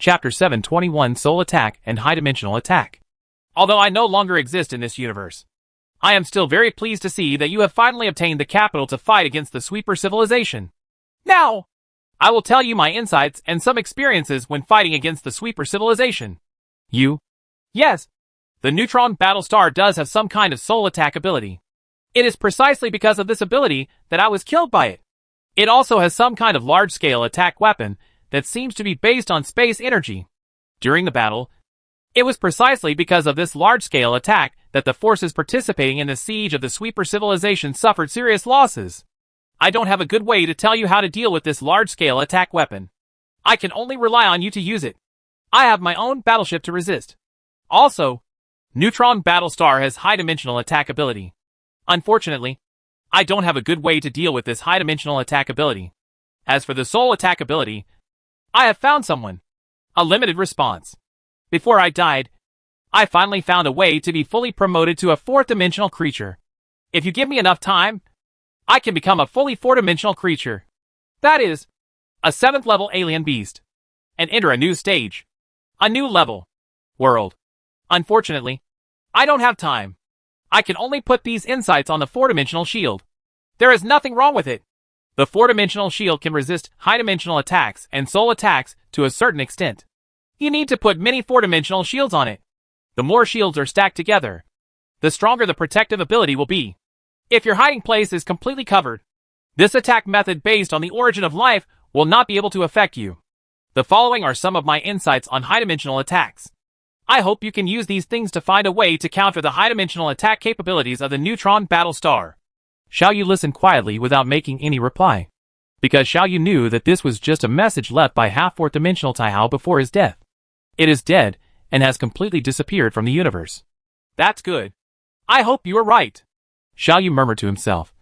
Chapter 721 Soul Attack and High-Dimensional Attack. Although I no longer exist in this universe, I am still very pleased to see that you have finally obtained the capital to fight against the Sweeper civilization. Now, I will tell you my insights and some experiences when fighting against the Sweeper civilization. You? Yes. The Neutron Battlestar does have some kind of soul attack ability. It is precisely because of this ability that I was killed by it. It also has some kind of large-scale attack weapon that seems to be based on space energy. During the battle, it was precisely because of this large-scale attack that the forces participating in the siege of the Sweeper civilization suffered serious losses. I don't have a good way to tell you how to deal with this large-scale attack weapon. I can only rely on you to use it. I have my own battleship to resist. Also, Neutron Battlestar has high-dimensional attack ability. Unfortunately, I don't have a good way to deal with this high-dimensional attack ability. As for the soul attack ability, I have found someone. A limited response. Before I died, I finally found a way to be fully promoted to a fourth-dimensional creature. If you give me enough time, I can become a fully four-dimensional creature. That is, a 7th-level alien beast. And enter a new stage. A new level. World. Unfortunately, I don't have time. I can only put these insights on the 4-dimensional shield. There is nothing wrong with it. The 4-dimensional shield can resist high-dimensional attacks and soul attacks to a certain extent. You need to put many 4-dimensional shields on it. The more shields are stacked together, the stronger the protective ability will be. If your hiding place is completely covered, this attack method based on the origin of life will not be able to affect you. The following are some of my insights on high-dimensional attacks. I hope you can use these things to find a way to counter the high-dimensional attack capabilities of the Neutron Battlestar. Xiaoyu listened quietly without making any reply, because Xiaoyu knew that this was just a message left by half-fourth-dimensional Taihao before his death. It is dead, and has completely disappeared from the universe. That's good. I hope you are right. Xiaoyu murmured to himself.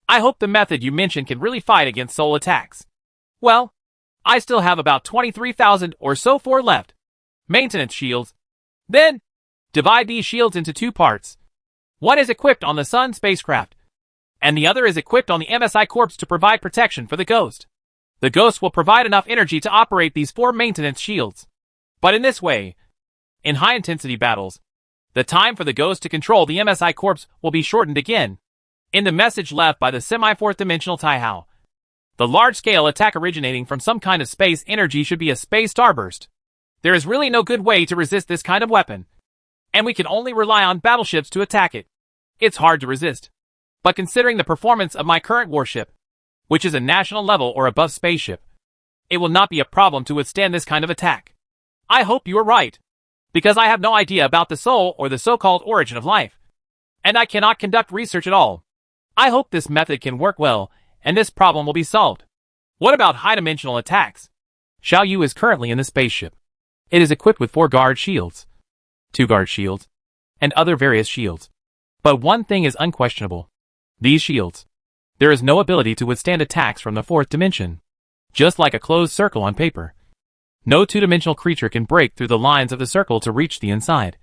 I hope the method you mentioned can really fight against soul attacks. Well, I still have about 23,000 or so left. Maintenance shields. Then, divide these shields into two parts. One is equipped on the Sun spacecraft, and the other is equipped on the MSI corpse to provide protection for the Ghost. The Ghost will provide enough energy to operate these 4 maintenance shields. But in this way, in high-intensity battles, the time for the Ghost to control the MSI corpse will be shortened again. In the message left by the semi-fourth-dimensional Taihao, the large-scale attack originating from some kind of space energy should be a space starburst. There is really no good way to resist this kind of weapon, and we can only rely on battleships to attack it. It's hard to resist. But considering the performance of my current warship, which is a national level or above spaceship, it will not be a problem to withstand this kind of attack. I hope you are right, because I have no idea about the soul or the so-called origin of life, and I cannot conduct research at all. I hope this method can work well, and this problem will be solved. What about high-dimensional attacks? Xiaoyu is currently in the spaceship. It is equipped with 4 guard shields, 2 guard shields, and other various shields. But one thing is unquestionable. These shields. There is no ability to withstand attacks from the 4th dimension. Just like a closed circle on paper. No 2-dimensional creature can break through the lines of the circle to reach the inside.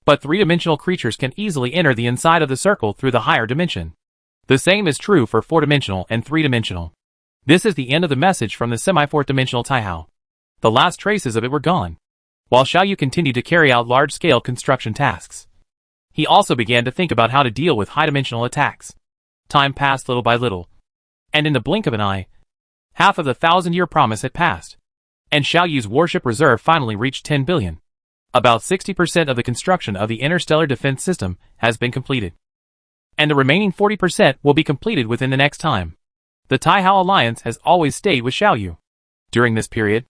But 3-dimensional creatures can easily enter the inside of the circle through the higher dimension. The same is true for 4-dimensional and 3-dimensional. This is the end of the message from the semi-4th-dimensional Taihao. The last traces of it were gone, while Xiaoyu continued to carry out large-scale construction tasks. He also began to think about how to deal with high-dimensional attacks. Time passed little by little, and in the blink of an eye, half of the 1,000-year promise had passed, and Xiaoyu's warship reserve finally reached 10 billion. About 60% of the construction of the interstellar defense system has been completed, and the remaining 40% will be completed within the next time. The Taihao Alliance has always stayed with Xiaoyu. During this period,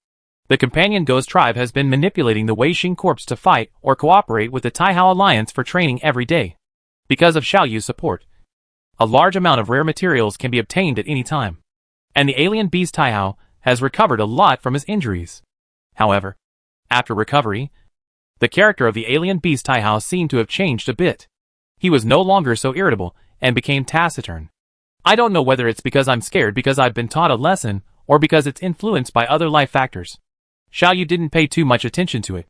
the companion Ghost tribe has been manipulating the Weixing Corps to fight or cooperate with the Taihao Alliance for training every day. Because of Xiaoyu's support, a large amount of rare materials can be obtained at any time, and the alien beast Taihao has recovered a lot from his injuries. However, after recovery, the character of the alien beast Taihao seemed to have changed a bit. He was no longer so irritable and became taciturn. I don't know whether it's because I'm scared because I've been taught a lesson or because it's influenced by other life factors. Xiaoyu didn't pay too much attention to it.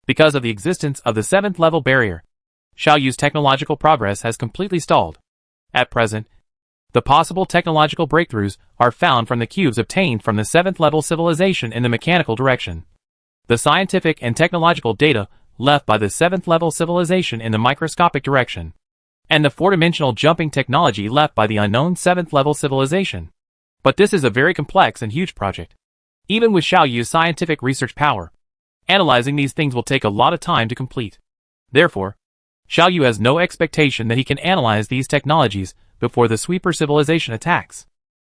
Because of the existence of the 7th level barrier, Xiaoyu's technological progress has completely stalled. At present, the possible technological breakthroughs are found from the cubes obtained from the 7th level civilization in the mechanical direction. The scientific and technological data left by the 7th level civilization in the microscopic direction, and the 4-dimensional jumping technology left by the unknown 7th level civilization. But this is a very complex and huge project. Even with Xiao Yu's scientific research power, analyzing these things will take a lot of time to complete. Therefore, Xiao Yu has no expectation that he can analyze these technologies before the sweeper civilization attacks.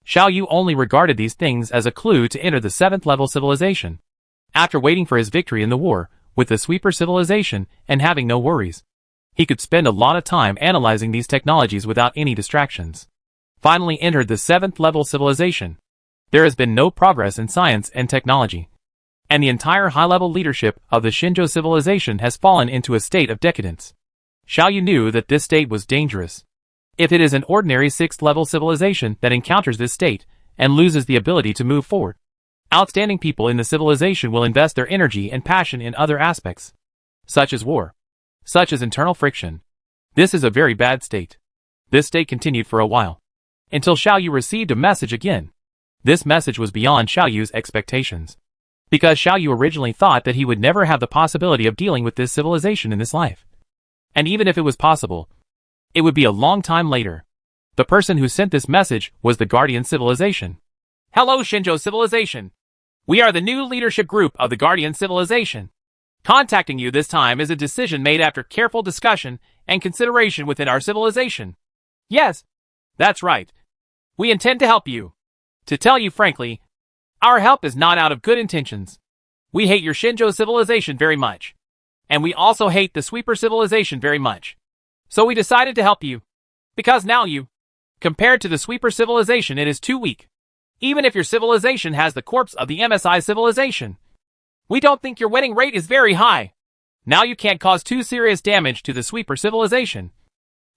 Xiao Yu only regarded these things as a clue to enter the 7th level civilization. After waiting for his victory in the war with the sweeper civilization and having no worries, he could spend a lot of time analyzing these technologies without any distractions. Finally entered the 7th level civilization. There has been no progress in science and technology, and the entire high-level leadership of the Shinjo civilization has fallen into a state of decadence. Xiao Yu knew that this state was dangerous. If it is an ordinary 6th level civilization that encounters this state and loses the ability to move forward, outstanding people in the civilization will invest their energy and passion in other aspects, such as war, such as internal friction. This is a very bad state. This state continued for a while, until Xiao Yu received a message again. This message was beyond Xiao Yu's expectations, because Xiao Yu originally thought that he would never have the possibility of dealing with this civilization in this life. And even if it was possible, it would be a long time later. The person who sent this message was the Guardian Civilization. Hello Shinjo Civilization. We are the new leadership group of the Guardian Civilization. Contacting you this time is a decision made after careful discussion and consideration within our civilization. Yes, that's right. We intend to help you. To tell you frankly, our help is not out of good intentions. We hate your Shinjo Civilization very much. And we also hate the Sweeper Civilization very much. So we decided to help you. Because now you, compared to the Sweeper Civilization, it is too weak. Even if your civilization has the corpse of the MSI Civilization. We don't think your winning rate is very high. Now you can't cause too serious damage to the Sweeper Civilization.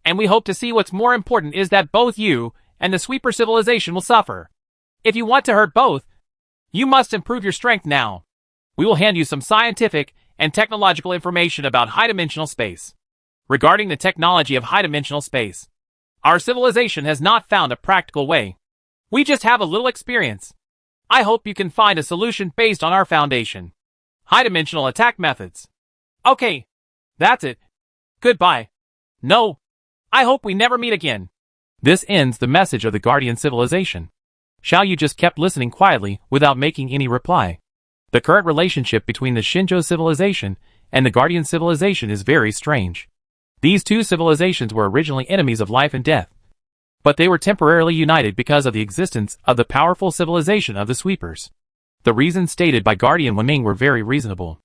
And we hope to see what's more important is that both you and the Sweeper Civilization will suffer. If you want to hurt both, you must improve your strength now. We will hand you some scientific and technological information about high-dimensional space. Regarding the technology of high-dimensional space, our civilization has not found a practical way. We just have a little experience. I hope you can find a solution based on our foundation. High-dimensional attack methods. Okay, that's it. Goodbye. No, I hope we never meet again. This ends the message of the Guardian Civilization. Xiao Yu just kept listening quietly without making any reply. The current relationship between the Shinjo Civilization and the Guardian Civilization is very strange. These two civilizations were originally enemies of life and death, but they were temporarily united because of the existence of the powerful civilization of the Sweepers. The reasons stated by Guardian Wenming were very reasonable.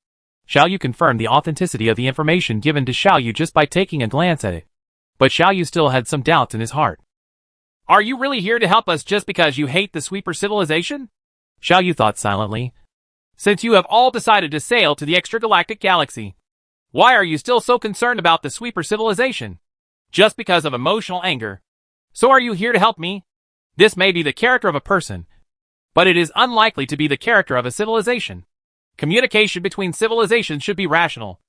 Xiao Yu confirmed the authenticity of the information given to Xiao Yu just by taking a glance at it, but Xiao Yu still had some doubts in his heart. Are you really here to help us just because you hate the Sweeper Civilization? Xiao Yu thought silently. Since you have all decided to sail to the extragalactic galaxy, why are you still so concerned about the Sweeper Civilization? Just because of emotional anger. So are you here to help me? This may be the character of a person, but it is unlikely to be the character of a civilization. Communication between civilizations should be rational,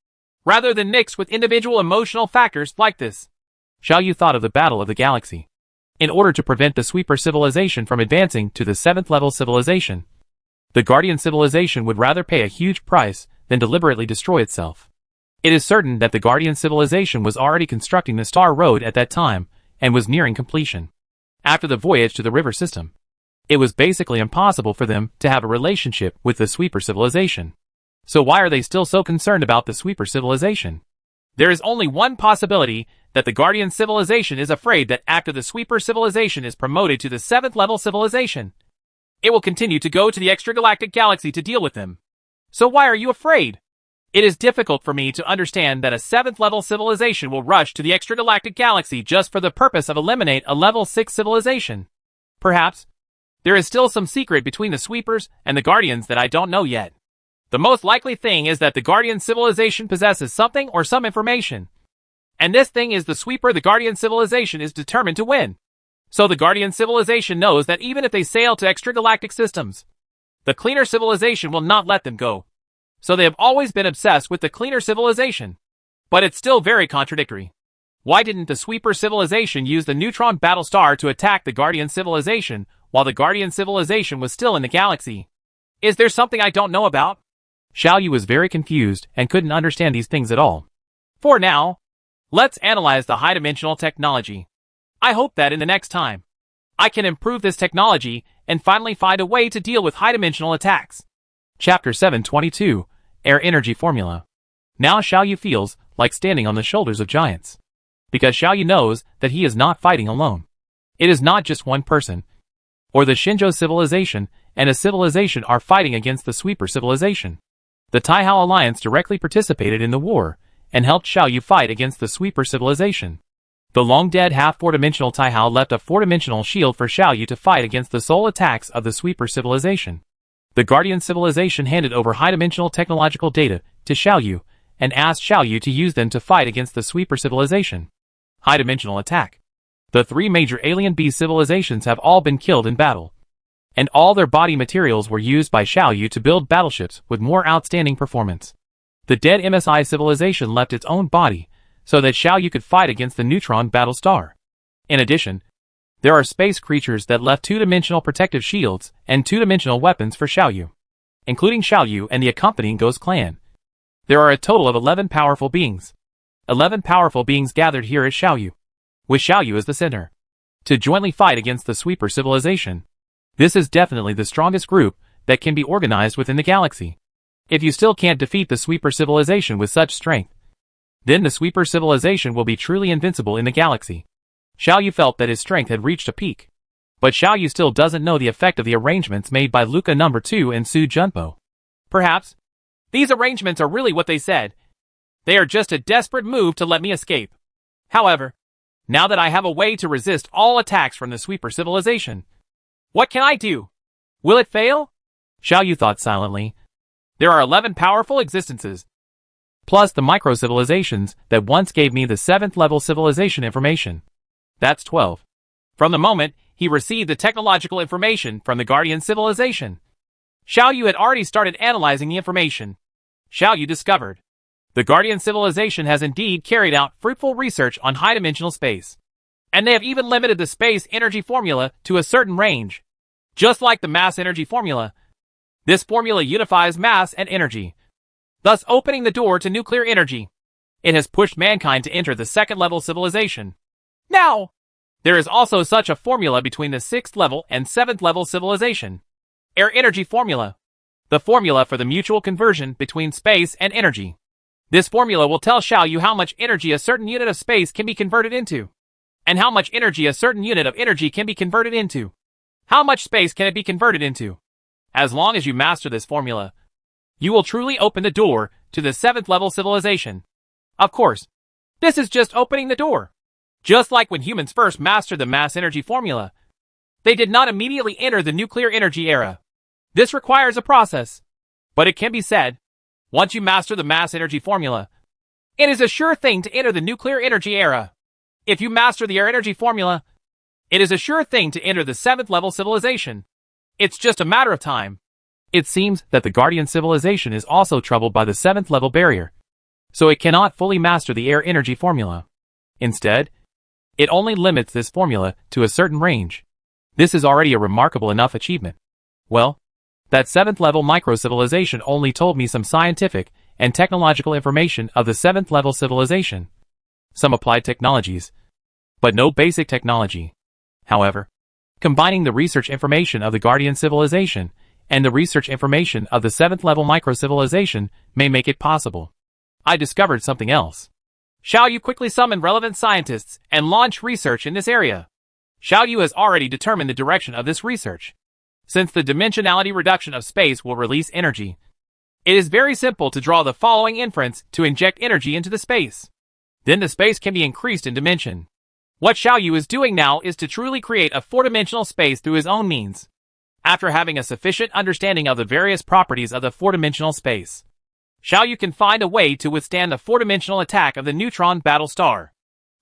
rather than mixed with individual emotional factors like this. Xiao Yu thought of the Battle of the Galaxy. In order to prevent the Sweeper Civilization from advancing to the 7th level civilization, the Guardian Civilization would rather pay a huge price than deliberately destroy itself. It is certain that the Guardian Civilization was already constructing the Star Road at that time and was nearing completion. After the voyage to the river system, it was basically impossible for them to have a relationship with the Sweeper Civilization. So why are they still so concerned about the Sweeper Civilization? There is only one possibility, that the Guardian Civilization is afraid that after the Sweeper Civilization is promoted to the 7th level civilization, it will continue to go to the extragalactic galaxy to deal with them. So why are you afraid? It is difficult for me to understand that a 7th level civilization will rush to the extragalactic galaxy just for the purpose of eliminate a level 6 civilization. Perhaps there is still some secret between the Sweepers and the Guardians that I don't know yet. The most likely thing is that the Guardian Civilization possesses something or some information. And this thing is the Sweeper the Guardian Civilization is determined to win. So the Guardian Civilization knows that even if they sail to extragalactic systems, the Cleaner Civilization will not let them go. So they have always been obsessed with the Cleaner Civilization. But it's still very contradictory. Why didn't the Sweeper Civilization use the Neutron Battlestar to attack the Guardian Civilization while the Guardian Civilization was still in the galaxy? Is there something I don't know about? Xiao Yu was very confused and couldn't understand these things at all. For now, let's analyze the high-dimensional technology. I hope that in the next time, I can improve this technology and finally find a way to deal with high-dimensional attacks. Chapter 722, Air Energy Formula. Now Xiao Yu feels like standing on the shoulders of giants. Because Xiao Yu knows that he is not fighting alone. It is not just one person, or the Shinjo civilization and a civilization are fighting against the Sweeper civilization. The Taihao Alliance directly participated in the war and helped Xiao Yu fight against the Sweeper civilization. The long-dead half-four-dimensional Taihao left a four-dimensional shield for Xiao Yu to fight against the sole attacks of the Sweeper civilization. The Guardian civilization handed over high-dimensional technological data to Xiao Yu and asked Xiao Yu to use them to fight against the Sweeper civilization. High-dimensional attack. The three major alien beast civilizations have all been killed in battle, and all their body materials were used by Xiao Yu to build battleships with more outstanding performance. The dead MSI civilization left its own body so that Xiao Yu could fight against the Neutron battle star. In addition, there are space creatures that left two-dimensional protective shields and two-dimensional weapons for Xiao Yu, including Xiao Yu and the accompanying Ghost clan. There are a total of 11 powerful beings. 11 powerful beings gathered here as Xiao Yu, with Xiao Yu as the center, to jointly fight against the Sweeper civilization. This is definitely the strongest group that can be organized within the galaxy. If you still can't defeat the Sweeper civilization with such strength, then the Sweeper civilization will be truly invincible in the galaxy. Xiao Yu felt that his strength had reached a peak. But Xiao Yu still doesn't know the effect of the arrangements made by Luca No. 2 and Su Junpo. Perhaps these arrangements are really what they said. They are just a desperate move to let me escape. However, now that I have a way to resist all attacks from the Sweeper civilization, what can I do? Will it fail? Xiao Yu thought silently. There are 11 powerful existences, plus the micro-civilizations that once gave me the 7th level civilization information. That's 12. From the moment he received the technological information from the Guardian civilization, Xiao Yu had already started analyzing the information. Xiao Yu discovered the Guardian civilization has indeed carried out fruitful research on high-dimensional space, and they have even limited the space energy formula to a certain range. Just like the mass energy formula, this formula unifies mass and energy, thus opening the door to nuclear energy. It has pushed mankind to enter the 2nd level civilization. Now, there is also such a formula between the 6th level and 7th level civilization. Air energy formula. The formula for the mutual conversion between space and energy. This formula will tell Xiao Yu how much energy a certain unit of space can be converted into, and how much energy a certain unit of energy can be converted into. How much space can it be converted into? As long as you master this formula, you will truly open the door to the 7th level civilization. Of course, this is just opening the door. Just like when humans first mastered the mass energy formula, they did not immediately enter the nuclear energy era. This requires a process. But it can be said, once you master the mass energy formula, it is a sure thing to enter the nuclear energy era. If you master the air energy formula, it is a sure thing to enter the 7th level civilization. It's just a matter of time. It seems that the Guardian civilization is also troubled by the 7th level barrier, so it cannot fully master the air energy formula. Instead, it only limits this formula to a certain range. This is already a remarkable enough achievement. Well, that 7th level micro-civilization only told me some scientific and technological information of the 7th level civilization. Some applied technologies, but no basic technology. However, combining the research information of the Guardian civilization and the research information of the 7th level micro-civilization may make it possible. I discovered something else. Xiao Yu quickly summoned relevant scientists and launched research in this area. Xiao Yu has already determined the direction of this research. Since the dimensionality reduction of space will release energy, it is very simple to draw the following inference to inject energy into the space. Then the space can be increased in dimension. What Xiao Yu is doing now is to truly create a four-dimensional space through his own means. After having a sufficient understanding of the various properties of the four-dimensional space, Xiao Yu can find a way to withstand the four-dimensional attack of the Neutron battle star.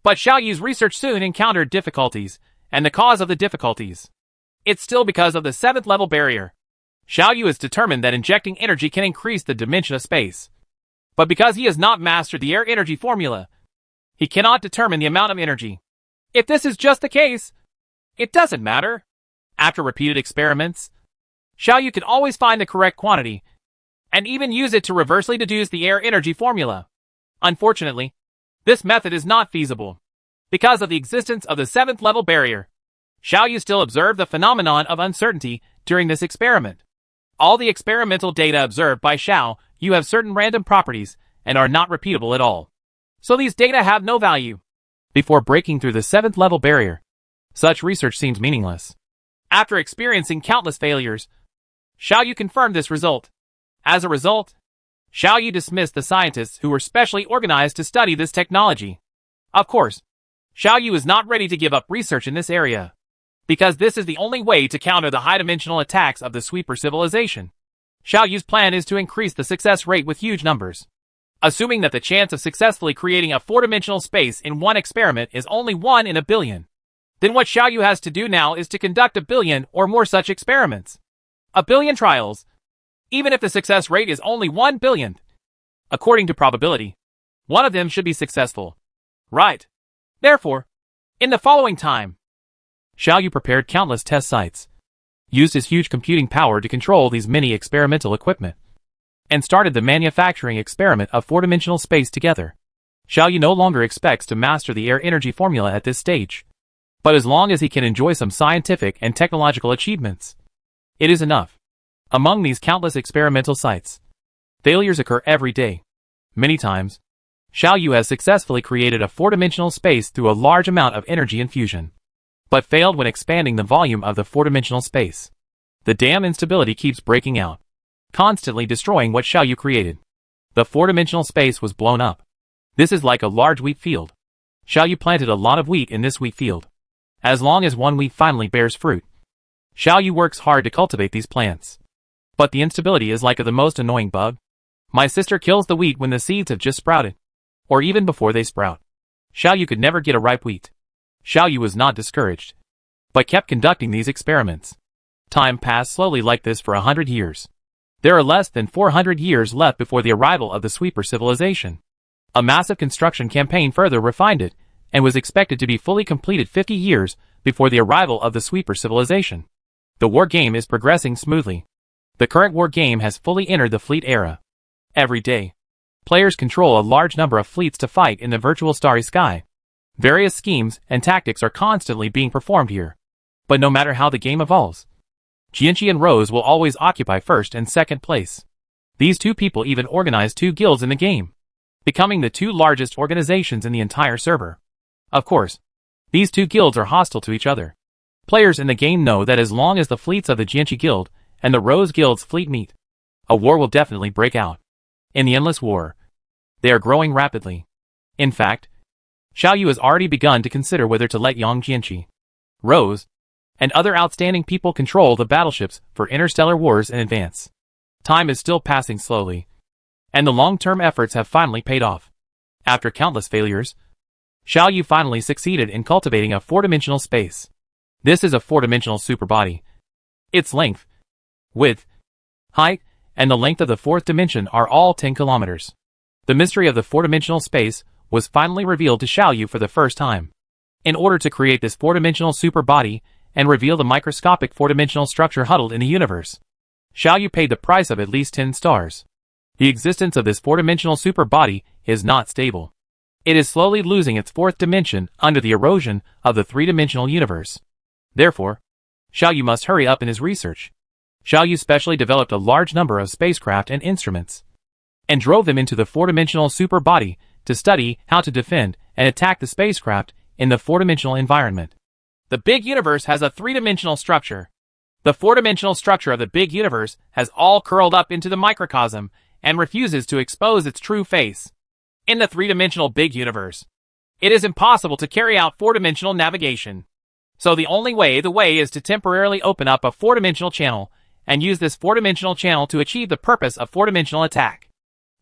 But Xiao Yu's research soon encountered difficulties, and the cause of the difficulties. It's still because of the 7th level barrier. Xiao Yu is determined that injecting energy can increase the dimension of space. But because he has not mastered the air energy formula, he cannot determine the amount of energy. If this is just the case, it doesn't matter. After repeated experiments, Xiao Yu can always find the correct quantity, and even use it to reversely deduce the air energy formula. Unfortunately, this method is not feasible. Because of the existence of the 7th level barrier, Xiaoyu still observed the phenomenon of uncertainty during this experiment. All the experimental data observed by Xiaoyu have certain random properties and are not repeatable at all. So these data have no value. Before breaking through the 7th level barrier, such research seems meaningless. After experiencing countless failures, Xiaoyu confirmed this result. As a result, Xiaoyu dismissed the scientists who were specially organized to study this technology. Of course, Xiaoyu is not ready to give up research in this area, because this is the only way to counter the high-dimensional attacks of the sweeper civilization. Xiaoyu's plan is to increase the success rate with huge numbers. Assuming that the chance of successfully creating a 4-dimensional space in one experiment is only 1 in a billion, then what Xiaoyu has to do now is to conduct 1 billion or more such experiments. 1 billion trials, even if the success rate is only 1 billionth. According to probability, one of them should be successful. Right. Therefore, in the following time, Xiaoyu prepared countless test sites, used his huge computing power to control these many experimental equipment, and started the manufacturing experiment of 4-dimensional space together. Xiaoyu no longer expects to master the air energy formula at this stage, but as long as he can enjoy some scientific and technological achievements, it is enough. Among these countless experimental sites, failures occur every day. Many times, Xiaoyu has successfully created a 4-dimensional space through a large amount of energy infusion, but failed when expanding the volume of the 4-dimensional space. The damn instability keeps breaking out, constantly destroying what Xiaoyu created. The 4-dimensional space was blown up. This is like a large wheat field. Xiaoyu planted a lot of wheat in this wheat field. As long as one wheat finally bears fruit, Xiaoyu works hard to cultivate these plants. But the instability is like the most annoying bug. My sister kills the wheat when the seeds have just sprouted, or even before they sprout. Xiaoyu could never get a ripe wheat. Xiaoyu was not discouraged, but kept conducting these experiments. Time passed slowly like this for 100 years. There are less than 400 years left before the arrival of the sweeper civilization. A massive construction campaign further refined it, and was expected to be fully completed 50 years before the arrival of the sweeper civilization. The war game is progressing smoothly. The current war game has fully entered the fleet era. Every day, players control a large number of fleets to fight in the virtual starry sky. Various schemes and tactics are constantly being performed here. But no matter how the game evolves, Jianqi and Rose will always occupy first and second place. These two people even organize 2 guilds in the game, becoming the 2 largest organizations in the entire server. Of course, these 2 guilds are hostile to each other. Players in the game know that as long as the fleets of the Jianqi Guild and the Rose Guild's fleet meet, a war will definitely break out. In the endless war, they are growing rapidly. In fact, Xiaoyu has already begun to consider whether to let Yang Jianqi, Rose, and other outstanding people control the battleships for interstellar wars in advance. Time is still passing slowly, and the long-term efforts have finally paid off. After countless failures, Xiaoyu finally succeeded in cultivating a 4-dimensional space. This is a 4-dimensional superbody. Its length, width, height, and the length of the 4th dimension are all 10 kilometers. The mystery of the 4-dimensional space was finally revealed to Xiaoyu for the first time. In order to create this 4-dimensional superbody and reveal the microscopic 4-dimensional structure huddled in the universe, Xiaoyu paid the price of at least 10 stars. The existence of this 4-dimensional superbody is not stable. It is slowly losing its 4th dimension under the erosion of the 3-dimensional universe. Therefore, Xiaoyu must hurry up in his research. Xiaoyu specially developed a large number of spacecraft and instruments, and drove them into the 4-dimensional superbody to study how to defend and attack the spacecraft in the 4-dimensional environment. The big universe has a 3-dimensional structure. The 4-dimensional structure of the big universe has all curled up into the microcosm and refuses to expose its true face. In the 3-dimensional big universe, it is impossible to carry out 4-dimensional navigation. So the only way is to temporarily open up a 4-dimensional channel and use this 4-dimensional channel to achieve the purpose of 4-dimensional attack.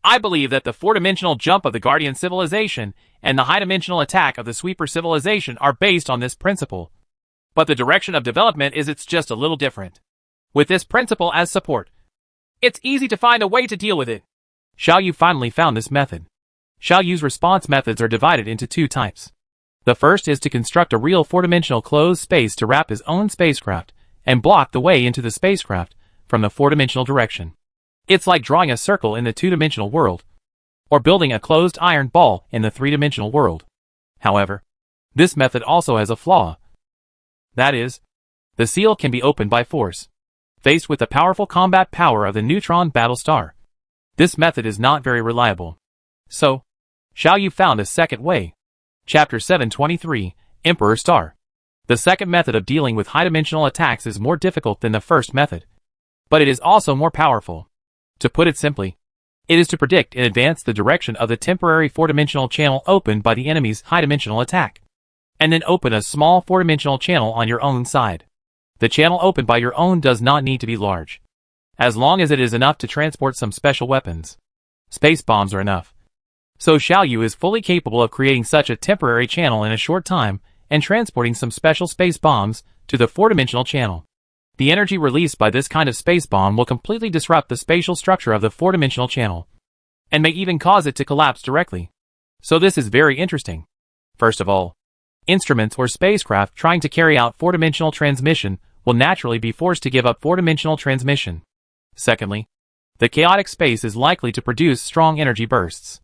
I believe that the 4-dimensional jump of the Guardian civilization and the high-dimensional attack of the Sweeper civilization are based on this principle. But the direction of development is it's just a little different. With this principle as support, it's easy to find a way to deal with it. Xiaoyu finally found this method. Xiaoyu's response methods are divided into 2 types. The first is to construct a real 4-dimensional closed space to wrap his own spacecraft and block the way into the spacecraft from the 4-dimensional direction. It's like drawing a circle in the two-dimensional world, or building a closed iron ball in the three-dimensional world. However, this method also has a flaw. That is, the seal can be opened by force. Faced with the powerful combat power of the Neutron Battlestar, this method is not very reliable. So, Xiaoyu found a second way. Chapter 723, Emperor Star. The second method of dealing with high-dimensional attacks is more difficult than the first method, but it is also more powerful. To put it simply, it is to predict in advance the direction of the temporary four-dimensional channel opened by the enemy's high-dimensional attack, and then open a small four-dimensional channel on your own side. The channel opened by your own does not need to be large, as long as it is enough to transport some special weapons. Space bombs are enough. So Xiaoyu is fully capable of creating such a temporary channel in a short time and transporting some special space bombs to the four-dimensional channel. The energy released by this kind of space bomb will completely disrupt the spatial structure of the four-dimensional channel, and may even cause it to collapse directly. So this is very interesting. First of all, instruments or spacecraft trying to carry out four-dimensional transmission will naturally be forced to give up four-dimensional transmission. Secondly, the chaotic space is likely to produce strong energy bursts.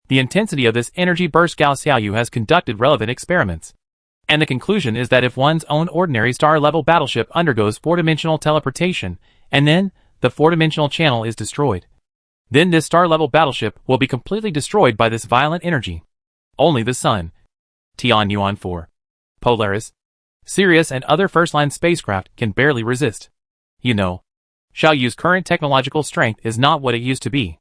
The intensity of this energy burst Gao Xiaoyu has conducted relevant experiments, and the conclusion is that if one's own ordinary star-level battleship undergoes four-dimensional teleportation, and then the four-dimensional channel is destroyed, then this star-level battleship will be completely destroyed by this violent energy. Only the Sun, Tianyuan 4, Polaris, Sirius and other first-line spacecraft can barely resist. You know, Xiaoyu's current technological strength is not what it used to be.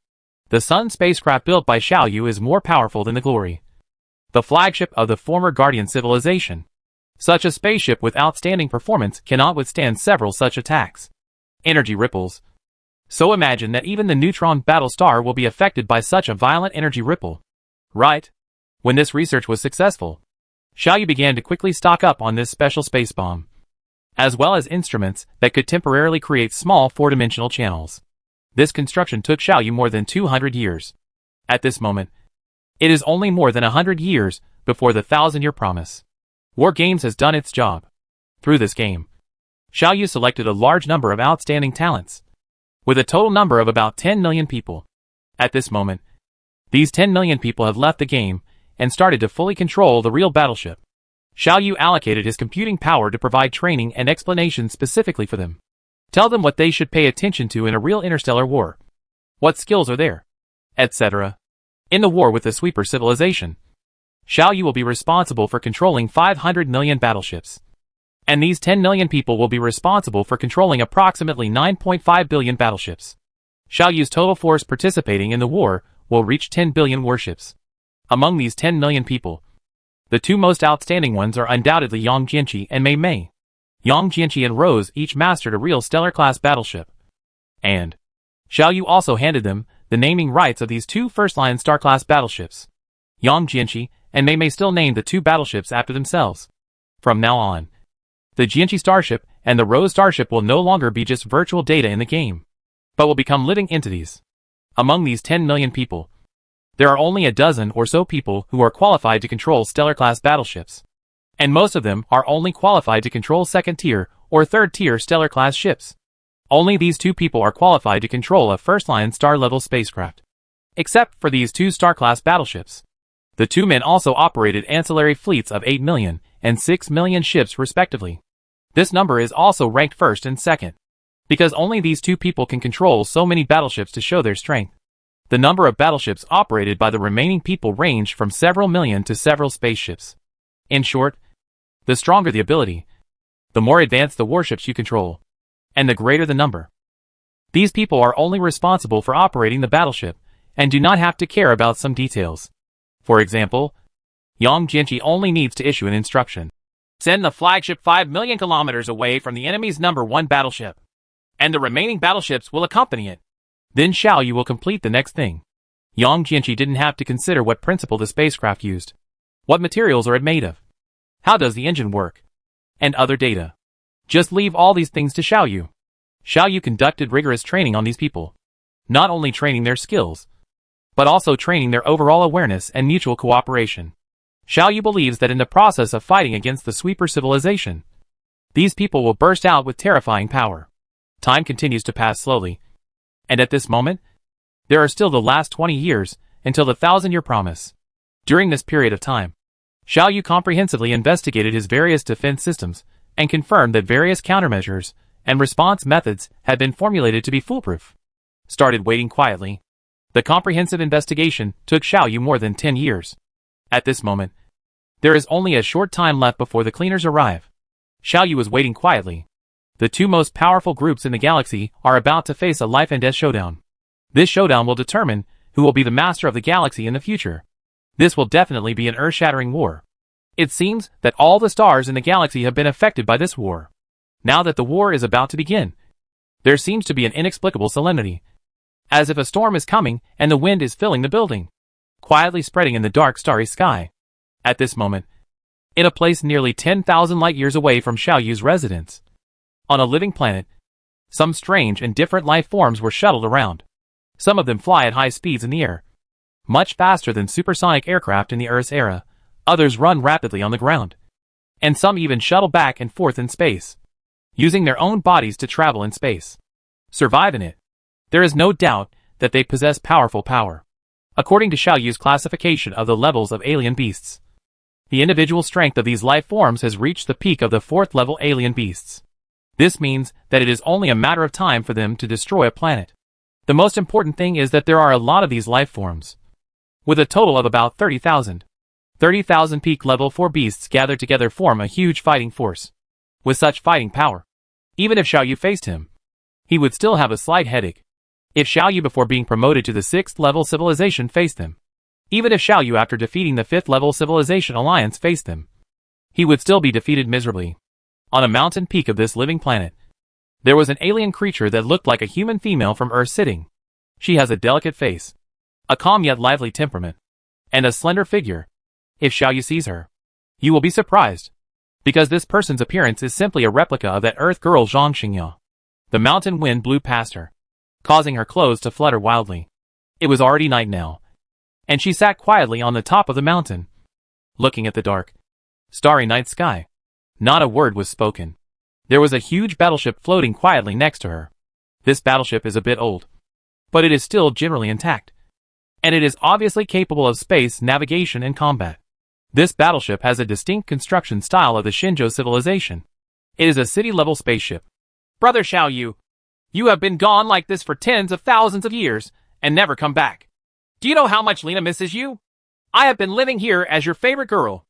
The Sun spacecraft built by Xiaoyu is more powerful than the Glory, the flagship of the former Guardian civilization. Such a spaceship with outstanding performance cannot withstand several such attacks. Energy ripples. So imagine that even the Neutron Battlestar will be affected by such a violent energy ripple. Right? When this research was successful, Xiaoyu began to quickly stock up on this special space bomb, as well as instruments that could temporarily create small four-dimensional channels. This construction took Xiaoyu more than 200 years. At this moment, it is only more than 100 years before the 1,000-year promise. War Games has done its job. Through this game, Xiaoyu selected a large number of outstanding talents, with a total number of about 10 million people. At this moment, these 10 million people have left the game and started to fully control the real battleship. Xiaoyu allocated his computing power to provide training and explanation specifically for them. Tell them what they should pay attention to in a real interstellar war, what skills are there, etc. In the war with the Sweeper civilization, Xiaoyu will be responsible for controlling 500 million battleships, and these 10 million people will be responsible for controlling approximately 9.5 billion battleships. Xiaoyu's total force participating in the war will reach 10 billion warships. Among these 10 million people, the two most outstanding ones are undoubtedly Yang Jianqi and Mei Mei. Yang Jianqi and Rose each mastered a real stellar-class battleship, and Xiaoyu also handed them the naming rights of these two first-line star-class battleships. Yang Jianqi and Mei Mei still named the two battleships after themselves. From now on, the Jianqi starship and the Rose starship will no longer be just virtual data in the game, but will become living entities. Among these 10 million people, there are only a dozen or so people who are qualified to control stellar-class battleships, and most of them are only qualified to control second-tier or third-tier stellar-class ships. Only these two people are qualified to control a first-line star-level spacecraft. Except for these two star-class battleships, the two men also operated ancillary fleets of 8 million and 6 million ships respectively. This number is also ranked first and second, because only these two people can control so many battleships to show their strength. The number of battleships operated by the remaining people range from several million to several spaceships. In short, the stronger the ability, the more advanced the warships you control, and the greater the number. These people are only responsible for operating the battleship, and do not have to care about some details. For example, Yang Jianqi only needs to issue an instruction. Send the flagship 5 million kilometers away from the enemy's number 1 battleship, and the remaining battleships will accompany it. Then Xiaoyu will complete the next thing. Yang Jianqi didn't have to consider what principle the spacecraft used, what materials are it made of, how does the engine work, and other data. Just leave all these things to Xiaoyu. Xiaoyu conducted rigorous training on these people, not only training their skills, but also training their overall awareness and mutual cooperation. Xiaoyu believes that in the process of fighting against the Sweeper civilization, these people will burst out with terrifying power. Time continues to pass slowly, And at this moment, there are still the last 20 years until the 1,000-year promise. During this period of time, Xiao Yu comprehensively investigated his various defense systems and confirmed that various countermeasures and response methods had been formulated to be foolproof. Started waiting quietly. The comprehensive investigation took Xiao Yu more than 10 years. At this moment, there is only a short time left before the cleaners arrive. Xiao Yu was waiting quietly. The two most powerful groups in the galaxy are about to face a life and death showdown. This showdown will determine who will be the master of the galaxy in the future. This will definitely be an earth-shattering war. It seems that all the stars in the galaxy have been affected by this war. Now that the war is about to begin, there seems to be an inexplicable solemnity, as if a storm is coming and the wind is filling the building, quietly spreading in the dark starry sky. At this moment, in a place nearly 10,000 light-years away from Xiao Yu's residence, on a living planet, some strange and different life forms were shuttled around. Some of them fly at high speeds in the air, much faster than supersonic aircraft in the Earth's era. Others run rapidly on the ground. And some even shuttle back and forth in space, using their own bodies to travel in space. Survive in it. There is no doubt that they possess powerful power. According to Xiao Yu's classification of the levels of alien beasts, the individual strength of these life forms has reached the peak of the 4th level alien beasts. This means that it is only a matter of time for them to destroy a planet. The most important thing is that there are a lot of these life forms, with a total of about 30,000. 30,000 peak level 4 beasts gathered together form a huge fighting force. With such fighting power, even if Xiao Yu faced him, he would still have a slight headache. If Xiao Yu before being promoted to the 6th level civilization faced them, even if Xiao Yu after defeating the 5th level civilization alliance faced them, he would still be defeated miserably. On a mountain peak of this living planet, there was an alien creature that looked like a human female from Earth sitting. She has a delicate face, a calm yet lively temperament, and a slender figure. If Xiao Yu sees her, you will be surprised, because this person's appearance is simply a replica of that Earth girl Zhang Xingya. The mountain wind blew past her, causing her clothes to flutter wildly. It was already night now, and she sat quietly on the top of the mountain, looking at the dark, starry night sky. Not a word was spoken. There was a huge battleship floating quietly next to her. This battleship is a bit old, but it is still generally intact, and it is obviously capable of space navigation and combat. This battleship has a distinct construction style of the Shinjo civilization. It is a city-level spaceship. Brother Xiao Yu, you have been gone like this for tens of thousands of years and never come back. Do you know how much Lena misses you? I have been living here as your favorite girl.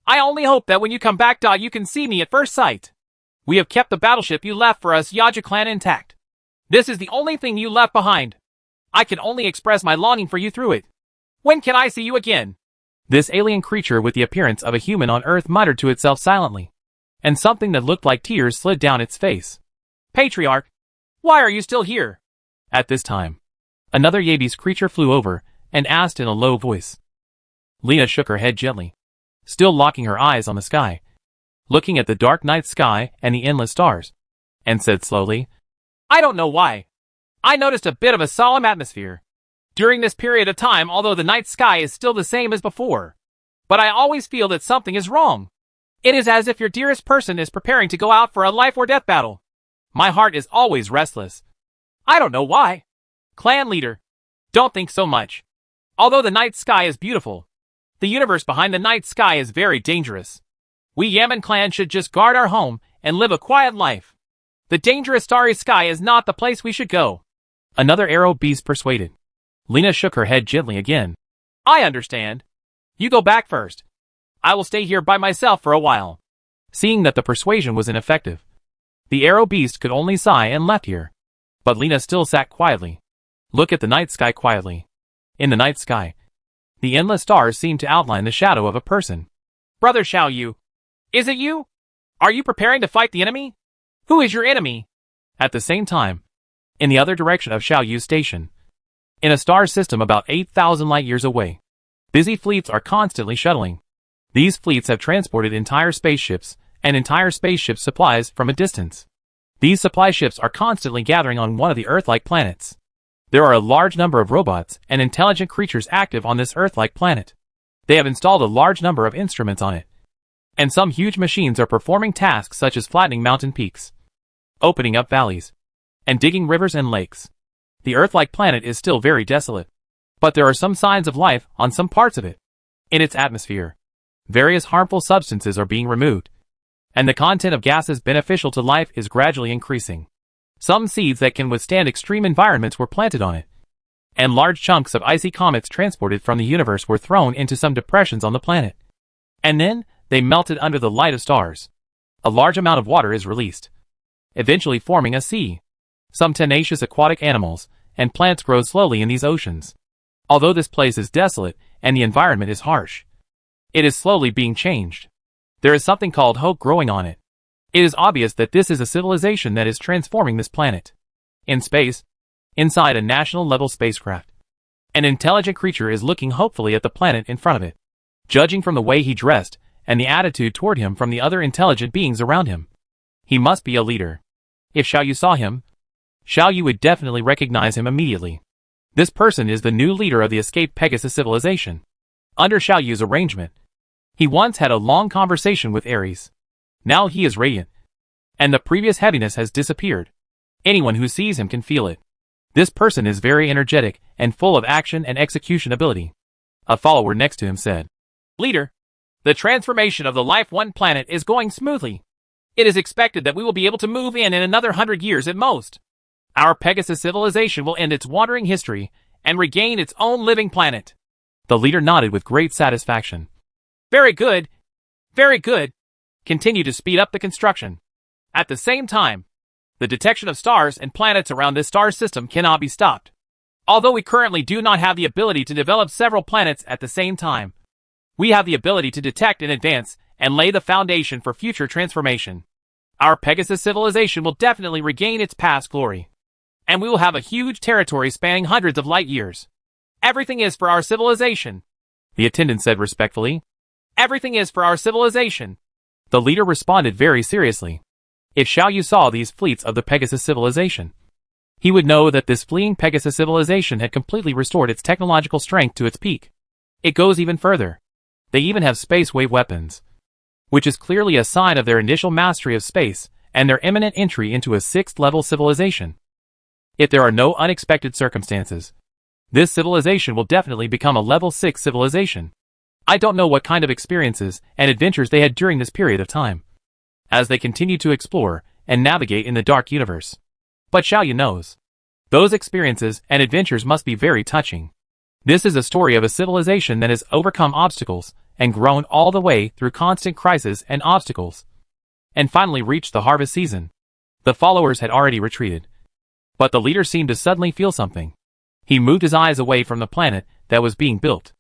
I only hope that when you come back, you can see me at first sight. We have kept the battleship you left for us Yaja clan intact. This is the only thing you left behind. I can only express my longing for you through it. When can I see you again? This alien creature with the appearance of a human on Earth muttered to itself silently, and something that looked like tears slid down its face. Patriarch, why are you still here? At this time, another Yabes creature flew over and asked in a low voice. Lena shook her head gently, still locking her eyes on the sky, looking at the dark night sky and the endless stars, and said slowly, I don't know why. I noticed a bit of a solemn atmosphere during this period of time, although the night sky is still the same as before. But I always feel that something is wrong. It is as if your dearest person is preparing to go out for a life or death battle. My heart is always restless. I don't know why. Clan leader, don't think so much. Although the night sky is beautiful, the universe behind the night sky is very dangerous. We Yaman clan should just guard our home and live a quiet life. The dangerous starry sky is not the place we should go. Another arrow beast persuaded. Lena shook her head gently again. I understand. You go back first. I will stay here by myself for a while. Seeing that the persuasion was ineffective, the arrow beast could only sigh and left here. But Lena still sat quietly. Look at the night sky quietly. In the night sky, the endless stars seemed to outline the shadow of a person. Brother Xiao Yu, is it you? Are you preparing to fight the enemy? Who is your enemy? At the same time, in the other direction of Xiao Yu's station, in a star system about 8,000 light-years away, busy fleets are constantly shuttling. These fleets have transported entire spaceships and entire spaceship supplies from a distance. These supply ships are constantly gathering on one of the Earth-like planets. There are a large number of robots and intelligent creatures active on this Earth-like planet. They have installed a large number of instruments on it. And some huge machines are performing tasks such as flattening mountain peaks, opening up valleys, and digging rivers and lakes. The Earth-like planet is still very desolate, but there are some signs of life on some parts of it. In its atmosphere, various harmful substances are being removed, and the content of gases beneficial to life is gradually increasing. Some seeds that can withstand extreme environments were planted on it, and large chunks of icy comets transported from the universe were thrown into some depressions on the planet. And then, they melted under the light of stars. A large amount of water is released, eventually forming a sea. Some tenacious aquatic animals and plants grow slowly in these oceans. Although this place is desolate and the environment is harsh, it is slowly being changed. There is something called hope growing on it. It is obvious that this is a civilization that is transforming this planet. In space, inside a national-level spacecraft, an intelligent creature is looking hopefully at the planet in front of it. Judging from the way he dressed and the attitude toward him from the other intelligent beings around him, he must be a leader. If Xiaoyu saw him, Xiaoyu would definitely recognize him immediately. This person is the new leader of the escaped Pegasus civilization. Under Xiaoyu's arrangement, he once had a long conversation with Ares. Now he is radiant, and the previous heaviness has disappeared. Anyone who sees him can feel it. This person is very energetic and full of action and execution ability. A follower next to him said, "Leader, the transformation of the Life 1 planet is going smoothly. It is expected that we will be able to move in another 100 years at most. Our Pegasus civilization will end its wandering history and regain its own living planet." The leader nodded with great satisfaction. Very good. Very good. Continue to speed up the construction. At the same time, the detection of stars and planets around this star system cannot be stopped. Although we currently do not have the ability to develop several planets at the same time, we have the ability to detect in advance and lay the foundation for future transformation. Our Pegasus civilization will definitely regain its past glory, and we will have a huge territory spanning hundreds of light years. Everything is for our civilization, the attendant said respectfully. Everything is for our civilization. The leader responded very seriously. If Xiaoyu saw these fleets of the Pegasus civilization, he would know that this fleeing Pegasus civilization had completely restored its technological strength to its peak. It goes even further. They even have space wave weapons, which is clearly a sign of their initial mastery of space and their imminent entry into a 6th-level civilization. If there are no unexpected circumstances, this civilization will definitely become a level 6 civilization. I don't know what kind of experiences and adventures they had during this period of time, as they continue to explore and navigate in the dark universe. But Xiaoyu knows. Those experiences and adventures must be very touching. This is a story of a civilization that has overcome obstacles and grown all the way through constant crises and obstacles, and finally reached the harvest season. The followers had already retreated, but the leader seemed to suddenly feel something. He moved his eyes away from the planet that was being built,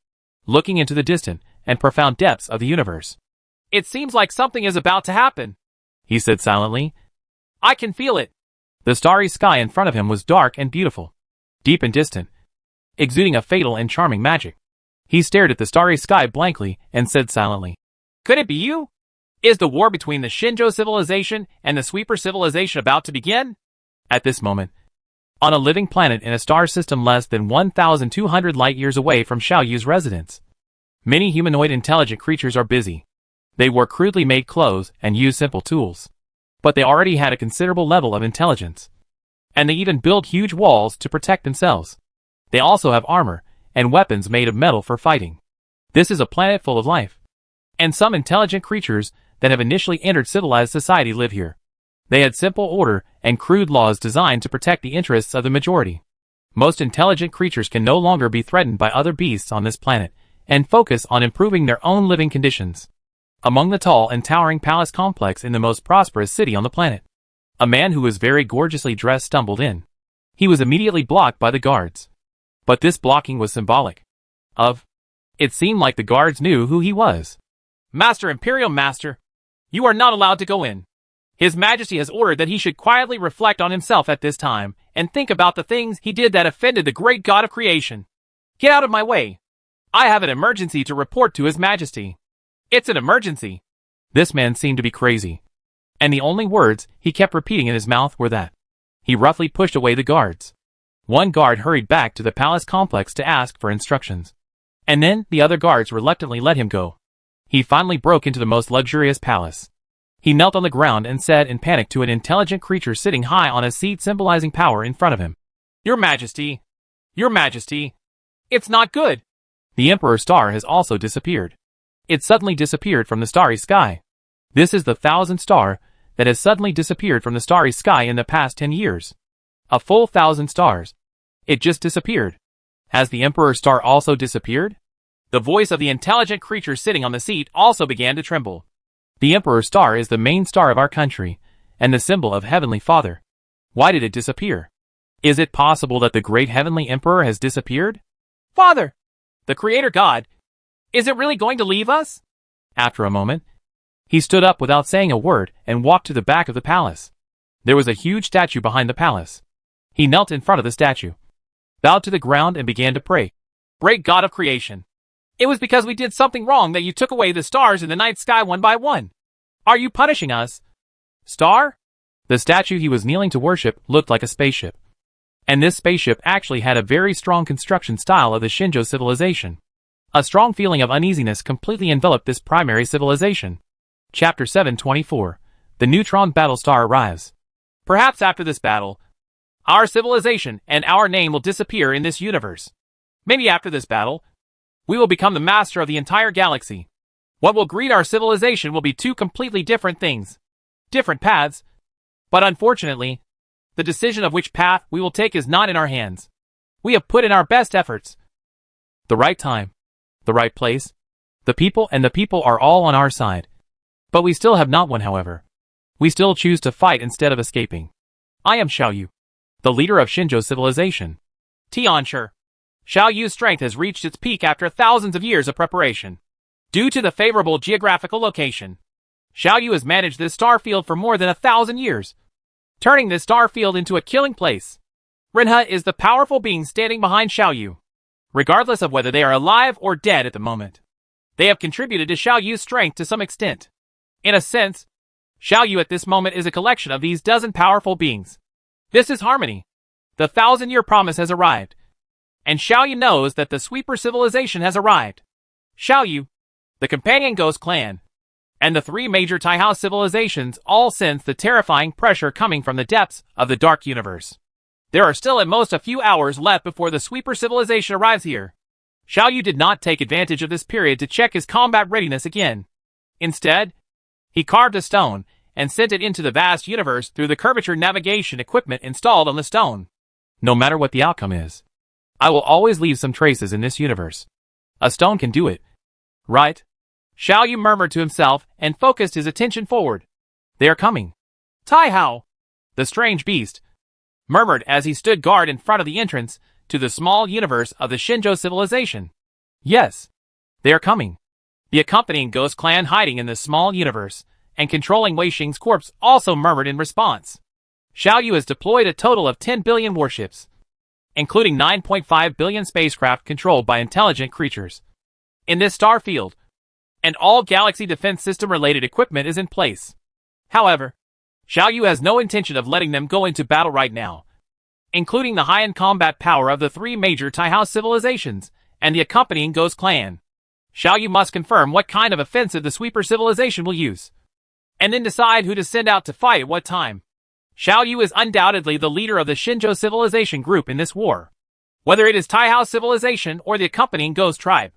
looking into the distant and profound depths of the universe. It seems like something is about to happen, he said silently. I can feel it. The starry sky in front of him was dark and beautiful, deep and distant, exuding a fatal and charming magic. He stared at the starry sky blankly and said silently, Could it be you? Is the war between the Shinjo civilization and the Sweeper civilization about to begin? At this moment, on a living planet in a star system less than 1,200 light-years away from Xiaoyu's residence, many humanoid intelligent creatures are busy. They wore crudely made clothes and used simple tools, but they already had a considerable level of intelligence, and they even build huge walls to protect themselves. They also have armor and weapons made of metal for fighting. This is a planet full of life, and some intelligent creatures that have initially entered civilized society live here. They had simple order and crude laws designed to protect the interests of the majority. Most intelligent creatures can no longer be threatened by other beasts on this planet and focus on improving their own living conditions. Among the tall and towering palace complex in the most prosperous city on the planet, a man who was very gorgeously dressed stumbled in. He was immediately blocked by the guards. But this blocking was symbolic of, it seemed like the guards knew who he was. Master, Imperial Master, you are not allowed to go in. His Majesty has ordered that he should quietly reflect on himself at this time and think about the things he did that offended the great God of creation. Get out of my way. I have an emergency to report to His Majesty. It's an emergency. This man seemed to be crazy, and the only words he kept repeating in his mouth were that. He roughly pushed away the guards. One guard hurried back to the palace complex to ask for instructions, and then the other guards reluctantly let him go. He finally broke into the most luxurious palace. He knelt on the ground and said in panic to an intelligent creature sitting high on a seat symbolizing power in front of him, Your Majesty. Your Majesty. It's not good. The Emperor's star has also disappeared. It suddenly disappeared from the starry sky. This is the 1,000th star that has suddenly disappeared from the starry sky in the past 10 years. A full 1,000 stars. It just disappeared. Has the Emperor's star also disappeared? The voice of the intelligent creature sitting on the seat also began to tremble. The Emperor's star is the main star of our country, and the symbol of Heavenly Father. Why did it disappear? Is it possible that the great Heavenly Emperor has disappeared? Father! The Creator God! Is it really going to leave us? After a moment, he stood up without saying a word and walked to the back of the palace. There was a huge statue behind the palace. He knelt in front of the statue, bowed to the ground and began to pray. Great God of creation! It was because we did something wrong that you took away the stars in the night sky one by one. Are you punishing us? Star? The statue he was kneeling to worship looked like a spaceship. And this spaceship actually had a very strong construction style of the Shinjo civilization. A strong feeling of uneasiness completely enveloped this primary civilization. Chapter 724. The Neutron Battlestar arrives. Perhaps after this battle, our civilization and our name will disappear in this universe. Maybe after this battle, we will become the master of the entire galaxy. What will greet our civilization will be two completely different things. Different paths. But unfortunately, the decision of which path we will take is not in our hands. We have put in our best efforts. The right time. The right place. The people are all on our side. But we still have not won, however. We still choose to fight instead of escaping. I am Xiaoyu, the leader of Shinjo civilization. Tianshi. Xiaoyu's strength has reached its peak after thousands of years of preparation. Due to the favorable geographical location, Xiaoyu has managed this star field for more than 1,000 years, turning this star field into a killing place. Renhe is the powerful being standing behind Xiaoyu, regardless of whether they are alive or dead at the moment. They have contributed to Xiaoyu's strength to some extent. In a sense, Xiaoyu at this moment is a collection of these dozen powerful beings. This is harmony. The 1,000-year promise has arrived. And Xiaoyu knows that the sweeper civilization has arrived. Xiaoyu, the companion ghost clan, and the three major Taihao civilizations all sense the terrifying pressure coming from the depths of the dark universe. There are still at most a few hours left before the sweeper civilization arrives here. Xiaoyu did not take advantage of this period to check his combat readiness again. Instead, he carved a stone and sent it into the vast universe through the curvature navigation equipment installed on the stone. No matter what the outcome is, I will always leave some traces in this universe. A stone can do it, right? Xiaoyu murmured to himself and focused his attention forward. They are coming. Taihao, the strange beast, murmured as he stood guard in front of the entrance to the small universe of the Shinjo civilization. Yes, they are coming. The accompanying ghost clan hiding in the small universe and controlling Wei Xing's corpse also murmured in response. Xiaoyu has deployed a total of 10 billion warships, including 9.5 billion spacecraft controlled by intelligent creatures, in this star field, and all galaxy defense system related equipment is in place. However, Xiaoyu has no intention of letting them go into battle right now, including the high-end combat power of the three major Taihao civilizations and the accompanying ghost clan. Xiaoyu must confirm what kind of offensive the sweeper civilization will use, and then decide who to send out to fight at what time. Xiaoyu is undoubtedly the leader of the Shinjo civilization group in this war. Whether it is Taihao civilization or the accompanying ghost tribe,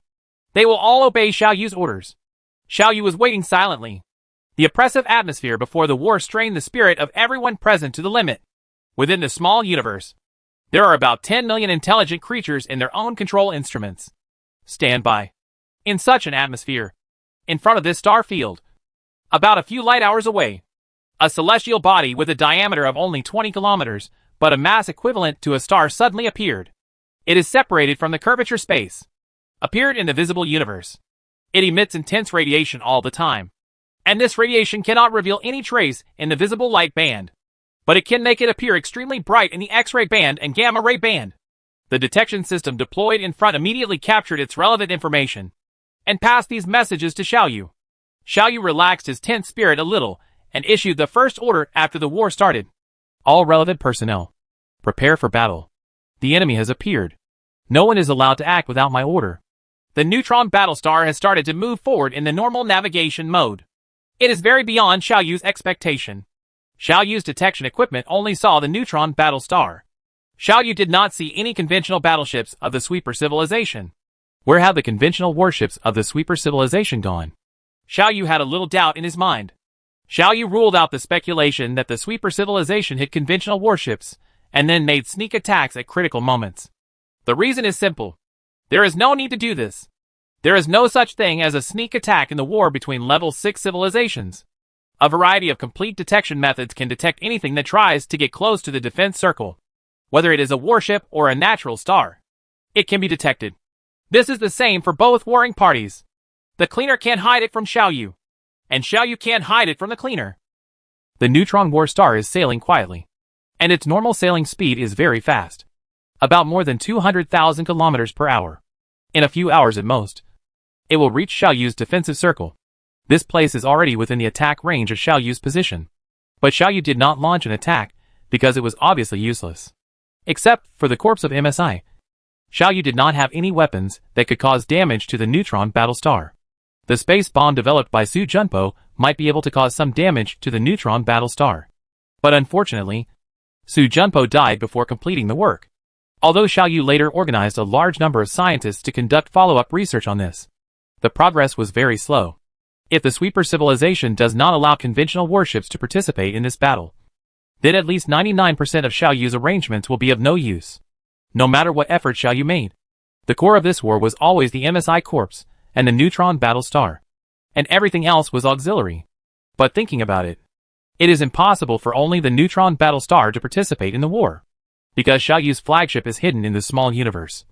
they will all obey Xiaoyu's orders. Xiaoyu was waiting silently. The oppressive atmosphere before the war strained the spirit of everyone present to the limit. Within the small universe, there are about 10 million intelligent creatures in their own control instruments. Stand by. In such an atmosphere, in front of this star field, about a few light hours away, a celestial body with a diameter of only 20 kilometers, but a mass equivalent to a star suddenly appeared. It is separated from the curvature space, appeared in the visible universe. It emits intense radiation all the time, and this radiation cannot reveal any trace in the visible light band, but it can make it appear extremely bright in the X-ray band and gamma-ray band. The detection system deployed in front immediately captured its relevant information and passed these messages to Xiaoyu. Xiaoyu relaxed his tense spirit a little and issued the first order after the war started. All relevant personnel, prepare for battle. The enemy has appeared. No one is allowed to act without my order. The Neutron Battlestar has started to move forward in the normal navigation mode. It is very beyond Xiaoyu's expectation. Xiaoyu's detection equipment only saw the Neutron Battlestar. Xiaoyu did not see any conventional battleships of the sweeper civilization. Where have the conventional warships of the sweeper civilization gone? Xiaoyu had a little doubt in his mind. Xiaoyu ruled out the speculation that the sweeper civilization hit conventional warships and then made sneak attacks at critical moments. The reason is simple. There is no need to do this. There is no such thing as a sneak attack in the war between level 6 civilizations. A variety of complete detection methods can detect anything that tries to get close to the defense circle. Whether it is a warship or a natural star, it can be detected. This is the same for both warring parties. The cleaner can't hide it from Xiaoyu, and Xiaoyu can't hide it from the cleaner. The Neutron war star is sailing quietly, and its normal sailing speed is very fast. About more than 200,000 kilometers per hour. In a few hours at most, it will reach Xiaoyu's defensive circle. This place is already within the attack range of Xiaoyu's position. But Xiaoyu did not launch an attack because it was obviously useless. Except for the corpse of MSI. Xiaoyu did not have any weapons that could cause damage to the Neutron battlestar. The space bomb developed by Su Junpo might be able to cause some damage to the Neutron battlestar. But unfortunately, Su Junpo died before completing the work. Although Xiaoyu later organized a large number of scientists to conduct follow-up research on this, the progress was very slow. If the sweeper civilization does not allow conventional warships to participate in this battle, then at least 99% of Xiaoyu's arrangements will be of no use. No matter what effort Xiaoyu made, the core of this war was always the MSI corpse and the Neutron battlestar, and everything else was auxiliary. But thinking about it, it is impossible for only the Neutron battlestar to participate in the war, because Xiaoyu's flagship is hidden in the small universe.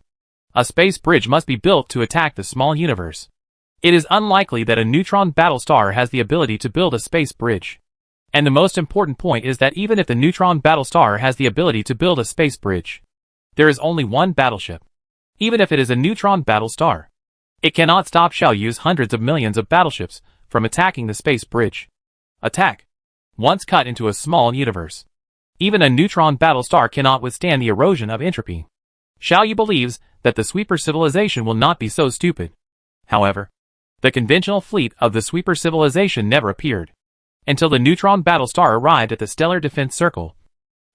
A space bridge must be built to attack the small universe. It is unlikely that a Neutron battlestar has the ability to build a space bridge. And the most important point is that even if the Neutron battlestar has the ability to build a space bridge, there is only one battleship. Even if it is a Neutron battlestar, it cannot stop Xiaoyu's hundreds of millions of battleships from attacking the space bridge. Attack. Once cut into a small universe, even a Neutron battlestar cannot withstand the erosion of entropy. Xiaoyu believes that the sweeper civilization will not be so stupid. However, the conventional fleet of the sweeper civilization never appeared. Until the Neutron battlestar arrived at the stellar defense circle,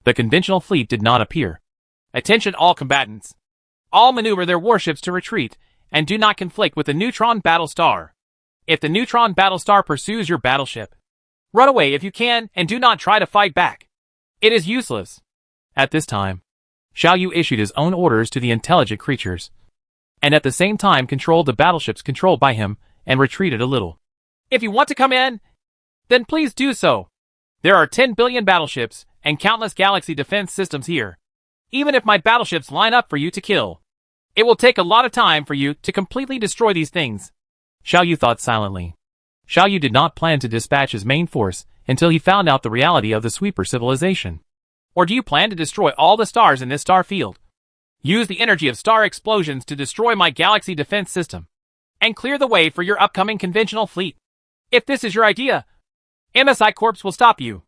the conventional fleet did not appear. Attention all combatants. All maneuver their warships to retreat, and do not conflict with the Neutron battlestar. If the Neutron battlestar pursues your battleship, run away if you can and do not try to fight back. It is useless. At this time, Xiaoyu issued his own orders to the intelligent creatures, and at the same time controlled the battleships controlled by him and retreated a little. If you want to come in, then please do so. There are 10 billion battleships and countless galaxy defense systems here. Even if my battleships line up for you to kill, it will take a lot of time for you to completely destroy these things. Xiaoyu thought silently. Xiaoyu did not plan to dispatch his main force until he found out the reality of the sweeper civilization. Or do you plan to destroy all the stars in this star field? Use the energy of star explosions to destroy my galaxy defense system, and clear the way for your upcoming conventional fleet. If this is your idea, MSI Corps will stop you.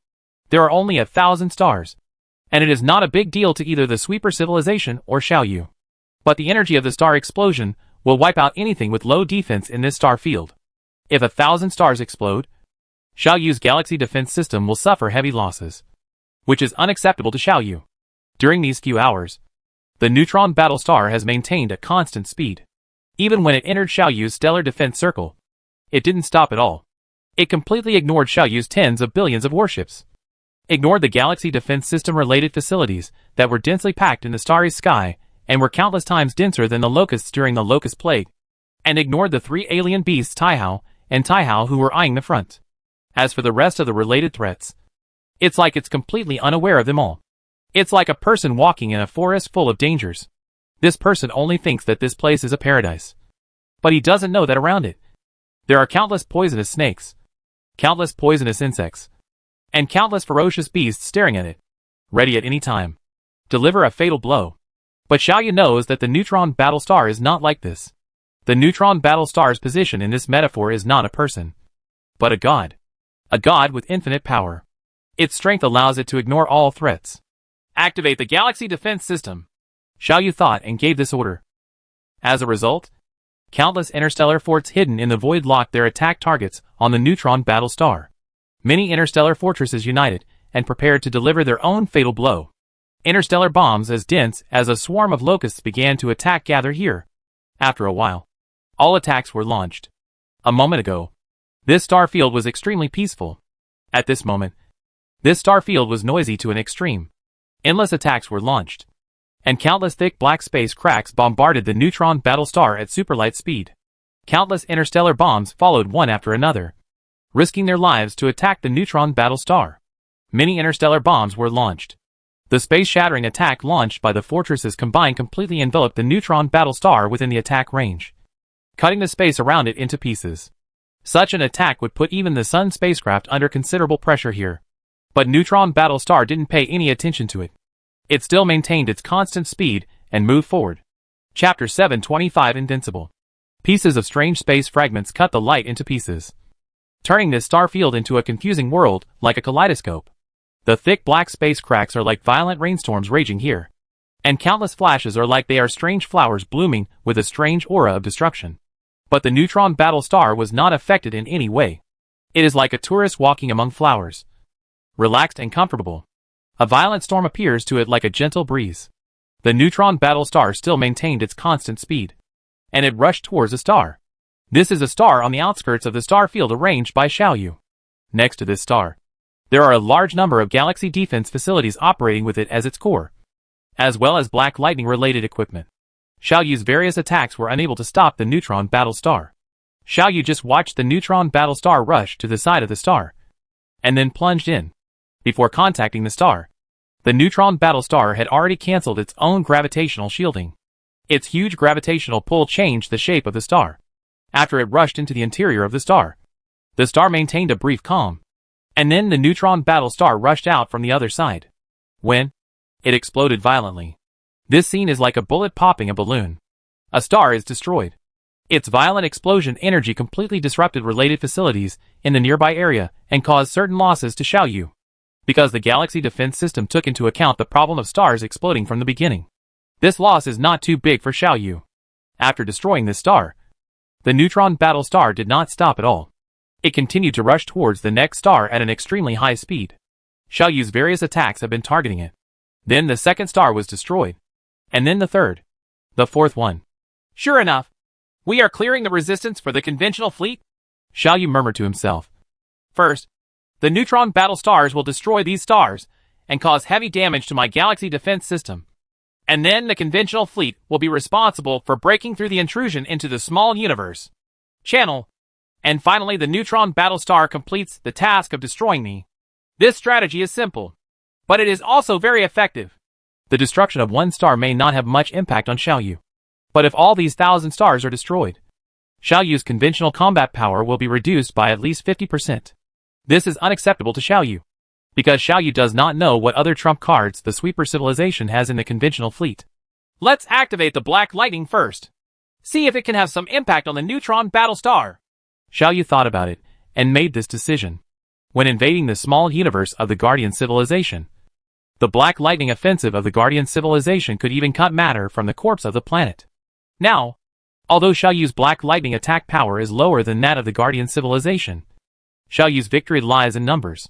There are only 1,000 stars, and it is not a big deal to either the sweeper civilization or Xiaoyu. But the energy of the star explosion will wipe out anything with low defense in this star field. If 1,000 stars explode, Xiaoyu's galaxy defense system will suffer heavy losses, which is unacceptable to Xiaoyu. During these few hours, the Neutron battlestar has maintained a constant speed. Even when it entered Xiaoyu's stellar defense circle, it didn't stop at all. It completely ignored Xiaoyu's tens of billions of warships, ignored the galaxy defense system related facilities that were densely packed in the starry sky and were countless times denser than the locusts during the locust plague, and ignored the 3 alien beasts Taihao and Taihao who were eyeing the front. As for the rest of the related threats, it's like it's completely unaware of them all. It's like a person walking in a forest full of dangers. This person only thinks that this place is a paradise, but he doesn't know that around it there are countless poisonous snakes, countless poisonous insects, and countless ferocious beasts staring at it, ready at any time deliver a fatal blow. But Xiaoyu knows that the Neutron battlestar is not like this. The Neutron battlestar's position in this metaphor is not a person, but a god with infinite power. Its strength allows it to ignore all threats. Activate the galaxy defense system, Xiaoyu thought and gave this order. As a result, countless interstellar forts hidden in the void locked their attack targets on the Neutron battlestar. Many interstellar fortresses united and prepared to deliver their own fatal blow. Interstellar bombs as dense as a swarm of locusts began to attack gather here. After a while, all attacks were launched. A moment ago, this star field was extremely peaceful. At this moment, this star field was noisy to an extreme. Endless attacks were launched, and countless thick black space cracks bombarded the Neutron battle star at superlight speed. Countless interstellar bombs followed one after another, risking their lives to attack the Neutron battle star. Many interstellar bombs were launched. The space-shattering attack launched by the fortresses combined completely enveloped the Neutron battle star within the attack range, cutting the space around it into pieces. Such an attack would put even the Sun spacecraft under considerable pressure here. But Neutron battle star didn't pay any attention to it. It still maintained its constant speed and moved forward. Chapter 725 Invincible. Pieces of strange space fragments cut the light into pieces, turning this star field into a confusing world like a kaleidoscope. The thick black space cracks are like violent rainstorms raging here, and countless flashes are like they are strange flowers blooming with a strange aura of destruction. But the Neutron battle star was not affected in any way. It is like a tourist walking among flowers, relaxed and comfortable. A violent storm appears to it like a gentle breeze. The Neutron battle star still maintained its constant speed, and it rushed towards the star. This is a star on the outskirts of the star field arranged by Xiaoyu. Next to this star, there are a large number of galaxy defense facilities operating with it as its core, as well as black lightning-related equipment. Xiaoyu's various attacks were unable to stop the Neutron battle star. Xiaoyu just watched the Neutron battle star rush to the side of the star, and then plunged in. Before contacting the star, the Neutron battle star had already cancelled its own gravitational shielding. Its huge gravitational pull changed the shape of the star. After it rushed into the interior of the star maintained a brief calm, and then the Neutron battle star rushed out from the other side. When it exploded violently. This scene is like a bullet popping a balloon. A star is destroyed. Its violent explosion energy completely disrupted related facilities in the nearby area and caused certain losses to Xiaoyu, because the galaxy defense system took into account the problem of stars exploding from the beginning. This loss is not too big for Xiaoyu. After destroying this star, the Neutron battle star did not stop at all. It continued to rush towards the next star at an extremely high speed. Xiaoyu's various attacks have been targeting it. Then the second star was destroyed, and then the third, the fourth one. Sure enough, we are clearing the resistance for the conventional fleet, Xiaoyu murmured to himself. First, the Neutron battle stars will destroy these stars and cause heavy damage to my galaxy defense system. And then the conventional fleet will be responsible for breaking through the intrusion into the small universe channel. And finally the Neutron battle star completes the task of destroying me. This strategy is simple, but it is also very effective. The destruction of one star may not have much impact on Xiaoyu, but if all these 1,000 stars are destroyed, Xiaoyu's conventional combat power will be reduced by at least 50%. This is unacceptable to Xiaoyu, because Xiaoyu does not know what other trump cards the sweeper civilization has in the conventional fleet. Let's activate the black lightning first. See if it can have some impact on the Neutron battle star. Xiaoyu thought about it, and made this decision. When invading the small universe of the Guardian civilization, the black lightning offensive of the Guardian civilization could even cut matter from the corpse of the planet. Now, although Xiaoyu's black lightning attack power is lower than that of the Guardian civilization, Xiaoyu's victory lies in numbers.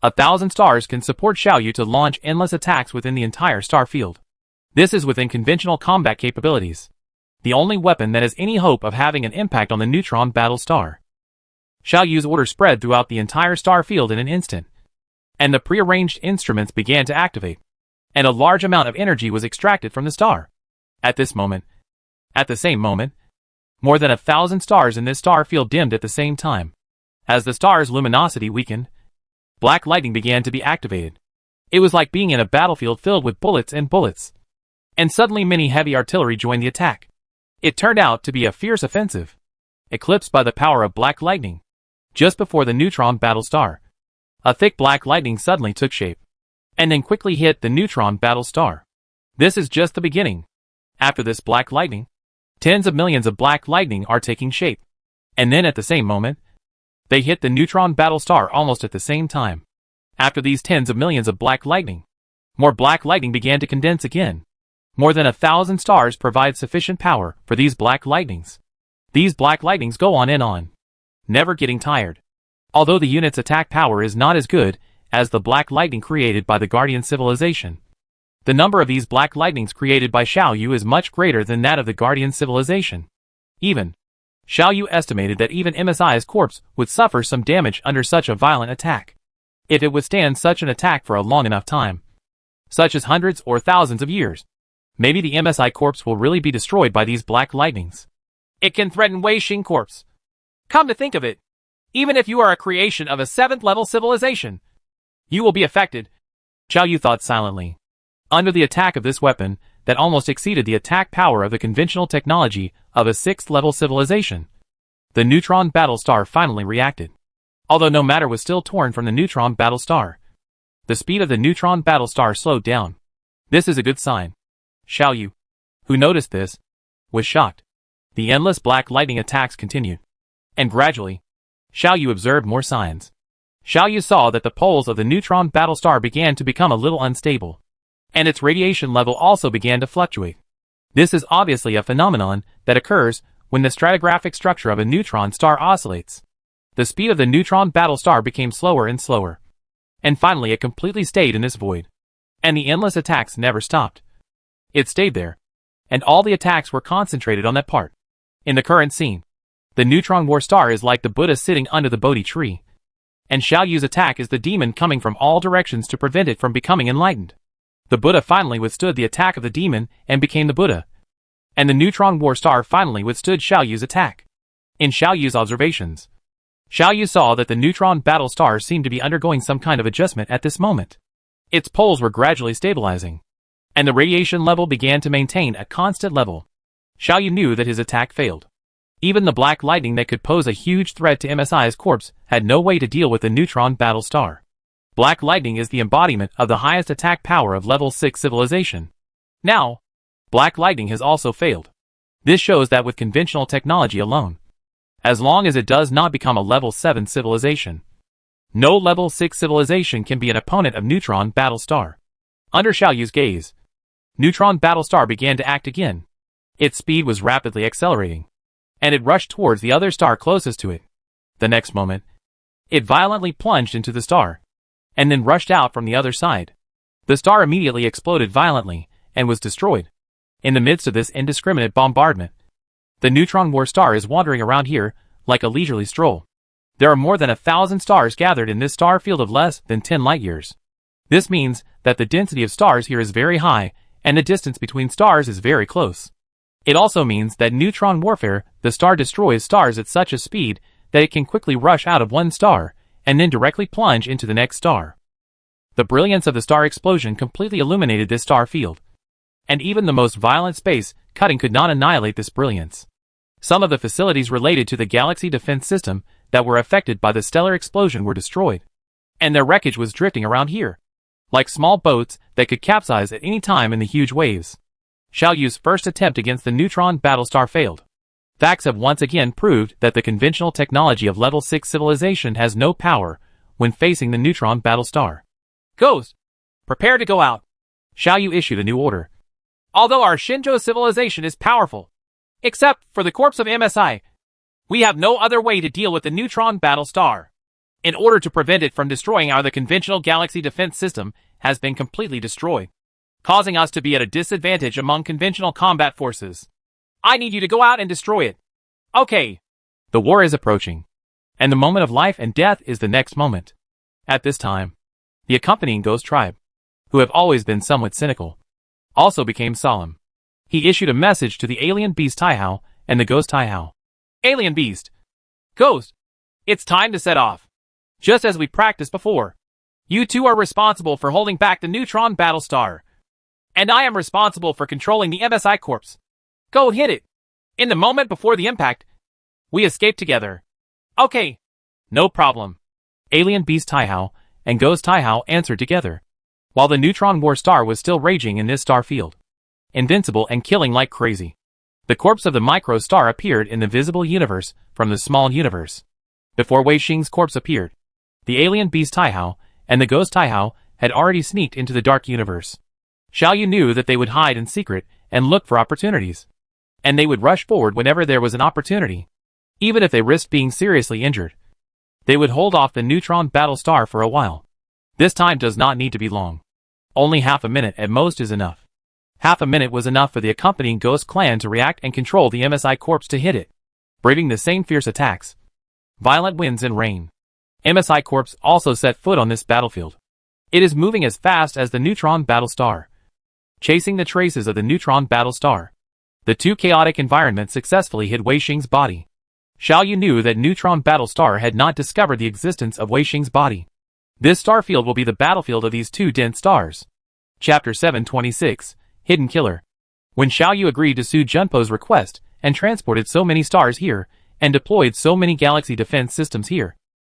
1,000 stars can support Xiaoyu to launch endless attacks within the entire star field. This is within conventional combat capabilities, the only weapon that has any hope of having an impact on the Neutron battle star. Xiaoyu's order spread throughout the entire star field in an instant, and the prearranged instruments began to activate, and a large amount of energy was extracted from the star. At the same moment, more than 1,000 stars in this star field dimmed at the same time. As the star's luminosity weakened, black lightning began to be activated. It was like being in a battlefield filled with bullets and bullets. And suddenly many heavy artillery joined the attack. It turned out to be a fierce offensive, eclipsed by the power of black lightning. Just before the Neutron battle star, a thick black lightning suddenly took shape, and then quickly hit the Neutron battle star. This is just the beginning. After this black lightning, tens of millions of black lightning are taking shape. And then at the same moment, they hit the Neutron battle star almost at the same time. After these tens of millions of black lightning, more black lightning began to condense again. More than 1,000 stars provide sufficient power for these black lightnings. These black lightnings go on and on, never getting tired. Although the unit's attack power is not as good as the black lightning created by the Guardian civilization, The number of these black lightnings created by Xiao Yu is much greater than that of the Guardian civilization. Xiao Yu estimated that even MSI's corpse would suffer some damage under such a violent attack. If it withstands such an attack for a long enough time, such as hundreds or thousands of years, maybe the MSI corpse will really be destroyed by these black lightnings. It can threaten Wei Xing corpse. Come to think of it, even if you are a creation of a 7th level civilization, you will be affected, Xiao Yu thought silently. Under the attack of this weapon, that almost exceeded the attack power of the conventional technology of a 6th level civilization, the Neutron Battlestar finally reacted. Although no matter was still torn from the Neutron Battlestar, the speed of the Neutron Battlestar slowed down. This is a good sign. Xiao Yu, who noticed this, was shocked. The endless black lightning attacks continued. And gradually, Xiao Yu observed more signs. Xiao Yu saw that the poles of the Neutron Battlestar began to become a little unstable, and its radiation level also began to fluctuate. This is obviously a phenomenon that occurs when the stratigraphic structure of a neutron star oscillates. The speed of the Neutron Battlestar became slower and slower, and finally it completely stayed in this void. And the endless attacks never stopped. It stayed there, and all the attacks were concentrated on that part. In the current scene, the Neutron War Star is like the Buddha sitting under the Bodhi tree, and Xiao Yu's attack is the demon coming from all directions to prevent it from becoming enlightened. The Buddha finally withstood the attack of the demon and became the Buddha, and the Neutron War Star finally withstood Xiao Yu's attack. In Xiao Yu's observations, Xiao Yu saw that the Neutron Battlestar seemed to be undergoing some kind of adjustment at this moment. Its poles were gradually stabilizing, and the radiation level began to maintain a constant level. Xiao Yu knew that his attack failed. Even the black lightning that could pose a huge threat to MSI's corpse had no way to deal with the Neutron Battlestar. Black lightning is the embodiment of the highest attack power of level 6 civilization. Now, black lightning has also failed. This shows that with conventional technology alone, as long as it does not become a level 7 civilization, no level 6 civilization can be an opponent of Neutron Battlestar. Under Xiao Yu's gaze, Neutron Battlestar began to act again. Its speed was rapidly accelerating, and it rushed towards the other star closest to it. The next moment, it violently plunged into the star, and then rushed out from the other side. The star immediately exploded violently, and was destroyed. In the midst of this indiscriminate bombardment, the Neutron War Star is wandering around here, like a leisurely stroll. There are more than 1,000 stars gathered in this star field of less than 10 light years. This means that the density of stars here is very high, and the distance between stars is very close. It also means that neutron warfare, the star destroys stars at such a speed that it can quickly rush out of one star, and then directly plunge into the next star. The brilliance of the star explosion completely illuminated this star field, and even the most violent space cutting could not annihilate this brilliance. Some of the facilities related to the galaxy defense system that were affected by the stellar explosion were destroyed, and their wreckage was drifting around here, like small boats that could capsize at any time in the huge waves. Xiao Yu's first attempt against the Neutron Battlestar failed. Facts have once again proved that the conventional technology of level 6 civilization has no power when facing the Neutron Battlestar. Ghost, prepare to go out. Xiao Yu issued a new order. Although our Shinjo civilization is powerful, except for the corpse of MSI, we have no other way to deal with the Neutron Battlestar. In order to prevent it from destroying the conventional galaxy defense system has been completely destroyed, causing us to be at a disadvantage among conventional combat forces. I need you to go out and destroy it. Okay. The war is approaching, and the moment of life and death is the next moment. At this time, the accompanying Ghost Tribe, who have always been somewhat cynical, also became solemn. He issued a message to the alien beast Taihao and the ghost Taihao. Alien beast. Ghost. It's time to set off. Just as we practiced before. You two are responsible for holding back the Neutron Battlestar, and I am responsible for controlling the MSI corpse. Go hit it. In the moment before the impact, we escape together. Okay. No problem. Alien beast Taihao and ghost Taihao answered together, while the Neutron War Star was still raging in this star field, invincible and killing like crazy. The corpse of the micro star appeared in the visible universe from the small universe. Before Wei Xing's corpse appeared, the alien beast Taihao and the ghost Taihao had already sneaked into the dark universe. Xiao Yu knew that they would hide in secret and look for opportunities, and they would rush forward whenever there was an opportunity. Even if they risked being seriously injured, they would hold off the Neutron Battlestar for a while. This time does not need to be long. Only half a minute at most is enough. Half a minute was enough for the accompanying Ghost clan to react and control the MSI corpse to hit it, braving the same fierce attacks. Violent winds and rain. MSI corpse also set foot on this battlefield. It is moving as fast as the Neutron Battlestar, chasing the traces of the Neutron Battlestar. The two chaotic environments successfully hid Wei Xing's body. Xiaoyu knew that Neutron Battlestar had not discovered the existence of Wei Xing's body. This starfield will be the battlefield of these two dense stars. Chapter 726, Hidden Killer. When Xiaoyu agreed to Su Junpo's request and transported so many stars here, and deployed so many galaxy defense systems here,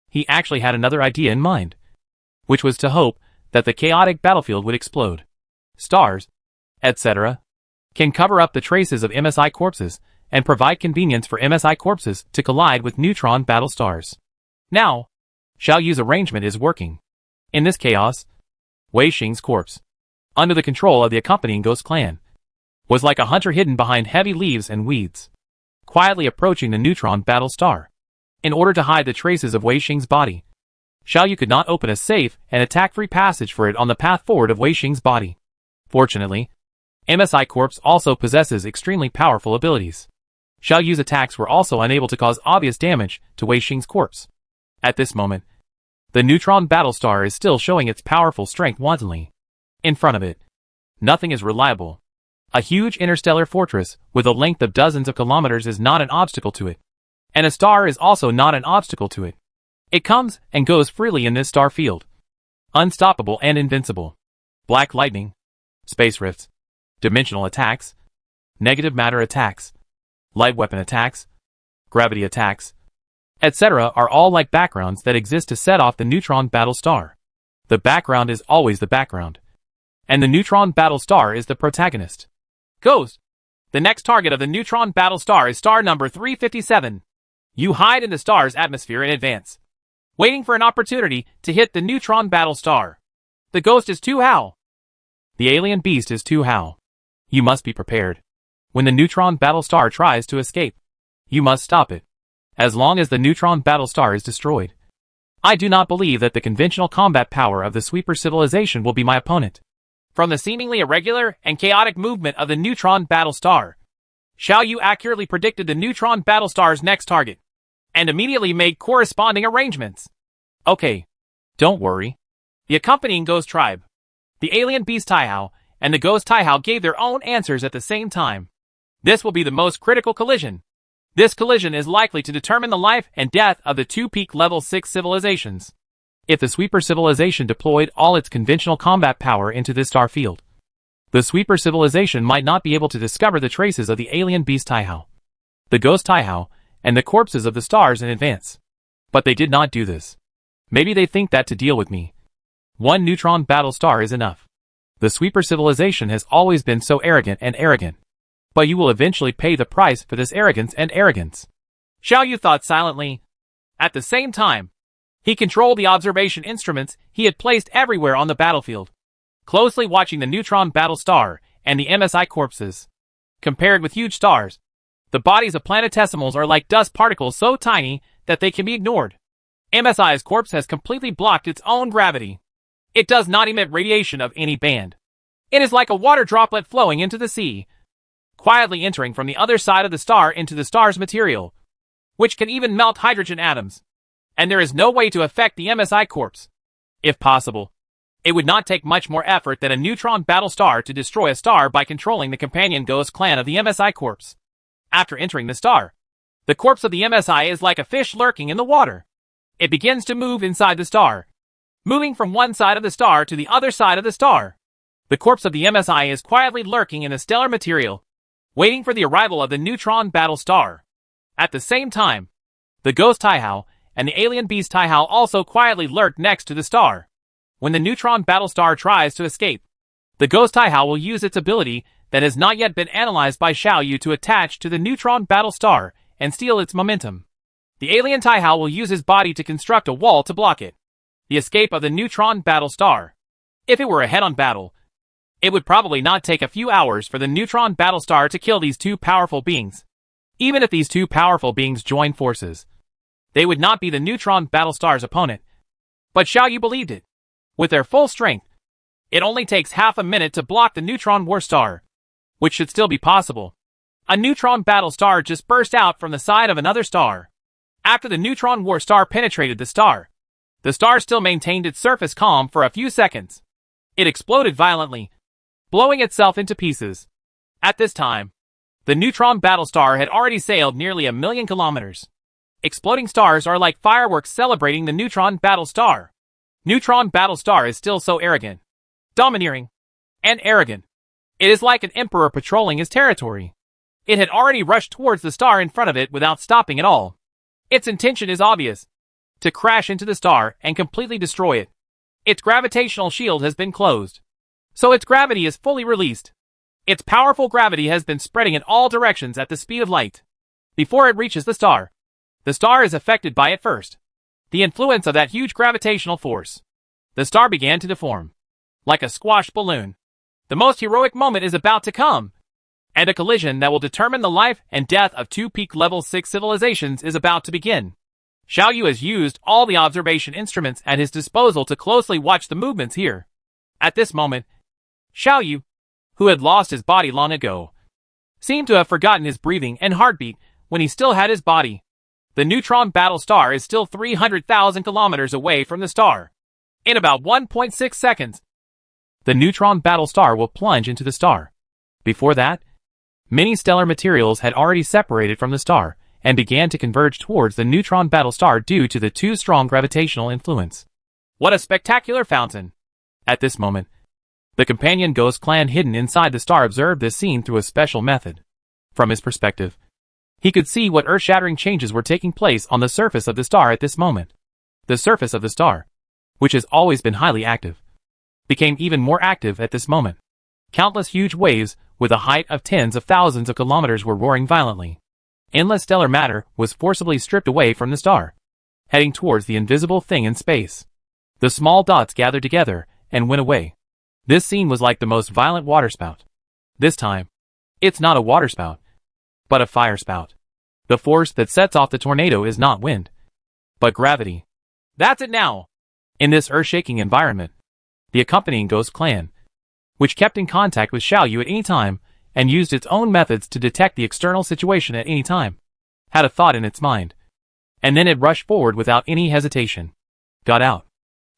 he actually had another idea in mind, which was to hope that the chaotic battlefield would explode. Stars, etc., can cover up the traces of MSI corpses and provide convenience for MSI corpses to collide with Neutron Battlestars. Now, Xiaoyu's arrangement is working. In this chaos, Wei Xing's corpse, under the control of the accompanying Ghost clan, was like a hunter hidden behind heavy leaves and weeds, quietly approaching the Neutron Battlestar. In order to hide the traces of Wei Xing's body, Xiaoyu could not open a safe and attack-free passage for it on the path forward of Wei Xing's body. Fortunately, MSI Corpse also possesses extremely powerful abilities. Xiaoyu's attacks were also unable to cause obvious damage to Wei Xing's corpse. At this moment, the Neutron Battlestar is still showing its powerful strength wantonly. In front of it, nothing is reliable. A huge interstellar fortress with a length of dozens of kilometers is not an obstacle to it. And a star is also not an obstacle to it. It comes and goes freely in this star field. Unstoppable and invincible. Black lightning, space rifts, dimensional attacks, negative matter attacks, light weapon attacks, gravity attacks, etc. are all like backgrounds that exist to set off the Neutron Battlestar. The background is always the background, and the Neutron Battlestar is the protagonist. Ghost, the next target of the Neutron Battlestar is star number 357. You hide in the star's atmosphere in advance, waiting for an opportunity to hit the Neutron Battlestar. The Ghost is Tu Hao. The alien beast is Tu Hao. You must be prepared. When the Neutron Battlestar tries to escape, you must stop it, as long as the Neutron Battlestar is destroyed. I do not believe that the conventional combat power of the Sweeper civilization will be my opponent. From the seemingly irregular and chaotic movement of the Neutron Battlestar, Xiaoyu accurately predicted the Neutron Battlestar's next target, and immediately made corresponding arrangements. Okay, don't worry. The accompanying Ghost Tribe, the alien beast Taihao, and the Ghost Taihao gave their own answers at the same time. This will be the most critical collision. This collision is likely to determine the life and death of the two peak level 6 civilizations. If the Sweeper civilization deployed all its conventional combat power into this star field, the Sweeper civilization might not be able to discover the traces of the alien beast Taihao, the Ghost Taihao, and the corpses of the stars in advance. But they did not do this. Maybe they think that to deal with me, one Neutron Battlestar is enough. The Sweeper civilization has always been so arrogant and arrogant. But you will eventually pay the price for this arrogance and arrogance. Xiaoyu thought silently. At the same time, he controlled the observation instruments he had placed everywhere on the battlefield, closely watching the Neutron Battlestar and the MSI corpses. Compared with huge stars, the bodies of planetesimals are like dust particles so tiny that they can be ignored. MSI's corpse has completely blocked its own gravity. It does not emit radiation of any band. It is like a water droplet flowing into the sea, quietly entering from the other side of the star into the star's material, which can even melt hydrogen atoms. And there is no way to affect the MSI corpse. If possible, it would not take much more effort than a Neutron Battlestar to destroy a star by controlling the companion Ghost clan of the MSI corpse. After entering the star, the corpse of the MSI is like a fish lurking in the water. It begins to move inside the star, moving from one side of the star to the other side of the star. The corpse of the MSI is quietly lurking in the stellar material, waiting for the arrival of the Neutron Battlestar. At the same time, the Ghost Taihao and the alien beast Taihao also quietly lurk next to the star. When the Neutron Battlestar tries to escape, the Ghost Taihao will use its ability that has not yet been analyzed by Xiaoyu to attach to the Neutron Battlestar and steal its momentum. The alien Taihao will use his body to construct a wall to block it. The escape of the Neutron Battlestar. If it were a head-on battle, it would probably not take a few hours for the Neutron Battlestar to kill these two powerful beings. Even if these two powerful beings join forces, they would not be the Neutron Battlestar's opponent. But Xiaoyu believed it. With their full strength, It only takes half a minute to block the Neutron War Star, which should still be possible. A Neutron Battle Star just burst out from the side of another star. After the Neutron War Star penetrated the star still maintained its surface calm for a few seconds. It exploded violently, blowing itself into pieces. At this time, the Neutron Battle Star had already sailed nearly 1,000,000 kilometers. Exploding stars are like fireworks celebrating the Neutron Battle Star. Neutron Battle Star is still so arrogant, domineering, and arrogant. It is like an emperor patrolling his territory. It had already rushed towards the star in front of it without stopping at all. Its intention is obvious: to crash into the star and completely destroy it. Its gravitational shield has been closed, so its gravity is fully released. Its powerful gravity has been spreading in all directions at the speed of light. Before it reaches the star is affected by it first. The influence of that huge gravitational force. The star began to deform, like a squashed balloon. The most heroic moment is about to come, and a collision that will determine the life and death of 2 peak level 6 civilizations is about to begin. Xiaoyu has used all the observation instruments at his disposal to closely watch the movements here. At this moment, Xiaoyu, who had lost his body long ago, seemed to have forgotten his breathing and heartbeat when he still had his body. The Neutron Battle Star is still 300,000 kilometers away from the star. In about 1.6 seconds, the Neutron Battle Star will plunge into the star. Before that, many stellar materials had already separated from the star and began to converge towards the Neutron Battle Star due to the too strong gravitational influence. What a spectacular fountain! At this moment, the companion Ghost Clan hidden inside the star observed this scene through a special method. From his perspective, he could see what earth-shattering changes were taking place on the surface of the star at this moment. The surface of the star, which has always been highly active, became even more active at this moment. Countless huge waves, with a height of tens of thousands of kilometers, were roaring violently. Endless stellar matter was forcibly stripped away from the star, heading towards the invisible thing in space. The small dots gathered together and went away. This scene was like the most violent waterspout. This time, it's not a waterspout, but a fire spout. The force that sets off the tornado is not wind, but gravity. That's it now! In this earth-shaking environment, the accompanying Ghost Clan, which kept in contact with Xiaoyu at any time and used its own methods to detect the external situation at any time, had a thought in its mind, and then it rushed forward without any hesitation. Got out.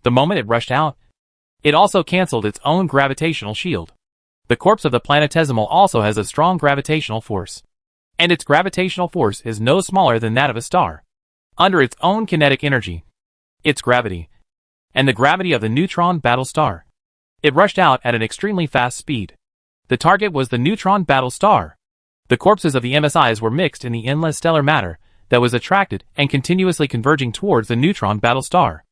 The moment it rushed out, it also cancelled its own gravitational shield. The corpse of the planetesimal also has a strong gravitational force, and its gravitational force is no smaller than that of a star. Under its own kinetic energy, its gravity, and the gravity of the Neutron Battle Star, it rushed out at an extremely fast speed. The target was the Neutron Battle Star. The corpses of the MSIs were mixed in the endless stellar matter that was attracted and continuously converging towards the Neutron Battle Star.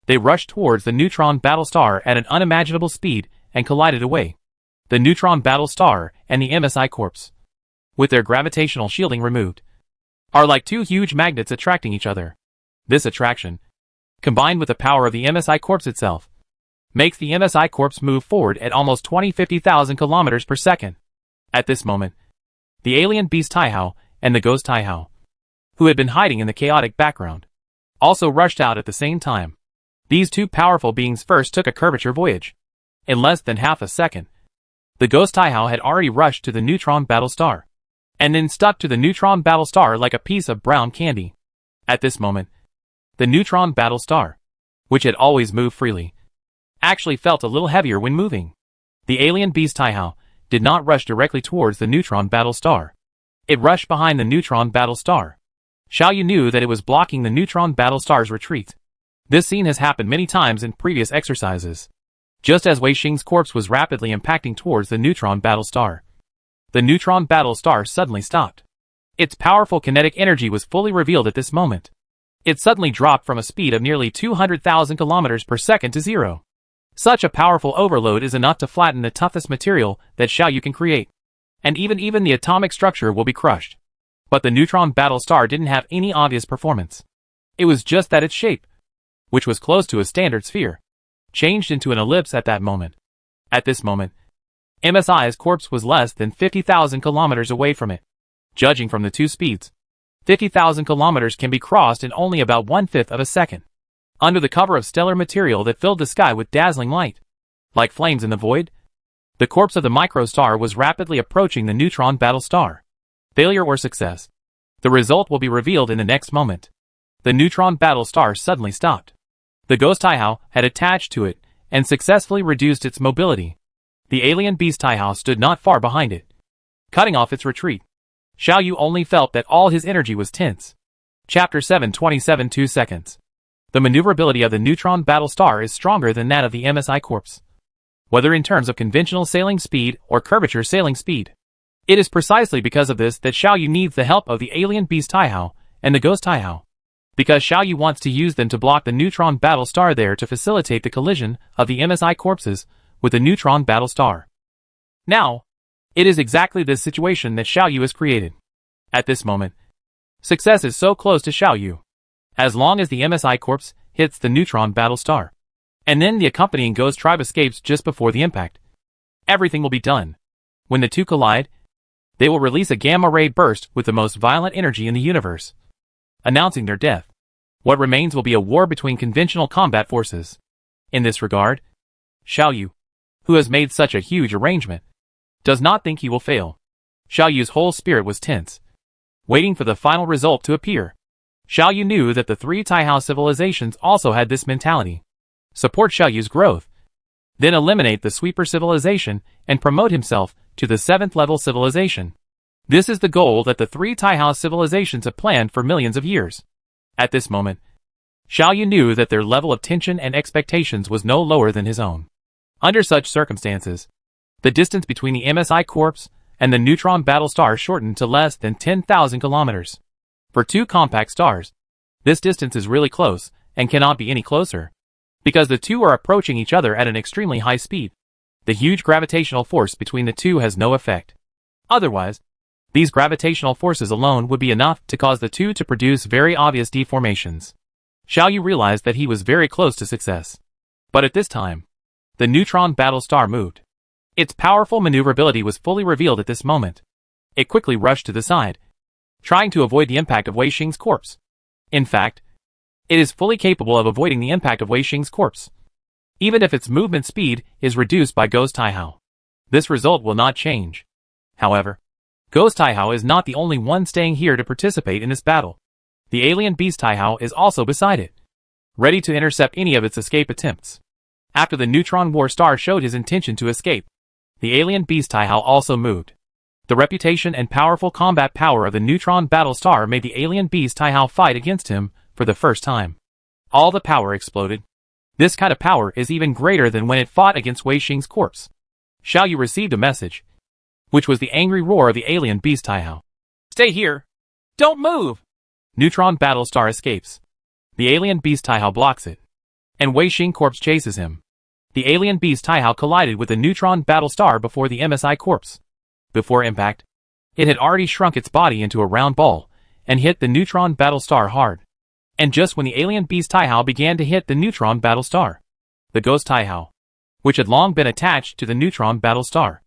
They rushed towards the Neutron Battle Star at an unimaginable speed and collided away. The Neutron Battle Star and the MSI corpse, with their gravitational shielding removed, are like two huge magnets attracting each other. This attraction, combined with the power of the MSI corpse itself, makes the MSI corpse move forward at almost 50,000 kilometers per second. At this moment, the alien beast Taihao and the ghost Taihao, who had been hiding in the chaotic background, also rushed out at the same time. These two powerful beings first took a curvature voyage. In less than half a second, the ghost Taihao had already rushed to the Neutron Battle Star, and then stuck to the Neutron Battle Star like a piece of brown candy. At this moment, the Neutron Battle Star, which had always moved freely, actually felt a little heavier when moving. The alien beast Taihao did not rush directly towards the Neutron Battle Star. It rushed behind the Neutron Battle Star. Xiaoyu knew that it was blocking the Neutron Battle Star's retreat. This scene has happened many times in previous exercises. Just as Wei Xing's corpse was rapidly impacting towards the Neutron Battle Star, the Neutron Battle Star suddenly stopped. Its powerful kinetic energy was fully revealed at this moment. It suddenly dropped from a speed of nearly 200,000 kilometers per second to 0. Such a powerful overload is enough to flatten the toughest material that Xiaoyu can create, and even the atomic structure will be crushed. But the Neutron Battle Star didn't have any obvious performance. It was just that its shape, which was close to a standard sphere, changed into an ellipse at that moment. At this moment, MSI's corpse was less than 50,000 kilometers away from it. Judging from the two speeds, 50,000 kilometers can be crossed in only about 1/5 of a second, under the cover of stellar material that filled the sky with dazzling light. Like flames in the void, the corpse of the microstar was rapidly approaching the neutron battle star. Failure or success? The result will be revealed in the next moment. The neutron battle star suddenly stopped. The ghost Taihao had attached to it and successfully reduced its mobility. The alien beast Taihao stood not far behind it, cutting off its retreat. Xiao Yu only felt that all his energy was tense. Chapter 727 2 seconds. The maneuverability of the neutron battle star is stronger than that of the MSI corpse, whether in terms of conventional sailing speed or curvature sailing speed. It is precisely because of this that Xiao Yu needs the help of the alien beast Taihao and the ghost Taihao, because Xiao Yu wants to use them to block the neutron battle star there to facilitate the collision of the MSI corpses with the neutron battle star. Now, it is exactly this situation that Xiao Yu has created. At this moment, success is so close to Xiao Yu. As long as the MSI corpse hits the neutron battle star, and then the accompanying ghost tribe escapes just before the impact, everything will be done. When the two collide, they will release a gamma ray burst with the most violent energy in the universe, announcing their death. What remains will be a war between conventional combat forces. In this regard, Xiao Yu, who has made such a huge arrangement, does not think he will fail. Xiao Yu's whole spirit was tense, waiting for the final result to appear. Xiao Yu knew that the three Taihao civilizations also had this mentality. Support Xiao Yu's growth, then eliminate the sweeper civilization and promote himself to the 7th level civilization. This is the goal that the three Taihao civilizations have planned for millions of years. At this moment, Xiao Yu knew that their level of tension and expectations was no lower than his own. Under such circumstances, the distance between the MSI corpse and the neutron battle star shortened to less than 10,000 kilometers. For two compact stars, this distance is really close and cannot be any closer, because the two are approaching each other at an extremely high speed. The huge gravitational force between the two has no effect. Otherwise, these gravitational forces alone would be enough to cause the two to produce very obvious deformations. Xiao Yu realized that he was very close to success. But at this time, the neutron battle star moved. Its powerful maneuverability was fully revealed at this moment. It quickly rushed to the side, trying to avoid the impact of Wei Xing's corpse. In fact, it is fully capable of avoiding the impact of Wei Xing's corpse, even if its movement speed is reduced by Ghost Taihao. This result will not change. However, Ghost Taihao is not the only one staying here to participate in this battle. The alien beast Taihao is also beside it, ready to intercept any of its escape attempts. After the neutron war star showed his intention to escape, the alien beast Taihao also moved. The reputation and powerful combat power of the neutron battle star made the alien beast Taihao fight against him for the first time. All the power exploded. This kind of power is even greater than when it fought against Wei Xing's corpse. Xiao Yu received a message, which was the angry roar of the alien beast Taihao. Stay here! Don't move! Neutron battle star escapes. The alien beast Taihao blocks it, and Wei Xing corpse chases him. The alien beast Taihao collided with the neutron battle star before the MSI corpse. Before impact, it had already shrunk its body into a round ball and hit the neutron battle star hard. And just when the alien beast Taihao began to hit the neutron battle star, the ghost Taihao, which had long been attached to the neutron battle star,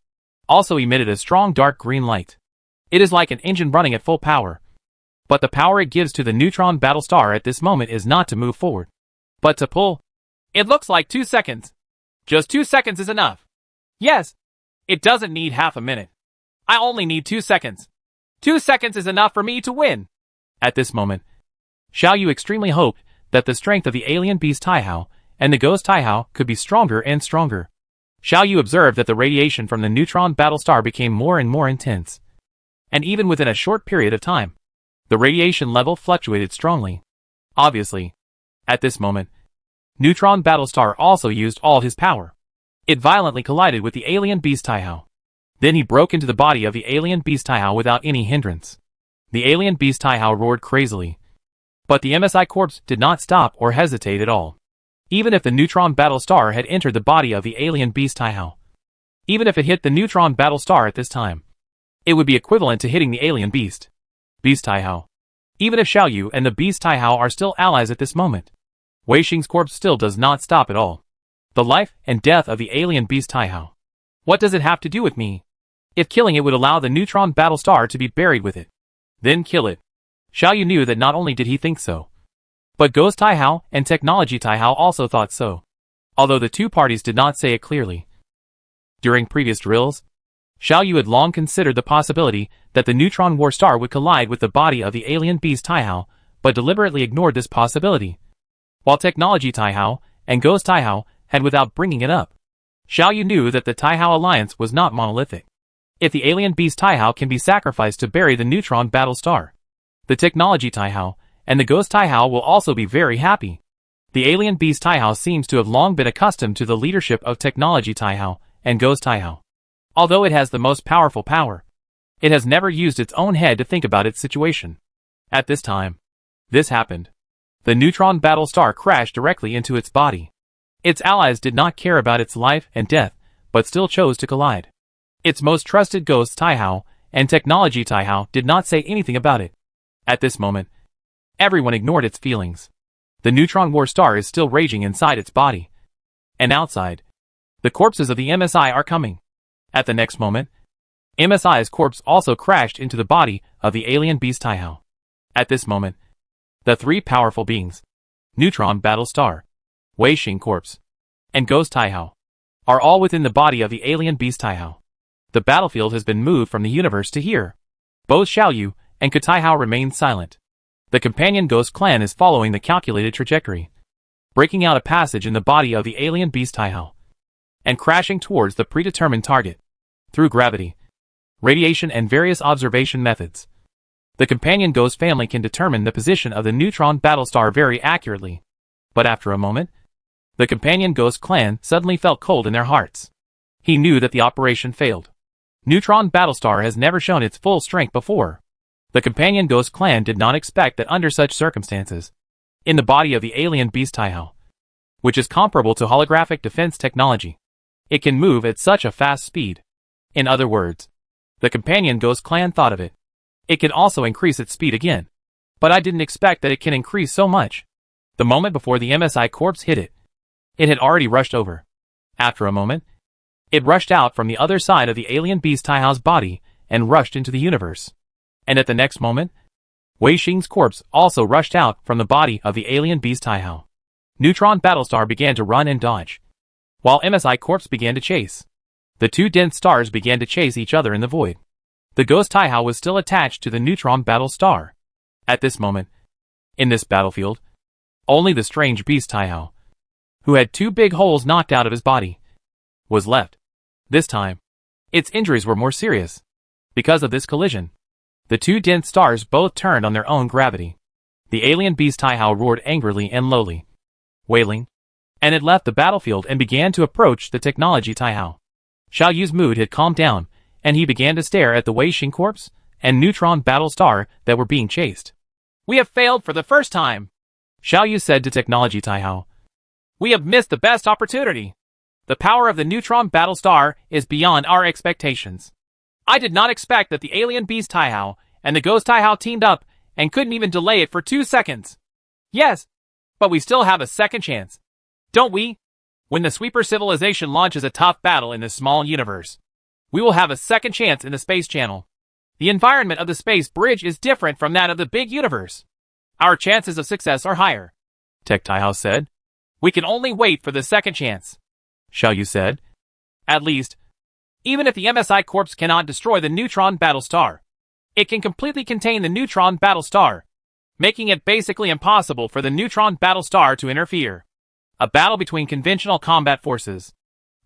also emitted a strong dark green light. It is like an engine running at full power. But the power it gives to the neutron battle star at this moment is not to move forward, but to pull. It looks like 2 seconds. Just 2 seconds is enough. Yes, it doesn't need half a minute. I only need 2 seconds. 2 seconds is enough for me to win. At this moment, Xiao Yu extremely hoped that the strength of the alien beast Taihao and the ghost Taihao could be stronger and stronger. Xiao Yu observed that the radiation from the neutron battle star became more and more intense. And even within a short period of time, the radiation level fluctuated strongly. Obviously, at this moment, neutron battle star also used all his power. It violently collided with the alien beast Taihao. Then he broke into the body of the alien beast Taihao without any hindrance. The alien beast Taihao roared crazily. But the MSI corpse did not stop or hesitate at all. Even if the neutron battle star had entered the body of the alien beast Taihao, even if it hit the neutron battle star at this time, it would be equivalent to hitting the alien beast Taihao. Even if Xiao Yu and the beast Taihao are still allies at this moment, Wei Xing's corpse still does not stop at all. The life and death of the alien beast Taihao. What does it have to do with me? If killing it would allow the neutron battle star to be buried with it, then kill it. Xiao Yu knew that not only did he think so, but Ghost Taihao and Technology Taihao also thought so. although the two parties did not say it clearly. During previous drills, Xiao Yu had long considered the possibility that the Neutron War Star would collide with the body of the alien beast Taihao, but deliberately ignored this possibility. While Technology Taihao and Ghost Taihao had without bringing it up, Xiao Yu knew that the Taihao alliance was not monolithic. If the alien beast Taihao can be sacrificed to bury the Neutron Battle Star, the Technology Taihao and the Ghost Taihao will also be very happy. The alien beast Taihao seems to have long been accustomed to the leadership of Technology Taihao and Ghost Taihao. Although it has the most powerful power, it has never used its own head to think about its situation. At this time, this happened. The Neutron Battle Star crashed directly into its body. Its allies did not care about its life and death, but still chose to collide. Its most trusted Ghosts Taihao and Technology Taihao did not say anything about it. At this moment, everyone ignored its feelings. The Neutron War Star is still raging inside its body. And outside, the corpses of the MSI are coming. At the next moment, MSI's corpse also crashed into the body of the alien beast Taihao. At this moment, the three powerful beings, Neutron Battle Star, Wei Xing Corpse, and Ghost Taihao, are all within the body of the alien beast Taihao. The battlefield has been moved from the universe to here. Both Xiao Yu and Ke Taihao remain silent. The companion Ghost clan is following the calculated trajectory, breaking out a passage in the body of the alien beast Taihao, and crashing towards the predetermined target. Through gravity, radiation and various observation methods, the companion Ghost family can determine the position of the Neutron Battlestar very accurately. But after a moment, the companion Ghost clan suddenly felt cold in their hearts. He knew that the operation failed. Neutron Battlestar has never shown its full strength before. The companion Ghost clan did not expect that under such circumstances, in the body of the alien beast Taihao, which is comparable to holographic defense technology, it can move at such a fast speed. In other words, the companion Ghost clan thought of it. It can also increase its speed again. But I didn't expect that it can increase so much. The moment before the MSI corpse hit it, it had already rushed over. After a moment, it rushed out from the other side of the alien beast Taihao's body and rushed into the universe. And at the next moment, Wei Xing's corpse also rushed out from the body of the alien beast Taihao. Neutron Battlestar began to run and dodge, while MSI corpse began to chase. The two dense stars began to chase each other in the void. The Ghost Taihao was still attached to the Neutron Battle Star. At this moment, in this battlefield, only the strange beast Taihao, who had two big holes knocked out of his body, was left. This time, its injuries were more serious. Because of this collision, the two dense stars both turned on their own gravity. The alien beast Taihao roared angrily and lowly, wailing, and it left the battlefield and began to approach the Technology Taihao. Xiao Yu's mood had calmed down, and he began to stare at the Wei Xing corpse and Neutron Battle Star that were being chased. "We have failed for the first time," Xiao Yu said to Technology Taihao. "We have missed the best opportunity. The power of the Neutron Battle Star is beyond our expectations. I did not expect that the alien beast Taihao and the Ghost Taihao teamed up and couldn't even delay it for 2 seconds. Yes, but we still have a second chance, don't we? When the Sweeper civilization launches a tough battle in this small universe, we will have a second chance in the space channel. The environment of the space bridge is different from that of the big universe. Our chances of success are higher," Tech Taihao said. "We can only wait for the second chance," Xiao Yu said. "At least, even if the MSI corpse cannot destroy the Neutron Battle Star, it can completely contain the Neutron Battle Star, making it basically impossible for the Neutron Battle Star to interfere. A battle between conventional combat forces.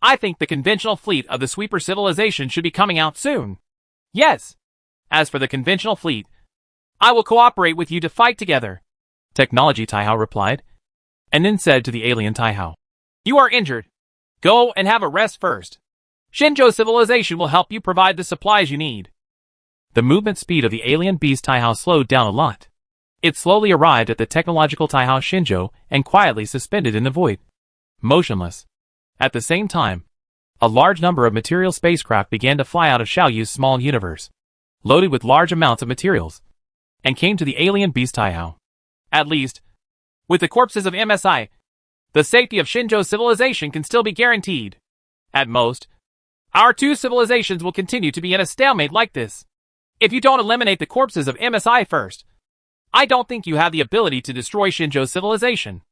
I think the conventional fleet of the Sweeper civilization should be coming out soon. Yes. As for the conventional fleet, I will cooperate with you to fight together," Technology Taihao replied, and then said to the alien Taihao, "You are injured. Go and have a rest first. Shenzhou civilization will help you provide the supplies you need." The movement speed of the alien beast Taihao slowed down a lot. It slowly arrived at the technological Taihao Shenzhou and quietly suspended in the void, motionless. At the same time, a large number of material spacecraft began to fly out of Xiao Yu's small universe, loaded with large amounts of materials, and came to the alien beast Taihao. At least, with the corpses of MSI, the safety of Shenzhou civilization can still be guaranteed. At most, our two civilizations will continue to be in a stalemate like this. If you don't eliminate the corpses of MSI first, I don't think you have the ability to destroy Shenzhou civilization,"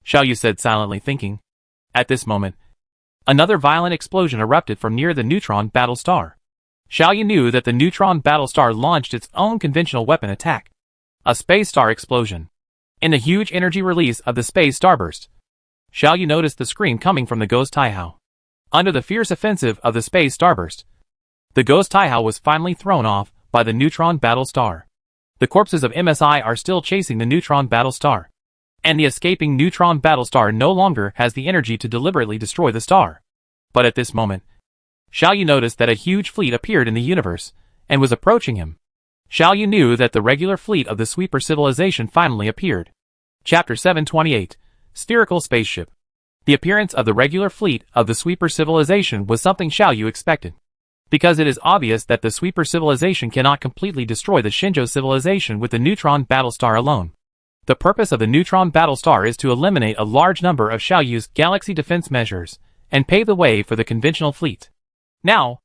Xiao Yu said silently, thinking. At this moment, another violent explosion erupted from near the Neutron battlestar. Xiaoyu knew that the Neutron battlestar launched its own conventional weapon attack, a space star explosion. In the huge energy release of the space starburst, Xiaoyu noticed the scream coming from the Ghost Taihao. Under the fierce offensive of the space starburst, the Ghost Taihao was finally thrown off by the Neutron battlestar. The corpses of MSI are still chasing the Neutron battlestar, and the escaping Neutron battlestar no longer has the energy to deliberately destroy the star. But at this moment, Xiaoyu noticed that a huge fleet appeared in the universe and was approaching him. Xiaoyu knew that the regular fleet of the Sweeper civilization finally appeared. Chapter 728, Spherical Spaceship. The appearance of the regular fleet of the Sweeper civilization was something Xiaoyu expected, because it is obvious that the Sweeper civilization cannot completely destroy the Shinjo civilization with the Neutron battlestar alone. The purpose of the Neutron battlestar is to eliminate a large number of Xiaoyu's galaxy defense measures and pave the way for the conventional fleet. Now,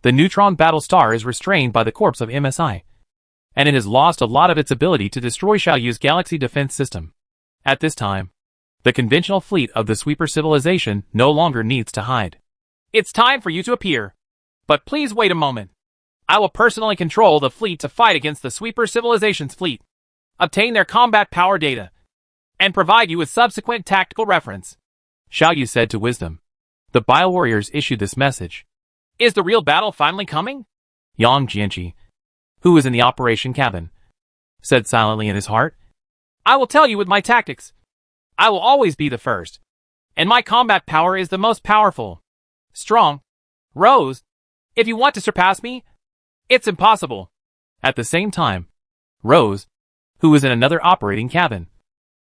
the Neutron battlestar is restrained by the corpse of MSI, and it has lost a lot of its ability to destroy Xiaoyu's galaxy defense system. At this time, the conventional fleet of the Sweeper civilization no longer needs to hide. It's time for you to appear. But please wait a moment. I will personally control the fleet to fight against the Sweeper civilization's fleet, obtain their combat power data, and provide you with subsequent tactical reference. Xiaoyu said to Wisdom. The biowarriors issued this message. Is the real battle finally coming? Yang Jianqi, who was in the operation cabin, said silently in his heart. I will tell you with my tactics. I will always be the first, and my combat power is the most powerful. Strong. Rose, if you want to surpass me, it's impossible. At the same time, Rose, who was in another operating cabin,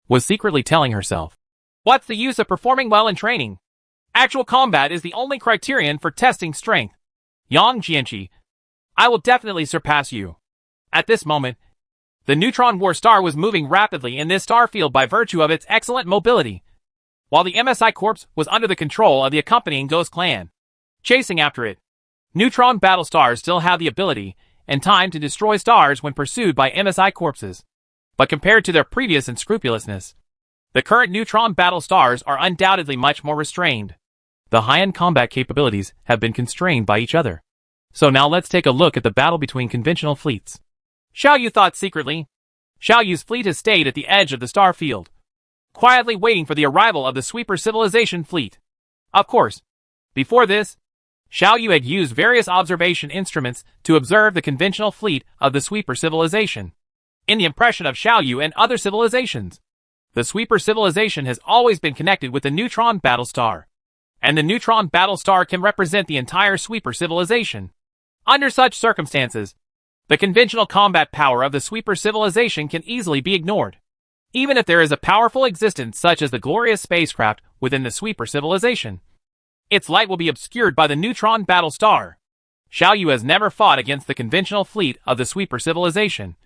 was secretly telling herself, what's the use of performing well in training? Actual combat is the only criterion for testing strength. Yang Jianqi, I will definitely surpass you. At this moment, the Neutron War Star was moving rapidly in this star field by virtue of its excellent mobility, while the MSI Corps was under the control of the accompanying Ghost Clan, chasing after it. Neutron battlestars still have the ability and time to destroy stars when pursued by MSI corpses, but compared to their previous unscrupulousness, the current Neutron battlestars are undoubtedly much more restrained. The high-end combat capabilities have been constrained by each other. So now let's take a look at the battle between conventional fleets. Xiaoyu thought secretly. Xiaoyu's fleet has stayed at the edge of the star field, quietly waiting for the arrival of the Sweeper civilization fleet. Of course, before this, Xiaoyu had used various observation instruments to observe the conventional fleet of the Sweeper civilization. In the impression of Xiaoyu and other civilizations, the Sweeper civilization has always been connected with the Neutron battlestar, and the Neutron battlestar can represent the entire Sweeper civilization. Under such circumstances, the conventional combat power of the Sweeper civilization can easily be ignored, even if there is a powerful existence such as the glorious spacecraft within the Sweeper civilization. Its light will be obscured by the Neutron battlestar. Xiaoyu has never fought against the conventional fleet of the Sweeper civilization,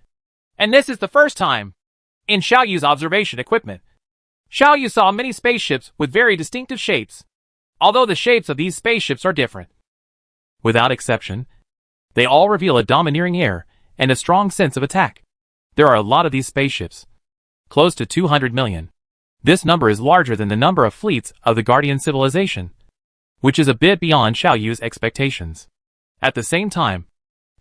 and this is the first time. In Xiaoyu's observation equipment, Xiaoyu saw many spaceships with very distinctive shapes, although the shapes of these spaceships are different. Without exception, they all reveal a domineering air and a strong sense of attack. There are a lot of these spaceships, close to 200 million. This number is larger than the number of fleets of the Guardian civilization, which is a bit beyond Xiaoyu's expectations. At the same time,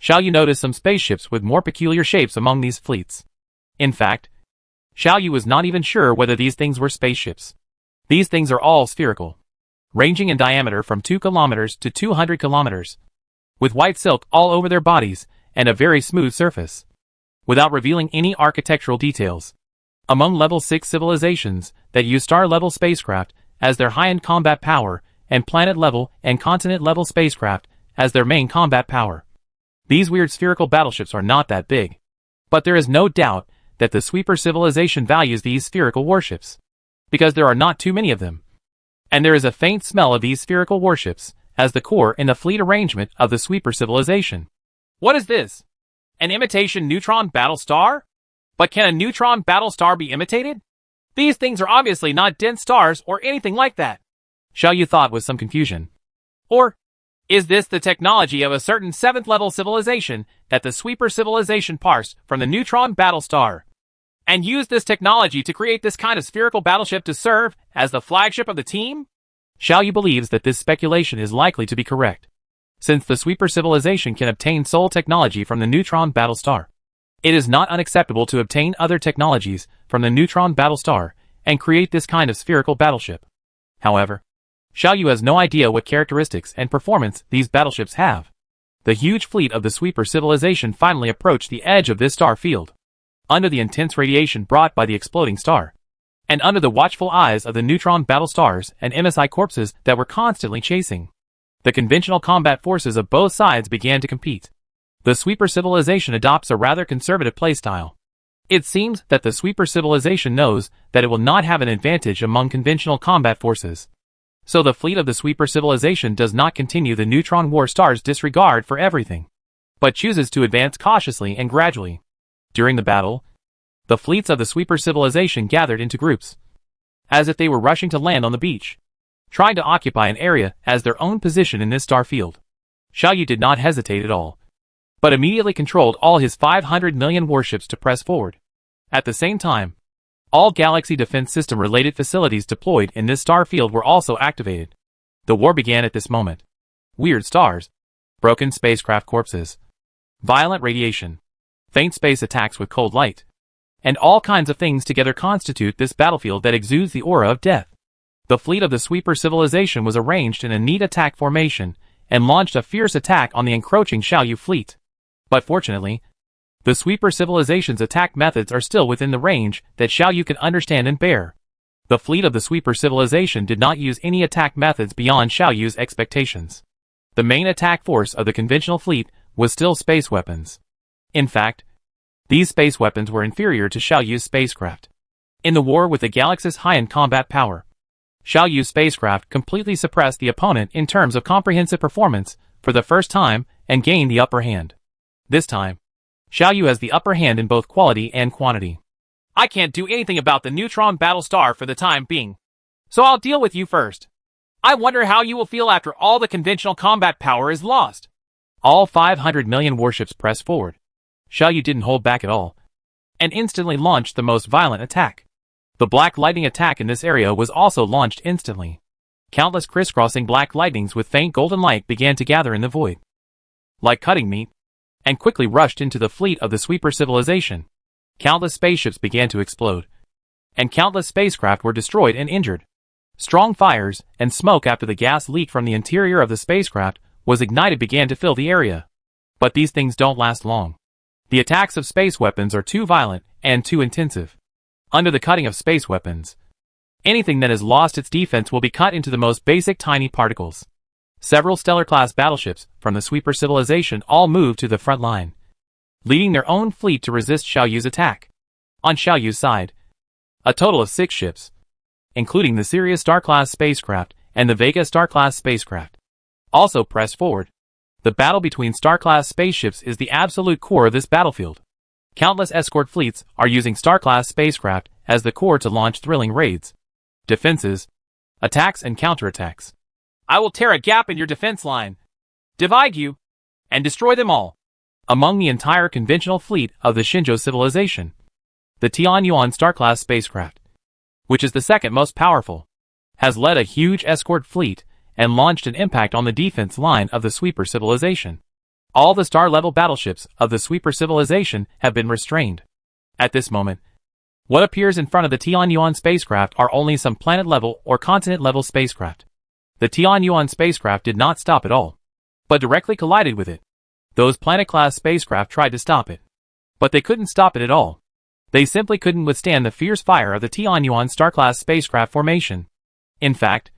Xiaoyu noticed some spaceships with more peculiar shapes among these fleets. In fact, Xiaoyu was not even sure whether these things were spaceships. These things are all spherical, ranging in diameter from 2 kilometers to 200 kilometers, with white silk all over their bodies and a very smooth surface, without revealing any architectural details. Among level 6 civilizations that use star-level spacecraft as their high-end combat power and planet-level and continent-level spacecraft as their main combat power, these weird spherical battleships are not that big. But there is no doubt that the Sweeper civilization values these spherical warships, because there are not too many of them, and there is a faint smell of these spherical warships as the core in the fleet arrangement of the Sweeper civilization. What is this? An imitation Neutron battlestar? But can a Neutron battlestar be imitated? These things are obviously not dense stars or anything like that, Xiaoyu thought with some confusion. Or is this the technology of a certain 7th level civilization that the Sweeper civilization parsed from the Neutron battlestar, and used this technology to create this kind of spherical battleship to serve as the flagship of the team? Xiaoyu believes that this speculation is likely to be correct, since the sweeper civilization can obtain soul technology from the Neutron battlestar. It is not unacceptable to obtain other technologies from the Neutron battlestar and create this kind of spherical battleship. However, Xiaoyu has no idea what characteristics and performance these battleships have. The huge fleet of the sweeper civilization finally approached the edge of this star field, under the intense radiation brought by the exploding star, and under the watchful eyes of the Neutron battlestars and MSI corpses that were constantly chasing. The conventional combat forces of both sides began to compete. The sweeper civilization adopts a rather conservative playstyle. It seems that the sweeper civilization knows that it will not have an advantage among conventional combat forces. So the fleet of the sweeper civilization does not continue the Neutron War Star's disregard for everything, but chooses to advance cautiously and gradually. During the battle, the fleets of the sweeper civilization gathered into groups, as if they were rushing to land on the beach, trying to occupy an area as their own position in this star field. Xiaoyu did not hesitate at all, but immediately controlled all his 500 million warships to press forward. At the same time, all Galaxy Defense System-related facilities deployed in this star field were also activated. The war began at this moment. Weird stars, broken spacecraft corpses, violent radiation, faint space attacks with cold light, and all kinds of things together constitute this battlefield that exudes the aura of death. The fleet of the sweeper civilization was arranged in a neat attack formation and launched a fierce attack on the encroaching Xiaoyu fleet. But fortunately, the sweeper civilization's attack methods are still within the range that Xiaoyu can understand and bear. The fleet of the sweeper civilization did not use any attack methods beyond Xiaoyu's expectations. The main attack force of the conventional fleet was still space weapons. In fact, these space weapons were inferior to Xiaoyu's spacecraft. In the war with the galaxy's high-end combat power, Xiaoyu's spacecraft completely suppressed the opponent in terms of comprehensive performance for the first time and gained the upper hand. This time, Xiaoyu has the upper hand in both quality and quantity. I can't do anything about the Neutron battlestar for the time being, so I'll deal with you first. I wonder how you will feel after all the conventional combat power is lost. All 500 million warships pressed forward. Xiaoyu didn't hold back at all, and instantly launched the most violent attack. The black lightning attack in this area was also launched instantly. Countless crisscrossing black lightnings with faint golden light began to gather in the void, like cutting meat, and quickly rushed into the fleet of the sweeper civilization. Countless spaceships began to explode, and countless spacecraft were destroyed and injured. Strong fires and smoke after the gas leak from the interior of the spacecraft was ignited began to fill the area. But these things don't last long. The attacks of space weapons are too violent and too intensive. Under the cutting of space weapons, anything that has lost its defense will be cut into the most basic tiny particles. Several stellar-class battleships from the sweeper civilization all moved to the front line, leading their own fleet to resist Xiaoyu's attack. On Xiaoyu's side, a total of 6 ships, including the Sirius Star-class spacecraft and the Vega Star-class spacecraft, also pressed forward. The battle between Star-class spaceships is the absolute core of this battlefield. Countless escort fleets are using Star-class spacecraft as the core to launch thrilling raids, defenses, attacks and counterattacks. I will tear a gap in your defense line, divide you, and destroy them all. Among the entire conventional fleet of the Shinjo civilization, the Tianyuan Star-class spacecraft, which is the second most powerful, has led a huge escort fleet and launched an impact on the defense line of the sweeper civilization. All the star-level battleships of the sweeper civilization have been restrained. At this moment, what appears in front of the Tianyuan spacecraft are only some planet-level or continent-level spacecraft. The Tianyuan spacecraft did not stop at all, but directly collided with it. Those planet-class spacecraft tried to stop it, but they couldn't stop it at all. They simply couldn't withstand the fierce fire of the Tianyuan star-class spacecraft formation. In fact,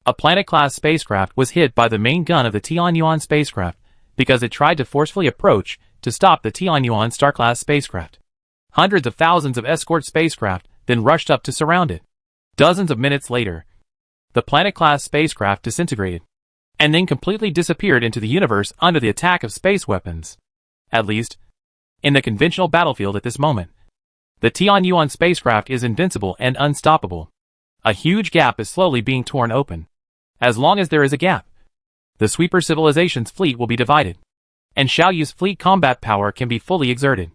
a planet-class spacecraft was hit by the main gun of the Tianyuan spacecraft because it tried to forcefully approach to stop the Tianyuan star-class spacecraft. Hundreds of thousands of escort spacecraft then rushed up to surround it. Dozens of minutes later, the planet-class spacecraft disintegrated, and then completely disappeared into the universe under the attack of space weapons. At least, in the conventional battlefield at this moment, the Tianyuan spacecraft is invincible and unstoppable. A huge gap is slowly being torn open. As long as there is a gap, the sweeper civilization's fleet will be divided, and Xiaoyu's fleet combat power can be fully exerted.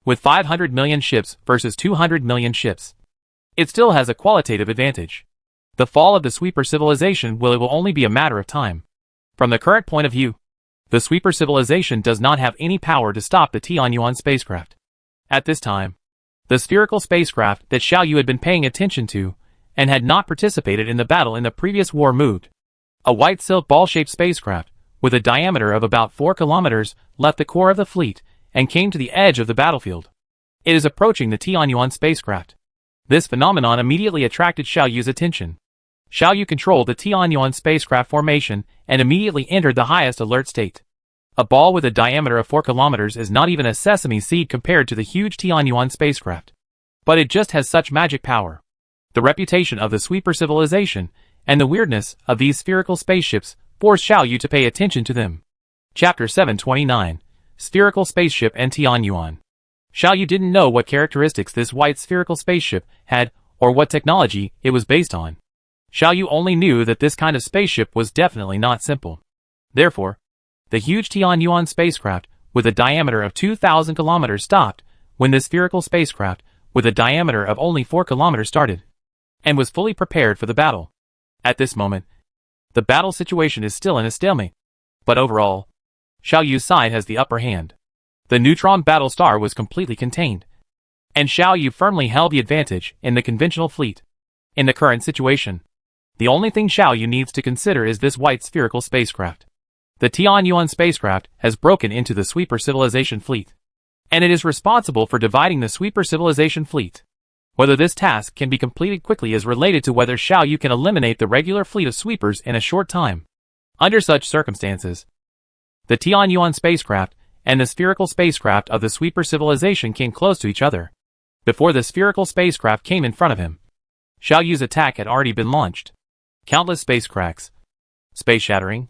With 500 million ships versus 200 million ships, it still has a qualitative advantage. The fall of the sweeper civilization will only be a matter of time. From the current point of view, the sweeper civilization does not have any power to stop the Tianyuan spacecraft. At this time, the spherical spacecraft that Xiao Yu had been paying attention to and had not participated in the battle in the previous war moved. A white silk ball-shaped spacecraft with a diameter of about 4 kilometers left the core of the fleet and came to the edge of the battlefield. It is approaching the Tianyuan spacecraft. This phenomenon immediately attracted Xiao Yu's attention. Xiao Yu controlled the Tianyuan spacecraft formation and immediately entered the highest alert state. A ball with a diameter of 4 kilometers is not even a sesame seed compared to the huge Tianyuan spacecraft. But it just has such magic power. The reputation of the sweeper civilization and the weirdness of these spherical spaceships forced Xiao Yu to pay attention to them. Chapter 729, Spherical Spaceship and Tianyuan. Xiao Yu didn't know what characteristics this white spherical spaceship had or what technology it was based on. Xiao Yu only knew that this kind of spaceship was definitely not simple. Therefore, the huge Tianyuan spacecraft with a diameter of 2,000 kilometers stopped when the spherical spacecraft with a diameter of only 4 kilometers started, and was fully prepared for the battle. At this moment, the battle situation is still in a stalemate. But overall, Xiao Yu's side has the upper hand. The Neutron battle star was completely contained, and Xiao Yu firmly held the advantage in the conventional fleet. In the current situation, the only thing Xiao Yu needs to consider is this white spherical spacecraft. The Tianyuan spacecraft has broken into the sweeper civilization fleet, and it is responsible for dividing the sweeper civilization fleet. Whether this task can be completed quickly is related to whether Xiao Yu can eliminate the regular fleet of sweepers in a short time. Under such circumstances, the Tianyuan spacecraft and the spherical spacecraft of the sweeper civilization came close to each other. Before the spherical spacecraft came in front of him, Xiao Yu's attack had already been launched. Countless space cracks, space shattering,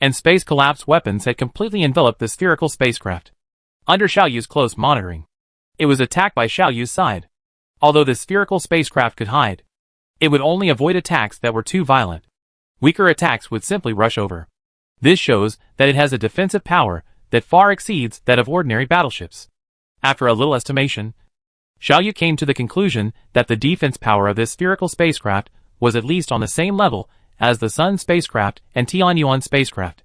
and space collapse weapons had completely enveloped the spherical spacecraft. Under Xiao Yu's close monitoring, it was attacked by Xiao Yu's side. Although the spherical spacecraft could hide, it would only avoid attacks that were too violent. Weaker attacks would simply rush over. This shows that it has a defensive power that far exceeds that of ordinary battleships. After a little estimation, Xiao Yu came to the conclusion that the defense power of this spherical spacecraft was at least on the same level as the Sun spacecraft and Tianyuan spacecraft.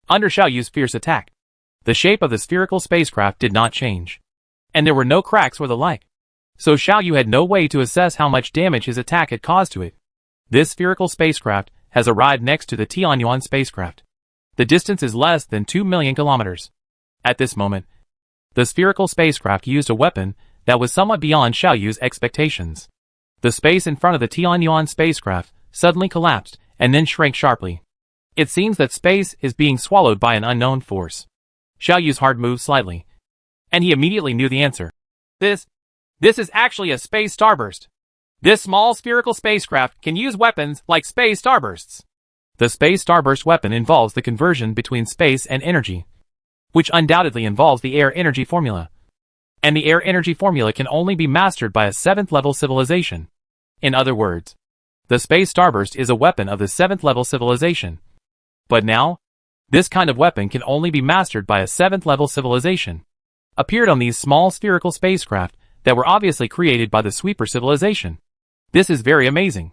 Under Xiao Yu's fierce attack, the shape of the spherical spacecraft did not change, and there were no cracks or the like. So Xiao Yu had no way to assess how much damage his attack had caused to it. This spherical spacecraft has arrived next to the Tianyuan spacecraft. The distance is less than 2 million kilometers. At this moment, the spherical spacecraft used a weapon that was somewhat beyond Xiao Yu's expectations. The space in front of the Tianyuan spacecraft suddenly collapsed and then shrank sharply. It seems that space is being swallowed by an unknown force. Xiao Yu's heart moved slightly, and he immediately knew the answer. This is actually a space starburst. This small spherical spacecraft can use weapons like space starbursts. The space starburst weapon involves the conversion between space and energy, which undoubtedly involves the air energy formula. And the air energy formula can only be mastered by a 7th level civilization. In other words, the space starburst is a weapon of the 7th level civilization. But now, this kind of weapon can only be mastered by a 7th level civilization. Appeared on these small spherical spacecraft that were obviously created by the sweeper civilization. This is very amazing,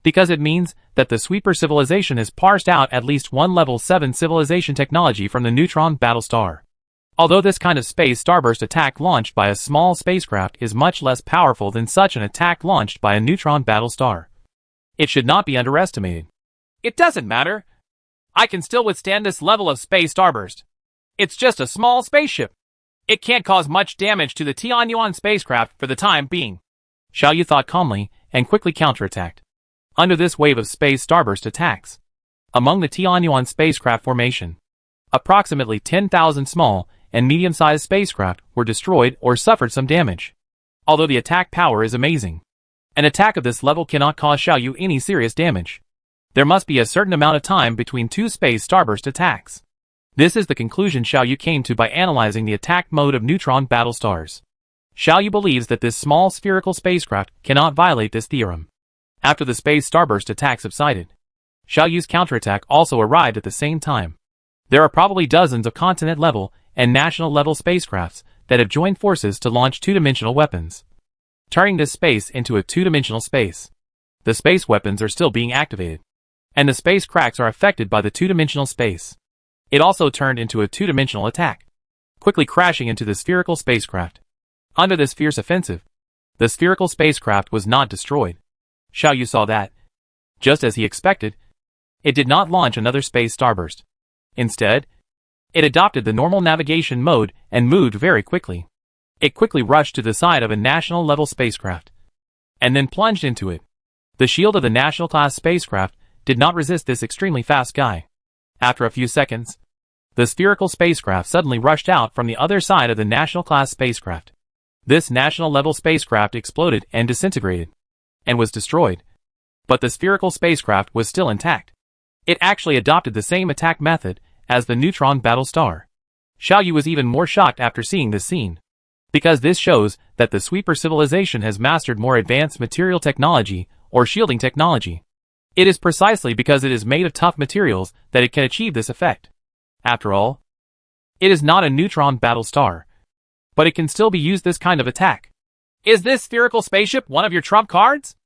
because it means that the sweeper civilization has parsed out at least one level 7 civilization technology from the Neutron battlestar. Although this kind of space starburst attack launched by a small spacecraft is much less powerful than such an attack launched by a Neutron battlestar, it should not be underestimated. It doesn't matter. I can still withstand this level of space starburst. It's just a small spaceship. It can't cause much damage to the Tianyuan spacecraft for the time being. Xiao Yu thought calmly and quickly counterattacked. Under this wave of space starburst attacks, among the Tianyuan spacecraft formation, approximately 10,000 small and medium-sized spacecraft were destroyed or suffered some damage. Although the attack power is amazing, an attack of this level cannot cause Xiao Yu any serious damage. There must be a certain amount of time between two space starburst attacks. This is the conclusion Xiao Yu came to by analyzing the attack mode of Neutron battlestars. Xiao Yu believes that this small spherical spacecraft cannot violate this theorem. After the space starburst attack subsided, Xiao Yu's counterattack also arrived at the same time. There are probably dozens of continent-level and national-level spacecrafts that have joined forces to launch two-dimensional weapons, turning this space into a two-dimensional space. The space weapons are still being activated, and the space cracks are affected by the two-dimensional space. It also turned into a two-dimensional attack, quickly crashing into the spherical spacecraft. Under this fierce offensive, the spherical spacecraft was not destroyed. Xiao Yu saw that. Just as he expected, it did not launch another space starburst. Instead, it adopted the normal navigation mode and moved very quickly. It quickly rushed to the side of a national-level spacecraft, and then plunged into it. The shield of the national-class spacecraft did not resist this extremely fast guy. After a few seconds, the spherical spacecraft suddenly rushed out from the other side of the national-class spacecraft. This national-level spacecraft exploded and disintegrated, and was destroyed. But the spherical spacecraft was still intact. It actually adopted the same attack method as the Neutron Battlestar. Xiao Yu was even more shocked after seeing this scene, because this shows that the sweeper civilization has mastered more advanced material technology or shielding technology. It is precisely because it is made of tough materials that it can achieve this effect. After all, it is not a Neutron Battlestar, but it can still be used this kind of attack. Is this spherical spaceship one of your trump cards?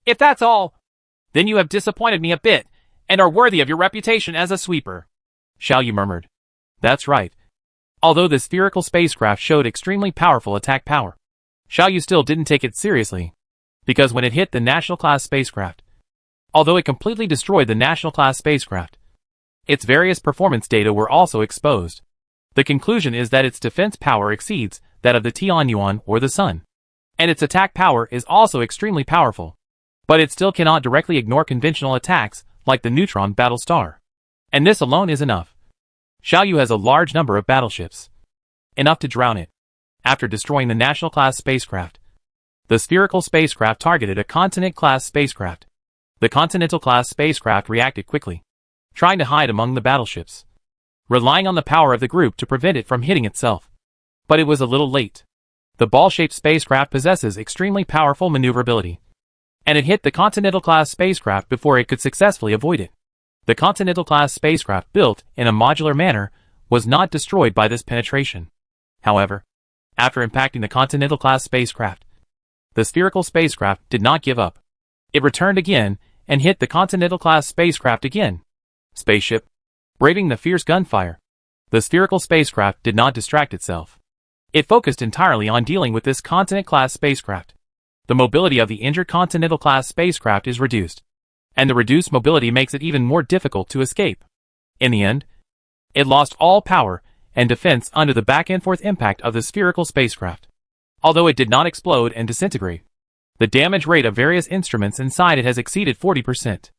If that's all, then you have disappointed me a bit, and are worthy of your reputation as a sweeper. Xiao Yu murmured. That's right. Although the spherical spacecraft showed extremely powerful attack power, Xiao Yu still didn't take it seriously, because when it hit the national-class spacecraft, although it completely destroyed the national-class spacecraft, its various performance data were also exposed. The conclusion is that its defense power exceeds that of the Tianyuan or the Sun, and its attack power is also extremely powerful. But it still cannot directly ignore conventional attacks like the Neutron Battlestar. And this alone is enough. Xiao Yu has a large number of battleships, enough to drown it. After destroying the national-class spacecraft, the spherical spacecraft targeted a continent-class spacecraft. The continental-class spacecraft reacted quickly, trying to hide among the battleships, relying on the power of the group to prevent it from hitting itself. But it was a little late. The ball-shaped spacecraft possesses extremely powerful maneuverability, and it hit the Continental-class spacecraft before it could successfully avoid it. The Continental-class spacecraft, built in a modular manner, was not destroyed by this penetration. However, after impacting the Continental-class spacecraft, the spherical spacecraft did not give up. It returned again and hit the Continental-class spacecraft again. Spaceship, braving the fierce gunfire, the spherical spacecraft did not distract itself. It focused entirely on dealing with this Continent-class spacecraft. The mobility of the injured Continental-class spacecraft is reduced, and the reduced mobility makes it even more difficult to escape. In the end, it lost all power and defense under the back-and-forth impact of the spherical spacecraft. Although it did not explode and disintegrate, the damage rate of various instruments inside it has exceeded 40%.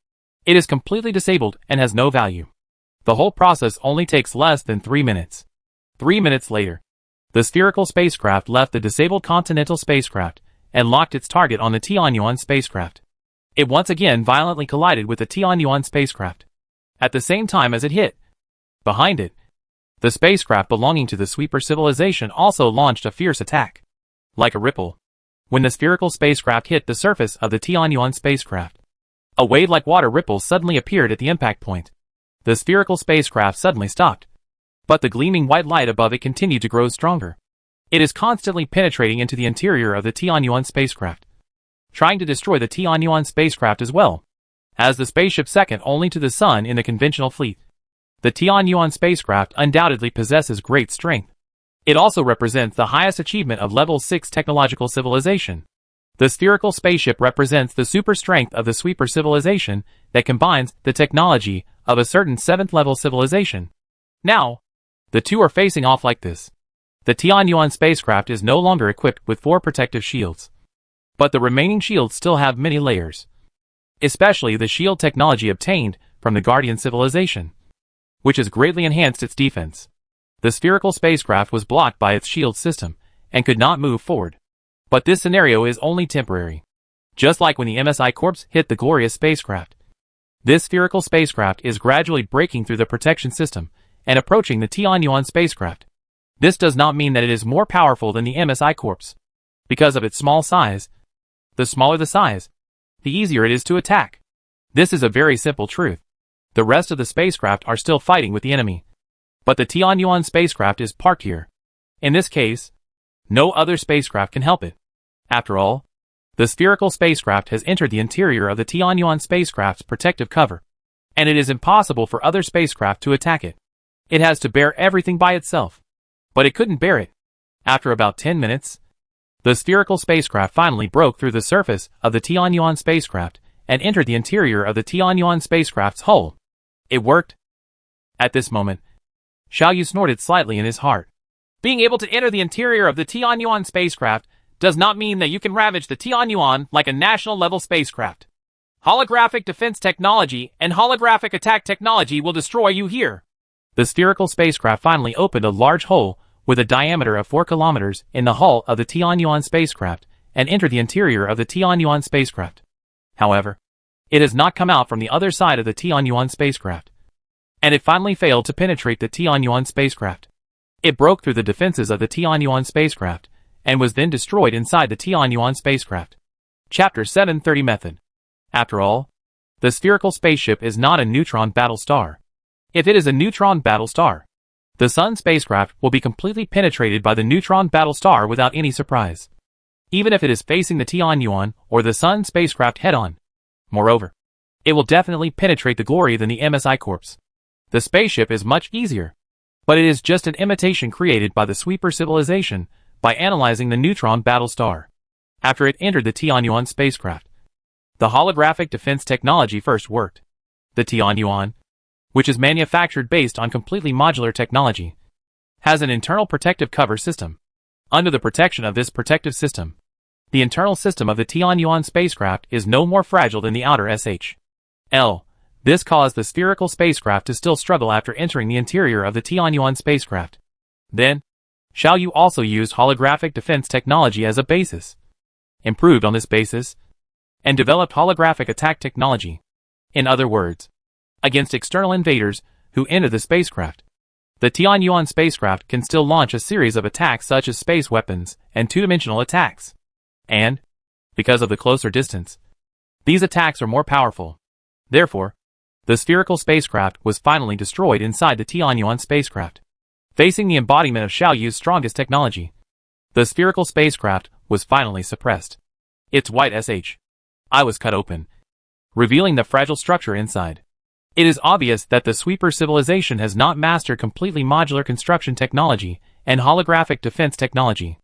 It is completely disabled and has no value. The whole process only takes less than 3 minutes. 3 minutes later, the spherical spacecraft left the disabled Continental spacecraft and locked its target on the Tianyuan spacecraft. It once again violently collided with the Tianyuan spacecraft. At the same time as it hit, behind it, the spacecraft belonging to the sweeper civilization also launched a fierce attack. Like a ripple, when the spherical spacecraft hit the surface of the Tianyuan spacecraft, a wave-like water ripple suddenly appeared at the impact point. The spherical spacecraft suddenly stopped, but the gleaming white light above it continued to grow stronger. It is constantly penetrating into the interior of the Tianyuan spacecraft, trying to destroy the Tianyuan spacecraft as well, as the spaceship second only to the Sun in the conventional fleet. The Tianyuan spacecraft undoubtedly possesses great strength. It also represents the highest achievement of Level 6 technological civilization. The spherical spaceship represents the super strength of the sweeper civilization that combines the technology of a certain 7th level civilization. Now, the two are facing off like this. The Tianyuan spacecraft is no longer equipped with 4 protective shields, but the remaining shields still have many layers, especially the shield technology obtained from the Guardian civilization, which has greatly enhanced its defense. The spherical spacecraft was blocked by its shield system and could not move forward. But this scenario is only temporary. Just like when the MSI Corps hit the Glorious spacecraft, this spherical spacecraft is gradually breaking through the protection system and approaching the Tianyuan spacecraft. This does not mean that it is more powerful than the MSI Corps. Because of its small size, the smaller the size, the easier it is to attack. This is a very simple truth. The rest of the spacecraft are still fighting with the enemy, but the Tianyuan spacecraft is parked here. In this case, no other spacecraft can help it. After all, The spherical spacecraft has entered the interior of the Tianyuan spacecraft's protective cover, and it is impossible for other spacecraft to attack it. It has to bear everything by itself. But it couldn't bear it. After about 10 minutes, the spherical spacecraft finally broke through the surface of the Tianyuan spacecraft and entered the interior of the Tianyuan spacecraft's hull. It worked. At this moment, Xiaoyu snorted slightly in his heart. Being able to enter the interior of the Tianyuan spacecraft does not mean that you can ravage the Tianyuan like a national-level spacecraft. Holographic defense technology and holographic attack technology will destroy you here. The spherical spacecraft finally opened a large hole with a diameter of 4 kilometers in the hull of the Tianyuan spacecraft and entered the interior of the Tianyuan spacecraft. However, it has not come out from the other side of the Tianyuan spacecraft, and it finally failed to penetrate the Tianyuan spacecraft. It broke through the defenses of the Tianyuan spacecraft and was then destroyed inside the Tianyuan spacecraft. Chapter 730 Method. After all, the spherical spaceship is not a neutron battle star. If it is a neutron battle star, the Sun spacecraft will be completely penetrated by the neutron battle star without any surprise, even if it is facing the Tianyuan or the Sun spacecraft head-on. Moreover, it will definitely penetrate the glory than the MSI corpse. The spaceship is much easier, but it is just an imitation created by the sweeper civilization by analyzing the neutron battle star. After it entered the Tianyuan spacecraft, the holographic defense technology first worked. The Tianyuan, which is manufactured based on completely modular technology, has an internal protective cover system. Under the protection of this protective system, the internal system of the Tianyuan spacecraft is no more fragile than the outer SHL. This caused the spherical spacecraft to still struggle after entering the interior of the Tianyuan spacecraft. Then, Xiaoyu also used holographic defense technology as a basis, improved on this basis, and developed holographic attack technology. In other words, against external invaders who enter the spacecraft, the Tianyuan spacecraft can still launch a series of attacks such as space weapons and two-dimensional attacks. And, because of the closer distance, these attacks are more powerful. Therefore, the spherical spacecraft was finally destroyed inside the Tianyuan spacecraft. Facing the embodiment of Xiaoyu's strongest technology, the spherical spacecraft was finally suppressed. Its white eye was cut open, revealing the fragile structure inside. It is obvious that the sweeper civilization has not mastered completely modular construction technology and holographic defense technology.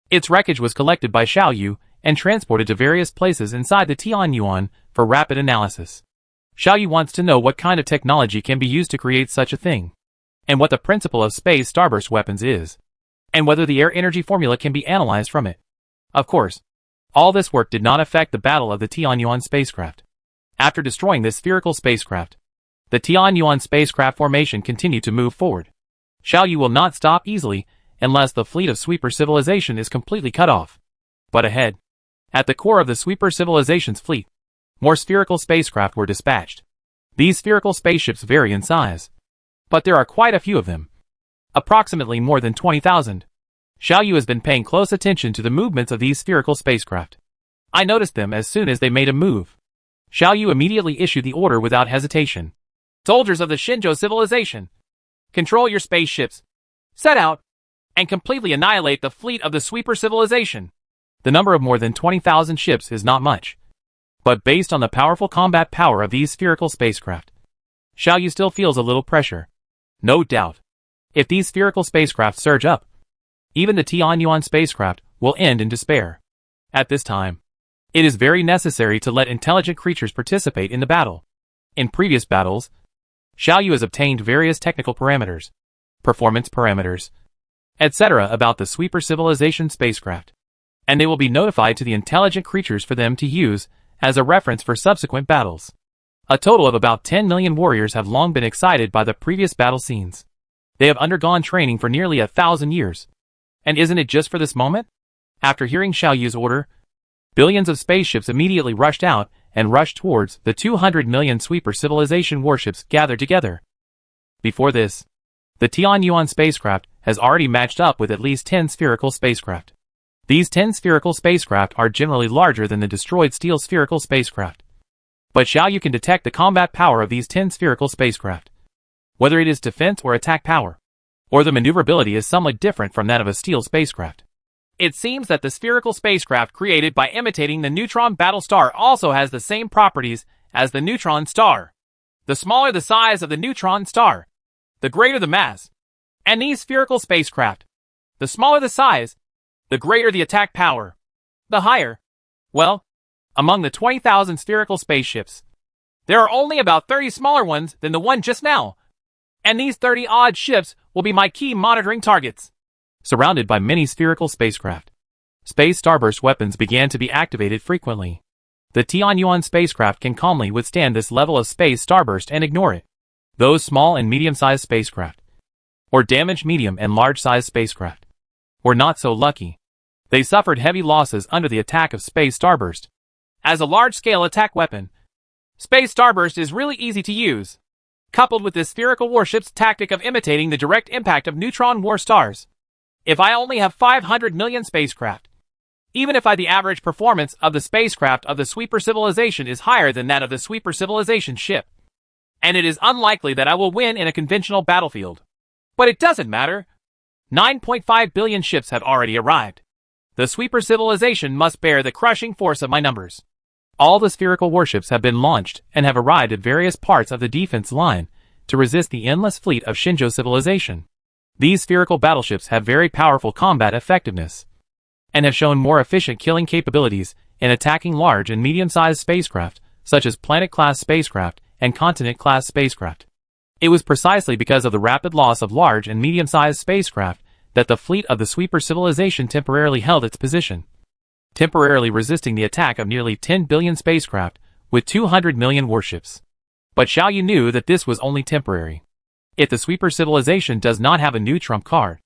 Its wreckage was collected by Xiaoyu and transported to various places inside the Tianyuan for rapid analysis. Xiaoyu wants to know what kind of technology can be used to create such a thing, and what the principle of space starburst weapons is, and whether the air energy formula can be analyzed from it. Of course, all this work did not affect the battle of the Tianyuan spacecraft. After destroying this spherical spacecraft, the Tianyuan spacecraft formation continued to move forward. Xiaoyu will not stop easily unless the fleet of sweeper civilization is completely cut off. But ahead, at the core of the sweeper civilization's fleet, more spherical spacecraft were dispatched. These spherical spaceships vary in size, but there are quite a few of them. Approximately more than 20,000. Xiaoyu has been paying close attention to the movements of these spherical spacecraft. I noticed them as soon as they made a move. Xiaoyu immediately issued the order without hesitation. Soldiers of the Shinjo civilization, control your spaceships. Set out and completely annihilate the fleet of the sweeper civilization. The number of more than 20,000 ships is not much, but based on the powerful combat power of these spherical spacecraft, Xiaoyu still feels a little pressure. No doubt, if these spherical spacecraft surge up, even the Tianyuan spacecraft will end in despair. At this time, it is very necessary to let intelligent creatures participate in the battle. In previous battles, Xiaoyu has obtained various technical parameters, performance parameters, etc. about the sweeper civilization spacecraft, and they will be notified to the intelligent creatures for them to use as a reference for subsequent battles. A total of about 10 million warriors have long been excited by the previous battle scenes. They have undergone training for nearly 1,000 years. And isn't it just for this moment? After hearing Xiaoyu's order, billions of spaceships immediately rushed out and rushed towards the 200 million sweeper civilization warships gathered together. Before this, the Tianyuan spacecraft has already matched up with at least 10 spherical spacecraft. These 10 spherical spacecraft are generally larger than the destroyed steel spherical spacecraft. But Xiaoyu can detect the combat power of these 10 spherical spacecraft. Whether it is defense or attack power, or the maneuverability is somewhat different from that of a steel spacecraft. It seems that the spherical spacecraft created by imitating the Neutron battle star also has the same properties as the Neutron star. The smaller the size of the Neutron star, the greater the mass. And these spherical spacecraft, the smaller the size, the greater the attack power. The higher. Well, among the 20,000 spherical spaceships, there are only about 30 smaller ones than the one just now. And these 30-odd ships will be my key monitoring targets. Surrounded by many spherical spacecraft, space starburst weapons began to be activated frequently. The Tianyuan spacecraft can calmly withstand this level of space starburst and ignore it. Those small and medium-sized spacecraft, or damaged medium and large-sized spacecraft, were not so lucky. They suffered heavy losses under the attack of space starburst. As a large-scale attack weapon, space starburst is really easy to use. Coupled with this spherical warship's tactic of imitating the direct impact of neutron war stars. If I only have 500 million spacecraft, even if the average performance of the spacecraft of the sweeper civilization is higher than that of the sweeper civilization ship, and it is unlikely that I will win in a conventional battlefield. But it doesn't matter. 9.5 billion ships have already arrived. The sweeper civilization must bear the crushing force of my numbers. All the spherical warships have been launched and have arrived at various parts of the defense line to resist the endless fleet of Shinjo civilization. These spherical battleships have very powerful combat effectiveness and have shown more efficient killing capabilities in attacking large and medium-sized spacecraft, such as planet-class spacecraft and continent-class spacecraft. It was precisely because of the rapid loss of large and medium-sized spacecraft that the fleet of the sweeper civilization temporarily held its position, temporarily resisting the attack of nearly 10 billion spacecraft with 200 million warships. But Xiaoyu knew that this was only temporary. If the sweeper civilization does not have a new trump card,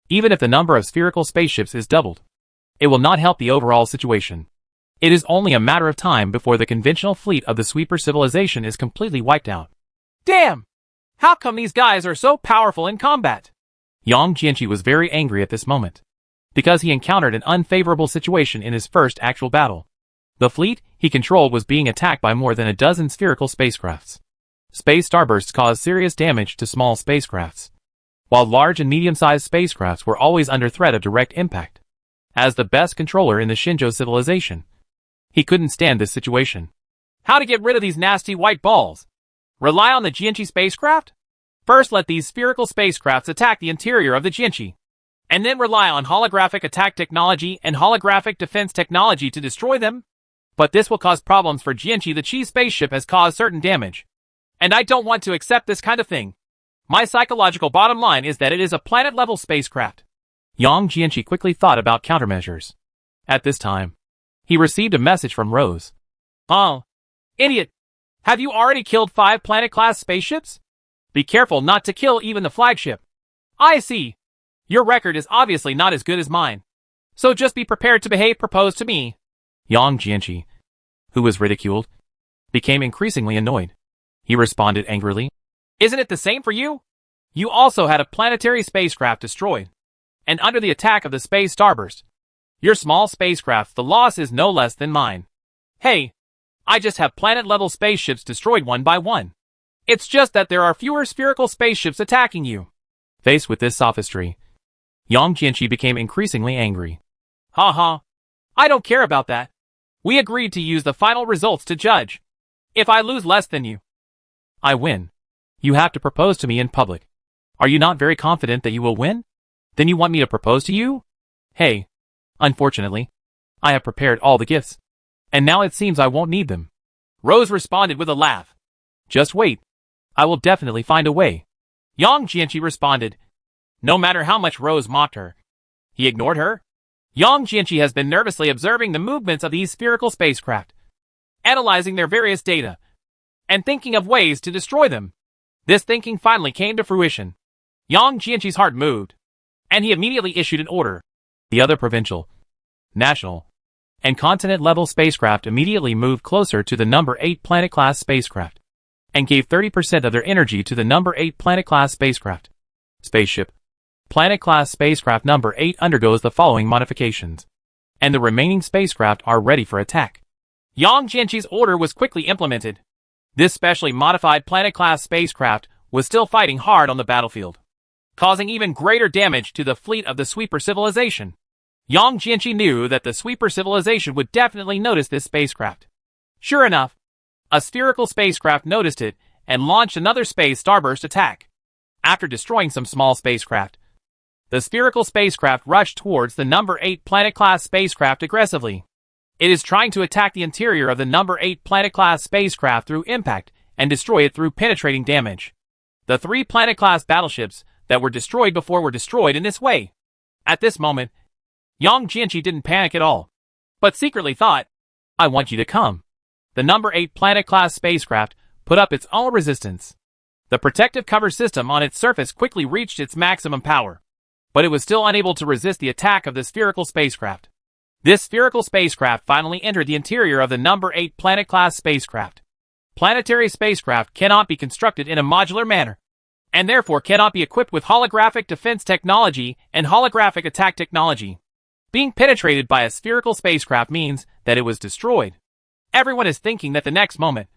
even if the number of spherical spaceships is doubled, it will not help the overall situation. It is only a matter of time before the conventional fleet of the sweeper civilization is completely wiped out. Damn! How come these guys are so powerful in combat? Yang Jianqi was very angry at this moment, because he encountered an unfavorable situation in his first actual battle. The fleet he controlled was being attacked by more than a dozen spherical spacecrafts. Space starbursts caused serious damage to small spacecrafts, while large and medium-sized spacecrafts were always under threat of direct impact. As the best controller in the Shinjo civilization, he couldn't stand this situation. How to get rid of these nasty white balls? Rely on the Jianqi spacecraft? First, let these spherical spacecrafts attack the interior of the Jianqi, and then rely on holographic attack technology and holographic defense technology to destroy them. But this will cause problems for Jianqi. The Chi spaceship has caused certain damage, and I don't want to accept this kind of thing. My psychological bottom line is that it is a planet-level spacecraft. Yang Jianqi quickly thought about countermeasures. At this time, he received a message from Rose. Oh, idiot! Have you already killed 5 planet-class spaceships? Be careful not to kill even the flagship. I see. Your record is obviously not as good as mine. So just be prepared to behave. Proposed to me. Yang Jianqi, who was ridiculed, became increasingly annoyed. He responded angrily. Isn't it the same for you? You also had a planetary spacecraft destroyed, and under the attack of the space starburst. Your small spacecraft, the loss is no less than mine. Hey, I just have planet-level spaceships destroyed one by one. It's just that there are fewer spherical spaceships attacking you. Faced with this sophistry, Yang Jianqi became increasingly angry. Ha. I don't care about that. We agreed to use the final results to judge. If I lose less than you, I win. You have to propose to me in public. Are you not very confident that you will win? Then you want me to propose to you? Hey, unfortunately, I have prepared all the gifts, and now it seems I won't need them. Rose responded with a laugh. Just wait. I will definitely find a way. Yang Jianqi responded. No matter how much Rose mocked her, he ignored her. Yang Jianqi has been nervously observing the movements of these spherical spacecraft, analyzing their various data, and thinking of ways to destroy them. This thinking finally came to fruition. Yang Jianqi's heart moved, and he immediately issued an order. The other provincial, national, and continent-level spacecraft immediately moved closer to the number 8 planet-class spacecraft, and gave 30% of their energy to the number 8 planet-class spacecraft. Spaceship. Planet-class spacecraft number 8 undergoes the following modifications, and the remaining spacecraft are ready for attack. Yang Jianqi's order was quickly implemented. This specially modified planet-class spacecraft was still fighting hard on the battlefield, causing even greater damage to the fleet of the sweeper civilization. Yang Jianqi knew that the sweeper civilization would definitely notice this spacecraft. Sure enough, a spherical spacecraft noticed it and launched another space starburst attack. After destroying some small spacecraft, the spherical spacecraft rushed towards the number 8 planet-class spacecraft aggressively. It is trying to attack the interior of the number 8 planet-class spacecraft through impact and destroy it through penetrating damage. The 3 planet-class battleships that were destroyed before were destroyed in this way. At this moment, Yang Jianqi didn't panic at all, but secretly thought, I want you to come. The number 8 planet-class spacecraft put up its own resistance. The protective cover system on its surface quickly reached its maximum power, but it was still unable to resist the attack of the spherical spacecraft. This spherical spacecraft finally entered the interior of the number 8 planet-class spacecraft. Planetary spacecraft cannot be constructed in a modular manner, and therefore cannot be equipped with holographic defense technology and holographic attack technology. Being penetrated by a spherical spacecraft means that it was destroyed. Everyone is thinking that the next moment,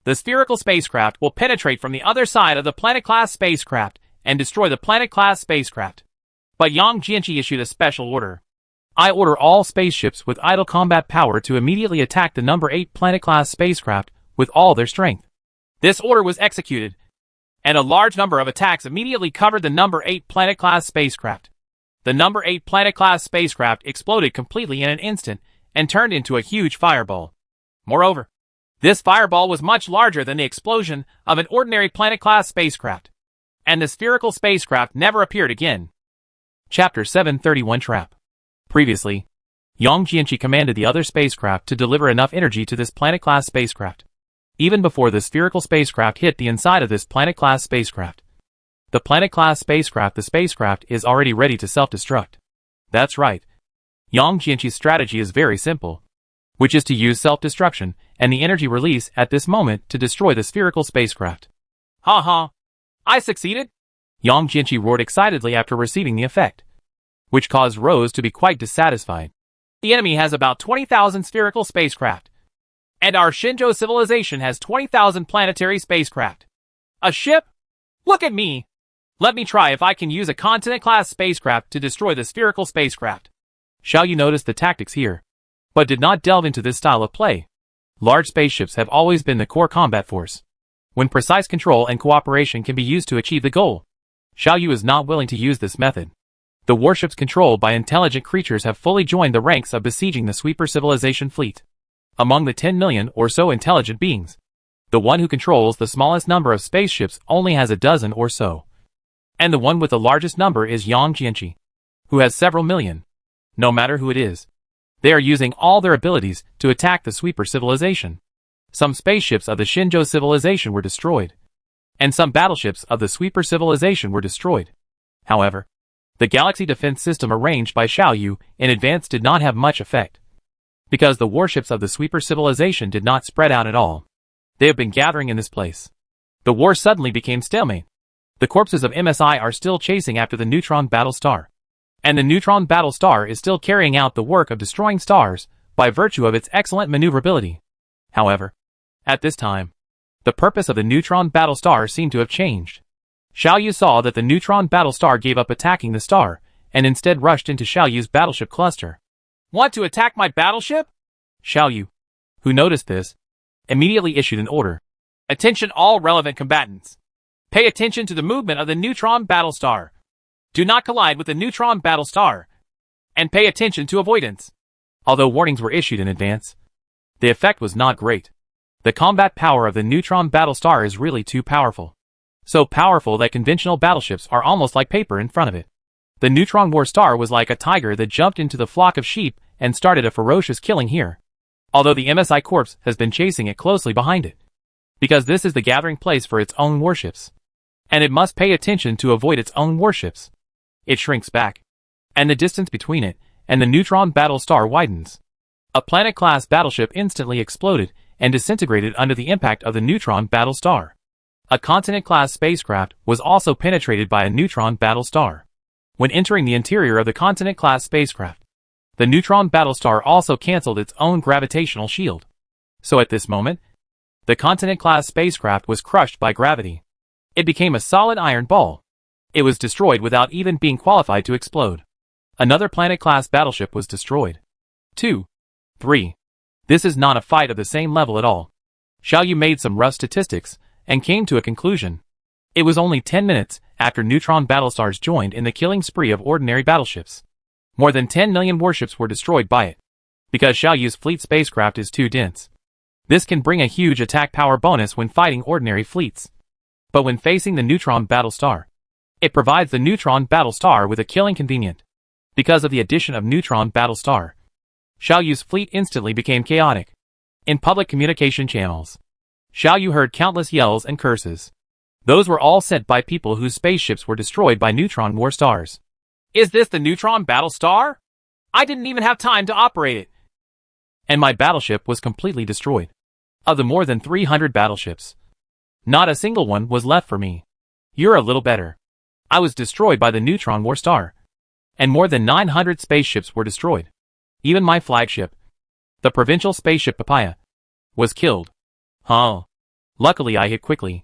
the spherical spacecraft will penetrate from the other side of the planet-class spacecraft and destroy the planet-class spacecraft. But Yang Jianqi issued a special order. I order all spaceships with idle combat power to immediately attack the number 8 planet-class spacecraft with all their strength. This order was executed, and a large number of attacks immediately covered the number 8 planet-class spacecraft. The number 8 planet-class spacecraft exploded completely in an instant and turned into a huge fireball. Moreover, this fireball was much larger than the explosion of an ordinary planet-class spacecraft, and the spherical spacecraft never appeared again. Chapter 731 Trap. Previously, Yang Jianqi commanded the other spacecraft to deliver enough energy to this planet-class spacecraft. Even before the spherical spacecraft hit the inside of this planet-class spacecraft, the planet-class spacecraft is already ready to self-destruct. That's right. Yang Jianqi's strategy is very simple, which is to use self-destruction and the energy release at this moment to destroy the spherical spacecraft. Ha ha! I succeeded! Yang Jianqi roared excitedly after receiving the effect, which caused Rose to be quite dissatisfied. The enemy has about 20,000 spherical spacecraft, and our Shenzhou civilization has 20,000 planetary spacecraft. A ship? Look at me! Let me try if I can use a continent-class spacecraft to destroy the spherical spacecraft. Xiaoyu noticed the tactics here, but did not delve into this style of play. Large spaceships have always been the core combat force, when precise control and cooperation can be used to achieve the goal. Xiaoyu is not willing to use this method. The warships controlled by intelligent creatures have fully joined the ranks of besieging the sweeper civilization fleet. Among the 10 million or so intelligent beings, the one who controls the smallest number of spaceships only has a dozen or so. And the one with the largest number is Yang Jianqi, who has several million. No matter who it is, they are using all their abilities to attack the sweeper civilization. Some spaceships of the Shenzhou civilization were destroyed, and some battleships of the sweeper civilization were destroyed. However, the galaxy defense system arranged by Xiaoyu in advance did not have much effect, because the warships of the sweeper civilization did not spread out at all. They have been gathering in this place. The war suddenly became stalemate. The corpses of MSI are still chasing after the Neutron battle star, and the Neutron battle star is still carrying out the work of destroying stars by virtue of its excellent maneuverability. However, at this time, the purpose of the Neutron battle star seemed to have changed. Xiaoyu saw that the Neutron battle star gave up attacking the star, and instead rushed into Xiaoyu's battleship cluster. Want to attack my battleship? Xiaoyu, who noticed this, immediately issued an order. Attention all relevant combatants. Pay attention to the movement of the Neutron battle star. Do not collide with the Neutron battle star, and pay attention to avoidance. Although warnings were issued in advance, the effect was not great. The combat power of the Neutron battle star is really too powerful. So powerful that conventional battleships are almost like paper in front of it. The Neutron war star was like a tiger that jumped into the flock of sheep and started a ferocious killing here. Although the MSI corps has been chasing it closely behind it, because this is the gathering place for its own warships, and it must pay attention to avoid its own warships. It shrinks back, and the distance between it and the Neutron battle star widens. A planet-class battleship instantly exploded and disintegrated under the impact of the Neutron battle star. A continent-class spacecraft was also penetrated by a Neutron battle star. When entering the interior of the continent-class spacecraft, the Neutron battle star also cancelled its own gravitational shield. So at this moment, the continent-class spacecraft was crushed by gravity. It became a solid iron ball. It was destroyed without even being qualified to explode. Another planet-class battleship was destroyed. 2. 3. This is not a fight of the same level at all. Xiaoyu made some rough statistics and came to a conclusion. It was only 10 minutes after Neutron battlestars joined in the killing spree of ordinary battleships. More than 10 million warships were destroyed by it. Because Xiaoyu's fleet spacecraft is too dense. This can bring a huge attack power bonus when fighting ordinary fleets. But when facing the Neutron battlestar, it provides the Neutron battlestar with a killing convenient. Because of the addition of Neutron battlestar, Xiaoyu's fleet instantly became chaotic. In public communication channels, Xiaoyu heard countless yells and curses. Those were all sent by people whose spaceships were destroyed by Neutron war stars. Is this the Neutron battlestar? I didn't even have time to operate it. And my battleship was completely destroyed. Of the more than 300 battleships, not a single one was left for me. You're a little better. I was destroyed by the Neutron war star. And more than 900 spaceships were destroyed. Even my flagship, the provincial spaceship Papaya, was killed. Huh. Luckily I hit quickly.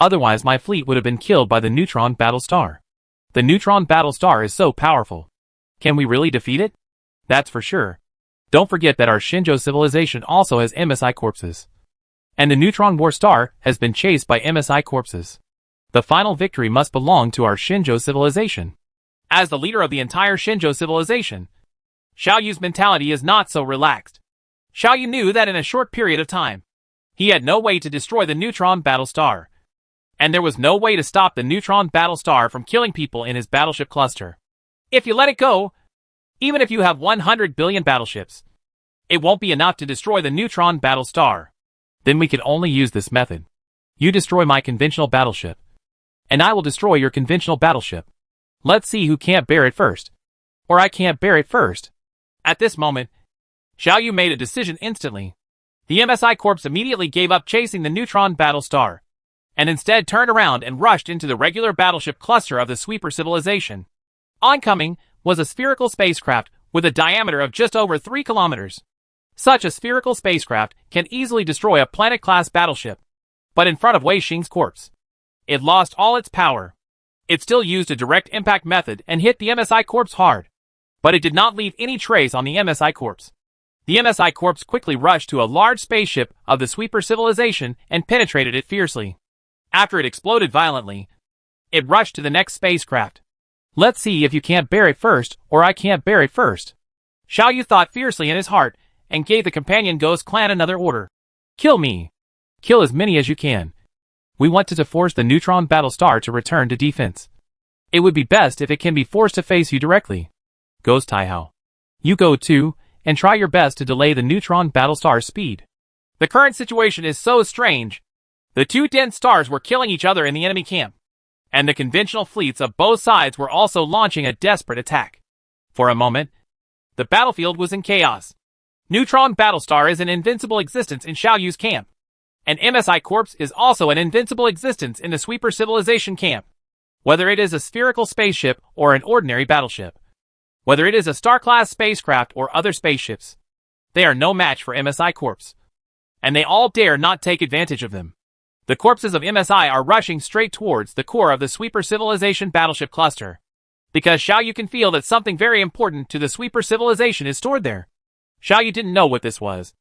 Otherwise my fleet would have been killed by the Neutron battlestar. The Neutron battlestar is so powerful. Can we really defeat it? That's for sure. Don't forget that our Shinjo civilization also has MSI corpses. And the Neutron war star has been chased by MSI corpses. The final victory must belong to our Shinjo civilization. As the leader of the entire Shinjo civilization, Xiaoyu's mentality is not so relaxed. Xiaoyu knew that in a short period of time, he had no way to destroy the Neutron battlestar. And there was no way to stop the Neutron battlestar from killing people in his battleship cluster. If you let it go, even if you have 100 billion battleships, it won't be enough to destroy the Neutron battlestar. Then we can only use this method. You destroy my conventional battleship, and I will destroy your conventional battleship. Let's see who can't bear it first. Or I can't bear it first. At this moment, Xiaoyu made a decision instantly. The MSI Corps immediately gave up chasing the Neutron battlestar, and instead turned around and rushed into the regular battleship cluster of the Sweeper civilization. Oncoming was a spherical spacecraft with a diameter of just over 3 kilometers. Such a spherical spacecraft can easily destroy a planet-class battleship. But in front of Wei Xing's corpse, it lost all its power. It still used a direct impact method and hit the MSI Corps hard. But it did not leave any trace on the MSI Corps. The MSI Corps quickly rushed to a large spaceship of the Sweeper civilization and penetrated it fiercely. After it exploded violently, it rushed to the next spacecraft. Let's see if you can't bear it first, or I can't bear it first. Xiaoyu thought fiercely in his heart and gave the companion Ghost Clan another order. Kill me. Kill as many as you can. We want to force the Neutron battlestar to return to defense. It would be best if it can be forced to face you directly. Ghost Taihao. You go too, and try your best to delay the Neutron battlestar's speed. The current situation is so strange. The two dense stars were killing each other in the enemy camp, and the conventional fleets of both sides were also launching a desperate attack. For a moment, the battlefield was in chaos. Neutron battlestar is an invincible existence in Xiaoyu's camp, and MSI Corps is also an invincible existence in the Sweeper civilization camp. Whether it is a spherical spaceship or an ordinary battleship, whether it is a star-class spacecraft or other spaceships, they are no match for MSI Corps, and they all dare not take advantage of them. The corpses of MSI are rushing straight towards the core of the Sweeper civilization battleship cluster, because Xiaoyu can feel that something very important to the Sweeper civilization is stored there. Xiaoyu didn't know what this was,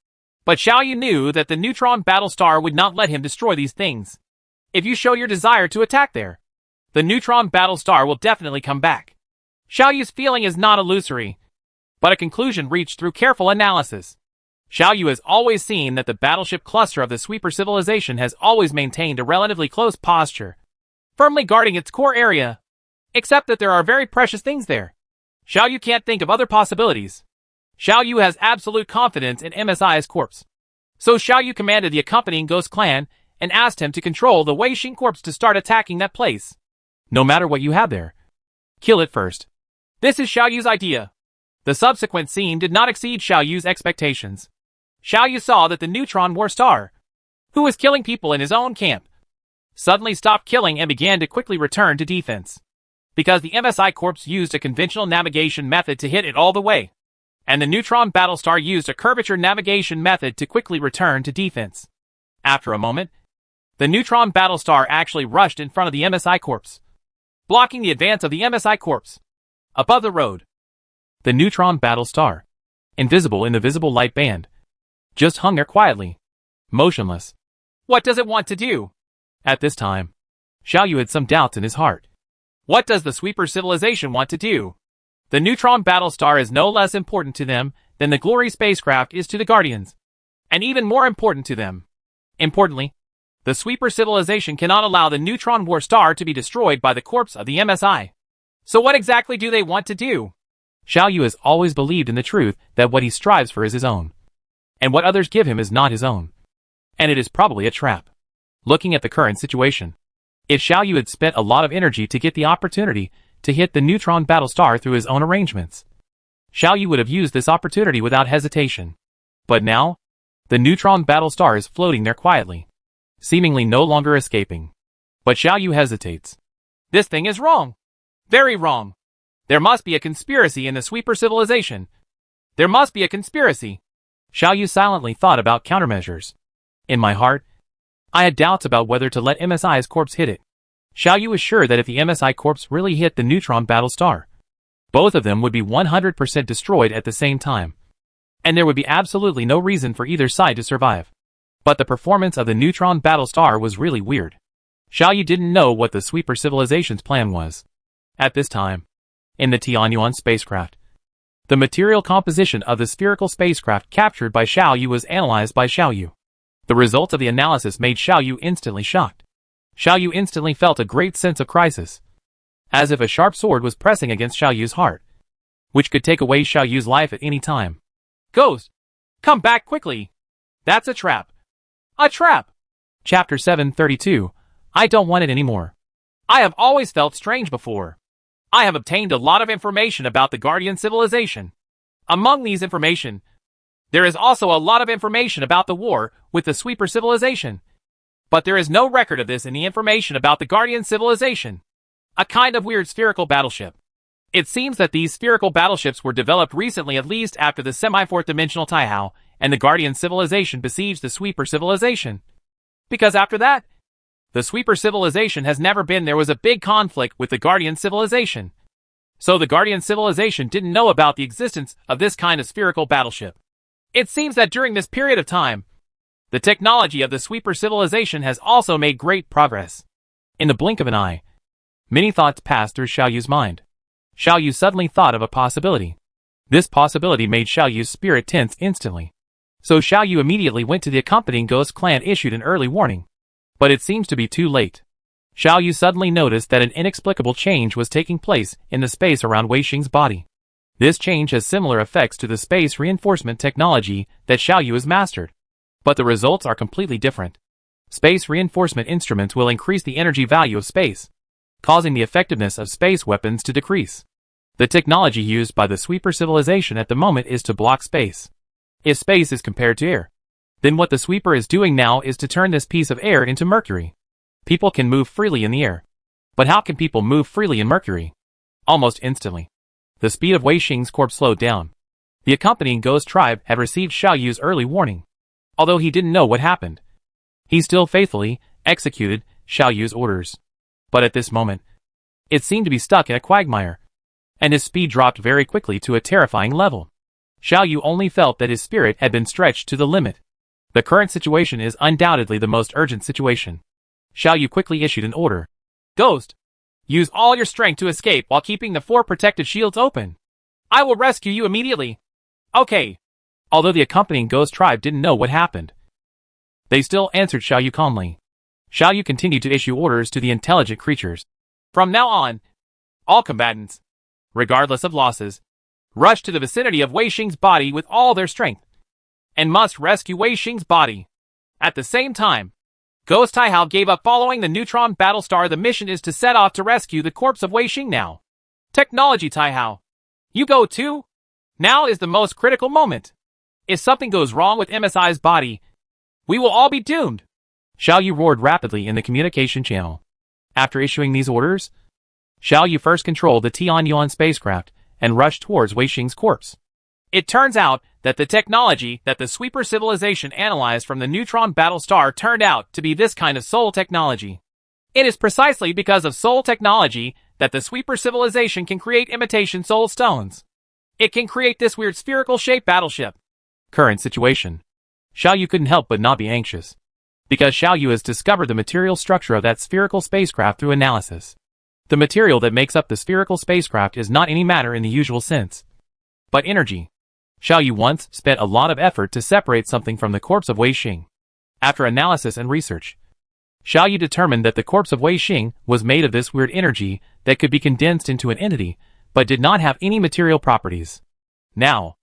but Xiaoyu knew that the Neutron battlestar would not let him destroy these things. If you show your desire to attack there, the Neutron battlestar will definitely come back. Xiaoyu's feeling is not illusory, but a conclusion reached through careful analysis. Xiaoyu has always seen that the battleship cluster of the Sweeper civilization has always maintained a relatively close posture, firmly guarding its core area, except that there are very precious things there. Xiaoyu can't think of other possibilities. Xiaoyu has absolute confidence in MSI's corpse. So Xiaoyu commanded the accompanying Ghost Clan and asked him to control the Wei Xing corpse to start attacking that place. No matter what you have there, kill it first. This is Xiaoyu's idea. The subsequent scene did not exceed Xiaoyu's expectations. Xiaoyu saw that the Neutron war star, who was killing people in his own camp, suddenly stopped killing and began to quickly return to defense. Because the MSI Corps used a conventional navigation method to hit it all the way, and the Neutron battlestar used a curvature navigation method to quickly return to defense. After a moment, the Neutron battlestar actually rushed in front of the MSI Corps, blocking the advance of the MSI Corps. Above the road, The Neutron battle star, invisible in the visible light band, just hung there quietly, motionless. What does it want to do? At this time, Xiaoyu had some doubts in his heart. What does the sweeper civilization want to do? The Neutron battle star is no less important to them than the Glory spacecraft is to the Guardians, and even more important to them. Importantly, the sweeper civilization cannot allow the Neutron war star to be destroyed by the corpse of the MSI. So what exactly do they want to do? Xiaoyu has always believed in the truth that what he strives for is his own, and what others give him is not his own. And it is probably a trap. Looking at the current situation, if Xiaoyu had spent a lot of energy to get the opportunity to hit the Neutron battle star through his own arrangements, Xiaoyu would have used this opportunity without hesitation. But now, the Neutron battle star is floating there quietly, seemingly no longer escaping. But Xiaoyu hesitates. This thing is wrong. Very wrong. There must be a conspiracy in the sweeper civilization. There must be a conspiracy. Xiaoyu silently thought about countermeasures. In my heart, I had doubts about whether to let MSI's corpse hit it. Xiaoyu was sure that if the MSI corpse really hit the Neutron battle star, both of them would be 100% destroyed at the same time, and there would be absolutely no reason for either side to survive. But the performance of the Neutron battle star was really weird. Xiaoyu didn't know what the sweeper civilization's plan was. At this time, in the Tianyuan spacecraft, the material composition of the spherical spacecraft captured by Xiaoyu was analyzed by Xiaoyu. The results of the analysis made Xiaoyu instantly shocked. Xiaoyu instantly felt a great sense of crisis, as if a sharp sword was pressing against Xiaoyu's heart, which could take away Xiaoyu's life at any time. Ghost! Come back quickly! That's a trap! A trap! Chapter 732. I don't want it anymore. I have always felt strange before. I have obtained a lot of information about the Guardian civilization. Among these information, there is also a lot of information about the war with the sweeper civilization. But there is no record of this in the information about the Guardian civilization. A kind of weird spherical battleship. It seems that these spherical battleships were developed recently, at least after the semi-fourth dimensional Taihao and the Guardian civilization besieged the sweeper civilization. Because after that, the sweeper civilization has never been. There was a big conflict with the Guardian civilization. So the Guardian civilization didn't know about the existence of this kind of spherical battleship. It seems that during this period of time, the technology of the sweeper civilization has also made great progress. In the blink of an eye, many thoughts passed through Xiaoyu's mind. Xiaoyu suddenly thought of a possibility. This possibility made Xiaoyu's spirit tense instantly. So Xiaoyu immediately went to the accompanying Ghost Clan, issued an early warning. But it seems to be too late. Xiaoyu suddenly noticed that an inexplicable change was taking place in the space around Wei Xing's body. This change has similar effects to the space reinforcement technology that Xiaoyu has mastered. But the results are completely different. Space reinforcement instruments will increase the energy value of space, causing the effectiveness of space weapons to decrease. The technology used by the sweeper civilization at the moment is to block space. If space is compared to air, then what the sweeper is doing now is to turn this piece of air into mercury. People can move freely in the air. But how can people move freely in mercury? Almost instantly, the speed of Wei Xing's corpse slowed down. The accompanying ghost tribe had received Xiaoyu's early warning. Although he didn't know what happened, he still faithfully executed Xiaoyu's orders. But at this moment, it seemed to be stuck in a quagmire, and his speed dropped very quickly to a terrifying level. Xiaoyu only felt that his spirit had been stretched to the limit. The current situation is undoubtedly the most urgent situation. Xiaoyu quickly issued an order. Ghost! Use all your strength to escape while keeping the 4 protected shields open. I will rescue you immediately. Okay. Although the accompanying ghost tribe didn't know what happened, they still answered Xiaoyu calmly. Xiaoyu continued to issue orders to the intelligent creatures. From now on, all combatants, regardless of losses, rush to the vicinity of Wei Xing's body with all their strength, and must rescue Wei Xing's body. At the same time, Ghost Taihao gave up following the Neutron battle star. The mission is to set off to rescue the corpse of Wei Xing now. Technology Taihao, you go too? Now is the most critical moment. If something goes wrong with MSI's body, we will all be doomed. Xiaoyu roared rapidly in the communication channel. After issuing these orders, Xiaoyu first controlled the Tianyuan spacecraft and rushed towards Wei Xing's corpse. It turns out that the technology that the sweeper civilization analyzed from the Neutron battle star turned out to be this kind of soul technology. It is precisely because of soul technology that the sweeper civilization can create imitation soul stones. It can create this weird spherical-shaped battleship. Current situation. Xiaoyu couldn't help but not be anxious, because Xiaoyu has discovered the material structure of that spherical spacecraft through analysis. The material that makes up the spherical spacecraft is not any matter in the usual sense, but energy. Xiaoyu once spent a lot of effort to separate something from the corpse of Wei Xing. After analysis and research, Xiaoyu determined that the corpse of Wei Xing was made of this weird energy that could be condensed into an entity, but did not have any material properties. Now,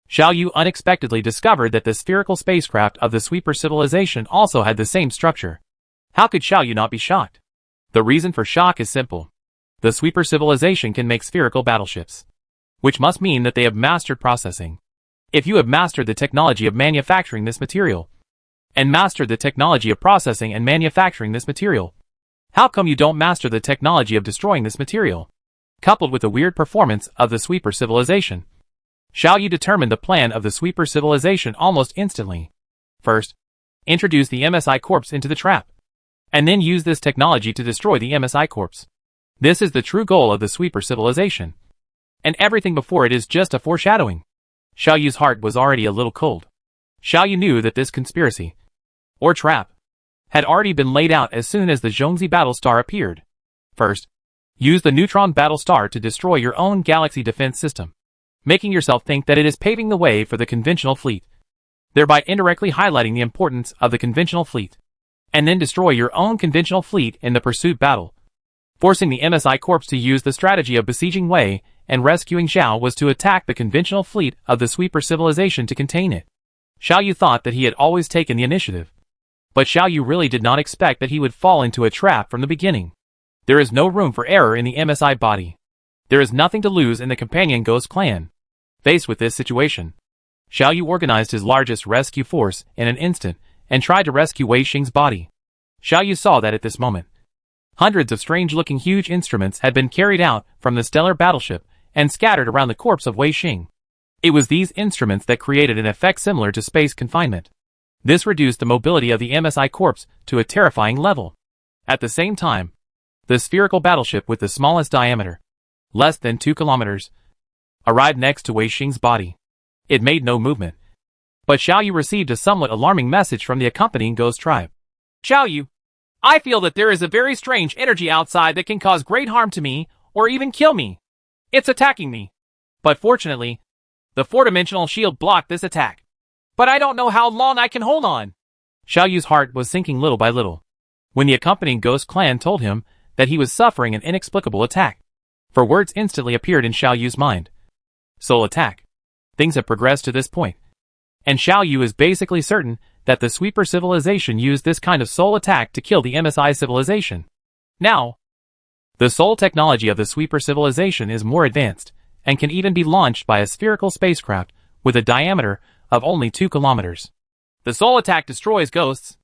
Xiaoyu unexpectedly discovered that the spherical spacecraft of the sweeper civilization also had the same structure. How could Xiaoyu not be shocked? The reason for shock is simple. The sweeper civilization can make spherical battleships, which must mean that they have mastered processing. If you have mastered the technology of manufacturing this material, and mastered the technology of processing and manufacturing this material, how come you don't master the technology of destroying this material? Coupled with the weird performance of the sweeper civilization, Xiaoyu determined the plan of the sweeper civilization almost instantly. First, introduce the MSI corpse into the trap, and then use this technology to destroy the MSI corpse. This is the true goal of the sweeper civilization, and everything before it is just a foreshadowing. Xiaoyu's heart was already a little cold. Xiaoyu knew that this conspiracy, or trap, had already been laid out as soon as the Zhongzi battle star appeared. First, use the Neutron battle star to destroy your own galaxy defense system, making yourself think that it is paving the way for the conventional fleet, thereby indirectly highlighting the importance of the conventional fleet, and then destroy your own conventional fleet in the pursuit battle. Forcing the MSI Corps to use the strategy of besieging Wei and rescuing Xiao was to attack the conventional fleet of the sweeper civilization to contain it. Xiaoyu thought that he had always taken the initiative, but Xiaoyu really did not expect that he would fall into a trap from the beginning. There is no room for error in the MSI body. There is nothing to lose in the companion Ghost clan. Faced with this situation, Xiaoyu organized his largest rescue force in an instant and tried to rescue Wei Xing's body. Xiaoyu saw that at this moment, hundreds of strange-looking huge instruments had been carried out from the stellar battleship and scattered around the corpse of Wei Xing. It was these instruments that created an effect similar to space confinement. This reduced the mobility of the MSI corpse to a terrifying level. At the same time, the spherical battleship with the smallest diameter, less than 2 kilometers, arrived next to Wei Xing's body. It made no movement, but Xiaoyu received a somewhat alarming message from the accompanying ghost tribe. Xiaoyu, I feel that there is a very strange energy outside that can cause great harm to me, or even kill me. It's attacking me. But fortunately, the 4-dimensional shield blocked this attack. But I don't know how long I can hold on. Xiaoyu's heart was sinking little by little, when the accompanying ghost clan told him that he was suffering an inexplicable attack. For words instantly appeared in Xiaoyu's mind. Soul attack. Things have progressed to this point, and Xiaoyu is basically certain that the sweeper civilization used this kind of soul attack to kill the MSI civilization. Now, the soul technology of the sweeper civilization is more advanced, and can even be launched by a spherical spacecraft with a diameter of only 2 kilometers. The soul attack destroys ghosts,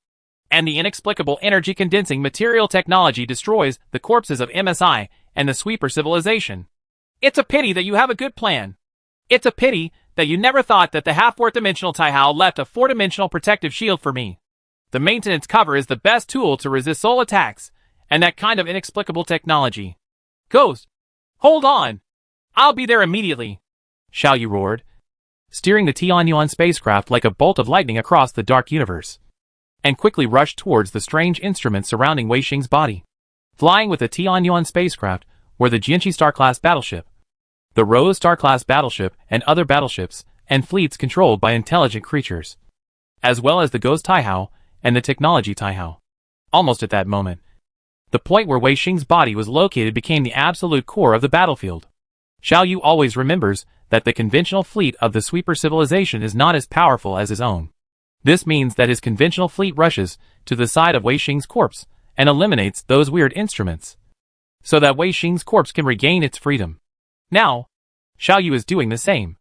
and the inexplicable energy condensing material technology destroys the corpses of MSI and the sweeper civilization. It's a pity that you have a good plan. It's a pity that you never thought that the half-4th-dimensional Taihao left a 4-dimensional protective shield for me. The maintenance cover is the best tool to resist soul attacks, and that kind of inexplicable technology. Ghost, hold on! I'll be there immediately! Xiaoyu roared, steering the Tianyuan spacecraft like a bolt of lightning across the dark universe, and quickly rushed towards the strange instruments surrounding Wei Xing's body. Flying with the Tianyuan spacecraft were the Jianqi Star-class battleship, the Rose Star-class battleship, and other battleships and fleets controlled by intelligent creatures, as well as the Ghost Taihao and the Technology Taihao. Almost at that moment, the point where Wei Xing's body was located became the absolute core of the battlefield. Xiaoyu always remembers that the conventional fleet of the sweeper civilization is not as powerful as his own. This means that his conventional fleet rushes to the side of Wei Xing's corpse and eliminates those weird instruments, so that Wei Xing's corpse can regain its freedom. Now, Xiaoyu is doing the same.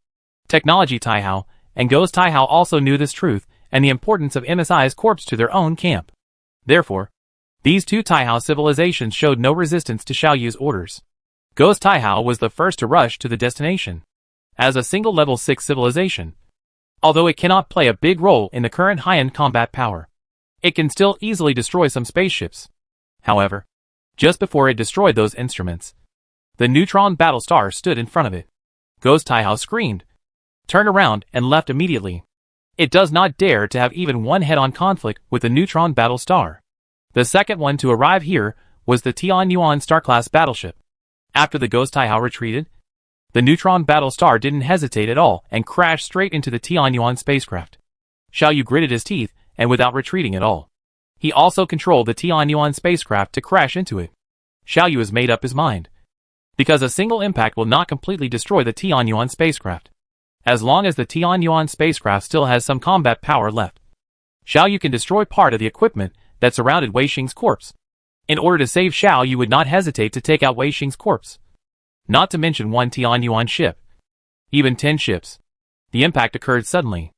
Technology Taihao and Ghost Taihao also knew this truth and the importance of MSI's corpse to their own camp. Therefore, these two Taihao civilizations showed no resistance to Xiaoyu's orders. Ghost Taihao was the first to rush to the destination. As a single level 6 civilization, although it cannot play a big role in the current high-end combat power, it can still easily destroy some spaceships. However, just before it destroyed those instruments, the Neutron battle star stood in front of it. Ghost Taihao screamed, turned around, and left immediately. It does not dare to have even one head-on conflict with the Neutron battle star. The second one to arrive here was the Tianyuan star-class battleship. After the Ghost Taihao retreated, the Neutron battle star didn't hesitate at all and crashed straight into the Tianyuan spacecraft. Xiao Yu gritted his teeth, and without retreating at all, he also controlled the Tianyuan spacecraft to crash into it. Xiao Yu has made up his mind, because a single impact will not completely destroy the Tianyuan spacecraft. As long as the Tianyuan spacecraft still has some combat power left, Xiao Yu can destroy part of the equipment that surrounded Wei Xing's corpse. In order to save Xiao Yu would not hesitate to take out Wei Xing's corpse. Not to mention one Tianyuan ship. Even 10 ships. The impact occurred suddenly.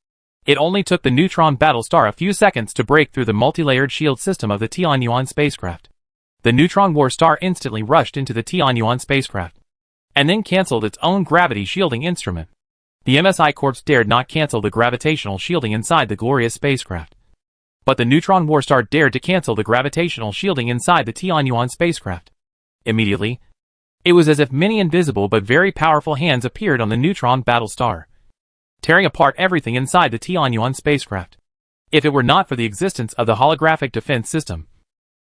It only took the Neutron battle star a few seconds to break through the multi-layered shield system of the Tianyuan spacecraft. The Neutron war star instantly rushed into the Tianyuan spacecraft, and then cancelled its own gravity shielding instrument. The MSI corpse dared not cancel the gravitational shielding inside the glorious spacecraft. But the Neutron war star dared to cancel the gravitational shielding inside the Tianyuan spacecraft. Immediately, it was as if many invisible but very powerful hands appeared on the Neutron battle star, tearing apart everything inside the Tianyuan spacecraft. If it were not for the existence of the holographic defense system,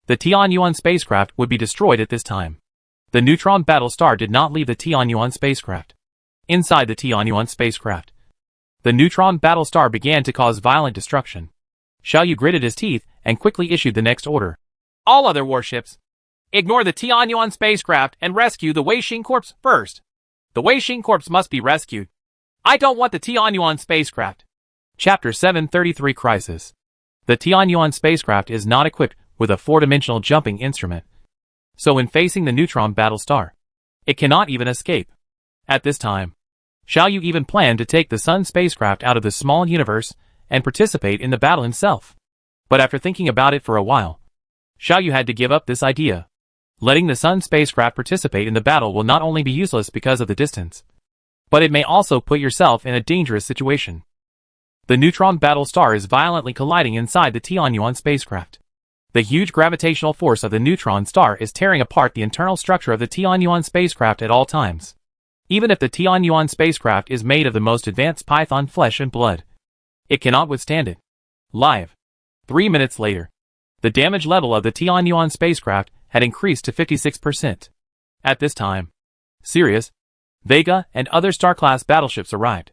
the Tianyuan spacecraft would be destroyed at this time. The Neutron battle star did not leave the Tianyuan spacecraft. Inside the Tianyuan spacecraft, the Neutron battle star began to cause violent destruction. Xiao Yu gritted his teeth and quickly issued the next order. All other warships, ignore the Tianyuan spacecraft and rescue the Wei Xing corpse first. The Wei Xing corpse must be rescued. I don't want the Tianyuan spacecraft. Chapter 733 Crisis. The Tianyuan spacecraft is not equipped with a four-dimensional jumping instrument, so when facing the Neutron battle star, it cannot even escape. At this time, Xiao Yu even planned to take the Sun spacecraft out of the small universe and participate in the battle himself. But after thinking about it for a while, Xiao Yu had to give up this idea. Letting the Sun spacecraft participate in the battle will not only be useless because of the distance, but it may also put yourself in a dangerous situation. The Neutron battle star is violently colliding inside the Tianyuan spacecraft. The huge gravitational force of the Neutron star is tearing apart the internal structure of the Tianyuan spacecraft at all times. Even if the Tianyuan spacecraft is made of the most advanced Python flesh and blood, it cannot withstand it. Live. 3 minutes later, the damage level of the Tianyuan spacecraft had increased to 56%. At this time, Sirius, Vega, and other star-class battleships arrived.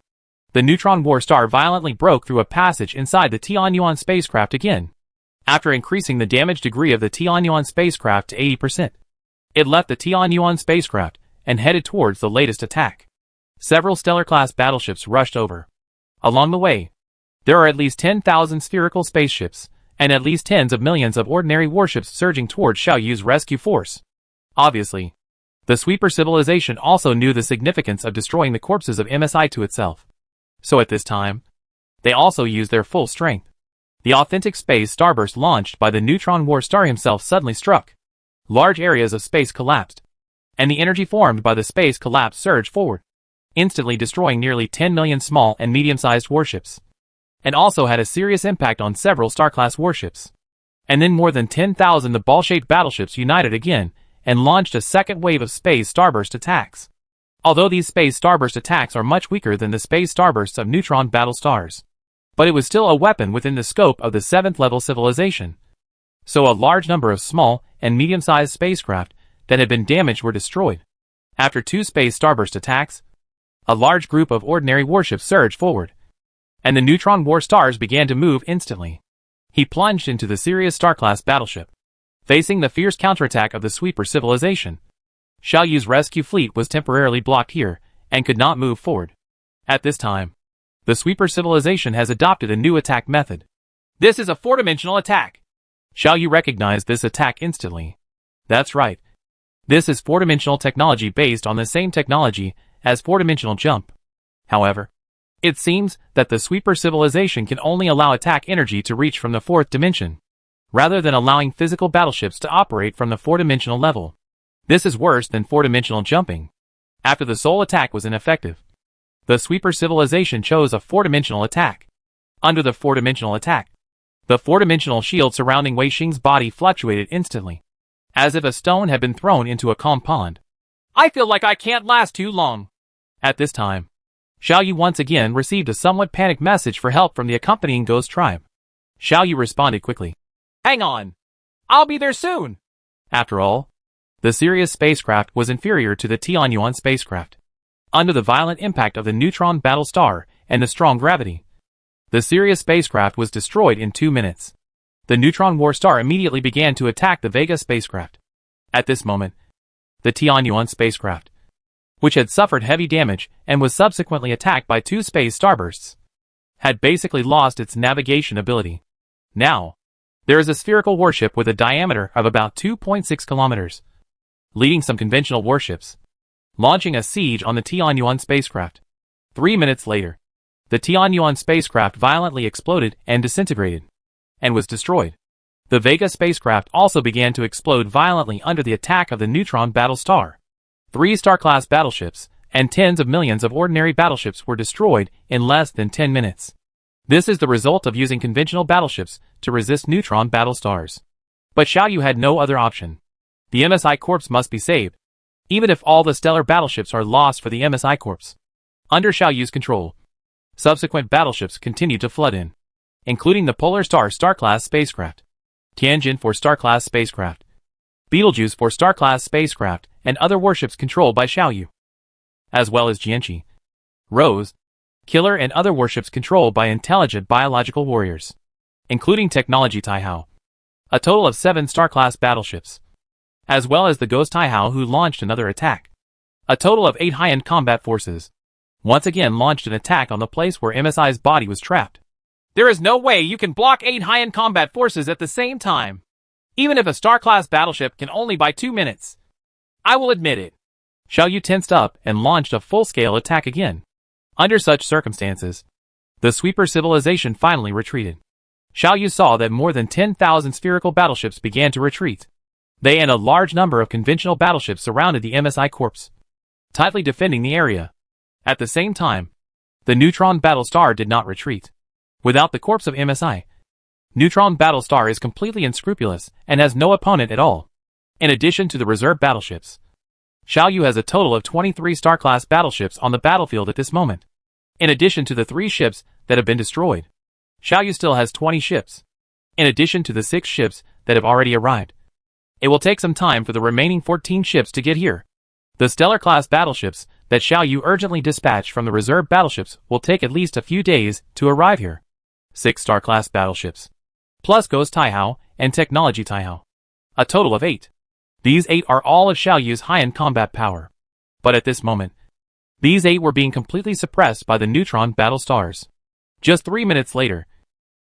The Neutron war star violently broke through a passage inside the Tianyuan spacecraft again. After increasing the damage degree of the Tianyuan spacecraft to 80%, it left the Tianyuan spacecraft and headed towards the latest attack. Several stellar-class battleships rushed over. Along the way, there are at least 10,000 spherical spaceships, and at least tens of millions of ordinary warships surging towards Xiao Yu's rescue force. Obviously, the sweeper civilization also knew the significance of destroying the corpses of MSI to itself. So at this time, they also used their full strength. The authentic space starburst launched by the Neutron war star himself suddenly struck. Large areas of space collapsed, and the energy formed by the space collapse surged forward, instantly destroying nearly 10 million small and medium-sized warships, and also had a serious impact on several star-class warships. And then more than 10,000 the ball-shaped battleships united again and launched a second wave of space starburst attacks. Although these space starburst attacks are much weaker than the space starbursts of Neutron battle stars, but it was still a weapon within the scope of the 7th level civilization. So a large number of small and medium-sized spacecraft that had been damaged were destroyed. After 2 space starburst attacks, a large group of ordinary warships surged forward, and the Neutron war stars began to move instantly. He plunged into the Sirius star-class battleship, facing the fierce counterattack of the sweeper civilization. Xiao Yu's rescue fleet was temporarily blocked here and could not move forward. At this time, the sweeper civilization has adopted a new attack method. This is a 4-dimensional attack. Xiao Yu recognized this attack instantly. That's right. This is 4-dimensional technology based on the same technology as 4-dimensional jump. However, it seems that the sweeper civilization can only allow attack energy to reach from the 4th dimension, rather than allowing physical battleships to operate from the 4-dimensional level. This is worse than 4-dimensional jumping. After the soul attack was ineffective, the sweeper civilization chose a 4-dimensional attack. Under the 4-dimensional attack, the 4-dimensional shield surrounding Wei Xing's body fluctuated instantly, as if a stone had been thrown into a calm pond. I feel like I can't last too long. At this time, Xiao Yu once again received a somewhat panicked message for help from the accompanying ghost tribe. Xiao Yu responded quickly. Hang on. I'll be there soon. After all, the Sirius spacecraft was inferior to the Tianyuan spacecraft. Under the violent impact of the Neutron battle star and the strong gravity, the Sirius spacecraft was destroyed in 2 minutes. The Neutron war star immediately began to attack the Vega spacecraft. At this moment, the Tianyuan spacecraft, which had suffered heavy damage and was subsequently attacked by 2 space starbursts, had basically lost its navigation ability. Now, there is a spherical warship with a diameter of about 2.6 kilometers, leading some conventional warships, launching a siege on the Tianyuan spacecraft. 3 minutes later, the Tianyuan spacecraft violently exploded and disintegrated, and was destroyed. The Vega spacecraft also began to explode violently under the attack of the Neutron battle star. 3 star-class battleships and tens of millions of ordinary battleships were destroyed in less than 10 minutes. This is the result of using conventional battleships to resist Neutron battle stars. But Xiao Yu had no other option. The MSI Corps must be saved, even if all the stellar battleships are lost for the MSI Corps. Under Xiao Yu's control, subsequent battleships continued to flood in, including the Polar Star Star-class spacecraft, Tianjin 4 Star-class spacecraft, Betelgeuse 4 Star-class spacecraft, and other warships controlled by Xiao Yu, as well as Jianqi, Rose, Killer, and other warships controlled by intelligent biological warriors, including Technology Taihao, a total of 7 Star-class battleships, as well as the Ghost Taihao, who launched another attack. A total of 8 high-end combat forces once again launched an attack on the place where MSI's body was trapped. There is no way you can block 8 high-end combat forces at the same time, even if a star-class battleship can only buy 2 minutes. I will admit it. Xiao Yu tensed up and launched a full-scale attack again. Under such circumstances, the sweeper civilization finally retreated. Xiao Yu saw that more than 10,000 spherical battleships began to retreat. They and a large number of conventional battleships surrounded the MSI Corps, tightly defending the area. At the same time, the Neutron battle star did not retreat. Without the corps of MSI, Neutron battle star is completely unscrupulous and has no opponent at all. In addition to the reserve battleships, Xiao Yu has a total of 23 star-class battleships on the battlefield at this moment. In addition to the 3 ships that have been destroyed, Xiao Yu still has 20 ships, in addition to the 6 ships that have already arrived. It will take some time for the remaining 14 ships to get here. The stellar-class battleships that Xiao Yu urgently dispatched from the reserve battleships will take at least a few days to arrive here. 6 star-class battleships, plus Ghost Taihao and Technology Taihao. A total of 8. These 8 are all of Xiao Yu's high-end combat power. But at this moment, these 8 were being completely suppressed by the Neutron battle stars. Just 3 minutes later,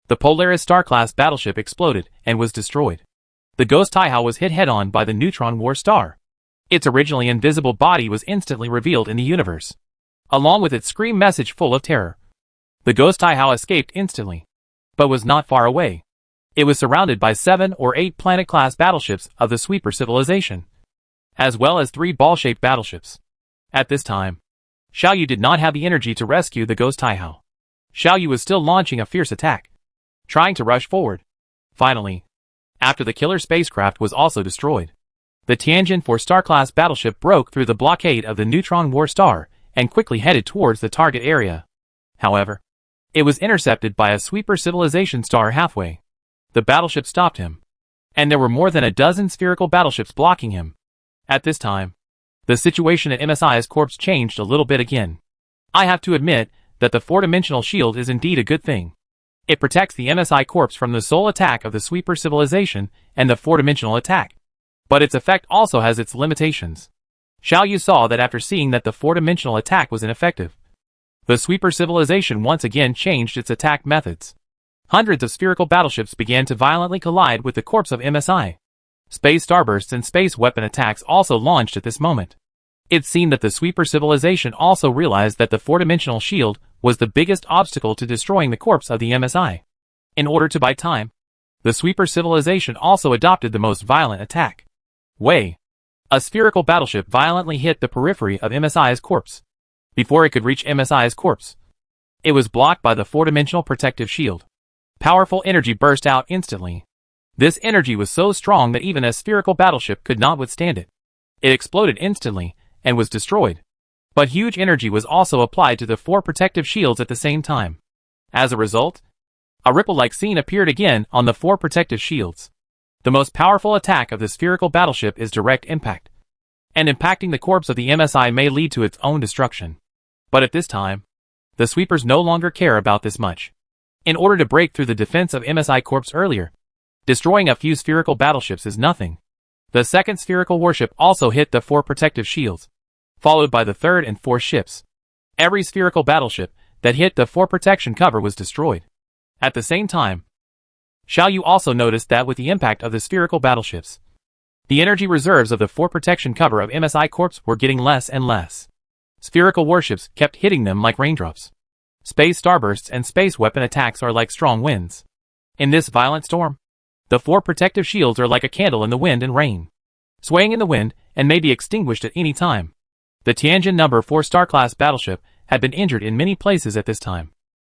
the Polaris star-class battleship exploded and was destroyed. The Ghost Taihao was hit head-on by the Neutron war star. Its originally invisible body was instantly revealed in the universe, along with its scream message full of terror. The Ghost Taihao escaped instantly, but was not far away. It was surrounded by 7 or 8 planet-class battleships of the Sweeper civilization, as well as 3 ball-shaped battleships. At this time, Xiao Yu did not have the energy to rescue the Ghost Taihao. Xiao Yu was still launching a fierce attack, trying to rush forward. Finally, after the killer spacecraft was also destroyed, the Tianjin 4 star-class battleship broke through the blockade of the Neutron war star and quickly headed towards the target area. However, it was intercepted by a Sweeper civilization star halfway. The battleship stopped him, and there were more than a dozen spherical battleships blocking him. At this time, the situation at MSI's corps changed a little bit again. I have to admit that the 4-dimensional shield is indeed a good thing. It protects the MSI corps from the sole attack of the Sweeper civilization and the 4-dimensional attack. But its effect also has its limitations. Xiao Yu saw that after seeing that the 4-dimensional attack was ineffective, the Sweeper civilization once again changed its attack methods. Hundreds of spherical battleships began to violently collide with the corps of MSI. Space starbursts and space weapon attacks also launched at this moment. It seemed that the Sweeper civilization also realized that the 4-dimensional shield was the biggest obstacle to destroying the corps of the MSI. In order to buy time, the Sweeper civilization also adopted the most violent attack. Wei. A spherical battleship violently hit the periphery of MSI's corps. Before it could reach MSI's corps, it was blocked by the 4-dimensional protective shield. Powerful energy burst out instantly. This energy was so strong that even a spherical battleship could not withstand it. It exploded instantly and was destroyed. But huge energy was also applied to the 4 protective shields at the same time. As a result, a ripple-like scene appeared again on the 4 protective shields. The most powerful attack of the spherical battleship is direct impact, and impacting the corpse of the MSI may lead to its own destruction. But at this time, the sweepers no longer care about this much. In order to break through the defense of MSI corpse earlier, destroying a few spherical battleships is nothing. The second spherical warship also hit the 4 protective shields, followed by the third and fourth ships. Every spherical battleship that hit the 4 protection cover was destroyed. At the same time, Xiaoyu also noticed that with the impact of the spherical battleships, the energy reserves of the 4 protection cover of MSI corps were getting less and less. Spherical warships kept hitting them like raindrops. Space starbursts and space weapon attacks are like strong winds. In this violent storm, the 4 protective shields are like a candle in the wind and rain, swaying in the wind and may be extinguished at any time. The Tianjin No. 4 star-class battleship had been injured in many places at this time,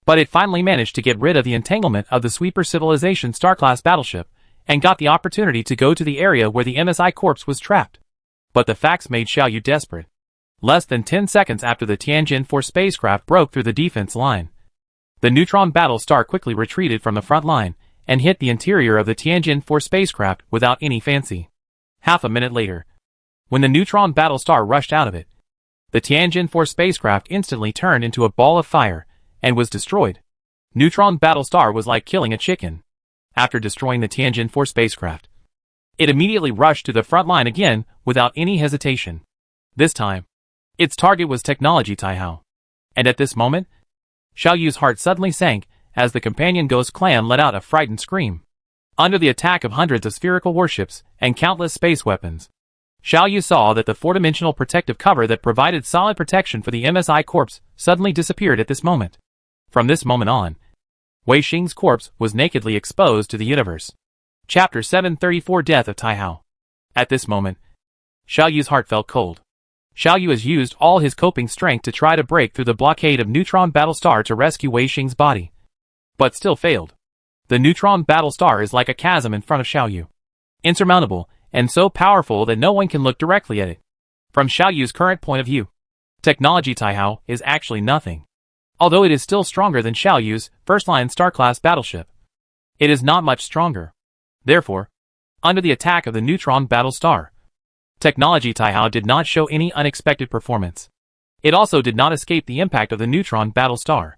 but it finally managed to get rid of the entanglement of the Sweeper Civilization star-class battleship and got the opportunity to go to the area where the MSI corpse was trapped. But the facts made Xiaoyu desperate. Less than 10 seconds after the Tianjin 4 spacecraft broke through the defense line, the Neutron battle star quickly retreated from the front line and hit the interior of the Tianjin 4 spacecraft without any fancy. Half a minute later, when the Neutron battle star rushed out of it, the Tianjin 4 spacecraft instantly turned into a ball of fire and was destroyed. Neutron battle star was like killing a chicken. After destroying the Tianjin 4 spacecraft, it immediately rushed to the front line again without any hesitation. This time, its target was Technology Taihao. And at this moment, Xiaoyu's heart suddenly sank as the companion ghost clan let out a frightened scream. Under the attack of hundreds of spherical warships and countless space weapons, Xiaoyu saw that the 4-dimensional protective cover that provided solid protection for the MSI corpse suddenly disappeared at this moment. From this moment on, Wei Xing's corpse was nakedly exposed to the universe. Chapter 734 Death of Taihao. At this moment, Xiaoyu's heart felt cold. Xiaoyu has used all his coping strength to try to break through the blockade of Neutron Battlestar to rescue Wei Xing's body, but still failed. The Neutron Battlestar is like a chasm in front of Xiaoyu, insurmountable and so powerful that no one can look directly at it. From Xiaoyu's current point of view, Technology Taihao is actually nothing. Although it is still stronger than Xiaoyu's first-line star-class battleship, it is not much stronger. Therefore, under the attack of the Neutron Battlestar, Technology Taihao did not show any unexpected performance. It also did not escape the impact of the Neutron Battlestar.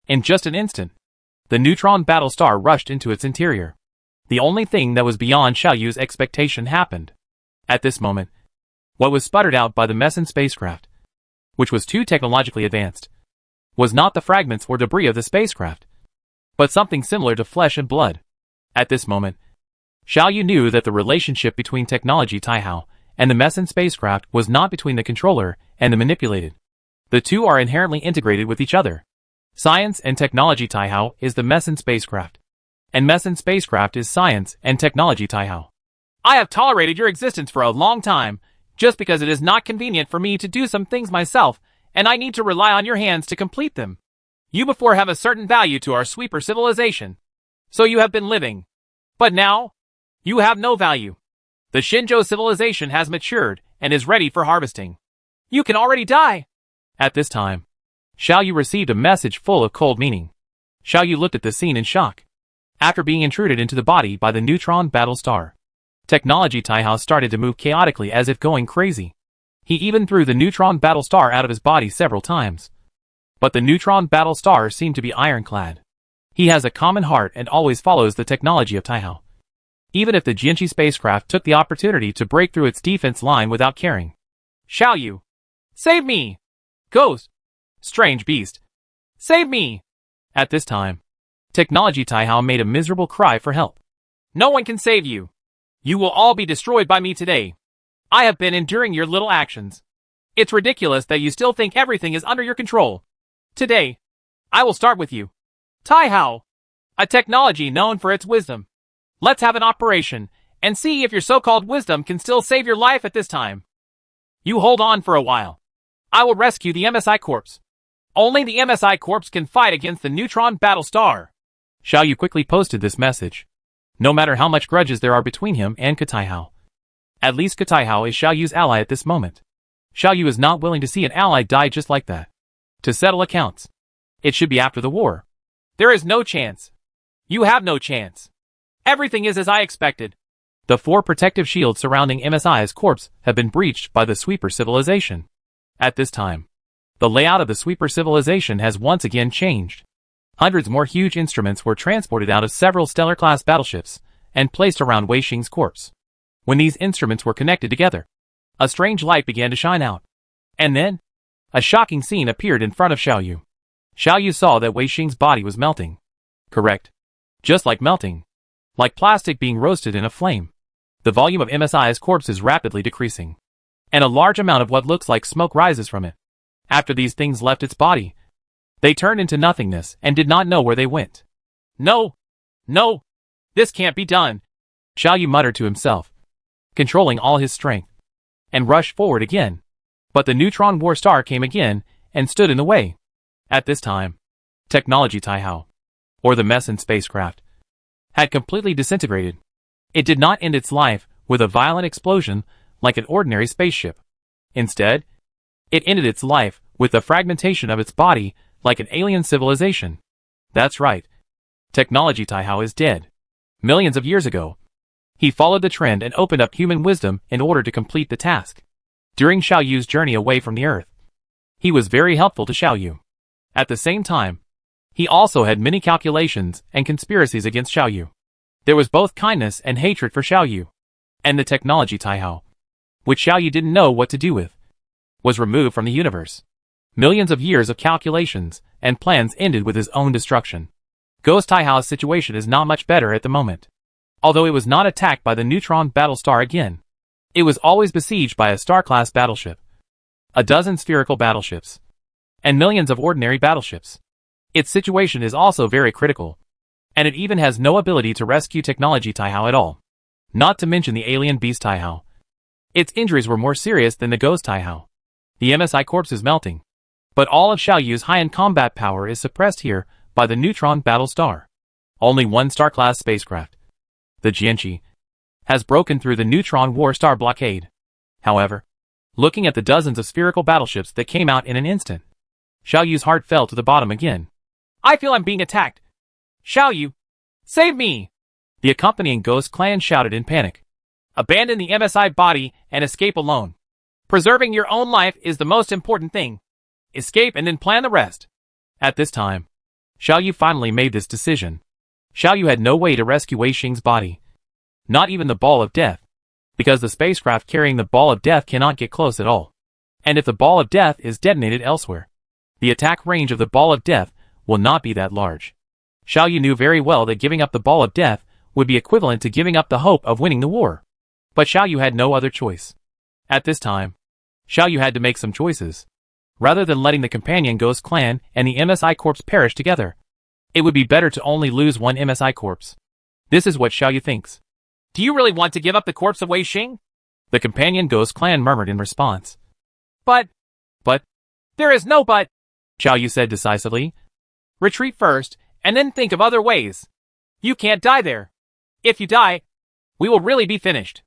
In just an instant, the Neutron Battlestar rushed into its interior. The only thing that was beyond Xiaoyu's expectation happened. At this moment, what was sputtered out by the Messen spacecraft, which was too technologically advanced, was not the fragments or debris of the spacecraft, but something similar to flesh and blood. At this moment, Xiaoyu knew that the relationship between Technology Taihao and the Messen spacecraft was not between the controller and the manipulated. The two are inherently integrated with each other. Science and Technology Taihao is the Messen spacecraft, and Messen spacecraft is Science and Technology Taihao. I have tolerated your existence for a long time, just because it is not convenient for me to do some things myself, and I need to rely on your hands to complete them. You before have a certain value to our sweeper civilization, so you have been living. But now, you have no value. The Shinjo civilization has matured and is ready for harvesting. You can already die. At this time, Xiaoyu received a message full of cold meaning. Xiaoyu looked at the scene in shock. After being intruded into the body by the Neutron Battlestar, Technology Taihao started to move chaotically as if going crazy. He even threw the Neutron Battlestar out of his body several times. But the Neutron Battlestar seemed to be ironclad. He has a common heart and always follows the technology of Taihao. Even if the Jinchi spacecraft took the opportunity to break through its defense line without caring. Xiaoyu! Save me! Ghost! Strange beast! Save me! At this time, Technology Taihao made a miserable cry for help. No one can save you. You will all be destroyed by me today. I have been enduring your little actions. It's ridiculous that you still think everything is under your control. Today, I will start with you. Taihao! A technology known for its wisdom. Let's have an operation, and see if your so-called wisdom can still save your life at this time. You hold on for a while. I will rescue the MSI corpse. Only the MSI corpse can fight against the Neutron Battlestar. Xiaoyu quickly posted this message. No matter how much grudges there are between him and Taihao, at least Taihao is Xiaoyu's ally at this moment. Xiao Yu is not willing to see an ally die just like that. To settle accounts. It should be after the war. There is no chance. You have no chance. Everything is as I expected. The 4 protective shields surrounding MSI's corpse have been breached by the Sweeper civilization. At this time, the layout of the Sweeper civilization has once again changed. Hundreds more huge instruments were transported out of several stellar-class battleships and placed around Wei Xing's corpse. When these instruments were connected together, a strange light began to shine out. And then, a shocking scene appeared in front of Xiao Yu. Xiao Yu saw that Wei Xing's body was melting. Correct. Just like melting. Like plastic being roasted in a flame. The volume of MSI's corpse is rapidly decreasing. And a large amount of what looks like smoke rises from it. After these things left its body, they turned into nothingness and did not know where they went. No! No! This can't be done! Xiao Yu muttered to himself, controlling all his strength, and rushed forward again. But the Neutron War Star came again and stood in the way. At this time, Technology Taihao, or the Messin spacecraft, had completely disintegrated. It did not end its life with a violent explosion like an ordinary spaceship. Instead, it ended its life with the fragmentation of its body like an alien civilization. That's right. Technology Taihao is dead. Millions of years ago, he followed the trend and opened up human wisdom in order to complete the task. During Xiao Yu's journey away from the Earth, he was very helpful to Xiao Yu. At the same time, he also had many calculations and conspiracies against Xiao Yu. There was both kindness and hatred for Xiao Yu. And the Technology Taihao, which Xiao Yu didn't know what to do with, was removed from the universe. Millions of years of calculations and plans ended with his own destruction. Ghost Taihao's situation is not much better at the moment. Although it was not attacked by the Neutron Battlestar again, it was always besieged by a star-class battleship, a dozen spherical battleships, and millions of ordinary battleships. Its situation is also very critical, and it even has no ability to rescue Technology Taihao at all. Not to mention the alien beast Taihao. Its injuries were more serious than the Ghost Taihao. The MSI corpse is melting, but all of Xiao Yu's high-end combat power is suppressed here by the Neutron Battlestar. Only one star-class spacecraft, the Jianqi, has broken through the Neutron War Star blockade. However, looking at the dozens of spherical battleships that came out in an instant, Xiao Yu's heart fell to the bottom again. I feel I'm being attacked. Xiao Yu, save me! The accompanying Ghost Clan shouted in panic. Abandon the MSI body and escape alone. Preserving your own life is the most important thing. Escape and then plan the rest. At this time, Xiao Yu finally made this decision. Xiao Yu had no way to rescue Wei Xing's body. Not even the Ball of Death, because the spacecraft carrying the Ball of Death cannot get close at all. And if the Ball of Death is detonated elsewhere, the attack range of the Ball of Death will not be that large. Xiao Yu knew very well that giving up the Ball of Death would be equivalent to giving up the hope of winning the war. But Xiao Yu had no other choice. At this time, Xiao Yu had to make some choices. Rather than letting the companion Ghost Clan and the MSI corpse perish together, it would be better to only lose one MSI corpse. This is what Xiao Yu thinks. Do you really want to give up the corpse of Wei Xing? The companion Ghost Clan murmured in response. But, there is no but, Xiao Yu said decisively. Retreat first, and then think of other ways. You can't die there. If you die, we will really be finished.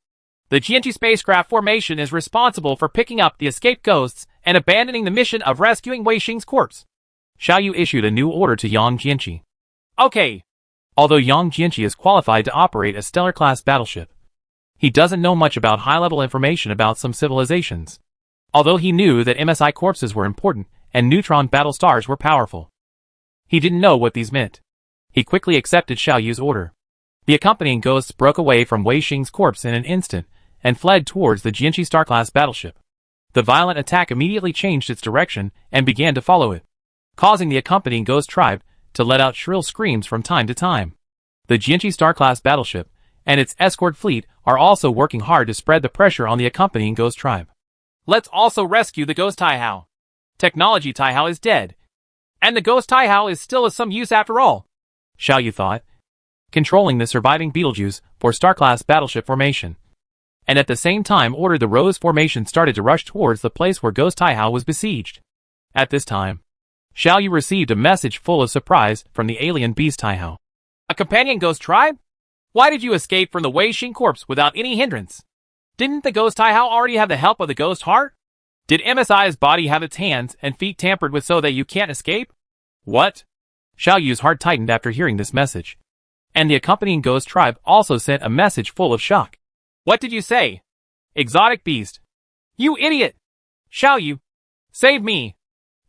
The Jianqi spacecraft formation is responsible for picking up the escaped ghosts and abandoning the mission of rescuing Wei Xing's corpse. Xiao Yu issued a new order to Yang Jianqi. Okay. Although Yang Jianqi is qualified to operate a stellar-class battleship, he doesn't know much about high-level information about some civilizations. Although he knew that MSI corpses were important and neutron battlestars were powerful, he didn't know what these meant. He quickly accepted Xiao Yu's order. The accompanying ghosts broke away from Wei Xing's corpse in an instant and fled towards the Jianqi star-class battleship. The violent attack immediately changed its direction and began to follow it, causing the accompanying ghost tribe to let out shrill screams from time to time. The Jianqi star-class battleship and its escort fleet are also working hard to spread the pressure on the accompanying ghost tribe. Let's also rescue the Ghost Taihao. Technology Taihao is dead, and the Ghost Taihao is still of some use after all, Xiao Yu thought, controlling the surviving Betelgeuse for star-class battleship formation, and at the same time ordered the Rose formation started to rush towards the place where Ghost Taihao was besieged. At this time, Xiao Yu received a message full of surprise from the alien beast Taihao. A companion ghost tribe? Why did you escape from the Wei Xing corpse without any hindrance? Didn't the Ghost Taihao already have the help of the Ghost Heart? Did MSI's body have its hands and feet tampered with so that you can't escape? What? Xiao Yu's heart tightened after hearing this message. And the accompanying ghost tribe also sent a message full of shock. What did you say? Exotic beast. You idiot! Xiao Yu, save me!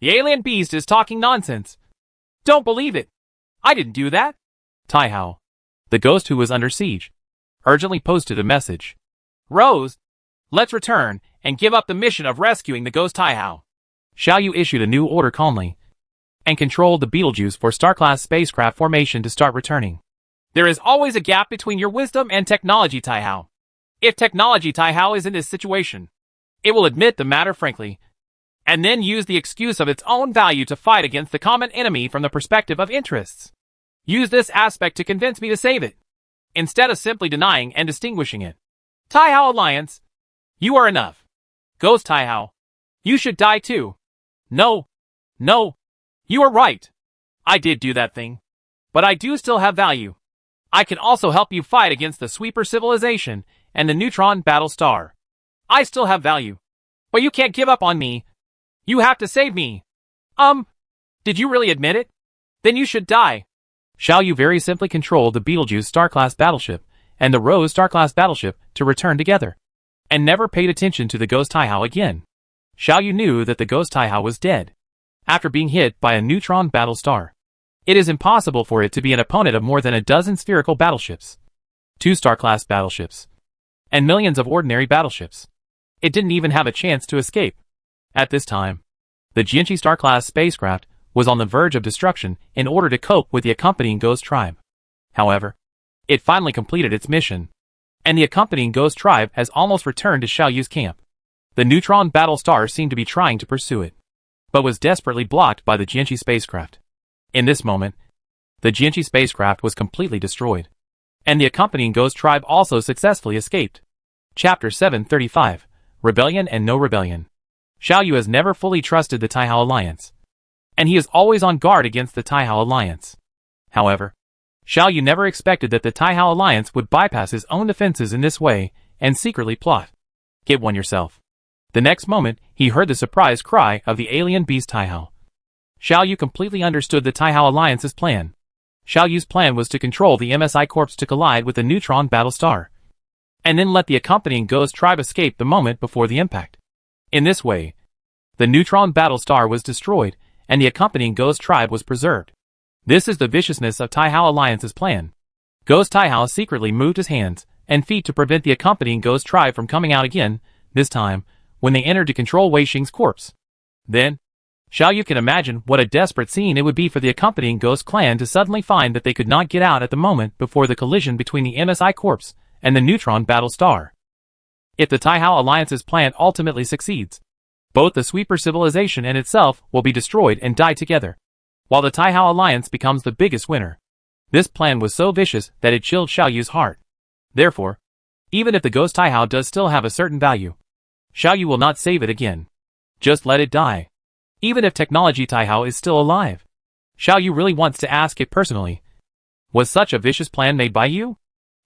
The alien beast is talking nonsense. Don't believe it. I didn't do that. Tai Hao, the ghost who was under siege, urgently posted a message. Rose, let's return and give up the mission of rescuing the ghost Tai Hao. Xiao Yu issued a new order calmly and controlled the Betelgeuse for Star-class spacecraft formation to start returning. There is always a gap between your wisdom and technology, Tai Hao. If technology Tai Hao is in this situation, it will admit the matter frankly, and then use the excuse of its own value to fight against the common enemy from the perspective of interests. Use this aspect to convince me to save it, instead of simply denying and distinguishing it. Tai Hao Alliance, you are enough. Ghost Tai Hao, you should die too. No, you are right. I did do that thing, but I do still have value. I can also help you fight against the Sweeper civilization and the Neutron battle star. I still have value, but you can't give up on me. You have to save me. Did you really admit it? Then you should die. Xiao Yu very simply controlled the Betelgeuse Star-class battleship and the Rose Star-class battleship to return together, and never paid attention to the ghost Tai Hao again. Xiao Yu knew that the ghost Tai Hao was dead, after being hit by a Neutron battle star. It is impossible for it to be an opponent of more than a dozen spherical battleships, 2 Star-class battleships, and millions of ordinary battleships. It didn't even have a chance to escape. At this time, the Jianqi Star-class spacecraft was on the verge of destruction in order to cope with the accompanying ghost tribe. However, it finally completed its mission, and the accompanying ghost tribe has almost returned to Xiao Yu's camp. The Neutron battle star seemed to be trying to pursue it, but was desperately blocked by the Jianqi spacecraft. In this moment, the Jianqi spacecraft was completely destroyed, and the accompanying ghost tribe also successfully escaped. Chapter 735, Rebellion and No Rebellion. Xiao Yu has never fully trusted the Tai Hao Alliance, and he is always on guard against the Tai Hao Alliance. However, Xiao Yu never expected that the Tai Hao Alliance would bypass his own defenses in this way and secretly plot. Get one yourself. The next moment, he heard the surprise cry of the alien beast Tai Hao. Xiao Yu completely understood the Tai Hao Alliance's plan. Xiao Yu's plan was to control the MSI Corps to collide with the Neutron battle star, and then let the accompanying ghost tribe escape the moment before the impact. In this way, the Neutron battle star was destroyed, and the accompanying ghost tribe was preserved. This is the viciousness of Tai Hao Alliance's plan. Ghost Tai Hao secretly moved his hands and feet to prevent the accompanying ghost tribe from coming out again, this time, when they entered to control Wei Xing's corpse. Then, Xiao Yu can imagine what a desperate scene it would be for the accompanying ghost clan to suddenly find that they could not get out at the moment before the collision between the MSI Corps and the Neutron battle star. If the Tai Hao Alliance's plan ultimately succeeds, both the Sweeper civilization and itself will be destroyed and die together, while the Tai Hao Alliance becomes the biggest winner. This plan was so vicious that it chilled Xiao Yu's heart. Therefore, even if the ghost Tai Hao does still have a certain value, Xiao Yu will not save it again. Just let it die. Even if technology Tai Hao is still alive, Xiao Yu really wants to ask it personally. Was such a vicious plan made by you?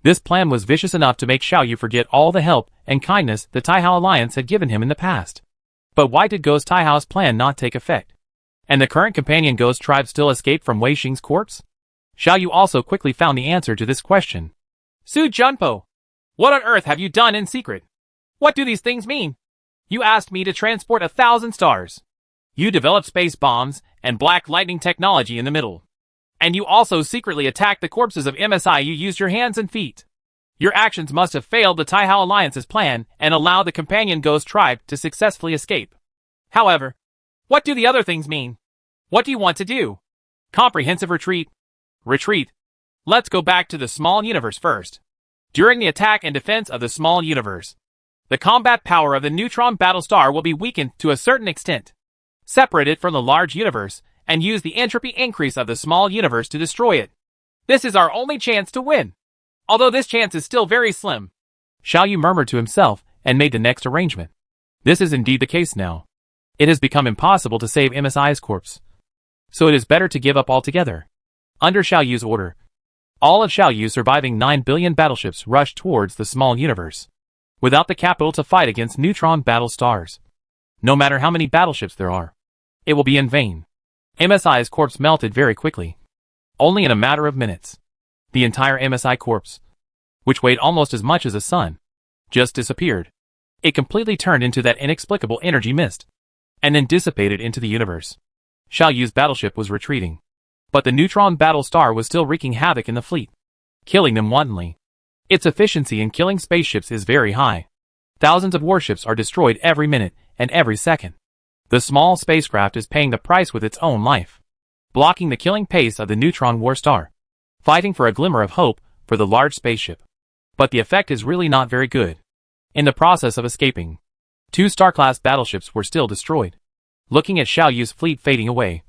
This plan was vicious enough to make Xiao Yu forget all the help and kindness the Tai Hao Alliance had given him in the past. But why did Ghost Tai Hao's plan not take effect, and the current companion ghost tribe still escape from Wei Xing's corpse? Xiao Yu also quickly found the answer to this question. Su Junpo, what on earth have you done in secret? What do these things mean? You asked me to transport 1,000 stars. You developed space bombs and black lightning technology in the middle. And you also secretly attacked the corpses of MSI. You used your hands and feet. Your actions must have failed the Tai Hao Alliance's plan and allowed the companion ghost tribe to successfully escape. However, what do the other things mean? What do you want to do? Comprehensive retreat? Retreat. Let's go back to the small universe first. During the attack and defense of the small universe, the combat power of the Neutron battlestar will be weakened to a certain extent. Separate it from the large universe, and use the entropy increase of the small universe to destroy it. This is our only chance to win. Although this chance is still very slim. Xiao Yu murmured to himself, and made the next arrangement. This is indeed the case now. It has become impossible to save MSI's corpse. So it is better to give up altogether. Under Xiao Yu's order, all of Xiao Yu's surviving 9 billion battleships rushed towards the small universe, without the capital to fight against Neutron battle stars. No matter how many battleships there are, it will be in vain. MSI's corpse melted very quickly. Only in a matter of minutes. The entire MSI corpse, which weighed almost as much as a sun, just disappeared. It completely turned into that inexplicable energy mist, and then dissipated into the universe. Xiao Yu's battleship was retreating, but the Neutron battle star was still wreaking havoc in the fleet, killing them wantonly. Its efficiency in killing spaceships is very high. Thousands of warships are destroyed every minute and every second. The small spacecraft is paying the price with its own life, blocking the killing pace of the Neutron war star, fighting for a glimmer of hope for the large spaceship. But the effect is really not very good. In the process of escaping, 2 star-class battleships were still destroyed. Looking at Xiao Yu's fleet fading away,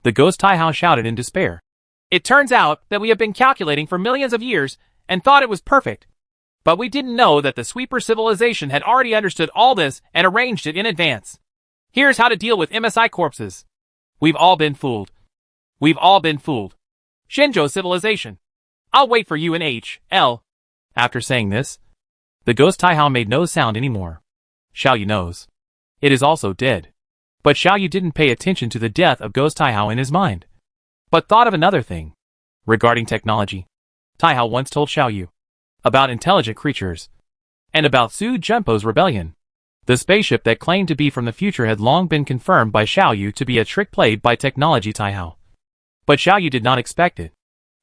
the Ghost Taihao shouted in despair. It turns out that we have been calculating for millions of years and thought it was perfect. But we didn't know that the sweeper civilization had already understood all this and arranged it in advance. Here's how to deal with MSI corpses. We've all been fooled. We've all been fooled. Shinjo civilization. I'll wait for you in HL. After saying this, the Ghost Taihao made no sound anymore. Xiao Yu knows. It is also dead. But Xiao Yu didn't pay attention to the death of Ghost Taihao in his mind, but thought of another thing. Regarding technology, Taihao once told Xiao Yu about intelligent creatures, and about Su Junpo's rebellion. The spaceship that claimed to be from the future had long been confirmed by Xiao Yu to be a trick played by Technology Taihao. But Xiao Yu did not expect it.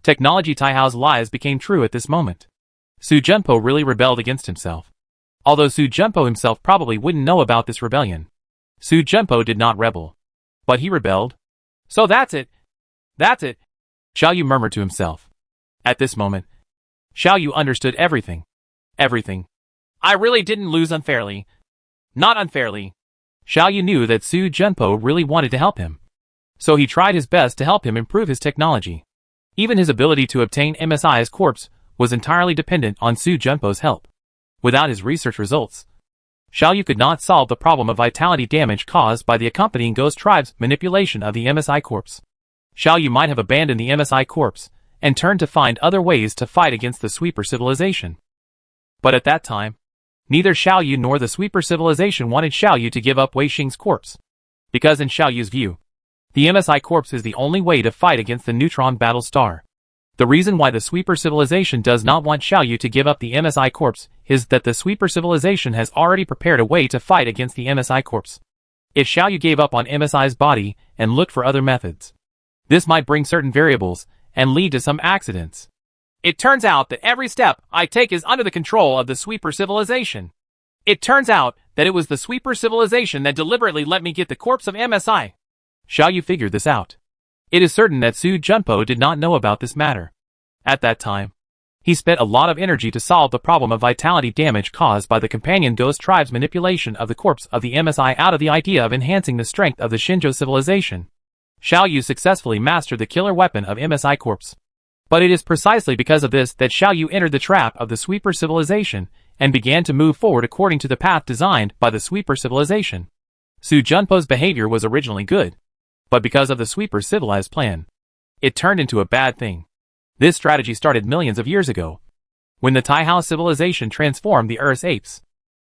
Technology Taihao's lies became true at this moment. Su Junpo really rebelled against himself. Although Su Junpo himself probably wouldn't know about this rebellion. Su Junpo did not rebel, but he rebelled. So that's it. That's it. Xiao Yu murmured to himself. At this moment, Xiao Yu understood everything. Everything. I really didn't lose unfairly. Not unfairly. Xiao Yu knew that Su Junpo really wanted to help him. So he tried his best to help him improve his technology. Even his ability to obtain MSI's corpse was entirely dependent on Su Junpo's help. Without his research results, Xiao Yu could not solve the problem of vitality damage caused by the accompanying Ghost Tribe's manipulation of the MSI corpse. Xiao Yu might have abandoned the MSI corpse and turned to find other ways to fight against the Sweeper civilization. But at that time, neither Xiao Yu nor the Sweeper civilization wanted Xiao Yu to give up Wei Xing's corpse. Because in Xiao Yu's view, the MSI corpse is the only way to fight against the Neutron battle star. The reason why the Sweeper civilization does not want Xiao Yu to give up the MSI corpse is that the Sweeper civilization has already prepared a way to fight against the MSI corpse. If Xiao Yu gave up on MSI's body and looked for other methods, this might bring certain variables and lead to some accidents. It turns out that every step I take is under the control of the Sweeper civilization. It turns out that it was the Sweeper civilization that deliberately let me get the corpse of MSI. Xiao Yu figured this out. It is certain that Su Junpo did not know about this matter. At that time, he spent a lot of energy to solve the problem of vitality damage caused by the companion Ghost Tribe's manipulation of the corpse of the MSI out of the idea of enhancing the strength of the Shinjo civilization. Xiao Yu successfully mastered the killer weapon of MSI corpse. But it is precisely because of this that Xiao Yu entered the trap of the Sweeper civilization and began to move forward according to the path designed by the Sweeper civilization. Su Junpo's behavior was originally good, but because of the Sweeper's civilized plan, it turned into a bad thing. This strategy started millions of years ago, when the Taihao civilization transformed the Earth's apes.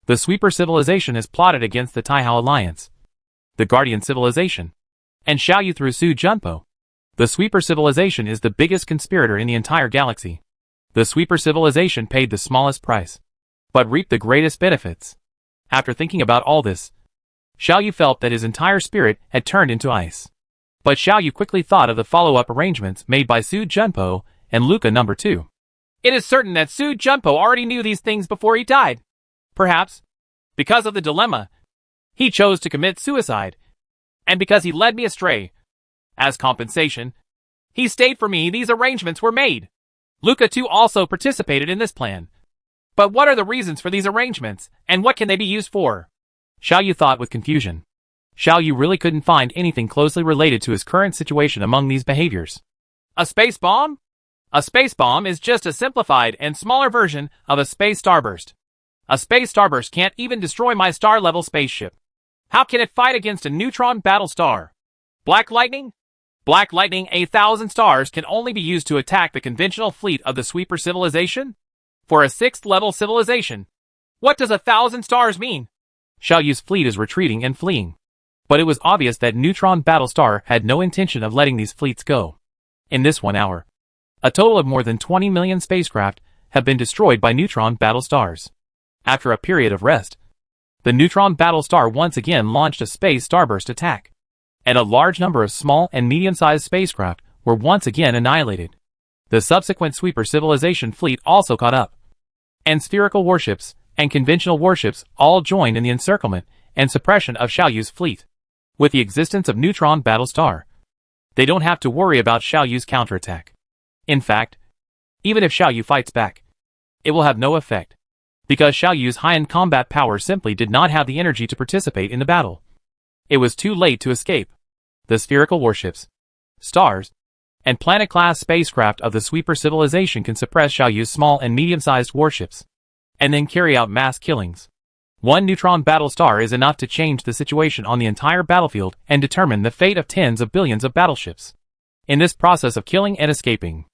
The Sweeper civilization has plotted against the Taihao alliance, the Guardian civilization, and Xiao Yu through Su Junpo. The Sweeper civilization is the biggest conspirator in the entire galaxy. The Sweeper civilization paid the smallest price, but reaped the greatest benefits. After thinking about all this, Xiao Yu felt that his entire spirit had turned into ice. But Xiao Yu quickly thought of the follow-up arrangements made by Su Junpo and Luca No. 2. It is certain that Su Junpo already knew these things before he died. Perhaps, because of the dilemma, he chose to commit suicide. And because he led me astray, as compensation, he stayed for me. These arrangements were made. Luca too also participated in this plan. But what are the reasons for these arrangements, and what can they be used for? Xiao Yu thought with confusion. Xiao Yu really couldn't find anything closely related to his current situation among these behaviors. A space bomb? A space bomb is just a simplified and smaller version of a space starburst. A space starburst can't even destroy my star-level spaceship. How can it fight against a neutron battle star? Black lightning? Black lightning 1,000 stars can only be used to attack the conventional fleet of the Sweeper civilization? For a 6th level civilization, what does 1,000 stars mean? Xiao Yu's fleet is retreating and fleeing. But it was obvious that Neutron Battlestar had no intention of letting these fleets go. In this 1 hour, a total of more than 20 million spacecraft have been destroyed by Neutron Battlestars. After a period of rest, the Neutron Battlestar once again launched a space starburst attack, and a large number of small and medium-sized spacecraft were once again annihilated. The subsequent sweeper civilization fleet also caught up, and spherical warships and conventional warships all joined in the encirclement and suppression of Xiao Yu's fleet. With the existence of Neutron Battlestar, they don't have to worry about Xiao Yu's counterattack. In fact, even if Xiao Yu fights back, it will have no effect, because Xiao Yu's high-end combat power simply did not have the energy to participate in the battle. It was too late to escape. The spherical warships, stars, and planet-class spacecraft of the sweeper civilization can suppress Xiao Yu's small and medium-sized warships, and then carry out mass killings. One Neutron Battlestar is enough to change the situation on the entire battlefield and determine the fate of tens of billions of battleships. In this process of killing and escaping,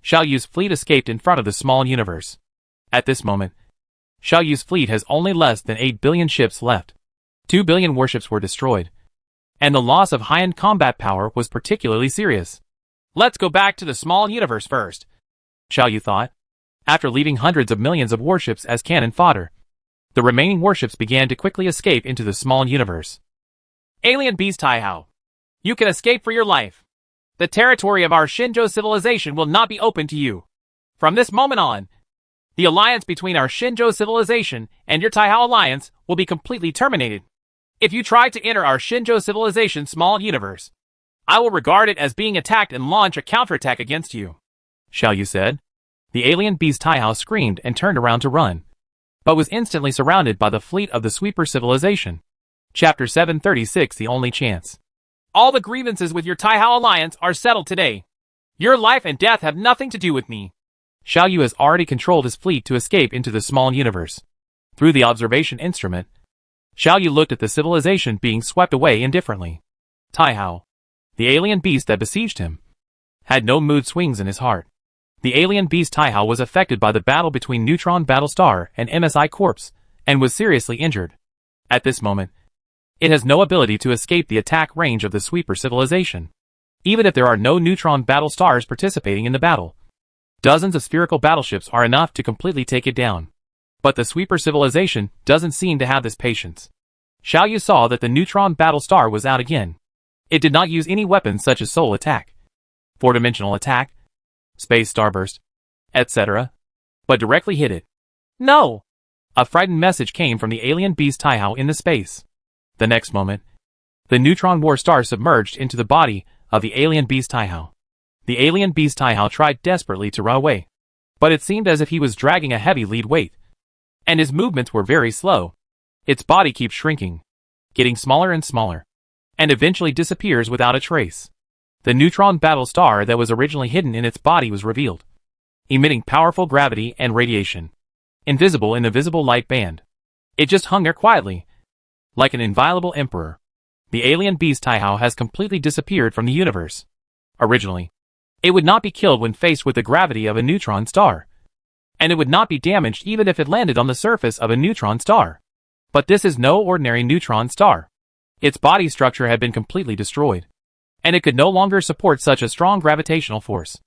Xiao Yu's fleet escaped in front of the small universe. At this moment, Xiao Yu's fleet has only less than 8 billion ships left. 2 billion warships were destroyed, and the loss of high-end combat power was particularly serious. Let's go back to the small universe first, Xiao Yu thought. After leaving hundreds of millions of warships as cannon fodder, the remaining warships began to quickly escape into the small universe. Alien beast Taihao, you can escape for your life. The territory of our Shinjo civilization will not be open to you. From this moment on, the alliance between our Shinjo civilization and your Taihao alliance will be completely terminated. If you try to enter our Shinjo civilization small universe, I will regard it as being attacked and launch a counterattack against you, Xiao Yu said. The alien beast Taihao screamed and turned around to run, but was instantly surrounded by the fleet of the sweeper civilization. Chapter 736: The Only Chance. All the grievances with your Taihao alliance are settled today. Your life and death have nothing to do with me. Xiao Yu has already controlled his fleet to escape into the small universe. Through the observation instrument, Xiao Yu looked at the civilization being swept away indifferently. Taihao, the alien beast that besieged him, had no mood swings in his heart. The alien beast Taihao was affected by the battle between Neutron Battlestar and MSI Corps, and was seriously injured. At this moment, it has no ability to escape the attack range of the sweeper civilization. Even if there are no Neutron Battlestars participating in the battle, dozens of spherical battleships are enough to completely take it down. But the sweeper civilization doesn't seem to have this patience. Xiao Yu saw that the Neutron Battlestar was out again. It did not use any weapons such as soul attack, four-dimensional attack, space starburst, etc., but directly hit it. No! A frightened message came from the alien beast Taihao in the space. The next moment, the neutron war star submerged into the body of the alien beast Taihao. The alien beast Taihao tried desperately to run away, but it seemed as if he was dragging a heavy lead weight, and his movements were very slow. Its body keeps shrinking, getting smaller and smaller, and eventually disappears without a trace. The neutron battlestar that was originally hidden in its body was revealed, emitting powerful gravity and radiation, invisible in the visible light band. It just hung there quietly, like an inviolable emperor. The alien beast Taihao has completely disappeared from the universe. Originally, it would not be killed when faced with the gravity of a neutron star, and it would not be damaged even if it landed on the surface of a neutron star. But this is no ordinary neutron star. Its body structure had been completely destroyed, and it could no longer support such a strong gravitational force.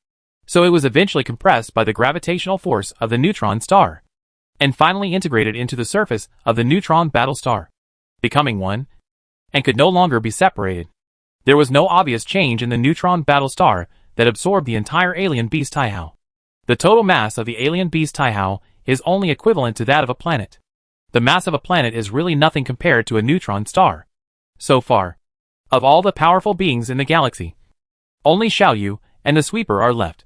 So it was eventually compressed by the gravitational force of the neutron star, and finally integrated into the surface of the neutron battlestar, becoming one, and could no longer be separated. There was no obvious change in the neutron battlestar that absorbed the entire alien beast Taihao. The total mass of the alien beast Taihao is only equivalent to that of a planet. The mass of a planet is really nothing compared to a neutron star. So far, of all the powerful beings in the galaxy, only Xiao Yu and the sweeper are left.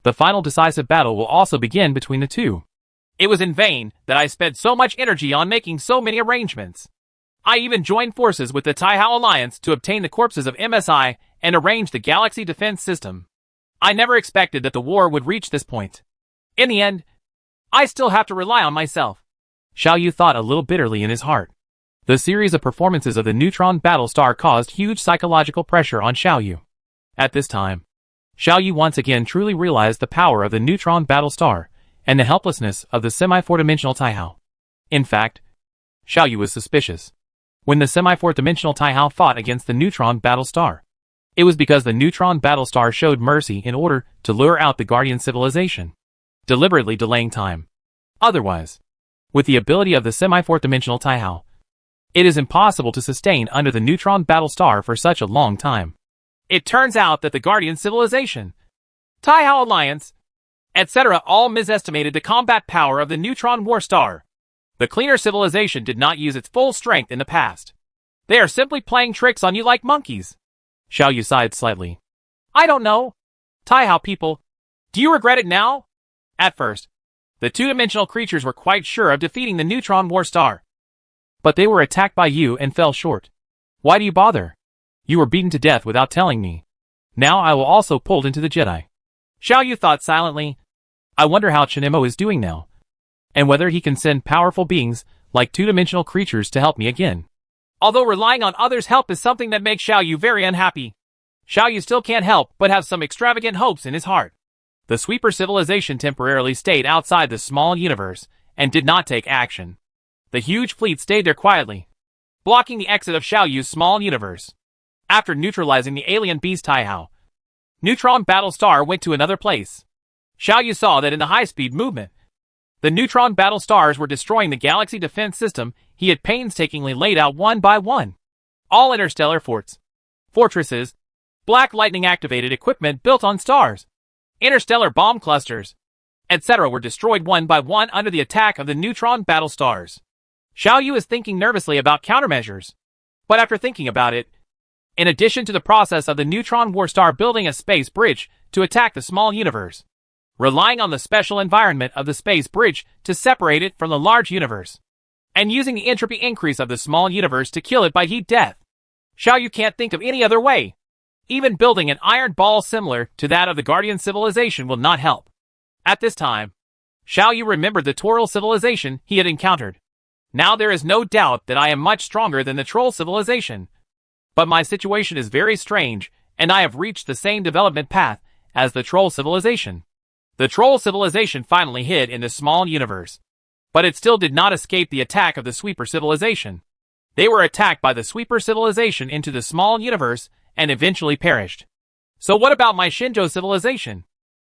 The final decisive battle will also begin between the two. It was in vain that I spent so much energy on making so many arrangements. I even joined forces with the Taihao Alliance to obtain the corpses of MSI and arrange the galaxy defense system. I never expected that the war would reach this point. In the end, I still have to rely on myself. Xiao Yu thought a little bitterly in his heart. The series of performances of the Neutron Battlestar caused huge psychological pressure on Xiao Yu. At this time, Xiao Yu once again truly realized the power of the Neutron Battlestar and the helplessness of the semi-four-dimensional Taihao. In fact, Xiaoyu was suspicious. When the semi-fourth-dimensional Taihao fought against the Neutron Battlestar, it was because the Neutron Battlestar showed mercy in order to lure out the Guardian civilization, deliberately delaying time. Otherwise, with the ability of the semi-fourth-dimensional Taihao, it is impossible to sustain under the Neutron Battlestar for such a long time. It turns out that the Guardian civilization, Taihao Alliance, etc. all misestimated the combat power of the Neutron Warstar. The cleaner civilization did not use its full strength in the past. They are simply playing tricks on you like monkeys. Xiaoyu sighed slightly. I don't know. Taihao people, do you regret it now? At first, the two-dimensional creatures were quite sure of defeating the Neutron Warstar. But they were attacked by you and fell short. Why do you bother? You were beaten to death without telling me. Now I will also pulled into the Jedi. Xiaoyu thought silently. I wonder how Chino is doing now, and whether he can send powerful beings like two-dimensional creatures to help me again. Although relying on others' help is something that makes Xiaoyu very unhappy, Xiaoyu still can't help but have some extravagant hopes in his heart. The sweeper civilization temporarily stayed outside the small universe and did not take action. The huge fleet stayed there quietly, blocking the exit of Xiaoyu's small universe. After neutralizing the alien beast Taihao, Neutron Battlestar went to another place. Xiaoyu saw that in the high-speed movement, the Neutron Battlestars were destroying the galaxy defense system he had painstakingly laid out one by one. All interstellar forts, fortresses, black lightning-activated equipment built on stars, interstellar bomb clusters, etc. were destroyed one by one under the attack of the Neutron Battlestars. Xiaoyu is thinking nervously about countermeasures. But after thinking about it, in addition to the process of the Neutron Warstar building a space bridge to attack the small universe, relying on the special environment of the space bridge to separate it from the large universe, and using the entropy increase of the small universe to kill it by heat death, Xiaoyu can't think of any other way. Even building an iron ball similar to that of the Guardian civilization will not help. At this time, Xiaoyu remembered the Taural civilization he had encountered. Now there is no doubt that I am much stronger than the Troll civilization. But my situation is very strange, and I have reached the same development path as the Troll civilization. The Troll civilization finally hid in the small universe, but it still did not escape the attack of the Sweeper civilization. They were attacked by the Sweeper civilization into the small universe and eventually perished. So what about my Shinjo civilization?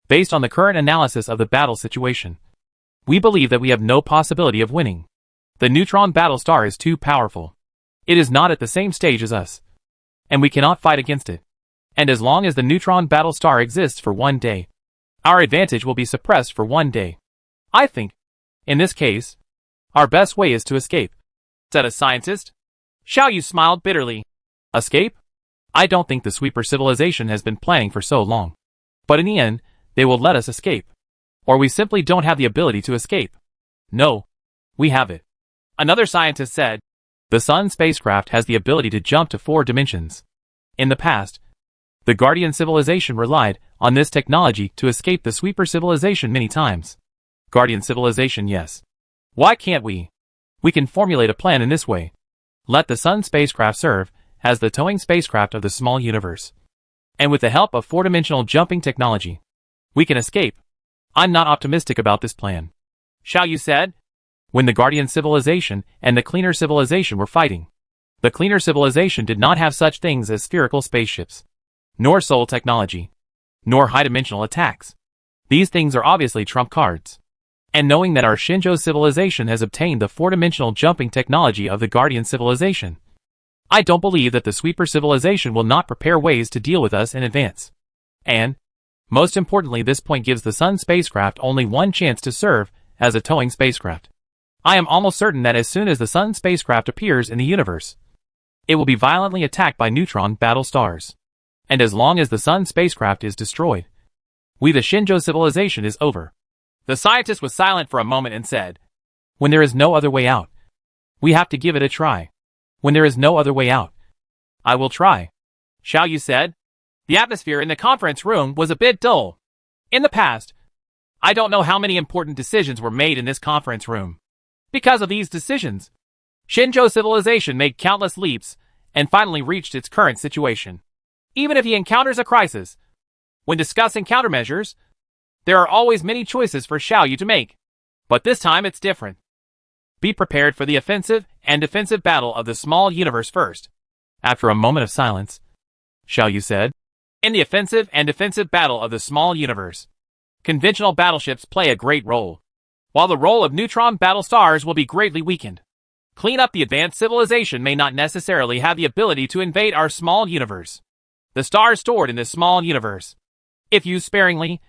Based on the current analysis of the battle situation, we believe that we have no possibility of winning. The Neutron Battlestar is too powerful. It is not at the same stage as us, and we cannot fight against it. And as long as the Neutron Battlestar exists for one day, our advantage will be suppressed for one day. I think, in this case, our best way is to escape, said a scientist. Xiaoyu smiled bitterly. Escape? I don't think the Sweeper civilization has been planning for so long. But in the end, they will let us escape. Or we simply don't have the ability to escape. No, we have it. Another scientist said, the Sun spacecraft has the ability to jump to 4 dimensions. In the past, the Guardian civilization relied on this technology to escape the Sweeper civilization many times. Guardian civilization, yes. Why can't we? We can formulate a plan in this way. Let the Sun spacecraft serve as the towing spacecraft of the small universe. And with the help of 4-dimensional jumping technology, we can escape. I'm not optimistic about this plan, Xiaoyu said. When the Guardian civilization and the Cleaner civilization were fighting, the Cleaner civilization did not have such things as spherical spaceships, nor soul technology, nor high-dimensional attacks. These things are obviously trump cards. And knowing that our Shinjo civilization has obtained the 4-dimensional jumping technology of the Guardian civilization, I don't believe that the Sweeper civilization will not prepare ways to deal with us in advance. And, most importantly, this point gives the Sun spacecraft only one chance to serve as a towing spacecraft. I am almost certain that as soon as the Sun spacecraft appears in the universe, it will be violently attacked by Neutron Battlestars. And as long as the Sun spacecraft is destroyed, we the Shinjo civilization is over. The scientist was silent for a moment and said, when there is no other way out, we have to give it a try. When there is no other way out, I will try, Xiaoyu said. The atmosphere in the conference room was a bit dull. In the past, I don't know how many important decisions were made in this conference room. Because of these decisions, Shinjo civilization made countless leaps and finally reached its current situation. Even if he encounters a crisis, when discussing countermeasures, there are always many choices for Xiaoyu to make. But this time it's different. Be prepared for the offensive and defensive battle of the small universe first. After a moment of silence, Xiao Yu said, in the offensive and defensive battle of the small universe, conventional battleships play a great role, while the role of neutron battle stars will be greatly weakened. Clean up the advanced civilization may not necessarily have the ability to invade our small universe. The stars stored in this small universe, if used sparingly,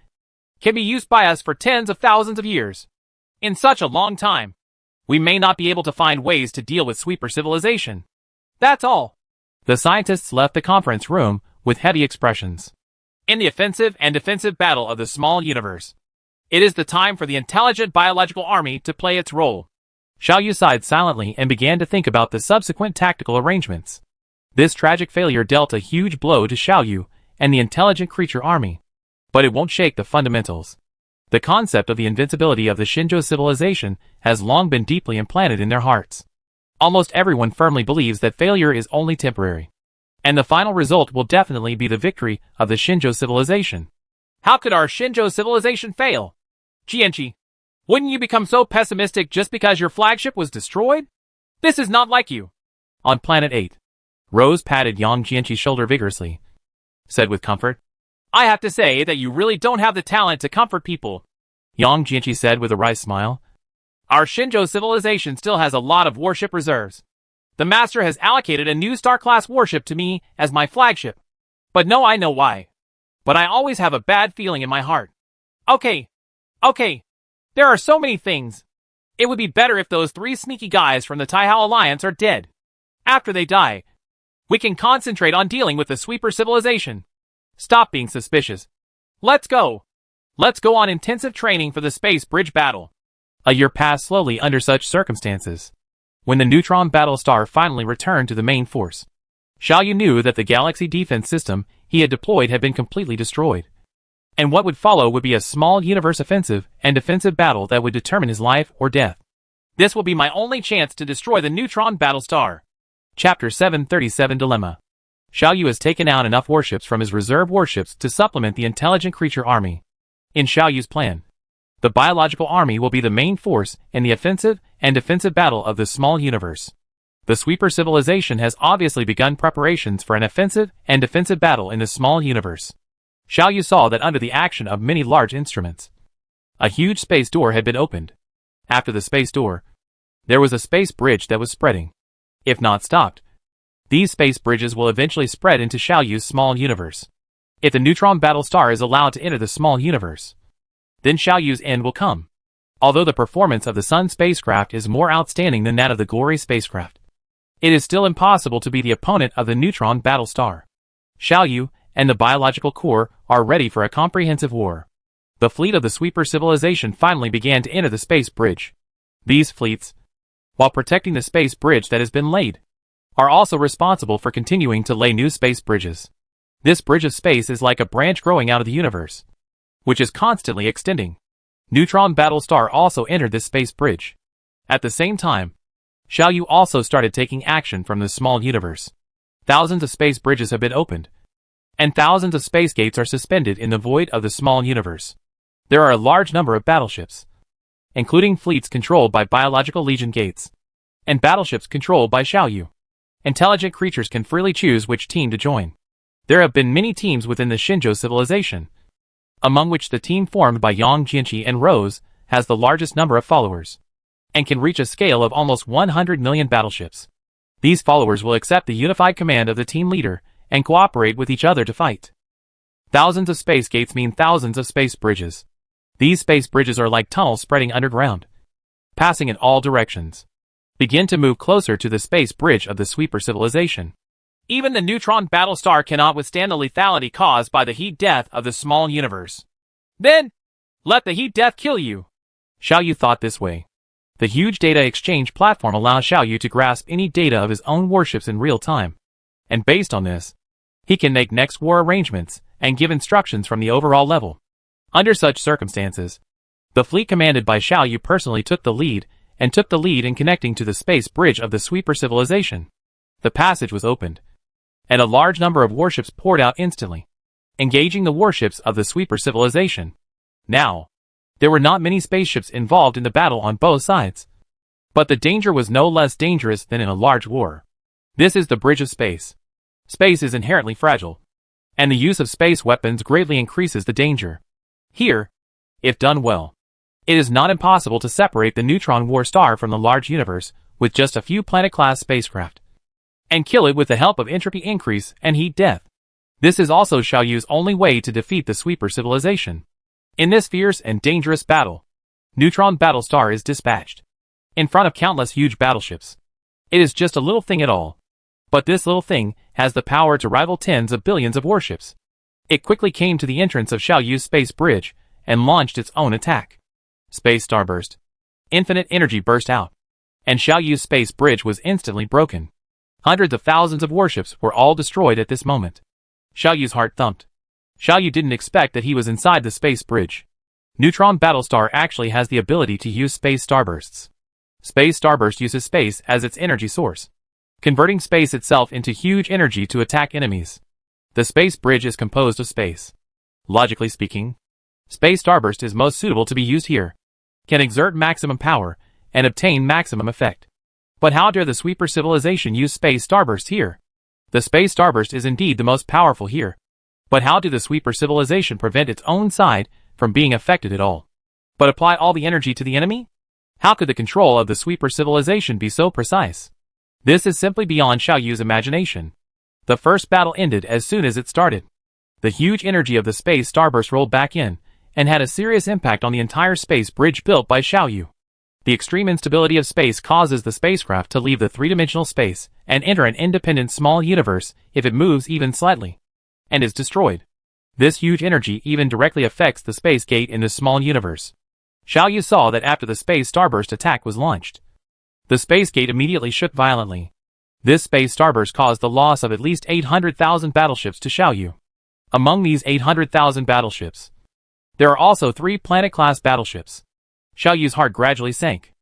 can be used by us for tens of thousands of years. In such a long time, we may not be able to find ways to deal with sweeper civilization. That's all. The scientists left the conference room with heavy expressions. In the offensive and defensive battle of the small universe, it is the time for the intelligent biological army to play its role. Xiao Yu sighed silently and began to think about the subsequent tactical arrangements. This tragic failure dealt a huge blow to Xiao Yu and the intelligent creature army. But it won't shake the fundamentals. The concept of the invincibility of the Shinjo civilization has long been deeply implanted in their hearts. Almost everyone firmly believes that failure is only temporary, and the final result will definitely be the victory of the Shinjo civilization. How could our Shinjo civilization fail? Jianqi, wouldn't you become so pessimistic just because your flagship was destroyed? This is not like you. On Planet 8, Rose patted Yang Jianqi's shoulder vigorously, said with comfort, I have to say that you really don't have the talent to comfort people. Yang Jianqi said with a wry smile. Our Shinjo civilization still has a lot of warship reserves. The master has allocated a new star-class warship to me as my flagship. But no, I know why. But I always have a bad feeling in my heart. Okay. There are so many things. It would be better if those 3 sneaky guys from the Taihao Alliance are dead. After they die, we can concentrate on dealing with the sweeper civilization. Stop being suspicious. Let's go. Let's go on intensive training for the space bridge battle. A year passed slowly under such circumstances. When the Neutron battle star finally returned to the main force, Xiao Yu knew that the galaxy defense system he had deployed had been completely destroyed. And what would follow would be a small universe offensive and defensive battle that would determine his life or death. This will be my only chance to destroy the Neutron battle star. Chapter 737 Dilemma. Xiao Yu has taken out enough warships from his reserve warships to supplement the intelligent creature army. In Xiao Yu's plan, the biological army will be the main force in the offensive and defensive battle of the small universe. The sweeper civilization has obviously begun preparations for an offensive and defensive battle in the small universe. Xiao Yu saw that under the action of many large instruments, a huge space door had been opened. After the space door, there was a space bridge that was spreading. If not stopped, these space bridges will eventually spread into Xiao Yu's small universe. If the Neutron battle star is allowed to enter the small universe, then Xiao Yu's end will come. Although the performance of the Sun spacecraft is more outstanding than that of the Glory spacecraft, it is still impossible to be the opponent of the Neutron battle star. Xiao Yu and the biological core are ready for a comprehensive war. The fleet of the sweeper civilization finally began to enter the space bridge. These fleets, while protecting the space bridge that has been laid, are also responsible for continuing to lay new space bridges. This bridge of space is like a branch growing out of the universe, which is constantly extending. Neutron Battlestar also entered this space bridge. At the same time, Xiao Yu also started taking action from the small universe. Thousands of space bridges have been opened, and thousands of space gates are suspended in the void of the small universe. There are a large number of battleships, including fleets controlled by biological legion gates, and battleships controlled by Xiao Yu. Intelligent creatures can freely choose which team to join. There have been many teams within the Shinjo civilization, among which the team formed by Yang Jianqi and Rose has the largest number of followers, and can reach a scale of almost 100 million battleships. These followers will accept the unified command of the team leader and cooperate with each other to fight. Thousands of space gates mean thousands of space bridges. These space bridges are like tunnels spreading underground, passing in all directions. Begin to move closer to the space bridge of the sweeper civilization. Even the Neutron Battlestar cannot withstand the lethality caused by the heat death of the small universe. Then, let the heat death kill you. Xiao Yu thought this way. The huge data exchange platform allows Xiao Yu to grasp any data of his own warships in real time. And based on this, he can make next war arrangements and give instructions from the overall level. Under such circumstances, the fleet commanded by Xiao Yu personally took the lead in connecting to the space bridge of the sweeper civilization. The passage was opened, and a large number of warships poured out instantly, engaging the warships of the sweeper civilization. Now, there were not many spaceships involved in the battle on both sides. But the danger was no less dangerous than in a large war. This is the bridge of space. Space is inherently fragile, and the use of space weapons greatly increases the danger. Here, if done well, it is not impossible to separate the Neutron war star from the large universe with just a few planet-class spacecraft, and kill it with the help of entropy increase and heat death. This is also Xiaoyu's only way to defeat the sweeper civilization. In this fierce and dangerous battle, Neutron Battlestar is dispatched in front of countless huge battleships. It is just a little thing at all, but this little thing has the power to rival tens of billions of warships. It quickly came to the entrance of Xiaoyu's space bridge and launched its own attack. Space starburst. Infinite energy burst out, and Xiaoyu's space bridge was instantly broken. Hundreds of thousands of warships were all destroyed at this moment. Xiaoyu's heart thumped. Xiaoyu didn't expect that he was inside the space bridge. Neutron Battlestar actually has the ability to use space starbursts. Space starburst uses space as its energy source, converting space itself into huge energy to attack enemies. The space bridge is composed of space. Logically speaking, space starburst is most suitable to be used here, can exert maximum power, and obtain maximum effect. But how dare the sweeper civilization use space starburst here? The space starburst is indeed the most powerful here. But how do the sweeper civilization prevent its own side from being affected at all, but apply all the energy to the enemy? How could the control of the sweeper civilization be so precise? This is simply beyond Xiaoyu's imagination. The first battle ended as soon as it started. The huge energy of the space starburst rolled back in, and had a serious impact on the entire space bridge built by Xiaoyu. The extreme instability of space causes the spacecraft to leave the three-dimensional space and enter an independent small universe if it moves even slightly, and is destroyed. This huge energy even directly affects the space gate in this small universe. Xiaoyu saw that after the space starburst attack was launched, the space gate immediately shook violently. This space starburst caused the loss of at least 800,000 battleships to Xiaoyu. Among these 800,000 battleships, there are also 3 planet-class battleships. Xiaoyu's heart gradually sank.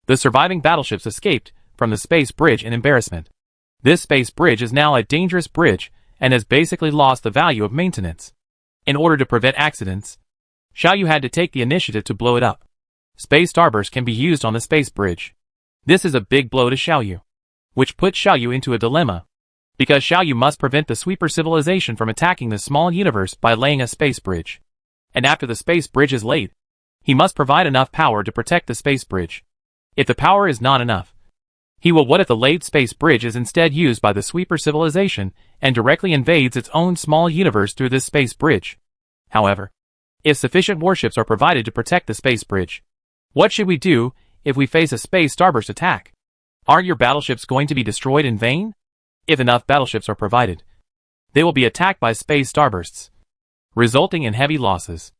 The surviving battleships escaped from the space bridge in embarrassment. This space bridge is now a dangerous bridge and has basically lost the value of maintenance. In order to prevent accidents, Xiaoyu had to take the initiative to blow it up. Space starburst can be used on the space bridge. This is a big blow to Xiaoyu, which put Xiaoyu into a dilemma, because Xiaoyu must prevent the sweeper civilization from attacking the small universe by laying a space bridge. And after the space bridge is laid, he must provide enough power to protect the space bridge. If the power is not enough, he will what if the laid space bridge is instead used by the sweeper civilization and directly invades its own small universe through this space bridge. However, if sufficient warships are provided to protect the space bridge, what should we do if we face a space starburst attack? Aren't your battleships going to be destroyed in vain? If enough battleships are provided, they will be attacked by space starbursts, resulting in heavy losses.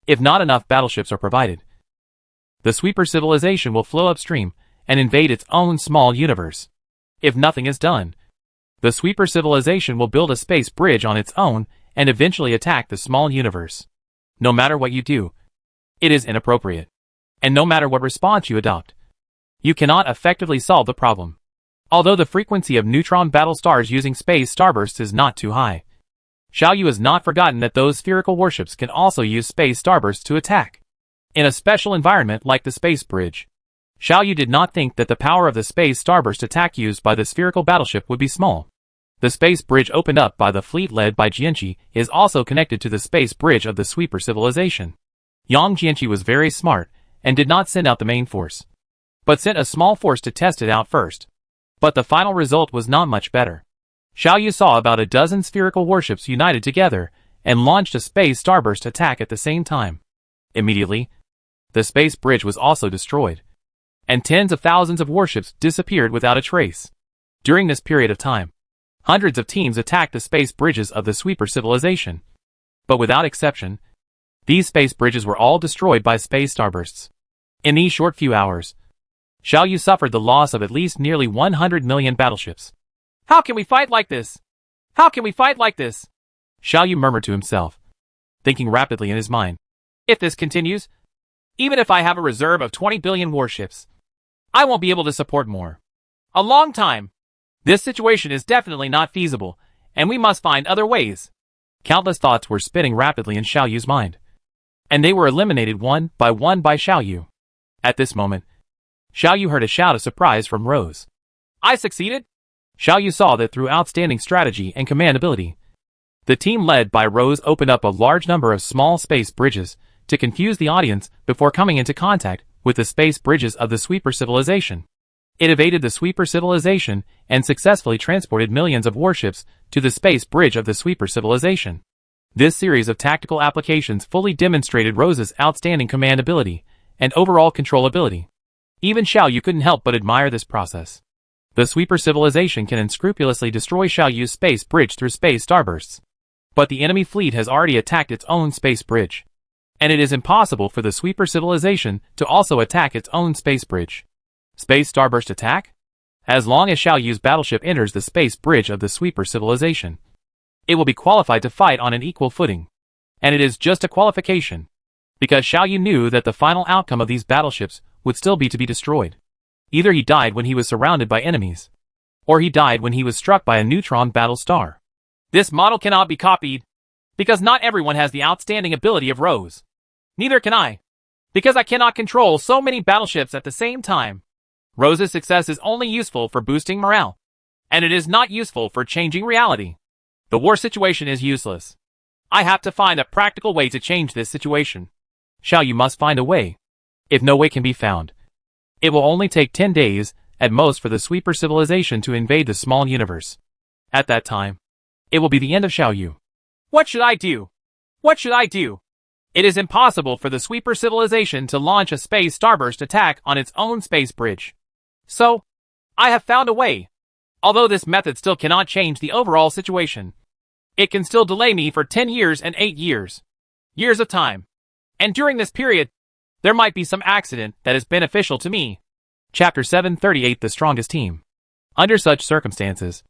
If not enough battleships are provided, the sweeper civilization will flow upstream and invade its own small universe. If nothing is done, the sweeper civilization will build a space bridge on its own and eventually attack the small universe. No matter what you do, it is inappropriate. And no matter what response you adopt, you cannot effectively solve the problem. Although the frequency of Neutron Battlestars using space starbursts is not too high, Xiaoyu has not forgotten that those spherical warships can also use space starbursts to attack. In a special environment like the space bridge, Xiaoyu did not think that the power of the space starburst attack used by the spherical battleship would be small. The space bridge opened up by the fleet led by Jianqi is also connected to the space bridge of the sweeper civilization. Yang Jianqi was very smart and did not send out the main force, but sent a small force to test it out first. But the final result was not much better. Xiaoyu saw about a dozen spherical warships united together and launched a space starburst attack at the same time. Immediately, the space bridge was also destroyed, and tens of thousands of warships disappeared without a trace. During this period of time, hundreds of teams attacked the space bridges of the sweeper civilization. But without exception, these space bridges were all destroyed by space starbursts. In these short few hours, Xiaoyu suffered the loss of at least nearly 100 million battleships. How can we fight like this? How can we fight like this? Xiaoyu murmured to himself, thinking rapidly in his mind. If this continues, even if I have a reserve of 20 billion warships, I won't be able to support more. A long time. This situation is definitely not feasible, and we must find other ways. Countless thoughts were spinning rapidly in Xiaoyu's mind, and they were eliminated one by Xiaoyu. At this moment, Xiao Yu heard a shout of surprise from Rose. I succeeded? Xiao Yu saw that through outstanding strategy and command ability, the team led by Rose opened up a large number of small space bridges to confuse the audience before coming into contact with the space bridges of the sweeper civilization. It evaded the sweeper civilization and successfully transported millions of warships to the space bridge of the sweeper civilization. This series of tactical applications fully demonstrated Rose's outstanding command ability and overall control ability. Even Xiao Yu couldn't help but admire this process. The sweeper civilization can unscrupulously destroy Xiao Yu's space bridge through space starbursts. But the enemy fleet has already attacked its own space bridge. And it is impossible for the sweeper civilization to also attack its own space bridge. Space starburst attack? As long as Xiao Yu's battleship enters the space bridge of the sweeper civilization, it will be qualified to fight on an equal footing. And it is just a qualification, because Xiao Yu knew that the final outcome of these battleships would still be to be destroyed. Either he died when he was surrounded by enemies, or he died when he was struck by a neutron battle star. This model cannot be copied, because not everyone has the outstanding ability of Rose. Neither can I, because I cannot control so many battleships at the same time. Rose's success is only useful for boosting morale, and it is not useful for changing reality. The war situation is useless. I have to find a practical way to change this situation. Xiao Yu must find a way. If no way can be found, it will only take 10 days, at most, for the sweeper civilization to invade the small universe. At that time, it will be the end of Xiao Yu. What should I do? What should I do? It is impossible for the sweeper civilization to launch a space starburst attack on its own space bridge. So, I have found a way. Although this method still cannot change the overall situation, it can still delay me for 10 years and 8 years. Years of time. And during this period, there might be some accident that is beneficial to me. Chapter 738 The Strongest Team. Under such circumstances,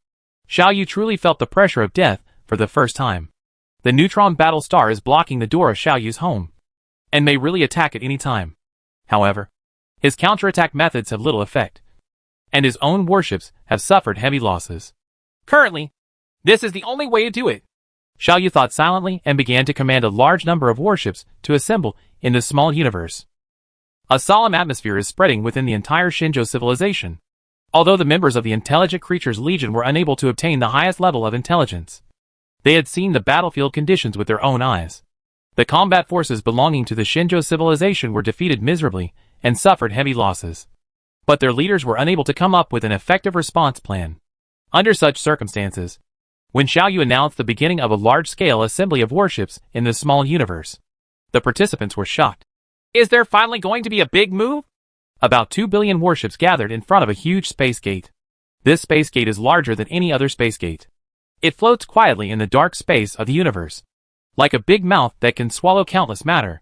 Xiao Yu truly felt the pressure of death for the first time. The neutron battle star is blocking the door of Xiao Yu's home, and may really attack at any time. However, his counterattack methods have little effect, and his own warships have suffered heavy losses. Currently, this is the only way to do it. Xiao Yu thought silently and began to command a large number of warships to assemble in the small universe. A solemn atmosphere is spreading within the entire Shinjo civilization. Although the members of the Intelligent Creatures Legion were unable to obtain the highest level of intelligence, they had seen the battlefield conditions with their own eyes. The combat forces belonging to the Shinjo civilization were defeated miserably and suffered heavy losses. But their leaders were unable to come up with an effective response plan. Under such circumstances, when Xiao Yu announced the beginning of a large-scale assembly of warships in the small universe, the participants were shocked. Is there finally going to be a big move? About 2 billion warships gathered in front of a huge space gate. This space gate is larger than any other space gate. It floats quietly in the dark space of the universe, like a big mouth that can swallow countless matter.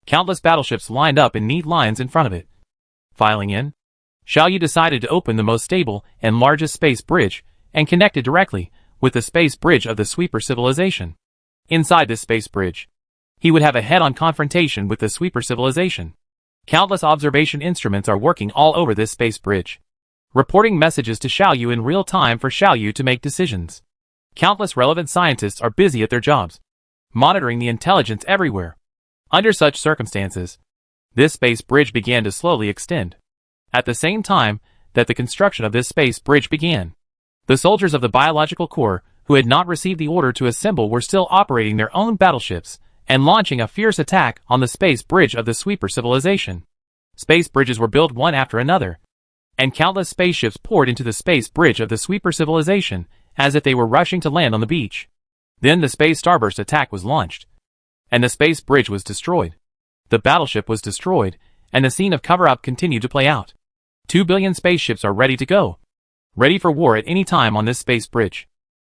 Countless battleships lined up in neat lines in front of it. Filing in, Xiao Yu decided to open the most stable and largest space bridge and connect it directly with the space bridge of the sweeper civilization. Inside this space bridge, he would have a head-on confrontation with the sweeper civilization. Countless observation instruments are working all over this space bridge, reporting messages to Xiao Yu in real time for Xiao Yu to make decisions. Countless relevant scientists are busy at their jobs, monitoring the intelligence everywhere. Under such circumstances, this space bridge began to slowly extend. At the same time that the construction of this space bridge began, the soldiers of the biological corps who had not received the order to assemble were still operating their own battleships and launching a fierce attack on the space bridge of the sweeper civilization. Space bridges were built one after another, and countless spaceships poured into the space bridge of the sweeper civilization as if they were rushing to land on the beach. Then the space starburst attack was launched, and the space bridge was destroyed. The battleship was destroyed, and the scene of cover-up continued to play out. 2 billion spaceships are ready to go, ready for war at any time on this space bridge.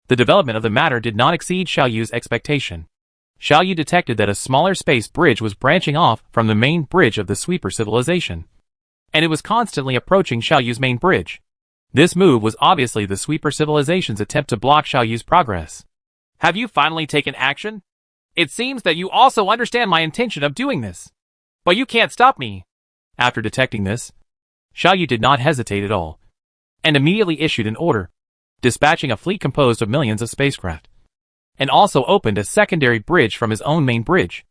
The development of the matter did not exceed Xiao Yu's expectation. Xiao Yu detected that a smaller space bridge was branching off from the main bridge of the sweeper civilization, and it was constantly approaching Xiao Yu's main bridge. This move was obviously the sweeper civilization's attempt to block Xiao Yu's progress. Have you finally taken action? It seems that you also understand my intention of doing this. But you can't stop me. After detecting this, Xiao Yu did not hesitate at all, and immediately issued an order, dispatching a fleet composed of millions of spacecraft, and also opened a secondary bridge from his own main bridge.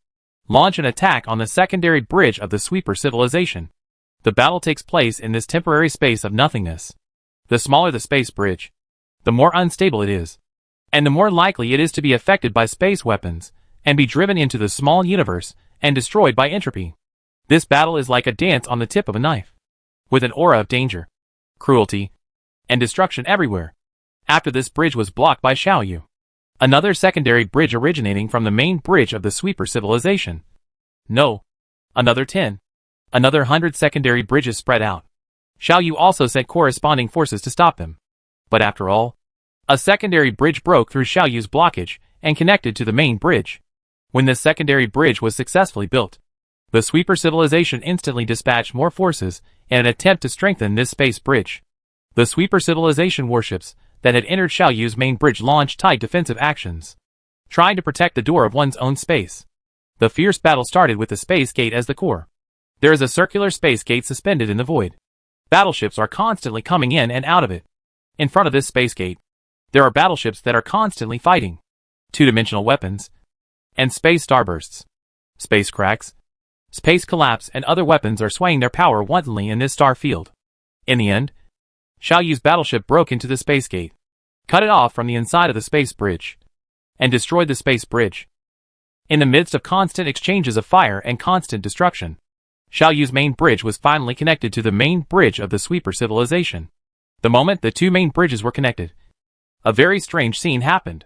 Launch an attack on the secondary bridge of the sweeper civilization. The battle takes place in this temporary space of nothingness. The smaller the space bridge, the more unstable it is, and the more likely it is to be affected by space weapons and be driven into the small universe and destroyed by entropy. This battle is like a dance on the tip of a knife, with an aura of danger, cruelty, and destruction everywhere. After this bridge was blocked by Xiaoyu, another secondary bridge originating from the main bridge of the sweeper civilization. No. Another 10. Another 100 secondary bridges spread out. Xiaoyu also sent corresponding forces to stop them. But after all, a secondary bridge broke through Xiaoyu's blockage and connected to the main bridge. When this secondary bridge was successfully built, the sweeper civilization instantly dispatched more forces in an attempt to strengthen this space bridge. The sweeper civilization warships that had entered Xiaoyu's main bridge launched tight defensive actions, trying to protect the door of one's own space. The fierce battle started with the space gate as the core. There is a circular space gate suspended in the void. Battleships are constantly coming in and out of it. In front of this space gate, there are battleships that are constantly fighting, two-dimensional weapons, and space starbursts, space cracks, space collapse, and other weapons are swaying their power wantonly in this star field. In the end, Xiaoyu's battleship broke into the space gate, cut it off from the inside of the space bridge, and destroyed the space bridge. In the midst of constant exchanges of fire and constant destruction, Xiaoyu's main bridge was finally connected to the main bridge of the sweeper civilization. The moment the two main bridges were connected, a very strange scene happened.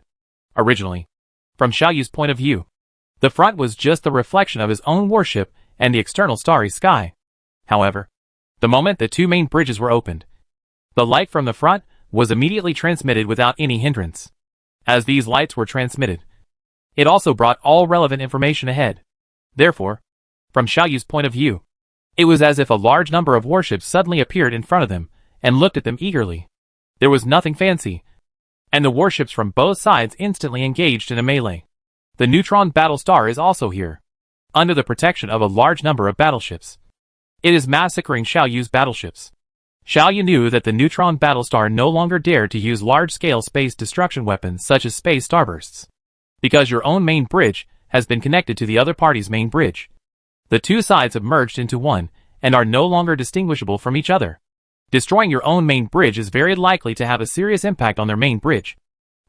Originally, from Xiaoyu's point of view, the front was just the reflection of his own warship and the external starry sky. However, the moment the two main bridges were opened, the light from the front was immediately transmitted without any hindrance. As these lights were transmitted, it also brought all relevant information ahead. Therefore, from Xiaoyu's point of view, it was as if a large number of warships suddenly appeared in front of them and looked at them eagerly. There was nothing fancy, and the warships from both sides instantly engaged in a melee. The Neutron battle star is also here, under the protection of a large number of battleships. It is massacring Xiaoyu's battleships. Xiaoyu knew that the Neutron battlestar no longer dared to use large-scale space destruction weapons such as space starbursts, because your own main bridge has been connected to the other party's main bridge. The two sides have merged into one and are no longer distinguishable from each other. Destroying your own main bridge is very likely to have a serious impact on their main bridge,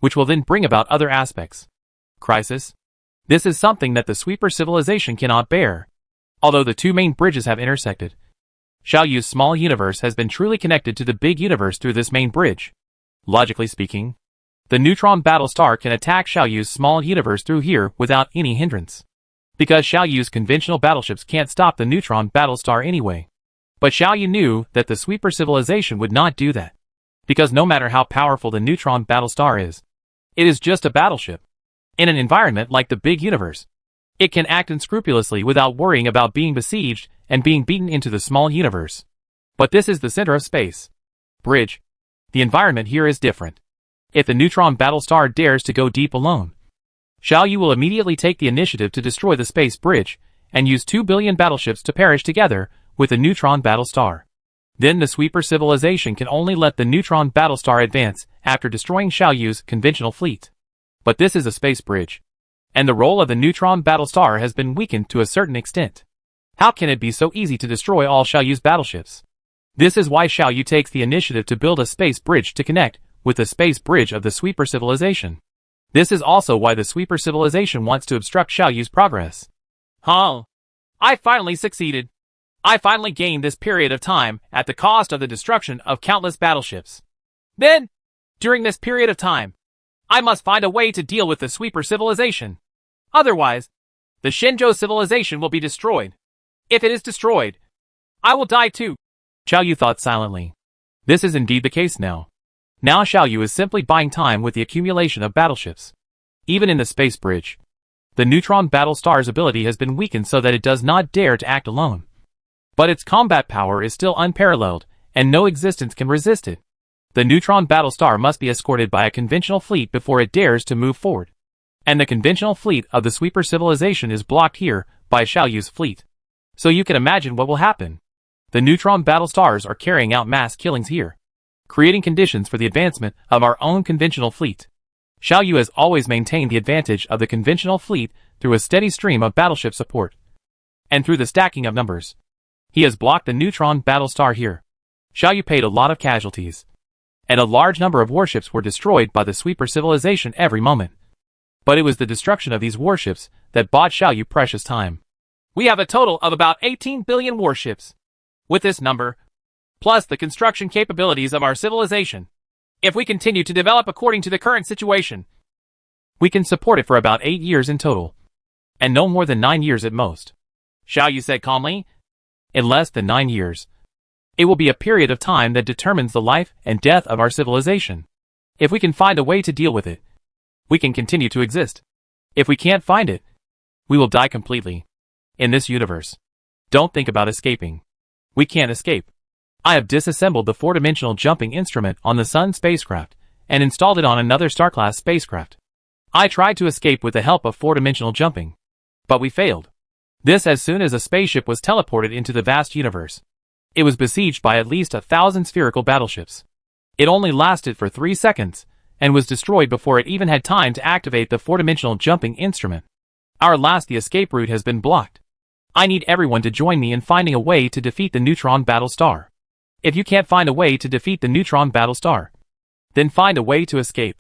which will then bring about other aspects. Crisis. This is something that the sweeper civilization cannot bear. Although the two main bridges have intersected, Xiaoyu's small universe has been truly connected to the big universe through this main bridge. Logically speaking, the Neutron battlestar can attack Xiaoyu's small universe through here without any hindrance, because Xiaoyu's conventional battleships can't stop the Neutron battlestar anyway. But Xiaoyu knew that the sweeper civilization would not do that, because no matter how powerful the Neutron battlestar is, it is just a battleship. In an environment like the big universe, it can act unscrupulously without worrying about being besieged and being beaten into the small universe. But this is the center of space bridge. The environment here is different. If the Neutron battlestar dares to go deep alone, Xiaoyu will immediately take the initiative to destroy the space bridge and use 2 billion battleships to perish together with the Neutron battlestar. Then the sweeper civilization can only let the Neutron battlestar advance after destroying Xiaoyu's conventional fleet. But this is a space bridge, and the role of the Neutron battlestar has been weakened to a certain extent. How can it be so easy to destroy all Xiaoyu's battleships? This is why Xiaoyu takes the initiative to build a space bridge to connect with the space bridge of the sweeper civilization. This is also why the sweeper civilization wants to obstruct Xiaoyu's progress. I finally succeeded. I finally gained this period of time at the cost of the destruction of countless battleships. Then, during this period of time, I must find a way to deal with the sweeper civilization. Otherwise, the Shenzhou civilization will be destroyed. If it is destroyed, I will die too. Xiaoyu thought silently. This is indeed the case now. Now Xiaoyu is simply buying time with the accumulation of battleships. Even in the space bridge, the Neutron battlestar's ability has been weakened so that it does not dare to act alone. But its combat power is still unparalleled, and no existence can resist it. The Neutron battlestar must be escorted by a conventional fleet before it dares to move forward. And the conventional fleet of the sweeper civilization is blocked here by Xiaoyu's fleet. So you can imagine what will happen. The Neutron battlestars are carrying out mass killings here, creating conditions for the advancement of our own conventional fleet. Xiaoyu has always maintained the advantage of the conventional fleet through a steady stream of battleship support, and through the stacking of numbers. He has blocked the Neutron battlestar here. Xiaoyu paid a lot of casualties, and a large number of warships were destroyed by the sweeper civilization every moment. But it was the destruction of these warships that bought Xiaoyu precious time. We have a total of about 18 billion warships. With this number, plus the construction capabilities of our civilization, if we continue to develop according to the current situation, we can support it for about 8 years in total, and no more than 9 years at most. Xiaoyu said calmly. In less than 9 years, it will be a period of time that determines the life and death of our civilization. If we can find a way to deal with it, we can continue to exist. If we can't find it, we will die completely. In this universe, don't think about escaping. We can't escape. I have disassembled the 4-dimensional jumping instrument on the Sun spacecraft and installed it on another Star-class spacecraft. I tried to escape with the help of 4-dimensional jumping, but we failed. This as soon as a spaceship was teleported into the vast universe. It was besieged by at least 1,000 spherical battleships. It only lasted for 3 seconds, and was destroyed before it even had time to activate the 4-dimensional jumping instrument. The escape route has been blocked. I need everyone to join me in finding a way to defeat the Neutron battlestar. If you can't find a way to defeat the Neutron battlestar, then find a way to escape.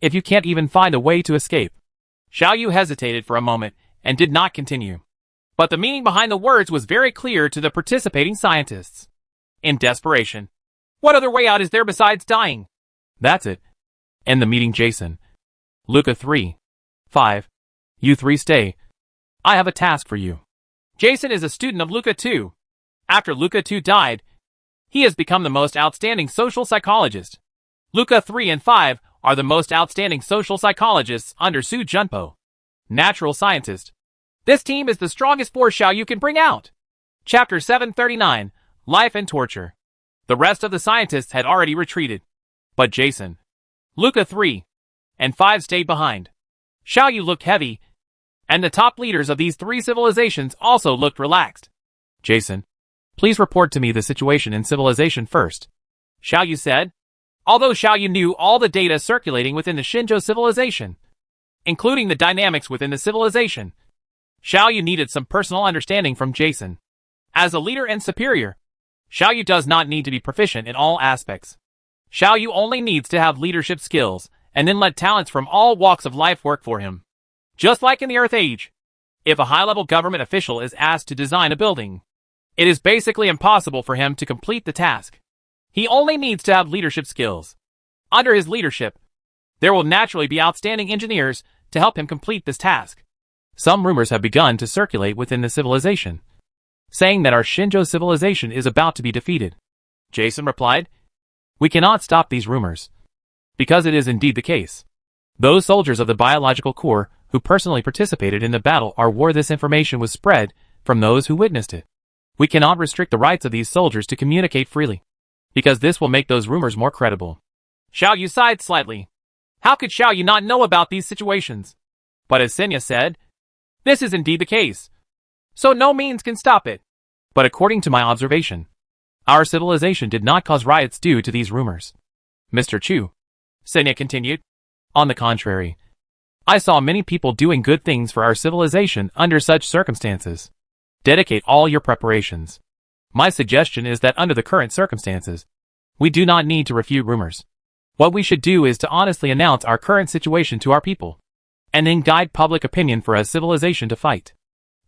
If you can't even find a way to escape. Xiaoyu hesitated for a moment and did not continue. But the meaning behind the words was very clear to the participating scientists. In desperation, what other way out is there besides dying? That's it. End the meeting, Jason. Luca 3. 5. You 3 stay. I have a task for you. Jason is a student of Luca 2. After Luca 2 died, he has become the most outstanding social psychologist. Luca 3 and 5 are the most outstanding social psychologists under Su Junpo. Natural scientist. This team is the strongest force Xiaoyu can bring out. Chapter 739, Life and Torture. The rest of the scientists had already retreated. But Jason, Luca 3, and 5 stayed behind. Xiaoyu looked heavy, and the top leaders of these 3 civilizations also looked relaxed. Jason, please report to me the situation in civilization first. Xiaoyu said. Although Xiaoyu knew all the data circulating within the Shinjo civilization, including the dynamics within the civilization, Xiaoyu needed some personal understanding from Jason. As a leader and superior, Xiaoyu does not need to be proficient in all aspects. Xiaoyu only needs to have leadership skills, and then let talents from all walks of life work for him. Just like in the Earth Age, if a high-level government official is asked to design a building, it is basically impossible for him to complete the task. He only needs to have leadership skills. Under his leadership, there will naturally be outstanding engineers to help him complete this task. Some rumors have begun to circulate within the civilization, saying that our Shinjo civilization is about to be defeated. Jason replied, We cannot stop these rumors, because it is indeed the case. Those soldiers of the biological corps who personally participated in the battle are where this information was spread from those who witnessed it. We cannot restrict the rights of these soldiers to communicate freely, because this will make those rumors more credible. Xiaoyu sighed slightly. How could Xiaoyu not know about these situations? But as Senya said, this is indeed the case, so no means can stop it. But according to my observation, our civilization did not cause riots due to these rumors. Mr. Chu, Senya continued. On the contrary, I saw many people doing good things for our civilization under such circumstances. Dedicate all your preparations. My suggestion is that under the current circumstances, we do not need to refute rumors. What we should do is to honestly announce our current situation to our people, and then guide public opinion for a civilization to fight.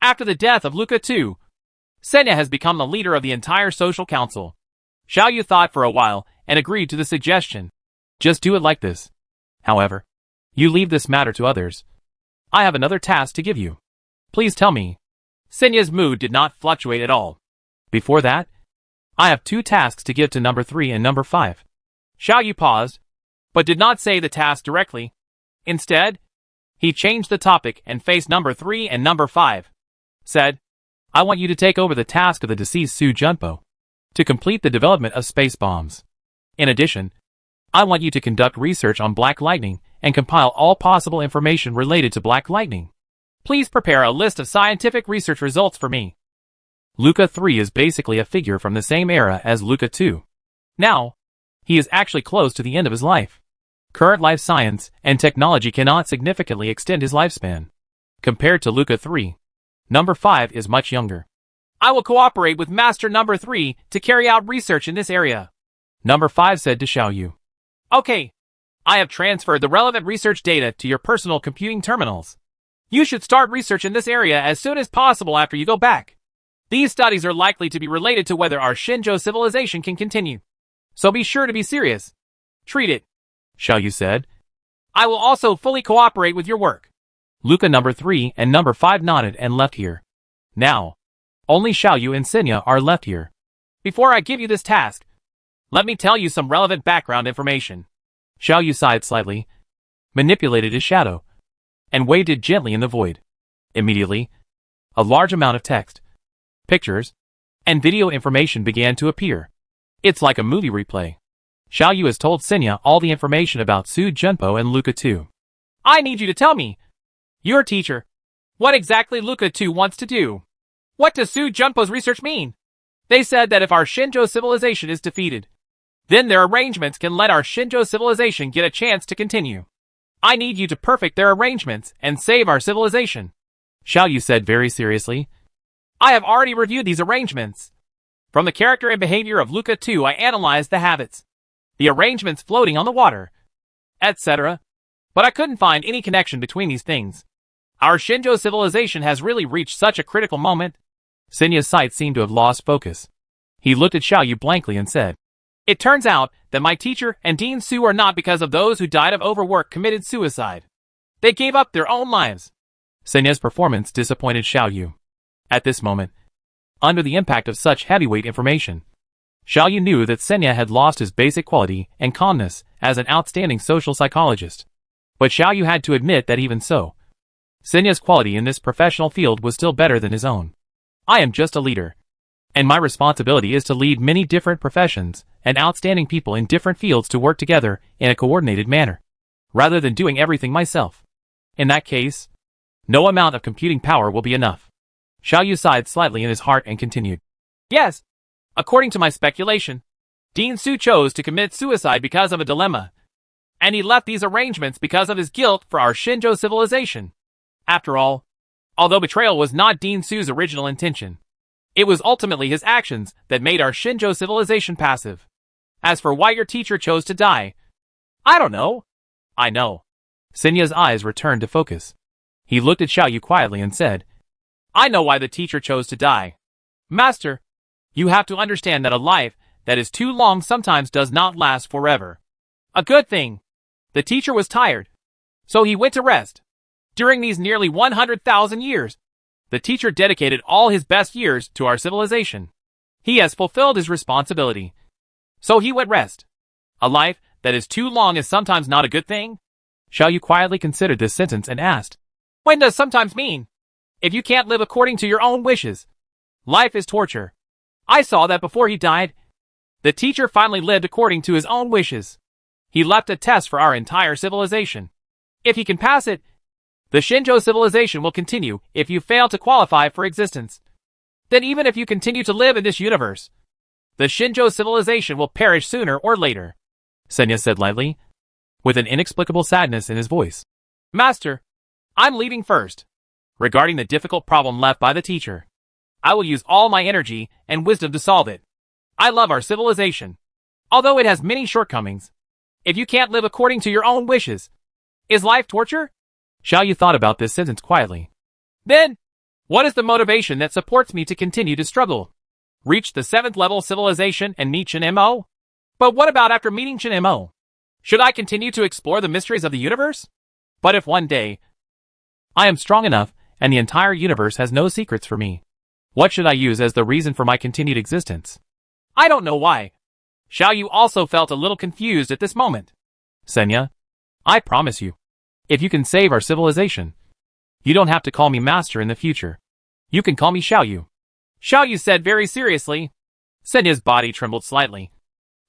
After the death of Luca II, Senya has become the leader of the entire social council. Xiaoyu thought for a while and agreed to the suggestion. Just do it like this. However, you leave this matter to others. I have another task to give you. Please tell me. Senya's mood did not fluctuate at all. Before that, I have 2 tasks to give to number 3 and number 5. Xiaoyu paused, but did not say the task directly. Instead, he changed the topic and faced number 3 and number 5. Said, I want you to take over the task of the deceased Su Junpo, to complete the development of space bombs. In addition, I want you to conduct research on black lightning and compile all possible information related to black lightning. Please prepare a list of scientific research results for me. Luca 3 is basically a figure from the same era as Luca 2. Now, he is actually close to the end of his life. Current life science and technology cannot significantly extend his lifespan. Compared to Luca 3, number 5 is much younger. I will cooperate with Master Number 3 to carry out research in this area. Number 5 said to Xiaoyu. Okay. I have transferred the relevant research data to your personal computing terminals. You should start research in this area as soon as possible after you go back. These studies are likely to be related to whether our Shinjo civilization can continue. So be sure to be serious. Treat it, Xiaoyu said. I will also fully cooperate with your work. Luca Number 3 and Number 5 nodded and left here. Now, only Xiaoyu and Senya are left here. Before I give you this task, let me tell you some relevant background information. Xiaoyu sighed slightly, manipulated his shadow, and waved it gently in the void. Immediately, a large amount of text, pictures, and video information began to appear. It's like a movie replay. Xiaoyu has told Senya all the information about Su Junpo and Luca 2. I need you to tell me, your teacher, what exactly Luca 2 wants to do. What does Su Junpo's research mean? They said that if our Shinjo civilization is defeated, then their arrangements can let our Shinjo civilization get a chance to continue. I need you to perfect their arrangements and save our civilization. Xiaoyu said very seriously. I have already reviewed these arrangements. From the character and behavior of Luca 2, I analyzed the habits, the arrangements floating on the water, etc. But I couldn't find any connection between these things. Our Shinjo civilization has really reached such a critical moment. Senya's sight seemed to have lost focus. He looked at Xiaoyu blankly and said, It turns out that my teacher and Dean Su are not because of those who died of overwork committed suicide. They gave up their own lives. Senya's performance disappointed Xiaoyu. At this moment, under the impact of such heavyweight information, Xiaoyu knew that Senya had lost his basic quality and calmness as an outstanding social psychologist. But Xiaoyu had to admit that even so, Senya's quality in this professional field was still better than his own. I am just a leader, and my responsibility is to lead many different professions and outstanding people in different fields to work together in a coordinated manner, rather than doing everything myself. In that case, no amount of computing power will be enough. Xiaoyu sighed slightly in his heart and continued. Yes, according to my speculation, Dean Su chose to commit suicide because of a dilemma, and he left these arrangements because of his guilt for our Shinjo civilization. After all, although betrayal was not Dean Su's original intention, it was ultimately his actions that made our Shinjo civilization passive. As for why your teacher chose to die, I don't know. I know. Senya's eyes returned to focus. He looked at Xiaoyu quietly and said, I know why the teacher chose to die. Master, you have to understand that a life that is too long sometimes does not last forever. A good thing. The teacher was tired, so he went to rest. During these nearly 100,000 years, the teacher dedicated all his best years to our civilization. He has fulfilled his responsibility. So he went rest. A life that is too long is sometimes not a good thing? Xiaoyu quietly considered this sentence and asked, When does sometimes mean? If you can't live according to your own wishes, life is torture. I saw that before he died. The teacher finally lived according to his own wishes. He left a test for our entire civilization. If he can pass it, the Shinjo civilization will continue. If you fail to qualify for existence, then even if you continue to live in this universe, the Shinjo civilization will perish sooner or later. Senya said lightly, with an inexplicable sadness in his voice. Master, I'm leaving first. Regarding the difficult problem left by the teacher, I will use all my energy and wisdom to solve it. I love our civilization, although it has many shortcomings. If you can't live according to your own wishes, is life torture? Xiaoyu thought about this sentence quietly. Then, what is the motivation that supports me to continue to struggle? Reach the 7th level civilization and meet Shin Mo? But what about after meeting Shin Mo? Should I continue to explore the mysteries of the universe? But if one day I am strong enough and the entire universe has no secrets for me, what should I use as the reason for my continued existence? I don't know why. Xiaoyu also felt a little confused at this moment. Senya, I promise you, if you can save our civilization, you don't have to call me master in the future. You can call me Xiaoyu. Xiaoyu said very seriously. Senya's body trembled slightly,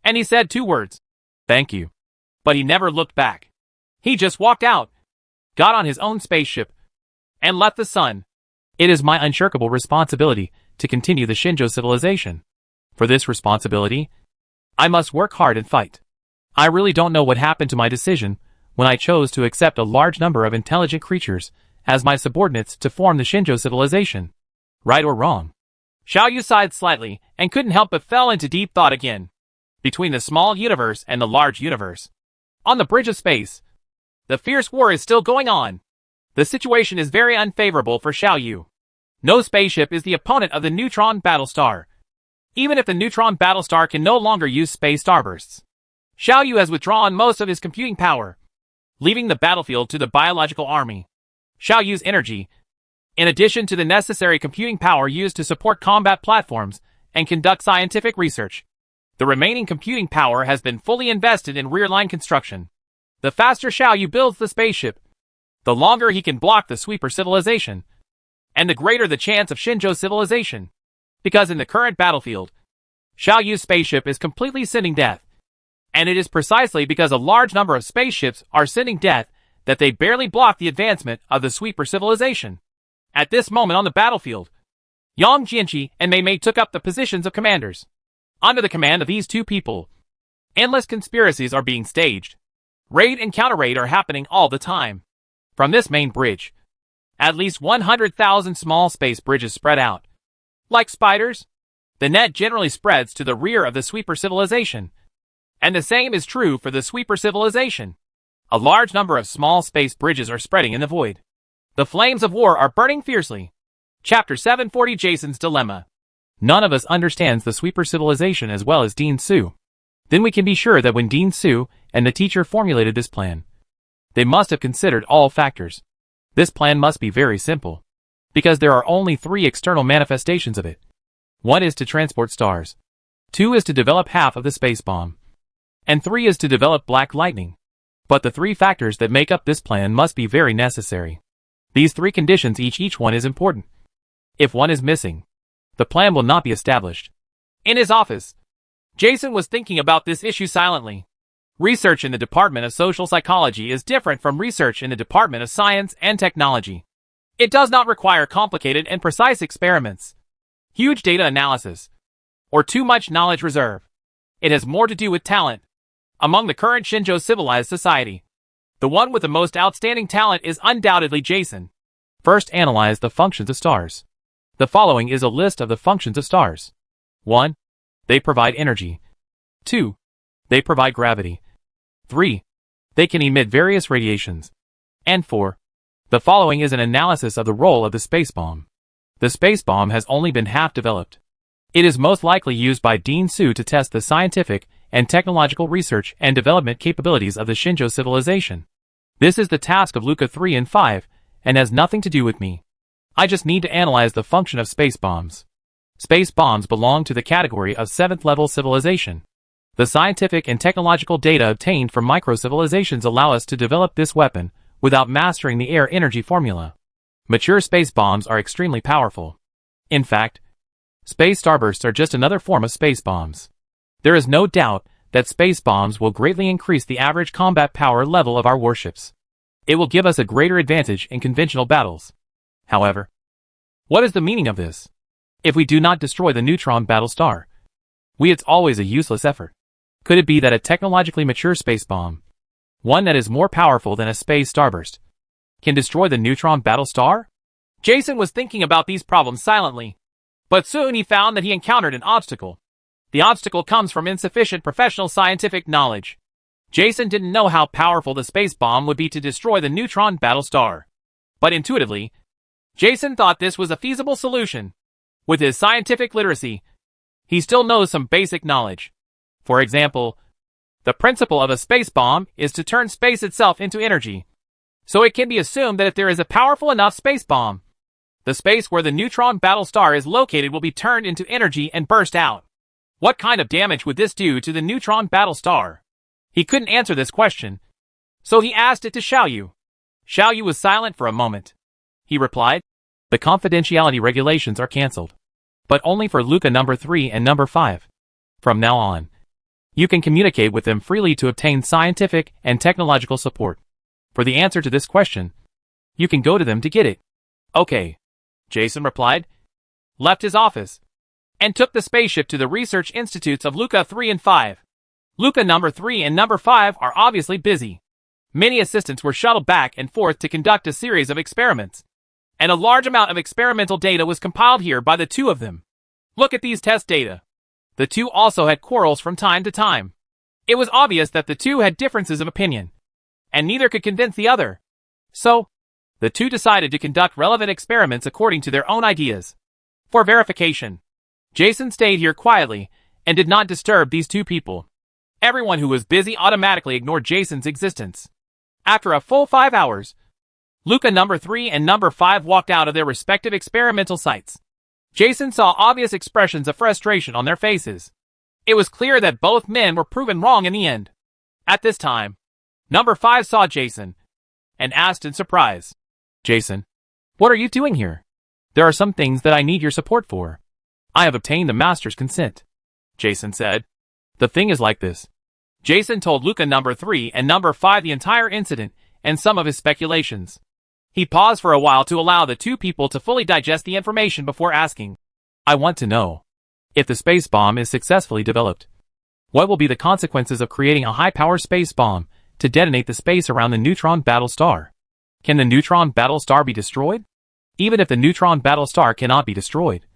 and he said 2 words. Thank you. But he never looked back. He just walked out, got on his own spaceship, and left the sun. It is my unshirkable responsibility to continue the Shinjo civilization. For this responsibility, I must work hard and fight. I really don't know what happened to my decision when I chose to accept a large number of intelligent creatures as my subordinates to form the Shinjo civilization. Right or wrong, Xiao Yu sighed slightly and couldn't help but fell into deep thought again. Between the small universe and the large universe, on the bridge of space, the fierce war is still going on. The situation is very unfavorable for Xiao Yu. No spaceship is the opponent of the Neutron Battlestar. Even if the Neutron Battlestar can no longer use space starbursts, Xiao Yu has withdrawn most of his computing power, leaving the battlefield to the biological army. Xiao Yu's energy, in addition to the necessary computing power used to support combat platforms and conduct scientific research, the remaining computing power has been fully invested in rear-line construction. The faster Xiao Yu builds the spaceship, the longer he can block the sweeper civilization, and the greater the chance of Shinjo civilization. Because in the current battlefield, Xiao Yu's spaceship is completely sending death. And it is precisely because a large number of spaceships are sending death that they barely block the advancement of the sweeper civilization. At this moment on the battlefield, Yang Jianqi and Mei Mei took up the positions of commanders. Under the command of these two people, endless conspiracies are being staged. Raid and counter-raid are happening all the time. From this main bridge, at least 100,000 small space bridges spread out. Like spiders, the net generally spreads to the rear of the sweeper civilization. And the same is true for the sweeper civilization. A large number of small space bridges are spreading in the void. The flames of war are burning fiercely. Chapter 740 Jason's Dilemma. None of us understands the sweeper civilization as well as Dean Su. Then we can be sure that when Dean Su and the teacher formulated this plan, they must have considered all factors. This plan must be very simple, because there are only 3 external manifestations of it. 1 is to transport stars. 2 is to develop half of the space bomb. And 3 is to develop black lightning. But the 3 factors that make up this plan must be very necessary. These 3 conditions each one is important. If one is missing, the plan will not be established. In his office, Jason was thinking about this issue silently. Research in the Department of Social Psychology is different from research in the Department of Science and Technology. It does not require complicated and precise experiments, huge data analysis, or too much knowledge reserve. It has more to do with talent. Among the current Shinjo civilized society, the one with the most outstanding talent is undoubtedly Jason. First, analyze the functions of stars. The following is a list of the functions of stars. 1. They provide energy. 2. They provide gravity. 3. They can emit various radiations. And 4. The following is an analysis of the role of the space bomb. The space bomb has only been half developed. It is most likely used by Dean Su to test the scientific and technological research and development capabilities of the Shinjo civilization. This is the task of Luca 3 and 5, and has nothing to do with me. I just need to analyze the function of space bombs. Space bombs belong to the category of 7th level civilization. The scientific and technological data obtained from micro-civilizations allow us to develop this weapon without mastering the air energy formula. Mature space bombs are extremely powerful. In fact, space starbursts are just another form of space bombs. There is no doubt that space bombs will greatly increase the average combat power level of our warships. It will give us a greater advantage in conventional battles. However, what is the meaning of this? If we do not destroy the Neutron Battlestar, it's always a useless effort. Could it be that a technologically mature space bomb, one that is more powerful than a space starburst, can destroy the Neutron Battlestar? Jason was thinking about these problems silently, but soon he found that he encountered an obstacle. The obstacle comes from insufficient professional scientific knowledge. Jason didn't know how powerful the space bomb would be to destroy the Neutron Battlestar. But intuitively, Jason thought this was a feasible solution. With his scientific literacy, he still knows some basic knowledge. For example, the principle of a space bomb is to turn space itself into energy. So it can be assumed that if there is a powerful enough space bomb, the space where the Neutron Battlestar is located will be turned into energy and burst out. What kind of damage would this do to the Neutron Battlestar? He couldn't answer this question, so he asked it to Xiao Yu. Xiao Yu was silent for a moment. He replied, "The confidentiality regulations are cancelled, but only for Luca number 3 and number 5. From now on, you can communicate with them freely to obtain scientific and technological support. For the answer to this question, you can go to them to get it." "Okay," Jason replied, left his office, and took the spaceship to the research institutes of Luca 3 and 5. Luca number 3 and number 5 are obviously busy. Many assistants were shuttled back and forth to conduct a series of experiments, and a large amount of experimental data was compiled here by the two of them. Look at these test data. The two also had quarrels from time to time. It was obvious that the two had differences of opinion, and neither could convince the other. So, the two decided to conduct relevant experiments according to their own ideas. For verification, Jason stayed here quietly and did not disturb these two people. Everyone who was busy automatically ignored Jason's existence. After a full 5 hours, Luca number 3 and number 5 walked out of their respective experimental sites. Jason saw obvious expressions of frustration on their faces. It was clear that both men were proven wrong in the end. At this time, number 5 saw Jason and asked in surprise, "Jason, what are you doing here? There are some things that I need your support for. I have obtained the master's consent," Jason said. "The thing is like this." Jason told Luca number 3 and number 5 the entire incident and some of his speculations. He paused for a while to allow the two people to fully digest the information before asking, "I want to know, if the space bomb is successfully developed, what will be the consequences of creating a high-power space bomb to detonate the space around the Neutron battlestar? Can the Neutron battlestar be destroyed? Even if the Neutron battlestar cannot be destroyed,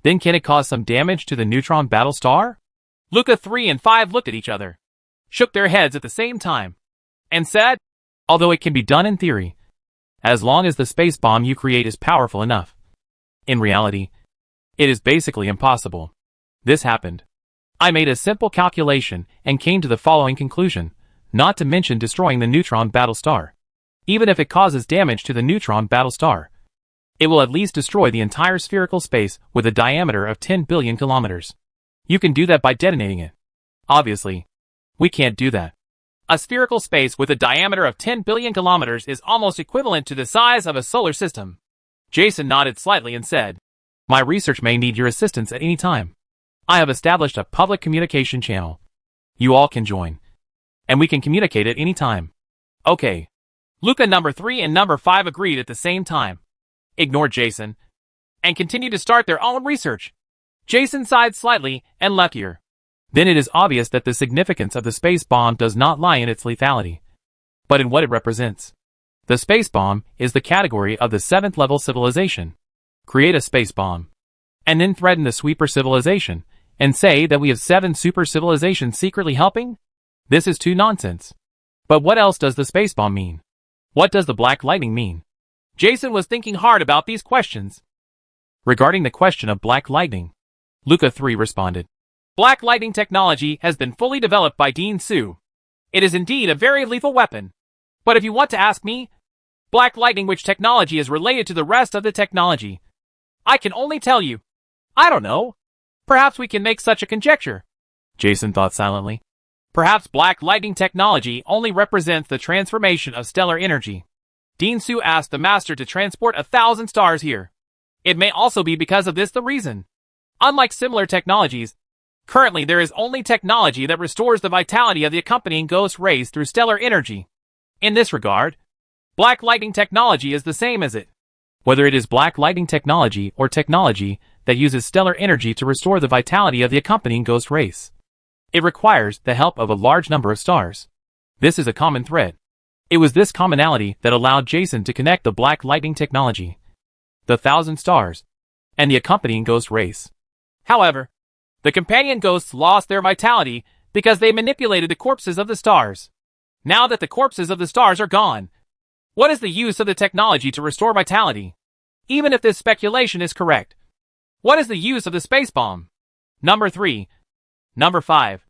then can it cause some damage to the Neutron battlestar?" Luca 3 and 5 looked at each other, shook their heads at the same time, and said, "Although it can be done in theory, as long as the space bomb you create is powerful enough. In reality, it is basically impossible." This happened. I made a simple calculation and came to the following conclusion, not to mention destroying the Neutron battlestar. Even if it causes damage to the Neutron battlestar, it will at least destroy the entire spherical space with a diameter of 10 billion kilometers. You can do that by detonating it. Obviously, we can't do that. A spherical space with a diameter of 10 billion kilometers is almost equivalent to the size of a solar system. Jason nodded slightly and said, "My research may need your assistance at any time. I have established a public communication channel. You all can join, and we can communicate at any time." Okay. Luca number 3 and number 5 agreed at the same time, ignored Jason, and continued to start their own research. Jason sighed slightly and left here. Then it is obvious that the significance of the space bomb does not lie in its lethality, but in what it represents. The space bomb is the category of the 7th level civilization. Create a space bomb, and then threaten the sweeper civilization, and say that we have 7 super civilizations secretly helping? This is too nonsense. But what else does the space bomb mean? What does the black lightning mean? Jason was thinking hard about these questions. Regarding the question of black lightning, Luca 3 responded, "Black lightning technology has been fully developed by Dean Su. It is indeed a very lethal weapon. But if you want to ask me, black lightning which technology is related to the rest of the technology, I can only tell you, I don't know. Perhaps we can make such a conjecture." Jason thought silently. Perhaps black lightning technology only represents the transformation of stellar energy. Dean Su asked the master to transport 1,000 stars here. It may also be because of this the reason. Unlike similar technologies, currently there is only technology that restores the vitality of the accompanying ghost rays through stellar energy. In this regard, black lightning technology is the same as it. Whether it is black lightning technology or technology that uses stellar energy to restore the vitality of the accompanying ghost rays, it requires the help of a large number of stars. This is a common thread. It was this commonality that allowed Jason to connect the black lightning technology, the 1,000 stars, and the accompanying ghost rays. However, the companion ghosts lost their vitality because they manipulated the corpses of the stars. Now that the corpses of the stars are gone, what is the use of the technology to restore vitality? Even if this speculation is correct, what is the use of the space bomb? Number 3. Number 5.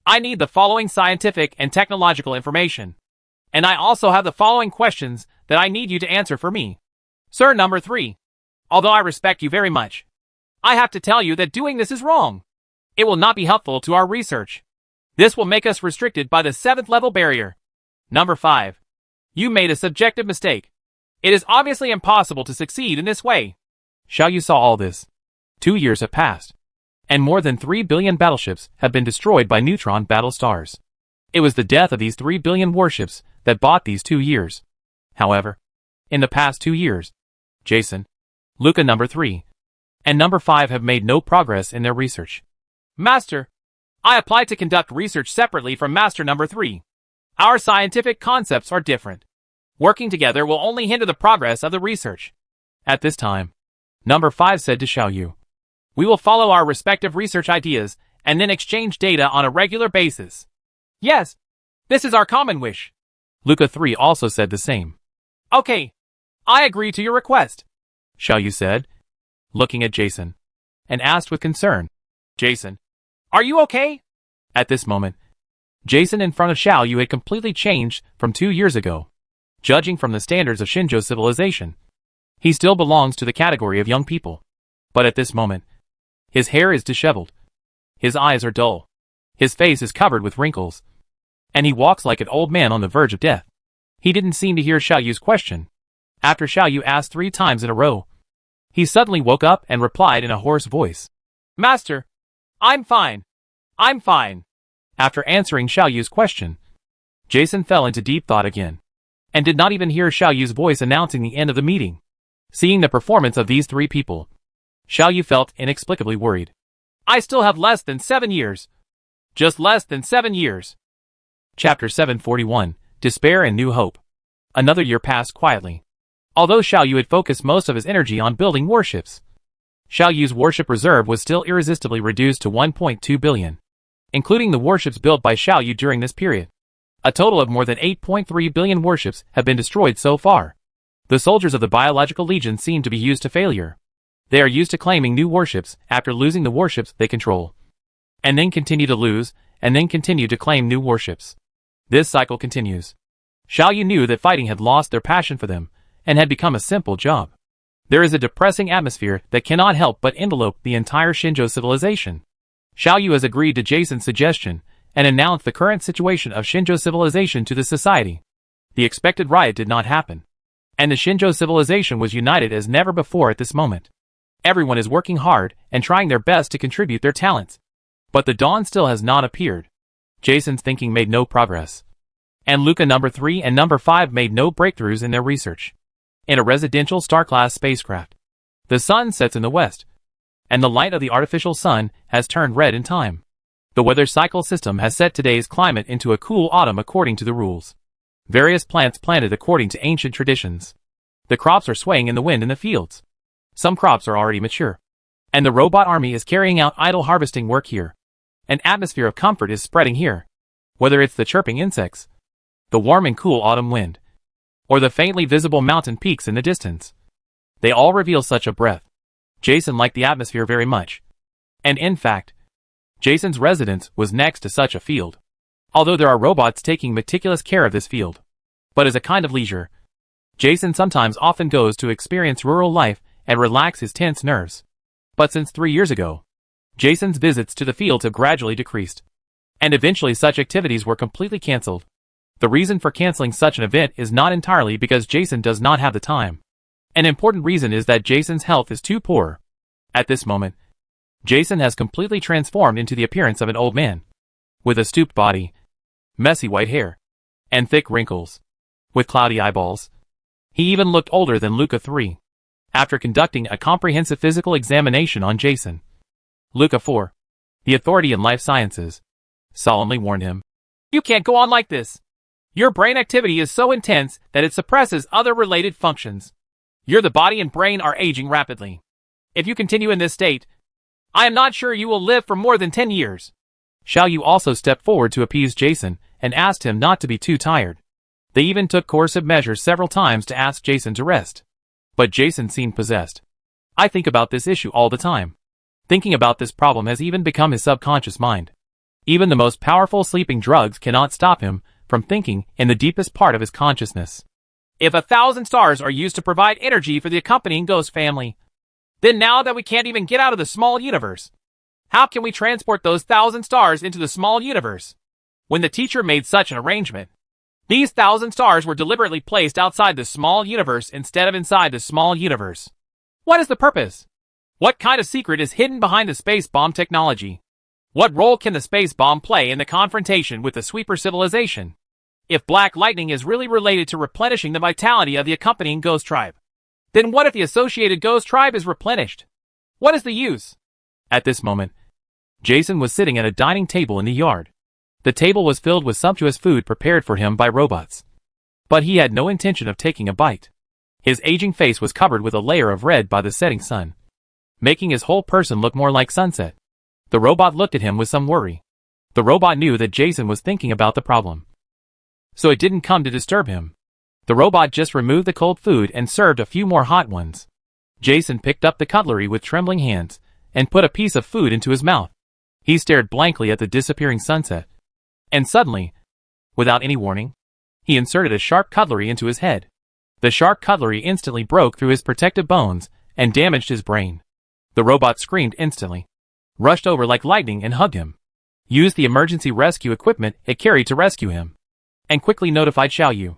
I need the following scientific and technological information. And I also have the following questions that I need you to answer for me. Sir number 3. Although I respect you very much, I have to tell you that doing this is wrong. It will not be helpful to our research. This will make us restricted by the 7th level barrier. Number 5. You made a subjective mistake. It is obviously impossible to succeed in this way. Shall you saw all this? 2 years have passed, and more than 3 billion battleships have been destroyed by Neutron battlestars. It was the death of these 3 billion warships that bought these 2 years. However, in the past 2 years, Jason, Luca number 3, and number 5 have made no progress in their research. Master, I applied to conduct research separately from Master number 3. Our scientific concepts are different. Working together will only hinder the progress of the research. At this time, number 5 said to Xiaoyu, We will follow our respective research ideas and then exchange data on a regular basis. Yes, this is our common wish. Luca 3 also said the same. Okay, I agree to your request, Xiaoyu said, looking at Jason, and asked with concern, Jason, are you okay? At this moment, Jason in front of Xiaoyu had completely changed from 2 years ago. Judging from the standards of Shinjo civilization, he still belongs to the category of young people. But at this moment, his hair is disheveled, his eyes are dull, his face is covered with wrinkles, and he walks like an old man on the verge of death. He didn't seem to hear Xiaoyu's question. After Xiaoyu asked 3 times in a row, he suddenly woke up and replied in a hoarse voice, Master, I'm fine. I'm fine. After answering Xiaoyu's question, Jason fell into deep thought again, and did not even hear Xiaoyu's voice announcing the end of the meeting. Seeing the performance of these 3 people, Xiaoyu felt inexplicably worried. I still have less than 7 years. Just less than 7 years. Chapter 741, Despair and New Hope. Another year passed quietly. Although Xiaoyu had focused most of his energy on building warships, Xiaoyu's warship reserve was still irresistibly reduced to 1.2 billion, including the warships built by Xiaoyu during this period. A total of more than 8.3 billion warships have been destroyed so far. The soldiers of the Biological Legion seem to be used to failure. They are used to claiming new warships after losing the warships they control, and then continue to lose, and then continue to claim new warships. This cycle continues. Xiaoyu knew that fighting had lost their passion for them, and had become a simple job. There is a depressing atmosphere that cannot help but envelope the entire Shinjo civilization. Xiaoyu has agreed to Jason's suggestion, and announced the current situation of Shinjo civilization to the society. The expected riot did not happen, and the Shinjo civilization was united as never before at this moment. Everyone is working hard and trying their best to contribute their talents. But the dawn still has not appeared. Jason's thinking made no progress. And Luca number 3 and number 5 made no breakthroughs in their research. In a residential star-class spacecraft, the sun sets in the west, and the light of the artificial sun has turned red in time. The weather cycle system has set today's climate into a cool autumn according to the rules. Various plants planted according to ancient traditions. The crops are swaying in the wind in the fields. Some crops are already mature, and the robot army is carrying out idle harvesting work here. An atmosphere of comfort is spreading here. Whether it's the chirping insects, the warm and cool autumn wind, or the faintly visible mountain peaks in the distance, they all reveal such a breath. Jason liked the atmosphere very much. And in fact, Jason's residence was next to such a field. Although there are robots taking meticulous care of this field. But as a kind of leisure, Jason sometimes often goes to experience rural life and relax his tense nerves. But since 3 years ago, Jason's visits to the fields have gradually decreased. And eventually such activities were completely cancelled. The reason for cancelling such an event is not entirely because Jason does not have the time. An important reason is that Jason's health is too poor. At this moment, Jason has completely transformed into the appearance of an old man, with a stooped body, messy white hair, and thick wrinkles, with cloudy eyeballs. He even looked older than Luca 3. After conducting a comprehensive physical examination on Jason, Luca 4, the authority in life sciences, solemnly warned him, You can't go on like this. Your brain activity is so intense that it suppresses other related functions. The body and brain are aging rapidly. If you continue in this state, I am not sure you will live for more than 10 years. Xiaoyu also stepped forward to appease Jason and asked him not to be too tired. They even took coercive measures several times to ask Jason to rest. But Jason seemed possessed. I think about this issue all the time. Thinking about this problem has even become his subconscious mind. Even the most powerful sleeping drugs cannot stop him from thinking in the deepest part of his consciousness. If 1,000 stars are used to provide energy for the accompanying ghost family, then now that we can't even get out of the small universe, how can we transport those 1,000 stars into the small universe? When the teacher made such an arrangement, these 1,000 stars were deliberately placed outside the small universe instead of inside the small universe. What is the purpose? What kind of secret is hidden behind the space bomb technology? What role can the space bomb play in the confrontation with the sweeper civilization? If black lightning is really related to replenishing the vitality of the accompanying ghost tribe, then what if the associated ghost tribe is replenished? What is the use? At this moment, Jason was sitting at a dining table in the yard. The table was filled with sumptuous food prepared for him by robots. But he had no intention of taking a bite. His aging face was covered with a layer of red by the setting sun. making his whole person look more like sunset. The robot looked at him with some worry. The robot knew that Jason was thinking about the problem, so it didn't come to disturb him. The robot just removed the cold food and served a few more hot ones. Jason picked up the cutlery with trembling hands and put a piece of food into his mouth. He stared blankly at the disappearing sunset. And suddenly, without any warning, he inserted a sharp cutlery into his head. The sharp cutlery instantly broke through his protective bones and damaged his brain. The robot screamed instantly, rushed over like lightning and hugged him, used the emergency rescue equipment it carried to rescue him, and quickly notified Xiaoyu.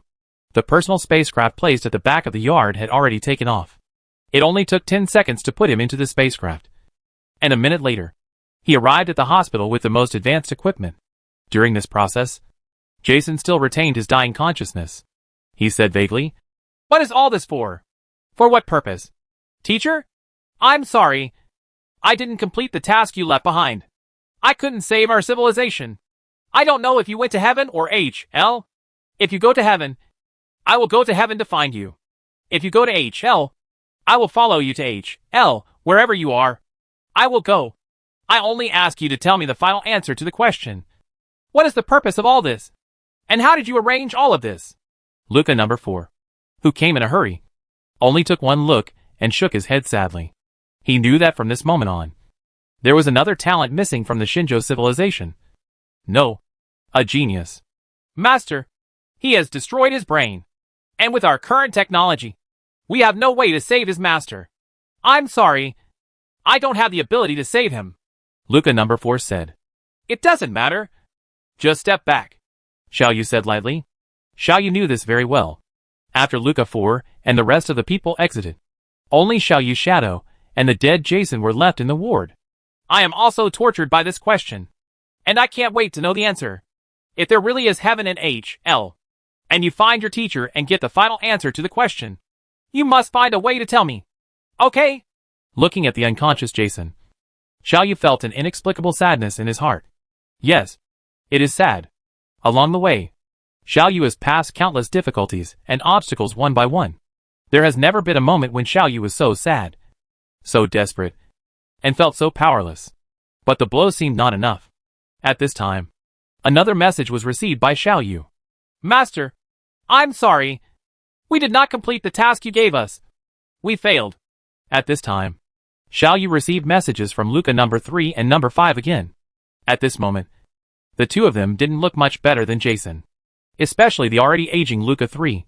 The personal spacecraft placed at the back of the yard had already taken off. It only took 10 seconds to put him into the spacecraft. And a minute later, he arrived at the hospital with the most advanced equipment. During this process, Jason still retained his dying consciousness. He said vaguely, "What is all this for? For what purpose? Teacher? I'm sorry. I didn't complete the task you left behind. I couldn't save our civilization. I don't know if you went to heaven or HL. If you go to heaven, I will go to heaven to find you. If you go to HL, I will follow you to HL, wherever you are. I will go. I only ask you to tell me the final answer to the question. What is the purpose of all this? And how did you arrange all of this?" Luca number 4, who came in a hurry, only took one look and shook his head sadly. He knew that from this moment on, there was another talent missing from the Shinjo civilization. No, a genius. "Master, he has destroyed his brain. And with our current technology, we have no way to save his master. I'm sorry. I don't have the ability to save him," Luca number 4 said. "It doesn't matter. Just step back," Xiaoyu said lightly. Xiaoyu knew this very well. After Luca 4 and the rest of the people exited, only Xiaoyu's shadow and the dead Jason were left in the ward. "I am also tortured by this question, and I can't wait to know the answer. If there really is heaven in HL, and you find your teacher and get the final answer to the question, you must find a way to tell me. Okay?" Looking at the unconscious Jason, Xiaoyu felt an inexplicable sadness in his heart. Yes, it is sad. Along the way, Xiaoyu has passed countless difficulties and obstacles one by one. There has never been a moment when Xiaoyu was so sad, so desperate, and felt so powerless. But the blow seemed not enough. At this time, another message was received by Xiaoyu. "Master, I'm sorry. We did not complete the task you gave us. We failed." At this time, Xiaoyu received messages from Luca number 3 and number 5 again. At this moment, the two of them didn't look much better than Jason, especially the already aging Luca 3,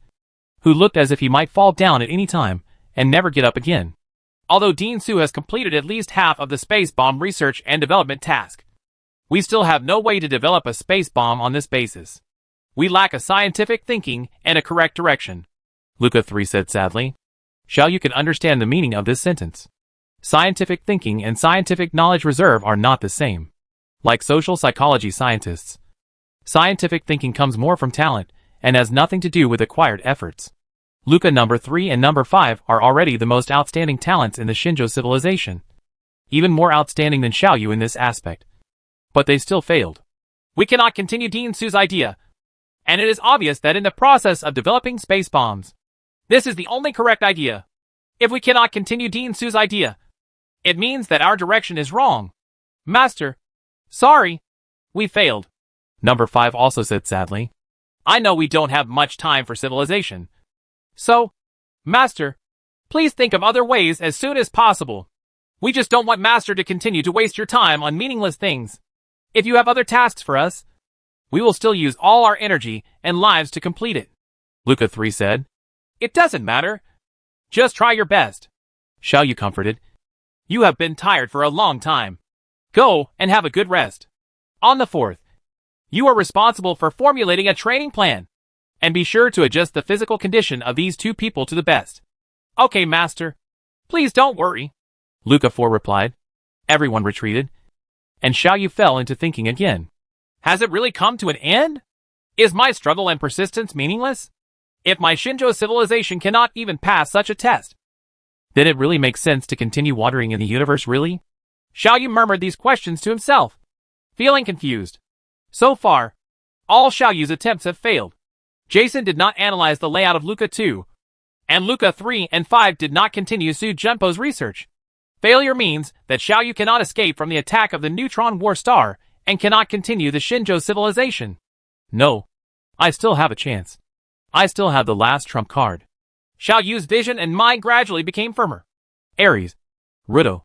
who looked as if he might fall down at any time and never get up again. "Although Dean Su has completed at least half of the space bomb research and development task, we still have no way to develop a space bomb on this basis. We lack a scientific thinking and a correct direction," Luca 3 said sadly. Xiaoyu could understand the meaning of this sentence. Scientific thinking and scientific knowledge reserve are not the same. Like social psychology scientists, scientific thinking comes more from talent and has nothing to do with acquired efforts. Luca number 3 and number 5 are already the most outstanding talents in the Shinjo civilization, even more outstanding than Xiaoyu in this aspect. But they still failed. "We cannot continue Dean Su's idea, and it is obvious that in the process of developing space bombs, this is the only correct idea. If we cannot continue Dean Su's idea, it means that our direction is wrong. Master, sorry, we failed." Number 5 also said sadly. "I know we don't have much time for civilization. So, Master, please think of other ways as soon as possible. We just don't want Master to continue to waste your time on meaningless things. If you have other tasks for us, we will still use all our energy and lives to complete it," Luca 3 said. "It doesn't matter. Just try your best," Xiaoyu comforted. "You have been tired for a long time. Go and have a good rest. On the 4th, you are responsible for formulating a training plan, and be sure to adjust the physical condition of these two people to the best." "Okay, Master. Please don't worry," Luca 4 replied. Everyone retreated, and Xiaoyu fell into thinking again. Has it really come to an end? Is my struggle and persistence meaningless? If my Shinjo civilization cannot even pass such a test, then it really makes sense to continue wandering in the universe, really? Xiaoyu murmured these questions to himself, feeling confused. So far, all Xiaoyu's attempts have failed. Jason did not analyze the layout of Luca 2, and Luca 3 and 5 did not continue Su Junpo's research. Failure means that Xiaoyu cannot escape from the attack of the Neutron War Star and cannot continue the Shinjo civilization. No. I still have a chance. I still have the last trump card. Xiaoyu's vision and mind gradually became firmer. Ares. Rudo.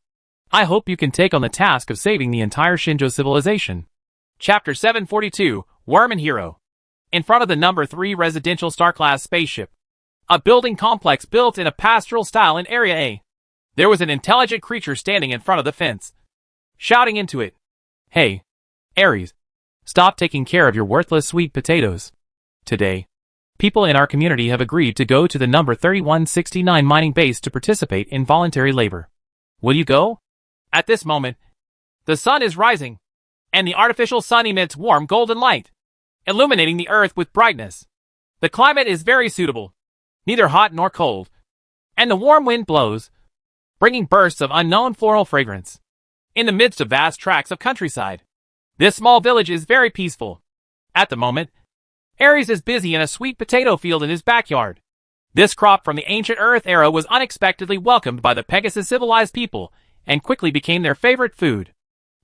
I hope you can take on the task of saving the entire Shinjo civilization. Chapter 742, Worm and Hero. In front of the number 3 residential star-class spaceship. A building complex built in a pastoral style in Area A. There was an intelligent creature standing in front of the fence, shouting into it. Hey, Ares. Stop taking care of your worthless sweet potatoes. Today, people in our community have agreed to go to the number 3169 mining base to participate in voluntary labor. Will you go? At this moment, the sun is rising, and the artificial sun emits warm golden light, illuminating the earth with brightness. The climate is very suitable, neither hot nor cold, and the warm wind blows, bringing bursts of unknown floral fragrance. In the midst of vast tracts of countryside, this small village is very peaceful. At the moment, Ares is busy in a sweet potato field in his backyard. This crop from the ancient Earth era was unexpectedly welcomed by the Pegasus civilized people and quickly became their favorite food.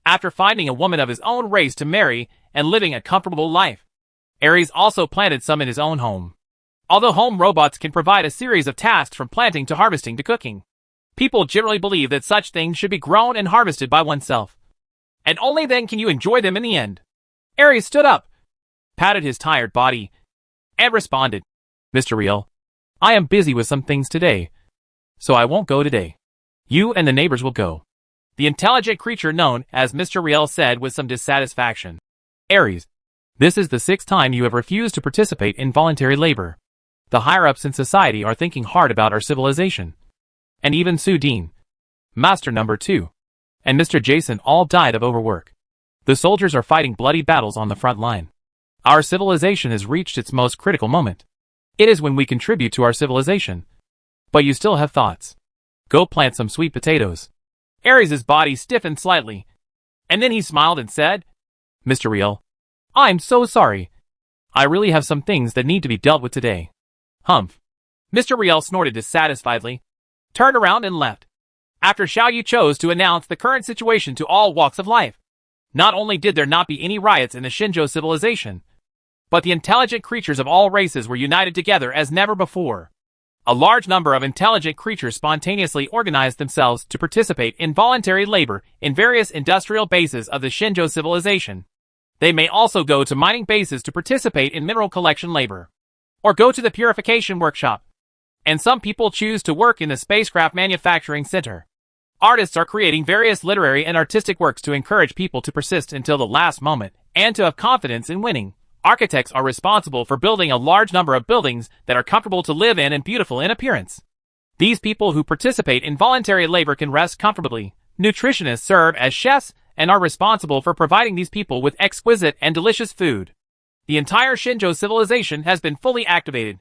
After finding a woman of his own race to marry and living a comfortable life, Ares also planted some in his own home. Although home robots can provide a series of tasks from planting to harvesting to cooking, people generally believe that such things should be grown and harvested by oneself. And only then can you enjoy them in the end. Ares stood up, patted his tired body, and responded, Mr. Riel, I am busy with some things today, so I won't go today. You and the neighbors will go. The intelligent creature known as Mr. Riel said with some dissatisfaction. Ares, this is the 6th time you have refused to participate in voluntary labor. The higher-ups in society are thinking hard about our civilization. And even Sue Dean, Master Number 2, and Mr. Jason all died of overwork. The soldiers are fighting bloody battles on the front line. Our civilization has reached its most critical moment. It is when we contribute to our civilization. But you still have thoughts. Go plant some sweet potatoes. Ares' body stiffened slightly, and then he smiled and said, Mr. Riel, I'm so sorry. I really have some things that need to be dealt with today. Humph. Mr. Riel snorted dissatisfiedly, turned around and left. After Xiaoyu chose to announce the current situation to all walks of life. Not only did there not be any riots in the Shinjo civilization, but the intelligent creatures of all races were united together as never before. A large number of intelligent creatures spontaneously organized themselves to participate in voluntary labor in various industrial bases of the Shinjo civilization. They may also go to mining bases to participate in mineral collection labor, or go to the purification workshop. And some people choose to work in the spacecraft manufacturing center. Artists are creating various literary and artistic works to encourage people to persist until the last moment and to have confidence in winning. Architects are responsible for building a large number of buildings that are comfortable to live in and beautiful in appearance. These people who participate in voluntary labor can rest comfortably. Nutritionists serve as chefs and are responsible for providing these people with exquisite and delicious food. The entire Shinjo civilization has been fully activated,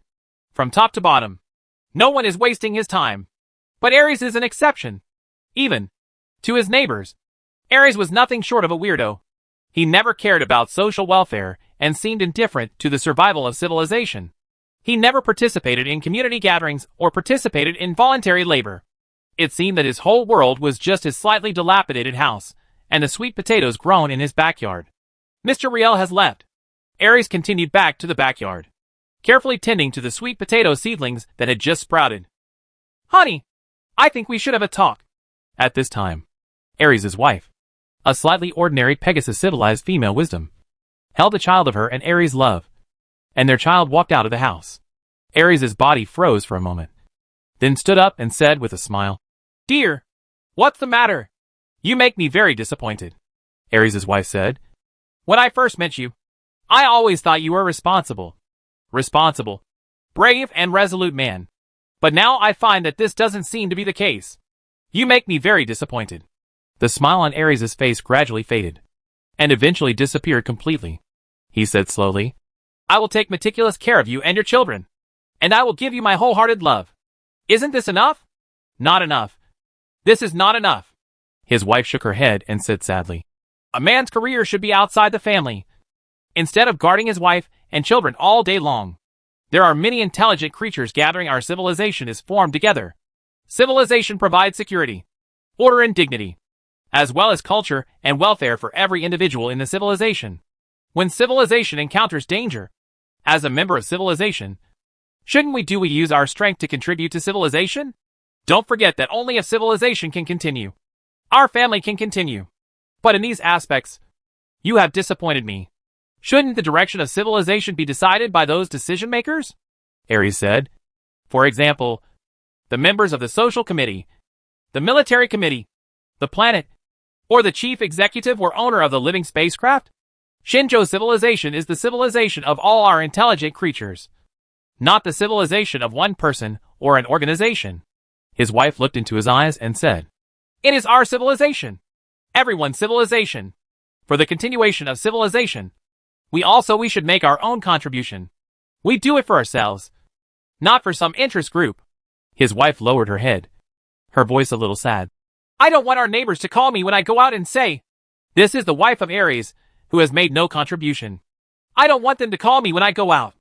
from top to bottom. No one is wasting his time. But Ares is an exception. Even to his neighbors, Ares was nothing short of a weirdo. He never cared about social welfare and seemed indifferent to the survival of civilization. He never participated in community gatherings or participated in voluntary labor. It seemed that his whole world was just his slightly dilapidated house and the sweet potatoes grown in his backyard. Mr. Riel has left. Ares continued back to the backyard, carefully tending to the sweet potato seedlings that had just sprouted. Honey, I think we should have a talk. At this time, Ares' wife, a slightly ordinary Pegasus civilized female wisdom, held a child of her and Ares' love, and their child walked out of the house. Ares' body froze for a moment, then stood up and said with a smile, Dear, what's the matter? You make me very disappointed. Ares' wife said, When I first met you, I always thought you were a responsible, brave and resolute man. But now I find that this doesn't seem to be the case. You make me very disappointed. The smile on Ares' face gradually faded, and eventually disappeared completely. He said slowly, I will take meticulous care of you and your children, and I will give you my wholehearted love. Isn't this enough? Not enough. This is not enough. His wife shook her head and said sadly, A man's career should be outside the family, instead of guarding his wife and children all day long. There are many intelligent creatures gathering. Our civilization is formed together. Civilization provides security. order and dignity, as well as culture and welfare for every individual in the civilization. When civilization encounters danger, as a member of civilization, shouldn't we use our strength to contribute to civilization? Don't forget that only if civilization can continue, our family can continue. But in these aspects, you have disappointed me. Shouldn't the direction of civilization be decided by those decision makers? Ares said. For example, the members of the social committee, the military committee, the planet, or the chief executive or owner of the living spacecraft? Shinjo civilization is the civilization of all our intelligent creatures, not the civilization of one person or an organization. His wife looked into his eyes and said, "It is our civilization, everyone's civilization. For the continuation of civilization, we should make our own contribution. We do it for ourselves, not for some interest group." His wife lowered her head, her voice a little sad. "I don't want our neighbors to call me when I go out and say, 'This is the wife of Ares, who has made no contribution.' I don't want them to call me when I go out.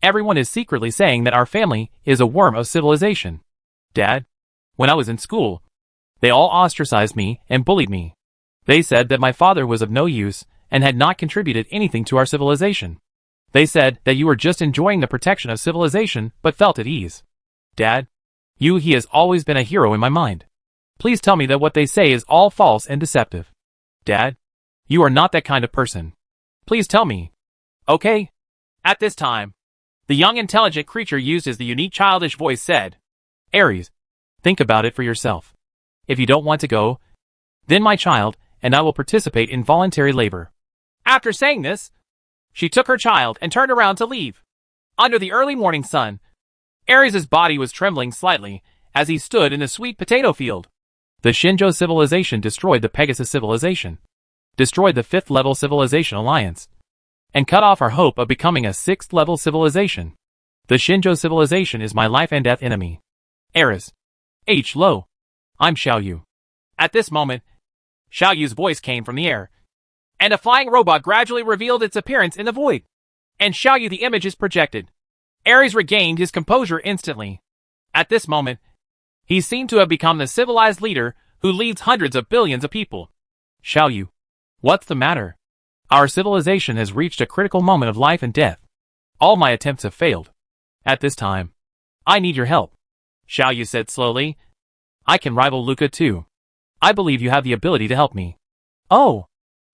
Everyone is secretly saying that our family is a worm of civilization. Dad, when I was in school, they all ostracized me and bullied me. They said that my father was of no use and had not contributed anything to our civilization. They said that you were just enjoying the protection of civilization but felt at ease. Dad, he has always been a hero in my mind. Please tell me that what they say is all false and deceptive. Dad, you are not that kind of person. Please tell me." "Okay." At this time, the young intelligent creature used his unique childish voice said, "Ares, think about it for yourself. If you don't want to go, then my child and I will participate in voluntary labor." After saying this, she took her child and turned around to leave. Under the early morning sun, Ares' body was trembling slightly as he stood in the sweet potato field. The Shinjo civilization destroyed the Pegasus civilization, destroyed the 5th level civilization alliance, and cut off our hope of becoming a 6th level civilization. The Shinjo civilization is my life and death enemy. Ares. Lo. I'm Xiaoyu. At this moment, Xiaoyu's voice came from the air, and a flying robot gradually revealed its appearance in the void. And Xiaoyu, the image is projected. Ares regained his composure instantly. At this moment, he seemed to have become the civilized leader who leads hundreds of billions of people. Xiaoyu, what's the matter? Our civilization has reached a critical moment of life and death. All my attempts have failed. At this time, I need your help. Xiaoyu said slowly. I can rival Luca too. I believe you have the ability to help me. Oh!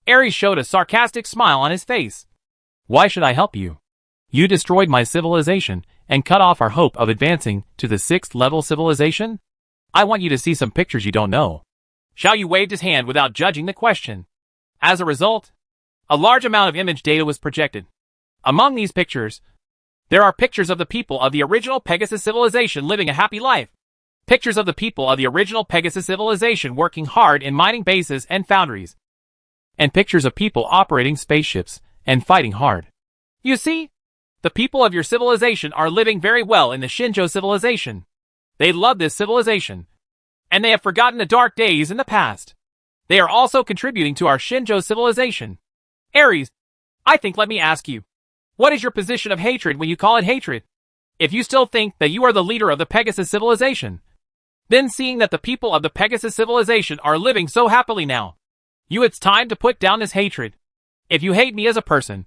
Ares showed a sarcastic smile on his face. Why should I help you? You destroyed my civilization and cut off our hope of advancing to the 6th level civilization? I want you to see some pictures you don't know. Xiaoyu waved his hand without judging the question. As a result, a large amount of image data was projected. Among these pictures, there are pictures of the people of the original Pegasus civilization living a happy life. Pictures of the people of the original Pegasus civilization working hard in mining bases and foundries. And pictures of people operating spaceships and fighting hard. You see, the people of your civilization are living very well in the Shinjo civilization. They love this civilization, and they have forgotten the dark days in the past. They are also contributing to our Shinjo civilization. Ares, let me ask you, what is your position of hatred when you call it hatred? If you still think that you are the leader of the Pegasus civilization, then seeing that the people of the Pegasus civilization are living so happily now, it's time to put down this hatred. If you hate me as a person,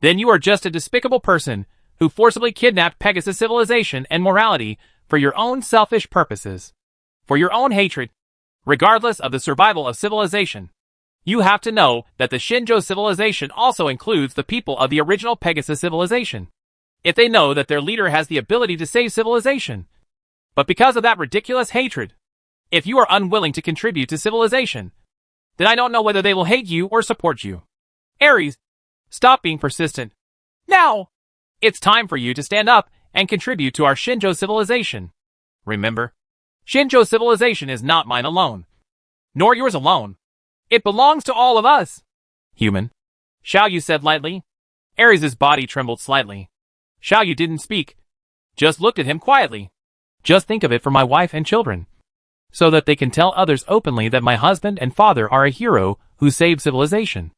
then you are just a despicable person who forcibly kidnapped Pegasus civilization and morality for your own selfish purposes. For your own hatred, regardless of the survival of civilization. You have to know that the Shinjo civilization also includes the people of the original Pegasus civilization. If they know that their leader has the ability to save civilization. But because of that ridiculous hatred, if you are unwilling to contribute to civilization, then I don't know whether they will hate you or support you. Ares, stop being persistent. Now! It's time for you to stand up and contribute to our Shinjo civilization. Remember, Shinjo civilization is not mine alone. Nor yours alone. It belongs to all of us. Human. Xiaoyu said lightly. Ares' body trembled slightly. Xiaoyu didn't speak. Just looked at him quietly. Just think of it for my wife and children. So that they can tell others openly that my husband and father are a hero who saved civilization.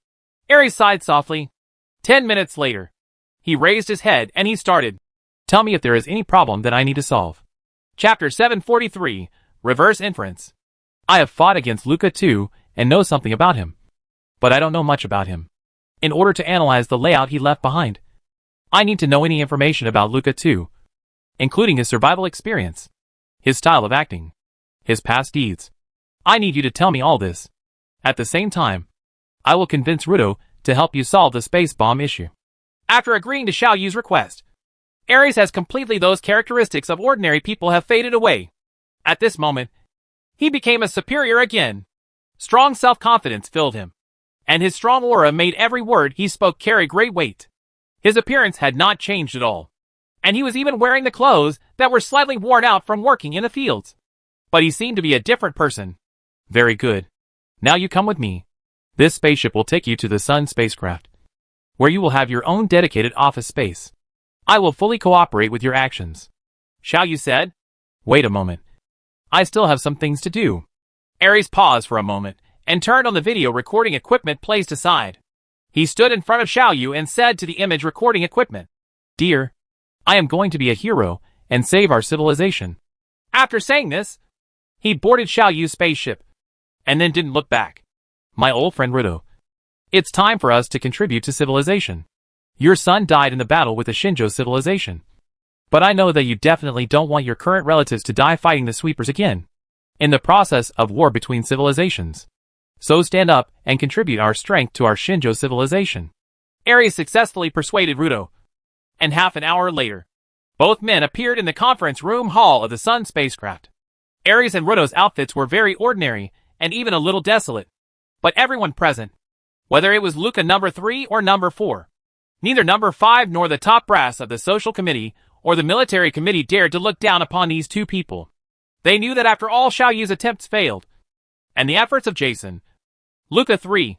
Ares sighed softly. 10 minutes later, he raised his head and he started. Tell me if there is any problem that I need to solve. Chapter 743, Reverse Inference. I have fought against Luca too, and know something about him. But I don't know much about him. In order to analyze the layout he left behind, I need to know any information about Luca too, including his survival experience, his style of acting, his past deeds. I need you to tell me all this. At the same time, I will convince Rudo to help you solve the space bomb issue. After agreeing to Xiao Yu's request, Ares has completely those characteristics of ordinary people have faded away. At this moment, he became a superior again. Strong self-confidence filled him, and his strong aura made every word he spoke carry great weight. His appearance had not changed at all, and he was even wearing the clothes that were slightly worn out from working in the fields. But he seemed to be a different person. Very good. Now you come with me. This spaceship will take you to the Sun spacecraft, where you will have your own dedicated office space. I will fully cooperate with your actions. Xiao Yu said. Wait a moment. I still have some things to do. Ares paused for a moment and turned on the video recording equipment placed aside. He stood in front of Xiao Yu and said to the image recording equipment, Dear, I am going to be a hero and save our civilization. After saying this, he boarded Xiao Yu's spaceship and then didn't look back. My old friend Rudo, it's time for us to contribute to civilization. Your son died in the battle with the Shinjo civilization. But I know that you definitely don't want your current relatives to die fighting the sweepers again, in the process of war between civilizations. So stand up and contribute our strength to our Shinjo civilization. Ares successfully persuaded Rudo, and half an hour later, both men appeared in the conference room hall of the Sun spacecraft. Ares and Rudo's outfits were very ordinary and even a little desolate, but everyone present, whether it was Luca number 3 or number 4, neither number 5 nor the top brass of the social committee or the military committee dared to look down upon these two people. They knew that after all Xiao Yu's attempts failed, and the efforts of Jason, Luca 3,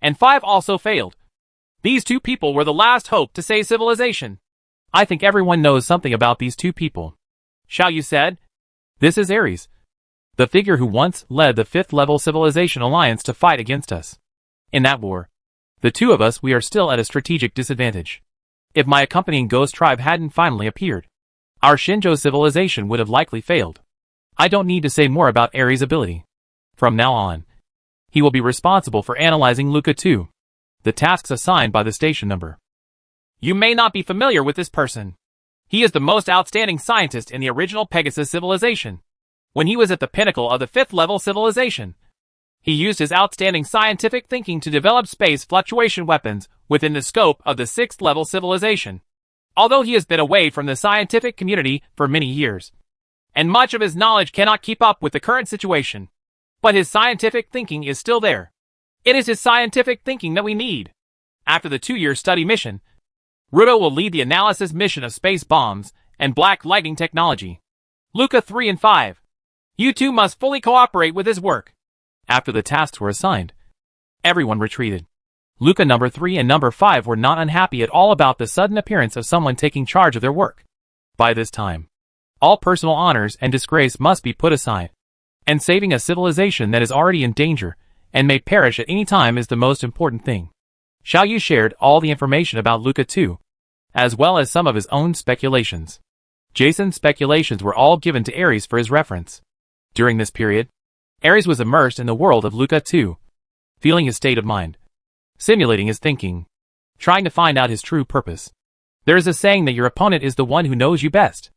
and 5 also failed, these two people were the last hope to save civilization. I think everyone knows something about these two people, Xiao Yu said. This is Ares, the figure who once led the 5th level civilization alliance to fight against us. In that war, the two of us we are still at a strategic disadvantage. If my accompanying ghost tribe hadn't finally appeared, our Shinjo civilization would have likely failed. I don't need to say more about Ares' ability. From now on, he will be responsible for analyzing Luca 2, the tasks assigned by the station number. You may not be familiar with this person. He is the most outstanding scientist in the original Pegasus civilization. When he was at the pinnacle of the 5th level civilization, he used his outstanding scientific thinking to develop space fluctuation weapons within the scope of the 6th level civilization. Although he has been away from the scientific community for many years, and much of his knowledge cannot keep up with the current situation, but his scientific thinking is still there. It is his scientific thinking that we need. After the 2-year study mission, Rudo will lead the analysis mission of space bombs and black lightning technology. Luca 3 and 5. You two must fully cooperate with his work. After the tasks were assigned, everyone retreated. Luca number 3 and number 5 were not unhappy at all about the sudden appearance of someone taking charge of their work. By this time, all personal honors and disgrace must be put aside, and saving a civilization that is already in danger and may perish at any time is the most important thing. Xiao Yu shared all the information about Luca 2, as well as some of his own speculations. Jason's speculations were all given to Ares for his reference. During this period, Ares was immersed in the world of Luca 2, feeling his state of mind, simulating his thinking, trying to find out his true purpose. There is a saying that your opponent is the one who knows you best.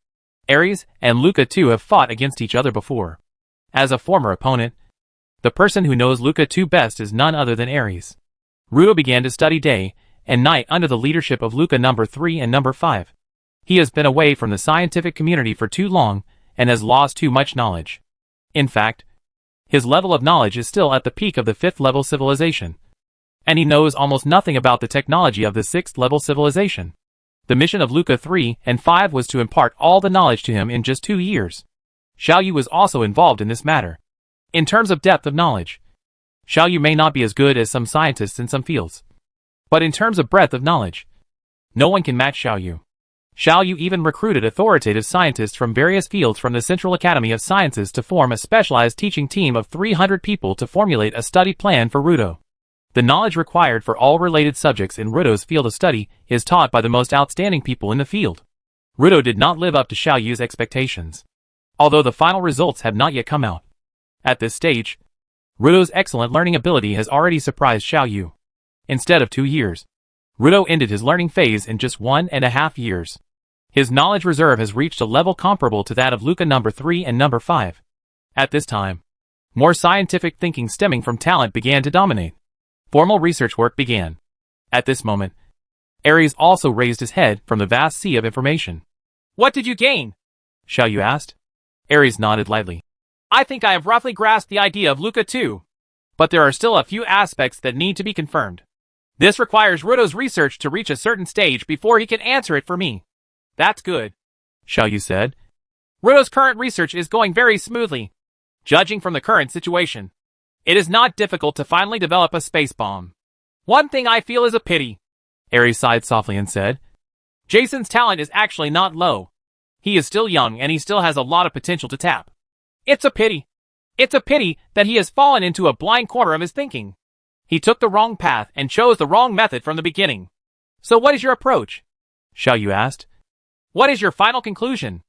Ares and Luca 2 have fought against each other before. As a former opponent, the person who knows Luca 2 best is none other than Ares. Rudo began to study day and night under the leadership of Luca number 3 and number 5. He has been away from the scientific community for too long and has lost too much knowledge. In fact, his level of knowledge is still at the peak of the 5th level civilization, and he knows almost nothing about the technology of the 6th level civilization. The mission of Luca 3 and 5 was to impart all the knowledge to him in just 2 years. Xiao Yu was also involved in this matter. In terms of depth of knowledge, Xiao Yu may not be as good as some scientists in some fields, but in terms of breadth of knowledge, no one can match Xiao Yu. Xiao Yu even recruited authoritative scientists from various fields from the Central Academy of Sciences to form a specialized teaching team of 300 people to formulate a study plan for Rudo. The knowledge required for all related subjects in Rudo's field of study is taught by the most outstanding people in the field. Rudo did not live up to Xiao Yu's expectations, although the final results have not yet come out. At this stage, Rudo's excellent learning ability has already surprised Xiao Yu. Instead of 2 years, Rudo ended his learning phase in just 1.5 years. His knowledge reserve has reached a level comparable to that of Luca number 3 and number 5. At this time, more scientific thinking stemming from talent began to dominate. Formal research work began. At this moment, Ares also raised his head from the vast sea of information. What did you gain? Xiao Yu asked. Ares nodded lightly. I think I have roughly grasped the idea of Luca 2. But there are still a few aspects that need to be confirmed. This requires Rudo's research to reach a certain stage before he can answer it for me. That's good, Xiao Yu said. Rudo's current research is going very smoothly. Judging from the current situation, it is not difficult to finally develop a space bomb. One thing I feel is a pity. Ares sighed softly and said, Jason's talent is actually not low. He is still young and he still has a lot of potential to tap. It's a pity. It's a pity that he has fallen into a blind corner of his thinking. He took the wrong path and chose the wrong method from the beginning. So what is your approach? Xiao Yu asked. What is your final conclusion?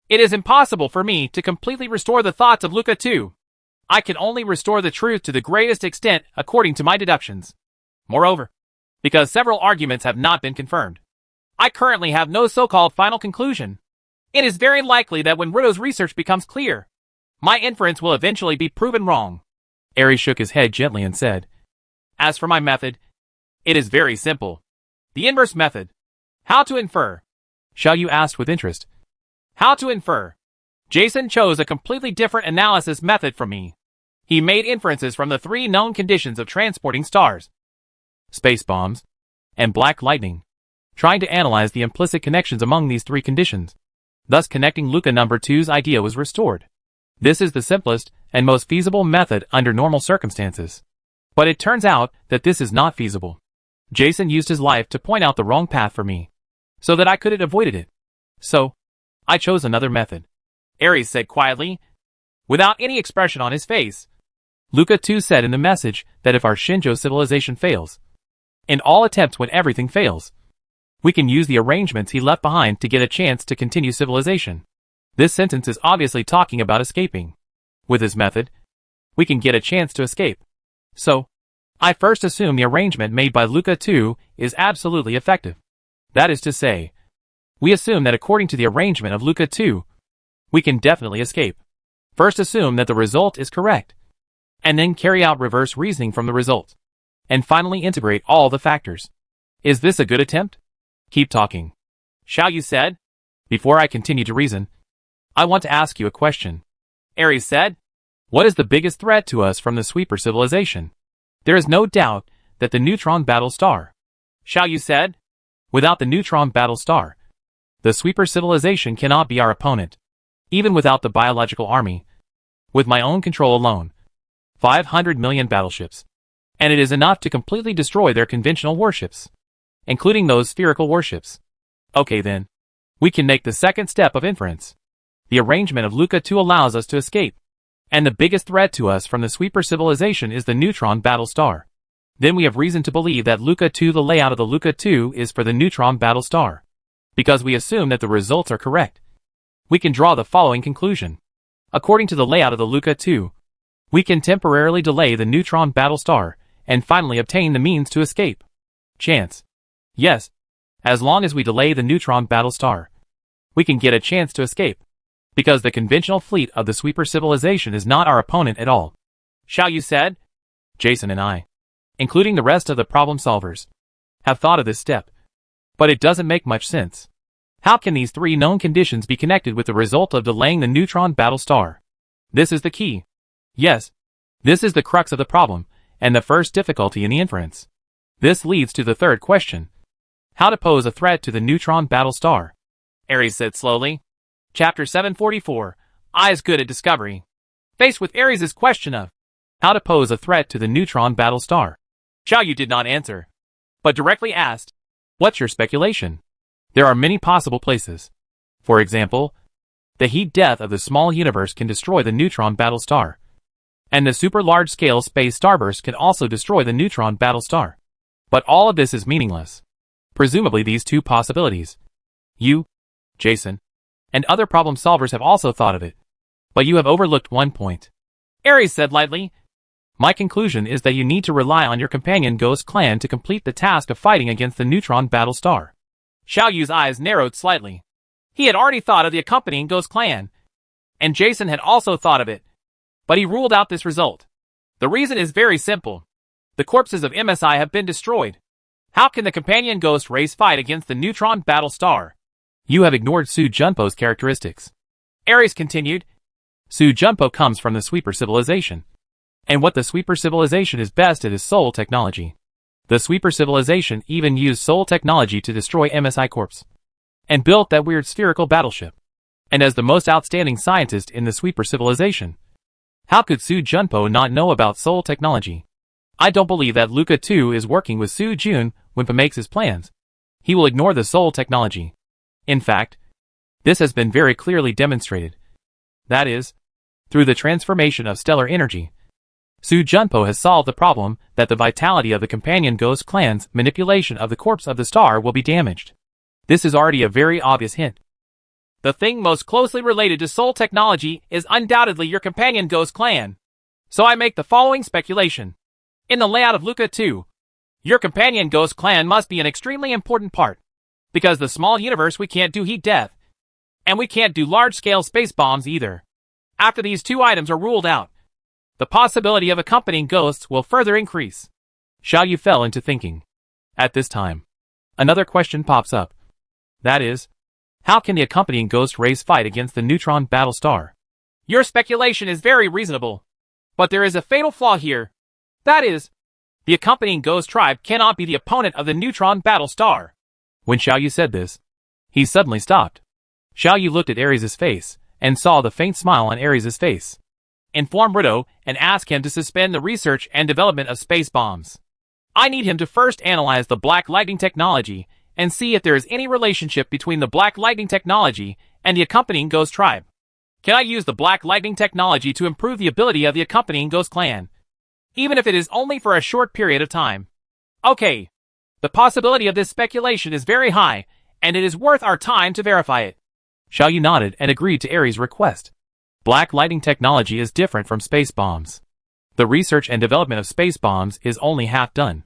It is impossible for me to completely restore the thoughts of Luca 2. I can only restore the truth to the greatest extent according to my deductions. Moreover, because several arguments have not been confirmed, I currently have no so-called final conclusion. It is very likely that when Rudo's research becomes clear, my inference will eventually be proven wrong. Ares shook his head gently and said, As for my method, it is very simple. The inverse method. How to infer? Xiao Yu asked with interest. How to infer? Jason chose a completely different analysis method from me. He made inferences from the 3 known conditions of transporting stars, space bombs, and black lightning, trying to analyze the implicit connections among these 3 conditions. Thus connecting Luca number 2's idea was restored. This is the simplest and most feasible method under normal circumstances. But it turns out that this is not feasible. Jason used his life to point out the wrong path for me, so that I could have avoided it. So, I chose another method. Ares said quietly, without any expression on his face. Luca 2 said in the message that if our Shinjo civilization fails, in all attempts when everything fails, we can use the arrangements he left behind to get a chance to continue civilization. This sentence is obviously talking about escaping. With this method, we can get a chance to escape. So, I first assume the arrangement made by Luca 2 is absolutely effective. That is to say, we assume that according to the arrangement of Luca 2, we can definitely escape. First assume that the result is correct, and then carry out reverse reasoning from the result, and finally integrate all the factors. Is this a good attempt? Keep talking, Xiao Yu said. Before I continue to reason, I want to ask you a question. Ares said. What is the biggest threat to us from the sweeper civilization? There is no doubt that the Neutron battle star, Xiao Yu said. Without the Neutron battle star, the sweeper civilization cannot be our opponent. Even without the biological army, with my own control alone, 500 million battleships, and it is enough to completely destroy their conventional warships, including those spherical warships. Okay then, we can make the second step of inference. The arrangement of Luca 2 allows us to escape, and the biggest threat to us from the sweeper civilization is the Neutron battle star. Then we have reason to believe that Luca 2, the layout of the Luca 2 is for the Neutron battle star. Because we assume that the results are correct, we can draw the following conclusion. According to the layout of the Luca 2, we can temporarily delay the Neutron battle star and finally obtain the means to escape. Chance. Yes. As long as we delay the Neutron battle star, we can get a chance to escape. Because the conventional fleet of the sweeper civilization is not our opponent at all. Xiao Yu said. Jason and I, including the rest of the problem solvers, have thought of this step. But it doesn't make much sense. How can these 3 known conditions be connected with the result of delaying the Neutron battle star? This is the key. Yes, this is the crux of the problem, and the first difficulty in the inference. This leads to the third question. How to pose a threat to the Neutron battle star? Ares said slowly. Chapter 744, I is good at discovery. Faced with Ares' question of how to pose a threat to the Neutron battle star, Xiao Yu did not answer, but directly asked, what's your speculation? There are many possible places. For example, the heat death of the small universe can destroy the Neutron battle star, and the super large-scale space starburst can also destroy the Neutron battle star. But all of this is meaningless. Presumably these 2 possibilities. You, Jason, and other problem solvers have also thought of it. But you have overlooked one point. Ares said lightly. My conclusion is that you need to rely on your companion Ghost Clan to complete the task of fighting against the Neutron battle star. Xiao Yu's eyes narrowed slightly. He had already thought of the accompanying Ghost Clan, and Jason had also thought of it, but he ruled out this result. The reason is very simple. The corpses of MSI have been destroyed. How can the companion ghost race fight against the Neutron battle star? You have ignored Su Junpo's characteristics. Ares continued. Su Junpo comes from the Sweeper civilization. And what the Sweeper civilization is best at is soul technology. The Sweeper civilization even used soul technology to destroy MSI Corps. And built that weird spherical battleship. And as the most outstanding scientist in the Sweeper civilization, how could Su Junpo not know about soul technology? I don't believe that Luca too is working with Su Jun when he makes his plans. He will ignore the soul technology. In fact, this has been very clearly demonstrated. That is, through the transformation of stellar energy. Su Junpo has solved the problem that the vitality of the companion ghost clan's manipulation of the corpse of the star will be damaged. This is already a very obvious hint. The thing most closely related to soul technology is undoubtedly your companion ghost clan. So I make the following speculation. In the layout of Luca 2, your companion ghost clan must be an extremely important part. Because the small universe we can't do heat death. And we can't do large-scale space bombs either. After these two items are ruled out, the possibility of accompanying ghosts will further increase. Xiao Yu fell into thinking. At this time, another question pops up. That is, how can the accompanying ghost race fight against the Neutron battle star? Your speculation is very reasonable. But there is a fatal flaw here. That is, the accompanying ghost tribe cannot be the opponent of the Neutron battle star. When Xiao Yu said this, he suddenly stopped. Xiao Yu looked at Ares' face, and saw the faint smile on Ares' face. Inform Ruto and ask him to suspend the research and development of space bombs. I need him to first analyze the Black Lightning technology and see if there is any relationship between the Black Lightning technology and the accompanying ghost tribe. Can I use the Black Lightning technology to improve the ability of the accompanying ghost clan? Even if it is only for a short period of time. Okay. The possibility of this speculation is very high, and it is worth our time to verify it. Xiao Yu nodded and agreed to Ares' request. Black Lightning technology is different from space bombs. The research and development of space bombs is only half done.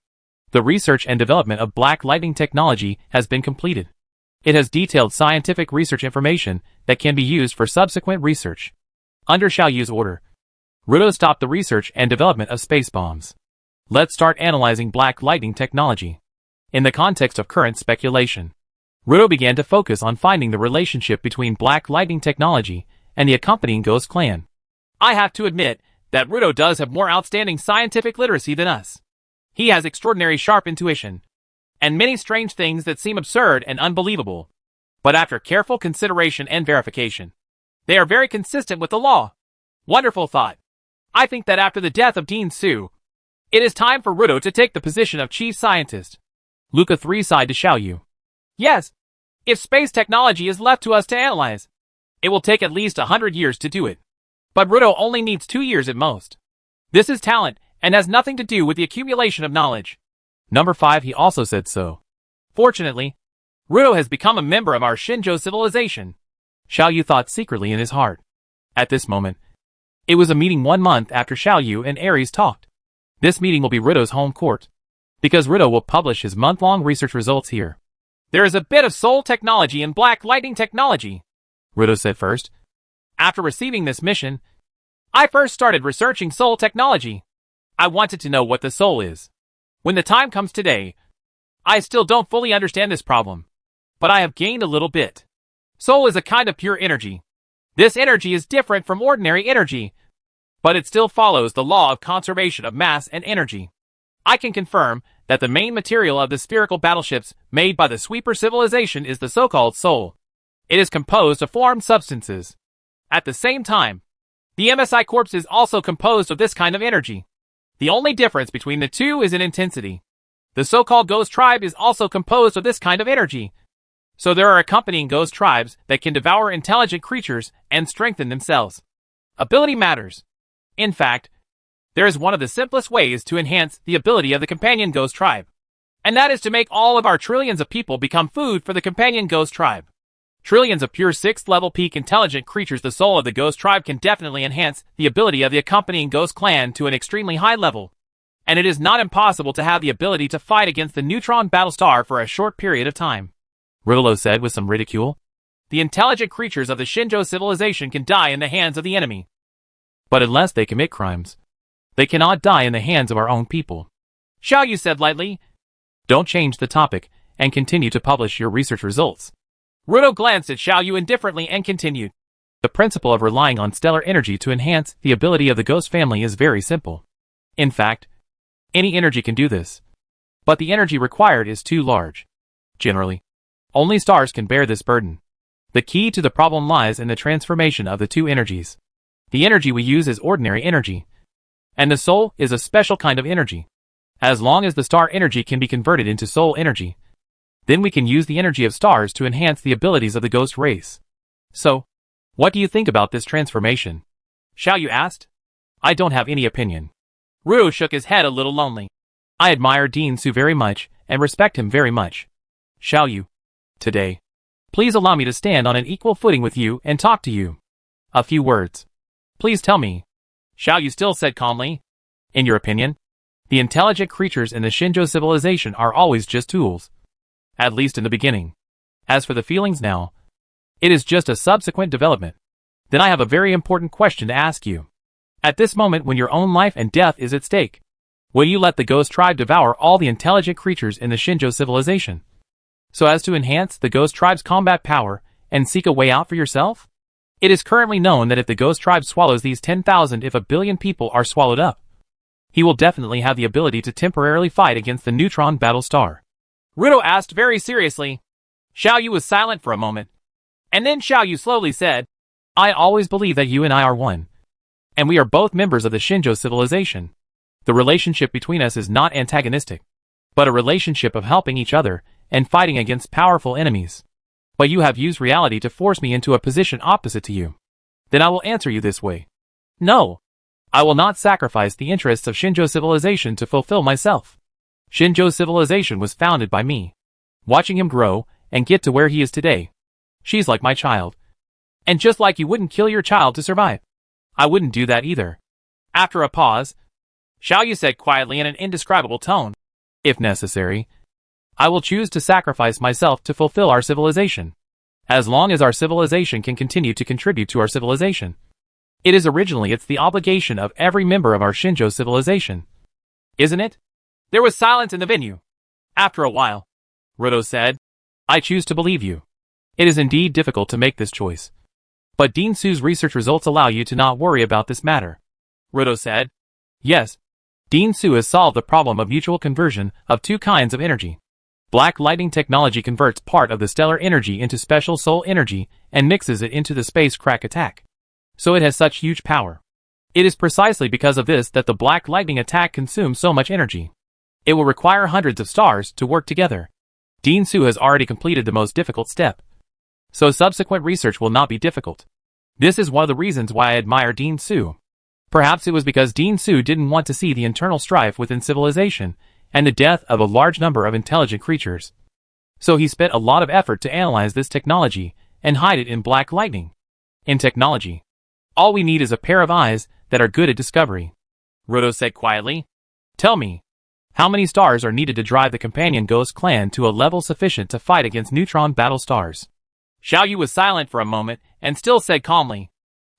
The research and development of Black Lightning technology has been completed. It has detailed scientific research information that can be used for subsequent research. Under Xiao Yu's order, Ruto stopped the research and development of space bombs. Let's start analyzing Black Lightning technology. In the context of current speculation, Ruto began to focus on finding the relationship between Black Lightning technology and the accompanying ghost clan. I have to admit that Ruto does have more outstanding scientific literacy than us. He has extraordinary sharp intuition, and many strange things that seem absurd and unbelievable. But after careful consideration and verification, they are very consistent with the law. Wonderful thought. I think that after the death of Dean Su, it is time for Ruto to take the position of chief scientist. Luca 3 sighed to Xiao Yu. Yes. If space technology is left to us to analyze, it will take at least 100 years to do it. But Ruto only needs 2 years at most. This is talent, and has nothing to do with the accumulation of knowledge. Number 5 he also said so. Fortunately, Ruto has become a member of our Shinjo civilization. Xiao Yu thought secretly in his heart. At this moment, it was a meeting 1 month after Xiao Yu and Ares talked. This meeting will be Ruto's home court, because Ruto will publish his month-long research results here. There is a bit of soul technology and Black Lightning technology, Ruto said first. After receiving this mission, I first started researching soul technology. I wanted to know what the soul is. When the time comes today, I still don't fully understand this problem, but I have gained a little bit. Soul is a kind of pure energy. This energy is different from ordinary energy, but it still follows the law of conservation of mass and energy. I can confirm that the main material of the spherical battleships made by the Sweeper civilization is the so-called soul. It is composed of formed substances. At the same time, the MSI corpse is also composed of this kind of energy. The only difference between the two is in intensity. The so-called ghost tribe is also composed of this kind of energy. So there are accompanying ghost tribes that can devour intelligent creatures and strengthen themselves. Ability matters. In fact, there is one of the simplest ways to enhance the ability of the companion ghost tribe. And that is to make all of our trillions of people become food for the companion ghost tribe. Trillions of pure 6th level peak intelligent creatures. The soul of the ghost tribe can definitely enhance the ability of the accompanying ghost clan to an extremely high level. And it is not impossible to have the ability to fight against the Neutron Battlestar for a short period of time. Rivolo said with some ridicule. The intelligent creatures of the Shinjo civilization can die in the hands of the enemy. But unless they commit crimes, they cannot die in the hands of our own people. Xiaoyu said lightly. Don't change the topic, and continue to publish your research results. Ruto glanced at Xiaoyu indifferently and continued. The principle of relying on stellar energy to enhance the ability of the ghost family is very simple. In fact, any energy can do this. But the energy required is too large. Generally, only stars can bear this burden. The key to the problem lies in the transformation of the two energies. The energy we use is ordinary energy, and the soul is a special kind of energy. As long as the star energy can be converted into soul energy, then we can use the energy of stars to enhance the abilities of the ghost race. So, what do you think about this transformation? Xiaoyu asked. I don't have any opinion. Ruto shook his head a little lonely. I admire Dean Su very much, and respect him very much. Xiaoyu, today, please allow me to stand on an equal footing with you and talk to you. A few words. Please tell me. Xiaoyu still said calmly. In your opinion, the intelligent creatures in the Shinjo civilization are always just tools. At least in the beginning. As for the feelings now, it is just a subsequent development. Then I have a very important question to ask you. At this moment when your own life and death is at stake, will you let the ghost tribe devour all the intelligent creatures in the Shinjo civilization, so as to enhance the ghost tribe's combat power and seek a way out for yourself? It is currently known that if the ghost tribe swallows these 10,000 if a billion people are swallowed up, he will definitely have the ability to temporarily fight against the Neutron Battlestar. Ruto asked very seriously. Xiaoyu was silent for a moment. And then Xiaoyu slowly said, I always believe that you and I are one. And we are both members of the Shinjo civilization. The relationship between us is not antagonistic, but a relationship of helping each other and fighting against powerful enemies. But you have used reality to force me into a position opposite to you. Then I will answer you this way. No. I will not sacrifice the interests of Shinjo civilization to fulfill myself. Shinjo civilization was founded by me. Watching him grow and get to where he is today. She's like my child. And just like you wouldn't kill your child to survive, I wouldn't do that either. After a pause, Xiaoyu said quietly in an indescribable tone, if necessary, I will choose to sacrifice myself to fulfill our civilization. As long as our civilization can continue to contribute to our civilization. It's the obligation of every member of our Shinjo civilization. Isn't it? There was silence in the venue. After a while, Ruto said, I choose to believe you. It is indeed difficult to make this choice. But Dean Su's research results allow you to not worry about this matter. Ruto said, yes. Dean Su has solved the problem of mutual conversion of two kinds of energy. Black lightning technology converts part of the stellar energy into special soul energy and mixes it into the space crack attack. So it has such huge power. It is precisely because of this that the black lightning attack consumes so much energy. It will require hundreds of stars to work together. Dean Su has already completed the most difficult step. So subsequent research will not be difficult. This is one of the reasons why I admire Dean Su. Perhaps it was because Dean Su didn't want to see the internal strife within civilization and the death of a large number of intelligent creatures. So he spent a lot of effort to analyze this technology and hide it in black lightning. In technology, all we need is a pair of eyes that are good at discovery. Ruto said quietly, tell me, how many stars are needed to drive the companion ghost clan to a level sufficient to fight against Neutron battle stars? Xiaoyu was silent for a moment and still said calmly.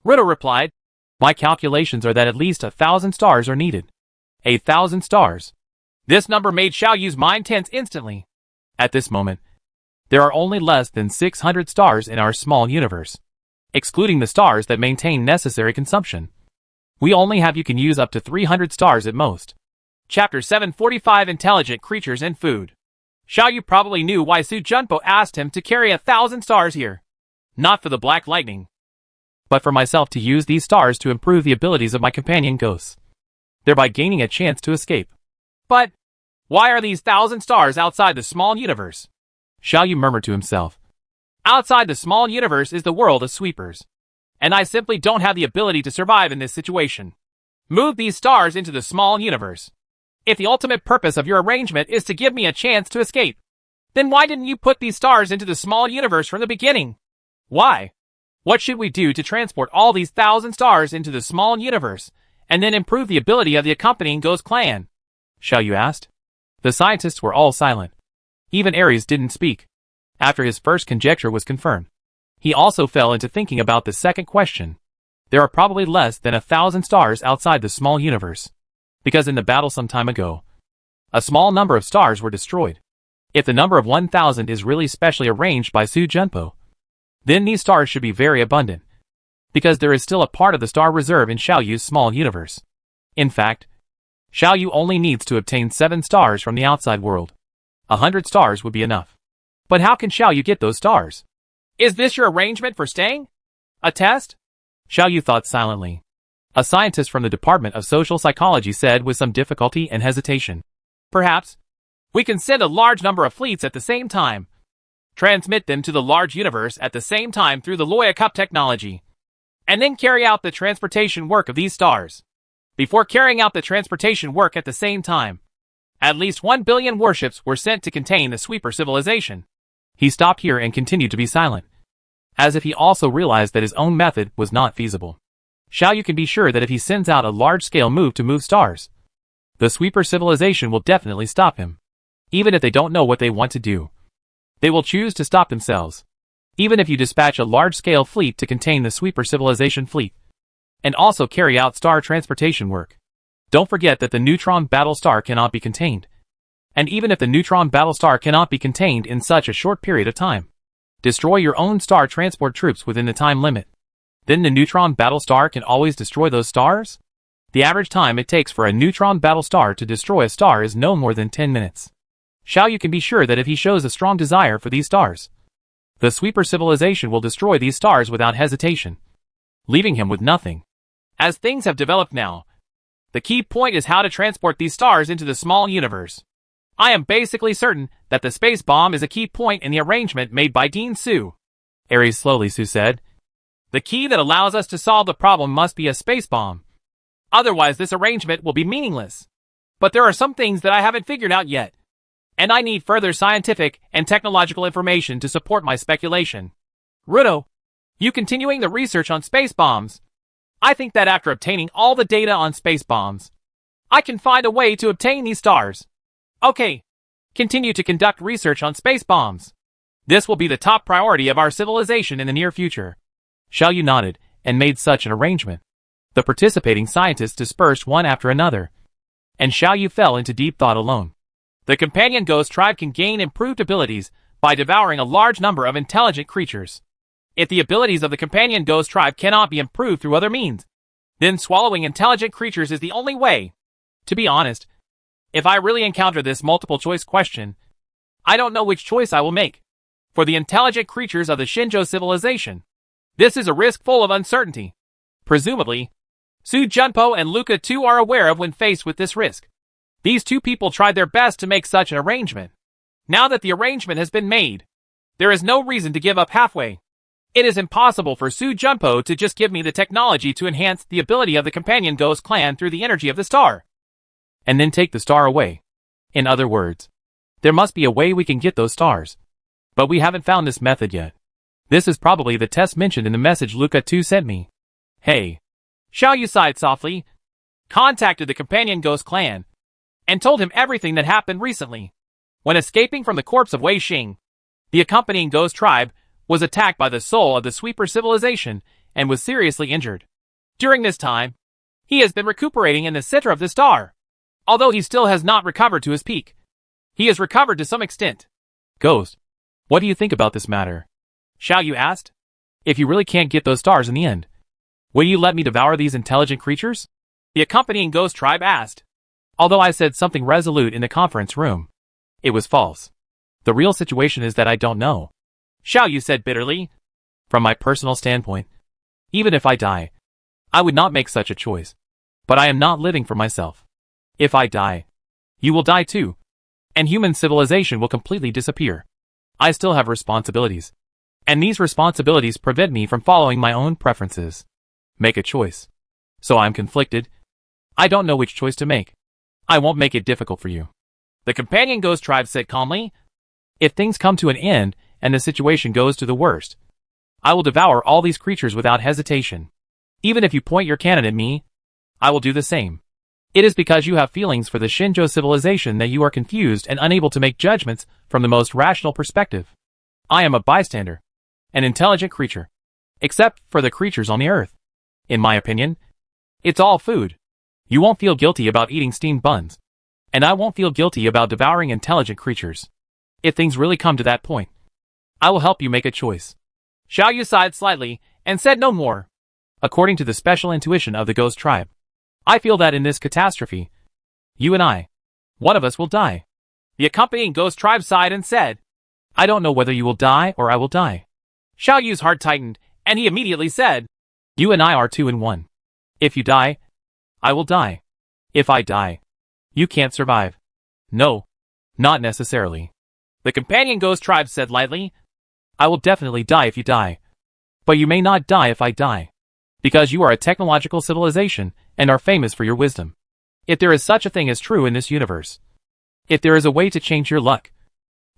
Ruto replied, my calculations are that at least 1,000 stars are needed. 1,000 stars. This number made Xiaoyu's mind tense instantly. At this moment, there are only less than 600 stars in our small universe, excluding the stars that maintain necessary consumption. We only have you can use up to 300 stars at most. Chapter 745 Intelligent Creatures and Food. Xiaoyu probably knew why Su Junpo asked him to carry 1,000 stars here. Not for the black lightning, but for myself to use these stars to improve the abilities of my companion ghosts, thereby gaining a chance to escape. But why are these 1,000 stars outside the small universe? Xiaoyu murmured to himself. Outside the small universe is the world of sweepers, and I simply don't have the ability to survive in this situation. Move these stars into the small universe. If the ultimate purpose of your arrangement is to give me a chance to escape, then why didn't you put these stars into the small universe from the beginning? Why? What should we do to transport all these 1,000 stars into the small universe, and then improve the ability of the accompanying Ghost clan? Xiao Yu asked. The scientists were all silent. Even Ares didn't speak. After his first conjecture was confirmed, he also fell into thinking about the second question. There are probably less than 1,000 stars outside the small universe, because in the battle some time ago, a small number of stars were destroyed. If the number of 1,000 is really specially arranged by Su Junpo, then these stars should be very abundant, because there is still a part of the star reserve in Xiao Yu's small universe. In fact, Xiao Yu only needs to obtain 7 stars from the outside world. 100 stars would be enough. But how can Xiao Yu get those stars? Is this your arrangement for staying? A test? Xiao Yu thought silently. A scientist from the Department of Social Psychology said with some difficulty and hesitation. Perhaps we can send a large number of fleets at the same time. Transmit them to the large universe at the same time through the Loya Cup technology. And then carry out the transportation work of these stars. Before carrying out the transportation work at the same time, at least 1 billion warships were sent to contain the sweeper civilization. He stopped here and continued to be silent, as if he also realized that his own method was not feasible. Xiao Yu can be sure that if he sends out a large-scale move to move stars, the sweeper civilization will definitely stop him. Even if they don't know what they want to do, they will choose to stop themselves. Even if you dispatch a large-scale fleet to contain the sweeper civilization fleet, and also carry out star transportation work, don't forget that the Neutron battle star cannot be contained. And even if the Neutron battle star cannot be contained in such a short period of time, destroy your own star transport troops within the time limit. Then the Neutron battle star can always destroy those stars? The average time it takes for a Neutron battle star to destroy a star is no more than 10 minutes. Xiao Yu can be sure that if he shows a strong desire for these stars, the sweeper civilization will destroy these stars without hesitation, leaving him with nothing. As things have developed now, the key point is how to transport these stars into the small universe. I am basically certain that the space bomb is a key point in the arrangement made by Dean Su. Ares slowly Su said. The key that allows us to solve the problem must be a space bomb. Otherwise this arrangement will be meaningless. But there are some things that I haven't figured out yet, and I need further scientific and technological information to support my speculation. Ruto, you continuing the research on space bombs? I think that after obtaining all the data on space bombs, I can find a way to obtain these stars. Okay, continue to conduct research on space bombs. This will be the top priority of our civilization in the near future. Xiao Yu nodded and made such an arrangement. The participating scientists dispersed one after another, and Xiao Yu fell into deep thought alone. The companion ghost tribe can gain improved abilities by devouring a large number of intelligent creatures. If the abilities of the companion ghost tribe cannot be improved through other means, then swallowing intelligent creatures is the only way. To be honest, if I really encounter this multiple choice question, I don't know which choice I will make. For the intelligent creatures of the Shinjo civilization, this is a risk full of uncertainty. Presumably, Su Junpo and Luca too are aware of when faced with this risk. These two people tried their best to make such an arrangement. Now that the arrangement has been made, there is no reason to give up halfway. It is impossible for Su Junpo to just give me the technology to enhance the ability of the companion ghost clan through the energy of the star, and then take the star away. In other words, there must be a way we can get those stars. But we haven't found this method yet. This is probably the test mentioned in the message Luca 2 sent me. Hey. Xiao Yu sighed softly, contacted the companion ghost clan, and told him everything that happened recently. When escaping from the corpse of Wei Xing, the accompanying ghost tribe was attacked by the soul of the sweeper civilization and was seriously injured. During this time, he has been recuperating in the center of the star. Although he still has not recovered to his peak, he has recovered to some extent. Ghost, what do you think about this matter? Xiao Yu asked. If you really can't get those stars in the end, will you let me devour these intelligent creatures? The accompanying ghost tribe asked. Although I said something resolute in the conference room, it was false. The real situation is that I don't know. Xiao Yu said bitterly. From my personal standpoint, even if I die, I would not make such a choice. But I am not living for myself. If I die, you will die too, and human civilization will completely disappear. I still have responsibilities, and these responsibilities prevent me from following my own preferences. Make a choice. So I'm conflicted. I don't know which choice to make. I won't make it difficult for you. The companion ghost tribe said calmly. If things come to an end, and the situation goes to the worst, I will devour all these creatures without hesitation. Even if you point your cannon at me, I will do the same. It is because you have feelings for the Shinjo civilization that you are confused and unable to make judgments from the most rational perspective. I am a bystander, an intelligent creature, except for the creatures on the earth. In my opinion, it's all food. You won't feel guilty about eating steamed buns, and I won't feel guilty about devouring intelligent creatures. If things really come to that point, I will help you make a choice. Xiaoyu sighed slightly and said no more. According to the special intuition of the ghost tribe, I feel that in this catastrophe, you and I, one of us will die. The accompanying ghost tribe sighed and said, I don't know whether you will die or I will die. Xiaoyu's heart tightened, and he immediately said, you and I are 2 in 1. If you die, I will die. If I die, you can't survive. No, not necessarily. The companion ghost tribe said lightly, I will definitely die if you die. But you may not die if I die. Because you are a technological civilization and are famous for your wisdom. If there is such a thing as true in this universe, if there is a way to change your luck,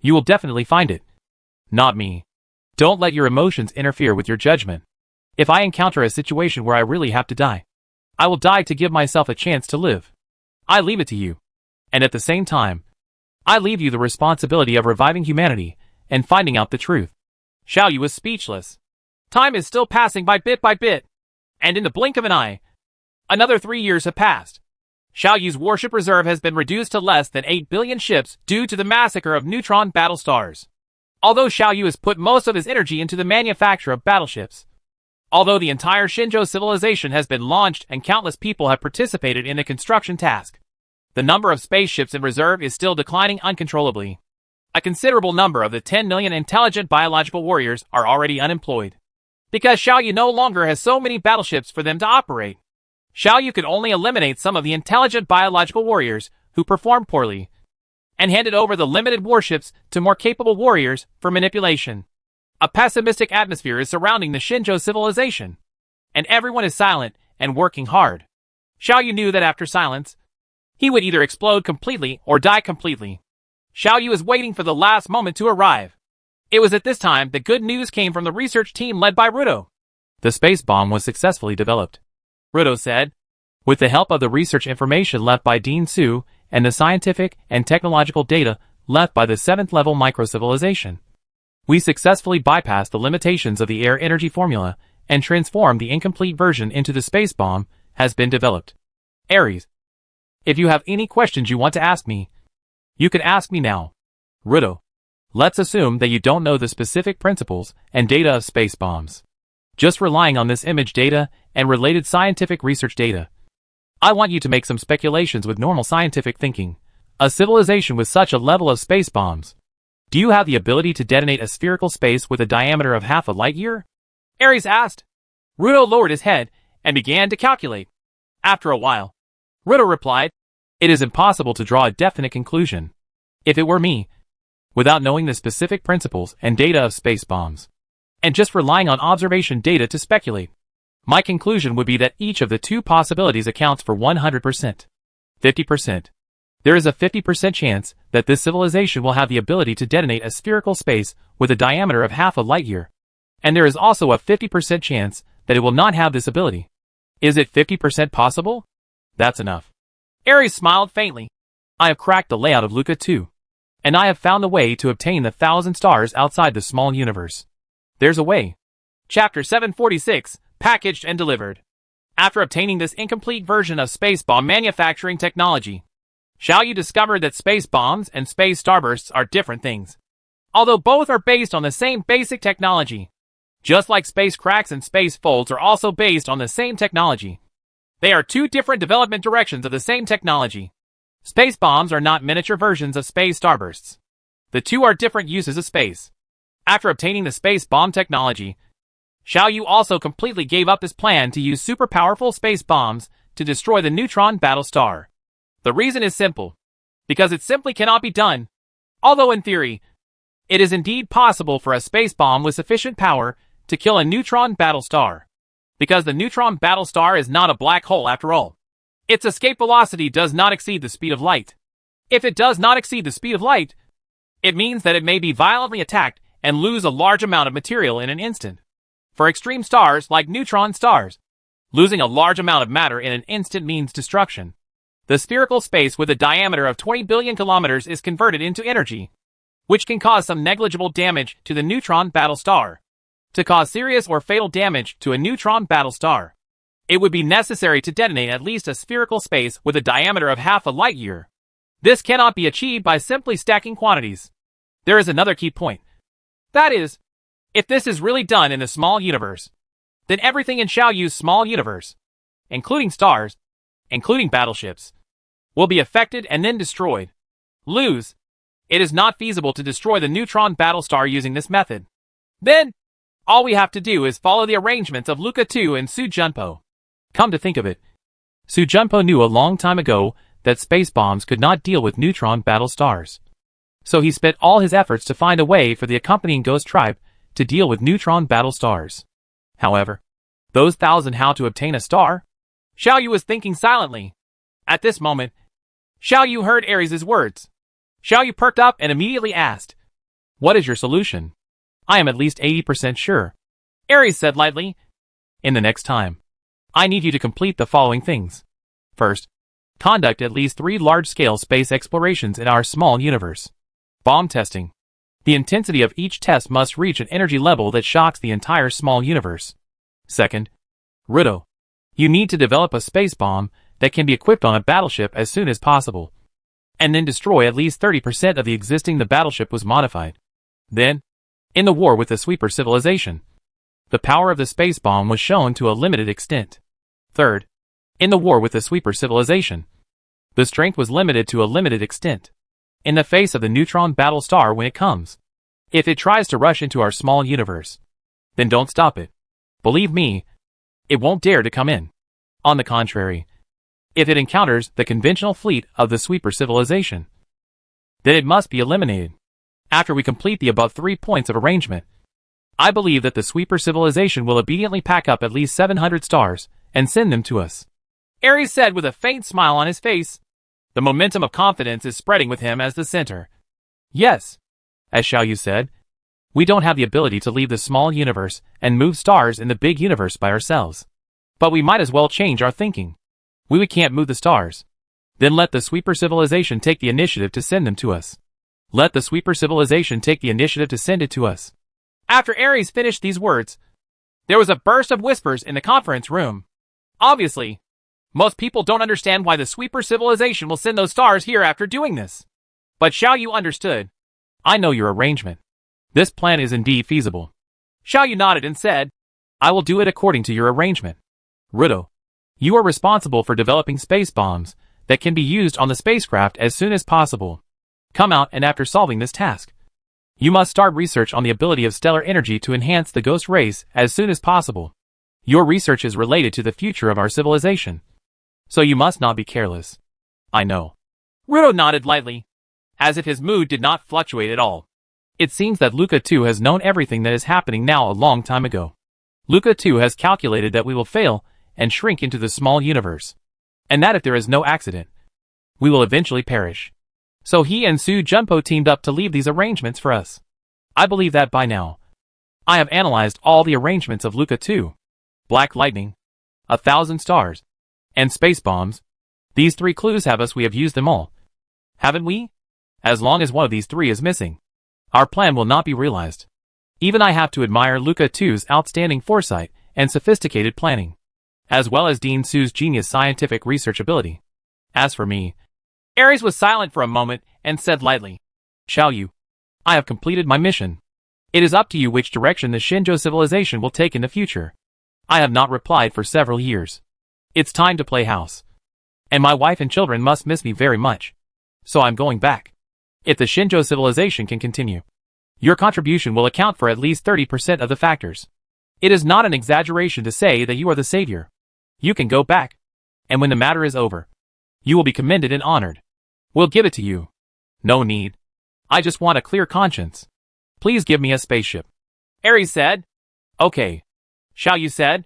you will definitely find it. Not me. Don't let your emotions interfere with your judgment. If I encounter a situation where I really have to die, I will die to give myself a chance to live. I leave it to you. And at the same time, I leave you the responsibility of reviving humanity and finding out the truth. Xiaoyu was speechless. Time is still passing by bit, and in the blink of an eye, another 3 years have passed. Xiaoyu's warship reserve has been reduced to less than 8 billion ships due to the massacre of Neutron battle stars. Although Xiaoyu has put most of his energy into the manufacture of battleships, although the entire Shinjo civilization has been launched and countless people have participated in the construction task, the number of spaceships in reserve is still declining uncontrollably. A considerable number of the 10 million intelligent biological warriors are already unemployed, because Xiaoyu no longer has so many battleships for them to operate. Xiaoyu could only eliminate some of the intelligent biological warriors who performed poorly, and handed over the limited warships to more capable warriors for manipulation. A pessimistic atmosphere is surrounding the Shinjo civilization, and everyone is silent and working hard. Xiaoyu knew that after silence, he would either explode completely or die completely. Xiaoyu is waiting for the last moment to arrive. It was at this time that good news came from the research team led by Ruto. The space bomb was successfully developed, Ruto said, with the help of the research information left by Dean Su and the scientific and technological data left by the 7th level micro-civilization. We successfully bypassed the limitations of the air energy formula and transformed the incomplete version into the space bomb has been developed. Ares, if you have any questions you want to ask me, you can ask me now. Ruto, let's assume that you don't know the specific principles and data of space bombs. Just relying on this image data and related scientific research data, I want you to make some speculations with normal scientific thinking. A civilization with such a level of space bombs. Do you have the ability to detonate a spherical space with a diameter of half a light year? Ares asked. Ruto lowered his head and began to calculate. After a while, Ruto replied, it is impossible to draw a definite conclusion. If it were me, without knowing the specific principles and data of space bombs, and just relying on observation data to speculate, my conclusion would be that each of the two possibilities accounts for 100%. 50%. There is a 50% chance that this civilization will have the ability to detonate a spherical space with a diameter of half a light year. And there is also a 50% chance that it will not have this ability. Is it 50% possible? That's enough. Ares smiled faintly. I have cracked the layout of Luca 2. And I have found the way to obtain the 1,000 stars outside the small universe. There's a way. Chapter 746, packaged and delivered. After obtaining this incomplete version of space bomb manufacturing technology, Xiaoyu discovered that space bombs and space starbursts are different things. Although both are based on the same basic technology, just like space cracks and space folds are also based on the same technology. They are two different development directions of the same technology. Space bombs are not miniature versions of space starbursts. The two are different uses of space. After obtaining the space bomb technology, Xiaoyu also completely gave up his plan to use super powerful space bombs to destroy the Neutron battle star. The reason is simple. Because it simply cannot be done. Although in theory, it is indeed possible for a space bomb with sufficient power to kill a Neutron battle star. Because the Neutron battle star is not a black hole after all. Its escape velocity does not exceed the speed of light. If it does not exceed the speed of light, it means that it may be violently attacked and lose a large amount of material in an instant. For extreme stars like neutron stars, losing a large amount of matter in an instant means destruction. The spherical space with a diameter of 20 billion kilometers is converted into energy, which can cause some negligible damage to the neutron battle star. To cause serious or fatal damage to a neutron battle star, it would be necessary to detonate at least a spherical space with a diameter of half a light year. This cannot be achieved by simply stacking quantities. There is another key point. That is, if this is really done in the small universe, then everything in Xiaoyu's small universe, including stars, including battleships, will be affected and then destroyed. Lose. It is not feasible to destroy the neutron battlestar using this method. Then, all we have to do is follow the arrangements of Luca 2 and Su Junpo. Come to think of it, Su Junpo knew a long time ago that space bombs could not deal with neutron battlestars. So he spent all his efforts to find a way for the accompanying ghost tribe to deal with neutron battlestars. However, those thousand how to obtain a star? Xiaoyu was thinking silently. At this moment, Xiaoyu heard Ares' words. Xiaoyu perked up and immediately asked, "What is your solution?" "I am at least 80% sure," Ares said lightly. "In the next time, I need you to complete the following things. First, conduct at least 3 large-scale space explorations in our small universe. Bomb testing. The intensity of each test must reach an energy level that shocks the entire small universe. Second, Riddle. You need to develop a space bomb that can be equipped on a battleship as soon as possible, and then destroy at least 30% of the existing the battleship was modified. Then, in the war with the sweeper civilization, the power of the space bomb was shown to a limited extent. Third, in the war with the sweeper civilization, the strength was limited to a limited extent. In the face of the neutron battlestar when it comes, if it tries to rush into our small universe, then don't stop it. Believe me, it won't dare to come in. On the contrary, if it encounters the conventional fleet of the sweeper civilization, then it must be eliminated. After we complete the above 3 points of arrangement, I believe that the sweeper civilization will obediently pack up at least 700 stars and send them to us," Ares said with a faint smile on his face. The momentum of confidence is spreading with him as the center. Yes, as Xiaoyu said, we don't have the ability to leave the small universe and move stars in the big universe by ourselves. But we might as well change our thinking. We can't move the stars. Then let the sweeper civilization take the initiative to send them to us. Let the sweeper civilization take the initiative to send it to us. After Ares finished these words, there was a burst of whispers in the conference room. Obviously, most people don't understand why the sweeper civilization will send those stars here after doing this. But Xiaoyu understood. "I know your arrangement. This plan is indeed feasible." Xiaoyu nodded and said, "I will do it according to your arrangement. Riddle, you are responsible for developing space bombs that can be used on the spacecraft as soon as possible. Come out, and after solving this task, you must start research on the ability of stellar energy to enhance the ghost race as soon as possible. Your research is related to the future of our civilization, so you must not be careless." "I know." Rudo nodded lightly, as if his mood did not fluctuate at all. It seems that Luca 2 has known everything that is happening now a long time ago. Luca 2 has calculated that we will fail and shrink into the small universe, and that if there is no accident, we will eventually perish. So he and Su Junpo teamed up to leave these arrangements for us. I believe that by now, I have analyzed all the arrangements of Luca 2. Black lightning, 1,000 stars, and space bombs. These 3 clues have us. We have used them all, haven't we? As long as one of these 3 is missing, our plan will not be realized. Even I have to admire Luca 2's outstanding foresight and sophisticated planning, as well as Dean Su's genius scientific research ability. As for me, Ares was silent for a moment and said lightly, "Xiaoyu, I have completed my mission. It is up to you which direction the Shinjo civilization will take in the future. I have not replied for several years. It's time to play house. And my wife and children must miss me very much. So I'm going back. If the Shinjo civilization can continue, your contribution will account for at least 30% of the factors. It is not an exaggeration to say that you are the savior. You can go back, and when the matter is over, you will be commended and honored. We'll give it to you. No need. I just want a clear conscience. Please give me a spaceship." Ares said. "Okay," Xiaoyu said,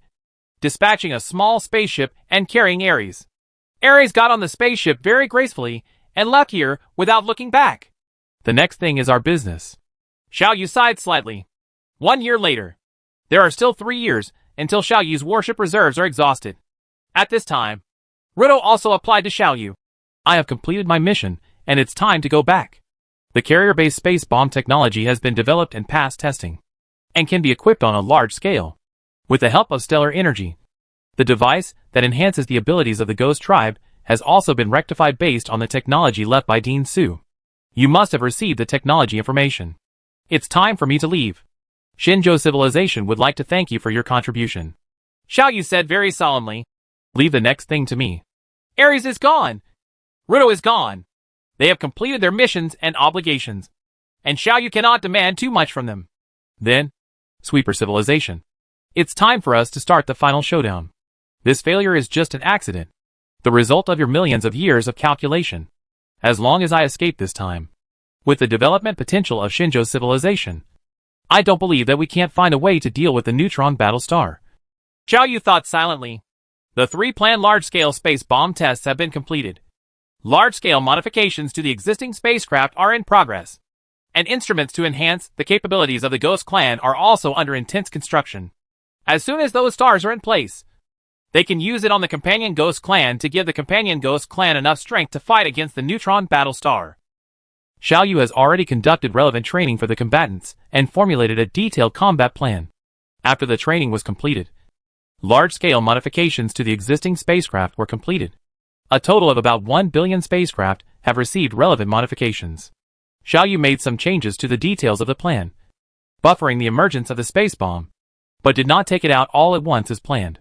dispatching a small spaceship and carrying Ares. Ares got on the spaceship very gracefully and left here without looking back. "The next thing is our business." Xiaoyu sighed slightly. 1 year later, There are still 3 years until Xiaoyu's warship reserves are exhausted. At this time, Ruto also applied to Xiaoyu. I have completed my mission, and it's time to go back. The carrier-based space bomb technology has been developed and passed testing, and can be equipped on a large scale, with the help of stellar energy. The device that enhances the abilities of the Ghost Tribe has also been rectified based on the technology left by Dean Su. You must have received the technology information. It's time for me to leave. Shinjo Civilization would like to thank you for your contribution. Xiaoyu said very solemnly. Leave the next thing to me. Ares is gone. Ruto is gone. They have completed their missions and obligations, and Xiaoyu cannot demand too much from them. Then, Sweeper Civilization. It's time for us to start the final showdown. This failure is just an accident, the result of your millions of years of calculation. As long as I escape this time, with the development potential of Shinjo Civilization, I don't believe that we can't find a way to deal with the Neutron Battlestar. Xiaoyu thought silently. The 3 planned large-scale space bomb tests have been completed. Large-scale modifications to the existing spacecraft are in progress, and instruments to enhance the capabilities of the Ghost Clan are also under intense construction. As soon as those stars are in place, they can use it on the Companion Ghost Clan to give the Companion Ghost Clan enough strength to fight against the Neutron Battlestar. Xiaoyu has already conducted relevant training for the combatants and formulated a detailed combat plan. After the training was completed, large-scale modifications to the existing spacecraft were completed. A total of about 1 billion spacecraft have received relevant modifications. Xiaoyu made some changes to the details of the plan, buffering the emergence of the space bomb, but did not take it out all at once as planned.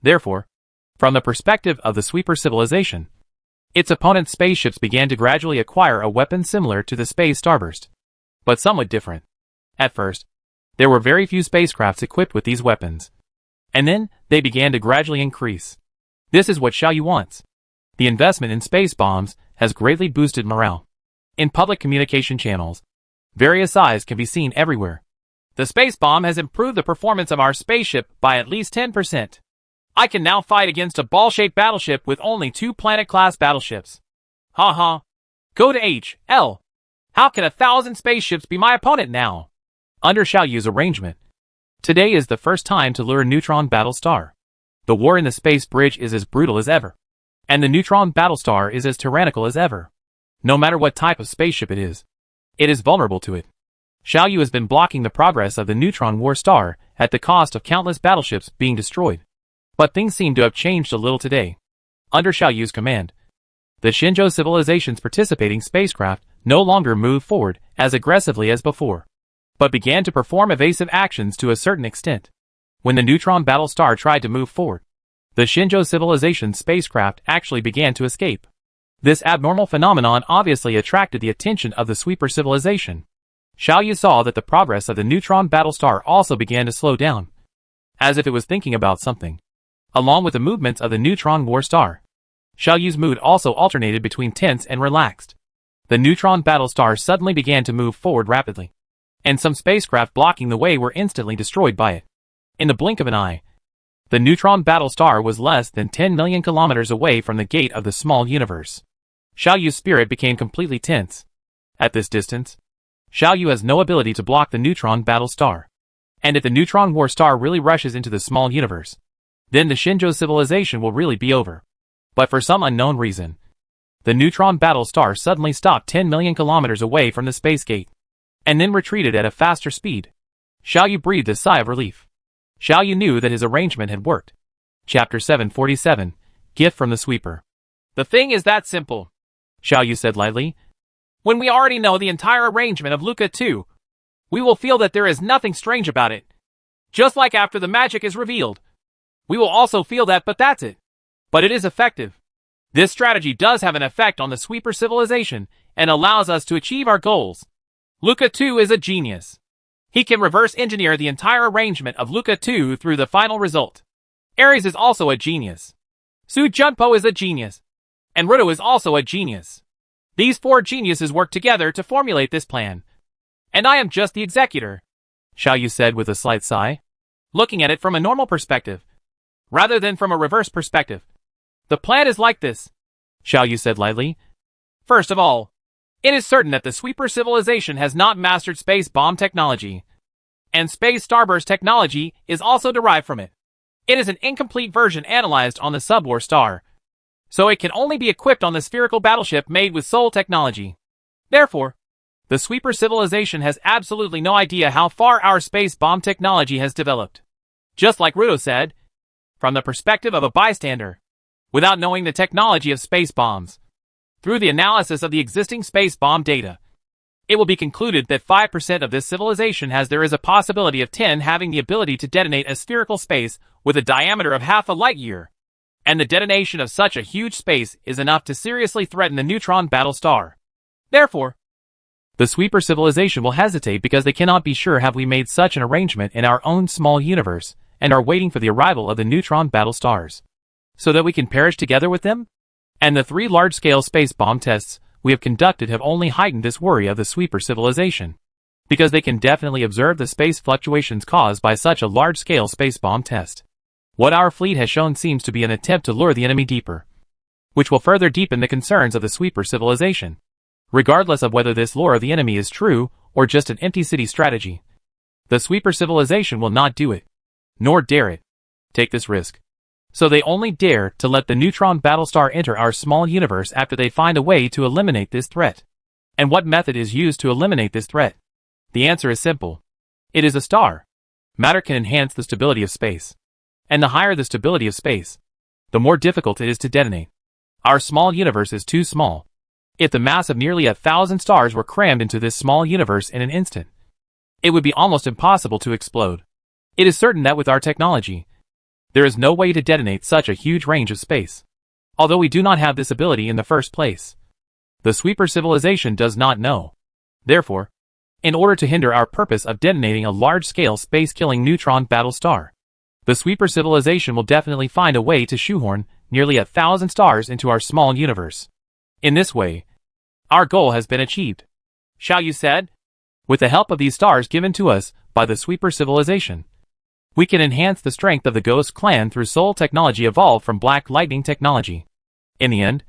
Therefore, from the perspective of the Sweeper Civilization, its opponent's spaceships began to gradually acquire a weapon similar to the Space Starburst, but somewhat different. At first, there were very few spacecrafts equipped with these weapons, and then they began to gradually increase. This is what Xiaoyu wants. The investment in space bombs has greatly boosted morale. In public communication channels, various eyes can be seen everywhere. The space bomb has improved the performance of our spaceship by at least 10%. I can now fight against a ball-shaped battleship with only 2 planet-class battleships. Ha. Go to H.L. How can 1,000 spaceships be my opponent now? Under Xiaoyu's arrangement, today is the first time to lure Neutron Battlestar. The war in the space bridge is as brutal as ever, and the Neutron Battlestar is as tyrannical as ever. No matter what type of spaceship it is vulnerable to it. Xiaoyu has been blocking the progress of the Neutron War Star at the cost of countless battleships being destroyed. But things seem to have changed a little today. Under Xiaoyu's command, the Shinjo Civilization's participating spacecraft no longer moved forward as aggressively as before, but began to perform evasive actions to a certain extent. When the Neutron Battlestar tried to move forward, the Shinjo Civilization's spacecraft actually began to escape. This abnormal phenomenon obviously attracted the attention of the Sweeper Civilization. Xiaoyu saw that the progress of the Neutron Battlestar also began to slow down, as if it was thinking about something. Along with the movements of the Neutron War Star, Xiaoyu's mood also alternated between tense and relaxed. The Neutron Battlestar suddenly began to move forward rapidly, and some spacecraft blocking the way were instantly destroyed by it. In the blink of an eye, the Neutron Battlestar was less than 10 million kilometers away from the gate of the small universe. Xiaoyu's spirit became completely tense. At this distance, Xiaoyu has no ability to block the Neutron Battlestar. And if the Neutron War Star really rushes into the small universe, then the Shinjo Civilization will really be over. But for some unknown reason, the Neutron Battlestar suddenly stopped 10 million kilometers away from the space gate, and then retreated at a faster speed. Xiaoyu breathed a sigh of relief. Xiaoyu knew that his arrangement had worked. Chapter 747, Gift from the Sweeper. The thing is that simple, Xiaoyu said lightly. When we already know the entire arrangement of Luca 2, we will feel that there is nothing strange about it. Just like after the magic is revealed, we will also feel that, but that's it. But it is effective. This strategy does have an effect on the Sweeper Civilization and allows us to achieve our goals. Luca 2 is a genius. He can reverse engineer the entire arrangement of Luca 2 through the final result. Ares is also a genius. Su Junpo is a genius. And Ruto is also a genius. These 4 geniuses work together to formulate this plan. And I am just the executor, Xiaoyu said with a slight sigh. Looking at it from a normal perspective, rather than from a reverse perspective, the plan is like this, Xiaoyu said lightly. First of all, it is certain that the Sweeper Civilization has not mastered space bomb technology, and space starburst technology is also derived from it. It is an incomplete version analyzed on the subwar star, so it can only be equipped on the spherical battleship made with Sol technology. Therefore, the sweeper civilization has absolutely no idea how far our space bomb technology has developed. Just like Rudo said, from the perspective of a bystander, without knowing the technology of space bombs, through the analysis of the existing space bomb data, it will be concluded that 5% of this civilization there is a possibility of 10 having the ability to detonate a spherical space with a diameter of half a light year. And the detonation of such a huge space is enough to seriously threaten the Neutron battle star. Therefore, the sweeper civilization will hesitate because they cannot be sure have we made such an arrangement in our own small universe and are waiting for the arrival of the Neutron battle stars, so that we can perish together with them? And the 3 large-scale space bomb tests we have conducted have only heightened this worry of the sweeper civilization, because they can definitely observe the space fluctuations caused by such a large-scale space bomb test. What our fleet has shown seems to be an attempt to lure the enemy deeper, which will further deepen the concerns of the sweeper civilization. Regardless of whether this lure of the enemy is true or just an empty city strategy, the sweeper civilization will not do it, nor dare it, take this risk. So they only dare to let the Neutron battlestar enter our small universe after they find a way to eliminate this threat. And what method is used to eliminate this threat? The answer is simple. It is a star. Matter can enhance the stability of space. And the higher the stability of space, the more difficult it is to detonate. Our small universe is too small. If the mass of nearly 1,000 stars were crammed into this small universe in an instant, it would be almost impossible to explode. It is certain that with our technology, there is no way to detonate such a huge range of space. Although we do not have this ability in the first place, the sweeper civilization does not know. Therefore, in order to hinder our purpose of detonating a large-scale space-killing neutron battle star, the sweeper civilization will definitely find a way to shoehorn nearly 1,000 stars into our small universe. In this way, our goal has been achieved. Xiaoyu said, with the help of these stars given to us by the sweeper civilization, we can enhance the strength of the Ghost Clan through Sol technology evolved from Black Lightning technology. In the end,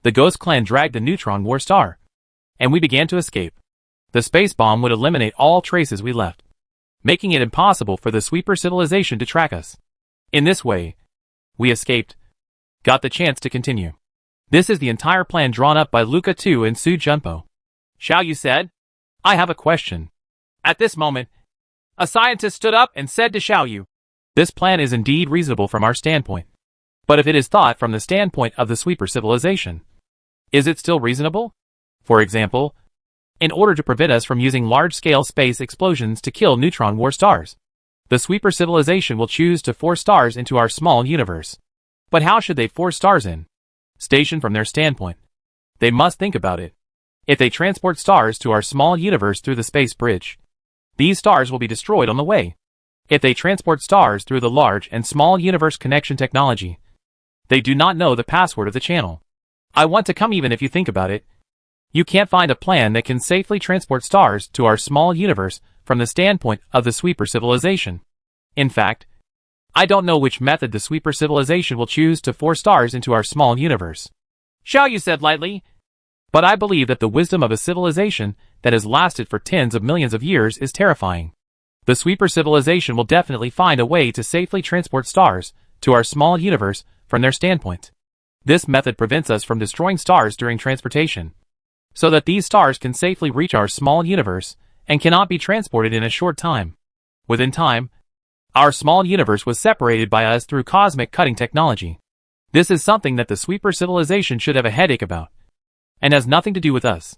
the Ghost Clan dragged the Neutron War Star, and we began to escape. The space bomb would eliminate all traces we left, making it impossible for the sweeper civilization to track us. In this way, we escaped, got the chance to continue. This is the entire plan drawn up by Luca 2 and Su Junpo. Xiaoyu said, I have a question. At this moment, a scientist stood up and said to Xiaoyu, this plan is indeed reasonable from our standpoint. But if it is thought from the standpoint of the sweeper civilization, is it still reasonable? For example, in order to prevent us from using large-scale space explosions to kill neutron war stars, the sweeper civilization will choose to force stars into our small universe. But how should they force stars in? Station from their standpoint. They must think about it. If they transport stars to our small universe through the space bridge, these stars will be destroyed on the way. If they transport stars through the large and small universe connection technology, they do not know the password of the channel. I want to come even if you think about it. You can't find a plan that can safely transport stars to our small universe from the standpoint of the sweeper civilization. In fact, I don't know which method the sweeper civilization will choose to force stars into our small universe. Xiaoyu said lightly, but I believe that the wisdom of a civilization that has lasted for tens of millions of years is terrifying. The sweeper civilization will definitely find a way to safely transport stars to our small universe from their standpoint. This method prevents us from destroying stars during transportation, so that these stars can safely reach our small universe and cannot be transported in a short time. Within time, our small universe was separated by us through cosmic cutting technology. This is something that the sweeper civilization should have a headache about, and has nothing to do with us.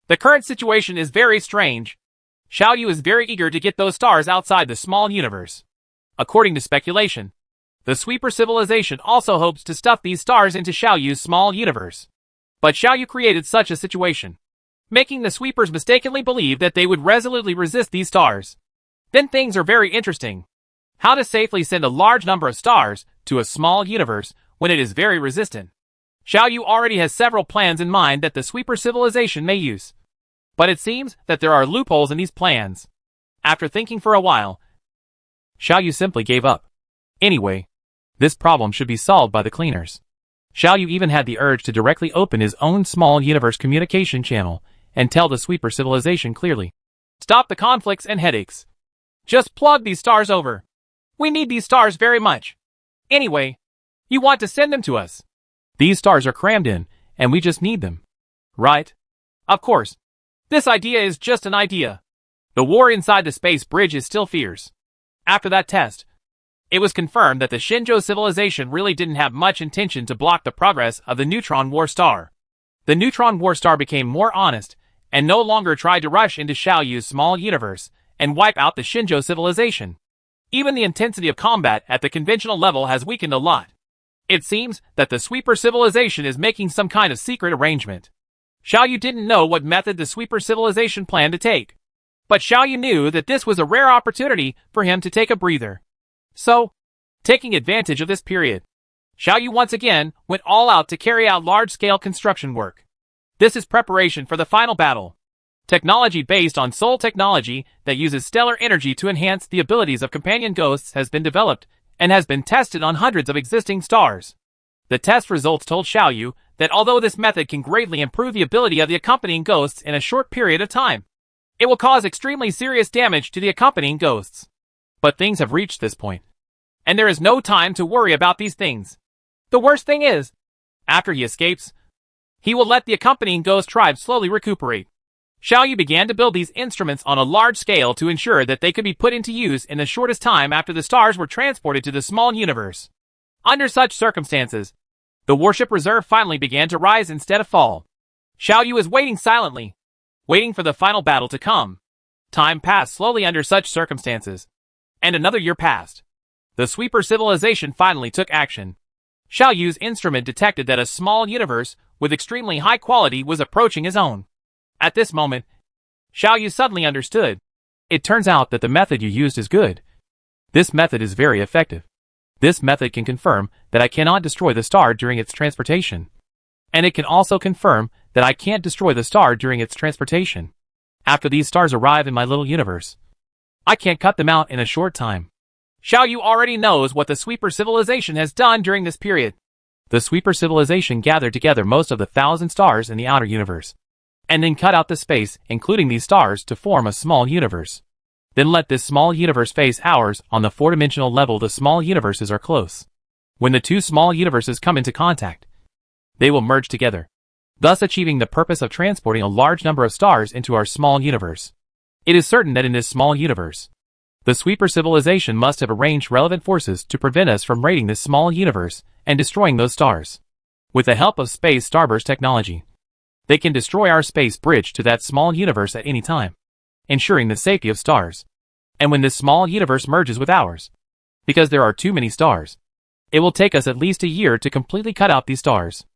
The current situation is very strange. Xiaoyu is very eager to get those stars outside the small universe. According to speculation, the sweeper civilization also hopes to stuff these stars into Xiaoyu's small universe. But Xiaoyu created such a situation, making the sweepers mistakenly believe that they would resolutely resist these stars. Then things are very interesting. How to safely send a large number of stars to a small universe when it is very resistant. Xiaoyu already has several plans in mind that the sweeper civilization may use. But it seems that there are loopholes in these plans. After thinking for a while, Xiaoyu simply gave up. Anyway, this problem should be solved by the cleaners. Xiaoyu even had the urge to directly open his own small universe communication channel and tell the sweeper civilization clearly, stop the conflicts and headaches. Just plug these stars over. We need these stars very much. Anyway, you want to send them to us. These stars are crammed in, and we just need them. Right? Of course. This idea is just an idea. The war inside the space bridge is still fierce. After that test, it was confirmed that the Shinjo civilization really didn't have much intention to block the progress of the Neutron War Star. The Neutron War Star became more honest, and no longer tried to rush into Xiaoyu's small universe and wipe out the Shinjo civilization. Even the intensity of combat at the conventional level has weakened a lot. It seems that the Sweeper civilization is making some kind of secret arrangement. Xiaoyu didn't know what method the Sweeper civilization planned to take. But Xiaoyu knew that this was a rare opportunity for him to take a breather. So, taking advantage of this period, Xiaoyu once again went all out to carry out large-scale construction work. This is preparation for the final battle. Technology based on soul technology that uses stellar energy to enhance the abilities of companion ghosts has been developed and has been tested on hundreds of existing stars. The test results told Xiaoyu that although this method can greatly improve the ability of the accompanying ghosts in a short period of time, it will cause extremely serious damage to the accompanying ghosts. But things have reached this point, and there is no time to worry about these things. The worst thing is, after he escapes, he will let the accompanying ghost tribe slowly recuperate. Xiaoyu began to build these instruments on a large scale to ensure that they could be put into use in the shortest time after the stars were transported to the small universe. Under such circumstances, the warship reserve finally began to rise instead of fall. Xiaoyu is waiting silently, waiting for the final battle to come. Time passed slowly under such circumstances, and another year passed. The Sweeper civilization finally took action. Xiaoyu's instrument detected that a small universe with extremely high quality was approaching his own. At this moment, Xiaoyu suddenly understood. It turns out that the method you used is good. This method is very effective. This method can confirm that I cannot destroy the star during its transportation. And it can also confirm that I can't destroy the star during its transportation. After these stars arrive in my little universe, I can't cut them out in a short time. Xiaoyu already knows what the Sweeper civilization has done during this period. The Sweeper civilization gathered together most of the 1,000 stars in the outer universe, and then cut out the space, including these stars, to form a small universe. Then let this small universe face ours on the four-dimensional level. The small universes are close. When the two small universes come into contact, they will merge together, thus achieving the purpose of transporting a large number of stars into our small universe. It is certain that in this small universe, the Sweeper civilization must have arranged relevant forces to prevent us from raiding this small universe and destroying those stars. With the help of space starburst technology, they can destroy our space bridge to that small universe at any time, ensuring the safety of stars. And when this small universe merges with ours, because there are too many stars, it will take us at least a year to completely cut out these stars.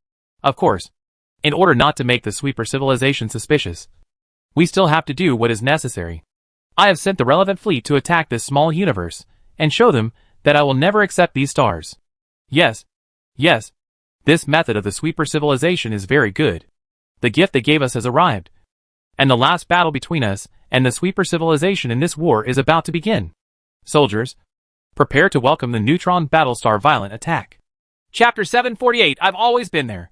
Of course, in order not to make the Sweeper civilization suspicious, we still have to do what is necessary. I have sent the relevant fleet to attack this small universe and show them that I will never accept these stars. Yes, this method of the Sweeper civilization is very good. The gift they gave us has arrived, and the last battle between us and the Sweeper civilization in this war is about to begin. Soldiers, prepare to welcome the Neutron Battlestar violent attack. Chapter 748. I've always been there.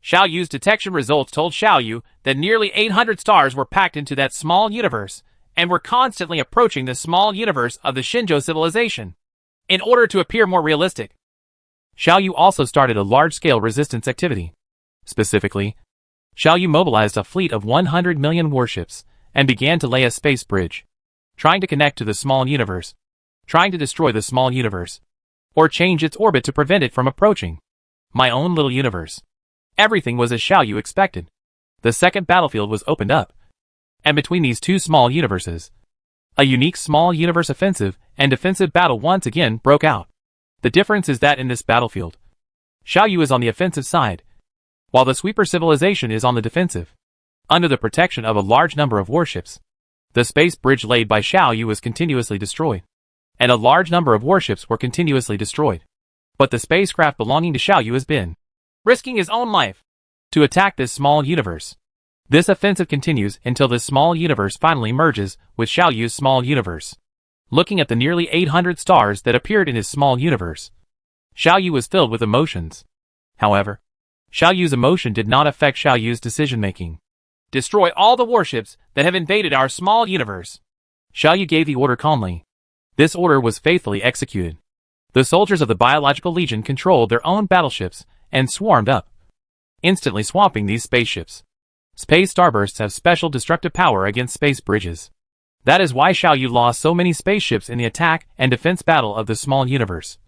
Xiaoyu's detection results told Xiaoyu that nearly 800 stars were packed into that small universe and were constantly approaching the small universe of the Shinjo civilization. In order to appear more realistic, Xiaoyu also started a large-scale resistance activity. Specifically, Xiaoyu mobilized a fleet of 100 million warships and began to lay a space bridge, trying to connect to the small universe, trying to destroy the small universe, or change its orbit to prevent it from approaching my own little universe. Everything was as Xiaoyu expected. The second battlefield was opened up, and between these two small universes, a unique small universe offensive and defensive battle once again broke out. The difference is that in this battlefield, Xiaoyu is on the offensive side, while the Sweeper civilization is on the defensive. Under the protection of a large number of warships, the space bridge laid by Xiaoyu was continuously destroyed, and a large number of warships were continuously destroyed. But the spacecraft belonging to Xiaoyu has been risking his own life to attack this small universe. This offensive continues until this small universe finally merges with Xiaoyu's small universe. Looking at the nearly 800 stars that appeared in his small universe, Xiaoyu was filled with emotions. However, Xiaoyu's emotion did not affect Xiaoyu's decision-making. Destroy all the warships that have invaded our small universe. Xiaoyu gave the order calmly. This order was faithfully executed. The soldiers of the Biological Legion controlled their own battleships and swarmed up, instantly swamping these spaceships. Space starbursts have special destructive power against space bridges. That is why Xiaoyu lost so many spaceships in the attack and defense battle of the small universe.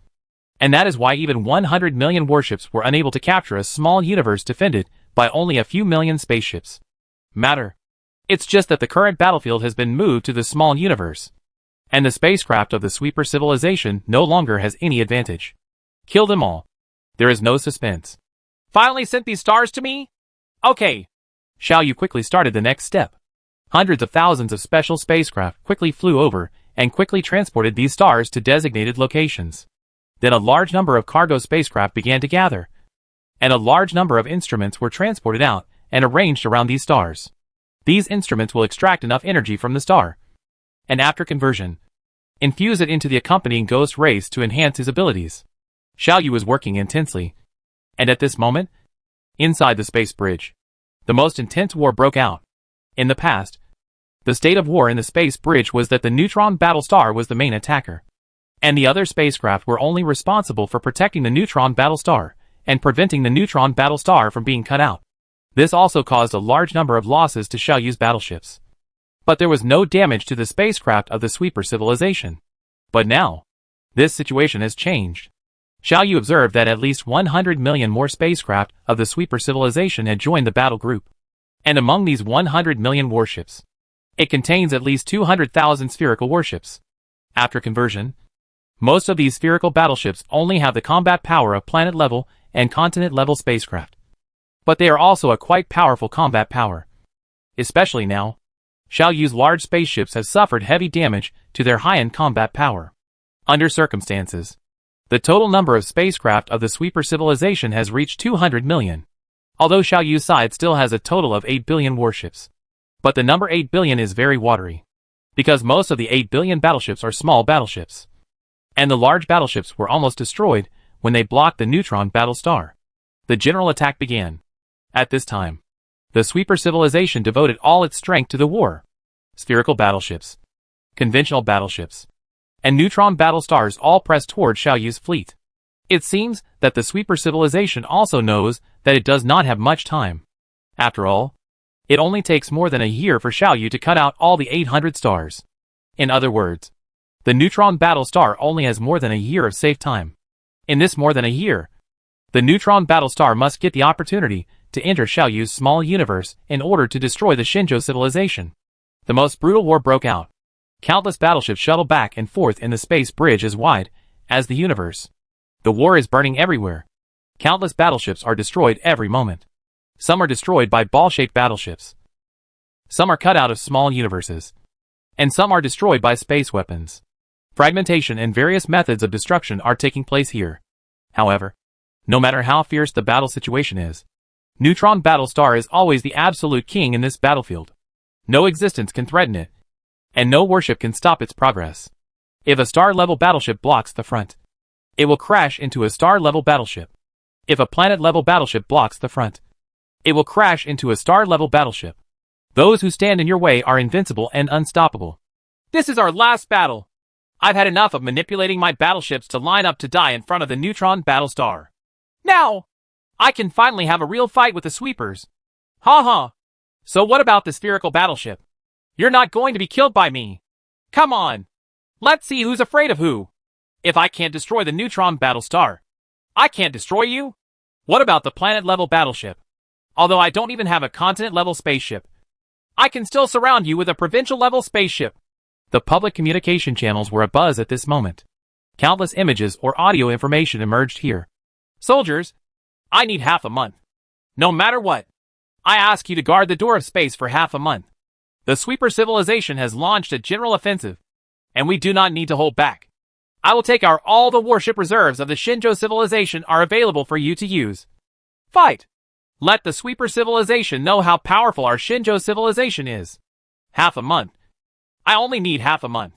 And that is why even 100 million warships were unable to capture a small universe defended by only a few million spaceships. It's just that the current battlefield has been moved to the small universe, and the spacecraft of the sweeper civilization no longer has any advantage. Kill them all. There is no suspense. Finally sent these stars to me? Okay. Xiaoyu quickly started the next step. Hundreds of thousands of special spacecraft quickly flew over and quickly transported these stars to designated locations. Then a large number of cargo spacecraft began to gather, and a large number of instruments were transported out and arranged around these stars. These instruments will extract enough energy from the star, and after conversion, infuse it into the accompanying ghost race to enhance his abilities. Xiaoyu was working intensely, and at this moment, inside the space bridge, the most intense war broke out. In the past, the state of war in the space bridge was that the Neutron Battlestar was the main attacker, and the other spacecraft were only responsible for protecting the Neutron Battlestar and preventing the Neutron Battlestar from being cut out. This also caused a large number of losses to Xiaoyu's battleships. But there was no damage to the spacecraft of the sweeper civilization. But now, this situation has changed. Xiaoyu observed that at least 100 million more spacecraft of the sweeper civilization had joined the battle group. And among these 100 million warships, it contains at least 200,000 spherical warships. After conversion, most of these spherical battleships only have the combat power of planet-level and continent-level spacecraft. But they are also a quite powerful combat power. Especially now, Xiaoyu's large spaceships have suffered heavy damage to their high-end combat power. Under circumstances, the total number of spacecraft of the sweeper civilization has reached 200 million. Although Xiaoyu's side still has a total of 8 billion warships. But the number 8 billion is very watery, because most of the 8 billion battleships are small battleships. And the large battleships were almost destroyed when they blocked the Neutron Battlestar. The general attack began. At this time, the sweeper civilization devoted all its strength to the war. Spherical battleships, conventional battleships, and Neutron Battlestars all pressed toward Xiaoyu's fleet. It seems that the sweeper civilization also knows that it does not have much time. After all, it only takes more than a year for Xiaoyu to cut out all the 800 stars. In other words, the Neutron Battlestar only has more than a year of safe time. In this more than a year, the Neutron Battlestar must get the opportunity to enter Xiaoyu's small universe in order to destroy the Shenzhou civilization. The most brutal war broke out. Countless battleships shuttle back and forth in the space bridge as wide as the universe. The war is burning everywhere. Countless battleships are destroyed every moment. Some are destroyed by ball-shaped battleships. Some are cut out of small universes. And some are destroyed by space weapons. Fragmentation and various methods of destruction are taking place here. However, no matter how fierce the battle situation is, Neutron Battlestar is always the absolute king in this battlefield. No existence can threaten it, and no warship can stop its progress. If a star-level battleship blocks the front, it will crash into a star-level battleship. If a planet-level battleship blocks the front, it will crash into a star-level battleship. Those who stand in your way are invincible and unstoppable. This is our last battle. I've had enough of manipulating my battleships to line up to die in front of the Neutron Battlestar. Now, I can finally have a real fight with the sweepers. Ha ha. So what about the spherical battleship? You're not going to be killed by me. Come on. Let's see who's afraid of who. If I can't destroy the Neutron Battlestar, I can't destroy you. What about the planet-level battleship? Although I don't even have a continent-level spaceship, I can still surround you with a provincial-level spaceship. The public communication channels were abuzz at this moment. Countless images or audio information emerged here. Soldiers, I need half a month. No matter what, I ask you to guard the door of space for half a month. The sweeper civilization has launched a general offensive, and we do not need to hold back. I will take all the warship reserves of the Shenzhou civilization are available for you to use. Fight! Let the sweeper civilization know how powerful our Shenzhou civilization is. Half a month. I only need half a month.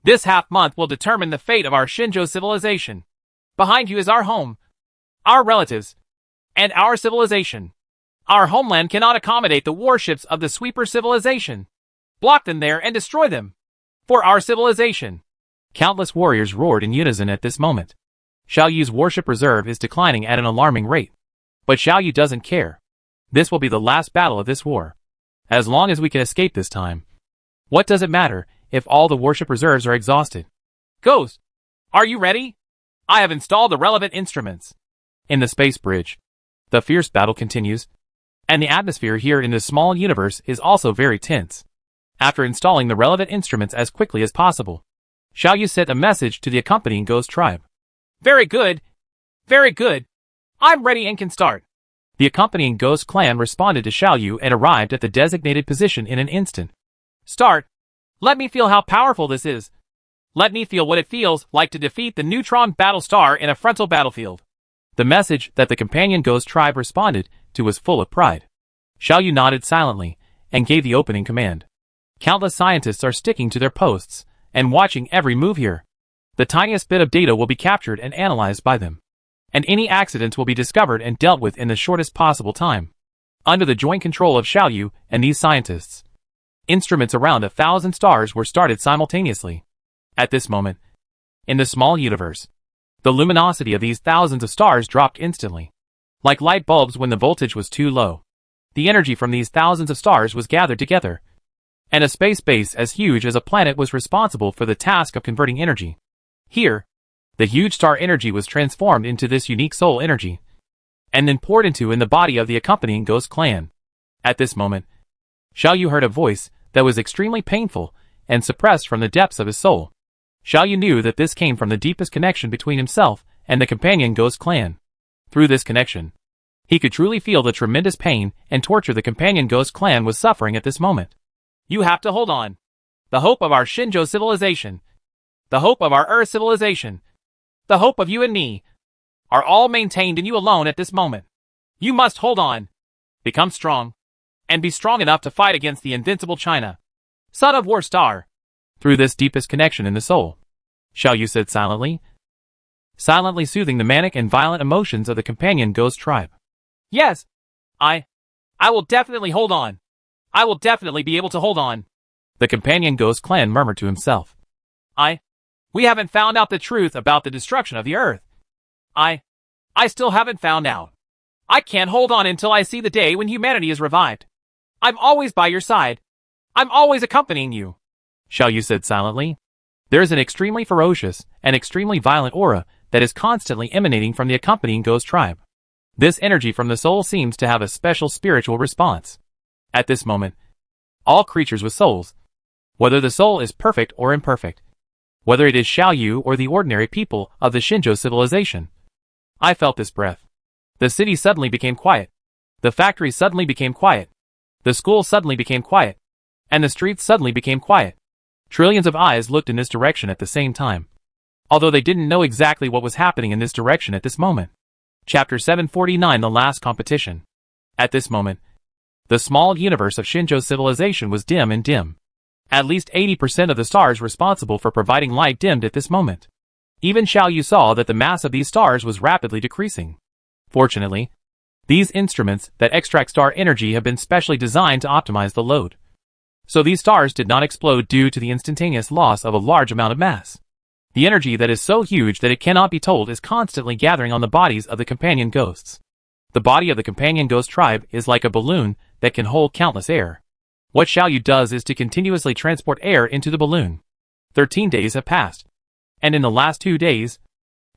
This half month will determine the fate of our Shenzhou civilization. Behind you is our home, our relatives, and our civilization. Our homeland cannot accommodate the warships of the sweeper civilization. Block them there and destroy them. For our civilization. Countless warriors roared in unison at this moment. Xiao Yu's warship reserve is declining at an alarming rate. But Xiao Yu doesn't care. This will be the last battle of this war. As long as we can escape this time. What does it matter if all the warship reserves are exhausted? Ghost, are you ready? I have installed the relevant instruments. In the space bridge, the fierce battle continues, and the atmosphere here in this small universe is also very tense. After installing the relevant instruments as quickly as possible, Xiao Yu sent a message to the accompanying ghost tribe. Very good. Very good. I'm ready and can start. The accompanying ghost clan responded to Xiao Yu and arrived at the designated position in an instant. Start. Let me feel how powerful this is. Let me feel what it feels like to defeat the Neutron battle star in a frontal battlefield. The message that the companion ghost tribe responded to was full of pride. Xiao Yu nodded silently and gave the opening command. Countless scientists are sticking to their posts and watching every move here. The tiniest bit of data will be captured and analyzed by them, and any accidents will be discovered and dealt with in the shortest possible time. Under the joint control of Xiao Yu and these scientists, instruments around 1,000 stars were started simultaneously. At this moment, in the small universe, the luminosity of these thousands of stars dropped instantly. Like light bulbs when the voltage was too low. The energy from these thousands of stars was gathered together, and a space base as huge as a planet was responsible for the task of converting energy. Here, the huge star energy was transformed into this unique soul energy, and then poured into in the body of the accompanying ghost clan. At this moment, Xiao Yu heard a voice that was extremely painful and suppressed from the depths of his soul. Xiao Yu knew that this came from the deepest connection between himself and the companion ghost clan. Through this connection, he could truly feel the tremendous pain and torture the companion ghost clan was suffering at this moment. You have to hold on. The hope of our Shinjo civilization, the hope of our Earth civilization, the hope of you and me, are all maintained in you alone at this moment. You must hold on. Become strong. And be strong enough to fight against the invincible China, son of War Star. Through this deepest connection in the soul, Xiao Yu said silently soothing the manic and violent emotions of the companion ghost tribe. Yes. I will definitely hold on. I will definitely be able to hold on. The companion ghost clan murmured to himself. We haven't found out the truth about the destruction of the Earth. I still haven't found out. I can't hold on until I see the day when humanity is revived. I'm always by your side. I'm always accompanying you. Xiao Yu said silently. There is an extremely ferocious and extremely violent aura that is constantly emanating from the accompanying ghost tribe. This energy from the soul seems to have a special spiritual response. At this moment, all creatures with souls, whether the soul is perfect or imperfect, whether it is Xiao Yu or the ordinary people of the Shinjo civilization, I felt this breath. The city suddenly became quiet. The factories suddenly became quiet. The school suddenly became quiet. And the streets suddenly became quiet. Trillions of eyes looked in this direction at the same time, although they didn't know exactly what was happening in this direction at this moment. Chapter 749, The Last Competition. At this moment, the small universe of Shinjo civilization was dim and dim. At least 80% of the stars responsible for providing light dimmed at this moment. Even Xiao Yu saw that the mass of these stars was rapidly decreasing. Fortunately, these instruments that extract star energy have been specially designed to optimize the load. So these stars did not explode due to the instantaneous loss of a large amount of mass. The energy that is so huge that it cannot be told is constantly gathering on the bodies of the companion ghosts. The body of the companion ghost tribe is like a balloon that can hold countless air. What Xiao Yu does is to continuously transport air into the balloon. 13 days have passed. And in the last 2 days,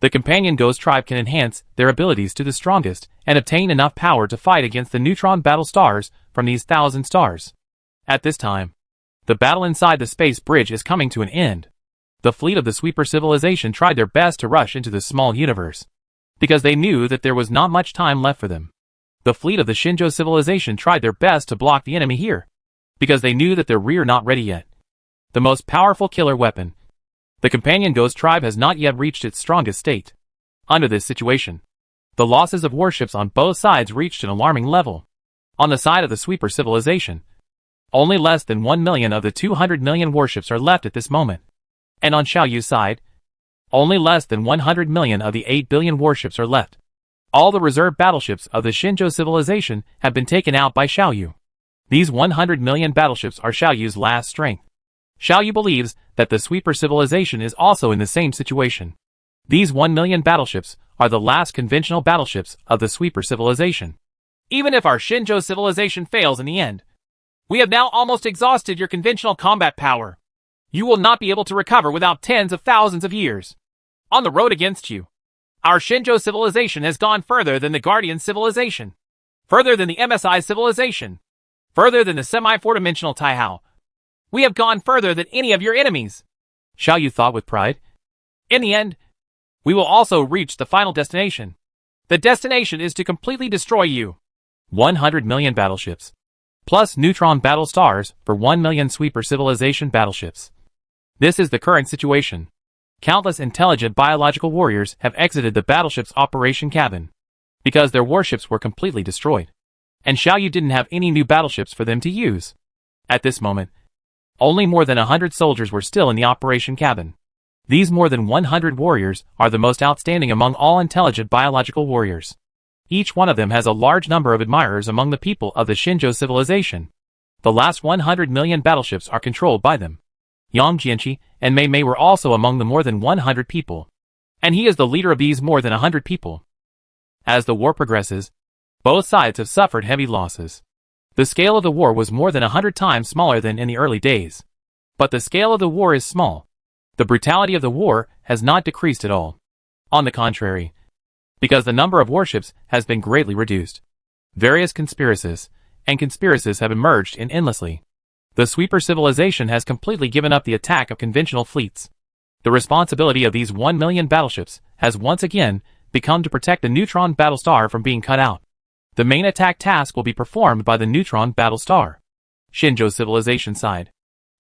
the companion ghost tribe can enhance their abilities to the strongest and obtain enough power to fight against the Neutron battle stars from these 1,000 stars. At this time, the battle inside the space bridge is coming to an end. The fleet of the sweeper civilization tried their best to rush into the small universe, because they knew that there was not much time left for them. The fleet of the Shinjo civilization tried their best to block the enemy here, because they knew that their rear not ready yet. The most powerful killer weapon. The companion ghost tribe has not yet reached its strongest state. Under this situation, the losses of warships on both sides reached an alarming level. On the side of the sweeper civilization, only less than 1 million of the 200 million warships are left at this moment. And on Xiao Yu's side, only less than 100 million of the 8 billion warships are left. All the reserve battleships of the Shinjo civilization have been taken out by Xiao Yu. These 100 million battleships are Xiao Yu's last strength. Xiaoyu believes that the sweeper civilization is also in the same situation. These 1 million battleships are the last conventional battleships of the sweeper civilization. Even if our Shinjo civilization fails in the end, we have now almost exhausted your conventional combat power. You will not be able to recover without tens of thousands of years. On the road against you, our Shinjo civilization has gone further than the Guardian civilization, further than the MSI civilization, further than the semi-four-dimensional Taihao. We have gone further than any of your enemies, Xiaoyu thought with pride. In the end, we will also reach the final destination. The destination is to completely destroy you. 100 million battleships, plus Neutron battle stars for 1 million sweeper civilization battleships. This is the current situation. Countless intelligent biological warriors have exited the battleship's operation cabin because their warships were completely destroyed, and Xiaoyu didn't have any new battleships for them to use. At this moment, only more than 100 soldiers were still in the operation cabin. These more than 100 warriors are the most outstanding among all intelligent biological warriors. Each one of them has a large number of admirers among the people of the Shinjo civilization. The last 100 million battleships are controlled by them. Yang Jianqi and Mei Mei were also among the more than 100 people, and he is the leader of these more than 100 people. As the war progresses, both sides have suffered heavy losses. The scale of the war was more than 100 times smaller than in the early days. But the scale of the war is small. The brutality of the war has not decreased at all. On the contrary, because the number of warships has been greatly reduced. Various conspiracies have emerged endlessly. The sweeper civilization has completely given up the attack of conventional fleets. The responsibility of these 1 million battleships has once again become to protect the Neutron battlestar from being cut out. The main attack task will be performed by the Neutron battlestar. Shinjo civilization side.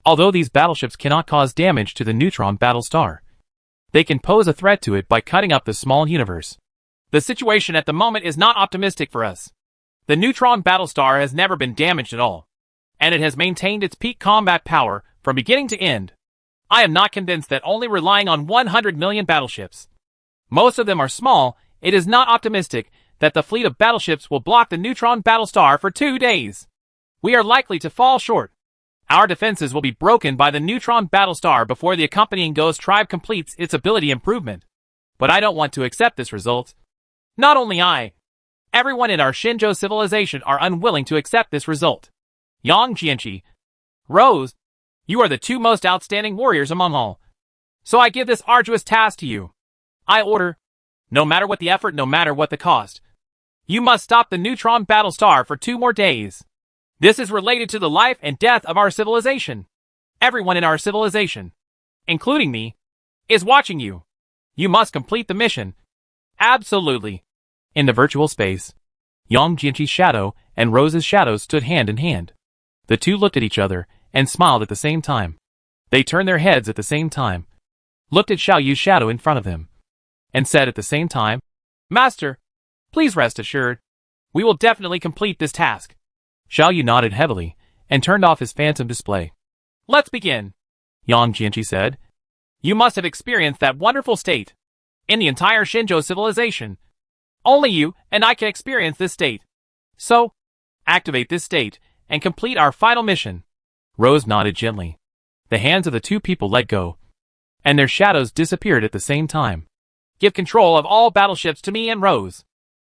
Although these battleships cannot cause damage to the Neutron battlestar, they can pose a threat to it by cutting up the small universe. The situation at the moment is not optimistic for us. The Neutron battlestar has never been damaged at all, and it has maintained its peak combat power from beginning to end. I am not convinced that only relying on 100 million battleships, most of them are small, it is not optimistic that the fleet of battleships will block the Neutron battlestar for 2 days. We are likely to fall short. Our defenses will be broken by the Neutron battlestar before the accompanying Ghost tribe completes its ability improvement. But I don't want to accept this result. Not only I. Everyone in our Shinjo civilization are unwilling to accept this result. Yang Jianqi, Rose, you are the two most outstanding warriors among all. So I give this arduous task to you. I order, no matter what the effort, no matter what the cost, you must stop the Neutron battlestar for 2 more days. This is related to the life and death of our civilization. Everyone in our civilization, including me, is watching you. You must complete the mission. Absolutely. In the virtual space, Yang Jianqi's shadow and Rose's shadow stood hand in hand. The two looked at each other and smiled at the same time. They turned their heads at the same time, looked at Xiaoyu's shadow in front of them, and said at the same time, Master, please rest assured, we will definitely complete this task. Xiaoyu nodded heavily and turned off his phantom display. Let's begin, Yang Jianqi said. You must have experienced that wonderful state. In the entire Shinjo civilization, only you and I can experience this state. So, activate this state and complete our final mission. Rose nodded gently. The hands of the two people let go, and their shadows disappeared at the same time. Give control of all battleships to me and Rose.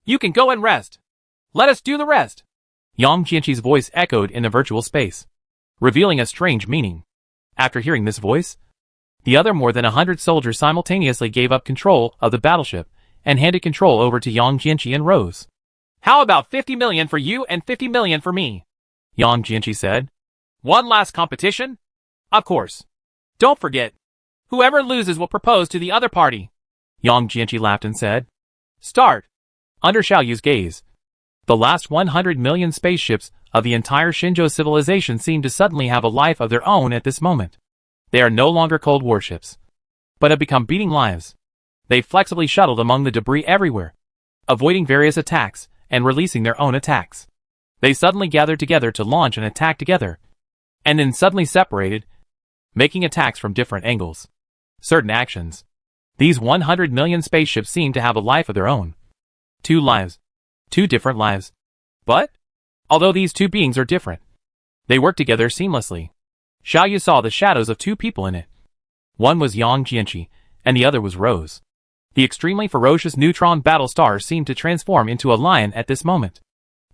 You can go and rest. Let us do the rest. Yang Jianqi's voice echoed in the virtual space, revealing a strange meaning. After hearing this voice, the other more than 100 soldiers simultaneously gave up control of the battleship and handed control over to Yang Jianqi and Rose. How about 50 million for you and 50 million for me? Yang Jianqi said. One last competition? Of course. Don't forget, whoever loses will propose to the other party. Yang Jianqi laughed and said. Start. Under Xiaoyu's gaze, the last 100 million spaceships of the entire Shinjo civilization seemed to suddenly have a life of their own at this moment. They are no longer cold warships, but have become beating lives. They flexibly shuttled among the debris everywhere, avoiding various attacks and releasing their own attacks. They suddenly gathered together to launch an attack together, and then suddenly separated, making attacks from different angles. Certain actions. These 100 million spaceships seem to have a life of their own. 2 lives. 2 different lives. But, although these two beings are different, they work together seamlessly. Xiaoyu saw the shadows of two people in it. One was Yang Jianqi, and the other was Rose. The extremely ferocious Neutron battle star seemed to transform into a lion at this moment.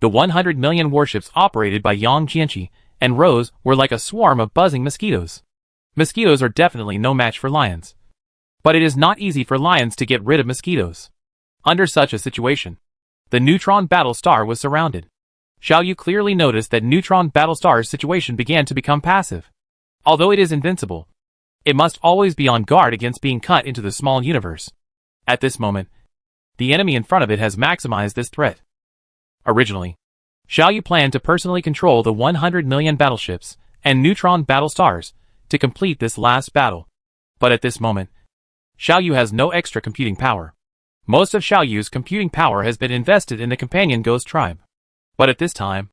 The 100 million warships operated by Yang Jianqi and Rose were like a swarm of buzzing mosquitoes. Mosquitoes are definitely no match for lions. But it is not easy for lions to get rid of mosquitoes. Under such a situation, the Neutron battle star was surrounded. Xiaoyu clearly noticed that Neutron battle star's situation began to become passive. Although it is invincible, it must always be on guard against being cut into the small universe. At this moment, the enemy in front of it has maximized this threat. Originally, Xiaoyu planned to personally control the 100 million battleships and Neutron battle stars to complete this last battle. But at this moment, Xiaoyu has no extra computing power. Most of Xiaoyu's computing power has been invested in the companion ghost tribe. But at this time,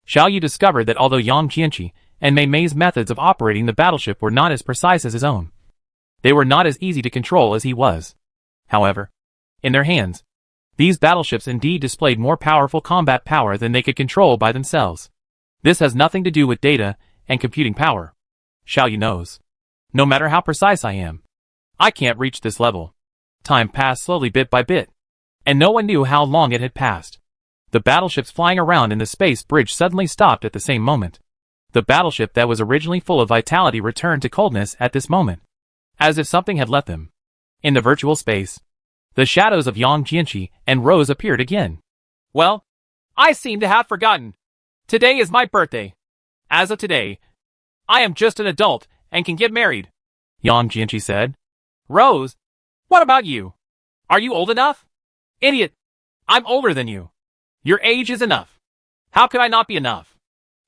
Xiaoyu discovered that although Yang Jianqi and Mei Mei's methods of operating the battleship were not as precise as his own, they were not as easy to control as he was. However, in their hands, these battleships indeed displayed more powerful combat power than they could control by themselves. This has nothing to do with data and computing power. Xiaoyu knows. No matter how precise I am, I can't reach this level. Time passed slowly bit by bit, and no one knew how long it had passed. The battleships flying around in the space bridge suddenly stopped at the same moment. The battleship that was originally full of vitality returned to coldness at this moment, as if something had left them. In the virtual space, the shadows of Yang Jianqi and Rose appeared again. Well, I seem to have forgotten. Today is my birthday. As of today, I am just an adult and can get married, Yang Jianqi said. Rose, what about you? Are you old enough? Idiot, I'm older than you. Your age is enough. How could I not be enough?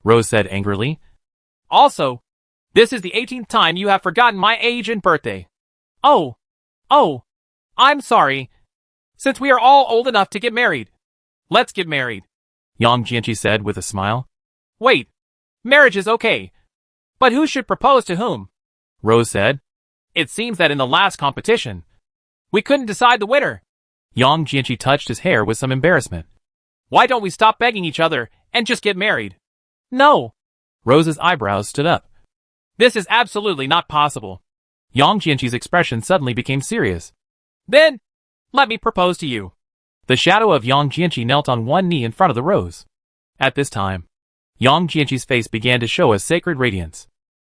Rose said angrily. Also, this is the 18th time you have forgotten my age and birthday. Oh, I'm sorry. Since we are all old enough to get married, let's get married, Yang Jianqi said with a smile. Wait, marriage is okay. But who should propose to whom? Rose said. It seems that in the last competition, we couldn't decide the winner. Yang Jianqi touched his hair with some embarrassment. Why don't we stop begging each other and just get married? No. Rose's eyebrows stood up. This is absolutely not possible. Yang Jianqi's expression suddenly became serious. Then, let me propose to you. The shadow of Yang Jianqi knelt on one knee in front of the rose. At this time, Yang Jianqi's face began to show a sacred radiance.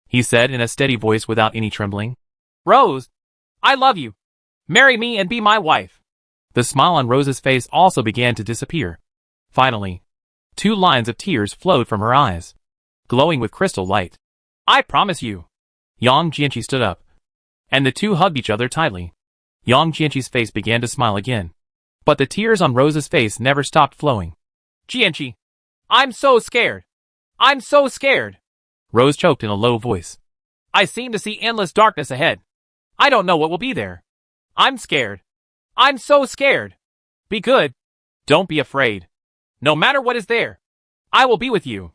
He said in a steady voice without any trembling. Rose, I love you. Marry me and be my wife. The smile on Rose's face also began to disappear. Finally, 2 lines of tears flowed from her eyes, glowing with crystal light. I promise you. Yang Jianqi stood up, and the two hugged each other tightly. Yang Jianqi's face began to smile again, but the tears on Rose's face never stopped flowing. Jianqi, I'm so scared. I'm so scared. Rose choked in a low voice. I seem to see endless darkness ahead. I don't know what will be there. I'm scared. I'm so scared. Be good. Don't be afraid. No matter what is there, I will be with you.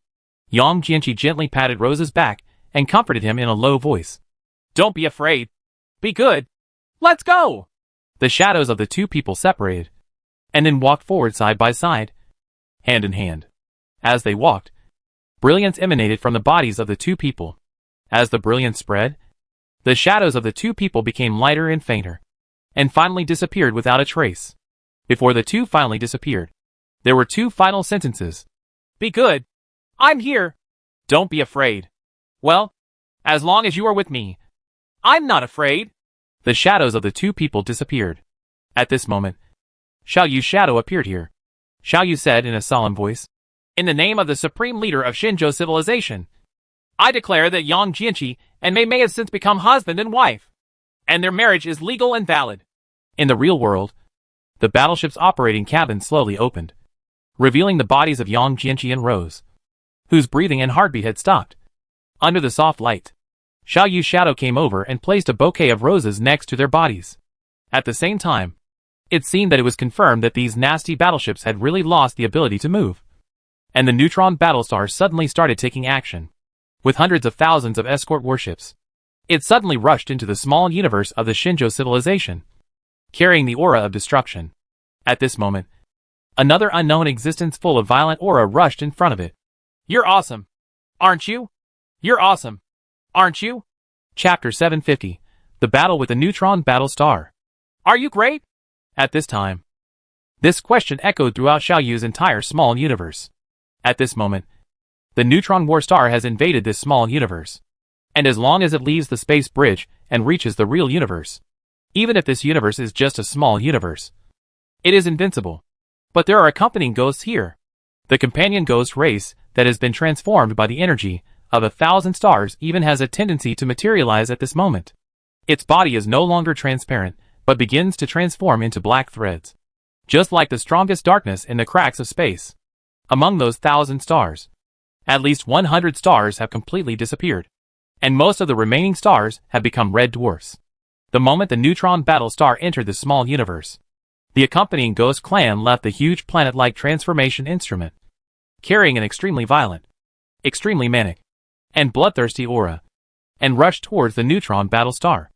Yang Jianqi gently patted Rose's back and comforted him in a low voice. Don't be afraid. Be good. Let's go. The shadows of the two people separated, and then walked forward side by side, hand in hand. As they walked, brilliance emanated from the bodies of the two people. As the brilliance spread, the shadows of the two people became lighter and fainter, and finally disappeared without a trace. Before the two finally disappeared, there were 2 final sentences. Be good. I'm here. Don't be afraid. Well, as long as you are with me, I'm not afraid. The shadows of the two people disappeared. At this moment, Xiaoyu's shadow appeared here. Xiaoyu said in a solemn voice, In the name of the supreme leader of Xinzhou civilization, I declare that Yang Jianqi and Mei Mei have since become husband and wife, and their marriage is legal and valid. In the real world, the battleship's operating cabin slowly opened, revealing the bodies of Yang Jianqi and Rose, whose breathing and heartbeat had stopped. Under the soft light, Xiaoyu's shadow came over and placed a bouquet of roses next to their bodies. At the same time, it seemed that it was confirmed that these nasty battleships had really lost the ability to move. And the Neutron battlestar suddenly started taking action. With hundreds of thousands of escort warships, it suddenly rushed into the small universe of the Xinzhou civilization, carrying the aura of destruction. At this moment, another unknown existence full of violent aura rushed in front of it. You're awesome. Aren't you? You're awesome. aren't you? Chapter 750. The Battle with the Neutron Battlestar. Are you great? At this time. This question echoed throughout Xiaoyu's entire small universe. At this moment, the Neutron War Star has invaded this small universe. And as long as it leaves the space bridge and reaches the real universe, even if this universe is just a small universe, it is invincible. But there are accompanying ghosts here. The companion ghost race that has been transformed by the energy of 1,000 stars even has a tendency to materialize at this moment. Its body is no longer transparent, but begins to transform into black threads. Just like the strongest darkness in the cracks of space. Among those 1,000 stars, at least 100 stars have completely disappeared. And most of the remaining stars have become red dwarfs. The moment the Neutron Battlestar entered the small universe, the accompanying Ghost Clan left the huge planet-like transformation instrument, carrying an extremely violent, extremely manic, and bloodthirsty aura, and rushed towards the Neutron Battlestar.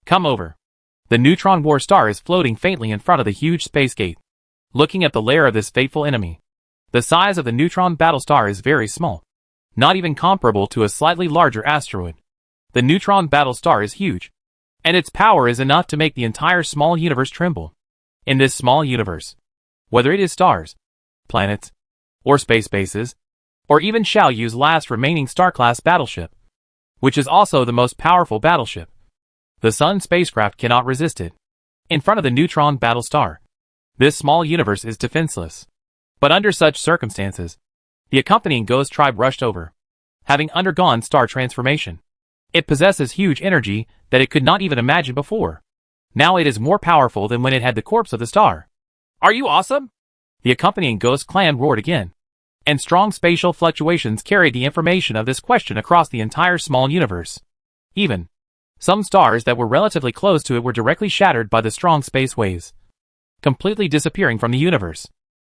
Come over. The Neutron War Star is floating faintly in front of the huge space gate, looking at the lair of this fateful enemy. The size of the Neutron Battlestar is very small, not even comparable to a slightly larger asteroid. The Neutron Battlestar is huge, and its power is enough to make the entire small universe tremble. In this small universe, whether it is stars, planets, or space bases, or even Xiaoyu's last remaining star-class battleship, which is also the most powerful battleship, the Sun spacecraft cannot resist it. In front of the Neutron Battlestar, this small universe is defenseless. But under such circumstances, the accompanying Ghost Tribe rushed over. Having undergone star transformation, it possesses huge energy that it could not even imagine before. Now it is more powerful than when it had the corpse of the star. Are you awesome? The accompanying Ghost Clan roared again. And strong spatial fluctuations carried the information of this question across the entire small universe. Even some stars that were relatively close to it were directly shattered by the strong space waves, completely disappearing from the universe.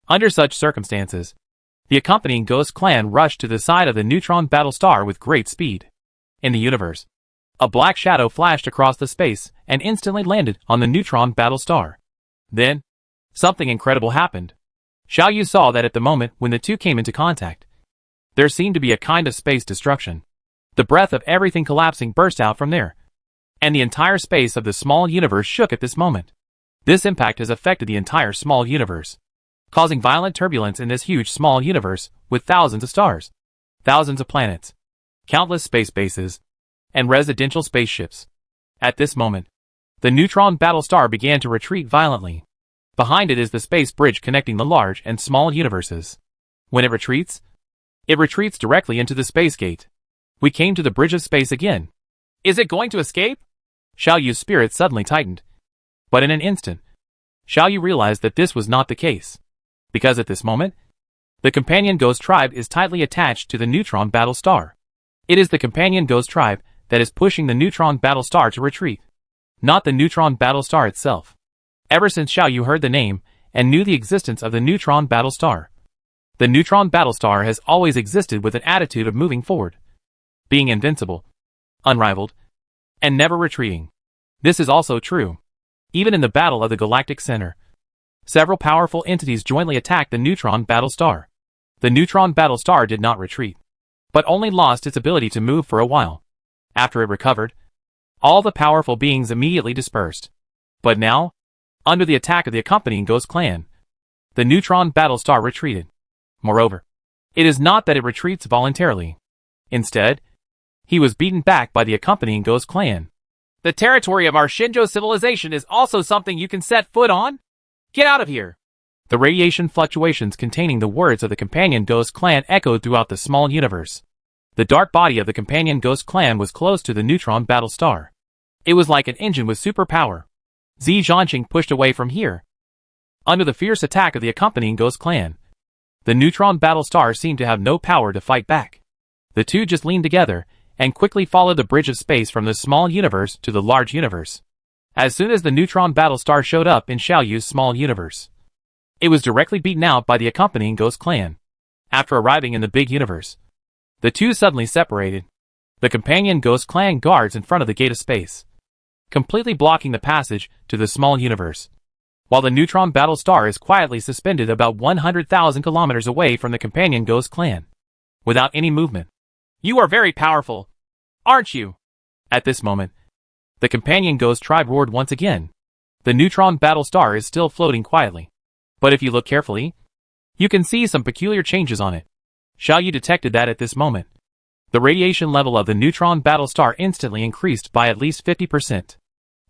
Under such circumstances, the accompanying Ghost Clan rushed to the side of the Neutron Battlestar with great speed. In the universe, a black shadow flashed across the space and instantly landed on the Neutron Battlestar. Then, something incredible happened. Xiaoyu saw that at the moment when the two came into contact, there seemed to be a kind of space destruction. The breath of everything collapsing burst out from there, and the entire space of the small universe shook at this moment. This impact has affected the entire small universe, causing violent turbulence in this huge small universe with thousands of stars, thousands of planets, countless space bases, and residential spaceships. At this moment, the Neutron Battlestar began to retreat violently. Behind it is the space bridge connecting the large and small universes. When it retreats directly into the space gate. We came to the bridge of space again. Is it going to escape? Xiaoyu's spirit suddenly tightened. But in an instant, Xiaoyu realized that this was not the case. Because at this moment, the companion Ghost Tribe is tightly attached to the Neutron Battlestar. It is the companion Ghost Tribe that is pushing the Neutron Battlestar to retreat, not the Neutron Battlestar itself. Ever since Xiaoyu heard the name and knew the existence of the Neutron Battlestar, the Neutron Battlestar has always existed with an attitude of moving forward, being invincible, unrivaled, and never retreating. This is also true. Even in the Battle of the Galactic Center, several powerful entities jointly attacked the Neutron Battlestar. The Neutron Battlestar did not retreat, but only lost its ability to move for a while. After it recovered, all the powerful beings immediately dispersed. But now, under the attack of the accompanying Ghost Clan, the Neutron Battlestar retreated. Moreover, it is not that it retreats voluntarily. Instead, he was beaten back by the accompanying Ghost Clan. The territory of our Shinjo civilization is also something you can set foot on? Get out of here! The radiation fluctuations containing the words of the companion Ghost Clan echoed throughout the small universe. The dark body of the companion Ghost Clan was close to the Neutron Battlestar. It was like an engine with superpower. Zi Zhanqing pushed away from here. Under the fierce attack of the accompanying Ghost Clan, the Neutron Battlestar seemed to have no power to fight back. The two just leaned together and quickly followed the bridge of space from the small universe to the large universe. As soon as the Neutron Battlestar showed up in Xiaoyu's small universe, it was directly beaten out by the accompanying Ghost Clan. After arriving in the big universe, the two suddenly separated. The companion Ghost Clan guards in front of the gate of space, completely blocking the passage to the small universe, while the Neutron Battlestar is quietly suspended about 100,000 kilometers away from the companion Ghost Clan, without any movement. You are very powerful. aren't you? At this moment, the companion ghost tribe roared once again. The Neutron battle star is still floating quietly. But if you look carefully, you can see some peculiar changes on it. Xiaoyu detected that at this moment. The radiation level of the Neutron battle star instantly increased by at least 50%.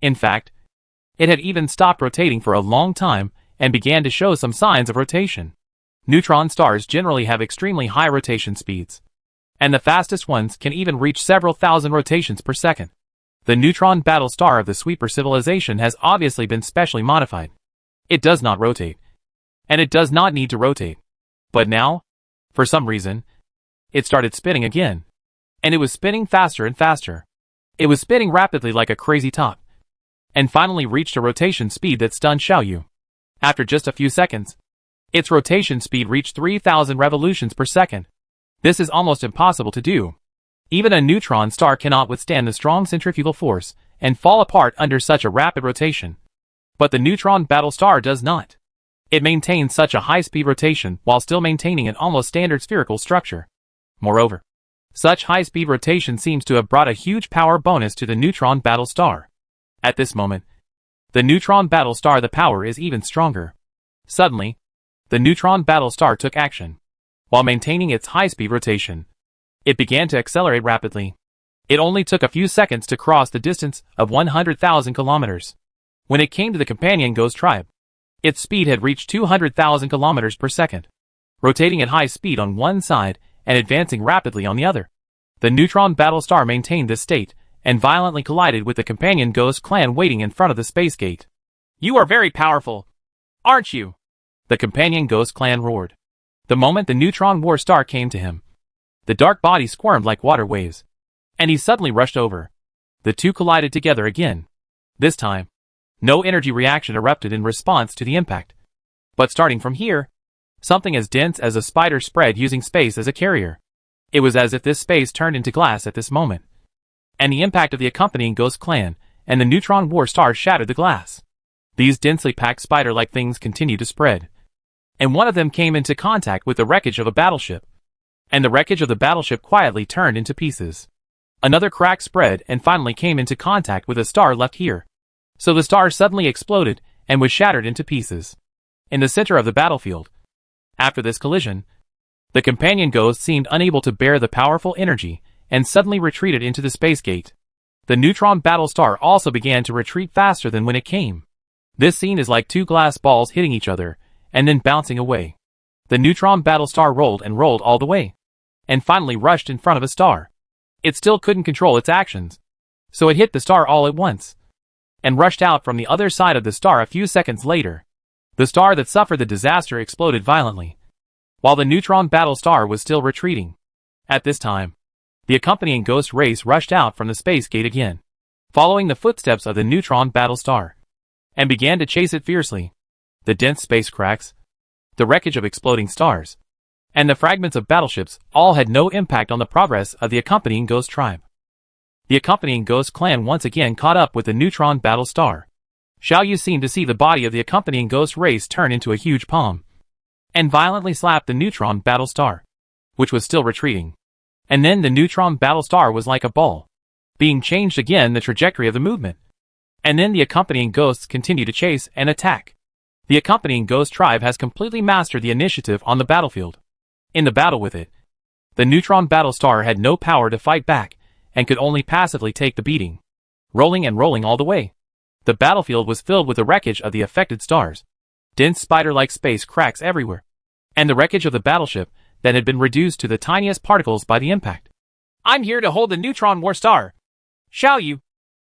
In fact, it had even stopped rotating for a long time and began to show some signs of rotation. Neutron stars generally have extremely high rotation speeds, and the fastest ones can even reach several thousand rotations per second. The Neutron battle star of the Sweeper civilization has obviously been specially modified. It does not rotate, and it does not need to rotate. But now, for some reason, it started spinning again. And it was spinning faster and faster. It was spinning rapidly like a crazy top, and finally reached a rotation speed that stunned Xiaoyu. After just a few seconds, its rotation speed reached 3,000 revolutions per second. This is almost impossible to do. Even a neutron star cannot withstand the strong centrifugal force and fall apart under such a rapid rotation. But the neutron battle star does not. It maintains such a high-speed rotation while still maintaining an almost standard spherical structure. Moreover, such high-speed rotation seems to have brought a huge power bonus to the neutron battle star. At this moment, the neutron battle star the power is even stronger. Suddenly, the neutron battle star took action. While maintaining its high-speed rotation, it began to accelerate rapidly. It only took a few seconds to cross the distance of 100,000 kilometers. When it came to the companion ghost tribe, its speed had reached 200,000 kilometers per second, rotating at high speed on one side and advancing rapidly on the other. The neutron battle star maintained this state and violently collided with the companion ghost clan waiting in front of the space gate. "You are very powerful, aren't you?" the companion ghost clan roared. The moment the neutron war star came to him, the dark body squirmed like water waves, and he suddenly rushed over. The two collided together again. This time, no energy reaction erupted in response to the impact. But starting from here, something as dense as a spider spread using space as a carrier. It was as if this space turned into glass at this moment. And the impact of the accompanying ghost clan and the neutron war star shattered the glass. These densely packed spider-like things continued to spread. And one of them came into contact with the wreckage of a battleship. And the wreckage of the battleship quietly turned into pieces. Another crack spread and finally came into contact with a star left here. So the star suddenly exploded and was shattered into pieces. In the center of the battlefield, after this collision, the companion ghost seemed unable to bear the powerful energy and suddenly retreated into the space gate. The neutron battle star also began to retreat faster than when it came. This scene is like two glass balls hitting each other and then bouncing away. The neutron battle star rolled and rolled all the way, and finally rushed in front of a star. It still couldn't control its actions, so it hit the star all at once, and rushed out from the other side of the star a few seconds later. The star that suffered the disaster exploded violently, while the neutron battle star was still retreating. At this time, the accompanying ghost race rushed out from the space gate again, following the footsteps of the neutron battle star, and began to chase it fiercely. The dense space cracks, the wreckage of exploding stars, and the fragments of battleships all had no impact on the progress of the accompanying ghost tribe. The accompanying ghost clan once again caught up with the neutron battle star. Xiaoyu seemed to see the body of the accompanying ghost race turn into a huge palm, and violently slapped the neutron battle star, which was still retreating. And then the neutron battle star was like a ball, being changed again the trajectory of the movement. And then the accompanying ghosts continue to chase and attack. The accompanying ghost tribe has completely mastered the initiative on the battlefield. In the battle with it, the neutron battle star had no power to fight back and could only passively take the beating, rolling and rolling all the way. The battlefield was filled with the wreckage of the affected stars, dense spider-like space cracks everywhere, and the wreckage of the battleship that had been reduced to the tiniest particles by the impact. "I'm here to hold the neutron war star. Xiaoyu,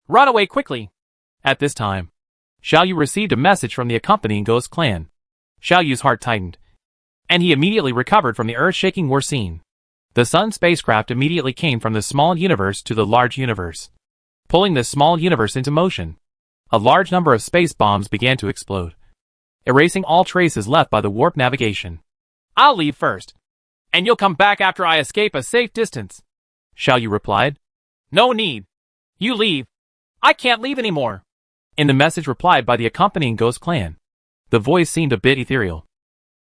run away quickly." At this time, Xiaoyu received a message from the accompanying ghost clan. Xiaoyu's heart tightened, and he immediately recovered from the earth-shaking war scene. The Sun spacecraft immediately came from the small universe to the large universe, pulling the small universe into motion. A large number of space bombs began to explode, erasing all traces left by the warp navigation. "I'll leave first, and you'll come back after I escape a safe distance," Xiaoyu replied. "No need. You leave. I can't leave anymore." In the message replied by the accompanying ghost clan, the voice seemed a bit ethereal.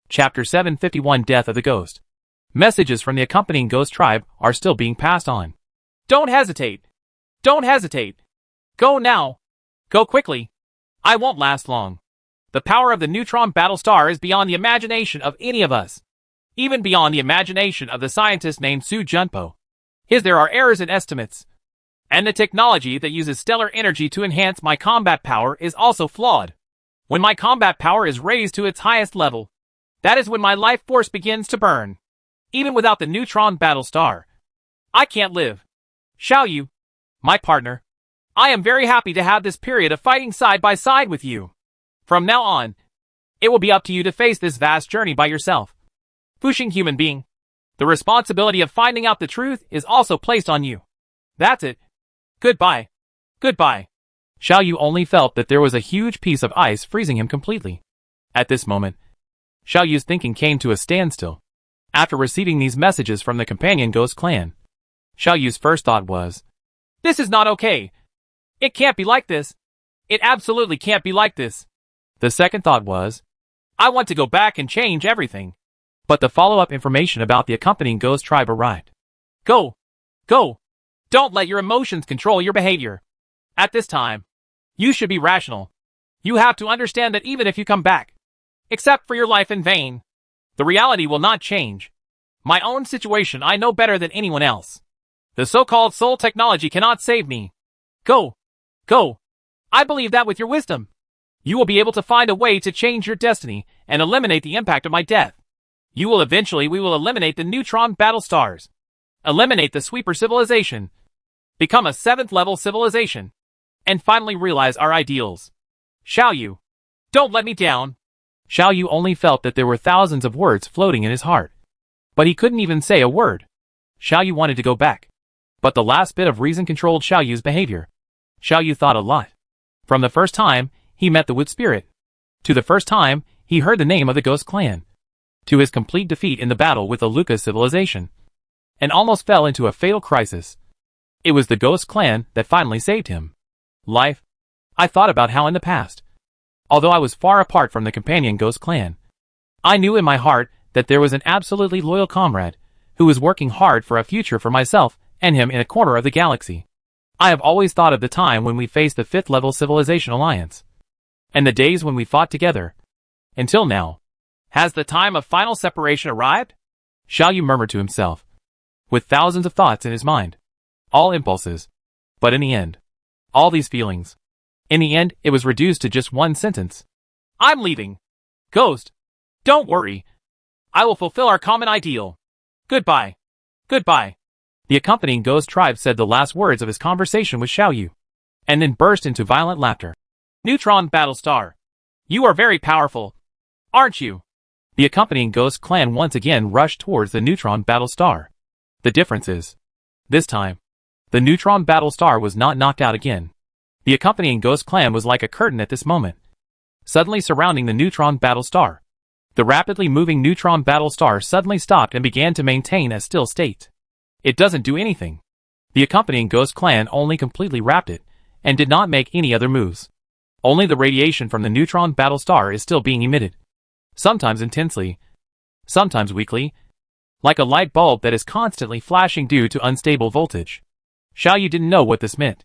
Chapter 751 Death of the Ghost. Messages from the accompanying ghost tribe are still being passed on. Don't hesitate. Don't hesitate. Go now. Go quickly. I won't last long. The power of the Neutron Battlestar is beyond the imagination of any of us. Even beyond the imagination of the scientist named Su Junpo. There are errors in estimates. And the technology that uses stellar energy to enhance my combat power is also flawed. When my combat power is raised to its highest level, that is when my life force begins to burn. Even without the Neutron Battlestar, I can't live. Xiaoyu, my partner, I am very happy to have this period of fighting side by side with you. From now on, it will be up to you to face this vast journey by yourself. Fuxing human being, the responsibility of finding out the truth is also placed on you. That's it. Goodbye. Goodbye. Xiaoyu only felt that there was a huge piece of ice freezing him completely. At this moment, Xiaoyu's thinking came to a standstill. After receiving these messages from the companion Ghost Clan, Xiaoyu's first thought was, "This is not okay. It can't be like this. It absolutely can't be like this." The second thought was, "I want to go back and change everything." But the follow-up information about the accompanying Ghost Tribe arrived. Go! Go! Don't let your emotions control your behavior. At this time, you should be rational. You have to understand that even if you come back, except for your life in vain, the reality will not change. My own situation I know better than anyone else. The so-called soul technology cannot save me. Go! Go! I believe that with your wisdom, you will be able to find a way to change your destiny and eliminate the impact of my death. We will eliminate the Neutron Battlestars. Eliminate the Sweeper civilization. Become a 7th level civilization. And finally realize our ideals. Xiaoyu, don't let me down. Xiaoyu only felt that there were thousands of words floating in his heart. But he couldn't even say a word. Xiaoyu wanted to go back. But the last bit of reason controlled Xiaoyu's behavior. Xiaoyu thought a lot. From the first time he met the Wood Spirit, to the first time he heard the name of the Ghost Clan, to his complete defeat in the battle with the Lucas civilization, and almost fell into a fatal crisis. It was the Ghost Clan that finally saved him. Life. I thought about how in the past, although I was far apart from the companion Ghost Clan, I knew in my heart that there was an absolutely loyal comrade who was working hard for a future for myself and him in a corner of the galaxy. I have always thought of the time when we faced the 5th level civilization alliance, and the days when we fought together. Until now. Has the time of final separation arrived? Xiaoyu murmured to himself, with thousands of thoughts in his mind. All impulses. But in the end, all these feelings. In the end, it was reduced to just one sentence. I'm leaving. Ghost, don't worry. I will fulfill our common ideal. Goodbye. Goodbye. The accompanying Ghost Tribe said the last words of his conversation with Xiaoyu, and then burst into violent laughter. Neutron Battlestar. You are very powerful, aren't you? The accompanying Ghost Clan once again rushed towards the Neutron Battlestar. The difference is, this time, the Neutron Battlestar was not knocked out again. The accompanying Ghost Clan was like a curtain at this moment, suddenly surrounding the Neutron Battlestar. The rapidly moving Neutron Battlestar suddenly stopped and began to maintain a still state. It doesn't do anything. The accompanying Ghost Clan only completely wrapped it, and did not make any other moves. Only the radiation from the Neutron Battlestar is still being emitted. Sometimes intensely, sometimes weakly, like a light bulb that is constantly flashing due to unstable voltage. Xiaoyu didn't know what this meant,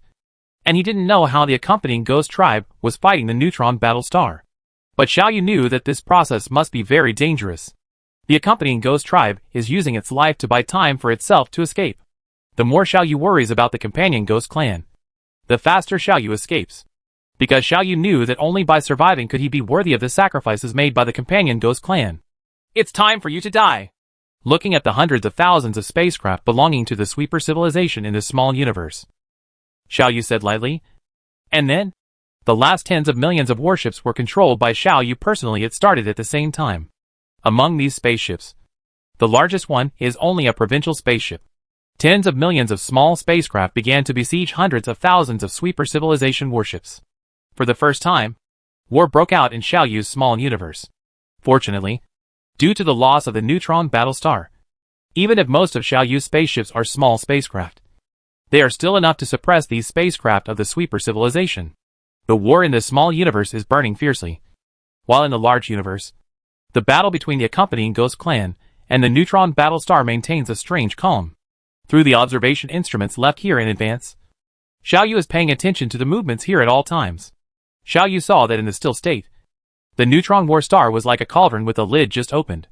and he didn't know how the accompanying Ghost Tribe was fighting the Neutron Battlestar. But Xiaoyu knew that this process must be very dangerous. The accompanying Ghost Tribe is using its life to buy time for itself to escape. The more Xiaoyu worries about the companion Ghost Clan, the faster Xiaoyu escapes. Because Xiaoyu knew that only by surviving could he be worthy of the sacrifices made by the companion Ghost Clan. It's time for you to die. Looking at the hundreds of thousands of spacecraft belonging to the Sweeper civilization in this small universe, Xiaoyu said lightly. And then, the last tens of millions of warships were controlled by Xiaoyu personally. It started at the same time. Among these spaceships, the largest one is only a provincial spaceship. Tens of millions of small spacecraft began to besiege hundreds of thousands of Sweeper civilization warships. For the first time, war broke out in Xiaoyu's small universe. Fortunately, due to the loss of the Neutron Battlestar, even if most of Xiaoyu's spaceships are small spacecraft, they are still enough to suppress these spacecraft of the Sweeper civilization. The war in this small universe is burning fiercely, while in the large universe, the battle between the accompanying Ghost Clan and the Neutron Battlestar maintains a strange calm. through the observation instruments left here in advance. Xiao Yu is paying attention to the movements here at all times. Xiao Yu saw that in the still state, the neutron war star was like a cauldron with a lid just opened.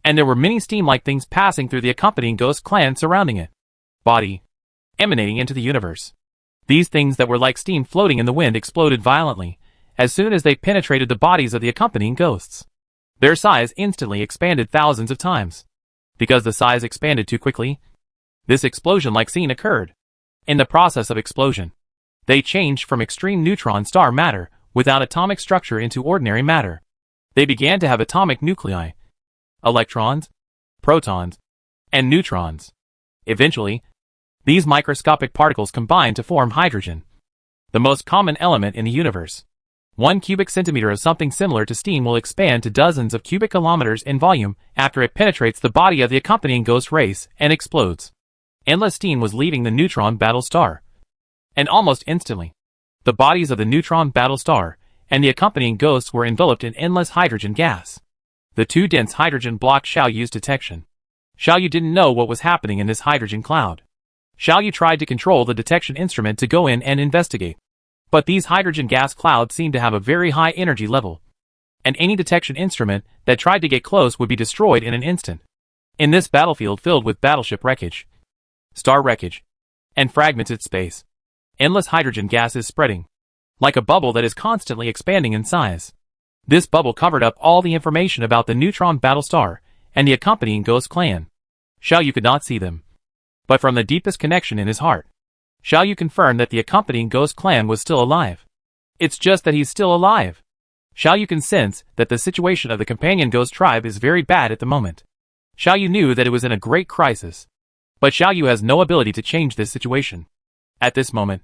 And there were many steam-like things passing through the accompanying ghost clan surrounding it. Body. Emanating into the universe. These things that were like steam floating in the wind exploded violently, as soon as they penetrated the bodies of the accompanying ghosts. Their size instantly expanded thousands of times. Because the size expanded too quickly, this explosion-like scene occurred. In the process of explosion, they changed from extreme neutron star matter without atomic structure into ordinary matter. They began to have atomic nuclei, electrons, protons, and neutrons. Eventually, these microscopic particles combined to form hydrogen, the most common element in the universe. 1 cubic centimeter of something similar to steam will expand to dozens of cubic kilometers in volume after it penetrates the body of the accompanying ghost race and explodes. Endless steam was leaving the neutron battle star. And almost instantly, the bodies of the neutron battle star and the accompanying ghosts were enveloped in endless hydrogen gas. The too dense hydrogen blocked Xiao Yu's detection. Xiao Yu didn't know what was happening in this hydrogen cloud. Xiao Yu tried to control the detection instrument to go in and investigate. But these hydrogen gas clouds seemed to have a very high energy level. And any detection instrument that tried to get close would be destroyed in an instant. In this battlefield filled with battleship wreckage, star wreckage, and fragmented space, endless hydrogen gas is spreading, like a bubble that is constantly expanding in size. This bubble covered up all the information about the neutron battle star and the accompanying ghost clan. Xiao Yu could not see them. But from the deepest connection in his heart, Xiao Yu confirmed that the accompanying ghost clan was still alive. It's just that he's still alive. Xiao Yu can sense that the situation of the companion ghost tribe is very bad at the moment. Xiao Yu knew that it was in a great crisis. But Xiao Yu has no ability to change this situation. At this moment,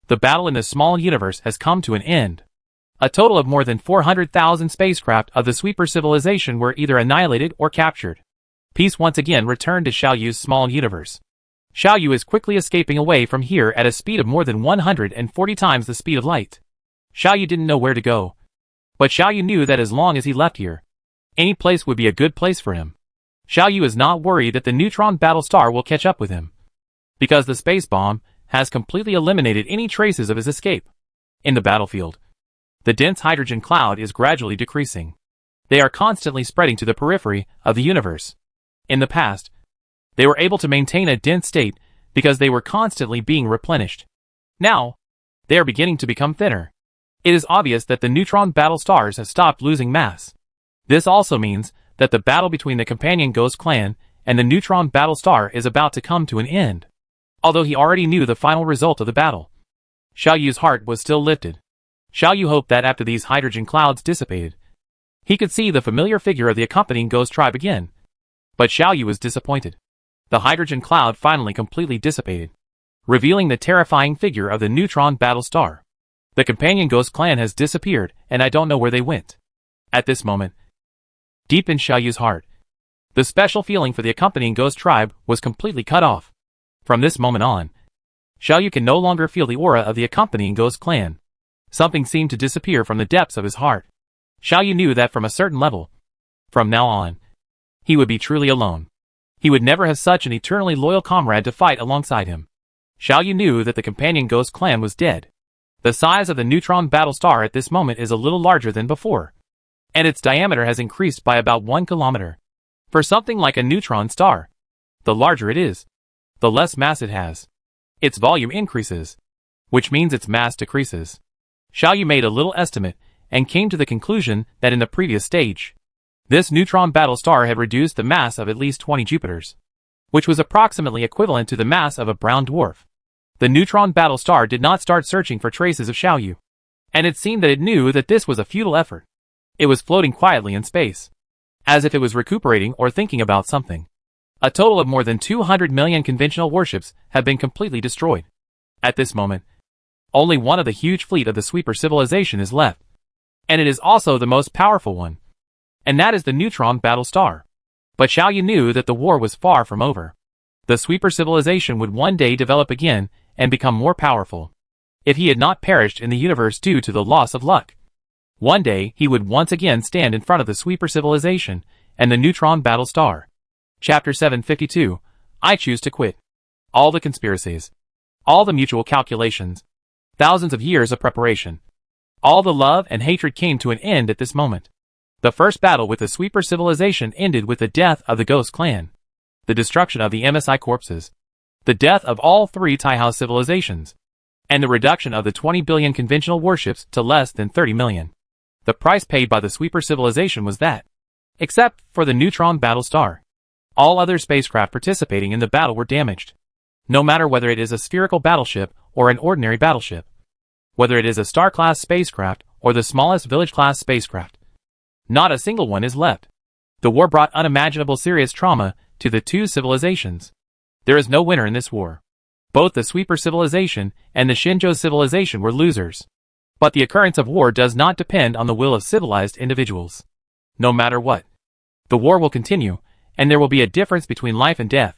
the battle in the small universe has come to an end. A total of more than 400,000 spacecraft of the sweeper civilization were either annihilated or captured. Peace once again returned to Xiao Yu's small universe. Xiao Yu is quickly escaping away from here at a speed of more than 140 times the speed of light. Xiao Yu didn't know where to go. But Xiao Yu knew that as long as he left here, any place would be a good place for him. Xiao Yu is not worried that the neutron battle star will catch up with him, because the space bomb has completely eliminated any traces of his escape. In the battlefield, the dense hydrogen cloud is gradually decreasing. They are constantly spreading to the periphery of the universe. In the past, they were able to maintain a dense state because they were constantly being replenished. Now, they are beginning to become thinner. It is obvious that the neutron battle stars have stopped losing mass. This also means that the battle between the companion ghost clan and the neutron battle star is about to come to an end. Although he already knew the final result of the battle, Xiao Yu's heart was still lifted. Xiao Yu hoped that after these hydrogen clouds dissipated, he could see the familiar figure of the accompanying ghost tribe again. But Xiao Yu was disappointed. The hydrogen cloud finally completely dissipated, revealing the terrifying figure of the neutron battle star. The companion ghost clan has disappeared, and I don't know where they went. At this moment, deep in Xiao Yu's heart, the special feeling for the accompanying ghost tribe was completely cut off. From this moment on, Xiao Yu can no longer feel the aura of the accompanying ghost clan. Something seemed to disappear from the depths of his heart. Xiao Yu knew that from a certain level, from now on, he would be truly alone. He would never have such an eternally loyal comrade to fight alongside him. Xiao Yu knew that the companion ghost clan was dead. The size of the neutron battle star at this moment is a little larger than before, and its diameter has increased by about 1 kilometer. For something like a neutron star, the larger it is, the less mass it has. Its volume increases, which means its mass decreases. Xiao Yu made a little estimate and came to the conclusion that in the previous stage, this neutron battle star had reduced the mass of at least 20 Jupiters, which was approximately equivalent to the mass of a brown dwarf. The neutron battle star did not start searching for traces of Xiao Yu, and it seemed that it knew that this was a futile effort. It was floating quietly in space, as if it was recuperating or thinking about something. A total of more than 200 million conventional warships have been completely destroyed. At this moment, only one of the huge fleet of the sweeper civilization is left, and it is also the most powerful one, and that is the neutron battle star. But Xiao Yu knew that the war was far from over. The sweeper civilization would one day develop again and become more powerful. If he had not perished in the universe due to the loss of luck, one day he would once again stand in front of the sweeper civilization and the neutron battle star. Chapter 752, I Choose to Quit. All the conspiracies. All the mutual calculations. Thousands of years of preparation. All the love and hatred came to an end at this moment. The first battle with the Sweeper civilization ended with the death of the Ghost clan. The destruction of the MSI corpses. The death of all three Taihouse civilizations. And the reduction of the 20 billion conventional warships to less than 30 million. The price paid by the Sweeper civilization was that. Except for the Neutron Battlestar. All other spacecraft participating in the battle were damaged. No matter whether it is a spherical battleship or an ordinary battleship. Whether it is a star-class spacecraft or the smallest village-class spacecraft. Not a single one is left. The war brought unimaginable serious trauma to the two civilizations. There is no winner in this war. Both the Sweeper civilization and the Shinjo civilization were losers. But the occurrence of war does not depend on the will of civilized individuals. No matter what. The war will continue, and there will be a difference between life and death.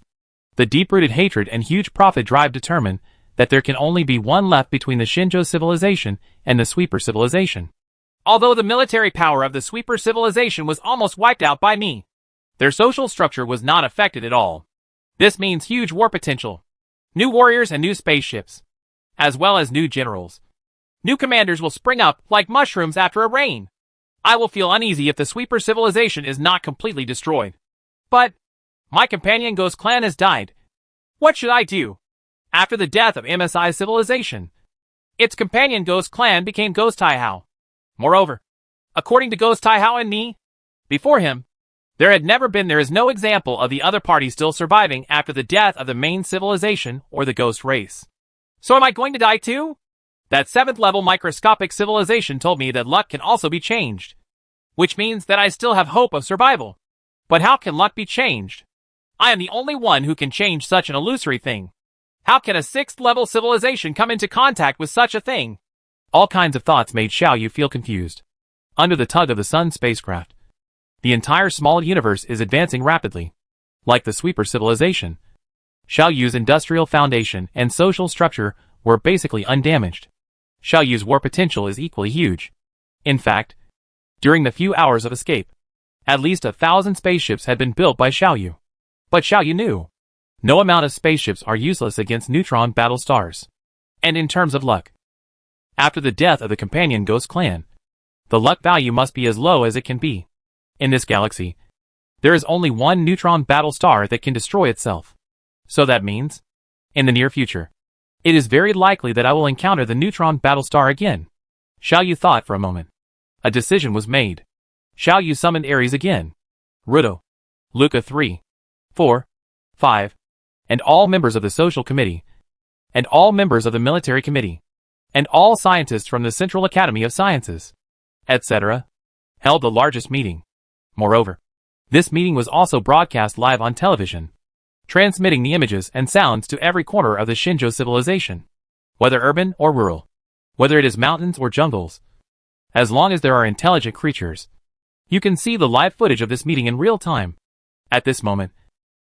The deep-rooted hatred and huge profit drive determine that there can only be one left between the Shinjo civilization and the Sweeper civilization. Although the military power of the Sweeper civilization was almost wiped out by me, their social structure was not affected at all. This means huge war potential. New warriors and new spaceships. As well as new generals. New commanders will spring up like mushrooms after a rain. I will feel uneasy if the Sweeper civilization is not completely destroyed. But my companion Ghost clan has died. What should I do? After the death of MSI civilization, its companion Ghost clan became Ghost Taihao. Moreover, according to Ghost Taihao and me, before him, there is no example of the other party still surviving after the death of the main civilization or the Ghost race. So am I going to die too? That 7th level microscopic civilization told me that luck can also be changed. Which means that I still have hope of survival. But how can luck be changed? I am the only one who can change such an illusory thing. How can a 6th level civilization come into contact with such a thing? All kinds of thoughts made Xiao Yu feel confused. Under the tug of the Sun spacecraft, the entire small universe is advancing rapidly. Like the Sweeper civilization, Xiao Yu's industrial foundation and social structure were basically undamaged. Xiao Yu's war potential is equally huge. In fact, during the few hours of escape, at least 1,000 spaceships had been built by Xiao Yu. But Xiao Yu knew, no amount of spaceships are useless against Neutron Battlestars. And in terms of luck, after the death of the companion Ghost clan, the luck value must be as low as it can be. In this galaxy, there is only one Neutron Battlestar that can destroy itself. So that means, in the near future, it is very likely that I will encounter the Neutron Battlestar again. Xiao Yu thought for a moment. A decision was made. Xiao Yu summoned Ares again. Rudo, Luca 3, 4, 5, and all members of the social committee, and all members of the military committee, and all scientists from the Central Academy of Sciences, etc., held the largest meeting. Moreover, this meeting was also broadcast live on television, transmitting the images and sounds to every corner of the Shinjo civilization, whether urban or rural, whether it is mountains or jungles. As long as there are intelligent creatures, you can see the live footage of this meeting in real time. At this moment,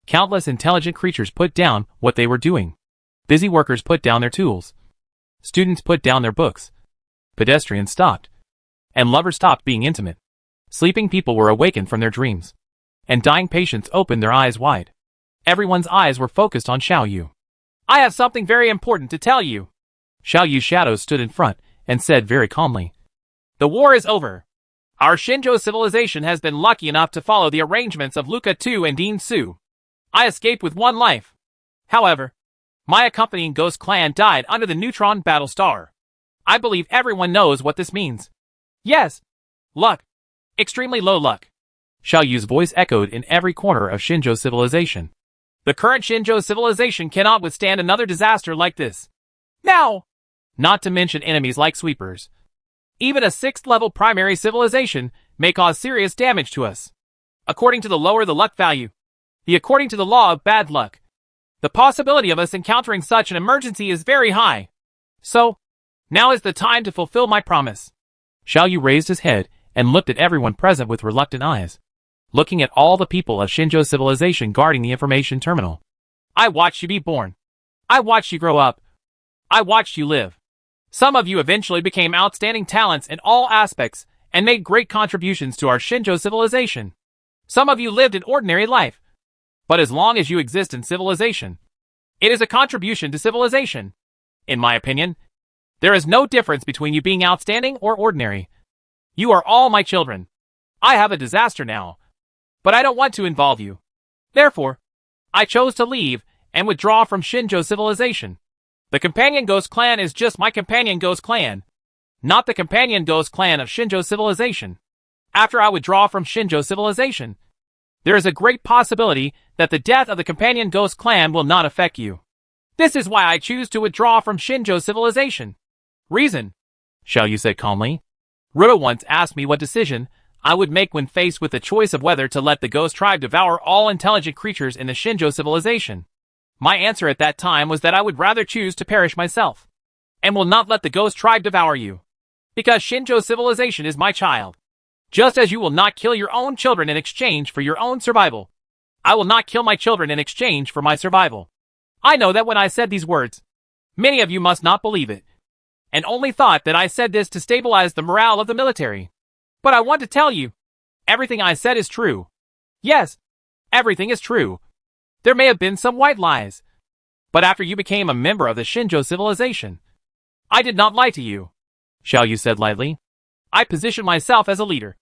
countless intelligent creatures put down what they were doing. Busy workers put down their tools. Students put down their books. Pedestrians stopped. And lovers stopped being intimate. Sleeping people were awakened from their dreams. And dying patients opened their eyes wide. Everyone's eyes were focused on Xiao Yu. I have something very important to tell you. Xiao Yu's shadow stood in front and said very calmly. The war is over. Our Shinjo civilization has been lucky enough to follow the arrangements of Luca 2 and Dean Su. I escaped with one life. However, my accompanying Ghost clan died under the Neutron Battlestar. I believe everyone knows what this means. Yes. Luck. Extremely low luck. Xiao Yu's voice echoed in every corner of Shinjo civilization. The current Shinjo civilization cannot withstand another disaster like this. Now! Not to mention enemies like Sweepers. Even a 6th level primary civilization may cause serious damage to us. According to the lower the luck value, according to the law of bad luck, the possibility of us encountering such an emergency is very high. So, now is the time to fulfill my promise. Xiao Yu raised his head and looked at everyone present with reluctant eyes, looking at all the people of Shinjo civilization guarding the information terminal. I watched you be born. I watched you grow up. I watched you live. Some of you eventually became outstanding talents in all aspects and made great contributions to our Shinjo civilization. Some of you lived an ordinary life. But as long as you exist in civilization, It is a contribution to civilization. In my opinion, there is no difference between you being outstanding or ordinary. You are all my children. I have a disaster now, but I don't want to involve you. Therefore, I chose to leave and withdraw from Shinjo civilization. The Companion Ghost Clan is just my Companion Ghost Clan, not the Companion Ghost Clan of Shinjo civilization. After I withdraw from Shinjo civilization, there is a great possibility that the death of the Companion Ghost Clan will not affect you. This is why I choose to withdraw from Shinjo civilization. Reason, Xiaoyu said calmly. Ruto once asked me what decision I would make when faced with the choice of whether to let the Ghost Tribe devour all intelligent creatures in the Shinjo civilization. My answer at that time was that I would rather choose to perish myself, and will not let the Ghost Tribe devour you, because Shinjo civilization is my child. Just as you will not kill your own children in exchange for your own survival, I will not kill my children in exchange for my survival. I know that when I said these words, many of you must not believe it, and only thought that I said this to stabilize the morale of the military. But I want to tell you, everything I said is true. Yes, everything is true. There may have been some white lies, but after you became a member of the Shinjo civilization, I did not lie to you, Xiaoyu said lightly. I position myself as a leader,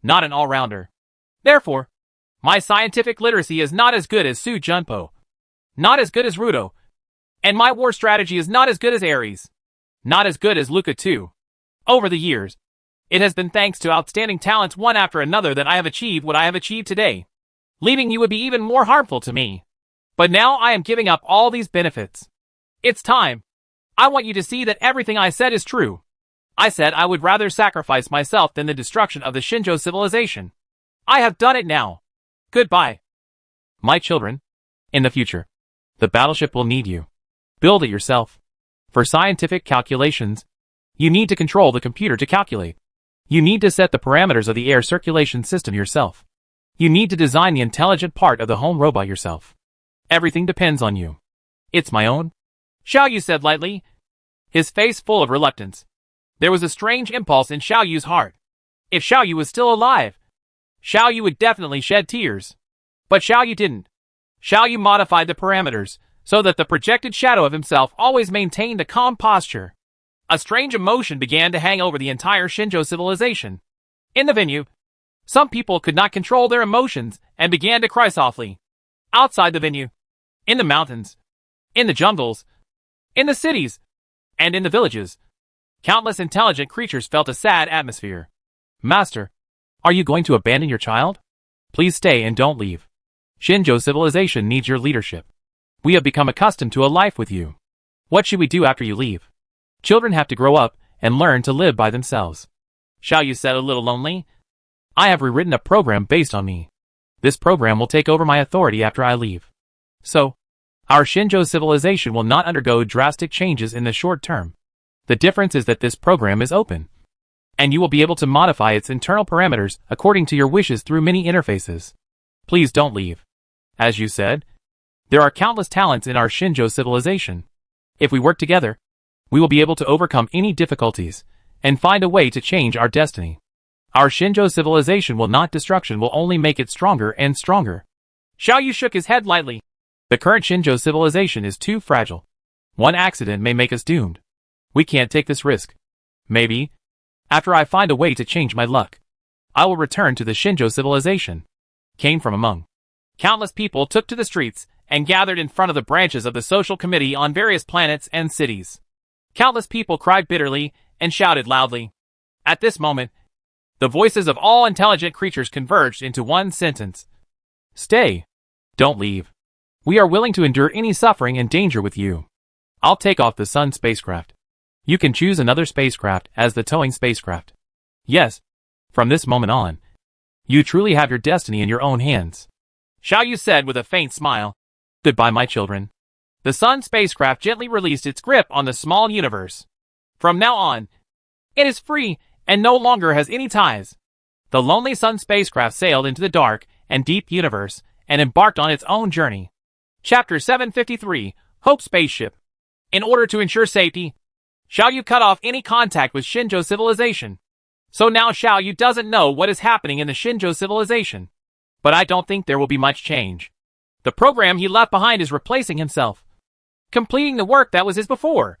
not an all-rounder. Therefore, my scientific literacy is not as good as Su Junpo, not as good as Ruto, and my war strategy is not as good as Ares, not as good as Luca too. Over the years, it has been thanks to outstanding talents one after another that I have achieved what I have achieved today. Leaving you would be even more harmful to me. But now I am giving up all these benefits. It's time. I want you to see that everything I said is true. I said I would rather sacrifice myself than the destruction of the Shinjo civilization. I have done it now. Goodbye. My children, in the future, the battleship will need you. Build it yourself. For scientific calculations, you need to control the computer to calculate. You need to set the parameters of the air circulation system yourself. You need to design the intelligent part of the home robot yourself. Everything depends on you. It's my own, Xiaoyu said lightly, his face full of reluctance. There was a strange impulse in Xiaoyu's heart. If Xiaoyu was still alive, Xiaoyu would definitely shed tears. But Xiaoyu didn't. Xiaoyu modified the parameters so that the projected shadow of himself always maintained a calm posture. A strange emotion began to hang over the entire Shinjo civilization. In the venue, some people could not control their emotions and began to cry softly. Outside the venue, in the mountains, in the jungles, in the cities, and in the villages, countless intelligent creatures felt a sad atmosphere. Master, are you going to abandon your child? Please stay and don't leave. Shinjo civilization needs your leadership. We have become accustomed to a life with you. What should we do after you leave? Children have to grow up and learn to live by themselves. Xiaoyu said a little lonely. I have rewritten a program based on me. This program will take over my authority after I leave. So, our Shinjo civilization will not undergo drastic changes in the short term. The difference is that this program is open, and you will be able to modify its internal parameters according to your wishes through many interfaces. Please don't leave. As you said, there are countless talents in our Shinjo civilization. If we work together, we will be able to overcome any difficulties and find a way to change our destiny. Our Shinjo civilization destruction will only make it stronger and stronger. Xiaoyu shook his head lightly. The current Shinjo civilization is too fragile. One accident may make us doomed. We can't take this risk. Maybe, after I find a way to change my luck, I will return to the Shinjo civilization. Came from among. Countless people took to the streets and gathered in front of the branches of the social committee on various planets and cities. Countless people cried bitterly and shouted loudly. At this moment, the voices of all intelligent creatures converged into one sentence. Stay. Don't leave. We are willing to endure any suffering and danger with you. I'll take off the Sun spacecraft. You can choose another spacecraft as the towing spacecraft. Yes, from this moment on, you truly have your destiny in your own hands. Xiaoyu said with a faint smile. Goodbye, my children. The Sun spacecraft gently released its grip on the small universe. From now on, it is free and no longer has any ties. The lonely Sun spacecraft sailed into the dark and deep universe and embarked on its own journey. Chapter 753, Hope Spaceship. In order to ensure safety, Xiaoyu cut off any contact with Shinjo civilization. So now Xiaoyu doesn't know what is happening in the Shinjo civilization. But I don't think there will be much change. The program he left behind is replacing himself. completing the work that was his before.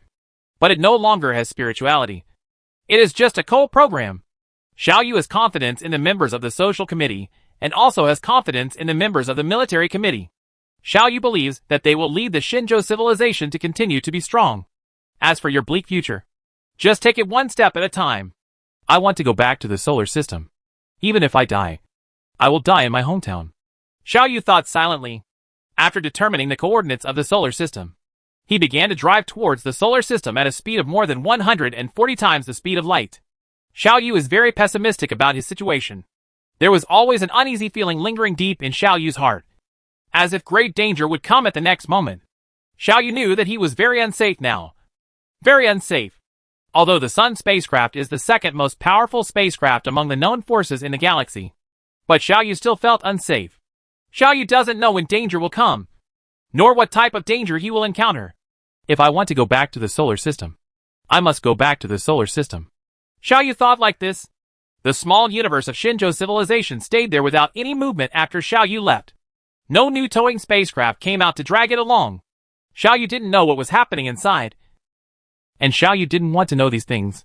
But it no longer has spirituality. It is just a cold program. Xiao Yu has confidence in the members of the social committee, and also has confidence in the members of the military committee. Xiao Yu believes that they will lead the Shinjo civilization to continue to be strong. As for your bleak future, just take it one step at a time. I want to go back to the solar system. Even if I die, I will die in my hometown. Xiao Yu thought silently. After determining the coordinates of the solar system, he began to drive towards the solar system at a speed of more than 140 times the speed of light. Xiao Yu is very pessimistic about his situation. There was always an uneasy feeling lingering deep in Xiao Yu's heart, as if great danger would come at the next moment. Xiao Yu knew that he was very unsafe now. Very unsafe. Although the Sun spacecraft is the second most powerful spacecraft among the known forces in the galaxy, but Xiao Yu still felt unsafe. Xiao Yu doesn't know when danger will come, nor what type of danger he will encounter. If I want to go back to the solar system, I must go back to the solar system. Xiao Yu thought like this. The small universe of Shinjo civilization stayed there without any movement after Xiao Yu left. No new towing spacecraft came out to drag it along. Xiao Yu didn't know what was happening inside, and Xiao Yu didn't want to know these things.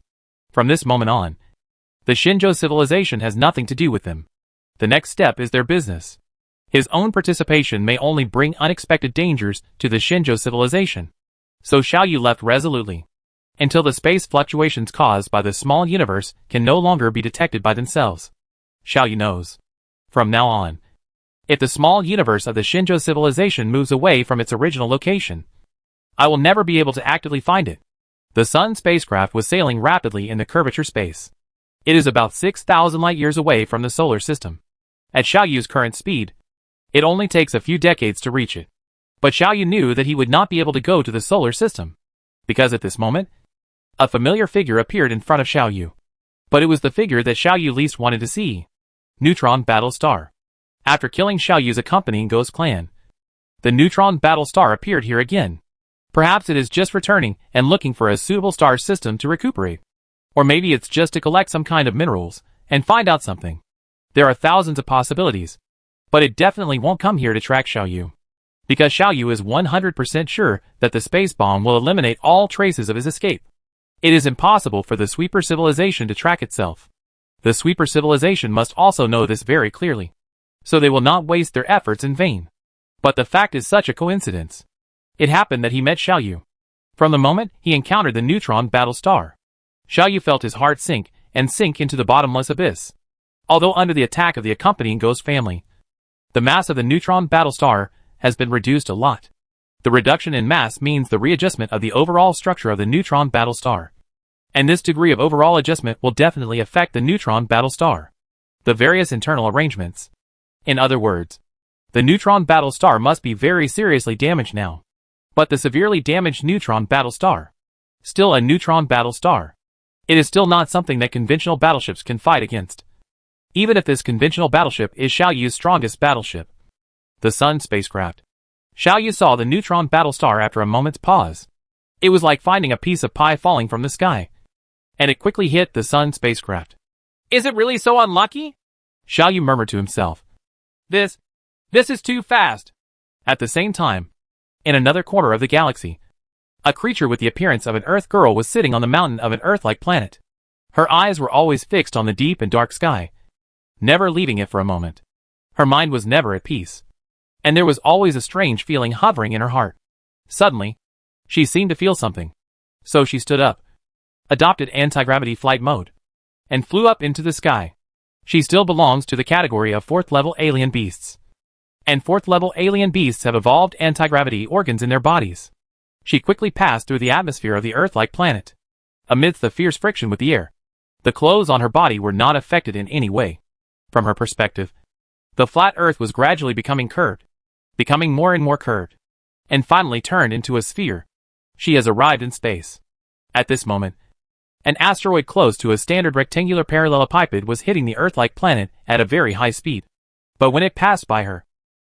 From this moment on, the Shinjo civilization has nothing to do with them. The next step is their business. His own participation may only bring unexpected dangers to the Shinjo civilization. So Xiao Yu left resolutely, until the space fluctuations caused by the small universe can no longer be detected by themselves. Xiao Yu knows. From now on, if the small universe of the Shinjo civilization moves away from its original location, I will never be able to actively find it. The Sun spacecraft was sailing rapidly in the curvature space. It is about 6,000 light-years away from the solar system. At Xiao Yu's current speed, it only takes a few decades to reach it. But Xiao Yu knew that he would not be able to go to the solar system, because at this moment, a familiar figure appeared in front of Xiao Yu. But it was the figure that Xiao Yu least wanted to see. Neutron Battlestar. After killing Xiao Yu's accompanying ghost clan, the Neutron Battlestar appeared here again. Perhaps it is just returning and looking for a suitable star system to recuperate. Or maybe it's just to collect some kind of minerals and find out something. There are thousands of possibilities. But it definitely won't come here to track Xiao Yu, because Xiao Yu is 100% sure that the space bomb will eliminate all traces of his escape. It is impossible for the sweeper civilization to track itself. The sweeper civilization must also know this very clearly, so they will not waste their efforts in vain. But the fact is such a coincidence. It happened that he met Xiao Yu. From the moment he encountered the Neutron Battlestar, Xiao Yu felt his heart sink into the bottomless abyss. Although under the attack of the accompanying ghost family, the mass of the Neutron Battlestar has been reduced a lot. The reduction in mass means the readjustment of the overall structure of the Neutron Battlestar. And this degree of overall adjustment will definitely affect the Neutron Battlestar. The various internal arrangements. In other words, the Neutron Battlestar must be very seriously damaged now. But the severely damaged Neutron Battlestar, still a Neutron Battlestar. It is still not something that conventional battleships can fight against. Even if this conventional battleship is Xiao Yu's strongest battleship. The Sun spacecraft. Xiao Yu saw the Neutron Battlestar after a moment's pause. It was like finding a piece of pie falling from the sky. And it quickly hit the Sun spacecraft. Is it really so unlucky? Xiao Yu murmured to himself. This is too fast. At the same time, in another corner of the galaxy, a creature with the appearance of an Earth girl was sitting on the mountain of an Earth-like planet. Her eyes were always fixed on the deep and dark sky, never leaving it for a moment. Her mind was never at peace, and there was always a strange feeling hovering in her heart. Suddenly, she seemed to feel something. So she stood up, adopted anti-gravity flight mode, and flew up into the sky. She still belongs to the category of 4th-level alien beasts. And 4th-level alien beasts have evolved anti-gravity organs in their bodies. She quickly passed through the atmosphere of the Earth-like planet. Amidst the fierce friction with the air, the clothes on her body were not affected in any way. From her perspective, the flat Earth was gradually becoming curved, becoming more and more curved, and finally turned into a sphere. She has arrived in space. At this moment, an asteroid close to a standard rectangular parallelepiped was hitting the Earth-like planet at a very high speed. But when it passed by her,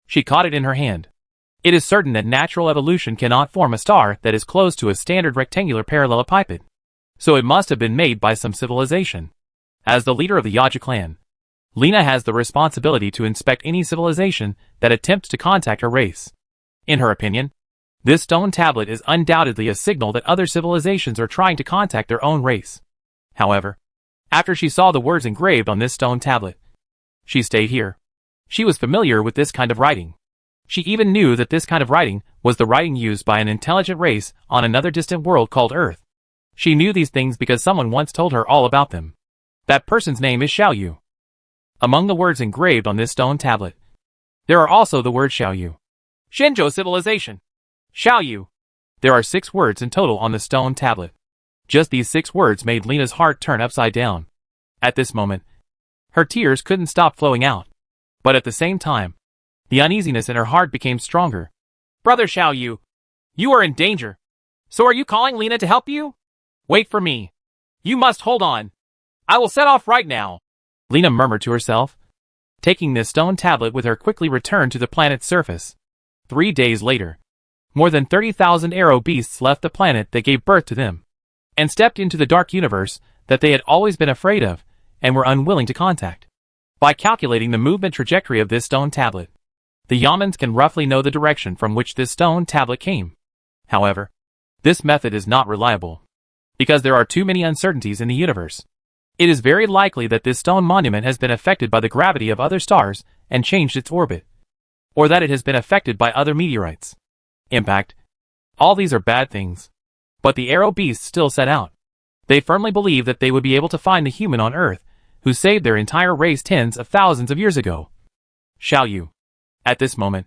she caught it in her hand. It is certain that natural evolution cannot form a star that is close to a standard rectangular parallelepiped. So it must have been made by some civilization. As the leader of the Yaja clan, Lena has the responsibility to inspect any civilization that attempts to contact her race. In her opinion, This stone tablet is undoubtedly a signal that other civilizations are trying to contact their own race. However, after she saw the words engraved on this stone tablet, she stayed here. She was familiar with this kind of writing. She even knew that this kind of writing was the writing used by an intelligent race on another distant world called Earth. She knew these things because someone once told her all about them. That person's name is Xiaoyu. Among the words engraved on this stone tablet, there are also the words Xiaoyu. Shenzhou civilization. Xiaoyu. There are 6 words in total on the stone tablet. Just these 6 words made Lena's heart turn upside down. At this moment, her tears couldn't stop flowing out. But at the same time, the uneasiness in her heart became stronger. Brother Xiaoyu, you are in danger. So are you calling Lena to help you? Wait for me. You must hold on. I will set off right now. Lena murmured to herself. Taking this stone tablet with her, quickly returned to the planet's surface. 3 days later, more than 30,000 arrow beasts left the planet that gave birth to them, and stepped into the dark universe that they had always been afraid of, and were unwilling to contact. By calculating the movement trajectory of this stone tablet, the Yamans can roughly know the direction from which this stone tablet came. However, this method is not reliable, because there are too many uncertainties in the universe. It is very likely that this stone monument has been affected by the gravity of other stars and changed its orbit, or that it has been affected by other meteorites. Impact. All these are bad things. But the arrow beasts still set out. They firmly believe that they would be able to find the human on Earth, who saved their entire race tens of thousands of years ago. Xiaoyu. At this moment,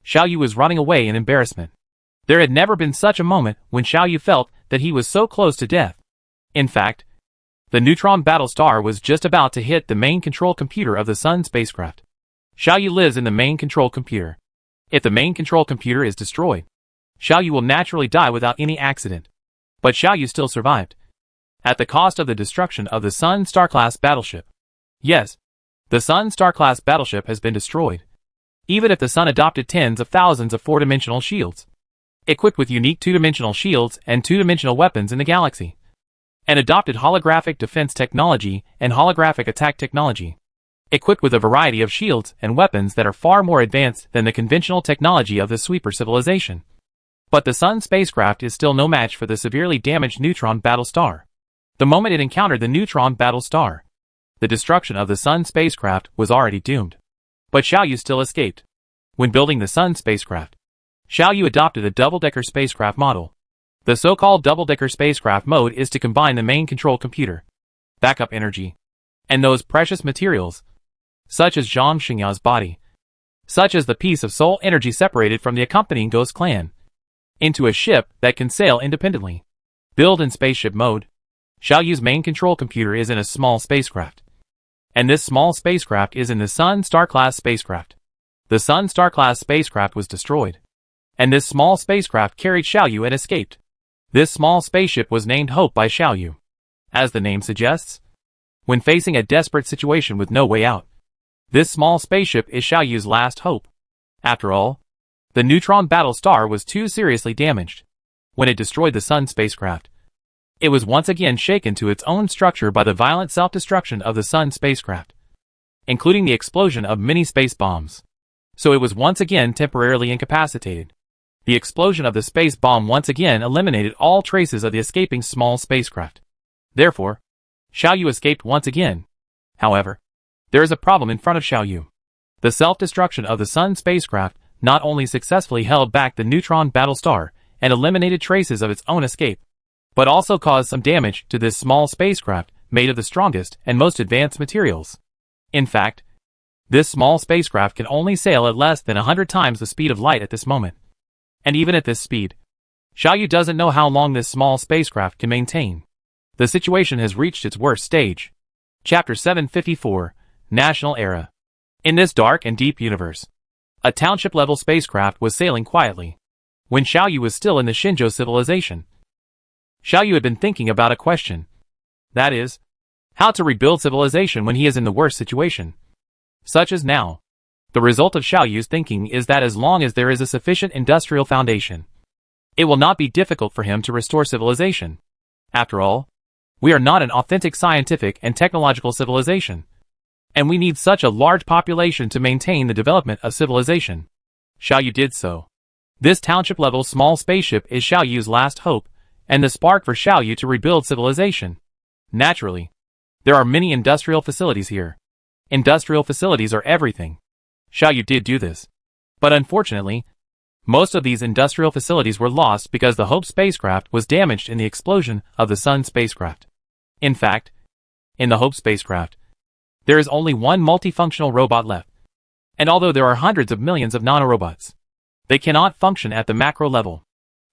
Xiaoyu was running away in embarrassment. There had never been such a moment when Xiaoyu felt that he was so close to death. In fact, the Neutron battle star was just about to hit the main control computer of the Sun spacecraft. Xiaoyu lives in the main control computer. If the main control computer is destroyed, Xiaoyu will naturally die without any accident. But Xiaoyu still survived, at the cost of the destruction of the Sun Star-class battleship. Yes, the Sun Star-class battleship has been destroyed. Even if the Sun adopted tens of thousands of 4-dimensional shields, equipped with unique 2-dimensional shields and 2-dimensional weapons in the galaxy, and adopted holographic defense technology and holographic attack technology, equipped with a variety of shields and weapons that are far more advanced than the conventional technology of the sweeper civilization. But the Sun spacecraft is still no match for the severely damaged Neutron battle star. The moment it encountered the Neutron battle star, the destruction of the Sun spacecraft was already doomed. But Xiaoyu still escaped. When building the Sun spacecraft, Xiaoyu adopted a double-decker spacecraft model. The so-called double-decker spacecraft mode is to combine the main control computer, backup energy, and those precious materials, such as Zhang Xingya's body, such as the piece of soul energy separated from the accompanying ghost clan, into a ship that can sail independently. Build in spaceship mode, Xiaoyu's main control computer is in a small spacecraft. And this small spacecraft is in the Sun Star-class spacecraft. The Sun Star-class spacecraft was destroyed, and this small spacecraft carried Xiaoyu and escaped. This small spaceship was named Hope by Xiaoyu. As the name suggests, when facing a desperate situation with no way out, this small spaceship is Xiaoyu's last hope. After all, the Neutron battle star was too seriously damaged. When it destroyed the Sun spacecraft, it was once again shaken to its own structure by the violent self-destruction of the Sun spacecraft, including the explosion of many space bombs. So it was once again temporarily incapacitated. The explosion of the space bomb once again eliminated all traces of the escaping small spacecraft. Therefore, Xiaoyu escaped once again. However, there is a problem in front of Xiaoyu. The self-destruction of the Sun spacecraft not only successfully held back the Neutron battle star and eliminated traces of its own escape, but also caused some damage to this small spacecraft made of the strongest and most advanced materials. In fact, this small spacecraft can only sail at less than 100 times the speed of light at this moment. And even at this speed, Xiaoyu doesn't know how long this small spacecraft can maintain. The situation has reached its worst stage. Chapter 754, National Era. In this dark and deep universe, a township-level spacecraft was sailing quietly, when Xiaoyu was still in the Shenzhou civilization. Xiaoyu had been thinking about a question. That is, how to rebuild civilization when he is in the worst situation, such as now. The result of Xiaoyu's thinking is that as long as there is a sufficient industrial foundation, it will not be difficult for him to restore civilization. After all, we are not an authentic scientific and technological civilization, and we need such a large population to maintain the development of civilization. Xiaoyu did so. This township-level small spaceship is Xiaoyu's last hope, and the spark for Xiaoyu to rebuild civilization. Naturally, there are many industrial facilities here. Industrial facilities are everything. Xiaoyu did do this. But unfortunately, most of these industrial facilities were lost because the Hope spacecraft was damaged in the explosion of the Sun spacecraft. In fact, in the Hope spacecraft, there is only one multifunctional robot left. And although there are hundreds of millions of nanorobots, they cannot function at the macro level.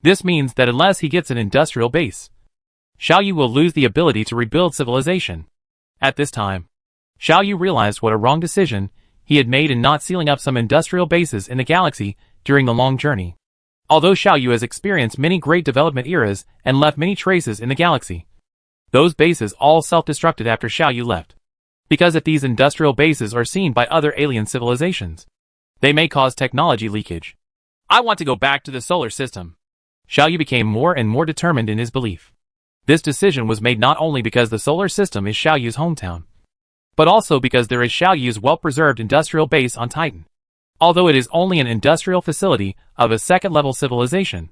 This means that unless he gets an industrial base, Xiaoyu will lose the ability to rebuild civilization. At this time, Xiaoyu realized what a wrong decision he had made in not sealing up some industrial bases in the galaxy during the long journey. Although Xiaoyu has experienced many great development eras and left many traces in the galaxy, those bases all self-destructed after Xiaoyu left. Because if these industrial bases are seen by other alien civilizations, they may cause technology leakage. I want to go back to the solar system. Xiaoyu became more and more determined in his belief. This decision was made not only because the solar system is Xiaoyu's hometown, but also because there is Xiaoyu's well-preserved industrial base on Titan. Although it is only an industrial facility of a second-level civilization,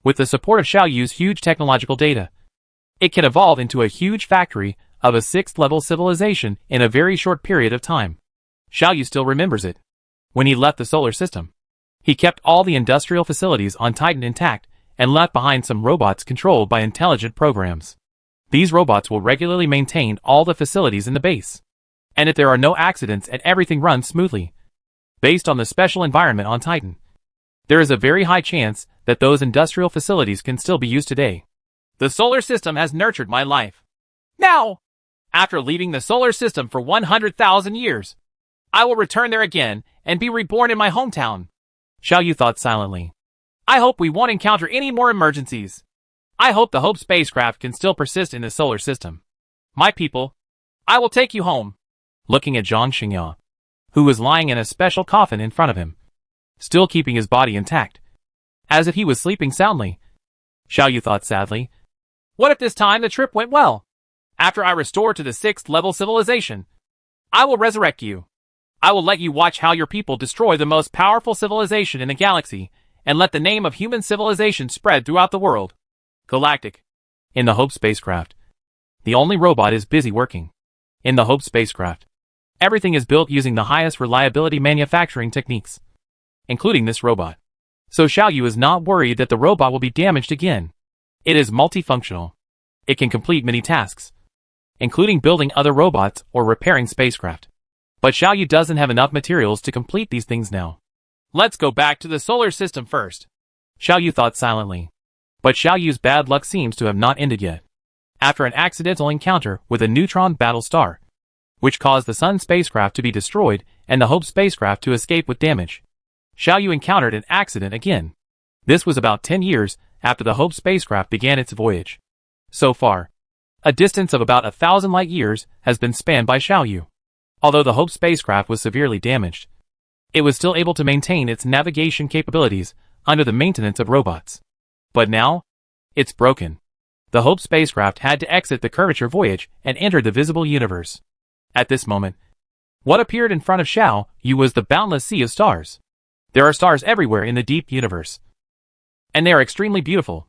with the support of Xiaoyu's huge technological data, it can evolve into a huge factory of a sixth-level civilization in a very short period of time. Xiaoyu still remembers it. When he left the solar system, he kept all the industrial facilities on Titan intact and left behind some robots controlled by intelligent programs. These robots will regularly maintain all the facilities in the base. And if there are no accidents and everything runs smoothly, based on the special environment on Titan, there is a very high chance that those industrial facilities can still be used today. The solar system has nurtured my life. Now, after leaving the solar system for 100,000 years, I will return there again and be reborn in my hometown. Xiaoyu thought silently. I hope we won't encounter any more emergencies. I hope the Hope spacecraft can still persist in the solar system. My people, I will take you home. Looking at Zhang Xingya, who was lying in a special coffin in front of him, still keeping his body intact, as if he was sleeping soundly, Xiaoyu thought sadly. What if this time the trip went well? After I restore to the sixth-level civilization, I will resurrect you. I will let you watch how your people destroy the most powerful civilization in the galaxy, and let the name of human civilization spread throughout the world. Galactic. In the Hope spacecraft, the only robot is busy working. In the Hope spacecraft, everything is built using the highest reliability manufacturing techniques, including this robot. So Xiaoyu is not worried that the robot will be damaged again. It is multifunctional. It can complete many tasks, including building other robots or repairing spacecraft. But Xiaoyu doesn't have enough materials to complete these things now. Let's go back to the solar system first. Xiaoyu thought silently. But Xiaoyu's bad luck seems to have not ended yet. After an accidental encounter with a Neutron battle star, which caused the Sun spacecraft to be destroyed and the Hope spacecraft to escape with damage, Xiaoyu encountered an accident again. This was about 10 years after the Hope spacecraft began its voyage. So far, a distance of about 1,000 light-years has been spanned by Xiaoyu. Although the Hope spacecraft was severely damaged, it was still able to maintain its navigation capabilities under the maintenance of robots. But now, it's broken. The Hope spacecraft had to exit the curvature voyage and enter the visible universe. At this moment, what appeared in front of Xiaoyu was the boundless sea of stars. There are stars everywhere in the deep universe, and they are extremely beautiful,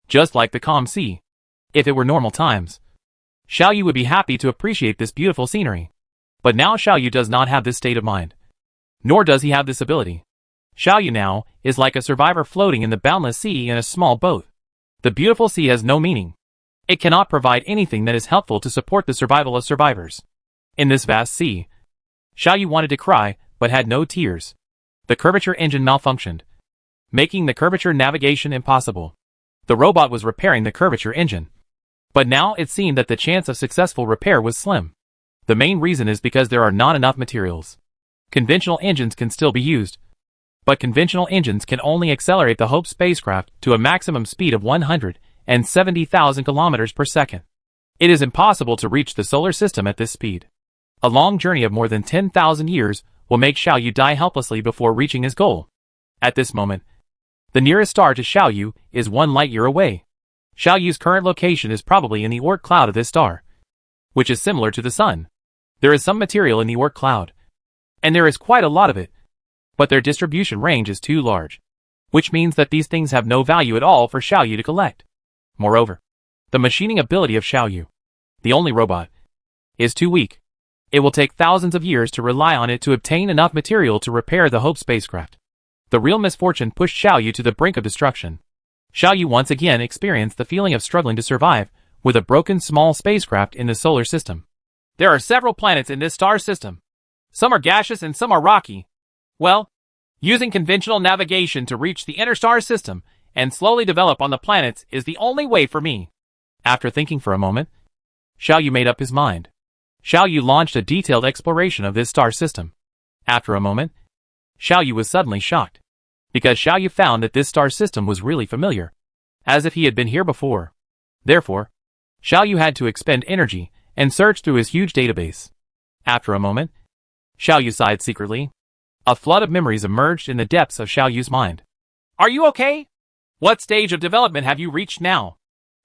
just like the calm sea. If it were normal times, Xiaoyu would be happy to appreciate this beautiful scenery. But now Xiaoyu does not have this state of mind. Nor does he have this ability. Xiaoyu now is like a survivor floating in the boundless sea in a small boat. The beautiful sea has no meaning. It cannot provide anything that is helpful to support the survival of survivors. In this vast sea, Xiaoyu wanted to cry, but had no tears. The curvature engine malfunctioned, making the curvature navigation impossible. The robot was repairing the curvature engine. But now it seemed that the chance of successful repair was slim. The main reason is because there are not enough materials. Conventional engines can still be used, but conventional engines can only accelerate the Hope spacecraft to a maximum speed of 170,000 kilometers per second. It is impossible to reach the solar system at this speed. A long journey of more than 10,000 years will make Xiaoyu die helplessly before reaching his goal. At this moment, the nearest star to Xiaoyu is 1 light-year away. Xiaoyu's current location is probably in the Oort cloud of this star, which is similar to the Sun. There is some material in the Oort cloud, and there is quite a lot of it, but their distribution range is too large. which means that these things have no value at all for Xiaoyu to collect. Moreover, the machining ability of Xiaoyu, the only robot, is too weak. It will take thousands of years to rely on it to obtain enough material to repair the Hope spacecraft. The real misfortune pushed Xiaoyu to the brink of destruction. Xiaoyu once again experienced the feeling of struggling to survive with a broken small spacecraft in the solar system. There are several planets in this star system. Some are gaseous and some are rocky. Well, using conventional navigation to reach the inner star system and slowly develop on the planets is the only way for me. After thinking for a moment, Xiaoyu made up his mind. Xiaoyu launched a detailed exploration of this star system. After a moment, Xiaoyu was suddenly shocked, because Xiaoyu found that this star system was really familiar, as if he had been here before. Therefore, Xiaoyu had to expend energy and search through his huge database. After a moment, Xiaoyu sighed secretly. A flood of memories emerged in the depths of Xiaoyu's mind. Are you okay? What stage of development have you reached now?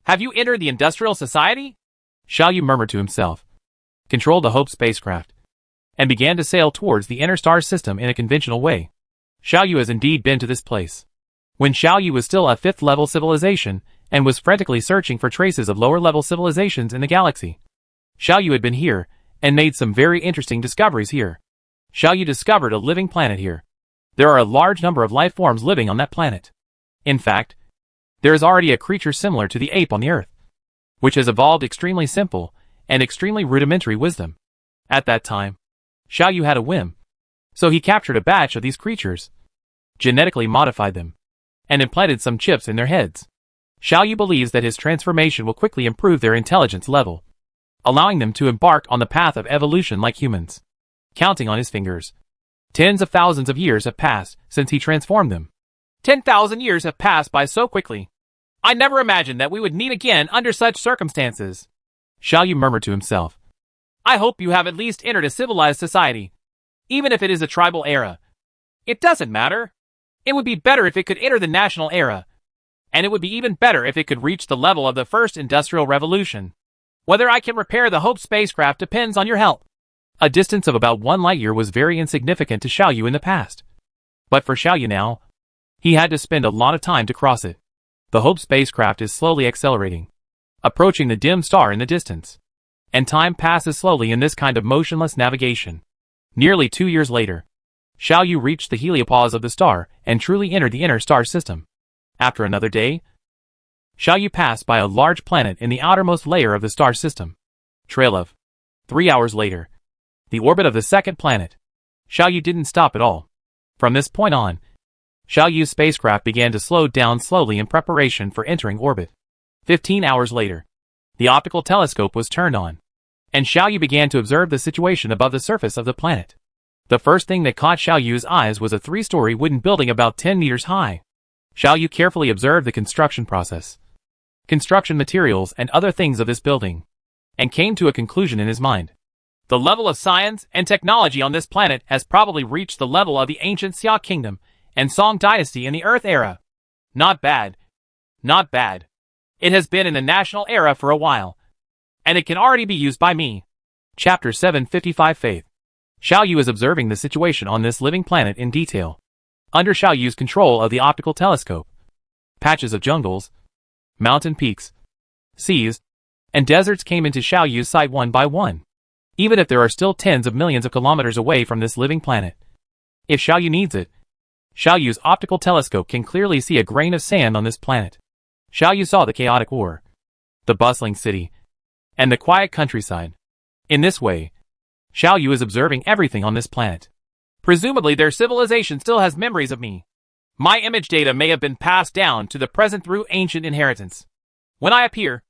Have you entered the industrial society? Xiaoyu murmured to himself, controlled the Hope spacecraft, and began to sail towards the inner star system in a conventional way. Xiaoyu has indeed been to this place. When Xiaoyu was still a 5th-level civilization and was frantically searching for traces of lower-level civilizations in the galaxy, Xiaoyu had been here and made some very interesting discoveries here. Xiaoyu discovered a living planet here. There are a large number of life forms living on that planet. In fact, there is already a creature similar to the ape on the Earth, which has evolved extremely simple and extremely rudimentary wisdom. At that time, Xiaoyu had a whim, so he captured a batch of these creatures, genetically modified them, and implanted some chips in their heads. Xiaoyu believes that his transformation will quickly improve their intelligence level, allowing them to embark on the path of evolution like humans. Counting on his fingers, tens of thousands of years have passed since he transformed them. 10,000 years have passed by so quickly. I never imagined that we would meet again under such circumstances. Xiaoyu murmured to himself. I hope you have at least entered a civilized society, even if it is a tribal era. It doesn't matter. It would be better if it could enter the national era, and it would be even better if it could reach the level of the first industrial revolution. Whether I can repair the Hope spacecraft depends on your help. A distance of about 1 light-year was very insignificant to Xiaoyu in the past. But for Xiaoyu now, he had to spend a lot of time to cross it. The Hope spacecraft is slowly accelerating, approaching the dim star in the distance. And time passes slowly in this kind of motionless navigation. Nearly 2 years later, Xiaoyu reached the heliopause of the star and truly entered the inner star system. After another day, Xiaoyu passed by a large planet in the outermost layer of the star system. Trail of 3 hours later, the orbit of the second planet. Xiaoyu didn't stop at all. From this point on, Xiaoyu's spacecraft began to slow down slowly in preparation for entering orbit. 15 hours later, the optical telescope was turned on, and Xiaoyu began to observe the situation above the surface of the planet. The first thing that caught Xiaoyu's eyes was a 3-story wooden building about 10 meters high. Xiaoyu carefully observed the construction process, construction materials and other things of this building, and came to a conclusion in his mind. The level of science and technology on this planet has probably reached the level of the ancient Xia Kingdom and Song Dynasty in the Earth era. Not bad. Not bad. It has been in the national era for a while, and it can already be used by me. Chapter 755 Faith. Xiaoyu is observing the situation on this living planet in detail. Under Xiaoyu's control of the optical telescope, patches of jungles, mountain peaks, seas, and deserts came into Xiaoyu's sight one by one, even if there are still tens of millions of kilometers away from this living planet. If Xiaoyu needs it, Xiaoyu's optical telescope can clearly see a grain of sand on this planet. Xiaoyu saw the chaotic war, the bustling city, and the quiet countryside. In this way, Xiaoyu is observing everything on this planet. Presumably their civilization still has memories of me. My image data may have been passed down to the present through ancient inheritance. When I appear,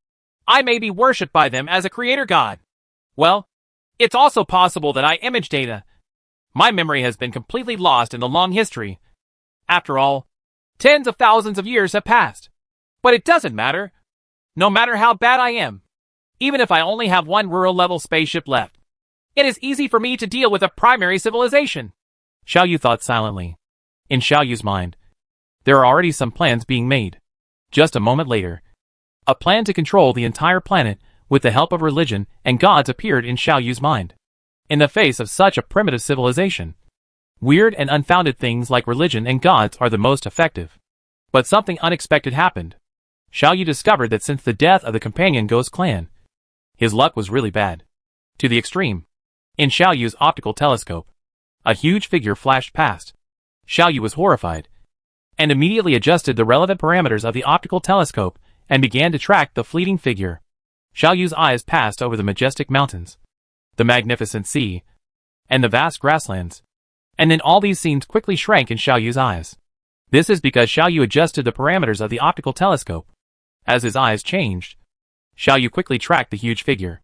I may be worshipped by them as a creator god. Well, it's also possible that I image data. My memory has been completely lost in the long history. After all, tens of thousands of years have passed. But it doesn't matter. No matter how bad I am, even if I only have one rural-level spaceship left, it is easy for me to deal with a primary civilization. Xiaoyu thought silently. In Xiaoyu's mind, there are already some plans being made. Just a moment later, a plan to control the entire planet with the help of religion and gods appeared in Xiaoyu's mind. In the face of such a primitive civilization, weird and unfounded things like religion and gods are the most effective. But something unexpected happened. Xiao Yu discovered that since the death of the companion Ghost Clan, his luck was really bad. To the extreme. In Xiao Yu's optical telescope, a huge figure flashed past. Xiao Yu was horrified, and immediately adjusted the relevant parameters of the optical telescope and began to track the fleeting figure. Xiao Yu's eyes passed over the majestic mountains, the magnificent sea, and the vast grasslands. And then all these scenes quickly shrank in Xiao Yu's eyes. This is because Xiao Yu adjusted the parameters of the optical telescope. As his eyes changed, Xiao Yu quickly tracked the huge figure.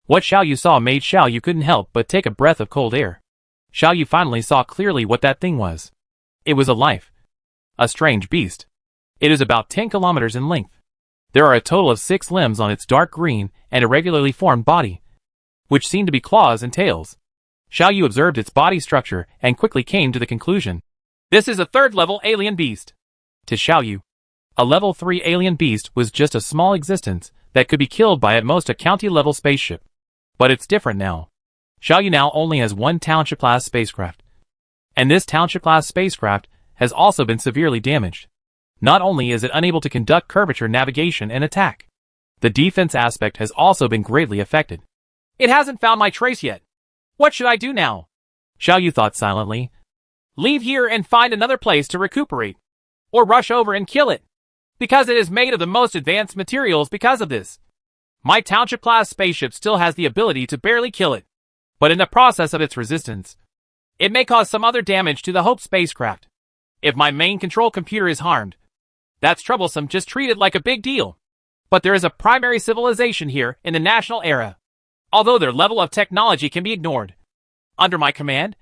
What Xiao Yu saw made Xiao Yu couldn't help but take a breath of cold air. Xiao Yu finally saw clearly what that thing was. It was a life. A strange beast. It is about 10 kilometers in length. There are a total of 6 limbs on its dark green and irregularly formed body, which seem to be claws and tails. Xiao Yu observed its body structure and quickly came to the conclusion. This is a third-level alien beast. To Xiao Yu, a level 3 alien beast was just a small existence that could be killed by at most a county-level spaceship. But it's different now. Xiao Yu now only has one Township-class spacecraft. And this Township-class spacecraft has also been severely damaged. Not only is it unable to conduct curvature navigation and attack, the defense aspect has also been greatly affected. It hasn't found my trace yet. What should I do now? Xiao Yu thought silently. Leave here and find another place to recuperate. Or rush over and kill it. Because it is made of the most advanced materials because of this. My Township-class spaceship still has the ability to barely kill it. But in the process of its resistance, it may cause some other damage to the Hope spacecraft. If my main control computer is harmed, that's troublesome, just treat it like a big deal. But there is a primary civilization here in the national era. Although their level of technology can be ignored, under my command,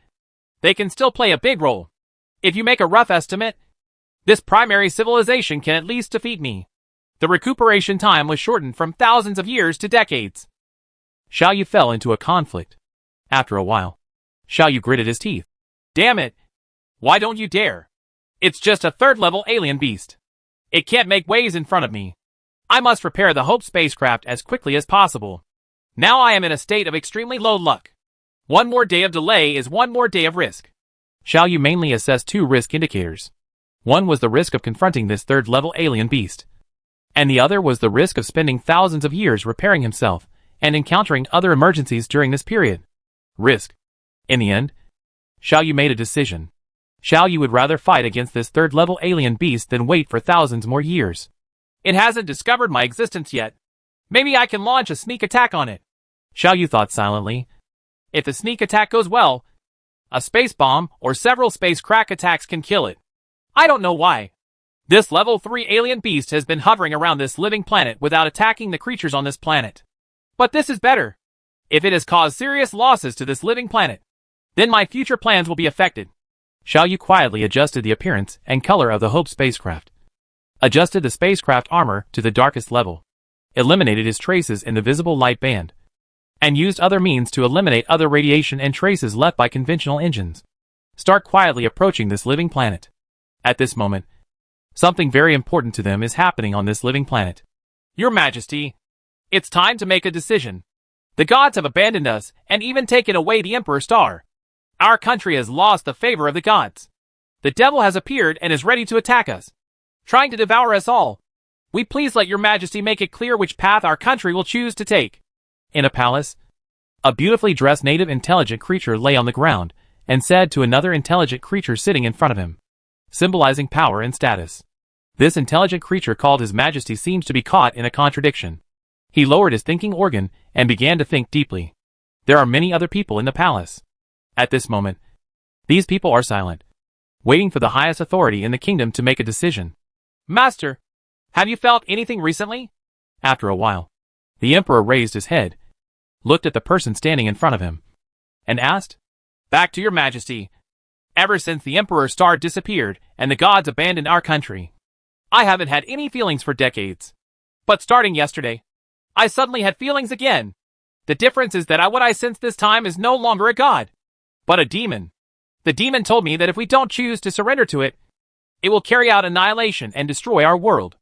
they can still play a big role. If you make a rough estimate, this primary civilization can at least defeat me. The recuperation time was shortened from thousands of years to decades. Xiao Yu fell into a conflict. After a while, Xiao Yu gritted his teeth. Damn it! Why don't you dare? It's just a third-level alien beast. It can't make waves in front of me. I must repair the Hope spacecraft as quickly as possible. Now I am in a state of extremely low luck. One more day of delay is one more day of risk. Xiao Yu mainly assessed 2 risk indicators. One was the risk of confronting this third-level alien beast, and the other was the risk of spending thousands of years repairing himself and encountering other emergencies during this period. Risk. In the end, Xiao Yu made a decision. Xiao Yu would rather fight against this third-level alien beast than wait for thousands more years. It hasn't discovered my existence yet. Maybe I can launch a sneak attack on it. Xiao Yu thought silently. If the sneak attack goes well, a space bomb or several space crack attacks can kill it. I don't know why. This level 3 alien beast has been hovering around this living planet without attacking the creatures on this planet. But this is better. If it has caused serious losses to this living planet, then my future plans will be affected. Xiao Yu quietly adjusted the appearance and color of the Hope spacecraft, adjusted the spacecraft armor to the darkest level, eliminated his traces in the visible light band, and used other means to eliminate other radiation and traces left by conventional engines. Start quietly approaching this living planet. At this moment, something very important to them is happening on this living planet. Your Majesty, it's time to make a decision. The gods have abandoned us and even taken away the Emperor Star. Our country has lost the favor of the gods. The devil has appeared and is ready to attack us, trying to devour us all. We please let your Majesty make it clear which path our country will choose to take. In a palace, a beautifully dressed native intelligent creature lay on the ground and said to another intelligent creature sitting in front of him, symbolizing power and status. This intelligent creature called His Majesty seems to be caught in a contradiction. He lowered his thinking organ and began to think deeply. There are many other people in the palace. At this moment, these people are silent, waiting for the highest authority in the kingdom to make a decision. Master, have you felt anything recently? After a while, the emperor raised his head, looked at the person standing in front of him, and asked, Back to your Majesty. Ever since the Emperor Star disappeared and the gods abandoned our country, I haven't had any feelings for decades. But starting yesterday, I suddenly had feelings again. The difference is that what I sense this time is no longer a god, but a demon. The demon told me that if we don't choose to surrender to it, it will carry out annihilation and destroy our world.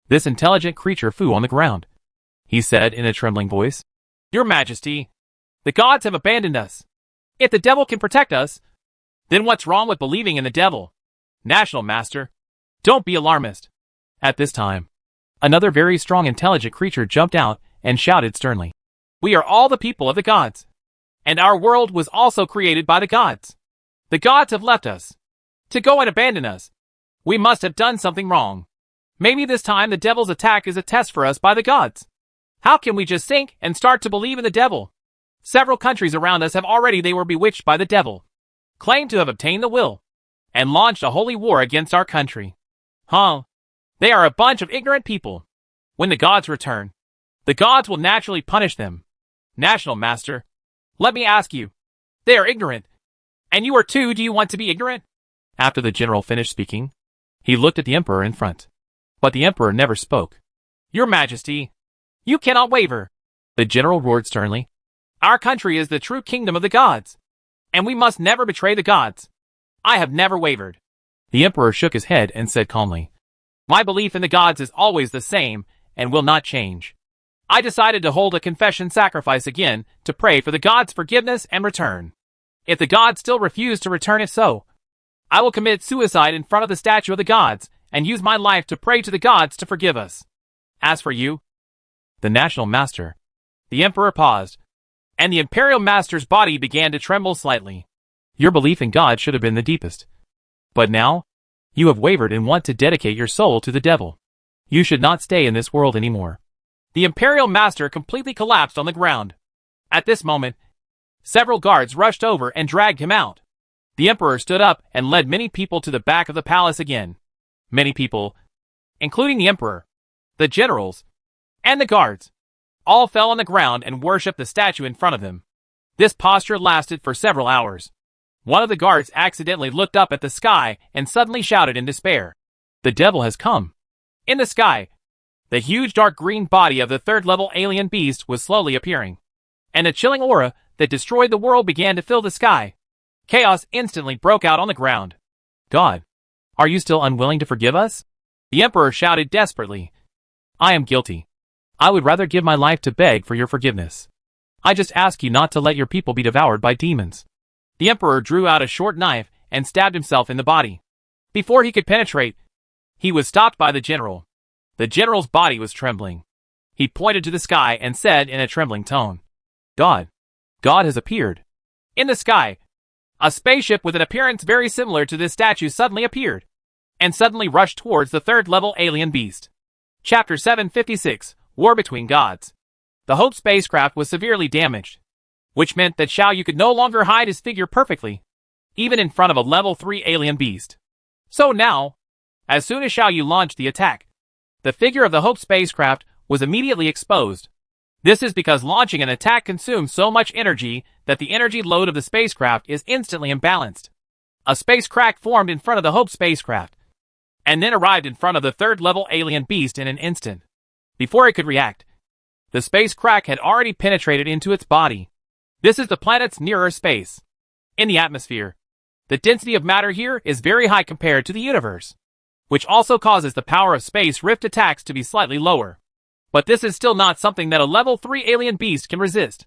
This intelligent creature flew on the ground. He said in a trembling voice, Your Majesty, the gods have abandoned us. If the devil can protect us, then what's wrong with believing in the devil? National Master, don't be alarmist. At this time, another very strong intelligent creature jumped out and shouted sternly. We are all the people of the gods. And our world was also created by the gods. The gods have left us to go and abandon us. We must have done something wrong. Maybe this time the devil's attack is a test for us by the gods. How can we just think and start to believe in the devil? Several countries around us have already they were bewitched by the devil, claimed to have obtained the will, and launched a holy war against our country. They are a bunch of ignorant people. When the gods return, the gods will naturally punish them. National Master, let me ask you. They are ignorant. And you are too. Do you want to be ignorant? After the general finished speaking, he looked at the emperor in front. But the emperor never spoke. Your Majesty, you cannot waver. The general roared sternly. Our country is the true kingdom of the gods, and we must never betray the gods. I have never wavered. The emperor shook his head and said calmly, my belief in the gods is always the same and will not change. I decided to hold a confession sacrifice again to pray for the gods' forgiveness and return. If the gods still refuse to return it so, I will commit suicide in front of the statue of the gods and use my life to pray to the gods to forgive us. As for you, the national master, the emperor paused, and the imperial master's body began to tremble slightly. Your belief in God should have been the deepest. But now, you have wavered and want to dedicate your soul to the devil. You should not stay in this world anymore. The imperial master completely collapsed on the ground. At this moment, several guards rushed over and dragged him out. The emperor stood up and led many people to the back of the palace again. Many people, including the emperor, the generals, and the guards, all fell on the ground and worshipped the statue in front of him. This posture lasted for several hours. One of the guards accidentally looked up at the sky and suddenly shouted in despair. The devil has come. In the sky, the huge dark green body of the third-level alien beast was slowly appearing, and a chilling aura that destroyed the world began to fill the sky. Chaos instantly broke out on the ground. God, are you still unwilling to forgive us? The emperor shouted desperately. I am guilty. I would rather give my life to beg for your forgiveness. I just ask you not to let your people be devoured by demons. The emperor drew out a short knife and stabbed himself in the body. Before he could penetrate, he was stopped by the general. The general's body was trembling. He pointed to the sky and said in a trembling tone, God has appeared. In the sky, a spaceship with an appearance very similar to this statue suddenly appeared, and suddenly rushed towards the third-level alien beast. Chapter 756, War Between Gods. The Hope spacecraft was severely damaged, which meant that Xiao Yu could no longer hide his figure perfectly, even in front of a level 3 alien beast. So now, as soon as Xiao Yu launched the attack, the figure of the Hope spacecraft was immediately exposed. This is because launching an attack consumes so much energy that the energy load of the spacecraft is instantly imbalanced. A space crack formed in front of the Hope spacecraft, and then arrived in front of the third-level alien beast in an instant. Before it could react, the space crack had already penetrated into its body. This is the planet's nearer space. In the atmosphere, the density of matter here is very high compared to the universe, which also causes the power of space rift attacks to be slightly lower. But this is still not something that a level 3 alien beast can resist.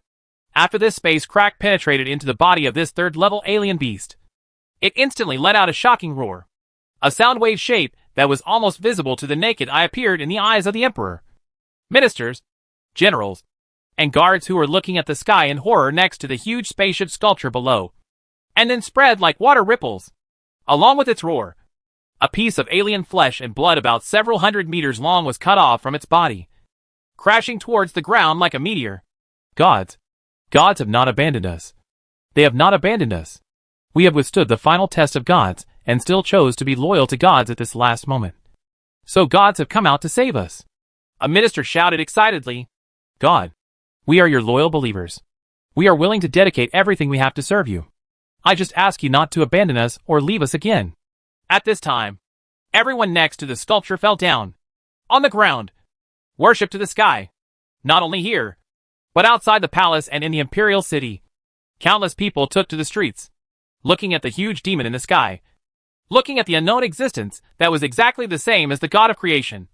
After this space crack penetrated into the body of this third-level alien beast, it instantly let out a shocking roar. A sound wave shape that was almost visible to the naked eye appeared in the eyes of the emperor, ministers, generals, and guards who were looking at the sky in horror next to the huge spaceship sculpture below, and then spread like water ripples. Along with its roar, a piece of alien flesh and blood about several hundred meters long was cut off from its body, crashing towards the ground like a meteor. Gods have not abandoned us. They have not abandoned us. We have withstood the final test of gods and still chose to be loyal to gods at this last moment. So gods have come out to save us. A minister shouted excitedly. God, we are your loyal believers. We are willing to dedicate everything we have to serve you. I just ask you not to abandon us or leave us again. At this time, everyone next to the sculpture fell down, on the ground, worship to the sky. Not only here, but outside the palace and in the imperial city, countless people took to the streets, looking at the huge demon in the sky, looking at the unknown existence that was exactly the same as the god of creation,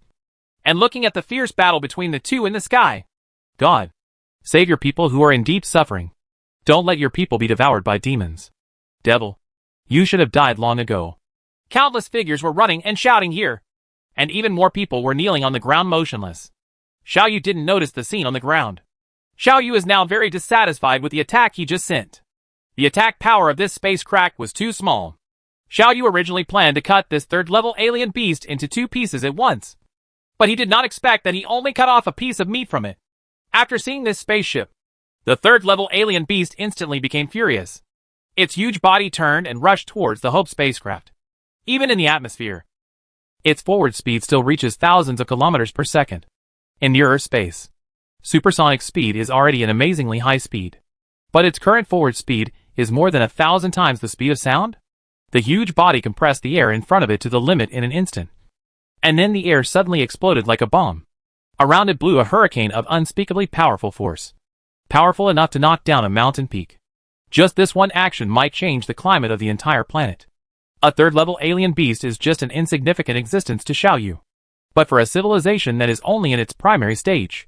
and looking at the fierce battle between the two in the sky. God, save your people who are in deep suffering. Don't let your people be devoured by demons. Devil, you should have died long ago. Countless figures were running and shouting here. and even more people were kneeling on the ground motionless. Xiao Yu didn't notice the scene on the ground. Xiao Yu is now very dissatisfied with the attack he just sent. The attack power of this space crack was too small. Xiao Yu originally planned to cut this third-level alien beast into 2 pieces at once, but he did not expect that he only cut off a piece of meat from it. After seeing this spaceship, the third-level alien beast instantly became furious. Its huge body turned and rushed towards the Hope spacecraft. Even in the atmosphere, its forward speed still reaches thousands of kilometers per second. In nearer space, supersonic speed is already an amazingly high speed, but its current forward speed is more than 1,000 times the speed of sound. The huge body compressed the air in front of it to the limit in an instant, and then the air suddenly exploded like a bomb. Around it blew a hurricane of unspeakably powerful force, powerful enough to knock down a mountain peak. Just this one action might change the climate of the entire planet. A third-level alien beast is just an insignificant existence to Xiao Yu, but for a civilization that is only in its primary stage,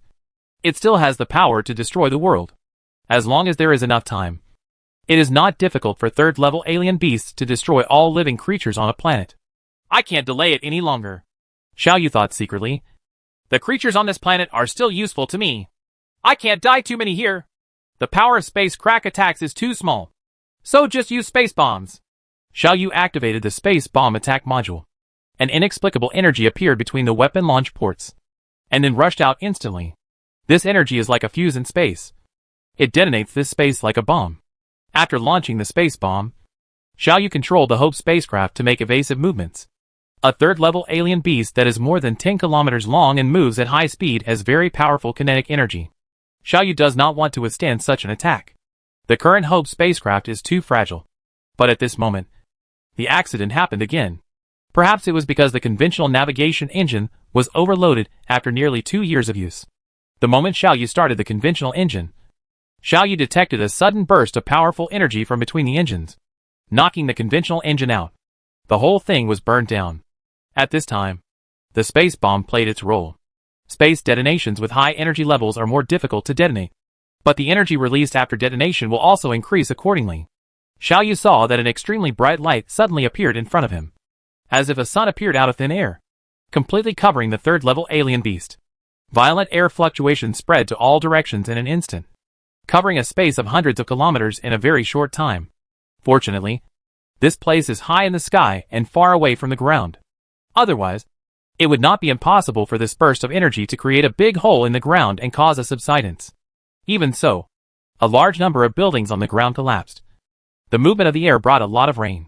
it still has the power to destroy the world. As long as there is enough time, it is not difficult for third-level alien beasts to destroy all living creatures on a planet. I can't delay it any longer, Xiao Yu thought secretly. The creatures on this planet are still useful to me. I can't die too many here. The power of space crack attacks is too small, so just use space bombs. Xiao Yu activated the space bomb attack module. An inexplicable energy appeared between the weapon launch ports, and then rushed out instantly. This energy is like a fuse in space. It detonates this space like a bomb. After launching the space bomb, Xiao Yu controlled the Hope spacecraft to make evasive movements. A third-level alien beast that is more than 10 kilometers long and moves at high speed has very powerful kinetic energy. Xiao Yu does not want to withstand such an attack. The current Hope spacecraft is too fragile. But at this moment, the accident happened again. Perhaps it was because the conventional navigation engine was overloaded after nearly 2 years of use. The moment Xiao Yu started the conventional engine, Xiao Yu detected a sudden burst of powerful energy from between the engines, knocking the conventional engine out. The whole thing was burned down. At this time, the space bomb played its role. Space detonations with high energy levels are more difficult to detonate, but the energy released after detonation will also increase accordingly. Xiao Yu saw that an extremely bright light suddenly appeared in front of him, as if a sun appeared out of thin air, completely covering the third-level alien beast. Violent air fluctuations spread to all directions in an instant, covering a space of hundreds of kilometers in a very short time. Fortunately, this place is high in the sky and far away from the ground. Otherwise, it would not be impossible for this burst of energy to create a big hole in the ground and cause a subsidence. Even so, a large number of buildings on the ground collapsed. The movement of the air brought a lot of rain,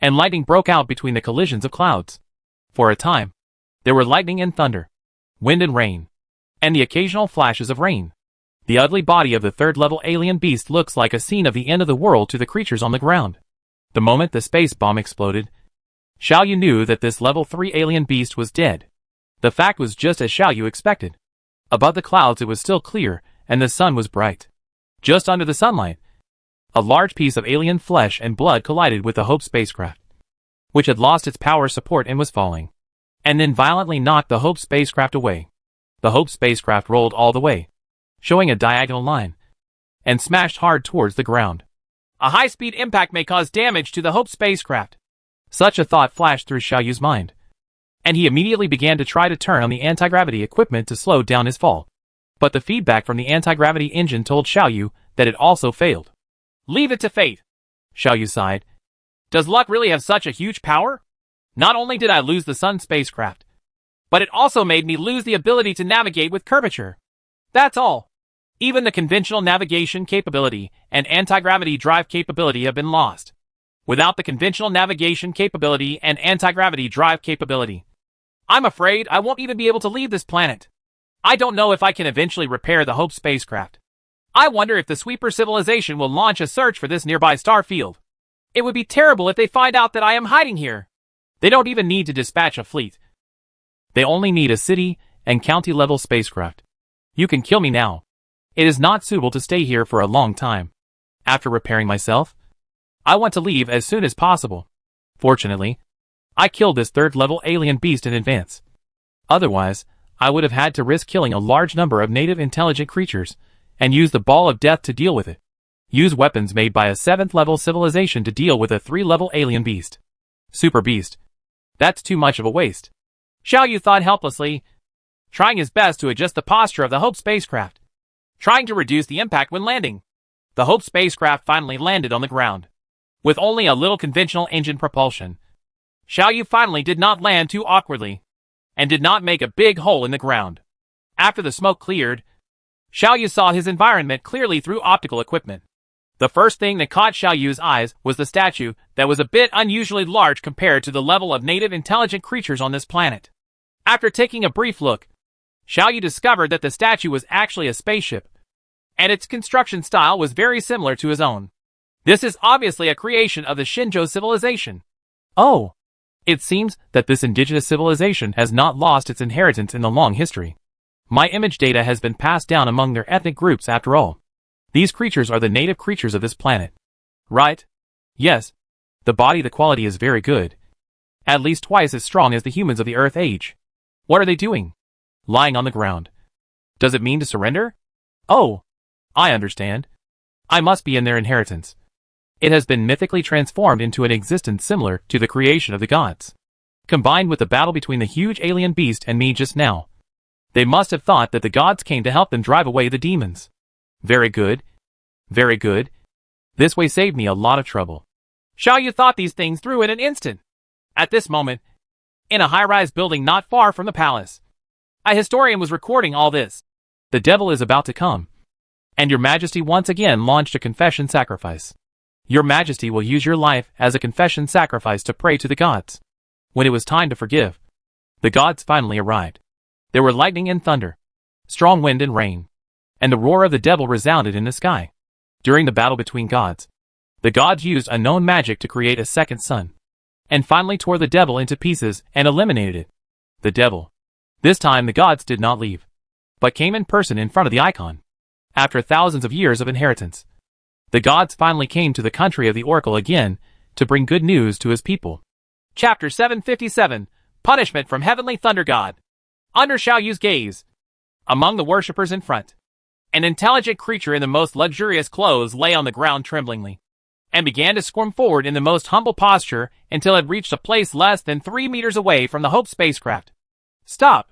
and lightning broke out between the collisions of clouds. For a time, there were lightning and thunder, wind and rain, and the occasional flashes of rain. The ugly body of the third-level alien beast looks like a scene of the end of the world to the creatures on the ground. The moment the space bomb exploded, Xiao Yu knew that this level 3 alien beast was dead. The fact was just as Xiao Yu expected. Above the clouds it was still clear, and the sun was bright. Just under the sunlight, a large piece of alien flesh and blood collided with the Hope spacecraft, which had lost its power support and was falling, and then violently knocked the Hope spacecraft away. The Hope spacecraft rolled all the way, showing a diagonal line, and smashed hard towards the ground. A high-speed impact may cause damage to the Hope spacecraft. Such a thought flashed through Xiao Yu's mind, and he immediately began to try to turn on the anti-gravity equipment to slow down his fall. But the feedback from the anti-gravity engine told Xiao Yu that it also failed. Leave it to fate, Xiao Yu sighed. Does luck really have such a huge power? Not only did I lose the Sun spacecraft, but it also made me lose the ability to navigate with curvature. That's all. Even the conventional navigation capability and anti-gravity drive capability have been lost. Without the conventional navigation capability and anti-gravity drive capability, I'm afraid I won't even be able to leave this planet. I don't know if I can eventually repair the Hope spacecraft. I wonder if the Sweeper civilization will launch a search for this nearby star field. It would be terrible if they find out that I am hiding here. They don't even need to dispatch a fleet. They only need a city and county-level spacecraft. You can kill me now. It is not suitable to stay here for a long time. After repairing myself, I want to leave as soon as possible. Fortunately, I killed this third-level alien beast in advance. Otherwise, I would have had to risk killing a large number of native intelligent creatures and use the ball of death to deal with it. Use weapons made by a 7th-level civilization to deal with a 3-level alien beast. Super beast. That's too much of a waste. Xiao Yu thought helplessly, trying his best to adjust the posture of the Hope spacecraft, trying to reduce the impact when landing. The Hope spacecraft finally landed on the ground. With only a little conventional engine propulsion, Xiao Yu finally did not land too awkwardly, and did not make a big hole in the ground. After the smoke cleared, Xiao Yu saw his environment clearly through optical equipment. The first thing that caught Xiao Yu's eyes was the statue that was a bit unusually large compared to the level of native intelligent creatures on this planet. After taking a brief look, Xiao Yu discovered that the statue was actually a spaceship, and its construction style was very similar to his own. This is obviously a creation of the Shinjo civilization. Oh, it seems that this indigenous civilization has not lost its inheritance in the long history. My image data has been passed down among their ethnic groups after all. These creatures are the native creatures of this planet. Right? Yes. The quality is very good. At least twice as strong as the humans of the Earth age. What are they doing? Lying on the ground. Does it mean to surrender? Oh, I understand. I must be in their inheritance. It has been mythically transformed into an existence similar to the creation of the gods. Combined with the battle between the huge alien beast and me just now, they must have thought that the gods came to help them drive away the demons. Very good. Very good. This way saved me a lot of trouble. Xiao Yu thought these things through in an instant. At this moment, in a high-rise building not far from the palace, a historian was recording all this. The devil is about to come, and your majesty once again launched a confession sacrifice. Your majesty will use your life as a confession sacrifice to pray to the gods. When it was time to forgive, the gods finally arrived. There were lightning and thunder, strong wind and rain, and the roar of the devil resounded in the sky. During the battle between gods, the gods used unknown magic to create a second sun, and finally tore the devil into pieces and eliminated it. The devil. This time the gods did not leave, but came in person in front of the icon. After thousands of years of inheritance, the gods finally came to the country of the Oracle again to bring good news to his people. Chapter 757, Punishment from Heavenly Thunder God. Under Xiao Yu's gaze, among the worshippers in front, an intelligent creature in the most luxurious clothes lay on the ground tremblingly, and began to squirm forward in the most humble posture until it reached a place less than 3 meters away from the Hope spacecraft. Stop!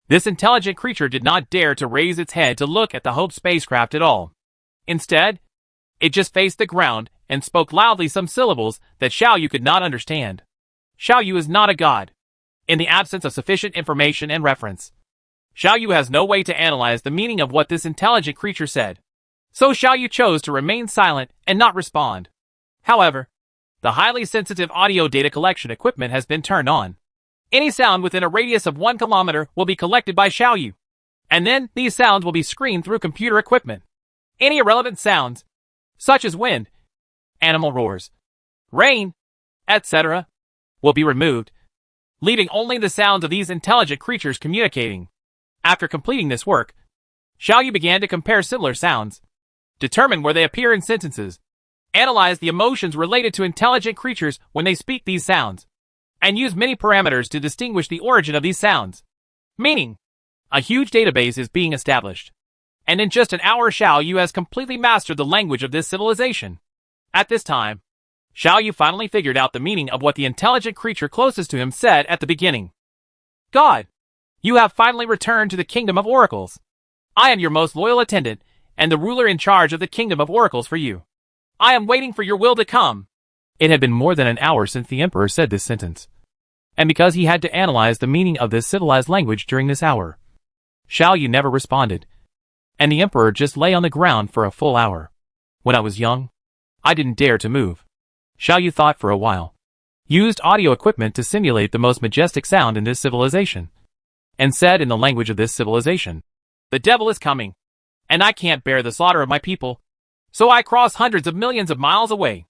This intelligent creature did not dare to raise its head to look at the Hope spacecraft at all. Instead, it just faced the ground and spoke loudly some syllables that Xiao Yu could not understand. Xiao Yu is not a god. In the absence of sufficient information and reference, Xiao Yu has no way to analyze the meaning of what this intelligent creature said. So Xiao Yu chose to remain silent and not respond. However, the highly sensitive audio data collection equipment has been turned on. Any sound within a radius of 1 kilometer will be collected by Xiao Yu, and then these sounds will be screened through computer equipment. Any irrelevant sounds, such as wind, animal roars, rain, etc., will be removed, leaving only the sounds of these intelligent creatures communicating. After completing this work, Xiao Yu began to compare similar sounds, determine where they appear in sentences, analyze the emotions related to intelligent creatures when they speak these sounds, and use many parameters to distinguish the origin of these sounds. Meaning, a huge database is being established. And in just an hour Xiao Yu has completely mastered the language of this civilization. At this time, Xiao Yu finally figured out the meaning of what the intelligent creature closest to him said at the beginning. God, you have finally returned to the Kingdom of Oracles. I am your most loyal attendant, and the ruler in charge of the Kingdom of Oracles for you. I am waiting for your will to come. It had been more than an hour since the Emperor said this sentence, and because he had to analyze the meaning of this civilized language during this hour, Xiao Yu never responded, and the Emperor just lay on the ground for a full hour. When I was young, I didn't dare to move. Xiao Yu thought for a while, used audio equipment to simulate the most majestic sound in this civilization, and said in the language of this civilization, "The devil is coming, and I can't bear the slaughter of my people, so I cross hundreds of millions of miles away.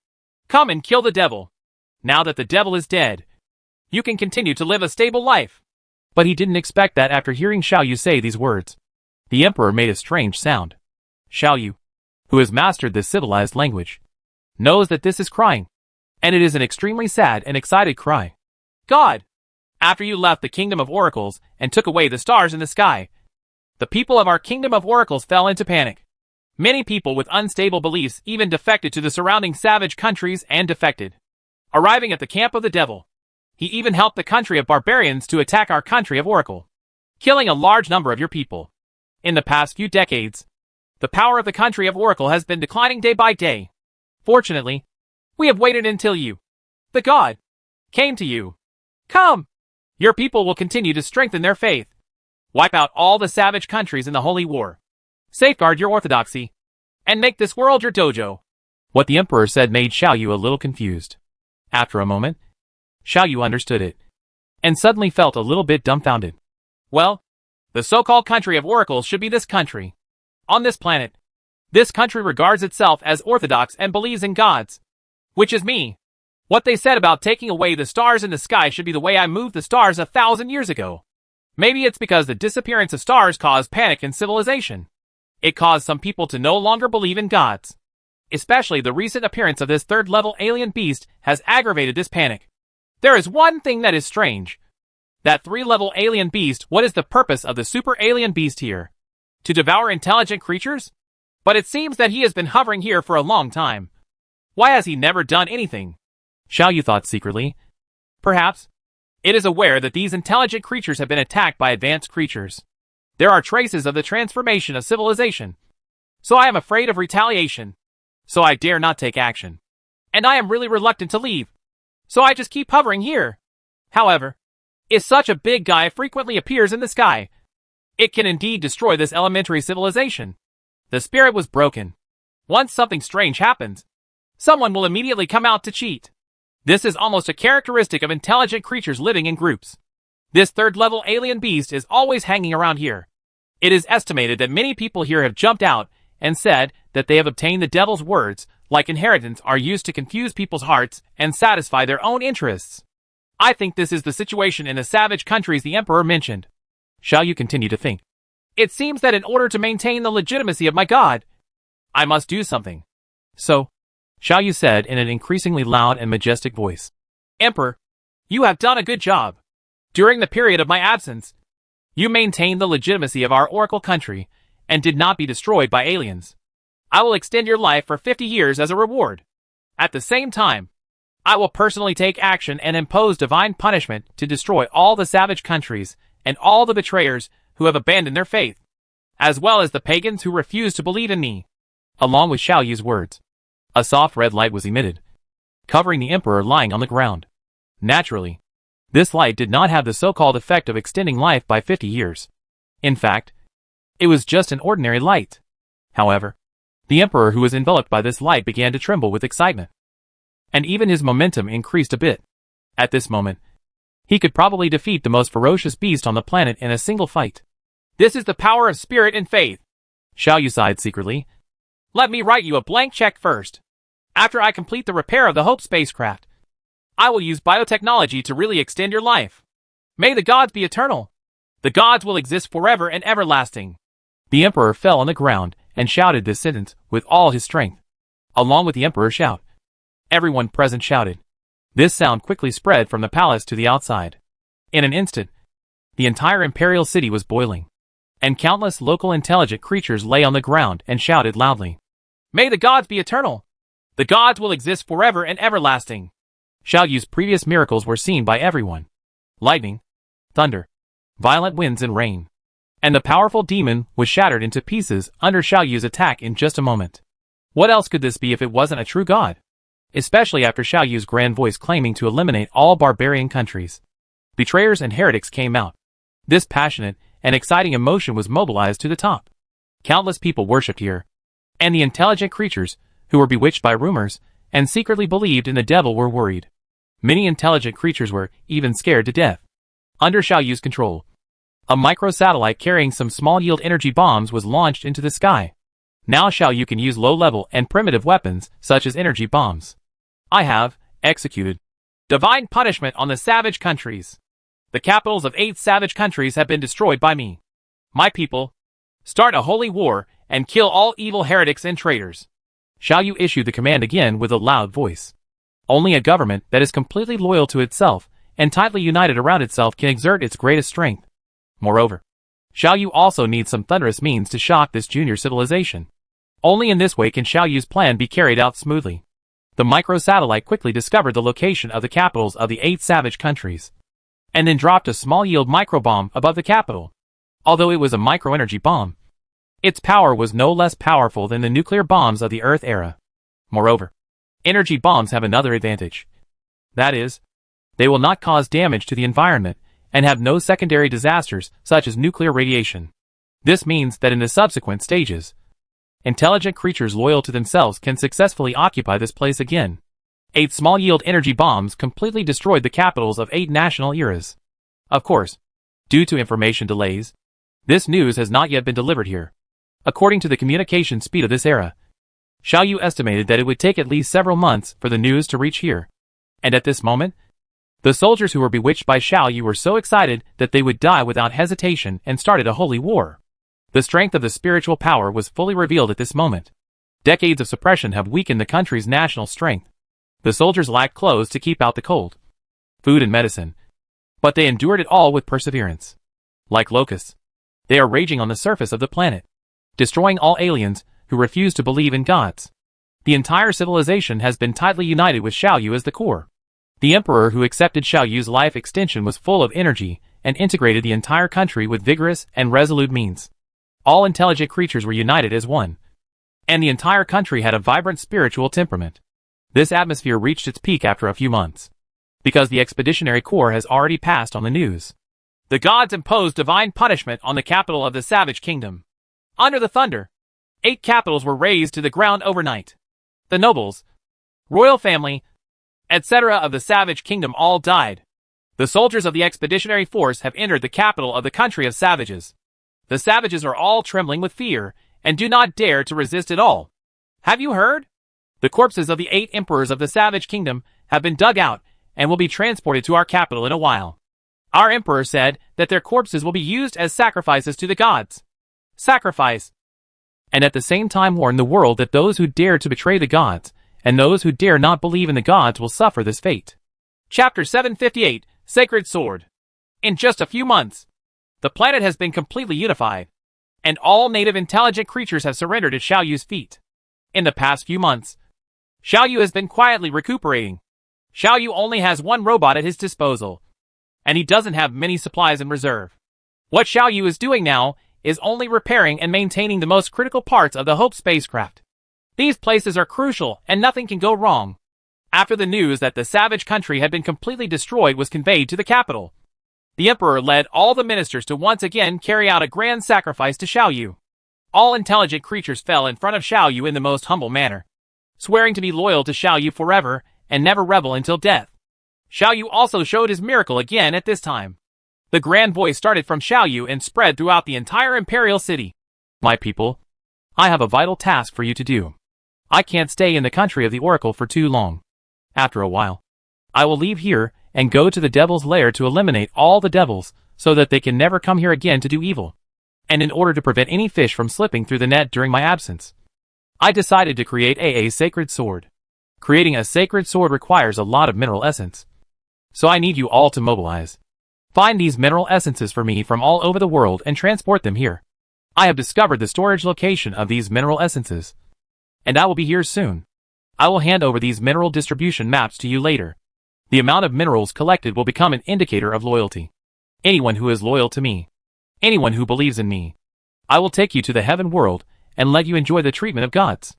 Come and kill the devil. Now that the devil is dead, you can continue to live a stable life." But he didn't expect that after hearing Xiao Yu say these words, the Emperor made a strange sound. Xiao Yu, who has mastered this civilized language, knows that this is crying, and it is an extremely sad and excited cry. God, after you left the Kingdom of Oracles and took away the stars in the sky, the people of our Kingdom of Oracles fell into panic. Many people with unstable beliefs even defected to the surrounding savage countries and defected, arriving at the camp of the devil. He even helped the country of barbarians to attack our country of Oracle, killing a large number of your people. In the past few decades, the power of the country of Oracle has been declining day by day. Fortunately, we have waited until you, the god, came to you. Come! Your people will continue to strengthen their faith. Wipe out all the savage countries in the Holy War. Safeguard your orthodoxy. And make this world your dojo. What the Emperor said made Xiao Yu a little confused. After a moment, Xiao Yu understood it, and suddenly felt a little bit dumbfounded. Well, the so-called country of oracles should be this country. On this planet, this country regards itself as orthodox and believes in gods. Which is me. What they said about taking away the stars in the sky should be the way I moved the stars 1,000 years ago. Maybe it's because the disappearance of stars caused panic in civilization. It caused some people to no longer believe in gods. Especially the recent appearance of this third-level alien beast has aggravated this panic. There is one thing that is strange. That 3-level alien beast, what is the purpose of the super alien beast here? To devour intelligent creatures? But it seems that he has been hovering here for a long time. Why has he never done anything? Xiao Yu thought secretly. Perhaps it is aware that these intelligent creatures have been attacked by advanced creatures. There are traces of the transformation of civilization. So I am afraid of retaliation. So I dare not take action. And I am really reluctant to leave. So I just keep hovering here. However, if such a big guy frequently appears in the sky, it can indeed destroy this elementary civilization. The spirit was broken. Once something strange happens, someone will immediately come out to cheat. This is almost a characteristic of intelligent creatures living in groups. This third-level alien beast is always hanging around here. It is estimated that many people here have jumped out and said that they have obtained the devil's words, like inheritance, are used to confuse people's hearts and satisfy their own interests. I think this is the situation in the savage countries the Emperor mentioned. Xiao Yu continued to think. It seems that in order to maintain the legitimacy of my god, I must do something. So, Xiao Yu said in an increasingly loud and majestic voice. Emperor, you have done a good job. During the period of my absence, you maintained the legitimacy of our Oracle country and did not be destroyed by aliens. I will extend your life for 50 years as a reward. At the same time, I will personally take action and impose divine punishment to destroy all the savage countries and all the betrayers who have abandoned their faith, as well as the pagans who refuse to believe in me. Along with Xiao Yu's words, a soft red light was emitted, covering the Emperor lying on the ground. Naturally, this light did not have the so-called effect of extending life by 50 years. In fact, it was just an ordinary light. However, the Emperor, who was enveloped by this light, began to tremble with excitement. And even his momentum increased a bit. At this moment, he could probably defeat the most ferocious beast on the planet in a single fight. This is the power of spirit and faith. Xiao Yu sighed secretly. Let me write you a blank check first. After I complete the repair of the Hope spacecraft, I will use biotechnology to really extend your life. May the gods be eternal. The gods will exist forever and everlasting. The Emperor fell on the ground and shouted this sentence with all his strength. Along with the Emperor's shout, everyone present shouted. This sound quickly spread from the palace to the outside. In an instant, the entire imperial city was boiling, and countless local intelligent creatures lay on the ground and shouted loudly. May the gods be eternal. The gods will exist forever and everlasting. Xiao Yu's previous miracles were seen by everyone. Lightning, thunder, violent winds and rain. And the powerful demon was shattered into pieces under Xiao Yu's attack in just a moment. What else could this be if it wasn't a true god? Especially after Xiao Yu's grand voice claiming to eliminate all barbarian countries. Betrayers and heretics came out. This passionate and exciting emotion was mobilized to the top. Countless people worshipped here. And the intelligent creatures, who were bewitched by rumors and secretly believed in the devil, were worried. Many intelligent creatures were even scared to death. Under Xiao Yu's control, a microsatellite carrying some small-yield energy bombs was launched into the sky. Now Xiao Yu can use low-level and primitive weapons such as energy bombs. I have executed divine punishment on the savage countries. The capitals of 8 savage countries have been destroyed by me. My people, start a holy war and kill all evil heretics and traitors. Xiao Yu issued the command again with a loud voice. Only a government that is completely loyal to itself and tightly united around itself can exert its greatest strength. Moreover, Xiao Yu also needs some thunderous means to shock this junior civilization. Only in this way can Xiao Yu's plan be carried out smoothly. The microsatellite quickly discovered the location of the capitals of the 8 savage countries, and then dropped a small-yield microbomb above the capital. Although it was a microenergy bomb, its power was no less powerful than the nuclear bombs of the Earth era. Moreover, energy bombs have another advantage. That is, they will not cause damage to the environment and have no secondary disasters such as nuclear radiation. This means that in the subsequent stages, intelligent creatures loyal to themselves can successfully occupy this place again. 8 small-yield energy bombs completely destroyed the capitals of 8 national eras. Of course, due to information delays, this news has not yet been delivered here. According to the communication speed of this era, Xiaoyu estimated that it would take at least several months for the news to reach here. And at this moment, the soldiers who were bewitched by Xiaoyu were so excited that they would die without hesitation and started a holy war. The strength of the spiritual power was fully revealed at this moment. Decades of suppression have weakened the country's national strength. The soldiers lacked clothes to keep out the cold, food and medicine, but they endured it all with perseverance. Like locusts, they are raging on the surface of the planet, destroying all aliens who refuse to believe in gods. The entire civilization has been tightly united with Xiaoyu as the core. The emperor who accepted Xiaoyu's life extension was full of energy and integrated the entire country with vigorous and resolute means. All intelligent creatures were united as one, and the entire country had a vibrant spiritual temperament. This atmosphere reached its peak after a few months, because the Expeditionary Corps has already passed on the news. The gods imposed divine punishment on the capital of the Savage Kingdom. Under the thunder, 8 capitals were razed to the ground overnight. The nobles, royal family, etc. of the Savage Kingdom all died. The soldiers of the Expeditionary Force have entered the capital of the country of savages. The savages are all trembling with fear, and do not dare to resist at all. Have you heard? The corpses of the 8 emperors of the Savage Kingdom have been dug out, and will be transported to our capital in a while. Our emperor said that their corpses will be used as sacrifices to the gods. Sacrifice. And at the same time warn the world that those who dare to betray the gods, and those who dare not believe in the gods will suffer this fate. Chapter 758, Sacred Sword. In just a few months, the planet has been completely unified, and all native intelligent creatures have surrendered at Xiaoyu's feet. In the past few months, Xiaoyu has been quietly recuperating. Xiaoyu only has one robot at his disposal, and he doesn't have many supplies in reserve. What Xiaoyu is doing now is only repairing and maintaining the most critical parts of the Hope spacecraft. These places are crucial and nothing can go wrong. After the news that the savage country had been completely destroyed was conveyed to the capital, the emperor led all the ministers to once again carry out a grand sacrifice to Xiaoyu. All intelligent creatures fell in front of Xiaoyu in the most humble manner, swearing to be loyal to Xiaoyu forever and never rebel until death. Xiaoyu also showed his miracle again at this time. The grand voice started from Xiaoyu and spread throughout the entire imperial city. My people, I have a vital task for you to do. I can't stay in the country of the oracle for too long. After a while, I will leave here and go to the devil's lair to eliminate all the devils so that they can never come here again to do evil. And in order to prevent any fish from slipping through the net during my absence, I decided to create a sacred sword. Creating a sacred sword requires a lot of mineral essence. So I need you all to mobilize. Find these mineral essences for me from all over the world and transport them here. I have discovered the storage location of these mineral essences, and I will be here soon. I will hand over these mineral distribution maps to you later. The amount of minerals collected will become an indicator of loyalty. Anyone who is loyal to me, anyone who believes in me, I will take you to the heaven world and let you enjoy the treatment of gods.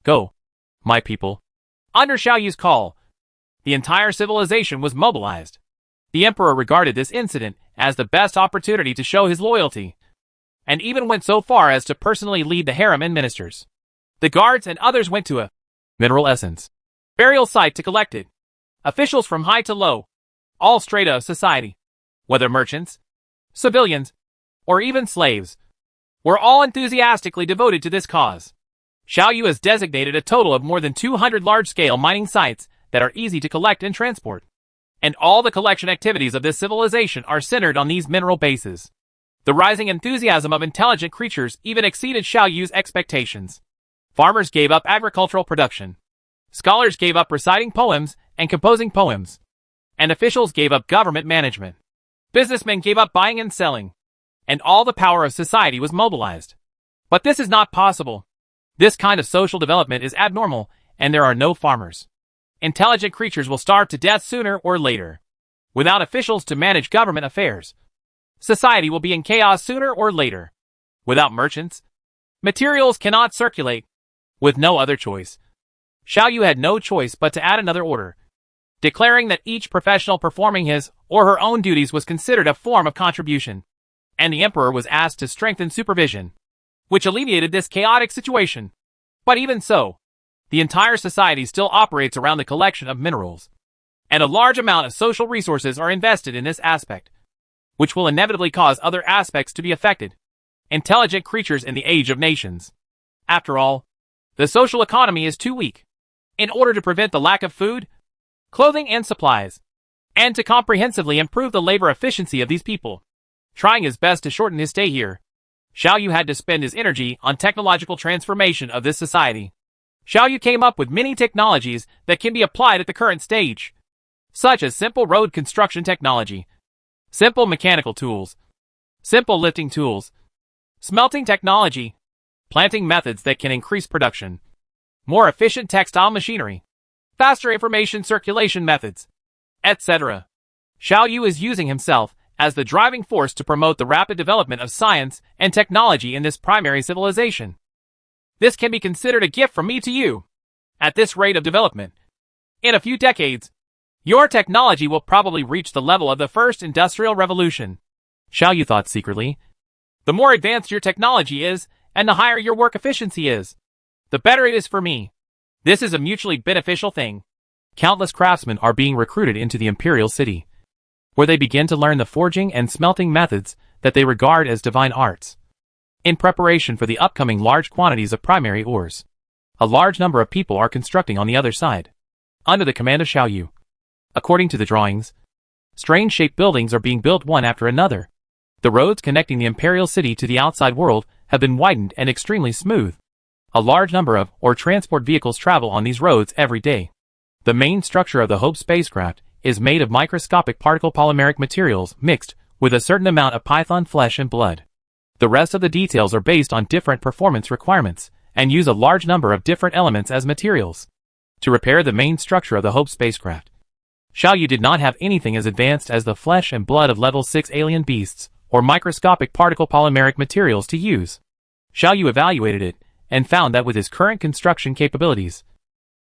Go, my people. Under Xiaoyu's call, the entire civilization was mobilized. The emperor regarded this incident as the best opportunity to show his loyalty, and even went so far as to personally lead the harem and ministers. The guards and others went to a mineral essence burial site to collect it. Officials from high to low, all strata of society, whether merchants, civilians, or even slaves, were all enthusiastically devoted to this cause. Xiaoyu has designated a total of more than 200 large-scale mining sites that are easy to collect and transport, and all the collection activities of this civilization are centered on these mineral bases. The rising enthusiasm of intelligent creatures even exceeded Xiaoyu's expectations. Farmers gave up agricultural production. Scholars gave up reciting poems and composing poems. And officials gave up government management. Businessmen gave up buying and selling. And all the power of society was mobilized. But this is not possible. This kind of social development is abnormal, and there are no farmers. Intelligent creatures will starve to death sooner or later. Without officials to manage government affairs, society will be in chaos sooner or later. Without merchants, materials cannot circulate. With no other choice, Xiaoyu had no choice but to add another order, declaring that each professional performing his or her own duties was considered a form of contribution, and the emperor was asked to strengthen supervision, which alleviated this chaotic situation. But even so, the entire society still operates around the collection of minerals, and a large amount of social resources are invested in this aspect, which will inevitably cause other aspects to be affected. Intelligent creatures in the age of nations. After all, the social economy is too weak. In order to prevent the lack of food, clothing and supplies, and to comprehensively improve the labor efficiency of these people, trying his best to shorten his stay here, Xiaoyu had to spend his energy on technological transformation of this society. Xiaoyu came up with many technologies that can be applied at the current stage, such as simple road construction technology, simple mechanical tools, simple lifting tools, smelting technology, planting methods that can increase production, more efficient textile machinery, faster information circulation methods, etc. Xiaoyu is using himself as the driving force to promote the rapid development of science and technology in this primary civilization. This can be considered a gift from me to you. At this rate of development, in a few decades, your technology will probably reach the level of the first industrial revolution. Xiaoyu thought secretly. The more advanced your technology is, and the higher your work efficiency is, the better it is for me. This is a mutually beneficial thing. Countless craftsmen are being recruited into the imperial city, where they begin to learn the forging and smelting methods that they regard as divine arts, in preparation for the upcoming large quantities of primary ores. A large number of people are constructing on the other side, under the command of Xiaoyu. According to the drawings, strange-shaped buildings are being built one after another. The roads connecting the imperial city to the outside world have been widened and extremely smooth. A large number of transport vehicles travel on these roads every day. The main structure of the Hope spacecraft is made of microscopic particle polymeric materials mixed with a certain amount of python flesh and blood. The rest of the details are based on different performance requirements and use a large number of different elements as materials. To repair the main structure of the Hope spacecraft, Xiaoyu did not have anything as advanced as the flesh and blood of level 6 alien beasts or microscopic particle polymeric materials to use. Xiaoyu evaluated it and found that with his current construction capabilities,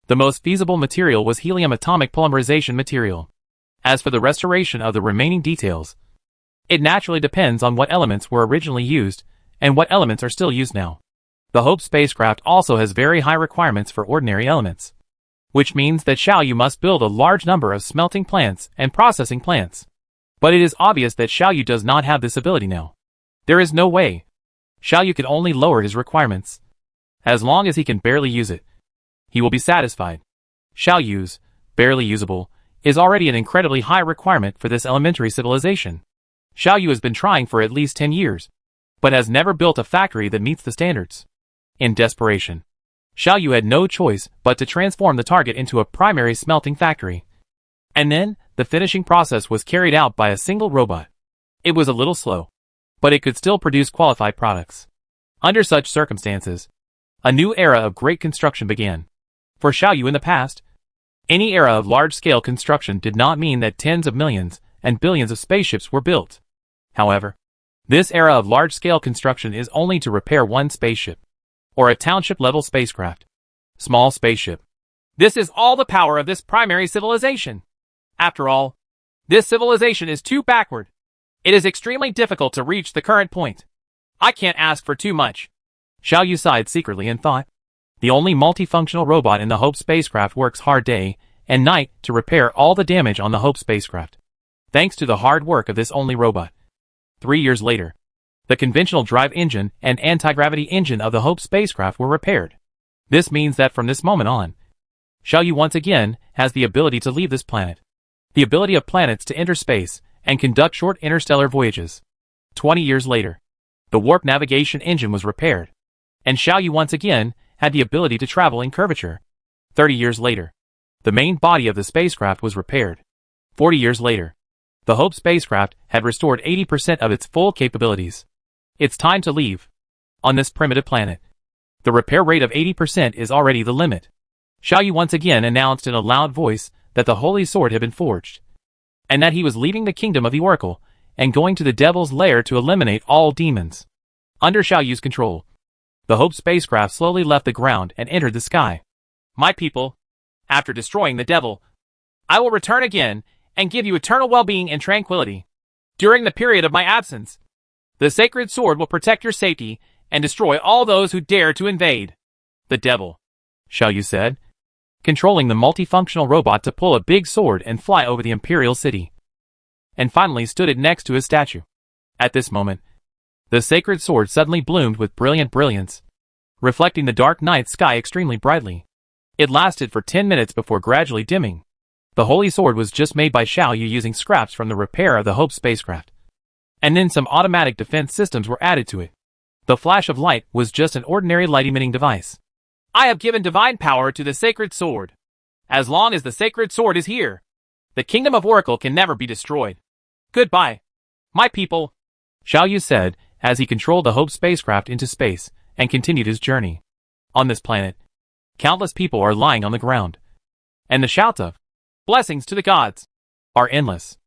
the most feasible material was helium atomic polymerization material. As for the restoration of the remaining details, it naturally depends on what elements were originally used and what elements are still used now. The Hope spacecraft also has very high requirements for ordinary elements, which means that Xiaoyu must build a large number of smelting plants and processing plants. But it is obvious that Xiaoyu does not have this ability now. There is no way. Xiaoyu can only lower his requirements. As long as he can barely use it, he will be satisfied. Xiaoyu's barely usable is already an incredibly high requirement for this elementary civilization. Xiaoyu has been trying for at least 10 years, but has never built a factory that meets the standards. In desperation, Xiaoyu had no choice but to transform the target into a primary smelting factory. And then, the finishing process was carried out by a single robot. It was a little slow, but it could still produce qualified products. Under such circumstances, a new era of great construction began. For Xiaoyu in the past, any era of large-scale construction did not mean that tens of millions and billions of spaceships were built. However, this era of large-scale construction is only to repair one spaceship, or a township-level spacecraft. Small spaceship. This is all the power of this primary civilization. After all, this civilization is too backward. It is extremely difficult to reach the current point. I can't ask for too much. Xiaoyu sighed secretly and thought. The only multifunctional robot in the Hope spacecraft works hard day and night to repair all the damage on the Hope spacecraft. Thanks to the hard work of this only robot. 3 years later, the conventional drive engine and anti-gravity engine of the Hope spacecraft were repaired. This means that from this moment on, Xiaoyu once again has the ability to leave this planet. The ability of planets to enter space and conduct short interstellar voyages. 20 years later, the warp navigation engine was repaired, and Xiaoyu once again had the ability to travel in curvature. 30 years later, the main body of the spacecraft was repaired. 40 years later, the Hope spacecraft had restored 80% of its full capabilities. It's time to leave. On this primitive planet, the repair rate of 80% is already the limit. Xiao Yu once again announced in a loud voice that the holy sword had been forged, and that he was leaving the kingdom of the Oracle and going to the Devil's Lair to eliminate all demons. Under Xiao Yu's control, the Hope spacecraft slowly left the ground and entered the sky. My people, after destroying the Devil, I will return again and give you eternal well-being and tranquility. During the period of my absence, the sacred sword will protect your safety and destroy all those who dare to invade. The Devil, Xiao Yu said, controlling the multifunctional robot to pull a big sword and fly over the Imperial City, and finally stood it next to his statue. At this moment, the sacred sword suddenly bloomed with brilliant brilliance, reflecting the dark night sky extremely brightly. It lasted for 10 minutes before gradually dimming. The holy sword was just made by Xiao Yu using scraps from the repair of the Hope spacecraft, and then some automatic defense systems were added to it. The flash of light was just an ordinary light-emitting device. I have given divine power to the sacred sword. As long as the sacred sword is here, the kingdom of Oracle can never be destroyed. Goodbye, my people, Xiao Yu said as he controlled the Hope spacecraft into space and continued his journey. On this planet, countless people are lying on the ground, and the shouts of blessings to the gods are endless.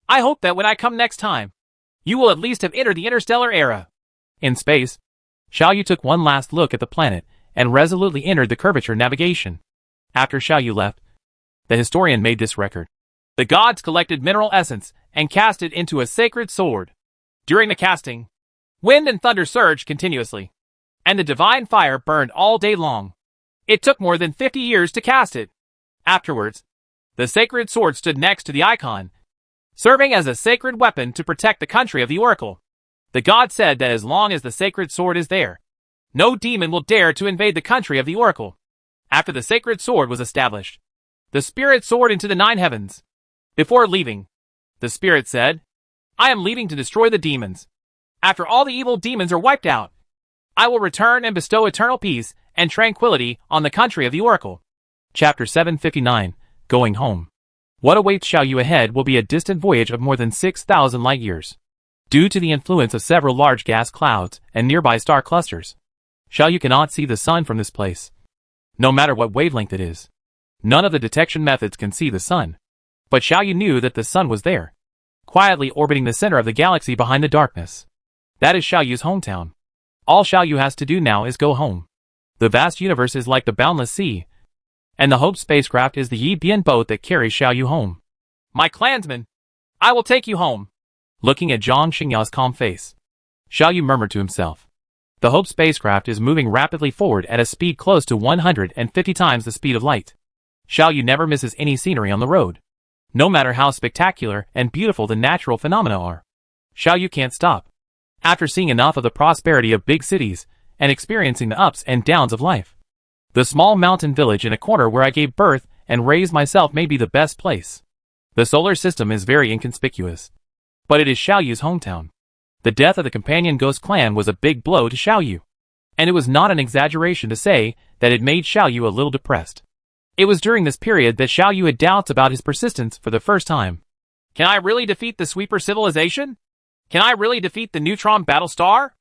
I hope that when I come next time, you will at least have entered the interstellar era. In space, Xiao Yu took one last look at the planet and resolutely entered the curvature navigation. After Xiao Yu left, the historian made this record. The gods collected mineral essence and cast it into a sacred sword. During the casting, wind and thunder surged continuously, and the divine fire burned all day long. It took more than 50 years to cast it. Afterwards, the sacred sword stood next to the icon, serving as a sacred weapon to protect the country of the Oracle. The god said that as long as the sacred sword is there, no demon will dare to invade the country of the Oracle. After the sacred sword was established, the spirit soared into the 9 heavens. Before leaving, the spirit said, I am leaving to destroy the demons. After all the evil demons are wiped out, I will return and bestow eternal peace and tranquility on the country of the Oracle. Chapter 759, Going Home. What awaits Xiao Yu ahead will be a distant voyage of more than 6,000 light years. Due to the influence of several large gas clouds and nearby star clusters, Xiao Yu cannot see the sun from this place, no matter what wavelength it is. None of the detection methods can see the sun, but Xiao Yu knew that the sun was there, quietly orbiting the center of the galaxy behind the darkness. That is Xiao Yu's hometown. All Xiao Yu has to do now is go home. The vast universe is like the boundless sea, and the Hope spacecraft is the Yi Bian boat that carries Xiao Yu home. My clansmen, I will take you home. Looking at Zhang Xingyao's calm face, Xiao Yu murmured to himself. The Hope spacecraft is moving rapidly forward at a speed close to 150 times the speed of light. Xiao Yu never misses any scenery on the road, no matter how spectacular and beautiful the natural phenomena are. Xiao Yu can't stop. After seeing enough of the prosperity of big cities and experiencing the ups and downs of life, the small mountain village in a corner where I gave birth and raised myself may be the best place. The solar system is very inconspicuous, but it is Xiao Yu's hometown. The death of the companion ghost clan was a big blow to Xiao Yu, and it was not an exaggeration to say that it made Xiao Yu a little depressed. It was during this period that Xiao Yu had doubts about his persistence for the first time. Can I really defeat the sweeper civilization? Can I really defeat the Neutron Battlestar?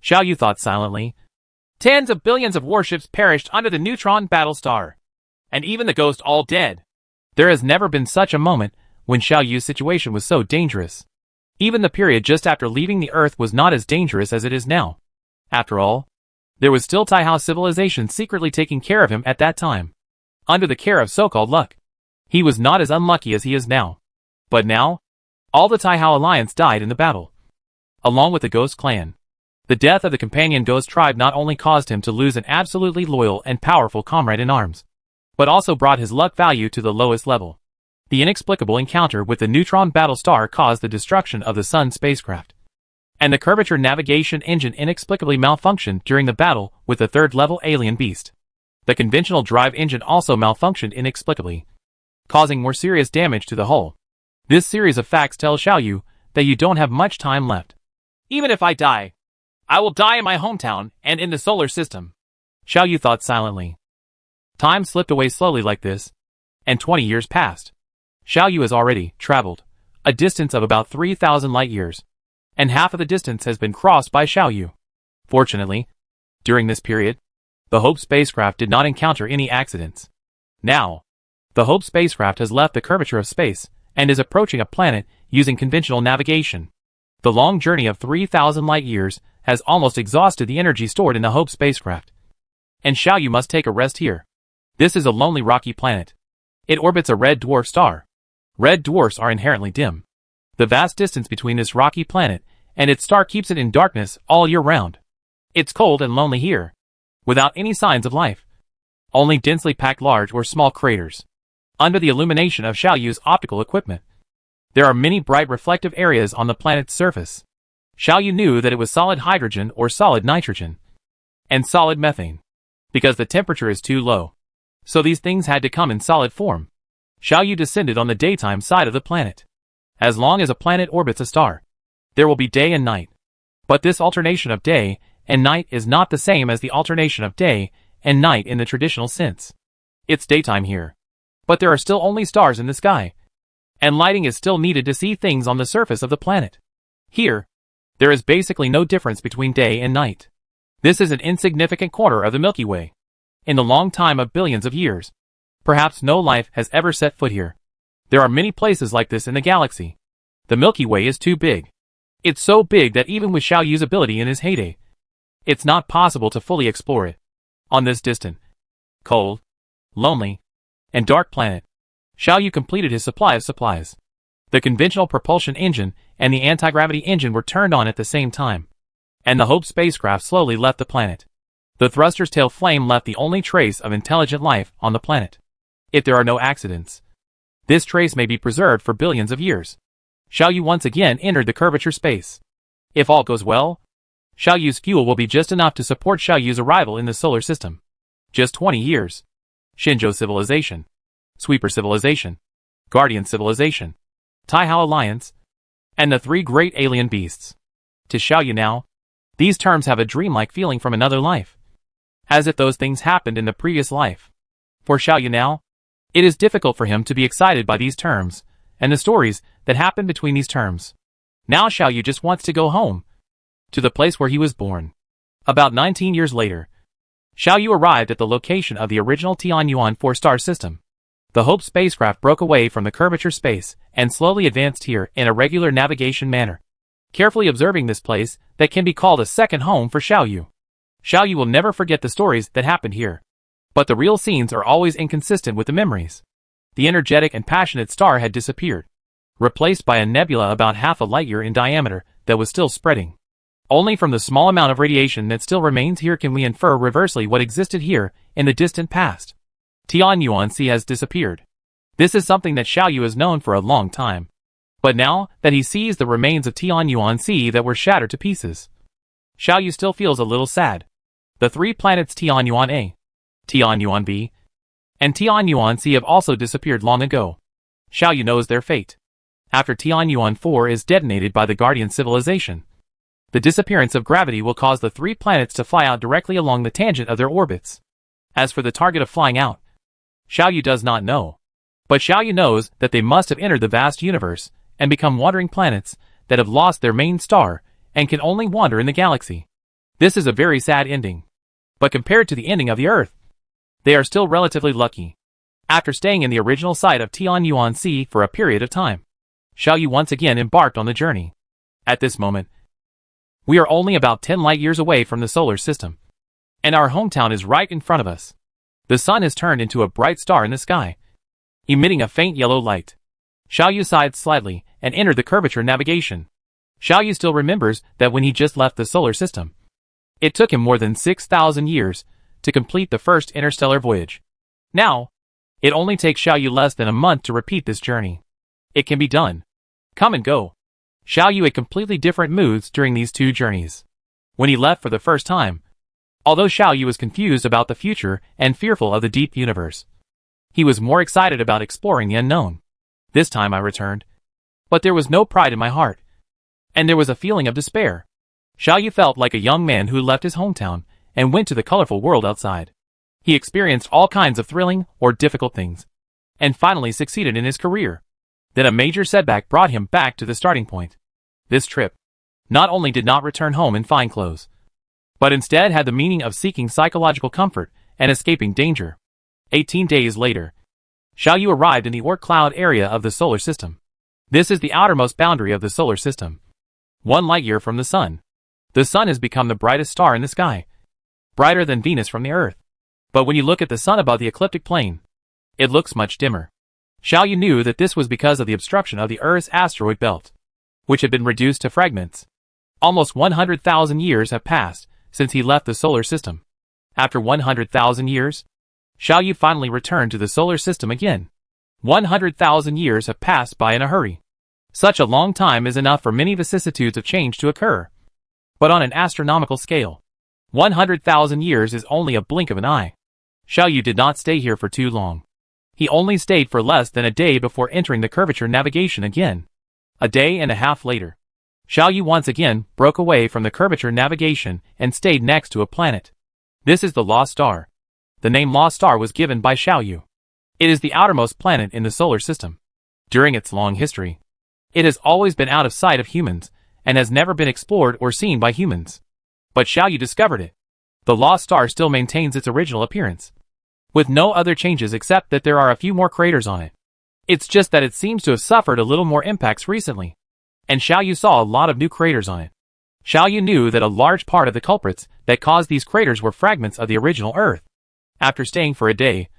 Xiao Yu thought silently. Tens of billions of warships perished under the Neutron Battlestar, and even the ghost all dead. There has never been such a moment when Xiao Yu's situation was so dangerous. Even the period just after leaving the Earth was not as dangerous as it is now. After all, there was still Taihao civilization secretly taking care of him at that time, under the care of so-called luck. He was not as unlucky as he is now. But now, all the Taihao alliance died in the battle, along with the Ghost clan. The death of the companion Ghost tribe not only caused him to lose an absolutely loyal and powerful comrade in arms, but also brought his luck value to the lowest level. The inexplicable encounter with the Neutron Battlestar caused the destruction of the Sun spacecraft, and the curvature navigation engine inexplicably malfunctioned during the battle with the third-level alien beast. The conventional drive engine also malfunctioned inexplicably, causing more serious damage to the hull. This series of facts tells Xiao Yu that you don't have much time left. Even if I die, I will die in my hometown and in the solar system. Xiao Yu thought silently. Time slipped away slowly like this, and 20 years passed. Xiao Yu has already traveled a distance of about 3,000 light years, and half of the distance has been crossed by Xiao Yu. Fortunately, during this period, the Hope spacecraft did not encounter any accidents. Now, the Hope spacecraft has left the curvature of space and is approaching a planet using conventional navigation. The long journey of 3,000 light-years has almost exhausted the energy stored in the Hope spacecraft. And Xiaoyu must take a rest here. This is a lonely rocky planet. It orbits a red dwarf star. Red dwarfs are inherently dim. The vast distance between this rocky planet and its star keeps it in darkness all year round. It's cold and lonely here, without any signs of life. Only densely packed large or small craters. Under the illumination of Xiaoyu's optical equipment, there are many bright reflective areas on the planet's surface. Xiaoyu knew that it was solid hydrogen or solid nitrogen, and solid methane, because the temperature is too low. So these things had to come in solid form. Xiaoyu descended on the daytime side of the planet. As long as a planet orbits a star, there will be day and night. But this alternation of day and night is not the same as the alternation of day and night in the traditional sense. It's daytime here, but there are still only stars in the sky, and lighting is still needed to see things on the surface of the planet. Here, there is basically no difference between day and night. This is an insignificant corner of the Milky Way. In the long time of billions of years, perhaps no life has ever set foot here. There are many places like this in the galaxy. The Milky Way is too big. It's so big that even with Xiaoyu's ability in his heyday, it's not possible to fully explore it. On this distant, cold, lonely, and dark planet, Xiaoyu completed his supply of supplies. The conventional propulsion engine and the anti-gravity engine were turned on at the same time, and the Hope spacecraft slowly left the planet. The thruster's tail flame left the only trace of intelligent life on the planet. If there are no accidents, this trace may be preserved for billions of years. Xiaoyu once again entered the curvature space. If all goes well, Xiaoyu's fuel will be just enough to support Xiaoyu's arrival in the solar system. Just 20 years. Shinzhou Civilization, Sweeper Civilization, Guardian Civilization, Taihao Alliance, and the three great alien beasts. To Xiaoyu now, these terms have a dreamlike feeling from another life, as if those things happened in the previous life. For Xiaoyu now, it is difficult for him to be excited by these terms, and the stories that happen between these terms. Now Xiaoyu just wants to go home, to the place where he was born. About 19 years later, Xiaoyu arrived at the location of the original Tianyuan 4-star system. The Hope spacecraft broke away from the curvature space and slowly advanced here in a regular navigation manner, carefully observing this place that can be called a second home for Xiaoyu. Xiaoyu will never forget the stories that happened here, but the real scenes are always inconsistent with the memories. The energetic and passionate star had disappeared, replaced by a nebula about half a light-year in diameter that was still spreading. Only from the small amount of radiation that still remains here can we infer reversely what existed here in the distant past. Tianyuan Sea has disappeared. This is something that Xiaoyu has known for a long time. But now that he sees the remains of Tianyuan Sea that were shattered to pieces, Xiaoyu still feels a little sad. The three planets Tianyuan A, Tianyuan B, and Tianyuan C have also disappeared long ago. Xiaoyu knows their fate. After Tianyuan 4 is detonated by the Guardian civilization, the disappearance of gravity will cause the three planets to fly out directly along the tangent of their orbits. As for the target of flying out, Xiaoyu does not know. But Xiaoyu knows that they must have entered the vast universe and become wandering planets that have lost their main star and can only wander in the galaxy. This is a very sad ending. But compared to the ending of the Earth, they are still relatively lucky. After staying in the original site of Tianyuan Sea for a period of time, Xiaoyu once again embarked on the journey. At this moment, we are only about 10 light-years away from the solar system, and our hometown is right in front of us. The sun has turned into a bright star in the sky, emitting a faint yellow light. Xiaoyu sighed slightly and entered the curvature navigation. Xiaoyu still remembers that when he just left the solar system, it took him more than 6,000 years to complete the first interstellar voyage. Now, it only takes Xiaoyu less than a month to repeat this journey. It can be done. Come and go. Xiaoyu had completely different moods during these two journeys. When he left for the first time, although Xiaoyu was confused about the future and fearful of the deep universe, he was more excited about exploring the unknown. This time I returned, but there was no pride in my heart, and there was a feeling of despair. Xiaoyu felt like a young man who left his hometown and went to the colorful world outside. He experienced all kinds of thrilling or difficult things, and finally succeeded in his career. Then a major setback brought him back to the starting point. This trip not only did not return home in fine clothes, but instead had the meaning of seeking psychological comfort and escaping danger. 18 days later, Xiaoyu arrived in the Oort cloud area of the solar system. This is the outermost boundary of the solar system. 1 light-year from the sun. The sun has become the brightest star in the sky, brighter than Venus from the Earth. But when you look at the sun above the ecliptic plane, it looks much dimmer. Xiaoyu knew that this was because of the obstruction of the Earth's asteroid belt, which had been reduced to fragments. Almost 100,000 years have passed since he left the solar system. After 100,000 years, Xiaoyu finally returned to the solar system again. 100,000 years have passed by in a hurry. Such a long time is enough for many vicissitudes of change to occur. But on an astronomical scale, 100,000 years is only a blink of an eye. Xiaoyu did not stay here for too long. He only stayed for less than a day before entering the curvature navigation again. A day and a half later, Xiaoyu once again broke away from the curvature navigation and stayed next to a planet. This is the Lost Star. The name Lost Star was given by Xiaoyu. It is the outermost planet in the solar system. During its long history, it has always been out of sight of humans and has never been explored or seen by humans. But Xiaoyu discovered it. The Lost Star still maintains its original appearance, with no other changes except that there are a few more craters on it. It's just that it seems to have suffered a little more impacts recently, and Xiaoyu saw a lot of new craters on it. Xiaoyu knew that a large part of the culprits that caused these craters were fragments of the original Earth. After staying for a day,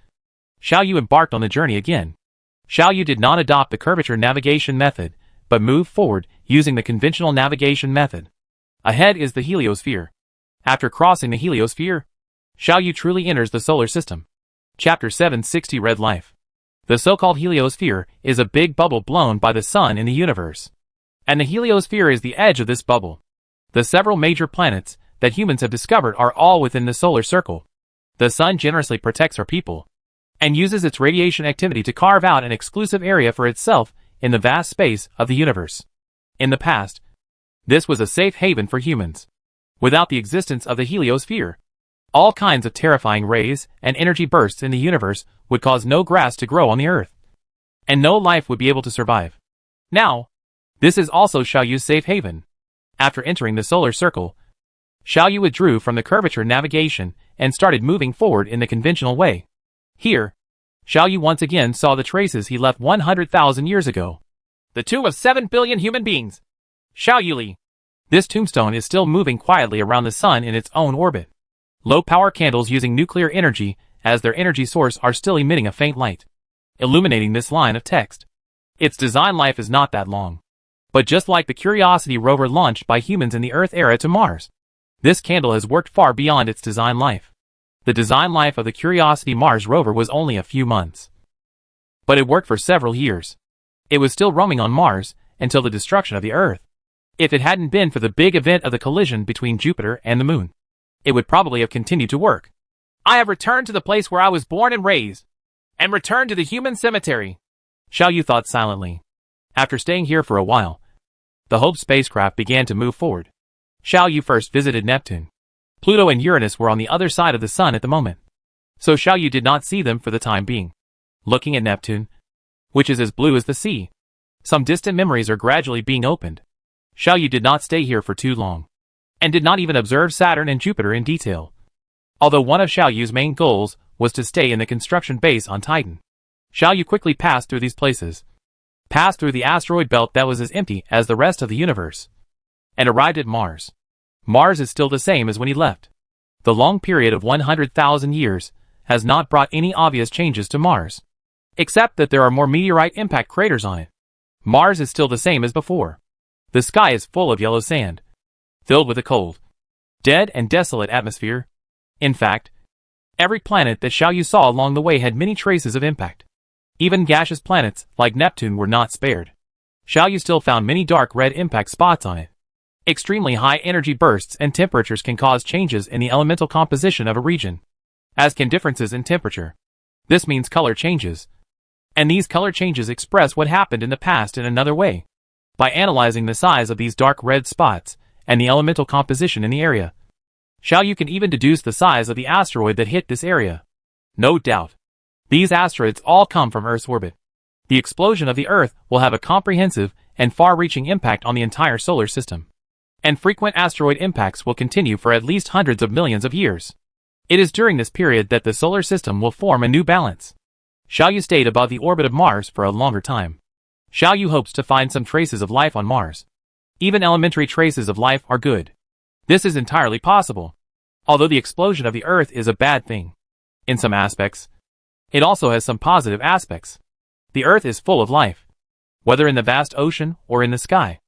Xiaoyu embarked on the journey again. Xiaoyu did not adopt the curvature navigation method, but moved forward using the conventional navigation method. Ahead is the heliosphere. After crossing the heliosphere, Xiaoyu truly enters the solar system. Chapter 760 Red Life. The so-called heliosphere is a big bubble blown by the sun in the universe. And the heliosphere is the edge of this bubble. The several major planets that humans have discovered are all within the solar circle. The sun generously protects our people, and uses its radiation activity to carve out an exclusive area for itself in the vast space of the universe. In the past, this was a safe haven for humans. Without the existence of the heliosphere, all kinds of terrifying rays and energy bursts in the universe would cause no grass to grow on the Earth, and no life would be able to survive. Now, this is also Xiaoyu's safe haven. After entering the solar circle, Xiaoyu withdrew from the curvature navigation and started moving forward in the conventional way. Here, Xiaoyu once again saw the traces he left 100,000 years ago. The tomb of 7 billion human beings. Xiaoyu. This tombstone is still moving quietly around the sun in its own orbit. Low-power candles using nuclear energy as their energy source are still emitting a faint light, illuminating this line of text. Its design life is not that long. But just like the Curiosity rover launched by humans in the Earth era to Mars, this candle has worked far beyond its design life. The design life of the Curiosity Mars rover was only a few months. But it worked for several years. It was still roaming on Mars until the destruction of the Earth. If it hadn't been for the big event of the collision between Jupiter and the Moon, it would probably have continued to work. I have returned to the place where I was born and raised, and returned to the human cemetery, Xiaoyu thought silently. After staying here for a while, the Hope spacecraft began to move forward. Xiaoyu first visited Neptune. Pluto and Uranus were on the other side of the sun at the moment, so Xiaoyu did not see them for the time being. Looking at Neptune, which is as blue as the sea, some distant memories are gradually being opened. Xiaoyu did not stay here for too long, and did not even observe Saturn and Jupiter in detail. Although one of Xiaoyu's main goals was to stay in the construction base on Titan, Xiaoyu quickly passed through these places, passed through the asteroid belt that was as empty as the rest of the universe, and arrived at Mars. Mars is still the same as when he left. The long period of 100,000 years has not brought any obvious changes to Mars, except that there are more meteorite impact craters on it. Mars is still the same as before. The sky is full of yellow sand, filled with a cold, dead and desolate atmosphere. In fact, every planet that Xiaoyu saw along the way had many traces of impact. Even gaseous planets, like Neptune, were not spared. Xiaoyu still found many dark red impact spots on it. Extremely high energy bursts and temperatures can cause changes in the elemental composition of a region, as can differences in temperature. This means color changes. And these color changes express what happened in the past in another way. By analyzing the size of these dark red spots and the elemental composition in the area, Xiaoyu can even deduce the size of the asteroid that hit this area. No doubt, these asteroids all come from Earth's orbit. The explosion of the Earth will have a comprehensive and far-reaching impact on the entire solar system. And frequent asteroid impacts will continue for at least hundreds of millions of years. It is during this period that the solar system will form a new balance. Xiaoyu stayed above the orbit of Mars for a longer time. Xiaoyu hopes to find some traces of life on Mars. Even elementary traces of life are good. This is entirely possible. Although the explosion of the Earth is a bad thing. In some aspects, it also has some positive aspects. The Earth is full of life. Whether in the vast ocean or in the sky.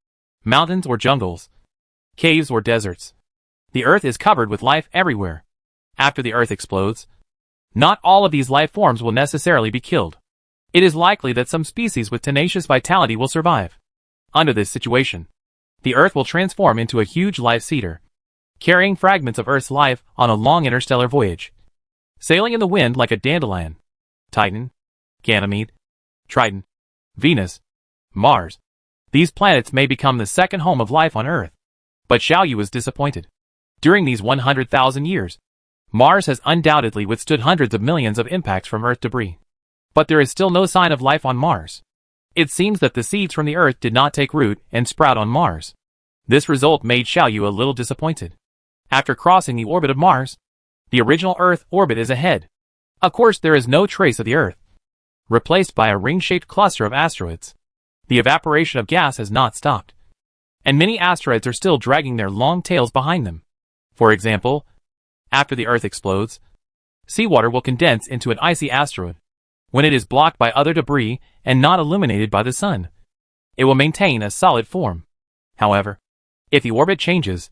Mountains or jungles. Caves or deserts. The Earth is covered with life everywhere. After the Earth explodes, not all of these life forms will necessarily be killed. It is likely that some species with tenacious vitality will survive. Under this situation, the Earth will transform into a huge life cedar, carrying fragments of Earth's life on a long interstellar voyage, sailing in the wind like a dandelion. Titan, Ganymede, Triton, Venus, Mars. These planets may become the second home of life on Earth. But Xiaoyu was disappointed. During these 100,000 years, Mars has undoubtedly withstood hundreds of millions of impacts from Earth debris. But there is still no sign of life on Mars. It seems that the seeds from the Earth did not take root and sprout on Mars. This result made Xiaoyu a little disappointed. After crossing the orbit of Mars, the original Earth orbit is ahead. Of course, there is no trace of the Earth, replaced by a ring-shaped cluster of asteroids. The evaporation of gas has not stopped, and many asteroids are still dragging their long tails behind them. For example, after the Earth explodes, seawater will condense into an icy asteroid. When it is blocked by other debris and not illuminated by the sun, it will maintain a solid form. However, if the orbit changes,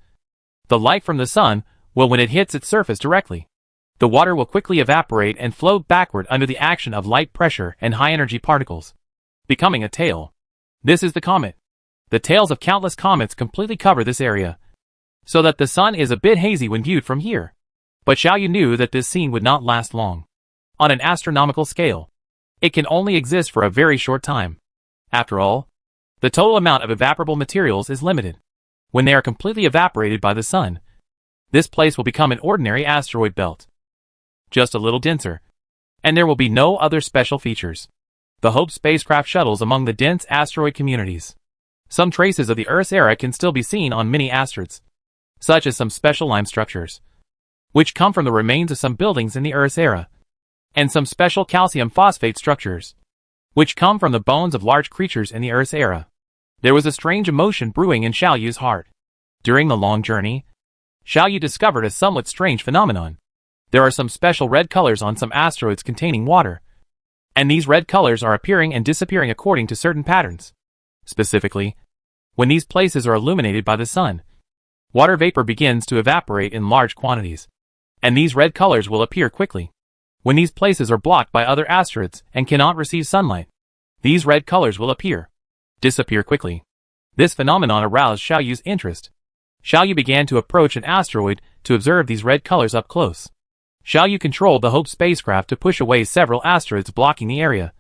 the light from the sun will, when it hits its surface directly, the water will quickly evaporate and float backward under the action of light pressure and high-energy particles, becoming a tail. This is the comet. The tails of countless comets completely cover this area, so that the sun is a bit hazy when viewed from here. But Xiaoyu knew that this scene would not last long. On an astronomical scale, it can only exist for a very short time. After all, the total amount of evaporable materials is limited. When they are completely evaporated by the sun, this place will become an ordinary asteroid belt, just a little denser, and there will be no other special features. The Hope spacecraft shuttles among the dense asteroid communities. Some traces of the Earth's era can still be seen on many asteroids, such as some special lime structures, which come from the remains of some buildings in the Earth's era, and some special calcium phosphate structures, which come from the bones of large creatures in the Earth's era. There was a strange emotion brewing in Xiaoyu's heart. During the long journey, Xiaoyu discovered a somewhat strange phenomenon. There are some special red colors on some asteroids containing water, and these red colors are appearing and disappearing according to certain patterns. Specifically, when these places are illuminated by the sun, water vapor begins to evaporate in large quantities, and these red colors will appear quickly. When these places are blocked by other asteroids and cannot receive sunlight, these red colors will disappear quickly. This phenomenon aroused Xiaoyu's interest. Xiaoyu began to approach an asteroid to observe these red colors up close. Xiaoyu controlled the Hope spacecraft to push away several asteroids blocking the area,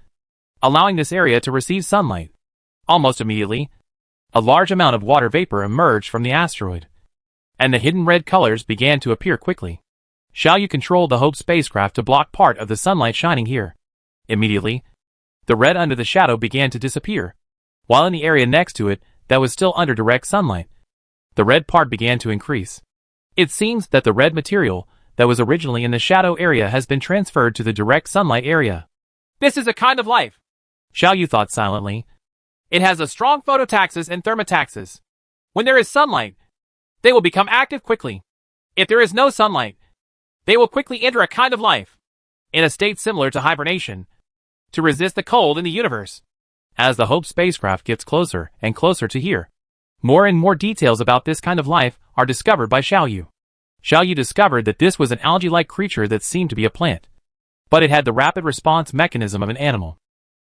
allowing this area to receive sunlight. Almost immediately, a large amount of water vapor emerged from the asteroid, and the hidden red colors began to appear quickly. Xiaoyu controlled the Hope spacecraft to block part of the sunlight shining here. Immediately, the red under the shadow began to disappear, while in the area next to it that was still under direct sunlight, the red part began to increase. It seems that the red material that was originally in the shadow area has been transferred to the direct sunlight area. This is a kind of life, Xiaoyu thought silently. It has a strong phototaxis and thermotaxis. When there is sunlight, they will become active quickly. If there is no sunlight, they will quickly enter a kind of life, in a state similar to hibernation, to resist the cold in the universe. As the Hope spacecraft gets closer and closer to here, more and more details about this kind of life are discovered by Xiaoyu. Xiaoyu discovered that this was an algae-like creature that seemed to be a plant, but it had the rapid response mechanism of an animal.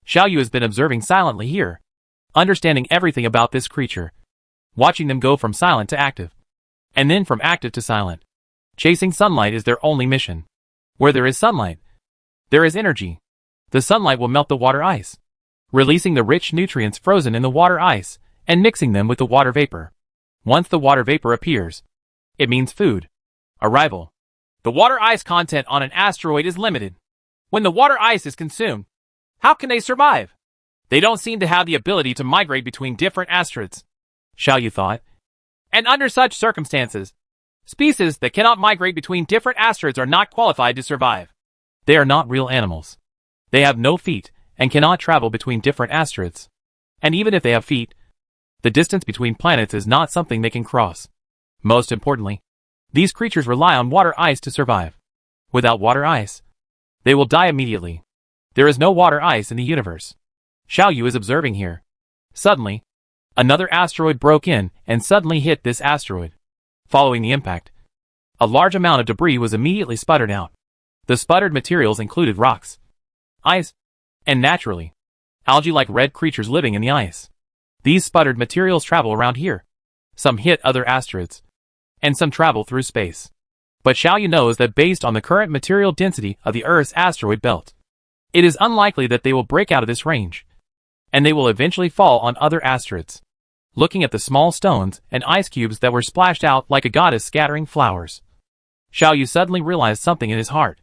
Xiaoyu has been observing silently here, understanding everything about this creature, watching them go from silent to active, and then from active to silent. Chasing sunlight is their only mission. Where there is sunlight, there is energy. The sunlight will melt the water ice, releasing the rich nutrients frozen in the water ice and mixing them with the water vapor. Once the water vapor appears, it means food. Arrival. The water ice content on an asteroid is limited. When the water ice is consumed, how can they survive? They don't seem to have the ability to migrate between different asteroids, Xiaoyu thought. And under such circumstances, Species that cannot migrate between different asteroids are not qualified to survive. They are not real animals. They have no feet and cannot travel between different asteroids. And even if they have feet, the distance between planets is not something they can cross. Most importantly, these creatures rely on water ice to survive. Without water ice, they will die immediately. There is no water ice in the universe. Xiao Yu is observing here. Suddenly, another asteroid broke in and suddenly hit this asteroid. Following the impact, a large amount of debris was immediately sputtered out. The sputtered materials included rocks, ice, and naturally, algae-like red creatures living in the ice. These sputtered materials travel around here. Some hit other asteroids, and some travel through space. But Xiao Yu knows that based on the current material density of the Earth's asteroid belt, it is unlikely that they will break out of this range, and they will eventually fall on other asteroids. Looking at the small stones and ice cubes that were splashed out like a goddess scattering flowers, Xiao Yu suddenly realized something in his heart.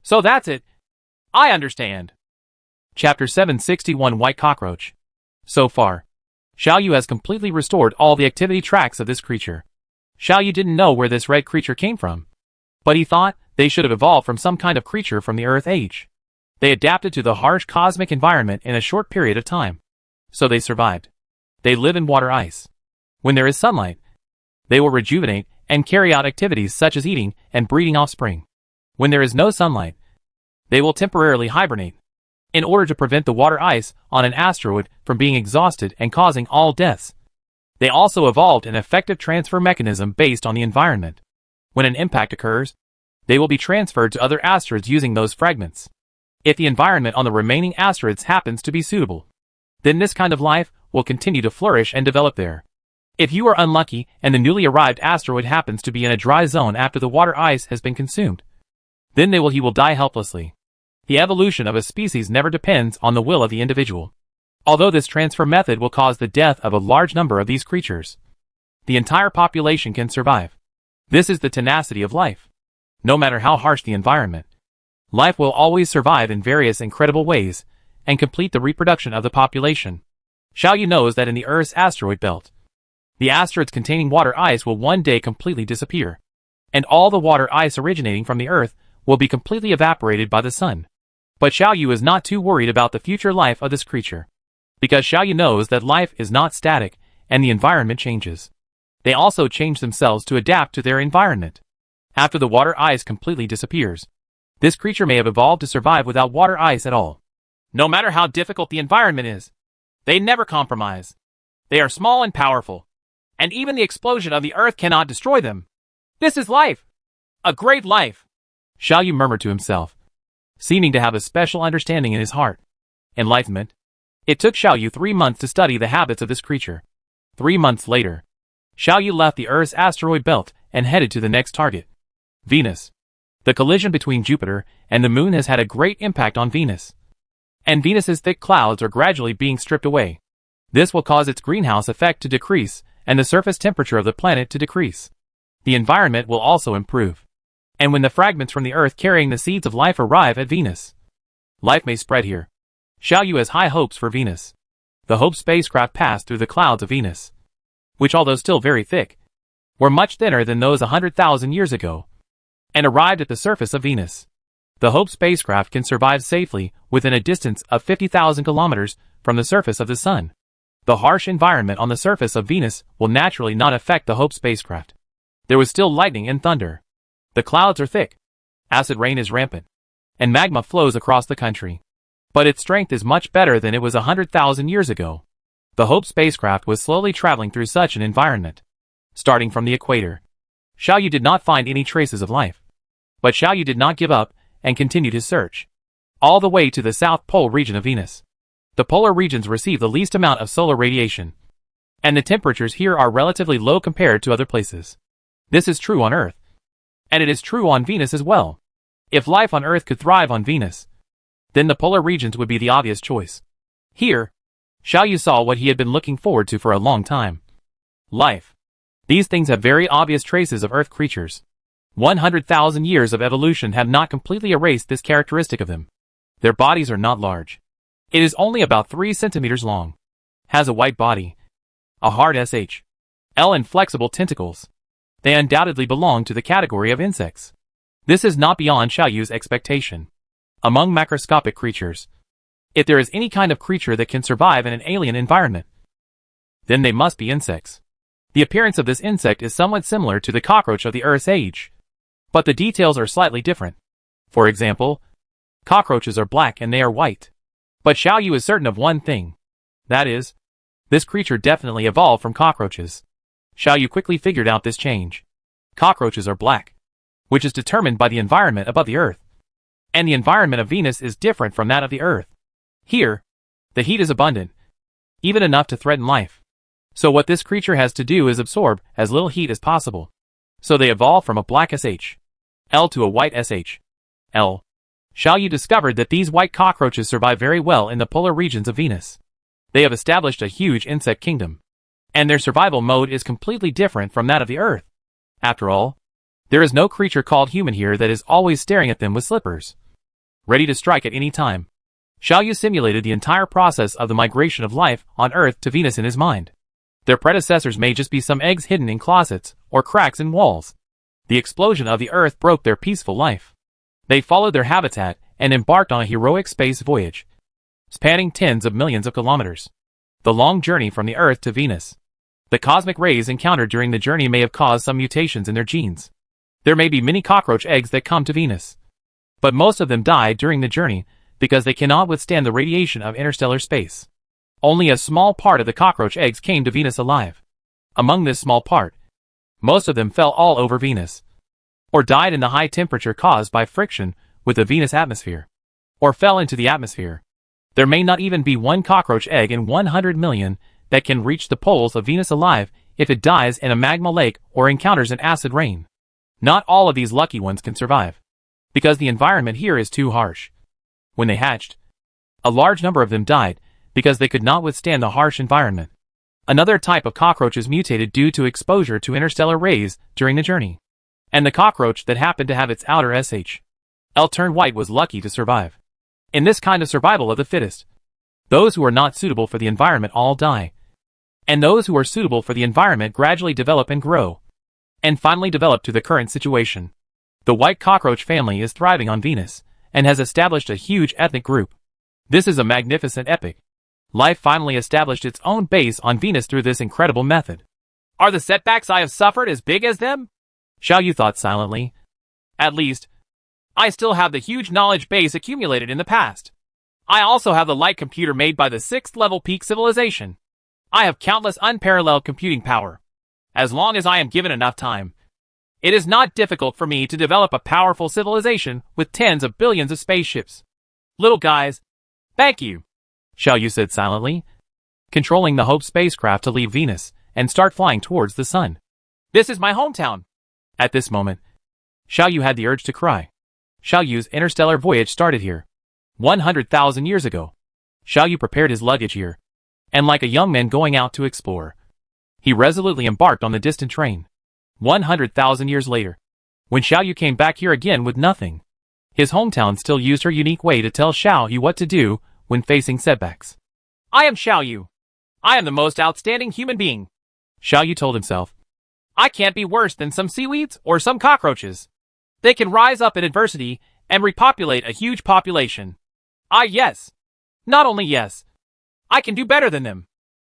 So that's it. I understand. Chapter 761 White Cockroach. So far, Xiao Yu has completely restored all the activity tracks of this creature. Xiao Yu didn't know where this red creature came from, but he thought they should have evolved from some kind of creature from the Earth age. They adapted to the harsh cosmic environment in a short period of time, so they survived. They live in water ice. When there is sunlight, they will rejuvenate and carry out activities such as eating and breeding offspring. When there is no sunlight, they will temporarily hibernate, in order to prevent the water ice on an asteroid from being exhausted and causing all deaths. They also evolved an effective transfer mechanism based on the environment. When an impact occurs, they will be transferred to other asteroids using those fragments. If the environment on the remaining asteroids happens to be suitable, then this kind of life will continue to flourish and develop there. If you are unlucky and the newly arrived asteroid happens to be in a dry zone after the water ice has been consumed, then he will die helplessly. The evolution of a species never depends on the will of the individual. Although this transfer method will cause the death of a large number of these creatures, the entire population can survive. This is the tenacity of life. No matter how harsh the environment, life will always survive in various incredible ways and complete the reproduction of the population. Xiao Yu knows that in the Earth's asteroid belt, the asteroids containing water ice will one day completely disappear, and all the water ice originating from the Earth will be completely evaporated by the sun. But Xiao Yu is not too worried about the future life of this creature, because Xiao Yu knows that life is not static and the environment changes. They also change themselves to adapt to their environment. After the water ice completely disappears, this creature may have evolved to survive without water ice at all. No matter how difficult the environment is, they never compromise. They are small and powerful, and even the explosion of the Earth cannot destroy them. This is life. A great life. Xiao Yu murmured to himself, seeming to have a special understanding in his heart. Enlightenment. It took Xiao Yu 3 months to study the habits of this creature. 3 months later, Xiao Yu left the Earth's asteroid belt and headed to the next target, Venus. The collision between Jupiter and the Moon has had a great impact on Venus, and Venus's thick clouds are gradually being stripped away. This will cause its greenhouse effect to decrease and the surface temperature of the planet to decrease. The environment will also improve. And when the fragments from the Earth carrying the seeds of life arrive at Venus, life may spread here. Xiao Yu has high hopes for Venus. The Hope spacecraft passed through the clouds of Venus, which, although still very thick, were much thinner than those 100,000 years ago, and arrived at the surface of Venus. The Hope spacecraft can survive safely within a distance of 50,000 kilometers from the surface of the Sun. The harsh environment on the surface of Venus will naturally not affect the Hope spacecraft. There was still lightning and thunder. The clouds are thick. Acid rain is rampant, and magma flows across the country. But its strength is much better than it was 100,000 years ago. The Hope spacecraft was slowly traveling through such an environment. Starting from the equator, Xiao Yu did not find any traces of life. But Xiao Yu did not give up and continued his search, all the way to the South Pole region of Venus. The polar regions receive the least amount of solar radiation, and the temperatures here are relatively low compared to other places. This is true on Earth, and it is true on Venus as well. If life on Earth could thrive on Venus, then the polar regions would be the obvious choice. Here, Xiao Yu saw what he had been looking forward to for a long time. Life. These things have very obvious traces of Earth creatures. 100,000 years of evolution have not completely erased this characteristic of them. Their bodies are not large. It is only about 3 centimeters long. Has a white body, a hard SH, L and flexible tentacles. They undoubtedly belong to the category of insects. This is not beyond Xiaoyu's expectation. Among macroscopic creatures, if there is any kind of creature that can survive in an alien environment, then they must be insects. The appearance of this insect is somewhat similar to the cockroach of the Earth's age, but the details are slightly different. For example, cockroaches are black and they are white. But Xiaoyu is certain of one thing. That is, this creature definitely evolved from cockroaches. Xiaoyu quickly figured out this change. Cockroaches are black, which is determined by the environment above the Earth. And the environment of Venus is different from that of the Earth. Here, the heat is abundant, even enough to threaten life. So what this creature has to do is absorb as little heat as possible. So they evolve from a black SH-L to a white SH-L. Xiaoyu discovered that these white cockroaches survive very well in the polar regions of Venus. They have established a huge insect kingdom, and their survival mode is completely different from that of the Earth. After all, there is no creature called human here that is always staring at them with slippers, ready to strike at any time. Xiaoyu simulated the entire process of the migration of life on Earth to Venus in his mind. Their predecessors may just be some eggs hidden in closets or cracks in walls. The explosion of the Earth broke their peaceful life. They followed their habitat and embarked on a heroic space voyage, spanning tens of millions of kilometers. The long journey from the Earth to Venus. The cosmic rays encountered during the journey may have caused some mutations in their genes. There may be many cockroach eggs that come to Venus, but most of them die during the journey because they cannot withstand the radiation of interstellar space. Only a small part of the cockroach eggs came to Venus alive. Among this small part, most of them fell all over Venus, or died in the high temperature caused by friction with the Venus atmosphere, or fell into the atmosphere. There may not even be one cockroach egg in 100 million that can reach the poles of Venus alive if it dies in a magma lake or encounters an acid rain. Not all of these lucky ones can survive, because the environment here is too harsh. When they hatched, a large number of them died because they could not withstand the harsh environment. Another type of cockroaches mutated due to exposure to interstellar rays during the journey. And the cockroach that happened to have its outer SH-L turn white was lucky to survive. In this kind of survival of the fittest, those who are not suitable for the environment all die. And those who are suitable for the environment gradually develop and grow, and finally develop to the current situation. The white cockroach family is thriving on Venus, and has established a huge ethnic group. This is a magnificent epic. Life finally established its own base on Venus through this incredible method. Are the setbacks I have suffered as big as them? Xiaoyu thought silently. At least, I still have the huge knowledge base accumulated in the past. I also have the light computer made by the 6th level peak civilization. I have countless unparalleled computing power. As long as I am given enough time, it is not difficult for me to develop a powerful civilization with tens of billions of spaceships. Little guys, thank you, Xiaoyu said silently, controlling the Hope spacecraft to leave Venus and start flying towards the sun. This is my hometown. At this moment, Xiaoyu had the urge to cry. Xiaoyu's interstellar voyage started here, 100,000 years ago. Xiaoyu prepared his luggage here, and like a young man going out to explore, he resolutely embarked on the distant train. 100,000 years later, when Xiaoyu came back here again with nothing, his hometown still used her unique way to tell Xiaoyu what to do when facing setbacks. I am Xiaoyu. I am the most outstanding human being, Xiaoyu told himself. I can't be worse than some seaweeds or some cockroaches. They can rise up in adversity and repopulate a huge population. Yes. Not only yes, I can do better than them.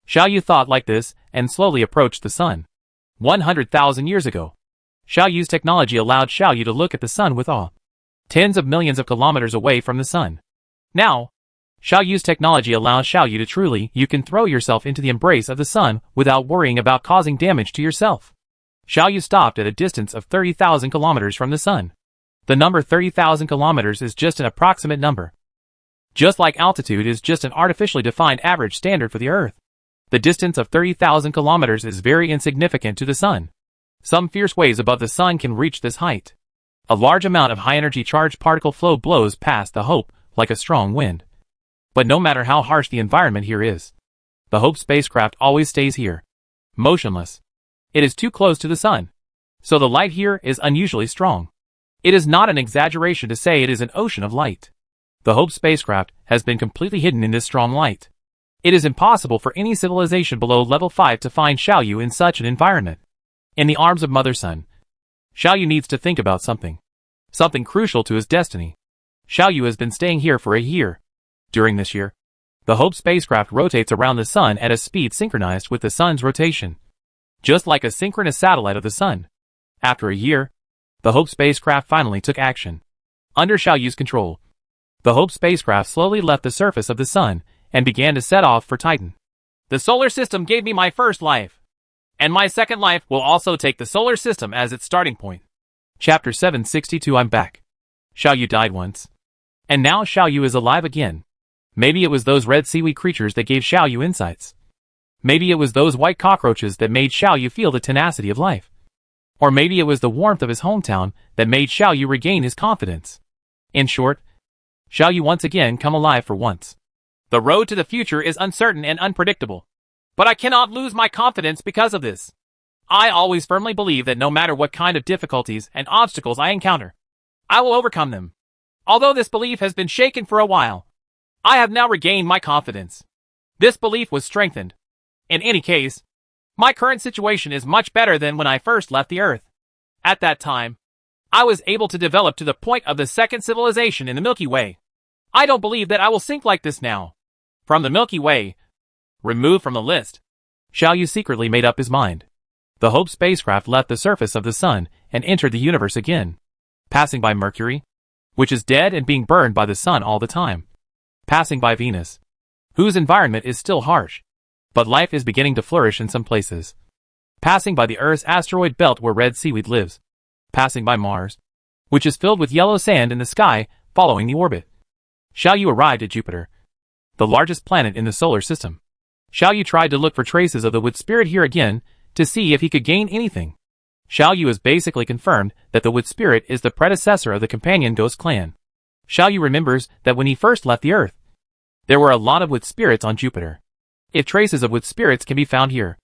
Xiaoyu thought like this and slowly approached the sun. 100,000 years ago, Xiaoyu's technology allowed Xiaoyu to look at the sun with awe. Tens of millions of kilometers away from the sun. Now, Xiaoyu's technology allows Xiaoyu to truly, you can throw yourself into the embrace of the sun without worrying about causing damage to yourself. Xiaoyu stopped at a distance of 30,000 kilometers from the sun. The number 30,000 kilometers is just an approximate number. Just like altitude is just an artificially defined average standard for the Earth. The distance of 30,000 kilometers is very insignificant to the sun. Some fierce waves above the sun can reach this height. A large amount of high-energy charged particle flow blows past the Hope like a strong wind. But no matter how harsh the environment here is, the Hope spacecraft always stays here, motionless. It is too close to the sun, so the light here is unusually strong. It is not an exaggeration to say it is an ocean of light. The Hope spacecraft has been completely hidden in this strong light. It is impossible for any civilization below level 5 to find Xiaoyu in such an environment. In the arms of Mother Sun, Xiaoyu needs to think about something. Something crucial to his destiny. Xiaoyu has been staying here for a year. During this year, the Hope spacecraft rotates around the Sun at a speed synchronized with the Sun's rotation, just like a synchronous satellite of the Sun. After a year, the Hope spacecraft finally took action. Under Xiaoyu's control, the Hope spacecraft slowly left the surface of the Sun and began to set off for Titan. The solar system gave me my first life, and my second life will also take the solar system as its starting point. Chapter 762. I'm back. Xiaoyu died once, and now Xiaoyu is alive again. Maybe it was those red seaweed creatures that gave Xiaoyu insights. Maybe it was those white cockroaches that made Xiaoyu feel the tenacity of life. Or maybe it was the warmth of his hometown that made Xiaoyu regain his confidence. In short, Xiaoyu once again come alive for once. The road to the future is uncertain and unpredictable, but I cannot lose my confidence because of this. I always firmly believe that no matter what kind of difficulties and obstacles I encounter, I will overcome them. Although this belief has been shaken for a while, I have now regained my confidence. This belief was strengthened. In any case, my current situation is much better than when I first left the Earth. At that time, I was able to develop to the point of the second civilization in the Milky Way. I don't believe that I will sink like this now. From the Milky Way, removed from the list, Xiaoyu secretly made up his mind. The Hope spacecraft left the surface of the Sun and entered the universe again, passing by Mercury, which is dead and being burned by the Sun all the time, passing by Venus, whose environment is still harsh, but life is beginning to flourish in some places, passing by the Earth's asteroid belt where red seaweed lives, passing by Mars, which is filled with yellow sand in the sky following the orbit. Xiaoyu arrived at Jupiter, the largest planet in the solar system. Xiaoyu tried to look for traces of the wood spirit here again to see if he could gain anything. Xiaoyu has basically confirmed that the wood spirit is the predecessor of the companion ghost clan. Xiaoyu remembers that when he first left the Earth, there were a lot of wood spirits on Jupiter. If traces of wood spirits can be found here,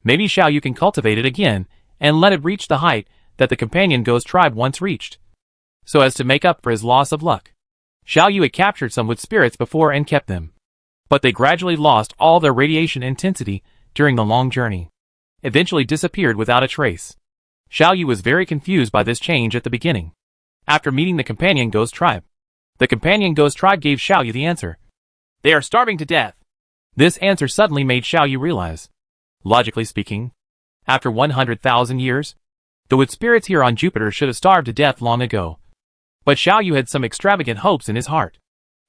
maybe Xiaoyu can cultivate it again and let it reach the height that the companion ghost tribe once reached, so as to make up for his loss of luck. Xiaoyu had captured some wood spirits before and kept them, but they gradually lost all their radiation intensity during the long journey, eventually disappeared without a trace. Xiaoyu was very confused by this change at the beginning. After meeting the companion ghost tribe, the companion ghost tribe gave Xiaoyu the answer. They are starving to death. This answer suddenly made Xiaoyu realize, logically speaking, after 100,000 years, the wood spirits here on Jupiter should have starved to death long ago. But Xiaoyu had some extravagant hopes in his heart.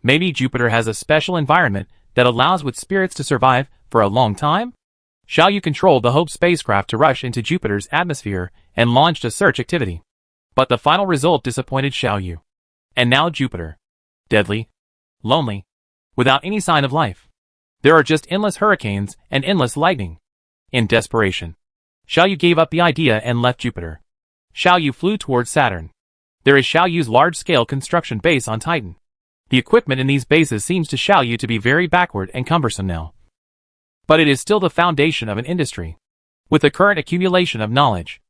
Maybe Jupiter has a special environment that allows wood spirits to survive for a long time? Xiaoyu controlled the Hope spacecraft to rush into Jupiter's atmosphere and launched a search activity. But the final result disappointed Xiaoyu. And now Jupiter. Deadly. Lonely. Without any sign of life. There are just endless hurricanes and endless lightning. In desperation, Xiaoyu gave up the idea and left Jupiter. Xiaoyu flew towards Saturn. There is Xiaoyu's large-scale construction base on Titan. The equipment in these bases seems to Xiaoyu to be very backward and cumbersome now. But it is still the foundation of an industry. With the current accumulation of knowledge,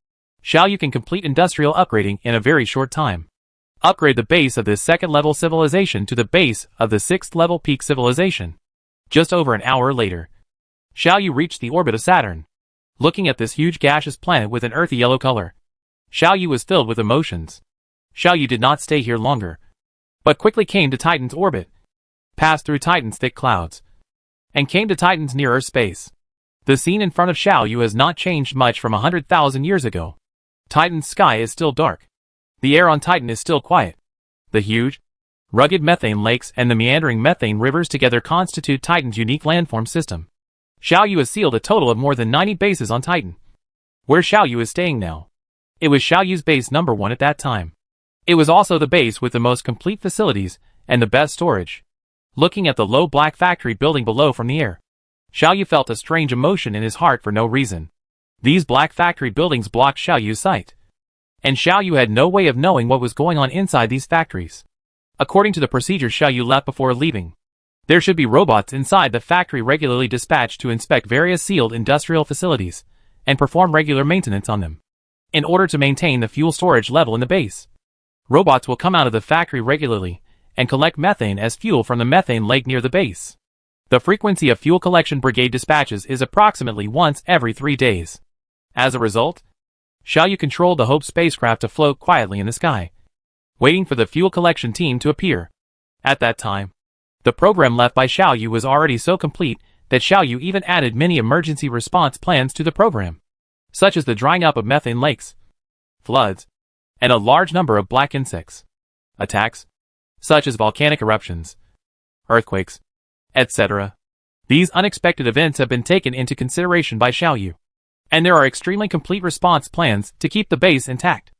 Xiaoyu can complete industrial upgrading in a very short time. Upgrade the base of this second-level civilization to the base of the sixth-level peak civilization. Just over an hour later, Xiaoyu reached the orbit of Saturn. Looking at this huge gaseous planet with an earthy yellow color, Xiaoyu was filled with emotions. Xiaoyu did not stay here longer, but quickly came to Titan's orbit, passed through Titan's thick clouds, and came to Titan's nearer space. The scene in front of Xiaoyu has not changed much from 100,000 years ago. Titan's sky is still dark. The air on Titan is still quiet. The huge, rugged methane lakes and the meandering methane rivers together constitute Titan's unique landform system. Xiaoyu has sealed a total of more than 90 bases on Titan, where Xiaoyu is staying now. It was Xiaoyu's base number 1 at that time. It was also the base with the most complete facilities and the best storage. Looking at the low black factory building below from the air, Xiaoyu felt a strange emotion in his heart for no reason. These black factory buildings blocked Xiaoyu's sight, and Xiaoyu had no way of knowing what was going on inside these factories. According to the procedure Xiaoyu left before leaving, there should be robots inside the factory regularly dispatched to inspect various sealed industrial facilities and perform regular maintenance on them. In order to maintain the fuel storage level in the base, robots will come out of the factory regularly and collect methane as fuel from the methane lake near the base. The frequency of fuel collection brigade dispatches is approximately once every 3 days. As a result, Xiaoyu controlled the Hope spacecraft to float quietly in the sky, waiting for the fuel collection team to appear. At that time, the program left by Xiaoyu was already so complete that Xiaoyu even added many emergency response plans to the program, such as the drying up of methane lakes, floods, and a large number of black insects, attacks, such as volcanic eruptions, earthquakes, etc. These unexpected events have been taken into consideration by Xiaoyu, and there are extremely complete response plans to keep the base intact.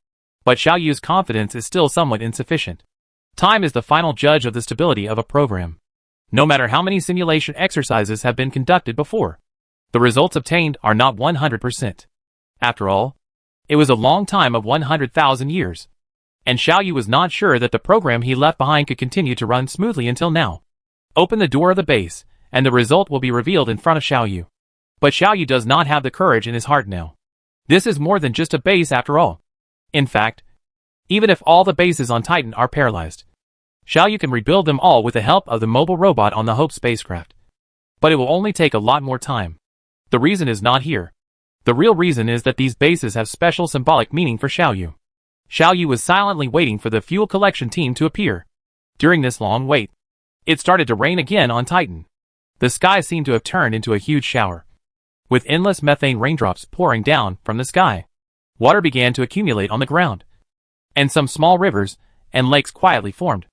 But Xiaoyu's confidence is still somewhat insufficient. Time is the final judge of the stability of a program. No matter how many simulation exercises have been conducted before, the results obtained are not 100%. After all, it was a long time of 100,000 years, and Xiaoyu was not sure that the program he left behind could continue to run smoothly until now. Open the door of the base, and the result will be revealed in front of Xiaoyu. But Xiaoyu does not have the courage in his heart now. This is more than just a base after all. In fact, even if all the bases on Titan are paralyzed, Xiaoyu can rebuild them all with the help of the mobile robot on the Hope spacecraft. But it will only take a lot more time. The reason is not here. The real reason is that these bases have special symbolic meaning for Xiaoyu. Xiaoyu was silently waiting for the fuel collection team to appear. During this long wait, it started to rain again on Titan. The sky seemed to have turned into a huge shower, with endless methane raindrops pouring down from the sky. Water began to accumulate on the ground, and some small rivers and lakes quietly formed.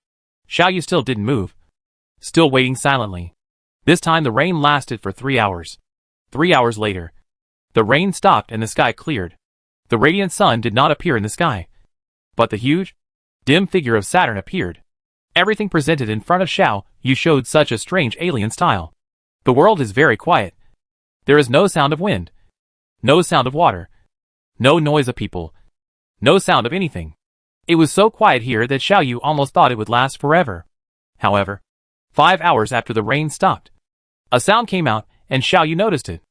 Xiaoyu still didn't move, still waiting silently. This time the rain lasted for 3 hours. 3 hours later, the rain stopped and the sky cleared. The radiant sun did not appear in the sky, but the huge, dim figure of Saturn appeared. Everything presented in front of Xiaoyu showed such a strange alien style. The world is very quiet. There is no sound of wind, no sound of water, no noise of people, no sound of anything. It was so quiet here that Xiaoyu almost thought it would last forever. However, 5 hours after the rain stopped, a sound came out and Xiaoyu noticed it.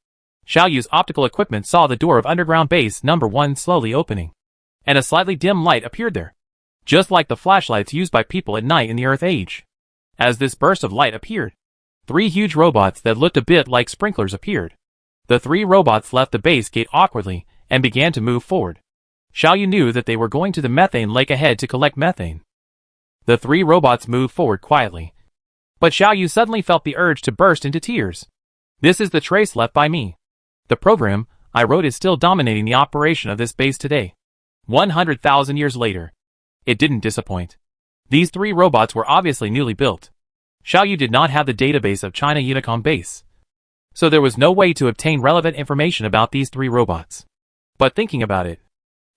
Xiaoyu's optical equipment saw the door of underground base number 1 slowly opening, and a slightly dim light appeared there, just like the flashlights used by people at night in the Earth Age. As this burst of light appeared, 3 huge robots that looked a bit like sprinklers appeared. The 3 robots left the base gate awkwardly and began to move forward. Xiaoyu knew that they were going to the methane lake ahead to collect methane. The 3 robots moved forward quietly, but Xiaoyu suddenly felt the urge to burst into tears. This is the trace left by me. The program I wrote is still dominating the operation of this base today. 100,000 years later, it didn't disappoint. These 3 robots were obviously newly built. Xiaoyu did not have the database of China Unicom base, so there was no way to obtain relevant information about these 3 robots. But thinking about it,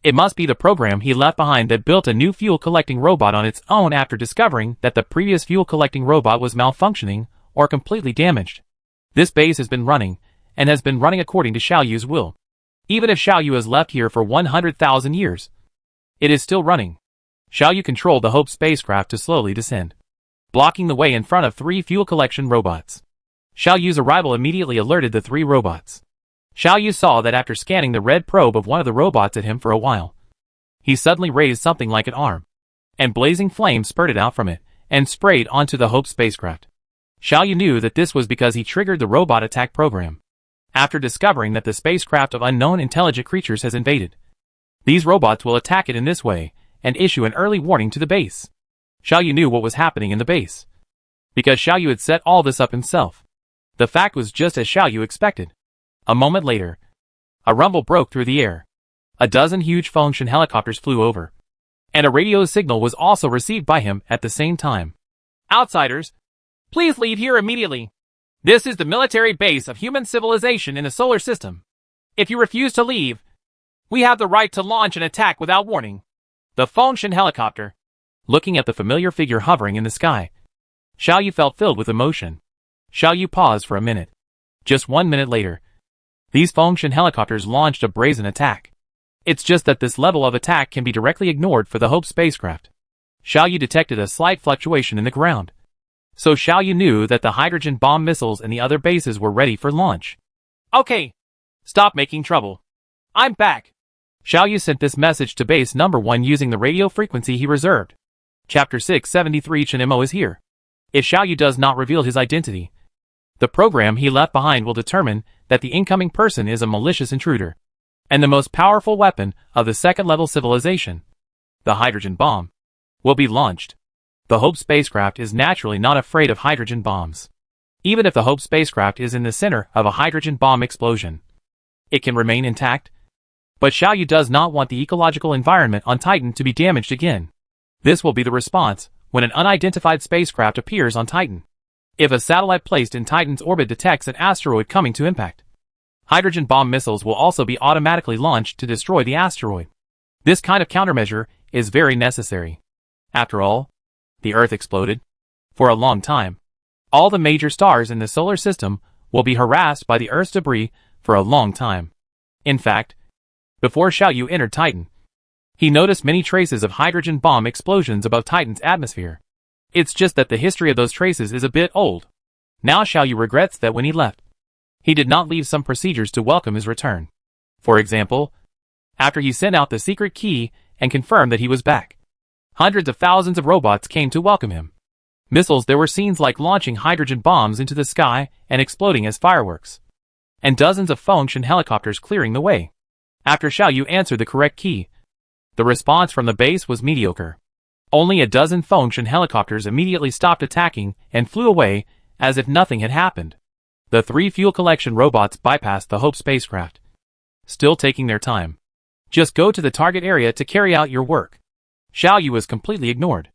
it must be the program he left behind that built a new fuel-collecting robot on its own after discovering that the previous fuel-collecting robot was malfunctioning or completely damaged. This base has been running, and has been running according to Xiaoyu's will. Even if Xiaoyu has left here for 100,000 years, it is still running. Xiaoyu controlled the Hope spacecraft to slowly descend, blocking the way in front of 3 fuel collection robots. Xiaoyu's arrival immediately alerted the 3 robots. Xiaoyu saw that after scanning the red probe of one of the robots at him for a while, he suddenly raised something like an arm, and blazing flames spurted out from it and sprayed onto the Hope spacecraft. Xiaoyu knew that this was because he triggered the robot attack program. After discovering that the spacecraft of unknown intelligent creatures has invaded, these robots will attack it in this way and issue an early warning to the base. Xiaoyu knew what was happening in the base, because Xiaoyu had set all this up himself. The fact was just as Xiaoyu expected. A moment later, a rumble broke through the air. A dozen huge function helicopters flew over, and a radio signal was also received by him at the same time. Outsiders, please leave here immediately. This is the military base of human civilization in the solar system. If you refuse to leave, we have the right to launch an attack without warning. The function helicopter. Looking at the familiar figure hovering in the sky, Xiaoyu felt filled with emotion. Xiaoyu paused for a minute. Just 1 minute later, these function helicopters launched a brazen attack. It's just that this level of attack can be directly ignored for the Hope spacecraft. Xiaoyu detected a slight fluctuation in the ground, so Xiaoyu knew that the hydrogen bomb missiles in the other bases were ready for launch. Okay, stop making trouble. I'm back. Xiaoyu sent this message to base number 1 using the radio frequency he reserved. Chapter 673 Chino is here. If Xiaoyu does not reveal his identity, the program he left behind will determine that the incoming person is a malicious intruder. and the most powerful weapon of the second-level civilization, the hydrogen bomb, will be launched. The Hope spacecraft is naturally not afraid of hydrogen bombs. Even if the Hope spacecraft is in the center of a hydrogen bomb explosion, it can remain intact. But Xiaoyu does not want the ecological environment on Titan to be damaged again. This will be the response when an unidentified spacecraft appears on Titan. If a satellite placed in Titan's orbit detects an asteroid coming to impact, hydrogen bomb missiles will also be automatically launched to destroy the asteroid. This kind of countermeasure is very necessary. After all, the Earth exploded. For a long time, all the major stars in the solar system will be harassed by the Earth's debris for a long time. In fact, before Xiaoyu entered Titan, he noticed many traces of hydrogen bomb explosions above Titan's atmosphere. It's just that the history of those traces is a bit old. Now Xiaoyu regrets that when he left, he did not leave some procedures to welcome his return. For example, after he sent out the secret key and confirmed that he was back, hundreds of thousands of robots came to welcome him. Missiles, there were scenes like launching hydrogen bombs into the sky and exploding as fireworks, and dozens of function helicopters clearing the way. After Xiaoyu answered the correct key, the response from the base was mediocre. Only a dozen function helicopters immediately stopped attacking and flew away as if nothing had happened. The 3 fuel collection robots bypassed the Hope spacecraft, still taking their time. Just go to the target area to carry out your work. Xiaoyu was completely ignored.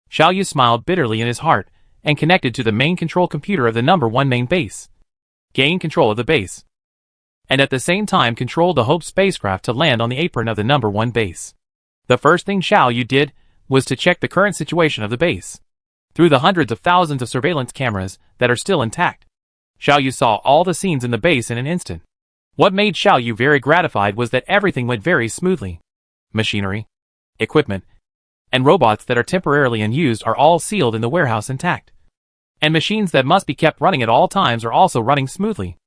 Xiaoyu smiled bitterly in his heart and connected to the main control computer of the number 1 main base. Gain control of the base, and at the same time controlled the Hope spacecraft to land on the apron of the number 1 base. The first thing Xiaoyu did was to check the current situation of the base. Through the hundreds of thousands of surveillance cameras that are still intact, Xiaoyu saw all the scenes in the base in an instant. What made Xiaoyu very gratified was that everything went very smoothly. Machinery, equipment, and robots that are temporarily unused are all sealed in the warehouse intact. And machines that must be kept running at all times are also running smoothly.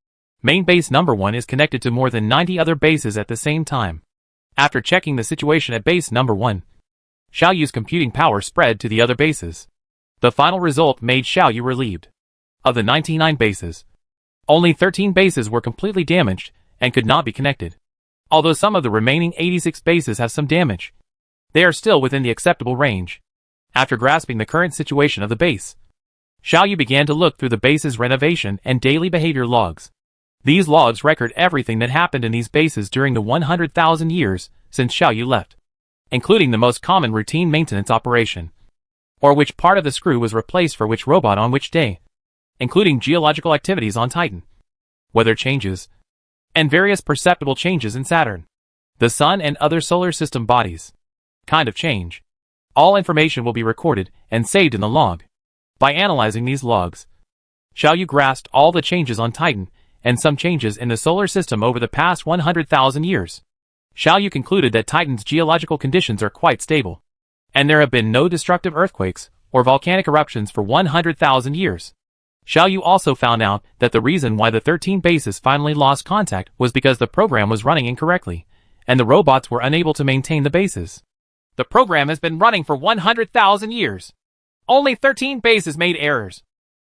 Main base number 1 is connected to more than 90 other bases at the same time. After checking the situation at base number 1, Xiaoyu's computing power spread to the other bases. The final result made Xiaoyu relieved. Of the 99 bases, only 13 bases were completely damaged and could not be connected. Although some of the remaining 86 bases have some damage, they are still within the acceptable range. After grasping the current situation of the base, Xiaoyu began to look through the base's renovation and daily behavior logs. These logs record everything that happened in these bases during the 100,000 years since Xiaoyu left, including the most common routine maintenance operation, or which part of the screw was replaced for which robot on which day, including geological activities on Titan, weather changes, and various perceptible changes in Saturn, the Sun and other solar system bodies. Kind of change. All information will be recorded and saved in the log. By analyzing these logs, Xiaoyu grasped all the changes on Titan and some changes in the solar system over the past 100,000 years. Xiaoyu concluded that Titan's geological conditions are quite stable, and there have been no destructive earthquakes or volcanic eruptions for 100,000 years. Xiaoyu also found out that the reason why the 13 bases finally lost contact was because the program was running incorrectly, and the robots were unable to maintain the bases. The program has been running for 100,000 years. Only 13 bases made errors.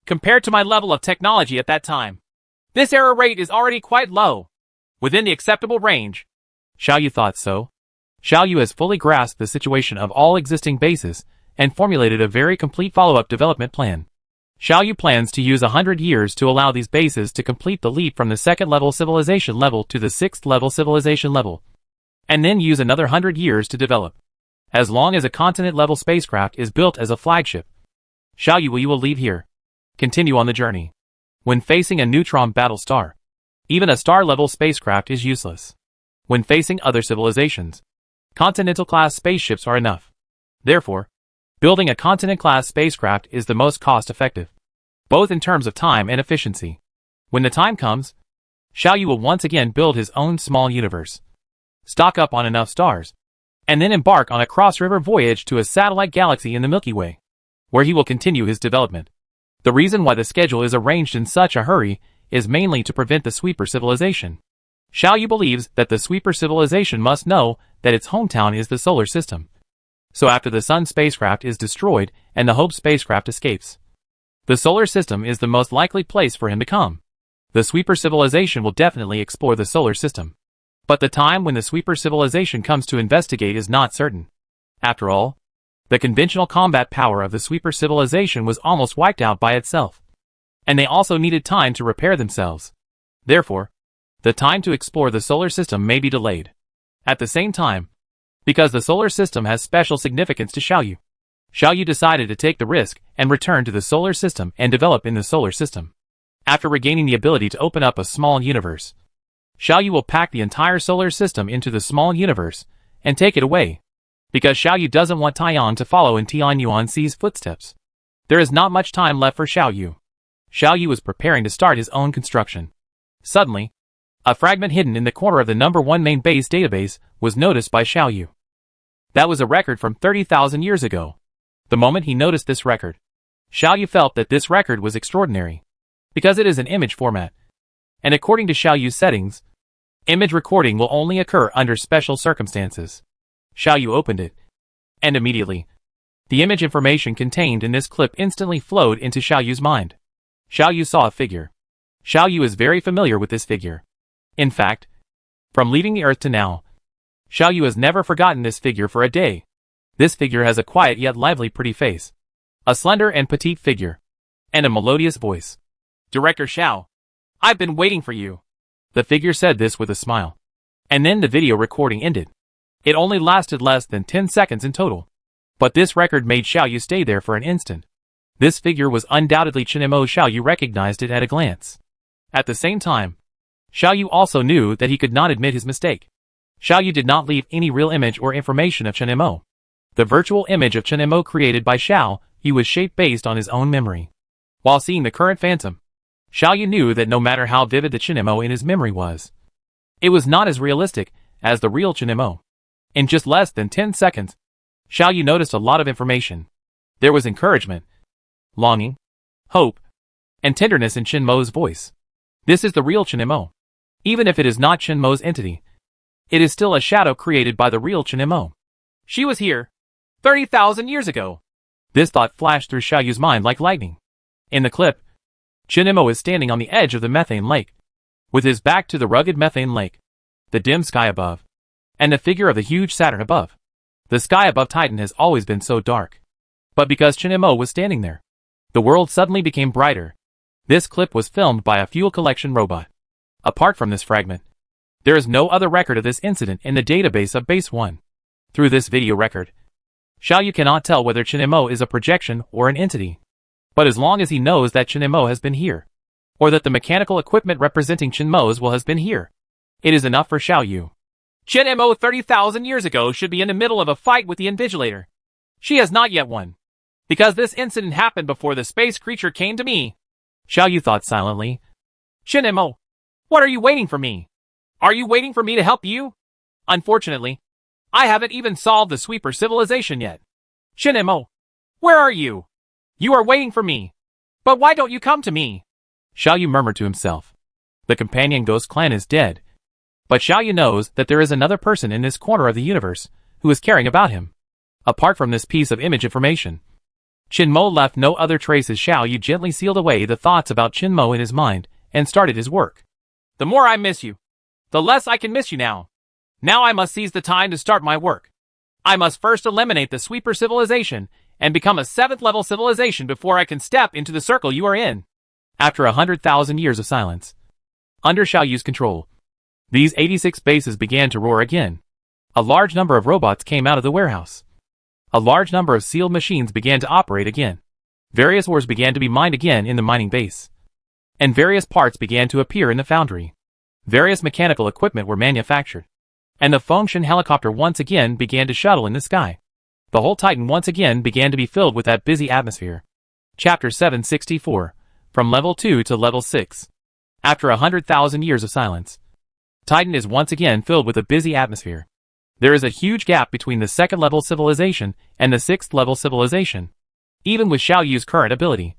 Compared to my level of technology at that time, this error rate is already quite low, within the acceptable range. Xiaoyu thought so. Xiaoyu has fully grasped the situation of all existing bases and formulated a very complete follow-up development plan. Xiaoyu plans to use 100 years to allow these bases to complete the leap from the second-level civilization level to the sixth-level civilization level, and then use another 100 years to develop. As long as a continent-level spacecraft is built as a flagship, Xiaoyu will leave here, continue on the journey. When facing a neutron battle star, even a star-level spacecraft is useless. When facing other civilizations, continental-class spaceships are enough. Therefore, building a continent-class spacecraft is the most cost-effective, both in terms of time and efficiency. When the time comes, Xiaoyu will once again build his own small universe, stock up on enough stars, and then embark on a cross-river voyage to a satellite galaxy in the Milky Way, where he will continue his development. The reason why the schedule is arranged in such a hurry is mainly to prevent the sweeper civilization. Xiaoyu believes that the sweeper civilization must know that its hometown is the solar system. So after the Sun spacecraft is destroyed and the Hope spacecraft escapes, the solar system is the most likely place for him to come. The sweeper civilization will definitely explore the solar system. But the time when the sweeper civilization comes to investigate is not certain. After all, the conventional combat power of the sweeper civilization was almost wiped out by itself. And they also needed time to repair themselves. Therefore, the time to explore the solar system may be delayed. At the same time, because the solar system has special significance to Xiaoyu, Xiaoyu decided to take the risk and return to the solar system and develop in the solar system. After regaining the ability to open up a small universe, Xiaoyu will pack the entire solar system into the small universe and take it away, because Xiaoyu doesn't want Taiyang to follow in Tianyuanxi's footsteps. There is not much time left for Xiaoyu. Xiaoyu was preparing to start his own construction. Suddenly, a fragment hidden in the corner of the number 1 main base database was noticed by Xiaoyu. That was a record from 30,000 years ago. The moment he noticed this record, Xiaoyu felt that this record was extraordinary, because it is an image format. And according to Xiaoyu's settings, image recording will only occur under special circumstances. Xiaoyu opened it, and immediately, the image information contained in this clip instantly flowed into Xiaoyu's mind. Xiaoyu saw a figure. Xiaoyu is very familiar with this figure. In fact, from leaving the Earth to now, Xiaoyu has never forgotten this figure for a day. This figure has a quiet yet lively pretty face, a slender and petite figure, and a melodious voice. "Director Xiao, I've been waiting for you." The figure said this with a smile. And then the video recording ended. It only lasted less than 10 seconds in total. But this record made Xiaoyu stay there for an instant. This figure was undoubtedly Chino. Xiaoyu recognized it at a glance. At the same time, Xiaoyu also knew that he could not admit his mistake. Xiaoyu did not leave any real image or information of Chino. The virtual image of Chino created by Xiaoyu was shaped based on his own memory. While seeing the current phantom, Xiaoyu knew that no matter how vivid the Chino in his memory was, it was not as realistic as the real Chino. In just less than 10 seconds, Xiaoyu noticed a lot of information. There was encouragement, longing, hope, and tenderness in Chino's voice. This is the real Chino. Even if it is not Chino's entity, it is still a shadow created by the real Chino. She was here 30,000 years ago. This thought flashed through Xiaoyu's mind like lightning. In the clip, Chino is standing on the edge of the methane lake, with his back to the rugged methane lake, the dim sky above, and the figure of the huge Saturn above. The sky above Titan has always been so dark. But because Chino was standing there, the world suddenly became brighter. This clip was filmed by a fuel collection robot. Apart from this fragment, there is no other record of this incident in the database of Base 1. Through this video record, Xiaoyu cannot tell whether Chino is a projection or an entity. But as long as he knows that Chino has been here, or that the mechanical equipment representing Chino's will has been here, it is enough for Xiaoyu. Chino 30,000 years ago should be in the middle of a fight with the Invigilator. She has not yet won. Because this incident happened before the space creature came to me. Xiaoyu thought silently. Chino, what are you waiting for me? Are you waiting for me to help you? Unfortunately, I haven't even solved the sweeper civilization yet. Chino, where are you? You are waiting for me. But why don't you come to me? Xiaoyu murmured to himself. The companion ghost clan is dead. But Xiaoyu knows that there is another person in this corner of the universe who is caring about him. Apart from this piece of image information, Chinmo left no other traces. Xiaoyu gently sealed away the thoughts about Chinmo in his mind and started his work. The more I miss you, the less I can miss you now. Now I must seize the time to start my work. I must first eliminate the sweeper civilization and become a 7th level civilization before I can step into the circle you are in. After 100,000 years of silence, under Xiaoyu's control, these 86 bases began to roar again. A large number of robots came out of the warehouse. A large number of sealed machines began to operate again. Various ores began to be mined again in the mining base. And various parts began to appear in the foundry. Various mechanical equipment were manufactured. And the Fengshen helicopter once again began to shuttle in the sky. The whole Titan once again began to be filled with that busy atmosphere. Chapter 764. From Level 2 to Level 6. After 100,000 years of silence, Titan is once again filled with a busy atmosphere. There is a huge gap between the 2nd level civilization and the 6th level civilization. Even with Xiaoyu's current ability,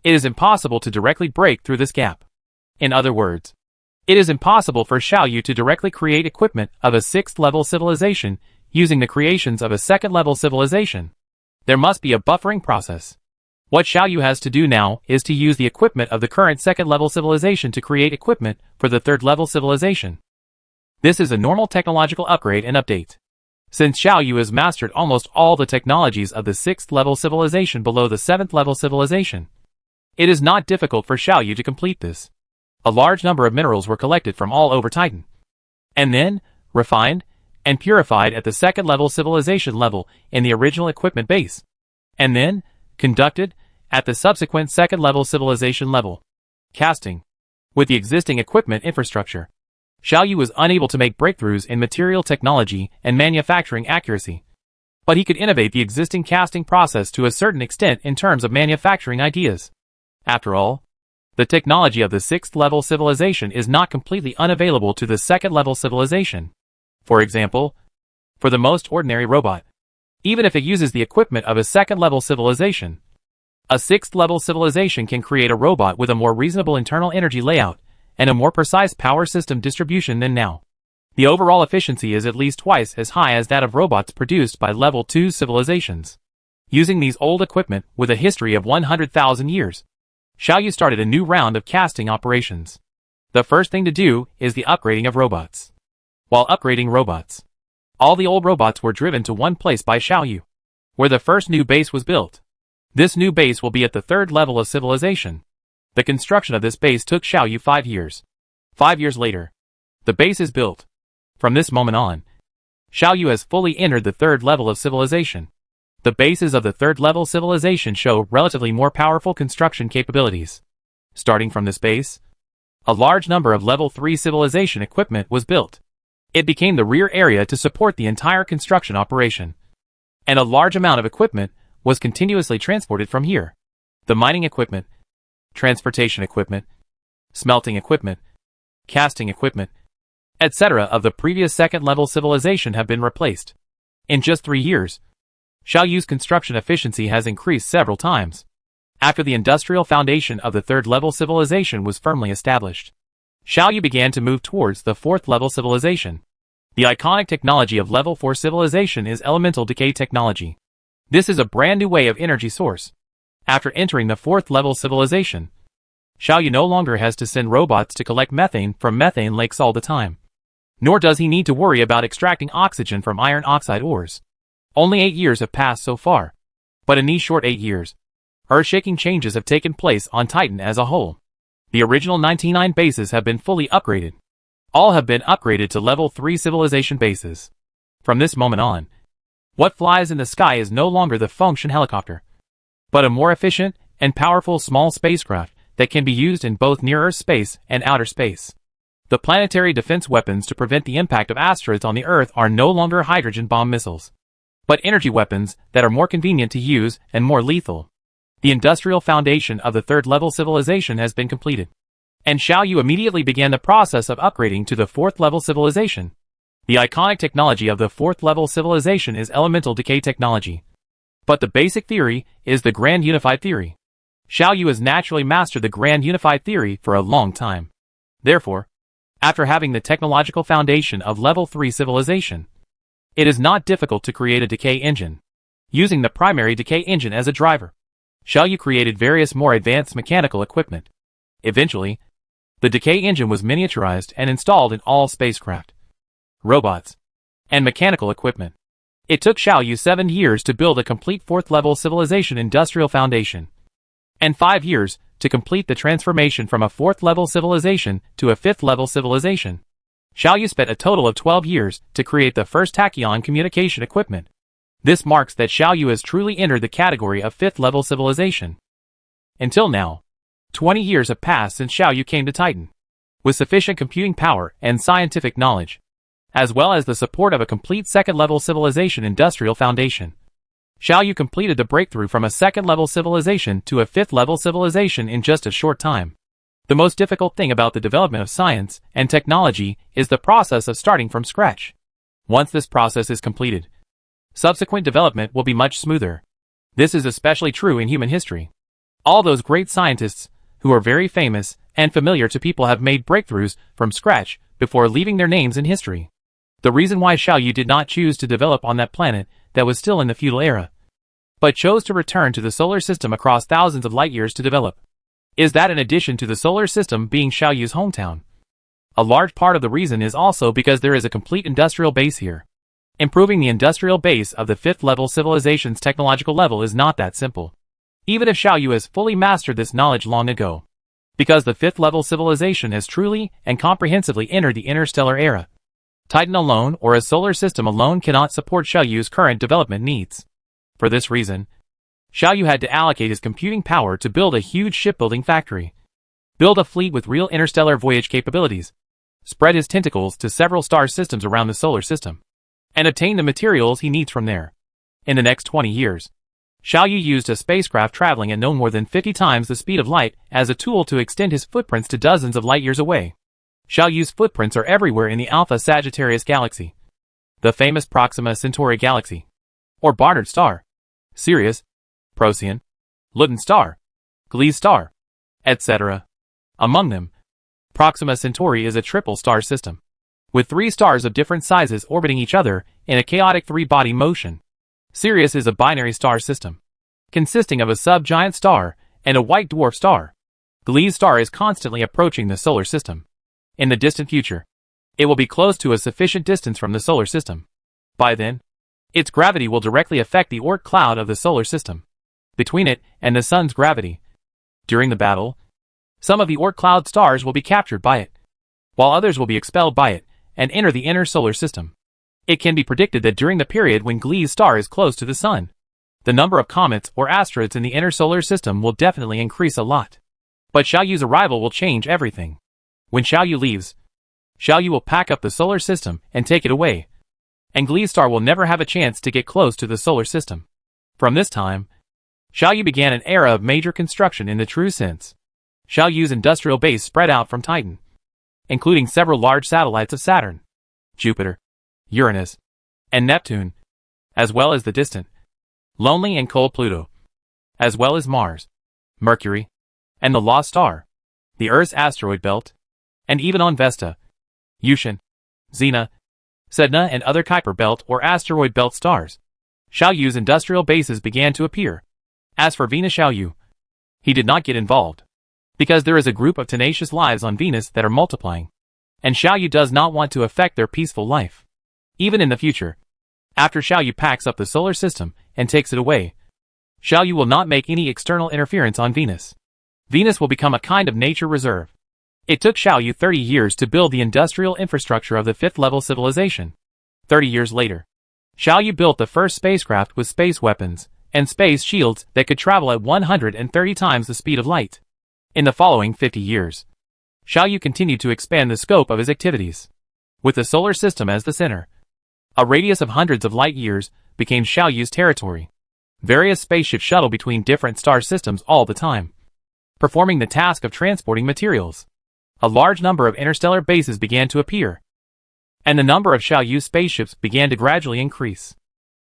it is impossible to directly break through this gap. In other words, it is impossible for Xiaoyu to directly create equipment of a 6th level civilization using the creations of a 2nd level civilization. There must be a buffering process. What Xiaoyu has to do now is to use the equipment of the current 2nd level civilization to create equipment for the 3rd level civilization. This is a normal technological upgrade and update. Since Xiao Yu has mastered almost all the technologies of the 6th level civilization below the 7th level civilization, it is not difficult for Xiao Yu to complete this. A large number of minerals were collected from all over Titan, and then refined and purified at the 2nd level civilization level in the original equipment base, and then conducted at the subsequent 2nd level civilization level. Casting. With the existing equipment infrastructure, Xiao Yu was unable to make breakthroughs in material technology and manufacturing accuracy. But he could innovate the existing casting process to a certain extent in terms of manufacturing ideas. After all, the technology of the 6th level civilization is not completely unavailable to the 2nd level civilization. For example, for the most ordinary robot, even if it uses the equipment of a 2nd level civilization, a 6th level civilization can create a robot with a more reasonable internal energy layout and a more precise power system distribution than now. The overall efficiency is at least twice as high as that of robots produced by level 2 civilizations. Using these old equipment with a history of 100,000 years, Xiao Yu started a new round of casting operations. The first thing to do is the upgrading of robots. While upgrading robots, all the old robots were driven to one place by Xiao Yu, where the first new base was built. This new base will be at the 3rd level of civilization. The construction of this base took Xiao Yu 5 years. 5 years later, the base is built. From this moment on, Xiao Yu has fully entered the 3rd level of civilization. The bases of the 3rd level civilization show relatively more powerful construction capabilities. Starting from this base, a large number of level 3 civilization equipment was built. It became the rear area to support the entire construction operation. And a large amount of equipment was continuously transported from here. The mining equipment, transportation equipment, smelting equipment, casting equipment, etc. of the previous 2nd level civilization have been replaced. In just 3 years, Xiao Yu's construction efficiency has increased several times. After the industrial foundation of the 3rd level civilization was firmly established, Xiao Yu began to move towards the 4th level civilization. The iconic technology of level 4 civilization is elemental decay technology. This is a brand new way of energy source. After entering the 4th level civilization, Xiao Yu no longer has to send robots to collect methane from methane lakes all the time. Nor does he need to worry about extracting oxygen from iron oxide ores. Only 8 years have passed so far. But in these short 8 years, earth-shaking changes have taken place on Titan as a whole. The original 99 bases have been fully upgraded. All have been upgraded to level 3 civilization bases. From this moment on, what flies in the sky is no longer the function helicopter, but a more efficient and powerful small spacecraft that can be used in both near-Earth space and outer space. The planetary defense weapons to prevent the impact of asteroids on the Earth are no longer hydrogen bomb missiles, but energy weapons that are more convenient to use and more lethal. The industrial foundation of the 3rd level civilization has been completed, and Xiao Yu immediately began the process of upgrading to the 4th level civilization. The iconic technology of the 4th level civilization is elemental decay technology. But the basic theory is the Grand Unified Theory. Xiao Yu has naturally mastered the Grand Unified Theory for a long time. Therefore, after having the technological foundation of level 3 civilization, it is not difficult to create a decay engine. Using the primary decay engine as a driver, Xiao Yu created various more advanced mechanical equipment. Eventually, the decay engine was miniaturized and installed in all spacecraft, robots, and mechanical equipment. It took Xiao Yu 7 years to build a complete 4th level civilization industrial foundation, and 5 years to complete the transformation from a 4th level civilization to a 5th level civilization. Xiao Yu spent a total of 12 years to create the first tachyon communication equipment. This marks that Xiao Yu has truly entered the category of 5th level civilization. Until now, 20 years have passed since Xiao Yu came to Titan. With sufficient computing power and scientific knowledge, as well as the support of a complete 2nd level civilization industrial foundation, Xiao Yu completed the breakthrough from a 2nd level civilization to a 5th level civilization in just a short time. The most difficult thing about the development of science and technology is the process of starting from scratch. Once this process is completed, subsequent development will be much smoother. This is especially true in human history. All those great scientists who are very famous and familiar to people have made breakthroughs from scratch before leaving their names in history. The reason why Xiao Yu did not choose to develop on that planet that was still in the feudal era, but chose to return to the solar system across thousands of light years to develop, is that in addition to the solar system being Xiao Yu's hometown, A large part of the reason is also because there is a complete industrial base here. Improving the industrial base of the 5th level civilization's technological level is not that simple, even if Xiaoyu has fully mastered this knowledge long ago. Because the 5th level civilization has truly and comprehensively entered the interstellar era. Titan alone or a solar system alone cannot support Xiaoyu's current development needs. For this reason, Xiaoyu had to allocate his computing power to build a huge shipbuilding factory, build a fleet with real interstellar voyage capabilities, spread his tentacles to several star systems around the solar system, and obtain the materials he needs from there. In the next 20 years, Xiaoyu used a spacecraft traveling at no more than 50 times the speed of light as a tool to extend his footprints to dozens of light years away. Xiaoyu's footprints are everywhere in the Alpha Sagittarius galaxy, the famous Proxima Centauri galaxy, or Barnard star, Sirius, Procyon, Luden star, Gliese star, etc. Among them, Proxima Centauri is a triple star system, with 3 stars of different sizes orbiting each other in a chaotic 3-body motion. Sirius is a binary star system, consisting of a subgiant star and a white dwarf star. Gliese star is constantly approaching the solar system. In the distant future, it will be close to a sufficient distance from the solar system. By then, its gravity will directly affect the Oort cloud of the solar system, between it and the sun's gravity. During the battle, some of the Oort cloud stars will be captured by it, while others will be expelled by it and enter the inner solar system. It can be predicted that during the period when Gliese star is close to the sun, the number of comets or asteroids in the inner solar system will definitely increase a lot. But Xiaoyu's arrival will change everything. When Xiaoyu leaves, Xiaoyu will pack up the solar system and take it away, and Gliese star will never have a chance to get close to the solar system. From this time, Xiaoyu began an era of major construction in the true sense. Xiaoyu's industrial base spread out from Titan, including several large satellites of Saturn, Jupiter, Uranus, and Neptune, as well as the distant, lonely and cold Pluto, as well as Mars, Mercury, and the Lost Star, the Earth's asteroid belt, and even on Vesta, Yushin, Xena, Sedna and other Kuiper belt or asteroid belt stars. Xiaoyu's industrial bases began to appear. As for Venus Xiaoyu, he did not get involved, because there is a group of tenacious lives on Venus that are multiplying, and Xiaoyu does not want to affect their peaceful life. Even in the future, after Xiaoyu packs up the solar system and takes it away, Xiaoyu will not make any external interference on Venus. Venus will become a kind of nature reserve. It took Xiaoyu 30 years to build the industrial infrastructure of the 5th level civilization. 30 years later, Xiaoyu built the first spacecraft with space weapons and space shields that could travel at 130 times the speed of light. In the following 50 years, Xiaoyu continued to expand the scope of his activities. With the solar system as the center, a radius of hundreds of light years became Xiaoyu's territory. Various spaceships shuttle between different star systems all the time, performing the task of transporting materials. A large number of interstellar bases began to appear, and the number of Xiaoyu's spaceships began to gradually increase.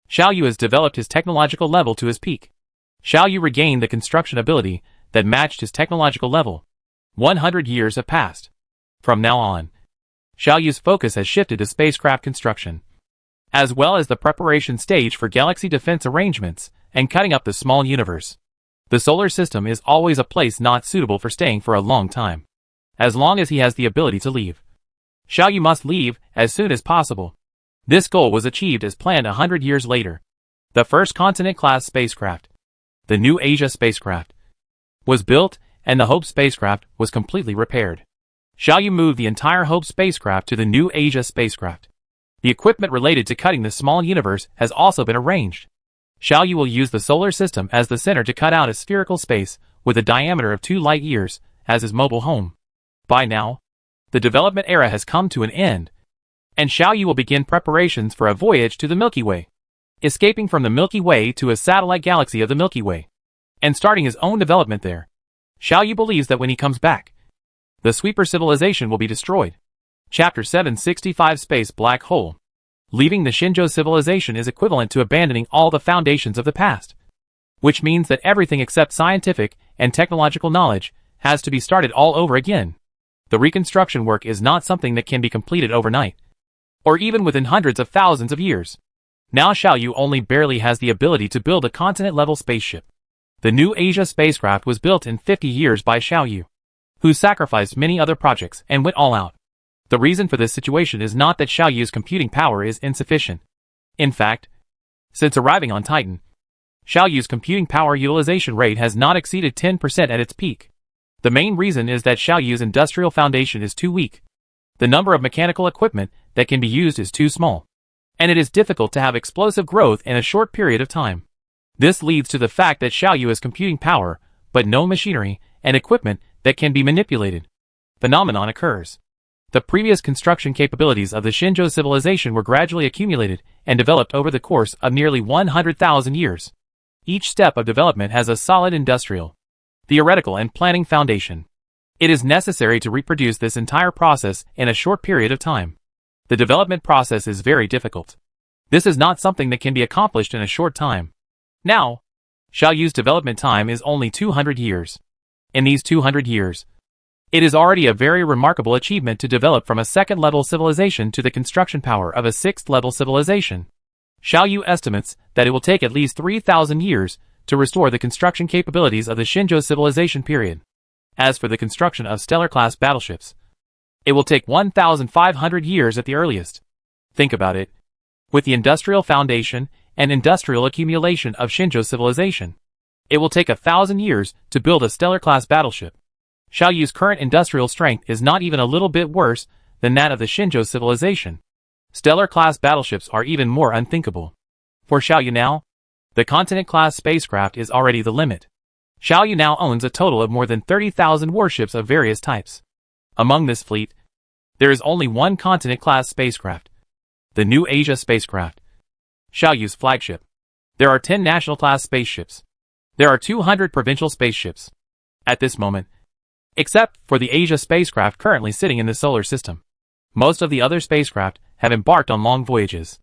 Xiaoyu has developed his technological level to his peak. Xiaoyu regained the construction ability that matched his technological level. 100 years have passed. From now on, Xiaoyu's focus has shifted to spacecraft construction, as well as the preparation stage for galaxy defense arrangements and cutting up the small universe. The solar system is always a place not suitable for staying for a long time. As long as he has the ability to leave, Xiaoyu must leave as soon as possible. This goal was achieved as planned 100 years later. The first Continent-class spacecraft, the New Asia spacecraft, was built, and the Hope spacecraft was completely repaired. Xiaoyu moved the entire Hope spacecraft to the New Asia spacecraft. The equipment related to cutting the small universe has also been arranged. Xiaoyu will use the solar system as the center to cut out a spherical space with a diameter of 2 light years as his mobile home. By now, the development era has come to an end, and Xiaoyu will begin preparations for a voyage to the Milky Way, escaping from the Milky Way to a satellite galaxy of the Milky Way, and starting his own development there. Xiaoyu believes that when he comes back, the sweeper civilization will be destroyed. Chapter 765 Space Black Hole. Leaving the Shinjo civilization is equivalent to abandoning all the foundations of the past, which means that everything except scientific and technological knowledge has to be started all over again. The reconstruction work is not something that can be completed overnight, or even within hundreds of thousands of years. Now Xiaoyu only barely has the ability to build a continent-level spaceship. The New Asia spacecraft was built in 50 years by Xiaoyu, who sacrificed many other projects and went all out. The reason for this situation is not that Xiaoyu's computing power is insufficient. In fact, since arriving on Titan, Xiaoyu's computing power utilization rate has not exceeded 10% at its peak. The main reason is that Xiaoyu's industrial foundation is too weak. The number of mechanical equipment that can be used is too small, and it is difficult to have explosive growth in a short period of time. This leads to the fact that Xiaoyu has computing power, but no machinery and equipment that can be manipulated. Phenomenon occurs. The previous construction capabilities of the Shinjo civilization were gradually accumulated and developed over the course of nearly 100,000 years. Each step of development has a solid industrial, theoretical and planning foundation. It is necessary to reproduce this entire process in a short period of time. The development process is very difficult. This is not something that can be accomplished in a short time. Now, Xiaoyu's development time is only 200 years. In these 200 years, it is already a very remarkable achievement to develop from a second-level civilization to the construction power of a sixth-level civilization. Xiaoyu estimates that it will take at least 3,000 years to restore the construction capabilities of the Shinjo civilization period. As for the construction of stellar-class battleships, it will take 1,500 years at the earliest. Think about it. With the industrial foundation and industrial accumulation of Shinjo civilization, it will take 1,000 years to build a stellar-class battleship. Xiaoyu's current industrial strength is not even a little bit worse than that of the Shinjo civilization. Stellar-class battleships are even more unthinkable. For Xiaoyu now, the continent-class spacecraft is already the limit. Xiaoyu now owns a total of more than 30,000 warships of various types. Among this fleet, there is only one continent-class spacecraft, the New Asia spacecraft, Xiaoyu's flagship. There are 10 national-class spaceships. There are 200 provincial spaceships. At this moment, except for the Asia spacecraft currently sitting in the solar system, most of the other spacecraft have embarked on long voyages.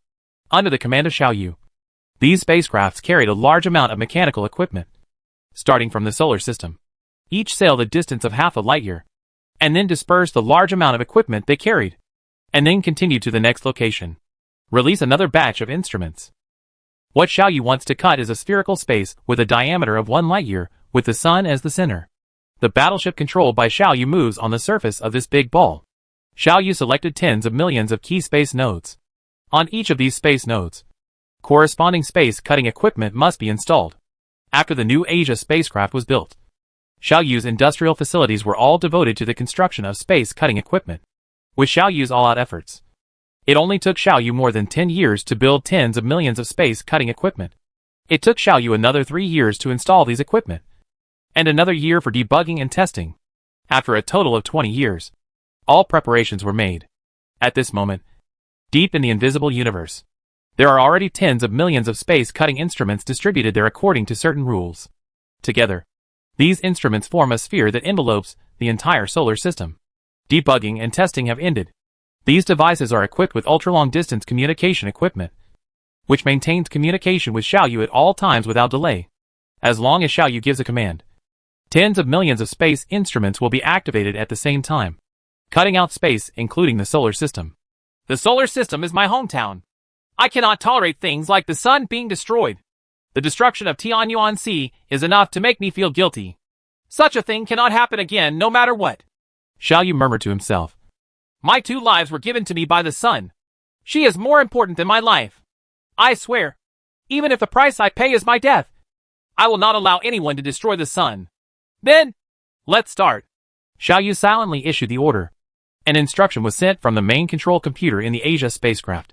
Under the command of Xiaoyu, these spacecrafts carried a large amount of mechanical equipment. Starting from the solar system, each sailed a distance of half a light-year, and then dispersed the large amount of equipment they carried, and then continued to the next location. Release another batch of instruments. What Xiaoyu wants to cut is a spherical space with a diameter of 1 light-year, with the sun as the center. The battleship controlled by Xiaoyu moves on the surface of this big ball. Xiaoyu selected tens of millions of key space nodes. On each of these space nodes, corresponding space-cutting equipment must be installed. After the New Asia spacecraft was built, Xiaoyu's industrial facilities were all devoted to the construction of space-cutting equipment. With Xiaoyu's all-out efforts, it only took Xiaoyu more than 10 years to build tens of millions of space-cutting equipment. It took Xiaoyu another 3 years to install these equipment, and another year for debugging and testing. After a total of 20 years, all preparations were made. At this moment, deep in the invisible universe, there are already tens of millions of space-cutting instruments distributed there according to certain rules. Together, these instruments form a sphere that envelopes the entire solar system. Debugging and testing have ended. These devices are equipped with ultra-long-distance communication equipment, which maintains communication with Xiaoyu at all times without delay. As long as Xiaoyu gives a command, tens of millions of space instruments will be activated at the same time, cutting out space, including the solar system. The solar system is my hometown. I cannot tolerate things like the sun being destroyed. The destruction of Tianyuan Sea is enough to make me feel guilty. Such a thing cannot happen again, no matter what. Xiaoyu murmured to himself. My 2 lives were given to me by the sun. She is more important than my life. I swear, even if the price I pay is my death, I will not allow anyone to destroy the sun. Then, let's start. Xiaoyu silently issued the order. An instruction was sent from the main control computer in the Asia spacecraft,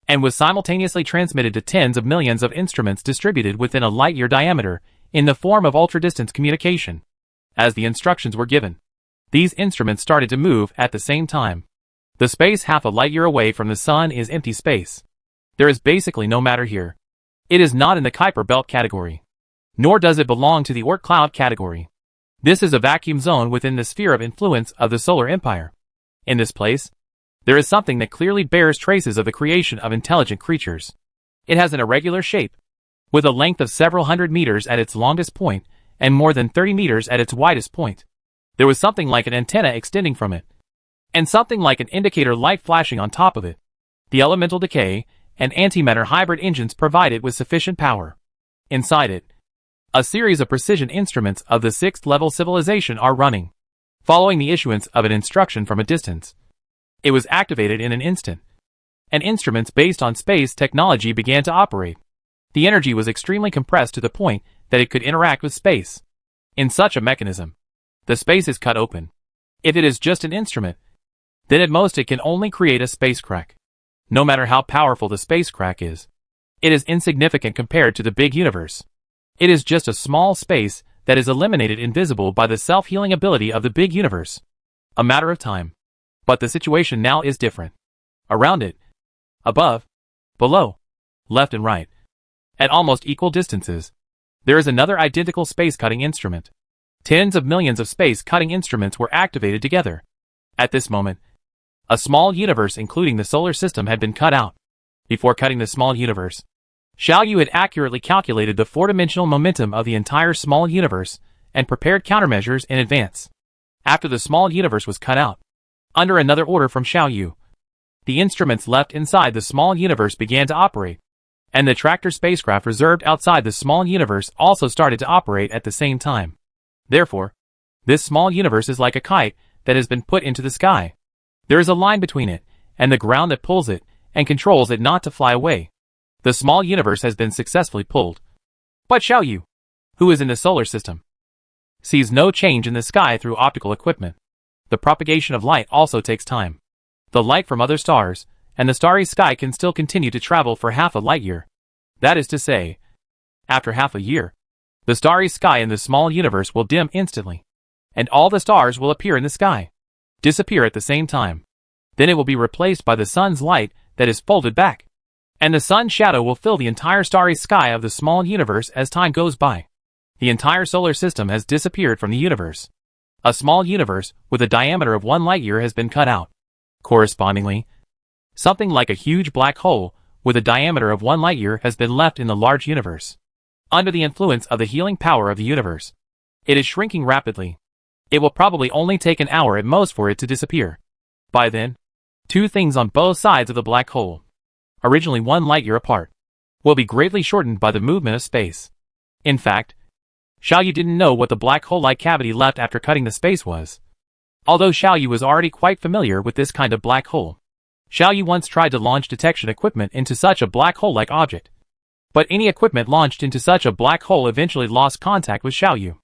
and was simultaneously transmitted to tens of millions of instruments distributed within a light-year diameter in the form of ultra-distance communication. As the instructions were given, these instruments started to move at the same time. The space half a light-year away from the sun is empty space. There is basically no matter here. It is not in the Kuiper belt category, nor does it belong to the Oort cloud category. This is a vacuum zone within the sphere of influence of the solar empire. In this place, there is something that clearly bears traces of the creation of intelligent creatures. It has an irregular shape, with a length of several hundred meters at its longest point, and more than 30 meters at its widest point. There was something like an antenna extending from it, and something like an indicator light flashing on top of it. The elemental decay and antimatter hybrid engines provide it with sufficient power. Inside it, a series of precision instruments of the 6th level civilization are running, following the issuance of an instruction from a distance. It was activated in an instant, and instruments based on space technology began to operate. The energy was extremely compressed to the point that it could interact with space. In such a mechanism, the space is cut open. If it is just an instrument, then at most it can only create a space crack. No matter how powerful the space crack is, it is insignificant compared to the big universe. It is just a small space that is eliminated invisible by the self-healing ability of the big universe. A matter of time. But the situation now is different. Around it, above, below, left and right, at almost equal distances, there is another identical space-cutting instrument. Tens of millions of space-cutting instruments were activated together. At this moment, a small universe including the solar system had been cut out. Before cutting the small universe, Xiaoyu had accurately calculated the four-dimensional momentum of the entire small universe and prepared countermeasures in advance. After the small universe was cut out, under another order from Xiaoyu, the instruments left inside the small universe began to operate, and the tractor spacecraft reserved outside the small universe also started to operate at the same time. Therefore, this small universe is like a kite that has been put into the sky. There is a line between it and the ground that pulls it and controls it not to fly away. The small universe has been successfully pulled. But Xiaoyu, who is in the solar system, sees no change in the sky through optical equipment. The propagation of light also takes time. The light from other stars and the starry sky can still continue to travel for half a light year. That is to say, after half a year, the starry sky in the small universe will dim instantly, and all the stars will appear in the sky, disappear at the same time. Then it will be replaced by the sun's light that is folded back, and the sun's shadow will fill the entire starry sky of the small universe as time goes by. The entire solar system has disappeared from the universe. A small universe with a diameter of 1 light year has been cut out. Correspondingly, something like a huge black hole with a diameter of 1 light year has been left in the large universe. Under the influence of the healing power of the universe, it is shrinking rapidly. It will probably only take an hour at most for it to disappear. By then, two things on both sides of the black hole, originally 1 light year apart, will be greatly shortened by the movement of space. In fact, Xiaoyu didn't know what the black hole-like cavity left after cutting the space was. Although Xiaoyu was already quite familiar with this kind of black hole, Xiaoyu once tried to launch detection equipment into such a black hole-like object. But any equipment launched into such a black hole eventually lost contact with Xiaoyu.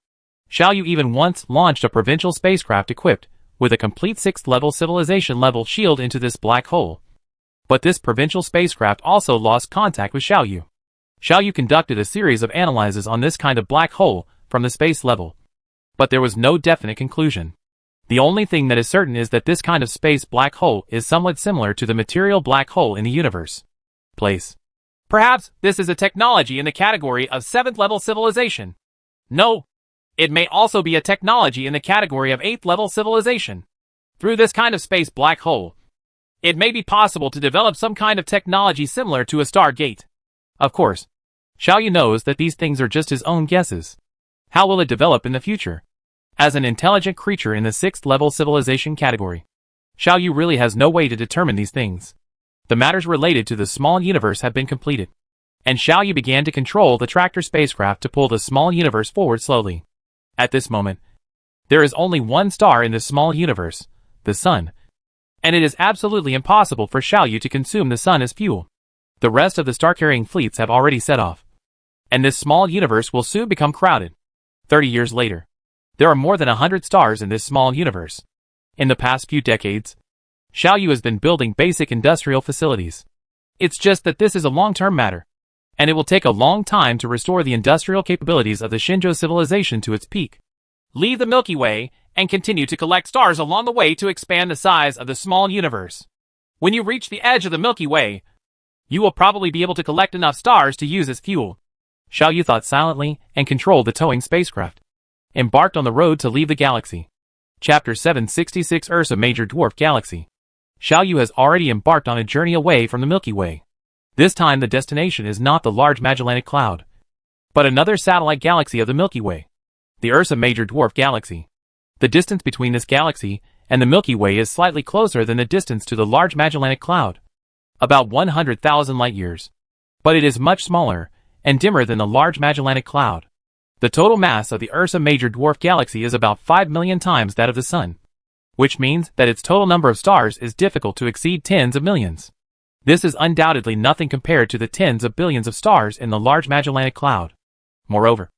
Xiaoyu even once launched a provincial spacecraft equipped with a complete 6th-level civilization-level shield into this black hole. But this provincial spacecraft also lost contact with Xiaoyu. Xiaoyu conducted a series of analyses on this kind of black hole from the space level, but there was no definite conclusion. The only thing that is certain is that this kind of space black hole is somewhat similar to the material black hole in the universe. Place. Perhaps this is a technology in the category of 7th-level civilization. No, it may also be a technology in the category of 8th-level civilization. Through this kind of space black hole, it may be possible to develop some kind of technology similar to a stargate. Of course, Xiaoyu knows that these things are just his own guesses. How will it develop in the future? As an intelligent creature in the 6th-level civilization category, Xiaoyu really has no way to determine these things. The matters related to the small universe have been completed, and Xiaoyu began to control the tractor spacecraft to pull the small universe forward slowly. At this moment, there is only one star in the small universe, the sun, and it is absolutely impossible for Xiaoyu to consume the sun as fuel. The rest of the star-carrying fleets have already set off, and this small universe will soon become crowded. 30 years later, there are more than 100 stars in this small universe. In the past few decades, Xiaoyu has been building basic industrial facilities. It's just that this is a long-term matter, and it will take a long time to restore the industrial capabilities of the Shinjo civilization to its peak. Leave the Milky Way and continue to collect stars along the way to expand the size of the small universe. When you reach the edge of the Milky Way, you will probably be able to collect enough stars to use as fuel. Xiaoyu thought silently and controlled the towing spacecraft. Embarked on the road to leave the galaxy. Chapter 766 Ursa Major Dwarf Galaxy. Xiaoyu has already embarked on a journey away from the Milky Way. This time the destination is not the large Magellanic Cloud, but another satellite galaxy of the Milky Way, the Ursa Major Dwarf Galaxy. The distance between this galaxy and the Milky Way is slightly closer than the distance to the large Magellanic Cloud, about 100,000 light-years. But it is much smaller and dimmer than the large Magellanic Cloud. The total mass of the Ursa Major Dwarf Galaxy is about 5 million times that of the Sun. which means that its total number of stars is difficult to exceed tens of millions. This is undoubtedly nothing compared to the tens of billions of stars in the Large Magellanic Cloud. Moreover,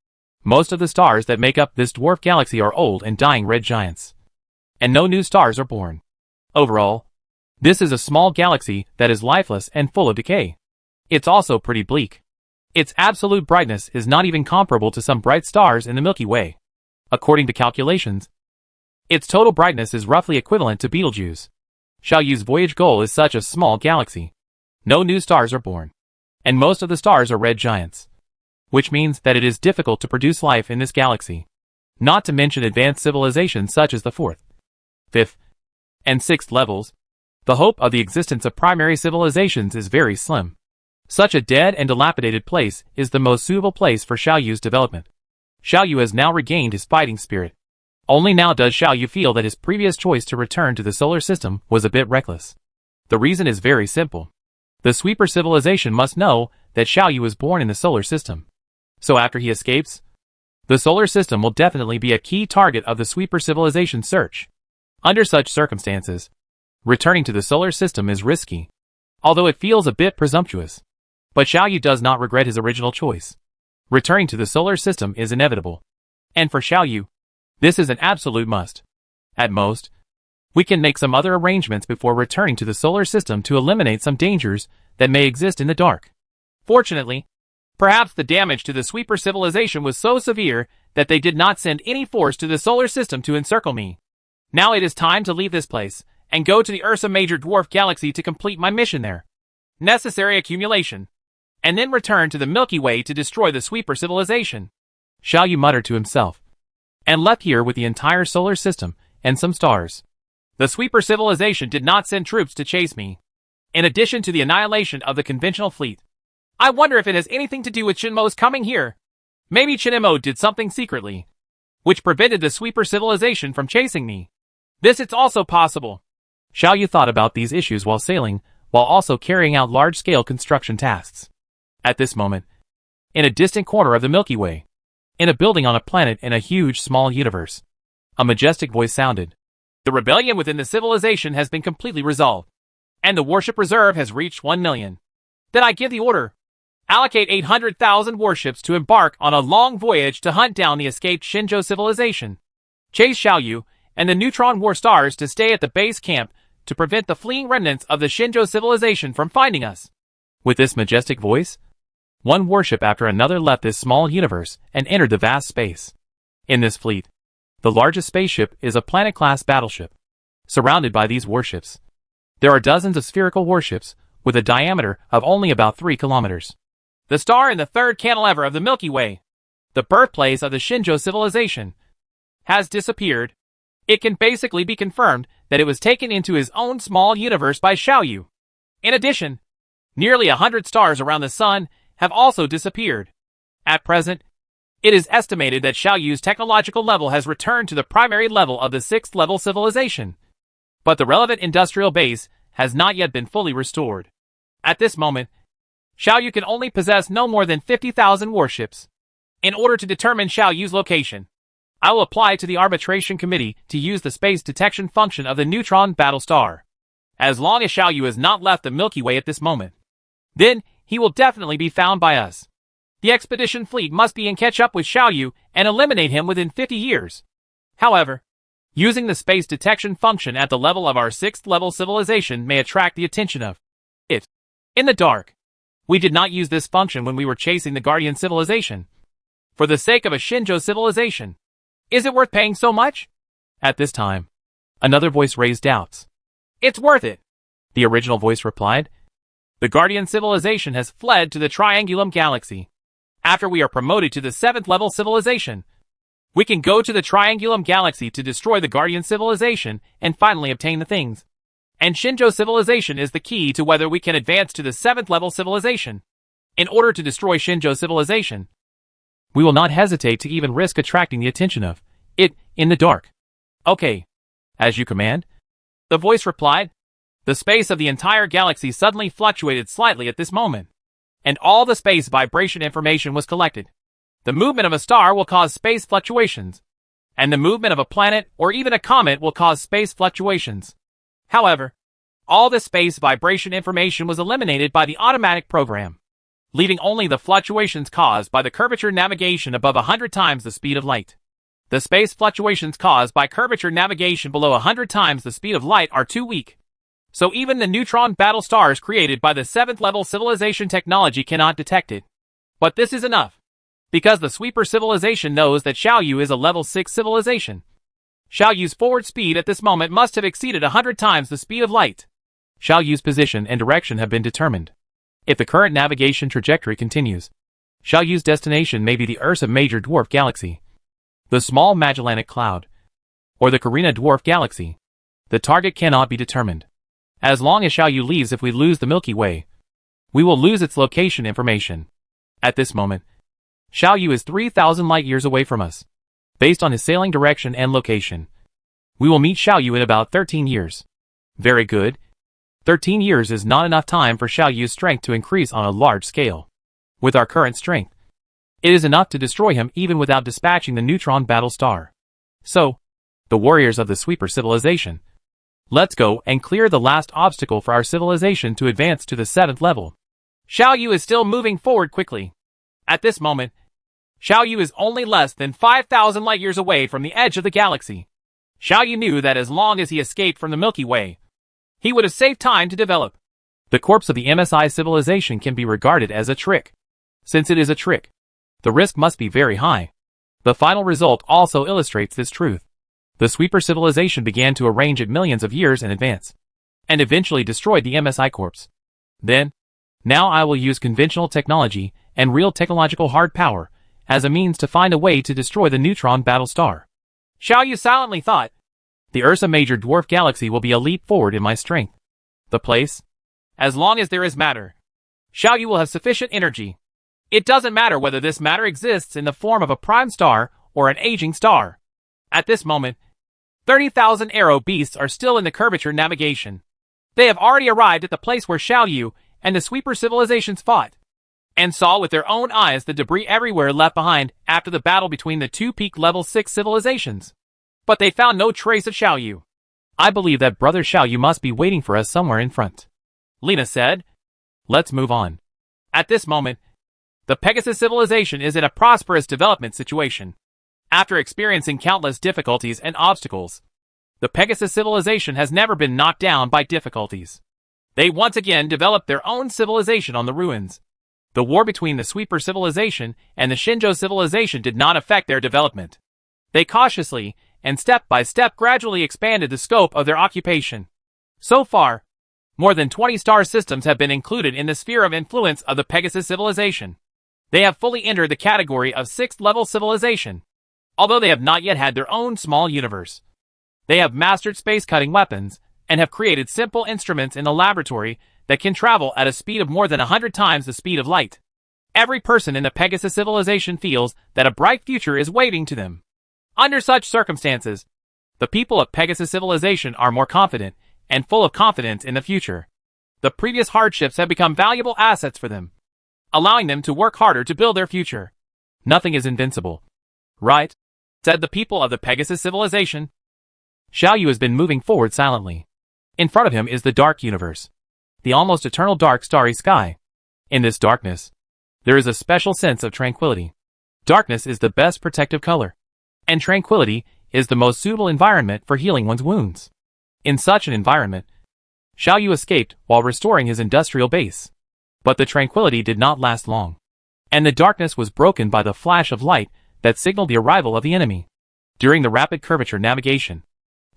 most of the stars that make up this dwarf galaxy are old and dying red giants, and no new stars are born. Overall, this is a small galaxy that is lifeless and full of decay. It's also pretty bleak. Its absolute brightness is not even comparable to some bright stars in the Milky Way. According to calculations, its total brightness is roughly equivalent to Betelgeuse. Xiaoyu's voyage goal is such a small galaxy. No new stars are born, and most of the stars are red giants, which means that it is difficult to produce life in this galaxy. Not to mention advanced civilizations such as the 4th, 5th, and 6th levels. The hope of the existence of primary civilizations is very slim. Such a dead and dilapidated place is the most suitable place for Xiaoyu's development. Xiaoyu has now regained his fighting spirit. Only now does Xiaoyu feel that his previous choice to return to the solar system was a bit reckless. The reason is very simple. The sweeper civilization must know that Xiaoyu was born in the solar system. So after he escapes, the solar system will definitely be a key target of the sweeper civilization search. Under such circumstances, returning to the solar system is risky, although it feels a bit presumptuous. But Xiaoyu does not regret his original choice. Returning to the solar system is inevitable. And for Xiaoyu, this is an absolute must. At most, we can make some other arrangements before returning to the solar system to eliminate some dangers that may exist in the dark. Fortunately, perhaps the damage to the sweeper civilization was so severe that they did not send any force to the solar system to encircle me. Now it is time to leave this place and go to the Ursa Major Dwarf Galaxy to complete my mission there. Necessary accumulation. And then return to the Milky Way to destroy the sweeper civilization. Xiaoyu muttered to himself, and left here with the entire solar system and some stars. The sweeper civilization did not send troops to chase me, in addition to the annihilation of the conventional fleet. I wonder if it has anything to do with Shinmo's coming here. Maybe Chino did something secretly, which prevented the sweeper civilization from chasing me. This is also possible. Xiaoyu thought about these issues while sailing, while also carrying out large-scale construction tasks. At this moment, in a distant corner of the Milky Way, in a building on a planet in a huge small universe, a majestic voice sounded. The rebellion within the civilization has been completely resolved, and the warship reserve has reached 1 million. Then I give the order. Allocate 800,000 warships to embark on a long voyage to hunt down the escaped Shinjo civilization. Chase Xiaoyu and the Neutron war stars to stay at the base camp to prevent the fleeing remnants of the Shinjo civilization from finding us. With this majestic voice, one warship after another left this small universe and entered the vast space. In this fleet, the largest spaceship is a planet-class battleship. Surrounded by these warships, there are dozens of spherical warships with a diameter of only about 3 kilometers. The star in the third cantilever of the Milky Way, the birthplace of the Shinjo civilization, has disappeared. It can basically be confirmed that it was taken into his own small universe by Xiaoyu. In addition, nearly 100 stars around the sun have also disappeared. At present, it is estimated that Xiaoyu's technological level has returned to the primary level of the 6th level civilization, but the relevant industrial base has not yet been fully restored. At this moment, Xiaoyu can only possess no more than 50,000 warships. In order to determine Xiaoyu's location, I will apply to the arbitration committee to use the space detection function of the Neutron battle star. As long as Xiaoyu has not left the Milky Way at this moment, then he will definitely be found by us. The expedition fleet must be in catch up with Xiaoyu and eliminate him within 50 years. However, using the space detection function at the level of our 6th level civilization may attract the attention of it. In the dark, we did not use this function when we were chasing the Guardian civilization. For the sake of a Shinjo civilization, is it worth paying so much? At this time, another voice raised doubts. It's worth it, the original voice replied. The Guardian civilization has fled to the Triangulum Galaxy. After we are promoted to the 7th level civilization, we can go to the Triangulum Galaxy to destroy the Guardian civilization and finally obtain the things. And Shinjo civilization is the key to whether we can advance to the 7th level civilization. In order to destroy Shinjo civilization, we will not hesitate to even risk attracting the attention of it in the dark. Okay, as you command, the voice replied. The space of the entire galaxy suddenly fluctuated slightly at this moment, and all the space vibration information was collected. The movement of a star will cause space fluctuations. and the movement of a planet or even a comet will cause space fluctuations. However, all the space vibration information was eliminated by the automatic program, leaving only the fluctuations caused by the curvature navigation above 100 times the speed of light. The space fluctuations caused by curvature navigation below 100 times the speed of light are too weak. So even the Neutron battle stars created by the 7th level civilization technology cannot detect it. But this is enough, because the sweeper civilization knows that Xiaoyu is a level 6 civilization. Xiaoyu's forward speed at this moment must have exceeded 100 times the speed of light. Xiaoyu's position and direction have been determined. If the current navigation trajectory continues, Xiaoyu's destination may be the Ursa Major Dwarf Galaxy, the Small Magellanic Cloud, or the Carina Dwarf Galaxy. The target cannot be determined. As long as Xiaoyu leaves, if we lose the Milky Way, we will lose its location information. At this moment, Xiaoyu is 3,000 light-years away from us. Based on his sailing direction and location, we will meet Xiaoyu in about 13 years. Very good. 13 years is not enough time for Xiaoyu's strength to increase on a large scale. With our current strength, it is enough to destroy him even without dispatching the Neutron battle star. So, the warriors of the sweeper civilization, let's go and clear the last obstacle for our civilization to advance to the 7th level. Xiaoyu is still moving forward quickly. At this moment, Xiaoyu is only less than 5,000 light-years away from the edge of the galaxy. Xiaoyu knew that as long as he escaped from the Milky Way, he would have saved time to develop. The corpse of the MSI civilization can be regarded as a trick. Since it is a trick, the risk must be very high. The final result also illustrates this truth. The sweeper civilization began to arrange it millions of years in advance, and eventually destroyed the MSI corpse. Then, now I will use conventional technology and real technological hard power as a means to find a way to destroy the Neutron battle star. Xiaoyu silently thought, the Ursa Major Dwarf Galaxy will be a leap forward in my strength. The place? As long as there is matter, Xiaoyu will have sufficient energy. It doesn't matter whether this matter exists in the form of a prime star or an aging star. At this moment, 30,000 arrow beasts are still in the curvature navigation. They have already arrived at the place where Xiaoyu and the sweeper civilizations fought, and saw with their own eyes the debris everywhere left behind after the battle between the two peak level 6 civilizations. But they found no trace of Xiaoyu. I believe that brother Xiaoyu must be waiting for us somewhere in front, Lena said. Let's move on. At this moment, the Pegasus civilization is in a prosperous development situation. After experiencing countless difficulties and obstacles, the Pegasus civilization has never been knocked down by difficulties. They once again developed their own civilization on the ruins. The war between the Sweeper civilization and the Shinjo civilization did not affect their development. They cautiously and step by step gradually expanded the scope of their occupation. So far, more than 20 star systems have been included in the sphere of influence of the Pegasus civilization. They have fully entered the category of 6th level civilization, although they have not yet had their own small universe. They have mastered space-cutting weapons and have created simple instruments in the laboratory that can travel at a speed of more than 100 times the speed of light. Every person in the Pegasus civilization feels that a bright future is waiting to them. Under such circumstances, the people of Pegasus civilization are more confident and full of confidence in the future. The previous hardships have become valuable assets for them, allowing them to work harder to build their future. Nothing is invincible, right? Said the people of the Pegasus civilization. Xiaoyu has been moving forward silently. In front of him is the dark universe, the almost eternal dark starry sky. In this darkness, there is a special sense of tranquility. Darkness is the best protective color, and tranquility is the most suitable environment for healing one's wounds. In such an environment, Xiaoyu escaped while restoring his industrial base. But the tranquility did not last long, and the darkness was broken by the flash of light that signaled the arrival of the enemy. During the rapid curvature navigation,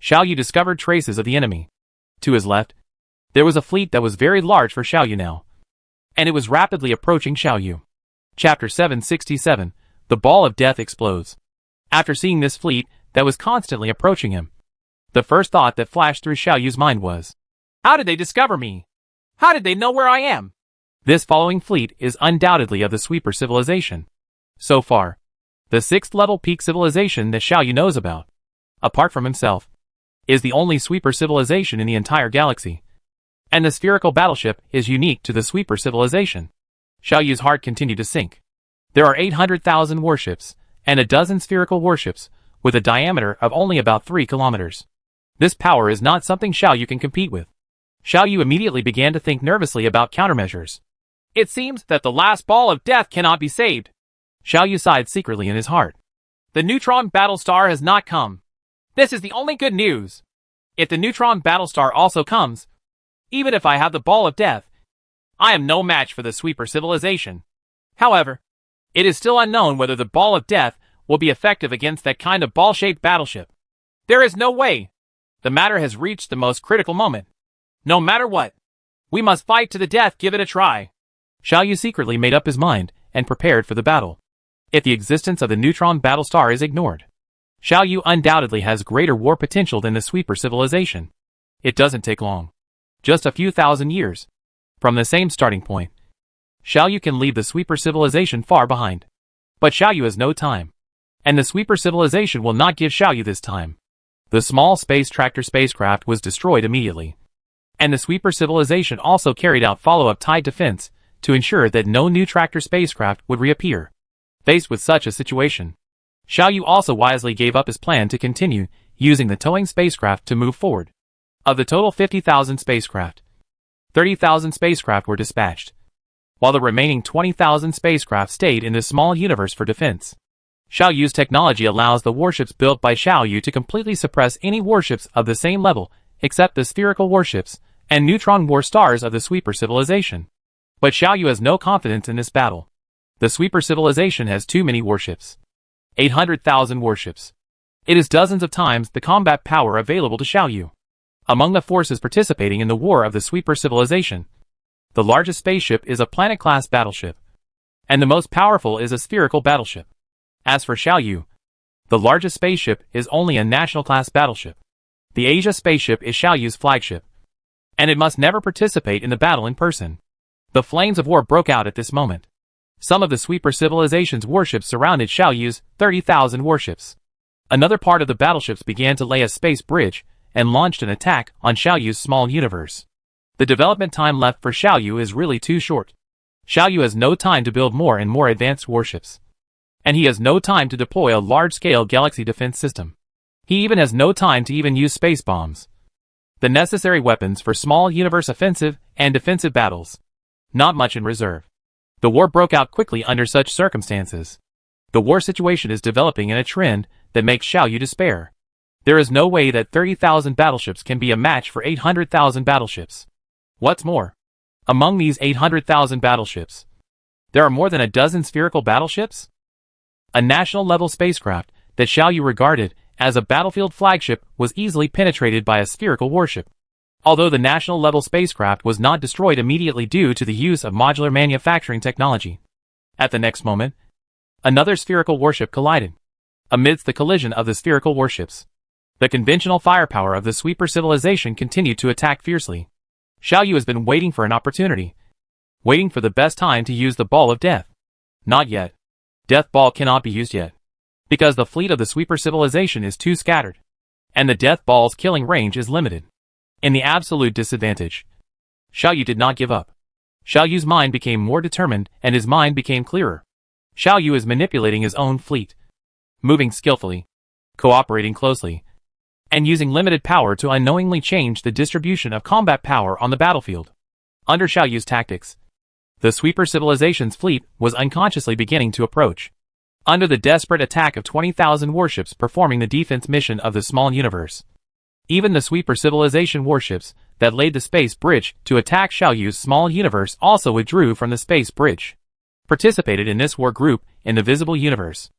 Xiaoyu discovered traces of the enemy. To his left, there was a fleet that was very large for Xiaoyu now, and it was rapidly approaching Xiaoyu. Chapter 767, The Ball of Death Explodes. After seeing this fleet that was constantly approaching him, the first thought that flashed through Xiaoyu's mind was, how did they discover me? How did they know where I am? This following fleet is undoubtedly of the Sweeper civilization. So far, the 6th level peak civilization that Xiaoyu knows about, apart from himself, is the only Sweeper civilization in the entire galaxy. And the spherical battleship is unique to the Sweeper civilization. Xiaoyu's heart continued to sink. There are 800,000 warships, and a dozen spherical warships, with a diameter of only about 3 kilometers. This power is not something Xiaoyu can compete with. Xiaoyu immediately began to think nervously about countermeasures. It seems that the last ball of death cannot be saved. Xiaoyu sighed secretly in his heart. The Neutron Battlestar has not come. This is the only good news. If the Neutron Battlestar also comes, even if I have the ball of death, I am no match for the sweeper civilization. However, it is still unknown whether the ball of death will be effective against that kind of ball-shaped battleship. There is no way. The matter has reached the most critical moment. No matter what, we must fight to the death. Give it a try. Xiaoyu secretly made up his mind and prepared for the battle. If the existence of the Neutron Battlestar is ignored, Xiaoyu undoubtedly has greater war potential than the sweeper civilization. It doesn't take long. Just a few thousand years. From the same starting point, Xiaoyu can leave the sweeper civilization far behind. But Xiaoyu has no time. And the sweeper civilization will not give Xiaoyu this time. The small space tractor spacecraft was destroyed immediately. And the sweeper civilization also carried out follow-up tied defense to ensure that no new tractor spacecraft would reappear. Faced with such a situation, Xiaoyu also wisely gave up his plan to continue using the towing spacecraft to move forward. Of the total 50,000 spacecraft, 30,000 spacecraft were dispatched, while the remaining 20,000 spacecraft stayed in the small universe for defense. Xiaoyu's technology allows the warships built by Xiaoyu to completely suppress any warships of the same level except the spherical warships and neutron war stars of the sweeper civilization. But Xiaoyu has no confidence in this battle. The sweeper civilization has too many warships. 800,000 warships. It is dozens of times the combat power available to Xiaoyu. Among the forces participating in the war of the sweeper civilization, the largest spaceship is a planet-class battleship, and the most powerful is a spherical battleship. As for Xiaoyu, the largest spaceship is only a national-class battleship. The Asia spaceship is Xiaoyu's flagship, and it must never participate in the battle in person. The flames of war broke out at this moment. Some of the sweeper civilization's warships surrounded Xiaoyu's 30,000 warships. Another part of the battleships began to lay a space bridge and launched an attack on Xiaoyu's small universe. The development time left for Xiaoyu is really too short. Xiaoyu has no time to build more and more advanced warships. And he has no time to deploy a large-scale galaxy defense system. He even has no time to even use space bombs, the necessary weapons for small universe offensive and defensive battles. Not much in reserve. The war broke out quickly under such circumstances. The war situation is developing in a trend that makes Xiaoyu despair. There is no way that 30,000 battleships can be a match for 800,000 battleships. What's more, among these 800,000 battleships, there are more than a dozen spherical battleships? A national-level spacecraft that Xiaoyu regarded as a battlefield flagship was easily penetrated by a spherical warship. Although the national-level spacecraft was not destroyed immediately due to the use of modular manufacturing technology. At the next moment, another spherical warship collided. Amidst the collision of the spherical warships, the conventional firepower of the sweeper civilization continued to attack fiercely. Xiaoyu has been waiting for an opportunity, waiting for the best time to use the ball of death. Not yet. Death ball cannot be used yet, because the fleet of the sweeper civilization is too scattered, and the death ball's killing range is limited. In the absolute disadvantage, Xiaoyu did not give up. Xiaoyu's mind became more determined and his mind became clearer. Xiaoyu is manipulating his own fleet, moving skillfully, cooperating closely, and using limited power to unknowingly change the distribution of combat power on the battlefield. Under Xiaoyu's tactics, the sweeper civilization's fleet was unconsciously beginning to approach. Under the desperate attack of 20,000 warships performing the defense mission of the small universe, even the sweeper civilization warships that laid the space bridge to attack Xiaoyu's small universe also withdrew from the space bridge. Participated in this war group in the visible universe.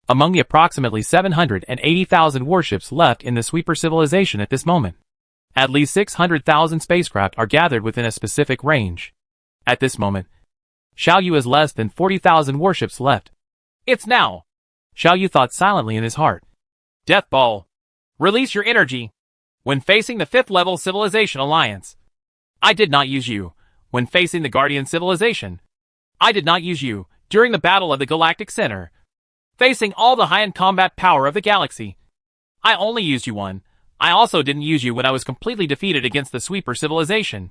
Among the approximately 780,000 warships left in the sweeper civilization at this moment, at least 600,000 spacecraft are gathered within a specific range. At this moment, Xiaoyu has less than 40,000 warships left. It's now. Xiaoyu thought silently in his heart. Death Ball. Release your energy. When facing the 5th level civilization alliance, I did not use you. When facing the Guardian civilization, I did not use you. During the battle of the Galactic Center, facing all the high-end combat power of the galaxy, I only used you one. I also didn't use you when I was completely defeated against the sweeper civilization.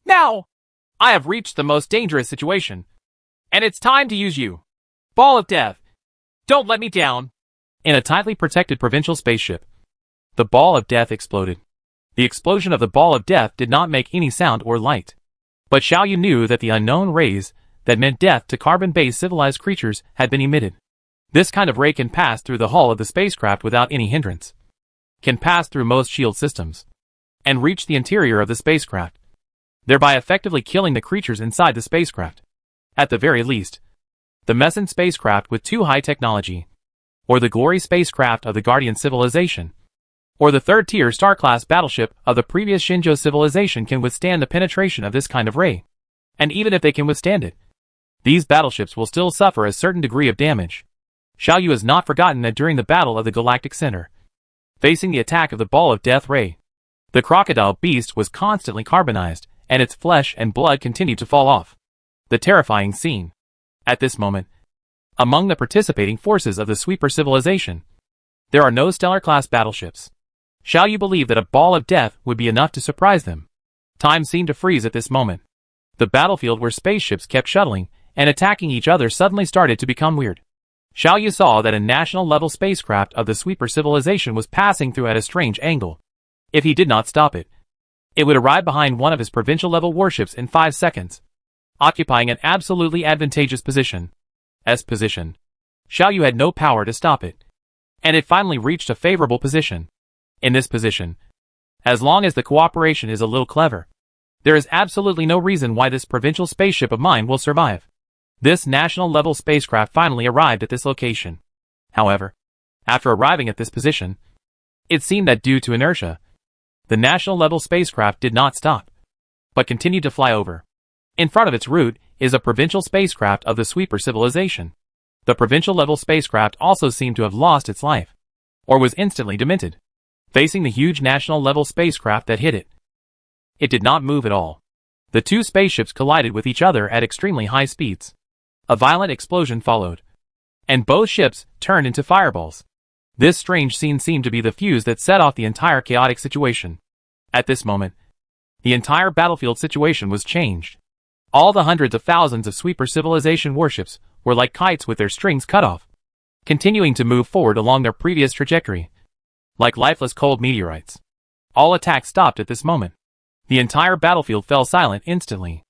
Now, I have reached the most dangerous situation, and it's time to use you. Ball of Death. Don't let me down. In a tightly protected provincial spaceship, the ball of death exploded. The explosion of the ball of death did not make any sound or light. But Xiaoyu knew that the unknown rays that meant death to carbon-based civilized creatures had been emitted. This kind of ray can pass through the hull of the spacecraft without any hindrance, can pass through most shield systems, and reach the interior of the spacecraft, thereby effectively killing the creatures inside the spacecraft. At the very least, the Messin spacecraft with too high technology, or the Glory spacecraft of the Guardian civilization, or the third-tier star-class battleship of the previous Shinjo civilization can withstand the penetration of this kind of ray. And even if they can withstand it, these battleships will still suffer a certain degree of damage. Xiaoyu has not forgotten that during the Battle of the Galactic Center, facing the attack of the Ball of Death ray, the crocodile beast was constantly carbonized, and its flesh and blood continued to fall off. The terrifying scene. At this moment, among the participating forces of the Sweeper civilization, there are no stellar-class battleships. Xiaoyu believed that a Ball of Death would be enough to surprise them. Time seemed to freeze at this moment. The battlefield where spaceships kept shuttling and attacking each other suddenly started to become weird. Xiaoyu saw that a national-level spacecraft of the Sweeper civilization was passing through at a strange angle. If he did not stop it, it would arrive behind one of his provincial-level warships in 5 seconds, occupying an absolutely advantageous position. Xiaoyu had no power to stop it, and it finally reached a favorable position. In this position, as long as the cooperation is a little clever, there is absolutely no reason why this provincial spaceship of mine will survive. This national-level spacecraft finally arrived at this location. However, after arriving at this position, it seemed that due to inertia, the national-level spacecraft did not stop, but continued to fly over. In front of its route is a provincial spacecraft of the Sweeper civilization. The provincial-level spacecraft also seemed to have lost its life, or was instantly demented, facing the huge national-level spacecraft that hit it. It did not move at all. The two spaceships collided with each other at extremely high speeds. A violent explosion followed, and both ships turned into fireballs. This strange scene seemed to be the fuse that set off the entire chaotic situation. At this moment, the entire battlefield situation was changed. All the hundreds of thousands of Sweeper civilization warships were like kites with their strings cut off, continuing to move forward along their previous trajectory, like lifeless cold meteorites. All attacks stopped at this moment. The entire battlefield fell silent instantly.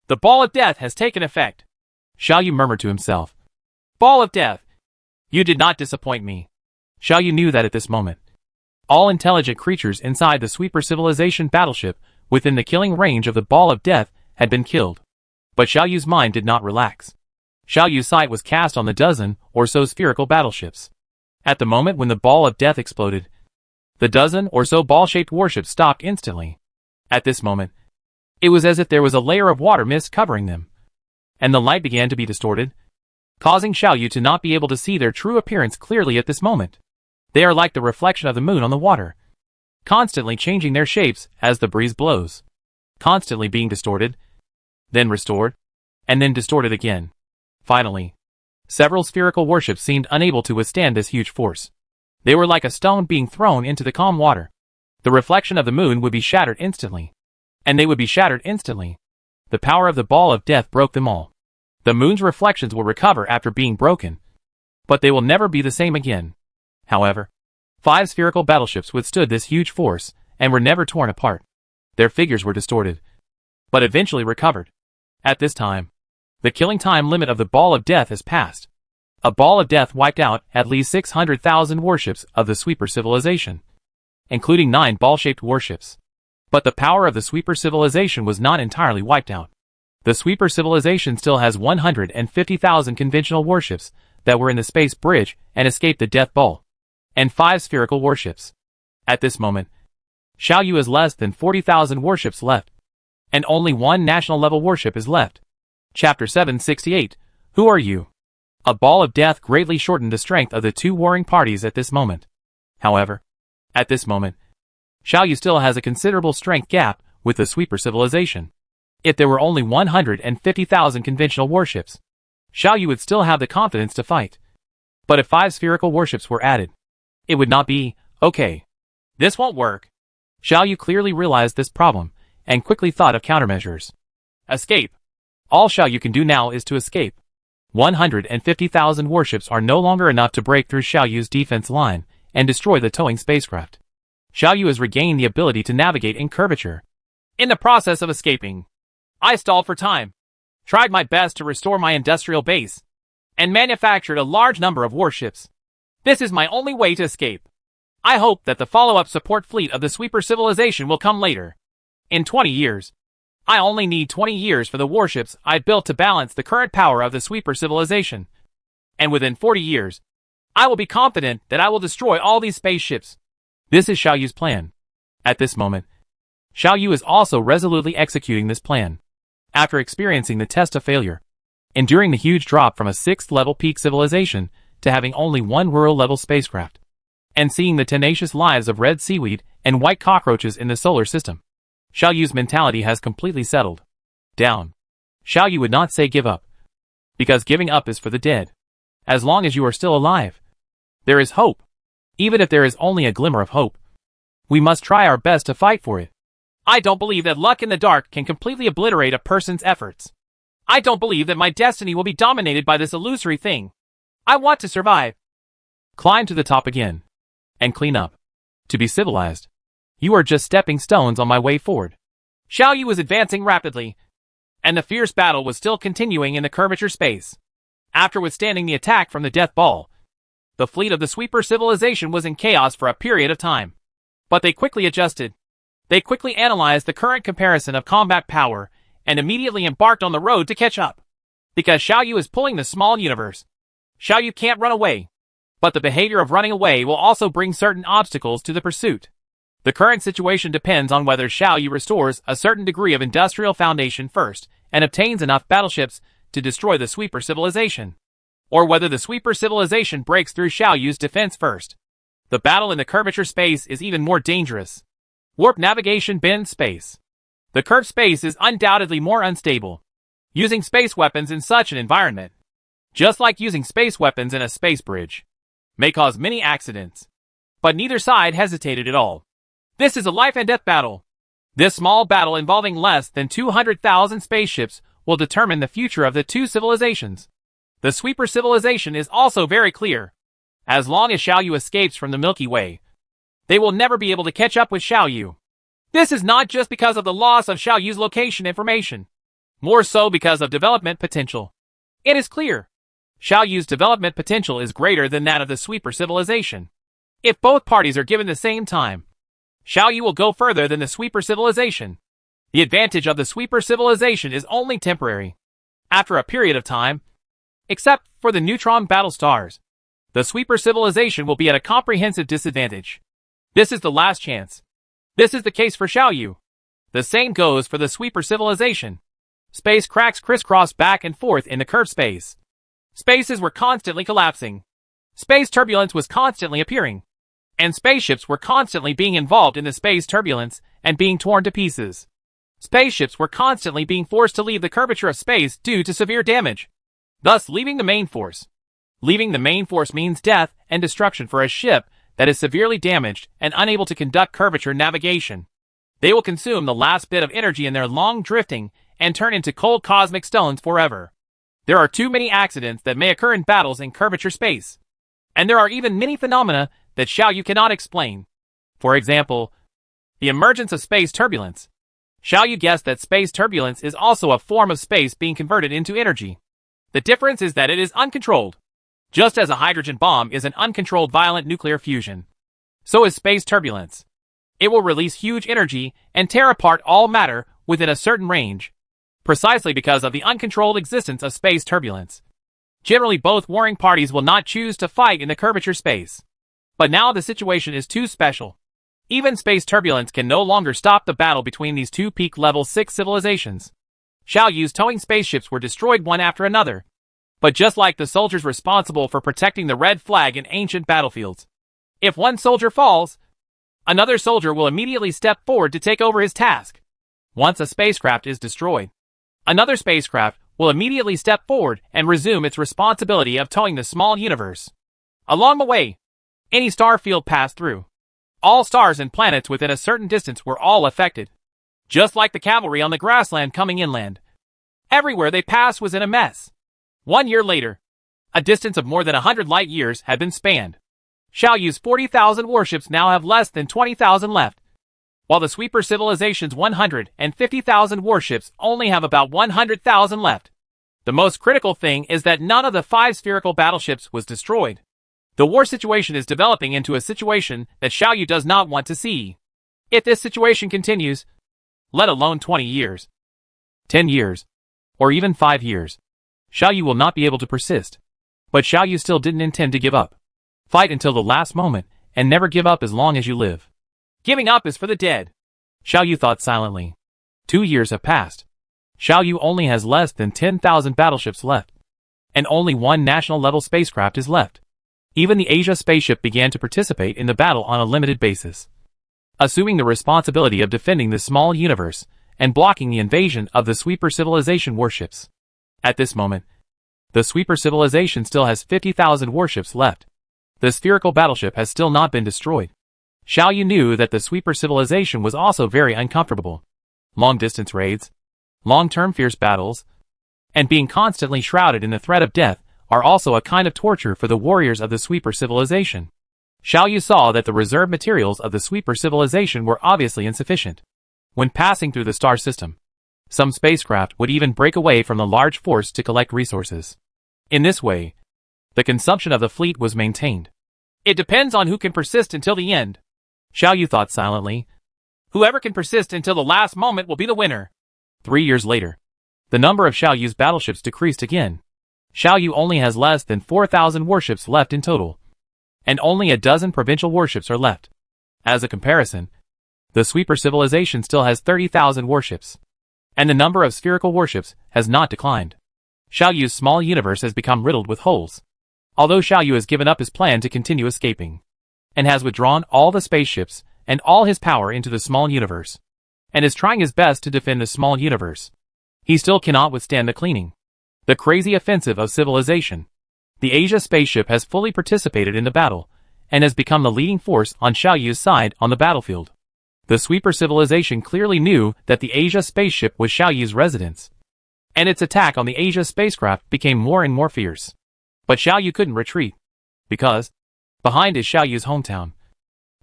The Ball of Death has taken effect, Xiaoyu murmured to himself. Ball of Death, you did not disappoint me. Xiaoyu knew that at this moment, all intelligent creatures inside the Sweeper civilization battleship within the killing range of the Ball of Death had been killed. But Xiaoyu's mind did not relax. Xiaoyu's sight was cast on the dozen or so spherical battleships. At the moment when the Ball of Death exploded, the dozen or so ball-shaped warships stopped instantly. At this moment, it was as if there was a layer of water mist covering them, and the light began to be distorted, causing Xiaoyu to not be able to see their true appearance clearly at this moment. They are like the reflection of the moon on the water, constantly changing their shapes as the breeze blows, constantly being distorted, then restored, and then distorted again. Finally, several spherical warships seemed unable to withstand this huge force. They were like a stone being thrown into the calm water. The reflection of the moon would be shattered instantly, and they would be shattered instantly. The power of the Ball of Death broke them all. The moon's reflections will recover after being broken, but they will never be the same again. However, 5 spherical battleships withstood this huge force and were never torn apart. Their figures were distorted, but eventually recovered. At this time, the killing time limit of the Ball of Death has passed. A Ball of Death wiped out at least 600,000 warships of the Sweeper civilization, including 9 ball-shaped warships. But the power of the Sweeper civilization was not entirely wiped out. The Sweeper civilization still has 150,000 conventional warships that were in the space bridge and escaped the Death Ball, and 5 spherical warships. At this moment, Xiaoyu has less than 40,000 warships left, and only 1 national-level warship is left. Chapter 768, Who Are You? A Ball of Death greatly shortened the strength of the two warring parties at this moment. However, at this moment, Xiaoyu still has a considerable strength gap with the Sweeper civilization. If there were only 150,000 conventional warships, Xiaoyu would still have the confidence to fight. But if 5 spherical warships were added, it would not be okay. This won't work. Xiaoyu clearly realized this problem and quickly thought of countermeasures. Escape. All Xiaoyu can do now is to escape. 150,000 warships are no longer enough to break through Xiaoyu's defense line and destroy the towing spacecraft. Xiaoyu has regained the ability to navigate in curvature. In the process of escaping, I stalled for time, tried my best to restore my industrial base, and manufactured a large number of warships. This is my only way to escape. I hope that the follow-up support fleet of the Sweeper civilization will come later. In 20 years. I only need 20 years for the warships I built to balance the current power of the Sweeper civilization. And within 40 years, I will be confident that I will destroy all these spaceships. This is Xiaoyu's plan. At this moment, Xiaoyu is also resolutely executing this plan. After experiencing the test of failure, enduring the huge drop from a 6th level peak civilization to having only one rural level spacecraft, and seeing the tenacious lives of red seaweed and white cockroaches in the solar system, Xiaoyu's mentality has completely settled down. Xiaoyu would not say give up, because giving up is for the dead. As long as you are still alive, there is hope. Even if there is only a glimmer of hope, we must try our best to fight for it. I don't believe that luck in the dark can completely obliterate a person's efforts. I don't believe that my destiny will be dominated by this illusory thing. I want to survive. Climb to the top again, and clean up. To be civilized, you are just stepping stones on my way forward. Xiaoyu was advancing rapidly, and the fierce battle was still continuing in the curvature space. After withstanding the attack from the Death Ball, the fleet of the Sweeper civilization was in chaos for a period of time. But they quickly adjusted. They quickly analyzed the current comparison of combat power and immediately embarked on the road to catch up. Because Xiaoyu is pulling the small universe, Xiaoyu can't run away. But the behavior of running away will also bring certain obstacles to the pursuit. The current situation depends on whether Xiaoyu restores a certain degree of industrial foundation first and obtains enough battleships to destroy the Sweeper civilization, or whether the Sweeper civilization breaks through Xiaoyu's defense first. The battle in the curvature space is even more dangerous. Warp navigation bends space. The curved space is undoubtedly more unstable. Using space weapons in such an environment, just like using space weapons in a space bridge, may cause many accidents. But neither side hesitated at all. This is a life and death battle. This small battle involving less than 200,000 spaceships will determine the future of the two civilizations. The Sweeper civilization is also very clear. As long as Xiaoyu escapes from the Milky Way, they will never be able to catch up with Xiaoyu. This is not just because of the loss of Xiaoyu's location information, more so because of development potential. It is clear. Xiaoyu's development potential is greater than that of the Sweeper civilization. If both parties are given the same time, Xiaoyu will go further than the Sweeper civilization. The advantage of the Sweeper civilization is only temporary. After a period of time, except for the Neutron battle stars, the Sweeper civilization will be at a comprehensive disadvantage. This is the last chance. This is the case for Xiaoyu. The same goes for the Sweeper civilization. Space cracks crisscross back and forth in the curved space. Spaces were constantly collapsing. Space turbulence was constantly appearing. And spaceships were constantly being involved in the space turbulence and being torn to pieces. Spaceships were constantly being forced to leave the curvature of space due to severe damage, thus leaving the main force. Leaving the main force means death and destruction for a ship that is severely damaged and unable to conduct curvature navigation. They will consume the last bit of energy in their long drifting and turn into cold cosmic stones forever. There are too many accidents that may occur in battles in curvature space. And there are even many phenomena that Xiaoyu cannot explain. For example, the emergence of space turbulence. Xiaoyu guessed that space turbulence is also a form of space being converted into energy. The difference is that it is uncontrolled. Just as a hydrogen bomb is an uncontrolled violent nuclear fusion, so is space turbulence. It will release huge energy and tear apart all matter within a certain range, precisely because of the uncontrolled existence of space turbulence. Generally, both warring parties will not choose to fight in the curvature space. But now the situation is too special. Even space turbulence can no longer stop the battle between these two peak level 6 civilizations. Xiaoyu's towing spaceships were destroyed one after another. But just like the soldiers responsible for protecting the red flag in ancient battlefields, if one soldier falls, another soldier will immediately step forward to take over his task. Once a spacecraft is destroyed, another spacecraft will immediately step forward and resume its responsibility of towing the small universe. Along the way, any star field passed through, all stars and planets within a certain distance were all affected. Just like the cavalry on the grassland coming inland, everywhere they passed was in a mess. 1 year later, a distance of more than 100 light years had been spanned. Xiao Yu's 40,000 warships now have less than 20,000 left, while the Sweeper Civilization's 150,000 warships only have about 100,000 left. The most critical thing is that none of the 5 spherical battleships was destroyed. The war situation is developing into a situation that Xiao Yu does not want to see. If this situation continues, let alone 20 years, 10 years, or even 5 years, Xiao Yu will not be able to persist. But Xiao Yu still didn't intend to give up. Fight until the last moment, and never give up as long as you live. Giving up is for the dead, Xiao Yu thought silently. 2 years have passed. Xiao Yu only has less than 10,000 battleships left, and only 1 national-level spacecraft is left. Even the Asia spaceship began to participate in the battle on a limited basis, assuming the responsibility of defending the small universe and blocking the invasion of the Sweeper Civilization warships. At this moment, the Sweeper Civilization still has 50,000 warships left. The spherical battleship has still not been destroyed. Xiao Yu knew that the Sweeper Civilization was also very uncomfortable. Long-distance raids, long-term fierce battles, and being constantly shrouded in the threat of death are also a kind of torture for the warriors of the Sweeper Civilization. Xiao Yu saw that the reserve materials of the Sweeper Civilization were obviously insufficient. When passing through the star system, some spacecraft would even break away from the large force to collect resources. In this way, the consumption of the fleet was maintained. It depends on who can persist until the end, Xiao Yu thought silently. Whoever can persist until the last moment will be the winner. 3 years later, the number of Xiao Yu's battleships decreased again. Xiao Yu only has less than 4,000 warships left in total, and only a dozen provincial warships are left. As a comparison, the Sweeper Civilization still has 30,000 warships, and the number of spherical warships has not declined. Xiao Yu's small universe has become riddled with holes. Although Xiao Yu has given up his plan to continue escaping, and has withdrawn all the spaceships and all his power into the small universe, and is trying his best to defend the small universe, he still cannot withstand the cleaning, the crazy offensive of civilization. The Asia spaceship has fully participated in the battle, and has become the leading force on Xiao Yu's side on the battlefield. The Sweeper Civilization clearly knew that the Asia spaceship was Xiao Yu's residence, and its attack on the Asia spacecraft became more and more fierce. But Xiao Yu couldn't retreat, because behind is Xiao Yu's hometown.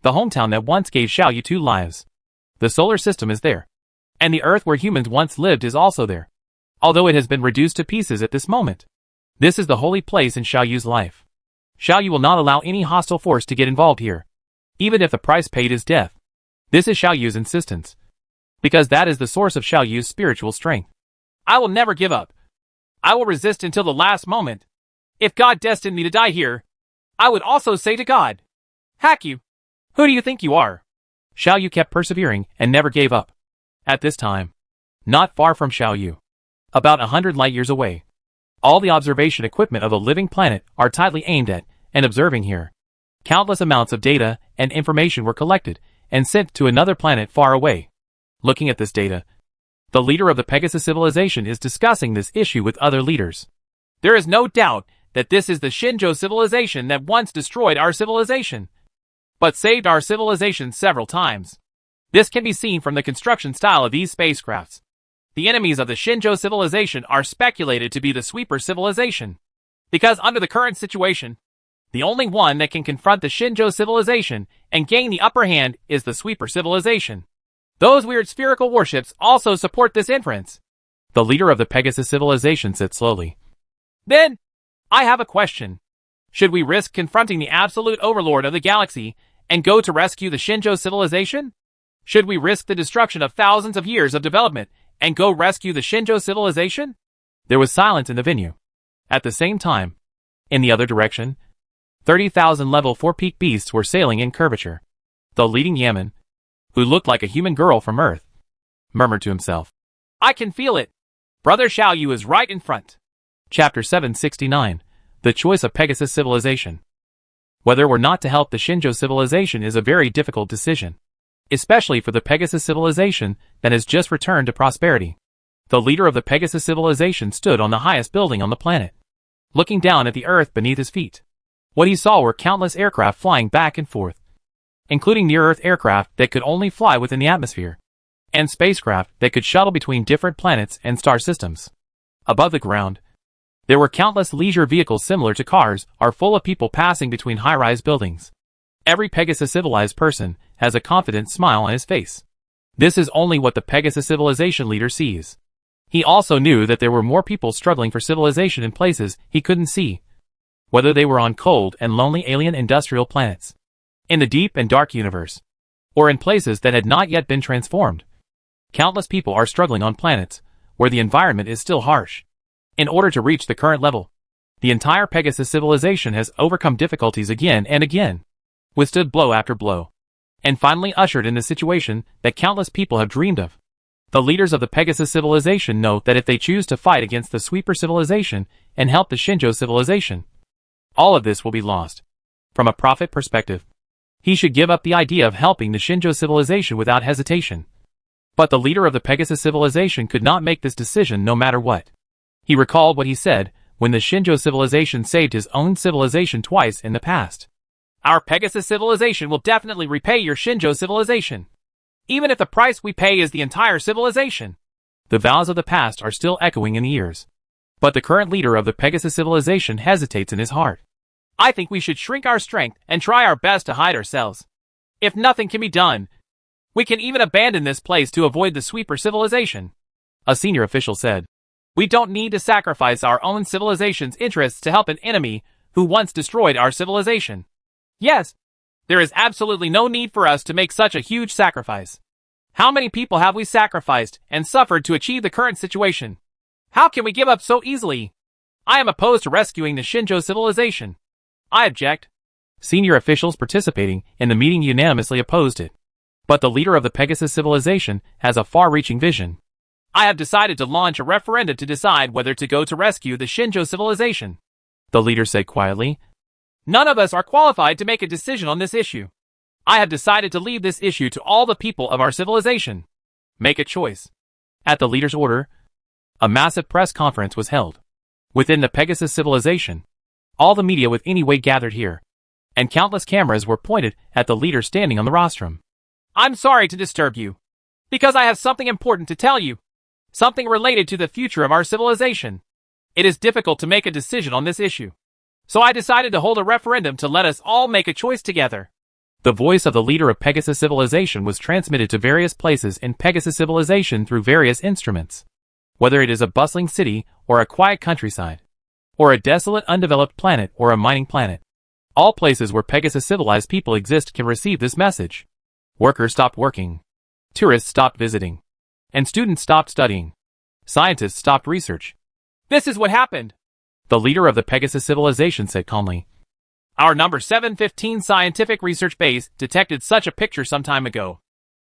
The hometown that once gave Xiao Yu 2 lives. The solar system is there, and the Earth where humans once lived is also there, although it has been reduced to pieces at this moment. This is the holy place in Xiao Yu's life. Xiao Yu will not allow any hostile force to get involved here, even if the price paid is death. This is Xiao Yu's insistence, because that is the source of Xiao Yu's spiritual strength. I will never give up. I will resist until the last moment. If God destined me to die here, I would also say to God, "Hack you! Who do you think you are?" Xiao Yu kept persevering and never gave up. At this time, not far from Xiao Yu, about 100 light years away, all the observation equipment of a living planet are tightly aimed at and observing here. Countless amounts of data and information were collected and sent to another planet far away. Looking at this data, the leader of the Pegasus civilization is discussing this issue with other leaders. There is no doubt that this is the Shinjo civilization that once destroyed our civilization, but saved our civilization several times. This can be seen from the construction style of these spacecrafts. The enemies of the Shinjo civilization are speculated to be the Sweeper civilization, because under the current situation, the only one that can confront the Shinjo civilization and gain the upper hand is the Sweeper civilization. Those weird spherical warships also support this inference, the leader of the Pegasus civilization said slowly. Then, I have a question. Should we risk confronting the absolute overlord of the galaxy and go to rescue the Shinjo civilization? Should we risk the destruction of thousands of years of development and go rescue the Shinjo civilization? There was silence in the venue. At the same time, in the other direction, 30,000 level 4 peak beasts were sailing in curvature. The leading Yaman, who looked like a human girl from Earth, murmured to himself, "I can feel it. Brother Xiao Yu is right in front." Chapter 769, The Choice of Pegasus Civilization. Whether or not to help the Shinjo civilization is a very difficult decision, especially for the Pegasus civilization that has just returned to prosperity. The leader of the Pegasus civilization stood on the highest building on the planet, looking down at the earth beneath his feet. What he saw were countless aircraft flying back and forth, including near-Earth aircraft that could only fly within the atmosphere, and spacecraft that could shuttle between different planets and star systems. Above the ground, There were countless leisure vehicles similar to cars, are full of people passing between high-rise buildings. Every Pegasus civilized person has a confident smile on his face. This is only what the Pegasus civilization leader sees. He also knew that there were more people struggling for civilization in places he couldn't see, whether they were on cold and lonely alien industrial planets, in the deep and dark universe, or in places that had not yet been transformed. Countless people are struggling on planets where the environment is still harsh. In order to reach the current level, the entire Pegasus civilization has overcome difficulties again and again, withstood blow after blow, and finally ushered in the situation that countless people have dreamed of. The leaders of the Pegasus civilization know that if they choose to fight against the Sweeper civilization and help the Shinjo civilization, all of this will be lost. From a profit perspective, he should give up the idea of helping the Shinjo civilization without hesitation. But the leader of the Pegasus civilization could not make this decision no matter what. He recalled what he said when the Shinjo civilization saved his own civilization twice in the past. Our Pegasus civilization will definitely repay your Shinjo civilization, even if the price we pay is the entire civilization. The vows of the past are still echoing in the ears. But the current leader of the Pegasus civilization hesitates in his heart. I think we should shrink our strength and try our best to hide ourselves. If nothing can be done, we can even abandon this place to avoid the Sweeper civilization, a senior official said. We don't need to sacrifice our own civilization's interests to help an enemy who once destroyed our civilization. Yes, there is absolutely no need for us to make such a huge sacrifice. How many people have we sacrificed and suffered to achieve the current situation? How can we give up so easily? I am opposed to rescuing the Shinjo civilization. I object. Senior officials participating in the meeting unanimously opposed it. But the leader of the Pegasus civilization has a far-reaching vision. I have decided to launch a referendum to decide whether to go to rescue the Shinjo civilization, the leader said quietly. None of us are qualified to make a decision on this issue. I have decided to leave this issue to all the people of our civilization. Make a choice. At the leader's order, a massive press conference was held. Within the Pegasus civilization, all the media with any weight gathered here, and countless cameras were pointed at the leader standing on the rostrum. I'm sorry to disturb you, because I have something important to tell you. Something related to the future of our civilization. It is difficult to make a decision on this issue, so I decided to hold a referendum to let us all make a choice together. The voice of the leader of Pegasus civilization was transmitted to various places in Pegasus civilization through various instruments. Whether it is a bustling city or a quiet countryside, or a desolate undeveloped planet or a mining planet, all places where Pegasus civilized people exist can receive this message. Workers stopped working. Tourists stopped visiting. And students stopped studying. Scientists stopped research. This is what happened, the leader of the Pegasus civilization said calmly. Our number 715 scientific research base detected such a picture some time ago.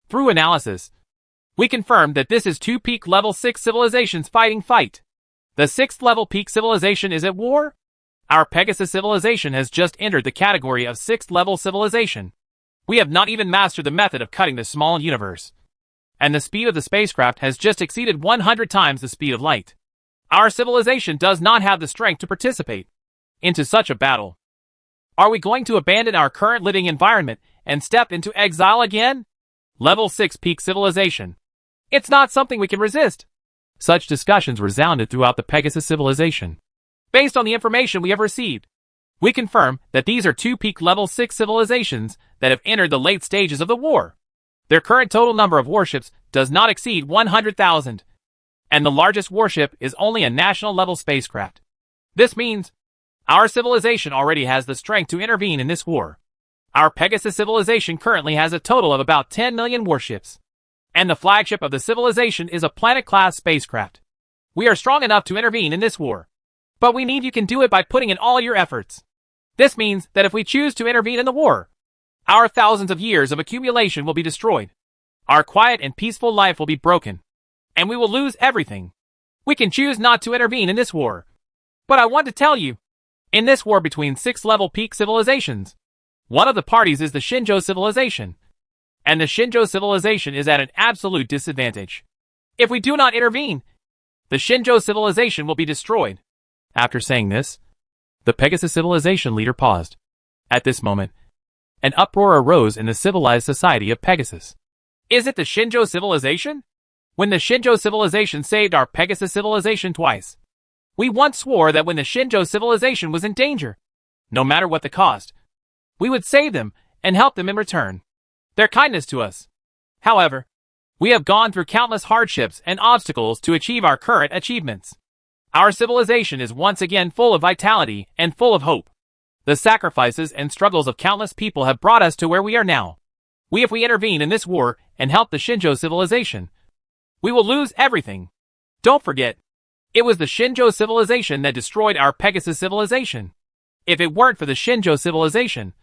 Through analysis, we confirmed that this is two peak level 6 civilizations fighting. The 6th level peak civilization is at war. Our Pegasus civilization has just entered the category of 6th level civilization. We have not even mastered the method of cutting the small universe. And the speed of the spacecraft has just exceeded 100 times the speed of light. Our civilization does not have the strength to participate into such a battle. Are we going to abandon our current living environment and step into exile again? Level 6 peak civilization. It's not something we can resist. Such discussions resounded throughout the Pegasus civilization. Based on the information we have received, we confirm that these are two peak level 6 civilizations that have entered the late stages of the war. Their current total number of warships does not exceed 100,000, and the largest warship is only a national-level spacecraft. This means our civilization already has the strength to intervene in this war. Our Pegasus civilization currently has a total of about 10 million warships, and the flagship of the civilization is a planet-class spacecraft. We are strong enough to intervene in this war, but we need you can do it by putting in all your efforts. This means that if we choose to intervene in the war, our thousands of years of accumulation will be destroyed. Our quiet and peaceful life will be broken, and we will lose everything. We can choose not to intervene in this war. But I want to tell you, in this war between 6th-level peak civilizations, one of the parties is the Shinjo civilization, and the Shinjo civilization is at an absolute disadvantage. If we do not intervene, the Shinjo civilization will be destroyed. After saying this, the Pegasus civilization leader paused. At this moment, an uproar arose in the civilized society of Pegasus. Is it the Shinjo civilization? When the Shinjo civilization saved our Pegasus civilization twice, We once swore that when the Shinjo civilization was in danger, no matter what the cost, we would save them and help them in return. Their kindness to us. However, we have gone through countless hardships and obstacles to achieve our current achievements. Our civilization is once again full of vitality and full of hope. The sacrifices and struggles of countless people have brought us to where we are now. If we intervene in this war and help the Shinjo civilization, we will lose everything. Don't forget, it was the Shinjo civilization that destroyed our Pegasus civilization. If it weren't for the Shinjo civilization,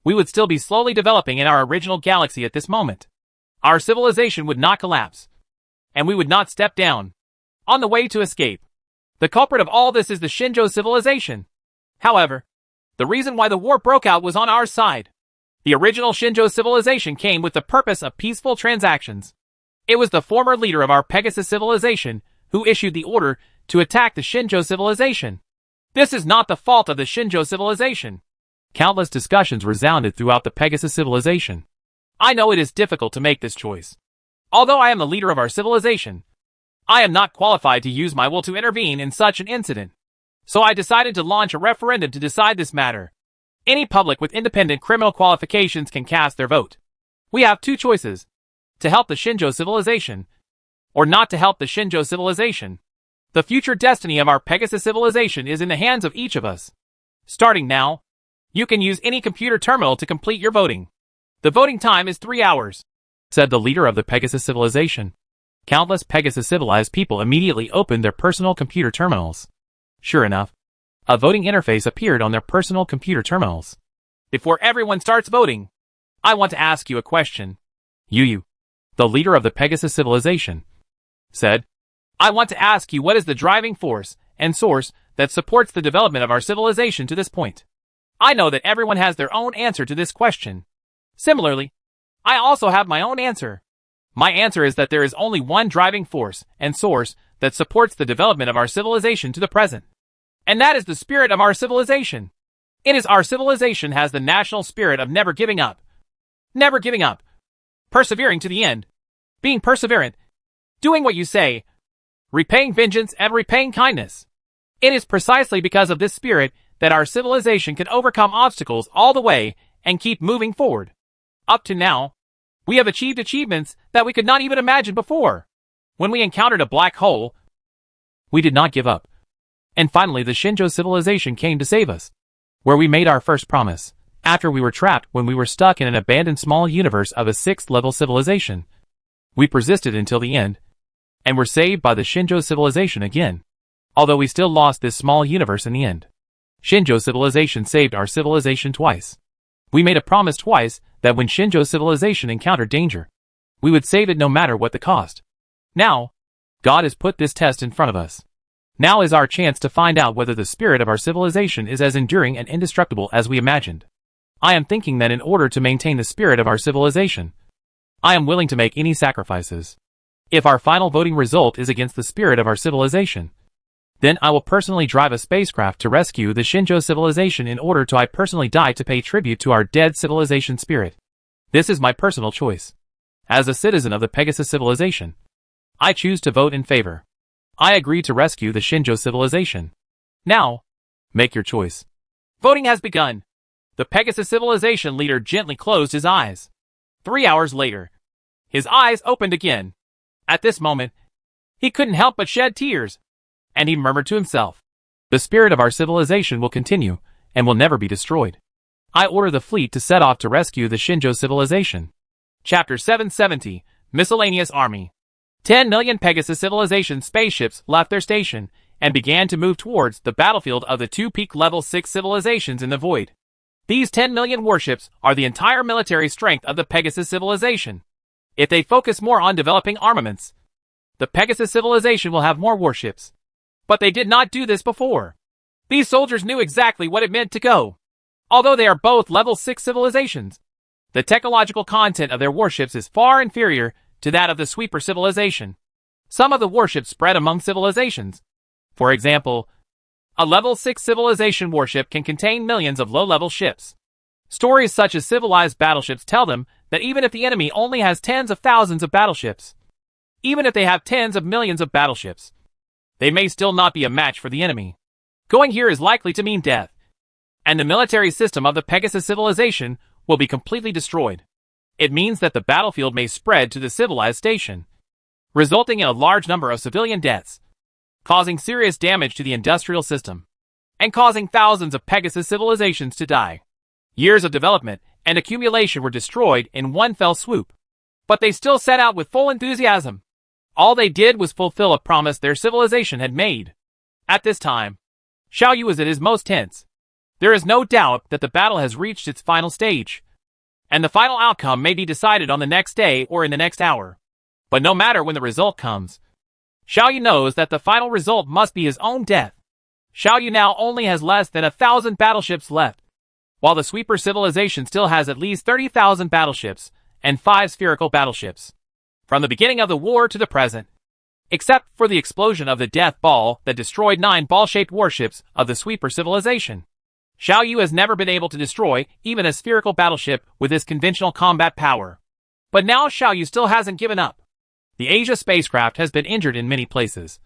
we would still be slowly developing in our original galaxy at this moment. Our civilization would not collapse, and we would not step down on the way to escape. The culprit of all this is the Shinjo civilization. However, the reason why the war broke out was on our side. The original Shinjo civilization came with the purpose of peaceful transactions. It was the former leader of our Pegasus civilization who issued the order to attack the Shinjo civilization. This is not the fault of the Shinjo civilization. Countless discussions resounded throughout the Pegasus civilization. I know it is difficult to make this choice. Although I am the leader of our civilization, I am not qualified to use my will to intervene in such an incident. So I decided to launch a referendum to decide this matter. Any public with independent criminal qualifications can cast their vote. We have two choices: to help the Shinjo civilization, or not to help the Shinjo civilization. The future destiny of our Pegasus civilization is in the hands of each of us. Starting now, you can use any computer terminal to complete your voting. The voting time is 3 hours, said the leader of the Pegasus civilization. Countless Pegasus civilized people immediately opened their personal computer terminals. Sure enough, a voting interface appeared on their personal computer terminals. Before everyone starts voting, I want to ask you a question. Yu, the leader of the Pegasus civilization, said, I want to ask you, what is the driving force and source that supports the development of our civilization to this point? I know that everyone has their own answer to this question. Similarly, I also have my own answer. My answer is that there is only one driving force and source that supports the development of our civilization to the present. And that is the spirit of our civilization. It is our civilization has the national spirit of never giving up. Never giving up. Persevering to the end. Being perseverant. Doing what you say. Repaying vengeance and repaying kindness. It is precisely because of this spirit that our civilization can overcome obstacles all the way and keep moving forward. Up to now, we have achieved achievements that we could not even imagine before. When we encountered a black hole, we did not give up. And finally the Shinjo civilization came to save us, where we made our first promise, after we were trapped when we were stuck in an abandoned small universe of a 6th level civilization. We persisted until the end, and were saved by the Shinjo civilization again, although we still lost this small universe in the end. Shinjo civilization saved our civilization twice. We made a promise twice that when Shinjo civilization encountered danger, we would save it no matter what the cost. Now, God has put this test in front of us. Now is our chance to find out whether the spirit of our civilization is as enduring and indestructible as we imagined. I am thinking that in order to maintain the spirit of our civilization, I am willing to make any sacrifices. If our final voting result is against the spirit of our civilization, then I will personally drive a spacecraft to rescue the Shinjo civilization in order to I personally die to pay tribute to our dead civilization spirit. This is my personal choice. As a citizen of the Pegasus civilization, I choose to vote in favor. I agree to rescue the Shinjo civilization. Now, make your choice. Voting has begun. The Pegasus civilization leader gently closed his eyes. 3 hours later, his eyes opened again. At this moment, he couldn't help but shed tears, and he murmured to himself, the spirit of our civilization will continue, and will never be destroyed. I order the fleet to set off to rescue the Shinjo civilization. Chapter 770, Miscellaneous Army. 10 million Pegasus civilization spaceships left their station, and began to move towards the battlefield of the 2 peak level 6 civilizations in the void. These 10 million warships are the entire military strength of the Pegasus civilization. If they focus more on developing armaments, the Pegasus civilization will have more warships. But they did not do this before. These soldiers knew exactly what it meant to go. Although they are both level 6 civilizations, the technological content of their warships is far inferior to that of the sweeper civilization. Some of the warships spread among civilizations. For example, a level 6 civilization warship can contain millions of low-level ships. Stories such as civilized battleships tell them that even if the enemy only has tens of thousands of battleships, even if they have tens of millions of battleships, They may still not be a match for the enemy. Going here is likely to mean death. And the military system of the Pegasus civilization will be completely destroyed. It means that the battlefield may spread to the civilized station, resulting in a large number of civilian deaths, causing serious damage to the industrial system, and causing thousands of Pegasus civilizations to die. Years of development and accumulation were destroyed in one fell swoop. But they still set out with full enthusiasm. All they did was fulfill a promise their civilization had made. At this time, Xiaoyu is at his most tense. There is no doubt that the battle has reached its final stage, and the final outcome may be decided on the next day or in the next hour. But no matter when the result comes, Xiaoyu knows that the final result must be his own death. Xiaoyu now only has less than 1,000 battleships left, while the Sweeper civilization still has at least 30,000 battleships and 5 spherical battleships. From the beginning of the war to the present, except for the explosion of the Death Ball that destroyed 9 ball-shaped warships of the Sweeper civilization, Xiaoyu has never been able to destroy even a spherical battleship with his conventional combat power. But now Xiaoyu still hasn't given up. The Asia spacecraft has been injured in many places,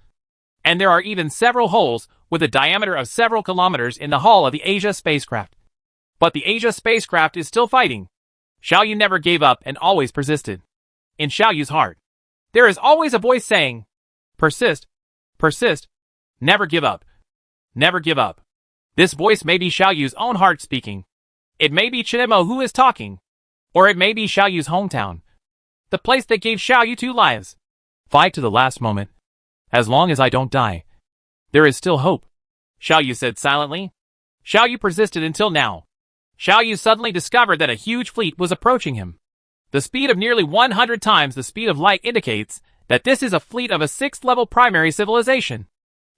and there are even several holes with a diameter of several kilometers in the hull of the Asia spacecraft. But the Asia spacecraft is still fighting. Xiaoyu never gave up and always persisted. In Xiaoyu's heart, there is always a voice saying, persist, persist, never give up, never give up. This voice may be Xiaoyu's own heart speaking. It may be Chino who is talking, or it may be Xiaoyu's hometown, the place that gave Xiaoyu 2 lives. Fight to the last moment. As long as I don't die, there is still hope, Xiaoyu said silently. Xiaoyu persisted until now. Xiaoyu suddenly discovered that a huge fleet was approaching him. The speed of nearly 100 times the speed of light indicates that this is a fleet of a 6th-level primary civilization.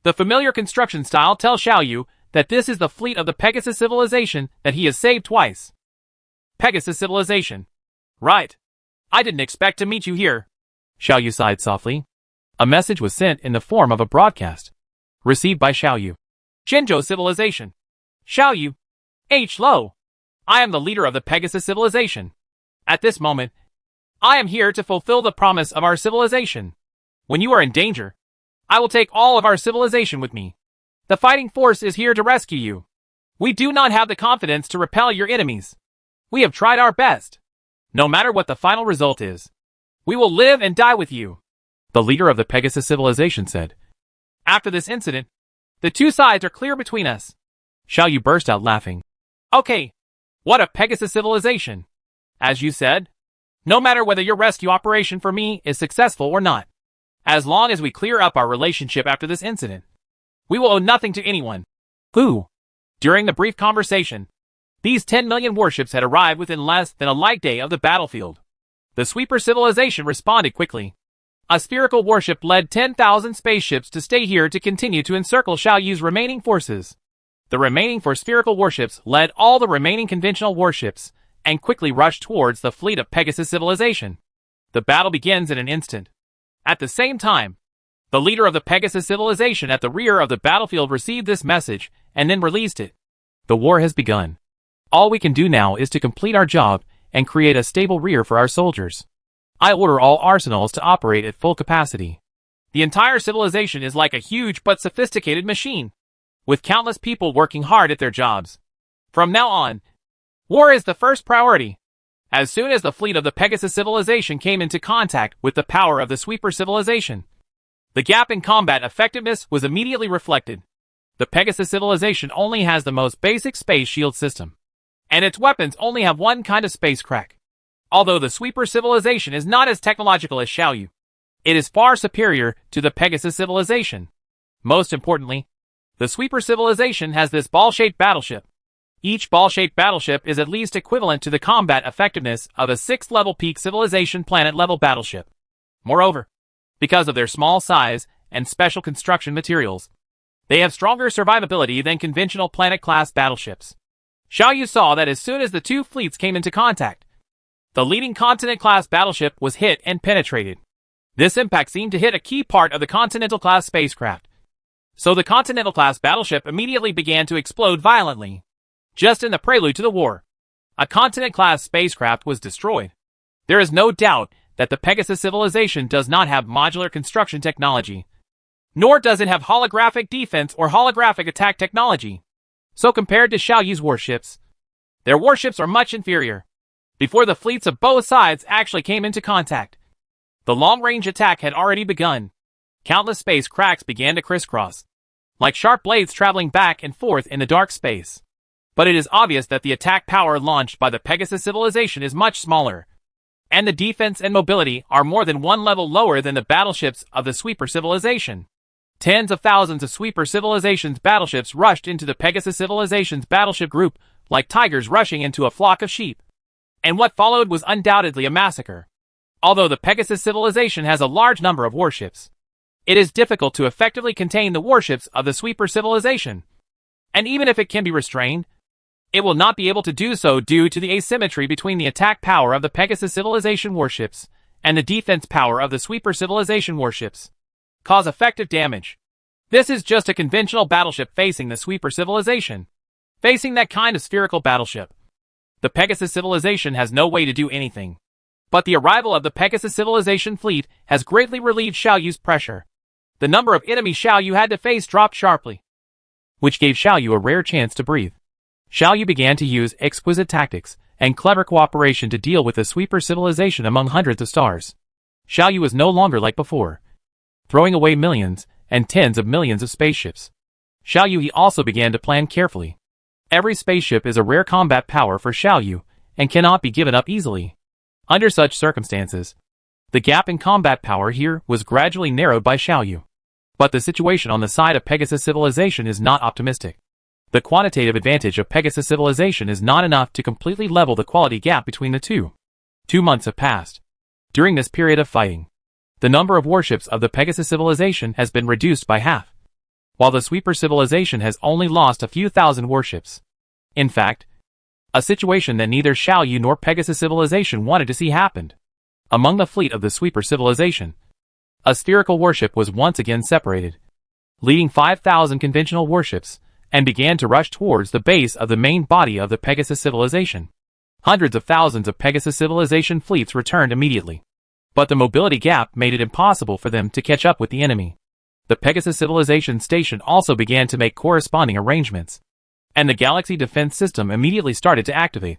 The familiar construction style tells Xiaoyu that this is the fleet of the Pegasus civilization that he has saved twice. Pegasus civilization. Right. I didn't expect to meet you here. Xiaoyu sighed softly. A message was sent in the form of a broadcast. Received by Xiaoyu. Jinzhou civilization. Xiaoyu. H. Lo. I am the leader of the Pegasus civilization. At this moment, I am here to fulfill the promise of our civilization. When you are in danger, I will take all of our civilization with me. The fighting force is here to rescue you. We do not have the confidence to repel your enemies. We have tried our best. No matter what the final result is, we will live and die with you, the leader of the Pegasus civilization said. After this incident, the 2 sides are clear between us. Xiaoyu burst out laughing. Okay, what a Pegasus civilization. As you said, no matter whether your rescue operation for me is successful or not, as long as we clear up our relationship after this incident, we will owe nothing to anyone. Who? During the brief conversation, these 10 million warships had arrived within less than a light day of the battlefield. The Sweeper civilization responded quickly. A spherical warship led 10,000 spaceships to stay here to continue to encircle Xiaoyu's remaining forces. The remaining 4 spherical warships led all the remaining conventional warships and quickly rushed towards the fleet of Pegasus civilization. The battle begins in an instant. At the same time, the leader of the Pegasus civilization at the rear of the battlefield received this message and then released it. The war has begun. All we can do now is to complete our job and create a stable rear for our soldiers. I order all arsenals to operate at full capacity. The entire civilization is like a huge but sophisticated machine, with countless people working hard at their jobs. From now on, war is the first priority. As soon as the fleet of the Pegasus civilization came into contact with the power of the Sweeper civilization, the gap in combat effectiveness was immediately reflected. The Pegasus civilization only has the most basic space shield system, and its weapons only have one kind of space crack. Although the Sweeper civilization is not as technological as Xiaoyu, it is far superior to the Pegasus civilization. Most importantly, the Sweeper civilization has this ball-shaped battleship. Each ball-shaped battleship is at least equivalent to the combat effectiveness of a 6th-level peak civilization planet-level battleship. Moreover, because of their small size and special construction materials, they have stronger survivability than conventional planet-class battleships. Xiaoyu saw that as soon as the 2 fleets came into contact, the leading Continent-class battleship was hit and penetrated. This impact seemed to hit a key part of the Continental-class spacecraft. So the Continental-class battleship immediately began to explode violently. Just in the prelude to the war, a Continent-class spacecraft was destroyed. There is no doubt that the Pegasus civilization does not have modular construction technology. Nor does it have holographic defense or holographic attack technology. So compared to Xiaoyu's warships, their warships are much inferior. Before the fleets of both sides actually came into contact, the long-range attack had already begun. Countless space cracks began to crisscross, like sharp blades traveling back and forth in the dark space. But it is obvious that the attack power launched by the Pegasus civilization is much smaller, and the defense and mobility are more than one level lower than the battleships of the Sweeper civilization. Tens of thousands of Sweeper civilization's battleships rushed into the Pegasus civilization's battleship group like tigers rushing into a flock of sheep. And what followed was undoubtedly a massacre. Although the Pegasus civilization has a large number of warships, it is difficult to effectively contain the warships of the Sweeper civilization. And even if it can be restrained, it will not be able to do so due to the asymmetry between the attack power of the Pegasus civilization warships and the defense power of the Sweeper civilization warships. Cause effective damage. This is just a conventional battleship facing the Sweeper civilization. Facing that kind of spherical battleship, the Pegasus civilization has no way to do anything. But the arrival of the Pegasus civilization fleet has greatly relieved Xiaoyu's pressure. The number of enemies Xiaoyu had to face dropped sharply, which gave Xiaoyu a rare chance to breathe. Xiaoyu began to use exquisite tactics and clever cooperation to deal with the Sweeper civilization among hundreds of stars. Xiaoyu was no longer like before, throwing away millions and tens of millions of spaceships. Xiaoyu also began to plan carefully. Every spaceship is a rare combat power for Xiaoyu and cannot be given up easily. Under such circumstances, the gap in combat power here was gradually narrowed by Xiaoyu. But the situation on the side of Pegasus civilization is not optimistic. The quantitative advantage of Pegasus civilization is not enough to completely level the quality gap between the two. 2 months have passed. During this period of fighting, the number of warships of the Pegasus civilization has been reduced by half, while the Sweeper civilization has only lost a few thousand warships. In fact, a situation that neither Xiaoyu nor Pegasus civilization wanted to see happened. Among the fleet of the Sweeper civilization, a spherical warship was once again separated, leading 5,000 conventional warships, and began to rush towards the base of the main body of the Pegasus civilization. Hundreds of thousands of Pegasus civilization fleets returned immediately, but the mobility gap made it impossible for them to catch up with the enemy. The Pegasus civilization station also began to make corresponding arrangements, and the Galaxy Defense System immediately started to activate.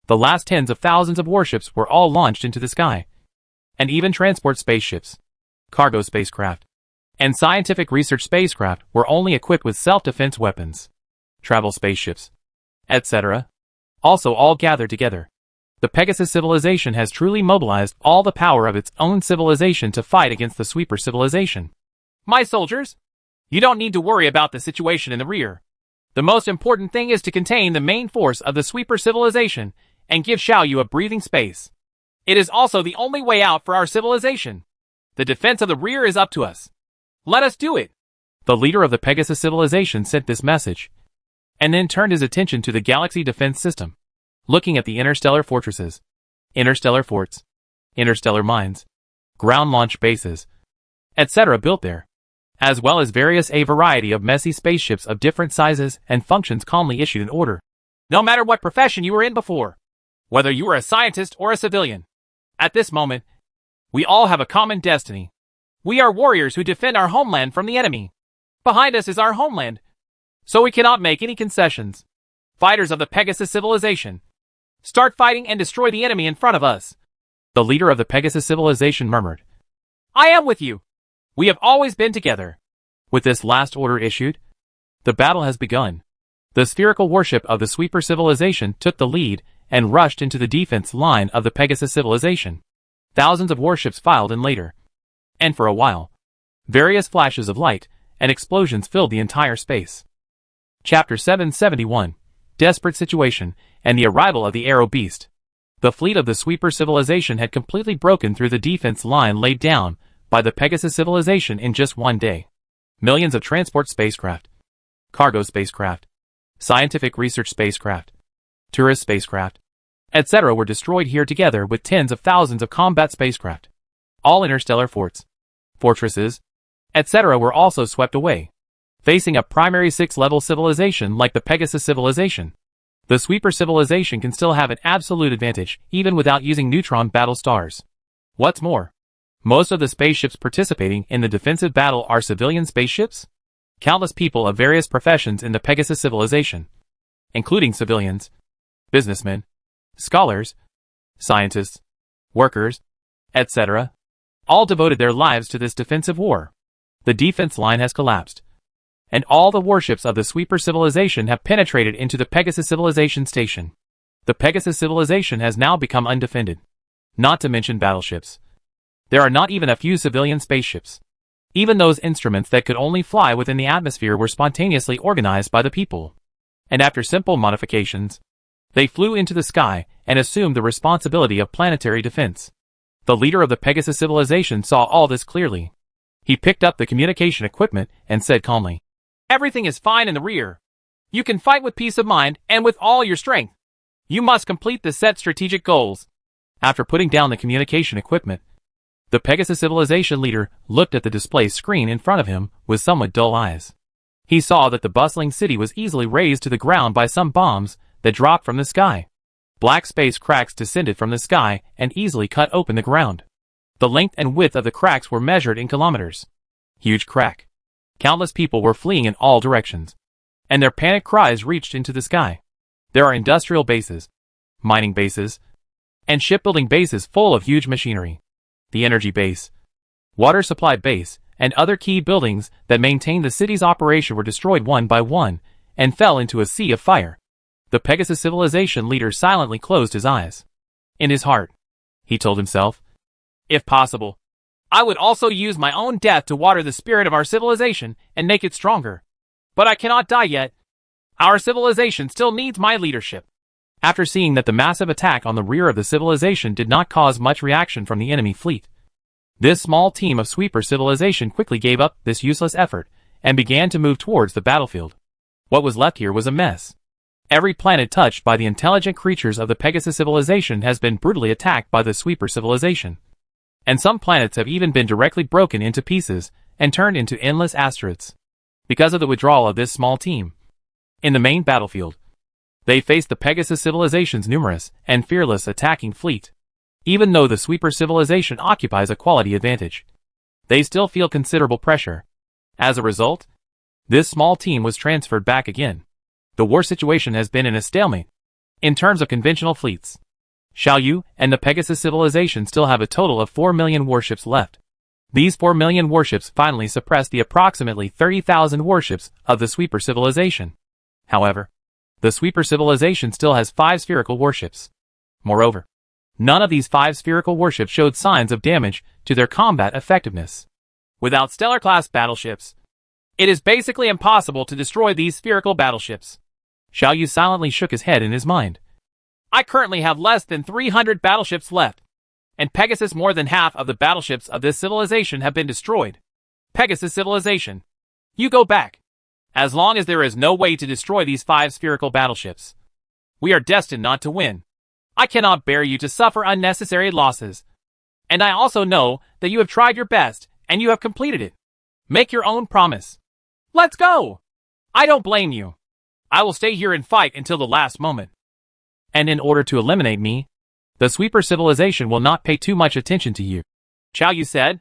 The last tens of thousands of warships were all launched into the sky, and even transport spaceships, cargo spacecraft, and scientific research spacecraft were only equipped with self-defense weapons, travel spaceships, etc. also all gathered together. The Pegasus civilization has truly mobilized all the power of its own civilization to fight against the Sweeper civilization. My soldiers, you don't need to worry about the situation in the rear. The most important thing is to contain the main force of the Sweeper civilization and give Xiaoyu a breathing space. It is also the only way out for our civilization. The defense of the rear is up to us. Let us do it. The leader of the Pegasus civilization sent this message, and then turned his attention to the Galaxy Defense System, looking at the interstellar fortresses, interstellar forts, interstellar mines, ground launch bases, etc. built there, as well as a variety of messy spaceships of different sizes and functions calmly issued an order. No matter what profession you were in before, whether you were a scientist or a civilian, at this moment, we all have a common destiny. We are warriors who defend our homeland from the enemy. Behind us is our homeland, so we cannot make any concessions. Fighters of the Pegasus civilization, start fighting and destroy the enemy in front of us. The leader of the Pegasus civilization murmured, I am with you. We have always been together. With this last order issued, the battle has begun. The spherical warship of the Sweeper civilization took the lead and rushed into the defense line of the Pegasus civilization. Thousands of warships filed in later, and for a while, various flashes of light and explosions filled the entire space. Chapter 771, Desperate Situation and the Arrival of the Aero Beast. The fleet of the Sweeper civilization had completely broken through the defense line laid down by the Pegasus civilization in just one day. Millions of transport spacecraft, cargo spacecraft, scientific research spacecraft, tourist spacecraft, etc. were destroyed here together with tens of thousands of combat spacecraft. All interstellar forts, fortresses, etc. were also swept away. Facing a primary 6-level civilization like the Pegasus civilization, the Sweeper civilization can still have an absolute advantage even without using Neutron battle stars. What's more, Most of the spaceships participating in the defensive battle are civilian spaceships. Countless people of various professions in the Pegasus civilization, including civilians, businessmen, scholars, scientists, workers, etc., all devoted their lives to this defensive war. The defense line has collapsed, and all the warships of the Sweeper civilization have penetrated into the Pegasus civilization station. The Pegasus civilization has now become undefended. Not to mention battleships. There are not even a few civilian spaceships. Even those instruments that could only fly within the atmosphere were spontaneously organized by the people. And after simple modifications, they flew into the sky and assumed the responsibility of planetary defense. The leader of the Pegasus civilization saw all this clearly. He picked up the communication equipment and said calmly, "Everything is fine in the rear. You can fight with peace of mind and with all your strength. You must complete the set strategic goals." After putting down the communication equipment, the Pegasus civilization leader looked at the display screen in front of him with somewhat dull eyes. He saw that the bustling city was easily razed to the ground by some bombs that dropped from the sky. Black space cracks descended from the sky and easily cut open the ground. The length and width of the cracks were measured in kilometers. Huge crack. Countless people were fleeing in all directions, and their panic cries reached into the sky. There are industrial bases, mining bases, and shipbuilding bases full of huge machinery. The energy base, water supply base, and other key buildings that maintained the city's operation were destroyed one by one and fell into a sea of fire. The Pegasus civilization leader silently closed his eyes. In his heart, he told himself, "If possible, I would also use my own death to water the spirit of our civilization and make it stronger. But I cannot die yet. Our civilization still needs my leadership." After seeing that the massive attack on the rear of the civilization did not cause much reaction from the enemy fleet, this small team of Sweeper civilization quickly gave up this useless effort and began to move towards the battlefield. What was left here was a mess. Every planet touched by the intelligent creatures of the Pegasus civilization has been brutally attacked by the Sweeper civilization. And some planets have even been directly broken into pieces and turned into endless asteroids. Because of the withdrawal of this small team, in the main battlefield, they faced the Pegasus civilization's numerous and fearless attacking fleet. Even though the Sweeper civilization occupies a quality advantage, they still feel considerable pressure. As a result, this small team was transferred back again. The war situation has been in a stalemate. In terms of conventional fleets, Xiaoyu and the Pegasus civilization still have a total of 4 million warships left. These 4 million warships finally suppressed the approximately 30,000 warships of the Sweeper civilization. However, the Sweeper civilization still has 5 spherical warships. Moreover, none of these 5 spherical warships showed signs of damage to their combat effectiveness. Without stellar-class battleships, it is basically impossible to destroy these spherical battleships. Xiaoyu silently shook his head in his mind. I currently have less than 300 battleships left, and Pegasus more than half of the battleships of this civilization have been destroyed. Pegasus civilization, you go back. As long as there is no way to destroy these 5 spherical battleships, we are destined not to win. I cannot bear you to suffer unnecessary losses. And I also know that you have tried your best, and you have completed it. Make your own promise. Let's go! I don't blame you. I will stay here and fight until the last moment. And in order to eliminate me, the Sweeper civilization will not pay too much attention to you," Xiaoyu said.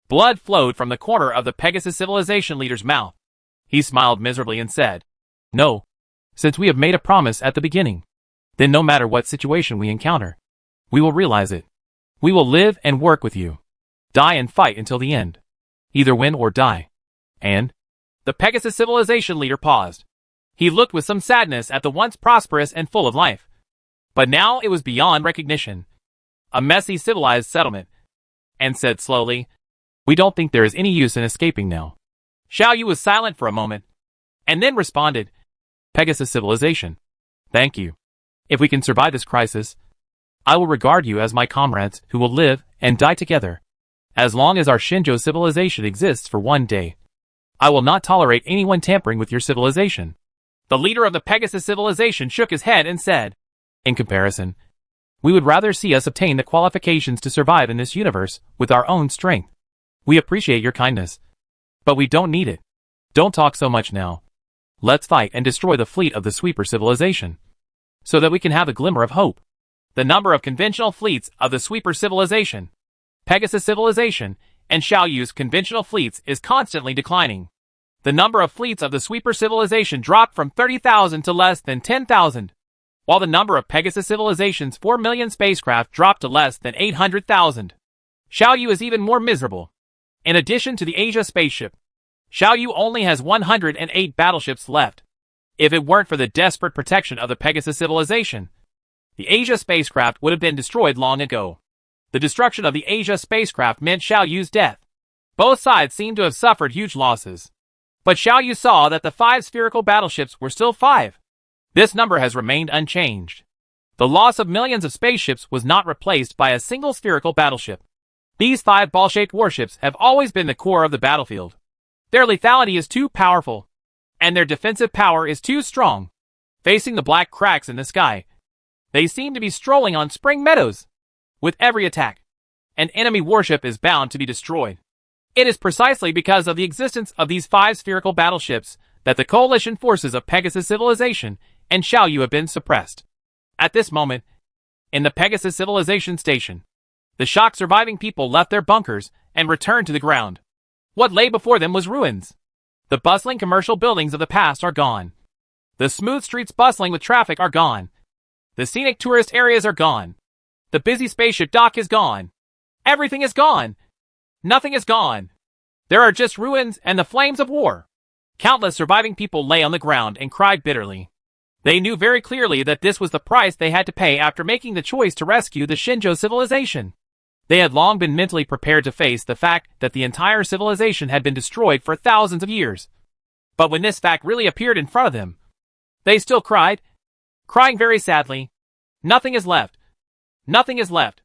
Blood flowed from the corner of the Pegasus civilization leader's mouth. He smiled miserably and said, "No. Since we have made a promise at the beginning, then no matter what situation we encounter, we will realize it. We will live and work with you. Die and fight until the end. Either win or die. And—" The Pegasus civilization leader paused. He looked with some sadness at the once prosperous and full of life. But now it was beyond recognition. A messy civilized settlement. And said slowly, "We don't think there is any use in escaping now." Xiaoyu was silent for a moment, and then responded, "Pegasus civilization, thank you. If we can survive this crisis, I will regard you as my comrades who will live and die together. As long as our Shinjo civilization exists for one day, I will not tolerate anyone tampering with your civilization." The leader of the Pegasus civilization shook his head and said, "In comparison, we would rather see us obtain the qualifications to survive in this universe with our own strength. We appreciate your kindness, but we don't need it. Don't talk so much now. Let's fight and destroy the fleet of the Sweeper civilization, so that we can have a glimmer of hope." The number of conventional fleets of the Sweeper civilization Pegasus civilization, and Xiaoyu's conventional fleets is constantly declining. The number of fleets of the sweeper civilization dropped from 30,000 to less than 10,000, while the number of Pegasus civilization's 4 million spacecraft dropped to less than 800,000. Xiaoyu is even more miserable. In addition to the Asia spaceship, Xiaoyu only has 108 battleships left. If it weren't for the desperate protection of the Pegasus civilization, the Asia spacecraft would have been destroyed long ago. The destruction of the Asia spacecraft meant Xiaoyu's death. Both sides seemed to have suffered huge losses. But Xiaoyu saw that the 5 spherical battleships were still 5. This number has remained unchanged. The loss of millions of spaceships was not replaced by a single spherical battleship. These 5 ball-shaped warships have always been the core of the battlefield. Their lethality is too powerful, and their defensive power is too strong. Facing the black cracks in the sky, they seem to be strolling on spring meadows. With every attack, an enemy warship is bound to be destroyed. It is precisely because of the existence of these 5 spherical battleships that the coalition forces of Pegasus civilization and Xiaoyu have been suppressed. At this moment, in the Pegasus civilization station, the shocked surviving people left their bunkers and returned to the ground. What lay before them was ruins. The bustling commercial buildings of the past are gone. The smooth streets bustling with traffic are gone. The scenic tourist areas are gone. The busy spaceship dock is gone. Everything is gone. Nothing is gone. There are just ruins and the flames of war. Countless surviving people lay on the ground and cried bitterly. They knew very clearly that this was the price they had to pay after making the choice to rescue the Shinjo civilization. They had long been mentally prepared to face the fact that the entire civilization had been destroyed for thousands of years. But when this fact really appeared in front of them, they still cried, crying very sadly. Nothing is left. Nothing is left.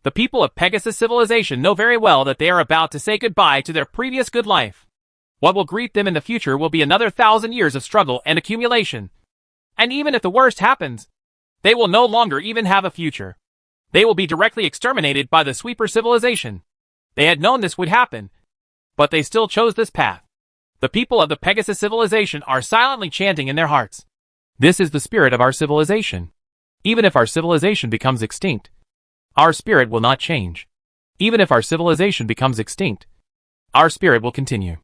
The people of Pegasus civilization know very well that they are about to say goodbye to their previous good life. What will greet them in the future will be another 1,000 years of struggle and accumulation. And even if the worst happens, they will no longer even have a future. They will be directly exterminated by the sweeper civilization. They had known this would happen, but they still chose this path. The people of the Pegasus civilization are silently chanting in their hearts. This is the spirit of our civilization. Even if our civilization becomes extinct, our spirit will not change. Even if our civilization becomes extinct, our spirit will continue.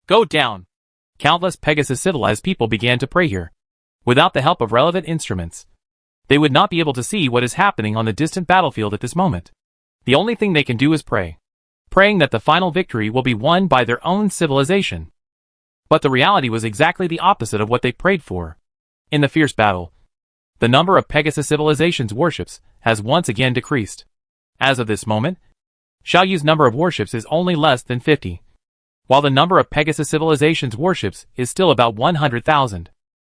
Go down. Countless Pegasus civilized people began to pray here. Without the help of relevant instruments, they would not be able to see what is happening on the distant battlefield at this moment. The only thing they can do is pray. Praying that the final victory will be won by their own civilization. But the reality was exactly the opposite of what they prayed for. In the fierce battle, the number of Pegasus civilization's warships has once again decreased. As of this moment, Xiaoyu's number of warships is only less than 50, while the number of Pegasus civilization's warships is still about 100,000.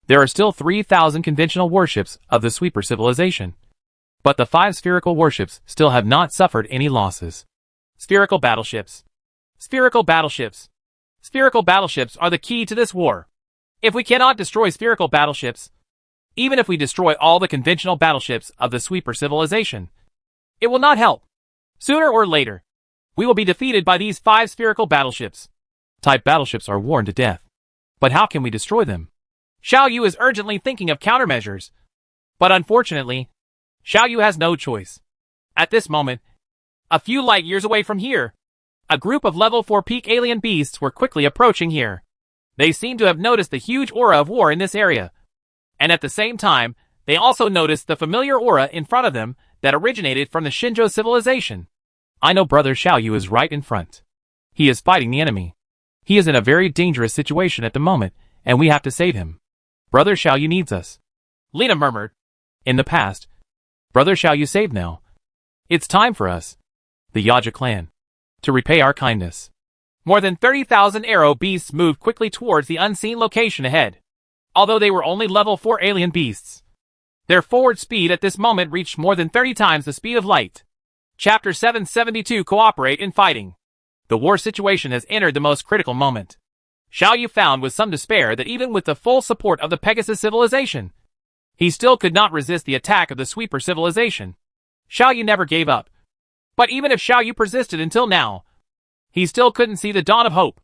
There are still 3,000 conventional warships of the sweeper civilization, but the 5 spherical warships still have not suffered any losses. Spherical battleships. Spherical battleships. Spherical battleships are the key to this war. If we cannot destroy spherical battleships, even if we destroy all the conventional battleships of the sweeper civilization, it will not help. Sooner or later, we will be defeated by these 5 spherical battleships. Type battleships are worn to death. But how can we destroy them? Xiaoyu is urgently thinking of countermeasures. But unfortunately, Xiaoyu has no choice. At this moment, a few light years away from here, a group of level 4 peak alien beasts were quickly approaching here. They seemed to have noticed the huge aura of war in this area. And at the same time, they also noticed the familiar aura in front of them that originated from the Shinjo civilization. I know Brother Xiaoyu is right in front. He is fighting the enemy. He is in a very dangerous situation at the moment, and we have to save him. Brother Xiaoyu needs us. Lena murmured. In the past, Brother Xiaoyu saved now. It's time for us, the Yaja clan, to repay our kindness. More than 30,000 arrow beasts moved quickly towards the unseen location ahead. Although they were only level 4 alien beasts, their forward speed at this moment reached more than 30 times the speed of light. Chapter 772 Cooperate in Fighting. The war situation has entered the most critical moment. Xiaoyu found with some despair that even with the full support of the Pegasus civilization, he still could not resist the attack of the sweeper civilization. Xiaoyu never gave up. But even if Xiaoyu persisted until now, he still couldn't see the dawn of hope.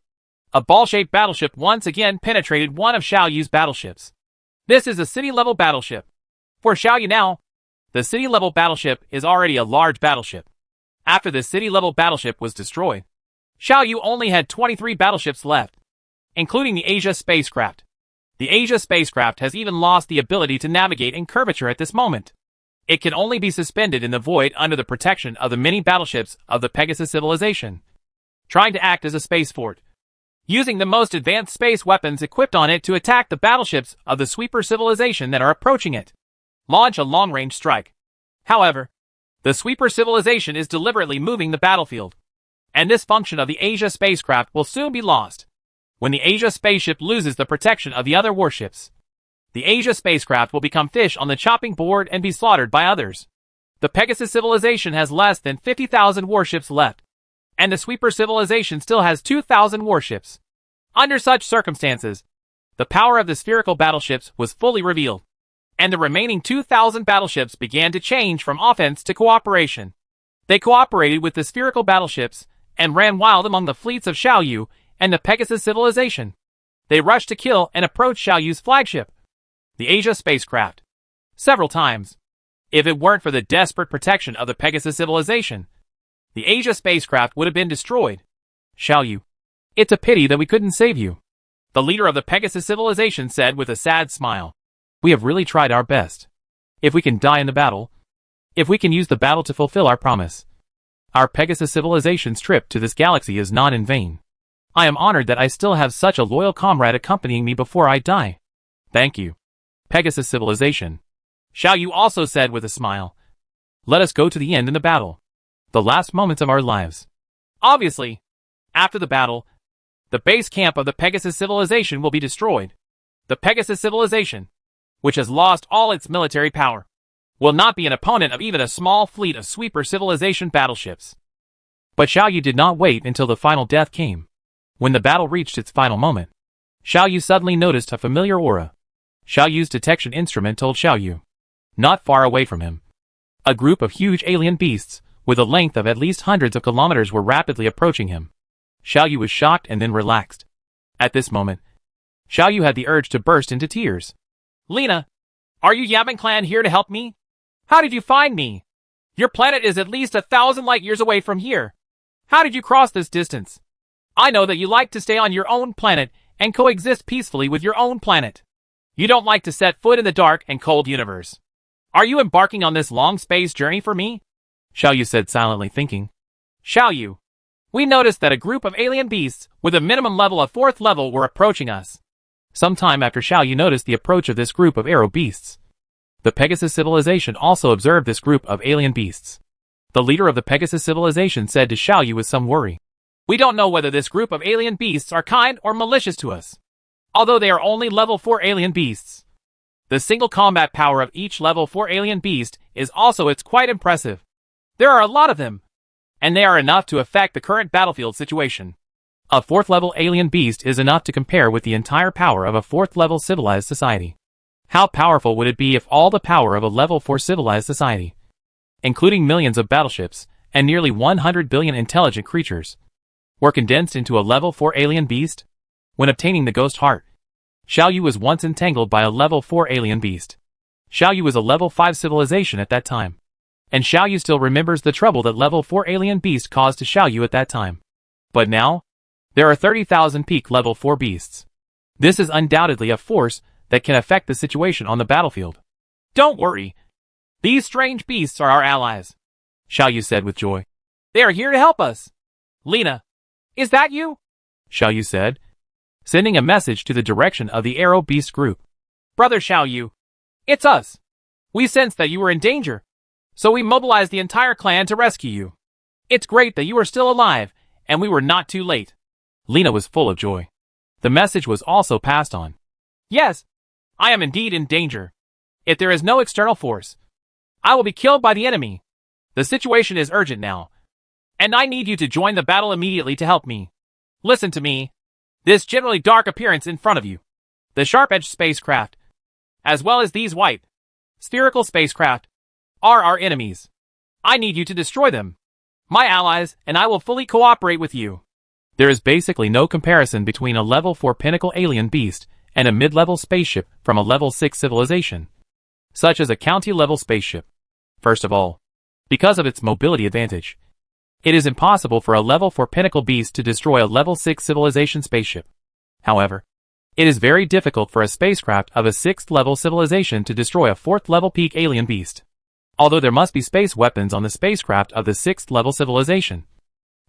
A ball-shaped battleship once again penetrated one of Xiaoyu's battleships. This is a city-level battleship. For Xiaoyu now, the city-level battleship is already a large battleship. After the city-level battleship was destroyed, Xiaoyu only had 23 battleships left, including the Asia spacecraft. The Asia spacecraft has even lost the ability to navigate in curvature at this moment. It can only be suspended in the void under the protection of the many battleships of the Pegasus civilization, trying to act as a space fort, using the most advanced space weapons equipped on it to attack the battleships of the sweeper civilization that are approaching it. Launch a long-range strike. However, the sweeper civilization is deliberately moving the battlefield, and this function of the Asia spacecraft will soon be lost. When the Asia spaceship loses the protection of the other warships, the Asia spacecraft will become fish on the chopping board and be slaughtered by others. The Pegasus civilization has less than 50,000 warships left, and the sweeper civilization still has 2,000 warships. Under such circumstances, the power of the spherical battleships was fully revealed, and the remaining 2,000 battleships began to change from offense to cooperation. They cooperated with the spherical battleships and ran wild among the fleets of Xiaoyu and the Pegasus civilization. They rushed to kill and approach Xiaoyu's flagship, the Asia spacecraft, several times. If it weren't for the desperate protection of the Pegasus civilization, the Asia spacecraft would have been destroyed. Xiaoyu, it's a pity that we couldn't save you, the leader of the Pegasus civilization said with a sad smile. We have really tried our best. If we can die in the battle, if we can use the battle to fulfill our promise, our Pegasus civilization's trip to this galaxy is not in vain. I am honored that I still have such a loyal comrade accompanying me before I die. Thank you, Pegasus civilization. Xiaoyu also said with a smile. Let us go to the end in the battle, the last moments of our lives. Obviously, after the battle, the base camp of the Pegasus civilization will be destroyed. The Pegasus civilization, which has lost all its military power, will not be an opponent of even a small fleet of sweeper civilization battleships. But Xiaoyu did not wait until the final death came. When the battle reached its final moment, Xiaoyu suddenly noticed a familiar aura. Xiaoyu's detection instrument told Xiaoyu, not far away from him, a group of huge alien beasts, with a length of at least hundreds of kilometers, were rapidly approaching him. Xiaoyu was shocked and then relaxed. At this moment, Xiaoyu had the urge to burst into tears. Lena, are you Yaman clan here to help me? How did you find me? Your planet is at least 1,000 light years away from here. How did you cross this distance? I know that you like to stay on your own planet and coexist peacefully with your own planet. You don't like to set foot in the dark and cold universe. Are you embarking on this long space journey for me? Xiaoyu said, silently thinking. Xiaoyu, we noticed that a group of alien beasts with a minimum level of 4th level were approaching us. Some time after Xiaoyu noticed the approach of this group of aero beasts, the Pegasus civilization also observed this group of alien beasts. The leader of the Pegasus civilization said to Xiaoyu with some worry, we don't know whether this group of alien beasts are kind or malicious to us. Although they are only level 4 alien beasts, the single combat power of each level 4 alien beast is also quite impressive. There are a lot of them, and they are enough to affect the current battlefield situation. A 4th level alien beast is enough to compare with the entire power of a 4th level civilized society. How powerful would it be if all the power of a level 4 civilized society, including millions of battleships and nearly 100 billion intelligent creatures, were condensed into a level 4 alien beast? When obtaining the ghost heart, Xiaoyu was once entangled by a level 4 alien beast. Xiaoyu was a level 5 civilization at that time, and Xiaoyu still remembers the trouble that level 4 alien beast caused to Xiaoyu at that time. But now, there are 30,000 peak level 4 beasts. This is undoubtedly a force that can affect the situation on the battlefield. Don't worry. These strange beasts are our allies, Xiaoyu said with joy. They are here to help us. Lena, is that you? Xiaoyu said, sending a message to the direction of the Aero Beast group. Brother Xiaoyu, it's us. We sensed that you were in danger, so we mobilized the entire clan to rescue you. It's great that you are still alive, and we were not too late. Lena was full of joy. The message was also passed on. Yes, I am indeed in danger. If there is no external force, I will be killed by the enemy. The situation is urgent now, and I need you to join the battle immediately to help me. Listen to me. This generally dark appearance in front of you, the sharp-edged spacecraft, as well as these white, spherical spacecraft, are our enemies. I need you to destroy them. My allies and I will fully cooperate with you. There is basically no comparison between a level 4 pinnacle alien beast and a mid-level spaceship from a level 6 civilization, such as a county-level spaceship. First of all, because of its mobility advantage, It is impossible for a level 4 pinnacle beast to destroy a level 6 civilization spaceship. However, it is very difficult for a spacecraft of a 6th level civilization to destroy a 4th level peak alien beast. Although there must be space weapons on the spacecraft of the 6th level civilization,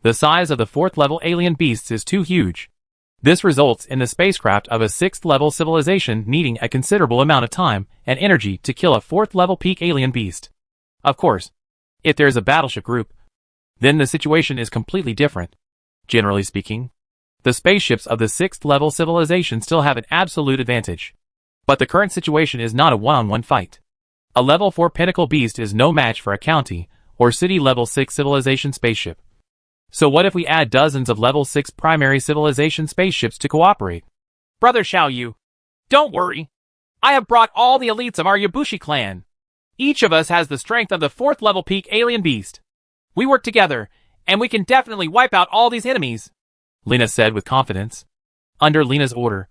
the size of the 4th level alien beasts is too huge. This results in the spacecraft of a 6th level civilization needing a considerable amount of time and energy to kill a 4th level peak alien beast. Of course, if there is a battleship group, then the situation is completely different. Generally speaking, the spaceships of the 6th level civilization still have an absolute advantage. But the current situation is not a one-on-one fight. A level 4 pinnacle beast is no match for a county or city level 6 civilization spaceship. So what if we add dozens of level 6 primary civilization spaceships to cooperate? Brother Xiaoyu, don't worry. I have brought all the elites of our Yabushi clan. Each of us has the strength of the 4th level peak alien beast. We work together, and we can definitely wipe out all these enemies, Lena said with confidence. Under Lena's order,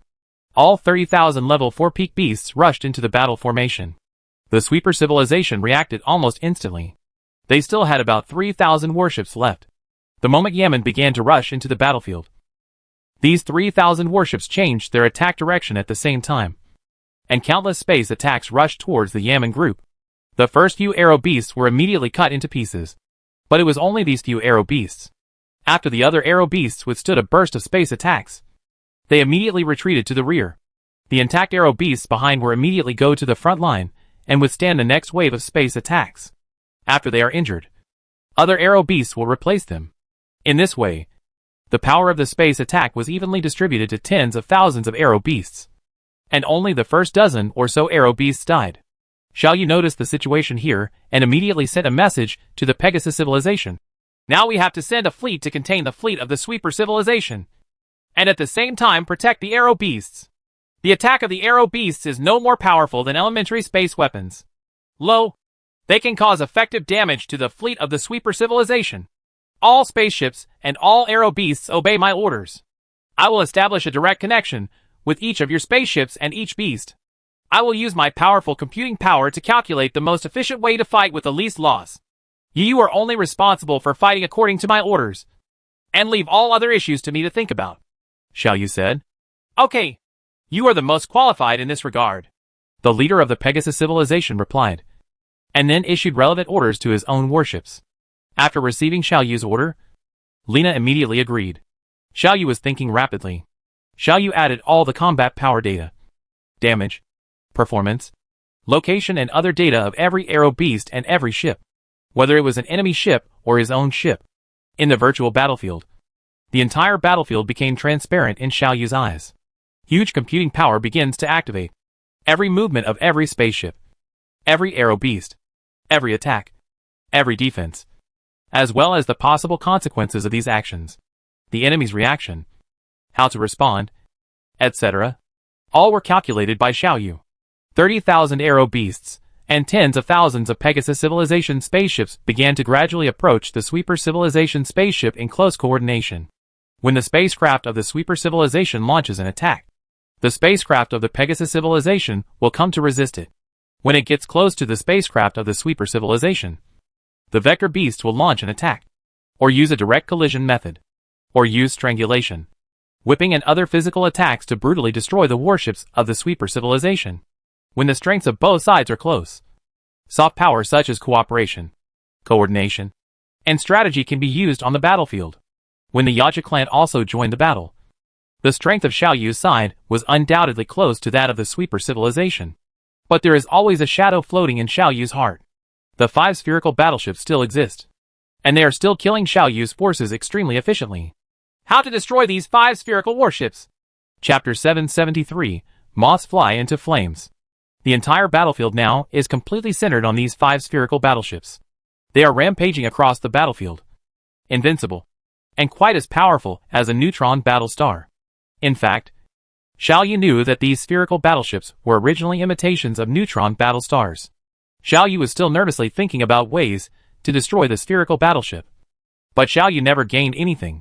all 30,000 level 4 peak beasts rushed into the battle formation. The sweeper civilization reacted almost instantly. They still had about 3,000 warships left the moment Yemen began to rush into the battlefield. These 3,000 warships changed their attack direction at the same time, and countless space attacks rushed towards the Yemen group. The first few arrow beasts were immediately cut into pieces. But it was only these few arrow beasts. After the other arrow beasts withstood a burst of space attacks, they immediately retreated to the rear. The intact arrow beasts behind were immediately go to the front line and withstand the next wave of space attacks. After they are injured, other arrow beasts will replace them. In this way, the power of the space attack was evenly distributed to tens of thousands of arrow beasts. And only the first dozen or so arrow beasts died. Xiaoyu noticed the situation here and immediately sent a message to the Pegasus civilization. Now we have to send a fleet to contain the fleet of the sweeper civilization, and at the same time protect the arrow beasts. The attack of the arrow beasts is no more powerful than elementary space weapons. They can cause effective damage to the fleet of the sweeper civilization. All spaceships and all arrow beasts obey my orders. I will establish a direct connection with each of your spaceships and each beast. I will use my powerful computing power to calculate the most efficient way to fight with the least loss. You are only responsible for fighting according to my orders, and leave all other issues to me to think about, Xiaoyu said. Okay, you are the most qualified in this regard, the leader of the Pegasus civilization replied, and then issued relevant orders to his own warships. After receiving Xiaoyu's order, Lena immediately agreed. Xiaoyu was thinking rapidly. Xiaoyu added all the combat power data, damage, performance, location and other data of every arrow beast and every ship, whether it was an enemy ship or his own ship, in the virtual battlefield. The entire battlefield became transparent in Xiaoyu's eyes. Huge computing power begins to activate. Every movement of every spaceship, every arrow beast, every attack, every defense, as well as the possible consequences of these actions, the enemy's reaction, how to respond, etc., all were calculated by Xiaoyu. 30,000 arrow beasts and tens of thousands of Pegasus civilization spaceships began to gradually approach the sweeper civilization spaceship in close coordination. When the spacecraft of the sweeper civilization launches an attack, the spacecraft of the Pegasus civilization will come to resist it. When it gets close to the spacecraft of the sweeper civilization, the vector beasts will launch an attack, or use a direct collision method, or use strangulation, whipping and other physical attacks to brutally destroy the warships of the sweeper civilization. When the strengths of both sides are close, soft power such as cooperation, coordination, and strategy can be used on the battlefield. When the Yaja clan also joined the battle, the strength of Xiaoyu's side was undoubtedly close to that of the sweeper civilization. But there is always a shadow floating in Xiaoyu's heart. The 5 spherical battleships still exist, and they are still killing Xiaoyu's forces extremely efficiently. How to destroy these 5 spherical warships? Chapter 773, Moths Fly into Flames. The entire battlefield now is completely centered on these 5 spherical battleships. They are rampaging across the battlefield, invincible, and quite as powerful as a Neutron battle star. In fact, Xiaoyu knew that these spherical battleships were originally imitations of Neutron battle stars. Xiaoyu was still nervously thinking about ways to destroy the spherical battleship. But Xiaoyu never gained anything.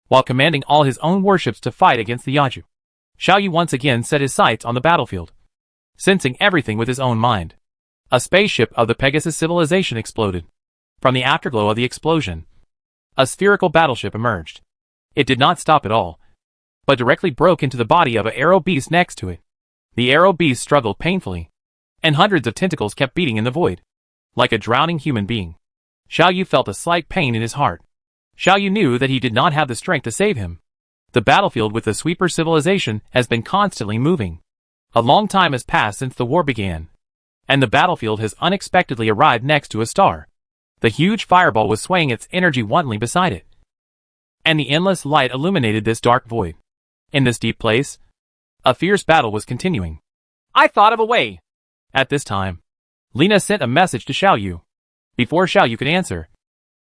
While commanding all his own warships to fight against the Yaju, Xiaoyu once again set his sights on the battlefield, sensing everything with his own mind. A spaceship of the Pegasus civilization exploded. From the afterglow of the explosion, a spherical battleship emerged. It did not stop at all, but directly broke into the body of an aero beast next to it. The aero beast struggled painfully, and hundreds of tentacles kept beating in the void, like a drowning human being. Xiao Yu felt a slight pain in his heart. Xiao Yu knew that he did not have the strength to save him. The battlefield with the sweeper civilization has been constantly moving. A long time has passed since the war began, and the battlefield has unexpectedly arrived next to a star. The huge fireball was swaying its energy wantonly beside it, and the endless light illuminated this dark void. In this deep place, a fierce battle was continuing. I thought of a way. At this time, Lena sent a message to Xiao Yu. Before Xiao Yu could answer,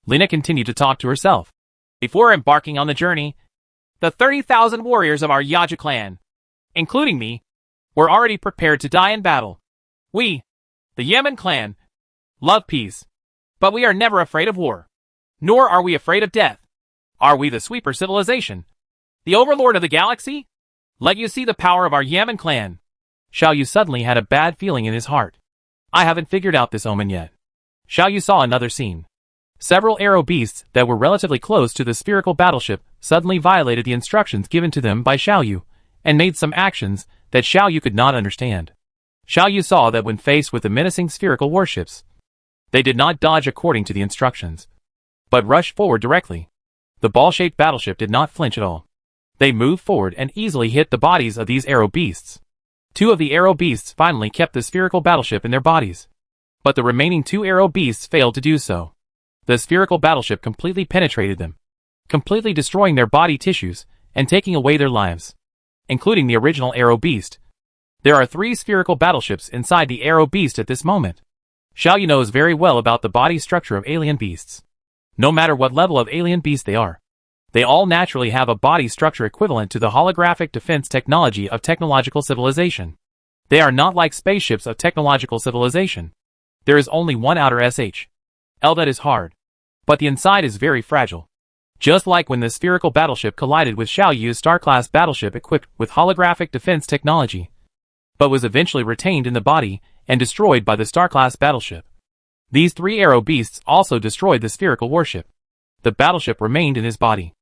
Lena continued to talk to herself. Before embarking on the journey, the 30,000 warriors of our Yaja clan, including me, were already prepared to die in battle. We, the Yemen clan, love peace, but we are never afraid of war. Nor are we afraid of death. Are we the sweeper civilization, the overlord of the galaxy? Let you see the power of our Yemen clan. Xiao Yu suddenly had a bad feeling in his heart. I haven't figured out this omen yet. Xiao Yu saw another scene. Several aero beasts that were relatively close to the spherical battleship suddenly violated the instructions given to them by Xiao Yu, and made some actions that Xiao Yu could not understand. Xiao Yu saw that when faced with the menacing spherical warships, they did not dodge according to the instructions, but rushed forward directly. The ball-shaped battleship did not flinch at all. They moved forward and easily hit the bodies of these aero beasts. Two of the aero beasts finally kept the spherical battleship in their bodies, but the remaining two aero beasts failed to do so. The spherical battleship completely penetrated them, completely destroying their body tissues and taking away their lives, including the original aero beast. There are 3 spherical battleships inside the aero beast at this moment. Xiao Yu knows very well about the body structure of alien beasts. No matter what level of alien beast they are, they all naturally have a body structure equivalent to the holographic defense technology of technological civilization. They are not like spaceships of technological civilization. There is only one outer shell that is hard, but the inside is very fragile. Just like when the spherical battleship collided with Xiao Yu's star-class battleship equipped with holographic defense technology, but was eventually retained in the body and destroyed by the star-class battleship. These 3 aero beasts also destroyed the spherical warship. The battleship remained in his body.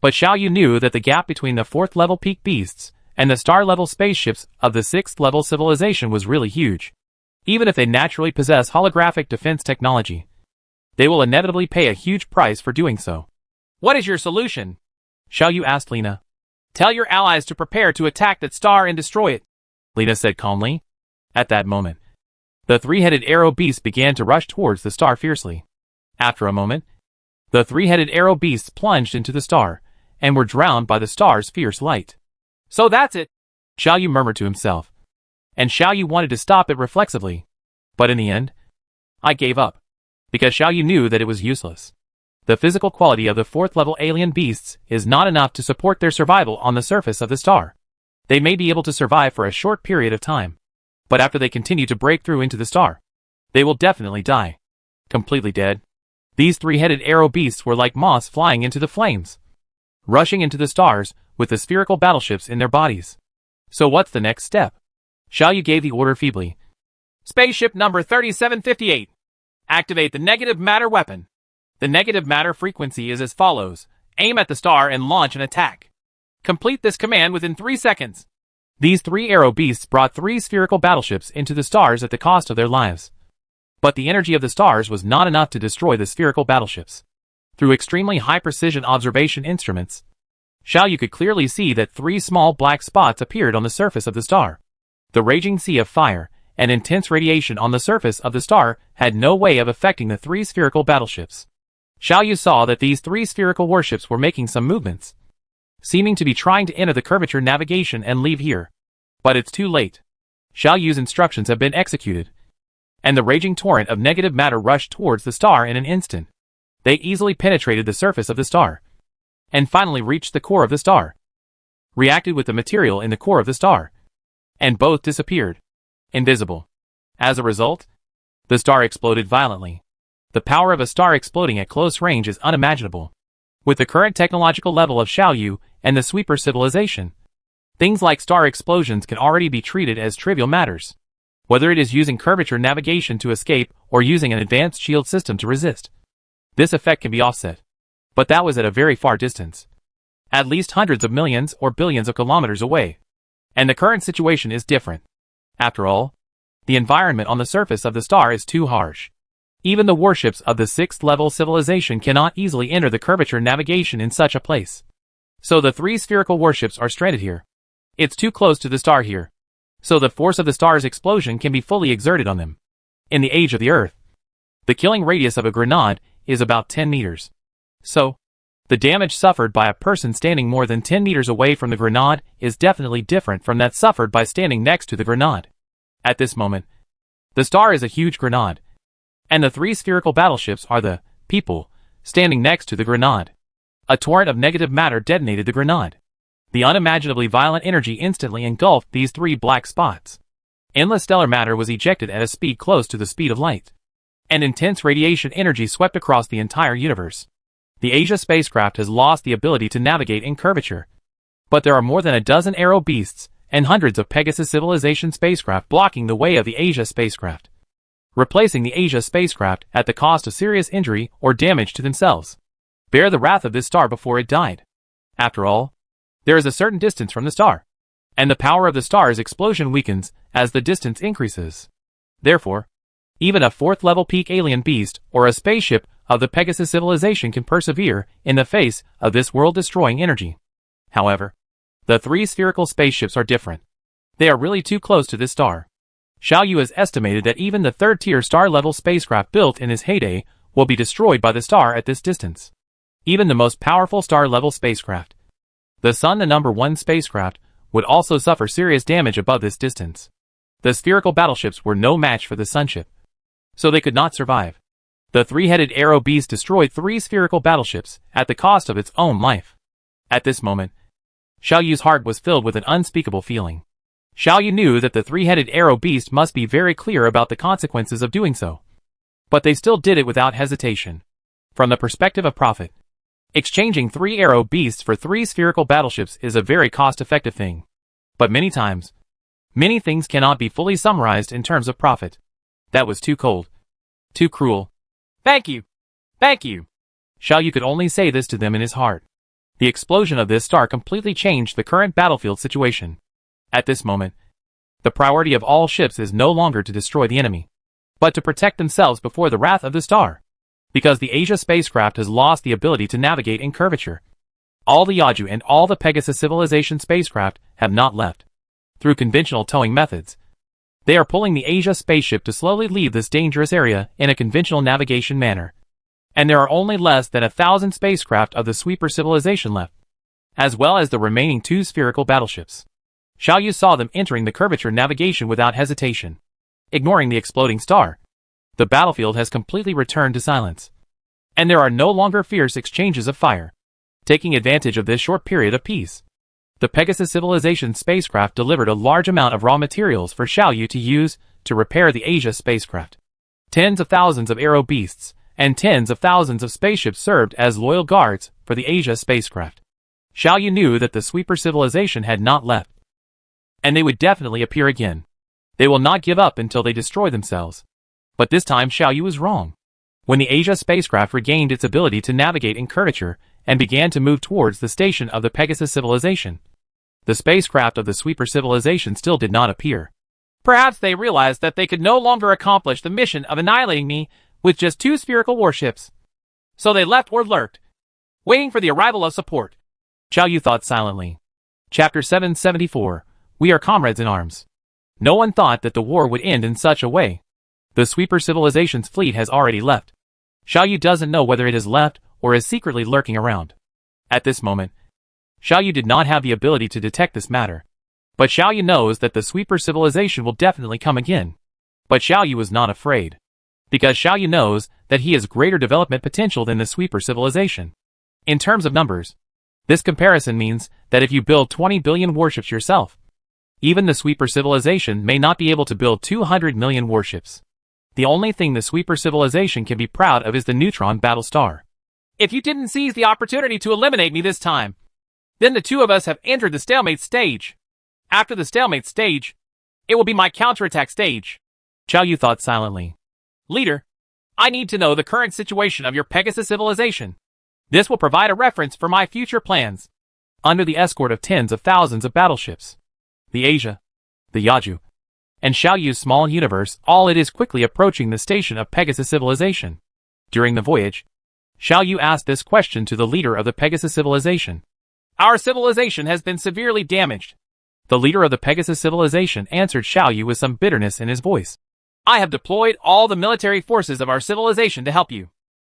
But Xiao Yu knew that the gap between the 4th-level peak beasts and the star-level spaceships of the 6th-level civilization was really huge. Even if they naturally possess holographic defense technology, they will inevitably pay a huge price for doing so. What is your solution? Xiao Yu asked Lena. Tell your allies to prepare to attack that star and destroy it, Lena said calmly. At that moment, the 3-headed aero beasts began to rush towards the star fiercely. After a moment, the 3-headed aero beasts plunged into the star and were drowned by the star's fierce light. So that's it, Xiao Yu murmured to himself. And Xiao Yu wanted to stop it reflexively. But in the end, I gave up, because Xiao Yu knew that it was useless. The physical quality of the 4th-level alien beasts is not enough to support their survival on the surface of the star. They may be able to survive for a short period of time, but after they continue to break through into the star, they will definitely die. Completely dead. These 3-headed aero beasts were like moths flying into the flames, rushing into the stars with the spherical battleships in their bodies. So what's the next step? Xiao Yu gave the order feebly. Spaceship number 3758. Activate the negative matter weapon. The negative matter frequency is as follows. Aim at the star and launch an attack. Complete this command within 3 seconds. These 3 aero beasts brought 3 spherical battleships into the stars at the cost of their lives. But the energy of the stars was not enough to destroy the spherical battleships. Through extremely high-precision observation instruments, Xiao Yu could clearly see that 3 small black spots appeared on the surface of the star. The raging sea of fire and intense radiation on the surface of the star had no way of affecting the 3 spherical battleships. Xiao Yu saw that these 3 spherical warships were making some movements, seeming to be trying to enter the curvature navigation and leave here. But it's too late. Xiao Yu's instructions have been executed, and the raging torrent of negative matter rushed towards the star in an instant. They easily penetrated the surface of the star, and finally reached the core of the star, reacted with the material in the core of the star, and both disappeared, invisible. As a result, the star exploded violently. The power of a star exploding at close range is unimaginable. With the current technological level of Xiao Yu and the sweeper civilization, things like star explosions can already be treated as trivial matters. Whether it is using curvature navigation to escape or using an advanced shield system to resist, this effect can be offset. But that was at a very far distance. At least hundreds of millions or billions of kilometers away. And the current situation is different. After all, the environment on the surface of the star is too harsh. Even the warships of the 6th level civilization cannot easily enter the curvature navigation in such a place. So the 3 spherical warships are stranded here. It's too close to the star here. So the force of the star's explosion can be fully exerted on them. In the age of the Earth, the killing radius of a grenade is about 10 meters. So, the damage suffered by a person standing more than 10 meters away from the grenade is definitely different from that suffered by standing next to the grenade. At this moment, the star is a huge grenade, and the 3 spherical battleships are the people standing next to the grenade. A torrent of negative matter detonated the grenade. The unimaginably violent energy instantly engulfed these 3 black spots. Endless stellar matter was ejected at a speed close to the speed of light. And intense radiation energy swept across the entire universe. The Asia spacecraft has lost the ability to navigate in curvature. But there are more than a dozen Aero beasts and hundreds of Pegasus civilization spacecraft blocking the way of the Asia spacecraft, replacing the Asia spacecraft at the cost of serious injury or damage to themselves. Bear the wrath of this star before it died. After all, there is a certain distance from the star, and the power of the star's explosion weakens as the distance increases. Therefore, even a 4th level peak alien beast or a spaceship of the Pegasus civilization can persevere in the face of this world-destroying energy. However, the 3 spherical spaceships are different. They are really too close to this star. Xiaoyu has estimated that even the 3rd-tier star-level spacecraft built in his heyday will be destroyed by the star at this distance. Even the most powerful star-level spacecraft, the Sun, the number 1 spacecraft, would also suffer serious damage above this distance. The spherical battleships were no match for the Sunship, so they could not survive. The 3-headed Aero beast destroyed 3 spherical battleships at the cost of its own life. At this moment, Xiaoyu's heart was filled with an unspeakable feeling. Xiaoyu knew that the 3-headed Aero beast must be very clear about the consequences of doing so. But they still did it without hesitation. From the perspective of profit, exchanging 3 Aero beasts for 3 spherical battleships is a very cost-effective thing. But many times, many things cannot be fully summarized in terms of profit. That was too cold. Too cruel. Thank you. Thank you. Xiaoyu could only say this to them in his heart. The explosion of this star completely changed the current battlefield situation. At this moment, the priority of all ships is no longer to destroy the enemy, but to protect themselves before the wrath of the star. Because the Asia spacecraft has lost the ability to navigate in curvature. All the Yaju and all the Pegasus civilization spacecraft have not left. Through conventional towing methods, they are pulling the Asia spaceship to slowly leave this dangerous area in a conventional navigation manner. And there are only less than 1,000 spacecraft of the Sweeper civilization left, as well as the remaining 2 spherical battleships. Xiaoyu saw them entering the curvature navigation without hesitation. Ignoring the exploding star, the battlefield has completely returned to silence. And there are no longer fierce exchanges of fire. Taking advantage of this short period of peace, the Pegasus civilization spacecraft delivered a large amount of raw materials for Xiaoyu to use to repair the Asia spacecraft. Tens of thousands of Aero beasts and tens of thousands of spaceships served as loyal guards for the Asia spacecraft. Xiaoyu knew that the Sweeper civilization had not left, and they would definitely appear again. They will not give up until they destroy themselves. But this time Xiaoyu was wrong. When the Asia spacecraft regained its ability to navigate in curvature and began to move towards the station of the Pegasus civilization, the spacecraft of the Sweeper civilization still did not appear. Perhaps they realized that they could no longer accomplish the mission of annihilating me with just 2 spherical warships. So they left or lurked, waiting for the arrival of support. Xiaoyu thought silently. Chapter 774. We are comrades in arms. No one thought that the war would end in such a way. The Sweeper civilization's fleet has already left. Xiaoyu doesn't know whether it has left or is secretly lurking around. At this moment, Xiaoyu did not have the ability to detect this matter. But Xiaoyu knows that the Sweeper civilization will definitely come again. But Xiaoyu is not afraid. Because Xiaoyu knows that he has greater development potential than the Sweeper civilization. In terms of numbers, this comparison means that if you build 20 billion warships yourself, even the Sweeper civilization may not be able to build 200 million warships. The only thing the Sweeper civilization can be proud of is the Neutron battlestar. If you didn't seize the opportunity to eliminate me this time, then the 2 of us have entered the stalemate stage. After the stalemate stage, it will be my counterattack stage. Xiaoyu thought silently. Leader, I need to know the current situation of your Pegasus civilization. This will provide a reference for my future plans. Under the escort of tens of thousands of battleships, the Asia, the Yaju, and Xiaoyu's small universe, all it is quickly approaching the station of Pegasus civilization. During the voyage, Xiaoyu asked this question to the leader of the Pegasus civilization. Our civilization has been severely damaged. The leader of the Pegasus civilization answered Xiaoyu with some bitterness in his voice. I have deployed all the military forces of our civilization to help you,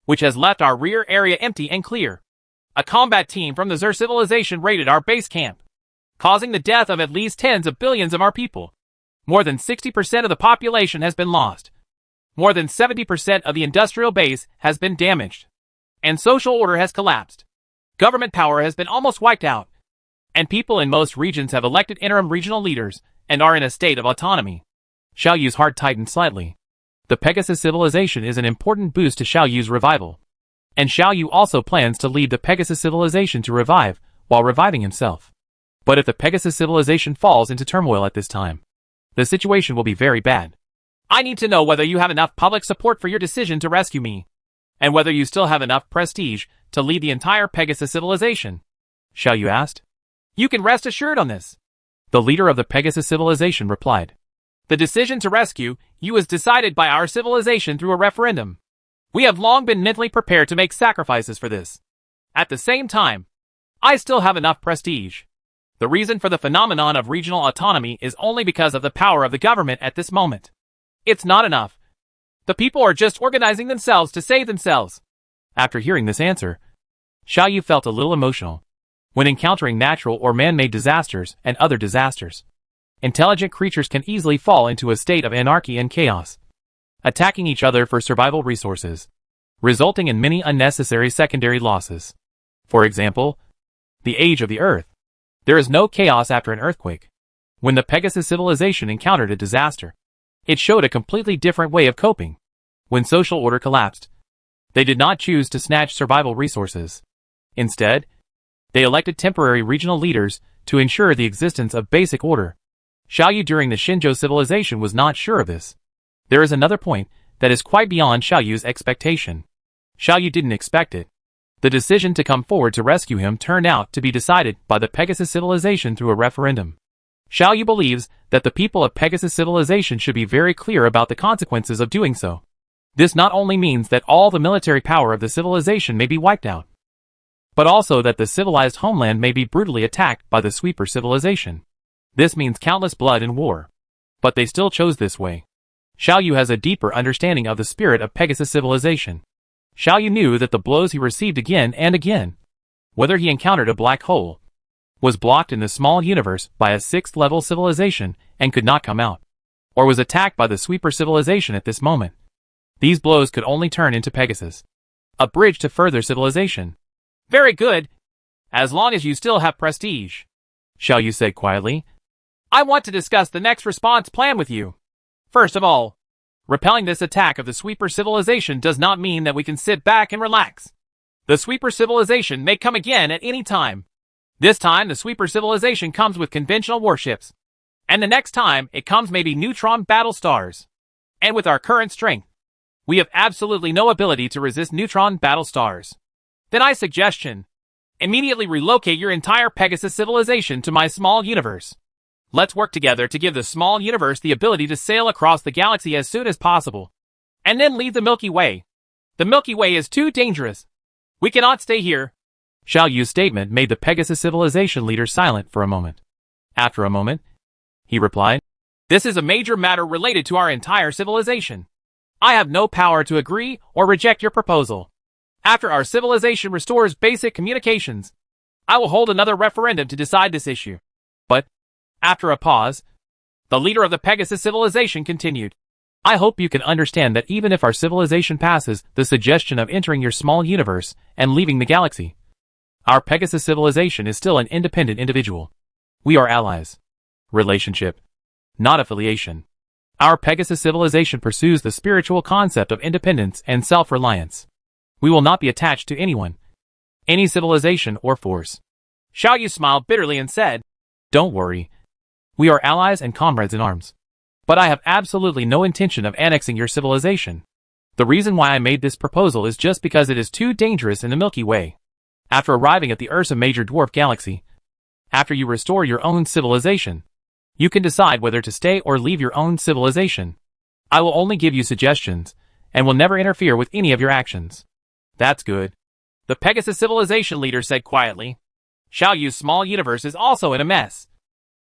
which has left our rear area empty and clear. A combat team from the Zer civilization raided our base camp, causing the death of at least tens of billions of our people. More than 60% of the population has been lost. More than 70% of the industrial base has been damaged. And social order has collapsed. Government power has been almost wiped out. And people in most regions have elected interim regional leaders and are in a state of autonomy. Xiaoyu's heart tightened slightly. The Pegasus civilization is an important boost to Xiaoyu's revival. And Xiaoyu also plans to lead the Pegasus civilization to revive, while reviving himself. But if the Pegasus civilization falls into turmoil at this time, the situation will be very bad. I need to know whether you have enough public support for your decision to rescue me, and whether you still have enough prestige to lead the entire Pegasus civilization. Xiaoyu asked. You can rest assured on this. The leader of the Pegasus civilization replied. The decision to rescue you was decided by our civilization through a referendum. We have long been mentally prepared to make sacrifices for this. At the same time, I still have enough prestige. The reason for the phenomenon of regional autonomy is only because of the power of the government at this moment. It's not enough. The people are just organizing themselves to save themselves. After hearing this answer, Xiaoyu felt a little emotional. When encountering natural or man-made disasters and other disasters, intelligent creatures can easily fall into a state of anarchy and chaos, attacking each other for survival resources, resulting in many unnecessary secondary losses. For example, the age of the Earth. There is no chaos after an earthquake. When the Pegasus civilization encountered a disaster, it showed a completely different way of coping. When social order collapsed, they did not choose to snatch survival resources. Instead, they elected temporary regional leaders to ensure the existence of basic order. Xiaoyu during the Shinzhou civilization was not sure of this. There is another point that is quite beyond Xiaoyu's expectation. Xiaoyu didn't expect it. The decision to come forward to rescue him turned out to be decided by the Pegasus civilization through a referendum. Xiaoyu believes that the people of Pegasus civilization should be very clear about the consequences of doing so. This not only means that all the military power of the civilization may be wiped out, but also that the civilized homeland may be brutally attacked by the sweeper civilization. This means countless blood and war. But they still chose this way. Xiaoyu has a deeper understanding of the spirit of Pegasus civilization. Xiaoyu knew that the blows he received again and again, whether he encountered a black hole, was blocked in the small universe by a 6th-level civilization and could not come out, or was attacked by the sweeper civilization at this moment. These blows could only turn into Pegasus, a bridge to further civilization. Very good, as long as you still have prestige, Xiaoyu said quietly. I want to discuss the next response plan with you. First of all, repelling this attack of the sweeper civilization does not mean that we can sit back and relax. The sweeper civilization may come again at any time. This time the sweeper civilization comes with conventional warships. And the next time it comes maybe Neutron battle stars. And with our current strength, we have absolutely no ability to resist Neutron battle stars. Then I suggestion, immediately relocate your entire Pegasus civilization to my small universe. Let's work together to give the small universe the ability to sail across the galaxy as soon as possible. And then leave the Milky Way. The Milky Way is too dangerous. We cannot stay here. Xiaoyu's statement made the Pegasus civilization leader silent for a moment. After a moment, he replied, This is a major matter related to our entire civilization. I have no power to agree or reject your proposal. After our civilization restores basic communications, I will hold another referendum to decide this issue. But, after a pause, the leader of the Pegasus civilization continued. I hope you can understand that even if our civilization passes the suggestion of entering your small universe and leaving the galaxy, our Pegasus civilization is still an independent individual. We are allies. Relationship, not affiliation. Our Pegasus civilization pursues the spiritual concept of independence and self-reliance. We will not be attached to anyone, any civilization or force. Xiaoyu smiled bitterly and said, Don't worry. We are allies and comrades in arms. But I have absolutely no intention of annexing your civilization. The reason why I made this proposal is just because it is too dangerous in the Milky Way. After arriving at the Ursa Major Dwarf Galaxy, after you restore your own civilization, you can decide whether to stay or leave your own civilization. I will only give you suggestions, and will never interfere with any of your actions. That's good. The Pegasus civilization leader said quietly. Xiaoyu's small universe is also in a mess.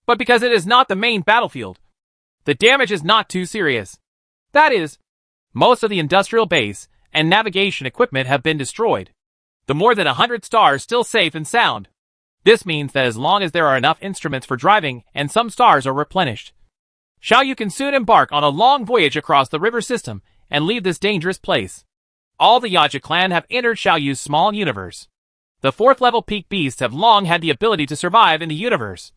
But because it is not the main battlefield, the damage is not too serious. That is, most of the industrial base and navigation equipment have been destroyed. The more than 100 stars still safe and sound. This means that as long as there are enough instruments for driving and some stars are replenished, Xiaoyu can soon embark on a long voyage across the river system and leave this dangerous place. All the Yaja clan have entered Xiaoyu's small universe. The 4th level peak beasts have long had the ability to survive in the universe,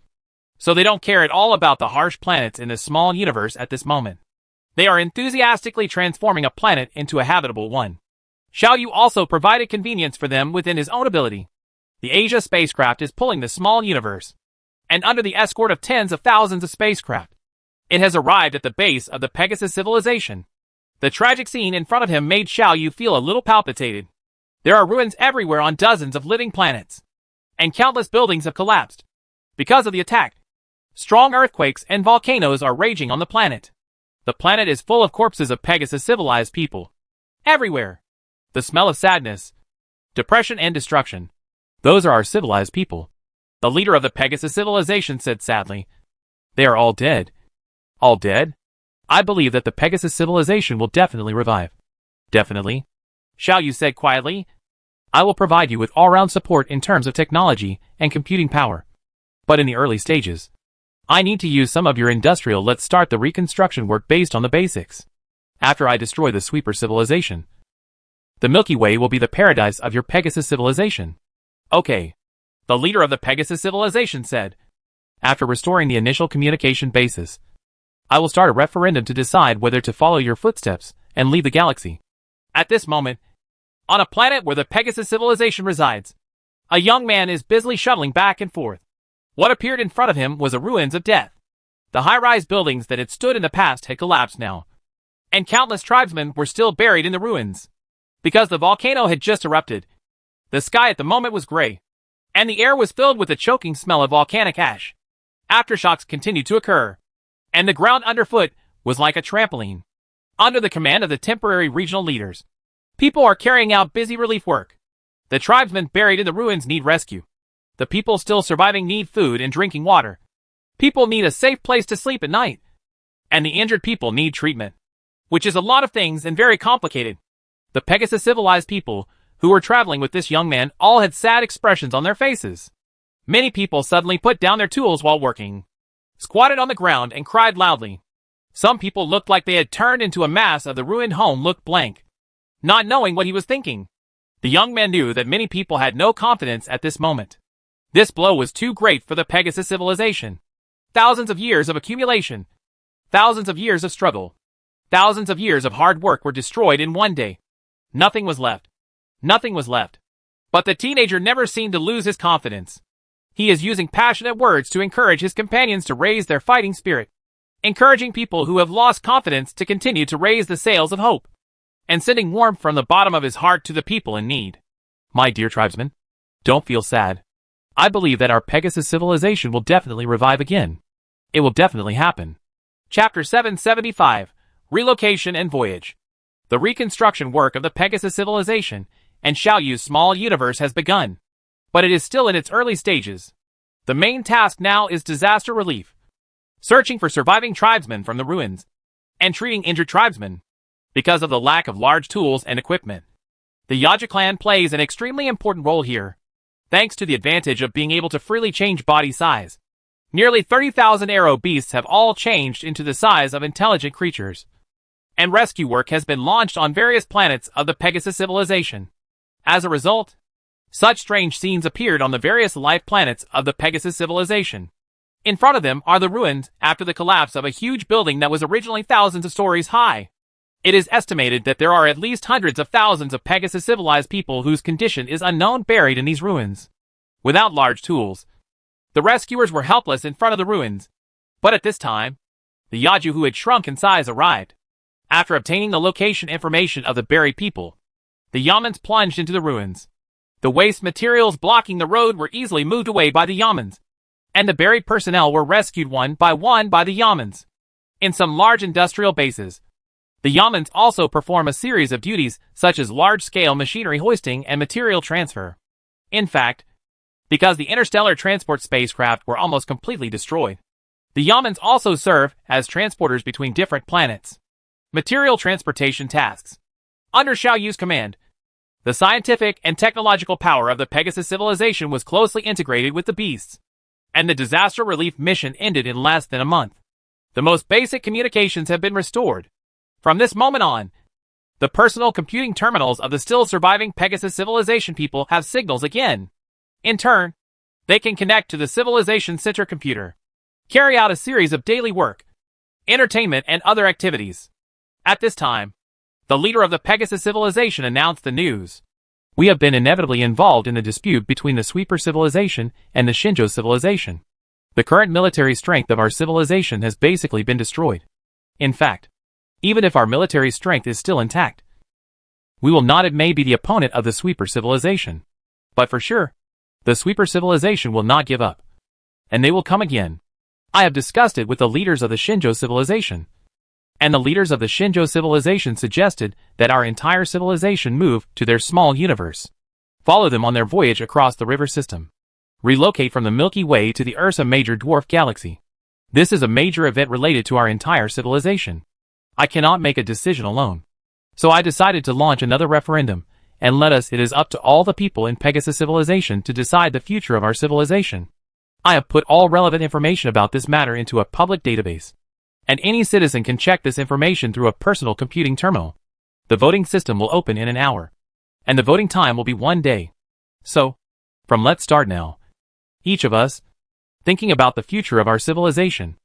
so they don't care at all about the harsh planets in this small universe at this moment. They are enthusiastically transforming a planet into a habitable one. Xiaoyu also provided convenience for them within his own ability. The Asia spacecraft is pulling the small universe, and under the escort of tens of thousands of spacecraft, it has arrived at the base of the Pegasus civilization. The tragic scene in front of him made Xiaoyu feel a little palpitated. There are ruins everywhere on dozens of living planets, and countless buildings have collapsed because of the attack. Strong earthquakes and volcanoes are raging on the planet. The planet is full of corpses of Pegasus civilized people. Everywhere. The smell of sadness, depression and destruction. Those are our civilized people. The leader of the Pegasus civilization said sadly. They are all dead. All dead? I believe that the Pegasus civilization will definitely revive. Definitely. Xiaoyu said quietly. I will provide you with all-round support in terms of technology and computing power. But in the early stages, I need to use some of your industrial. Let's start the reconstruction work based on the basics. After I destroy the sweeper civilization, the Milky Way will be the paradise of your Pegasus civilization. Okay. The leader of the Pegasus civilization said. After restoring the initial communication basis, I will start a referendum to decide whether to follow your footsteps and leave the galaxy. At this moment, on a planet where the Pegasus civilization resides, a young man is busily shuttling back and forth. What appeared in front of him was a ruins of death. The high-rise buildings that had stood in the past had collapsed now, and countless tribesmen were still buried in the ruins. Because the volcano had just erupted, the sky at the moment was gray, and the air was filled with the choking smell of volcanic ash. Aftershocks continued to occur, and the ground underfoot was like a trampoline. Under the command of the temporary regional leaders, people are carrying out busy relief work. The tribesmen buried in the ruins need rescue. The people still surviving need food and drinking water. People need a safe place to sleep at night. And the injured people need treatment, which is a lot of things and very complicated. The Pegasus civilized people who were traveling with this young man all had sad expressions on their faces. Many people suddenly put down their tools while working, squatted on the ground and cried loudly. Some people looked like they had turned into a mass of the ruined home looked blank, not knowing what he was thinking. The young man knew that many people had no confidence at this moment. This blow was too great for the Pegasus civilization. Thousands of years of accumulation, thousands of years of struggle, thousands of years of hard work were destroyed in one day. Nothing was left. Nothing was left. But the teenager never seemed to lose his confidence. He is using passionate words to encourage his companions to raise their fighting spirit, encouraging people who have lost confidence to continue to raise the sails of hope, and sending warmth from the bottom of his heart to the people in need. My dear tribesmen, don't feel sad. I believe that our Pegasus civilization will definitely revive again. It will definitely happen. Chapter 775, Relocation and Voyage. The reconstruction work of the Pegasus civilization and Xiaoyu's small universe has begun, but it is still in its early stages. The main task now is disaster relief, searching for surviving tribesmen from the ruins, and treating injured tribesmen. Because of the lack of large tools and equipment, the Yaja clan plays an extremely important role here. Thanks to the advantage of being able to freely change body size, nearly 30,000 arrow beasts have all changed into the size of intelligent creatures, and rescue work has been launched on various planets of the Pegasus civilization. As a result, such strange scenes appeared on the various life planets of the Pegasus civilization. In front of them are the ruins after the collapse of a huge building that was originally thousands of stories high. It is estimated that there are at least hundreds of thousands of Pegasus civilized people whose condition is unknown buried in these ruins. Without large tools, the rescuers were helpless in front of the ruins. But at this time, the Yaju who had shrunk in size arrived. After obtaining the location information of the buried people, the Yamans plunged into the ruins. The waste materials blocking the road were easily moved away by the Yamans, and the buried personnel were rescued one by the Yamans. In some large industrial bases, the Yamans also perform a series of duties such as large-scale machinery hoisting and material transfer. In fact, because the interstellar transport spacecraft were almost completely destroyed, the Yamans also serve as transporters between different planets. Material transportation tasks. Under Xiao Yu's command, the scientific and technological power of the Pegasus civilization was closely integrated with the beasts, and the disaster relief mission ended in less than a month. The most basic communications have been restored. From this moment on, the personal computing terminals of the still surviving Pegasus civilization people have signals again. In turn, they can connect to the civilization center computer, carry out a series of daily work, entertainment, and other activities. At this time, the leader of the Pegasus civilization announced the news. We have been inevitably involved in the dispute between the Sweeper civilization and the Shinjo civilization. The current military strength of our civilization has basically been destroyed. In fact, even if our military strength is still intact, we will not it may be the opponent of the Sweeper civilization. But for sure, the Sweeper civilization will not give up. And they will come again. I have discussed it with the leaders of the Shinjo civilization. And the leaders of the Shinjo civilization suggested that our entire civilization move to their small universe. Follow them on their voyage across the river system. Relocate from the Milky Way to the Ursa Major dwarf galaxy. This is a major event related to our entire civilization. I cannot make a decision alone. So I decided to launch another referendum, and it is up to all the people in Pegasus civilization to decide the future of our civilization. I have put all relevant information about this matter into a public database, and any citizen can check this information through a personal computing terminal. The voting system will open in an hour, and the voting time will be 1 day. So, let's start now. Each of us, thinking about the future of our civilization.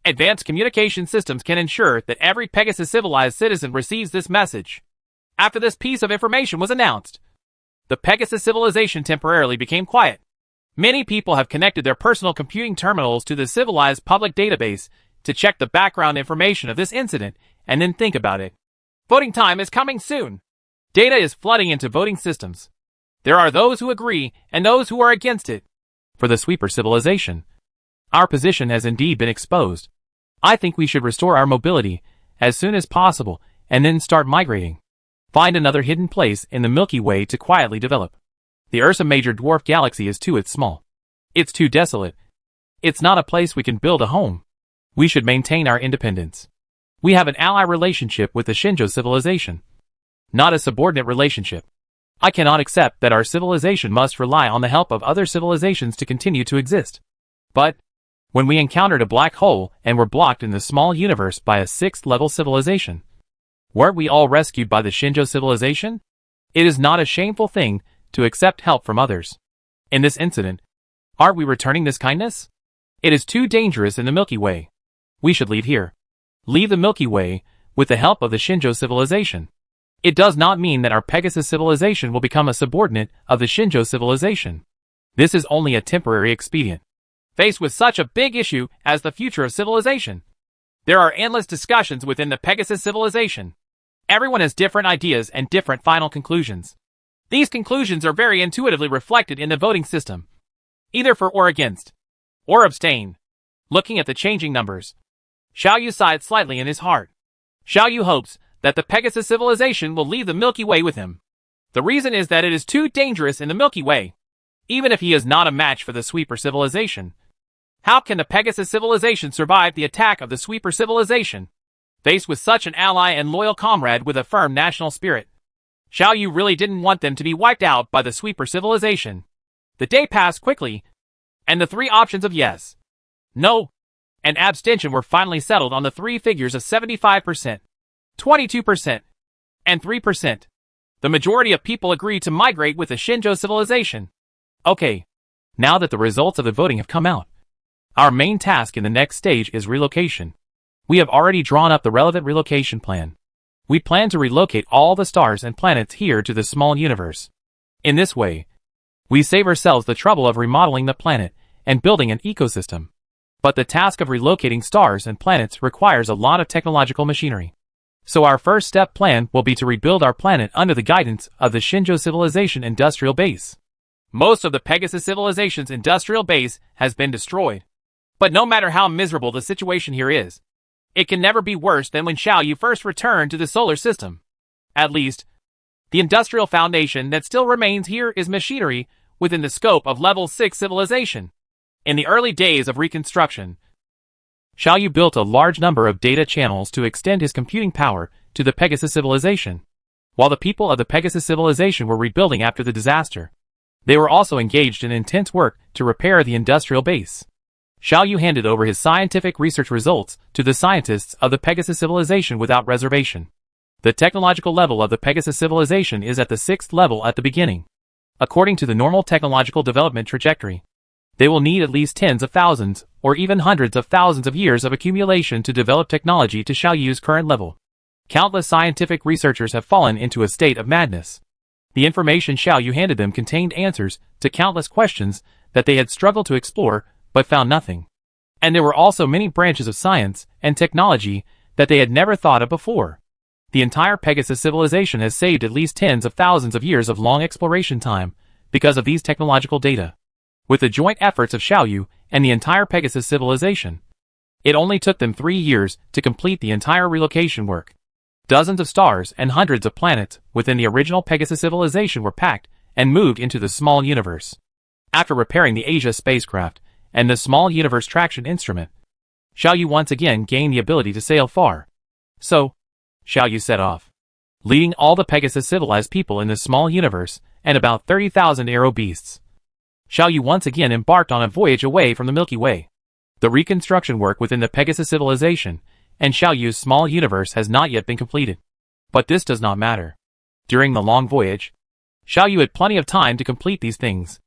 Advanced communication systems can ensure that every Pegasus civilized citizen receives this message. After this piece of information was announced, the Pegasus civilization temporarily became quiet. Many people have connected their personal computing terminals to the civilized public database to check the background information of this incident and then think about it. Voting time is coming soon. Data is flooding into voting systems. There are those who agree and those who are against it. For the Sweeper civilization, our position has indeed been exposed. I think we should restore our mobility as soon as possible and then start migrating. Find another hidden place in the Milky Way to quietly develop. The Ursa Major dwarf galaxy is too small. It's too desolate. It's not a place we can build a home. We should maintain our independence. We have an ally relationship with the Shinjo civilization, not a subordinate relationship. I cannot accept that our civilization must rely on the help of other civilizations to continue to exist. But when we encountered a black hole and were blocked in the small universe by a 6th-level civilization, weren't we all rescued by the Shinjo civilization? It is not a shameful thing to accept help from others. In this incident, aren't we returning this kindness? It is too dangerous in the Milky Way. We should leave here. Leave the Milky Way with the help of the Shinjo civilization. It does not mean that our Pegasus civilization will become a subordinate of the Shinjo civilization. This is only a temporary expedient. Faced with such a big issue as the future of civilization, there are endless discussions within the Pegasus civilization. Everyone has different ideas and different final conclusions. These conclusions are very intuitively reflected in the voting system, either for or against, or abstain. Looking at the changing numbers, Xiao Yu sighed slightly in his heart. Xiao Yu hopes that the Pegasus civilization will leave the Milky Way with him. The reason is that it is too dangerous in the Milky Way. Even if he is not a match for the Sweeper civilization, how can the Pegasus civilization survive the attack of the Sweeper civilization? Faced with such an ally and loyal comrade with a firm national spirit, Xiao Yu really didn't want them to be wiped out by the Sweeper civilization. The day passed quickly, and the 3 options of yes, no, and abstention were finally settled on the 3 figures of 75%, 22%, and 3%. The majority of people agreed to migrate with the Shinjo civilization. Okay, now that the results of the voting have come out, our main task in the next stage is relocation. We have already drawn up the relevant relocation plan. We plan to relocate all the stars and planets here to the small universe. In this way, we save ourselves the trouble of remodeling the planet and building an ecosystem. But the task of relocating stars and planets requires a lot of technological machinery. So our first step plan will be to rebuild our planet under the guidance of the Shinjo civilization industrial base. Most of the Pegasus civilization's industrial base has been destroyed. But no matter how miserable the situation here is, it can never be worse than when Xiaoyu first returned to the solar system. At least, the industrial foundation that still remains here is machinery within the scope of level 6 civilization. In the early days of reconstruction, Xiaoyu built a large number of data channels to extend his computing power to the Pegasus civilization. While the people of the Pegasus civilization were rebuilding after the disaster, they were also engaged in intense work to repair the industrial base. Xiaoyu handed over his scientific research results to the scientists of the Pegasus civilization without reservation. The technological level of the Pegasus civilization is at the 6th level at the beginning. According to the normal technological development trajectory, they will need at least tens of thousands, or even hundreds of thousands of years of accumulation to develop technology to Xiaoyu's current level. Countless scientific researchers have fallen into a state of madness. The information Xiaoyu handed them contained answers to countless questions that they had struggled to explore but found nothing. And there were also many branches of science and technology that they had never thought of before. The entire Pegasus civilization has saved at least tens of thousands of years of long exploration time because of these technological data. With the joint efforts of Xiaoyu and the entire Pegasus civilization, it only took them 3 years to complete the entire relocation work. Dozens of stars and hundreds of planets within the original Pegasus civilization were packed and moved into the small universe. After repairing the Asia spacecraft and the small universe traction instrument, Xiaoyu once again gained the ability to sail far. So, Xiaoyu set off, leading all the Pegasus civilized people in the small universe and about 30,000 aero beasts. Xiaoyu once again embarked on a voyage away from the Milky Way. The reconstruction work within the Pegasus civilization and Xiaoyu's small universe has not yet been completed. But this does not matter. During the long voyage, Xiaoyu had plenty of time to complete these things.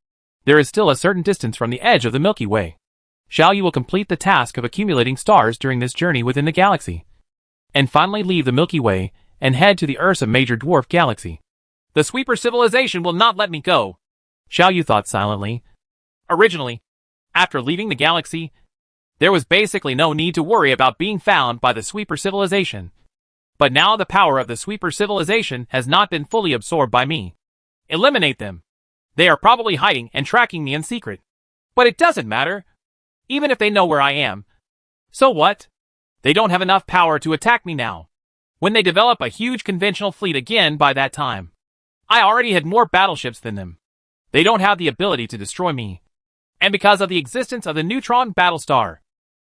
There is still a certain distance from the edge of the Milky Way. Xiaoyu will complete the task of accumulating stars during this journey within the galaxy, and finally leave the Milky Way and head to the Ursa Major Dwarf Galaxy. The Sweeper civilization will not let me go, Xiaoyu thought silently. Originally, after leaving the galaxy, there was basically no need to worry about being found by the Sweeper civilization. But now the power of the Sweeper civilization has not been fully absorbed by me. Eliminate them. They are probably hiding and tracking me in secret. But it doesn't matter. Even if they know where I am. So what? They don't have enough power to attack me now. When they develop a huge conventional fleet again by that time, I already had more battleships than them. They don't have the ability to destroy me. And because of the existence of the Neutron Battlestar,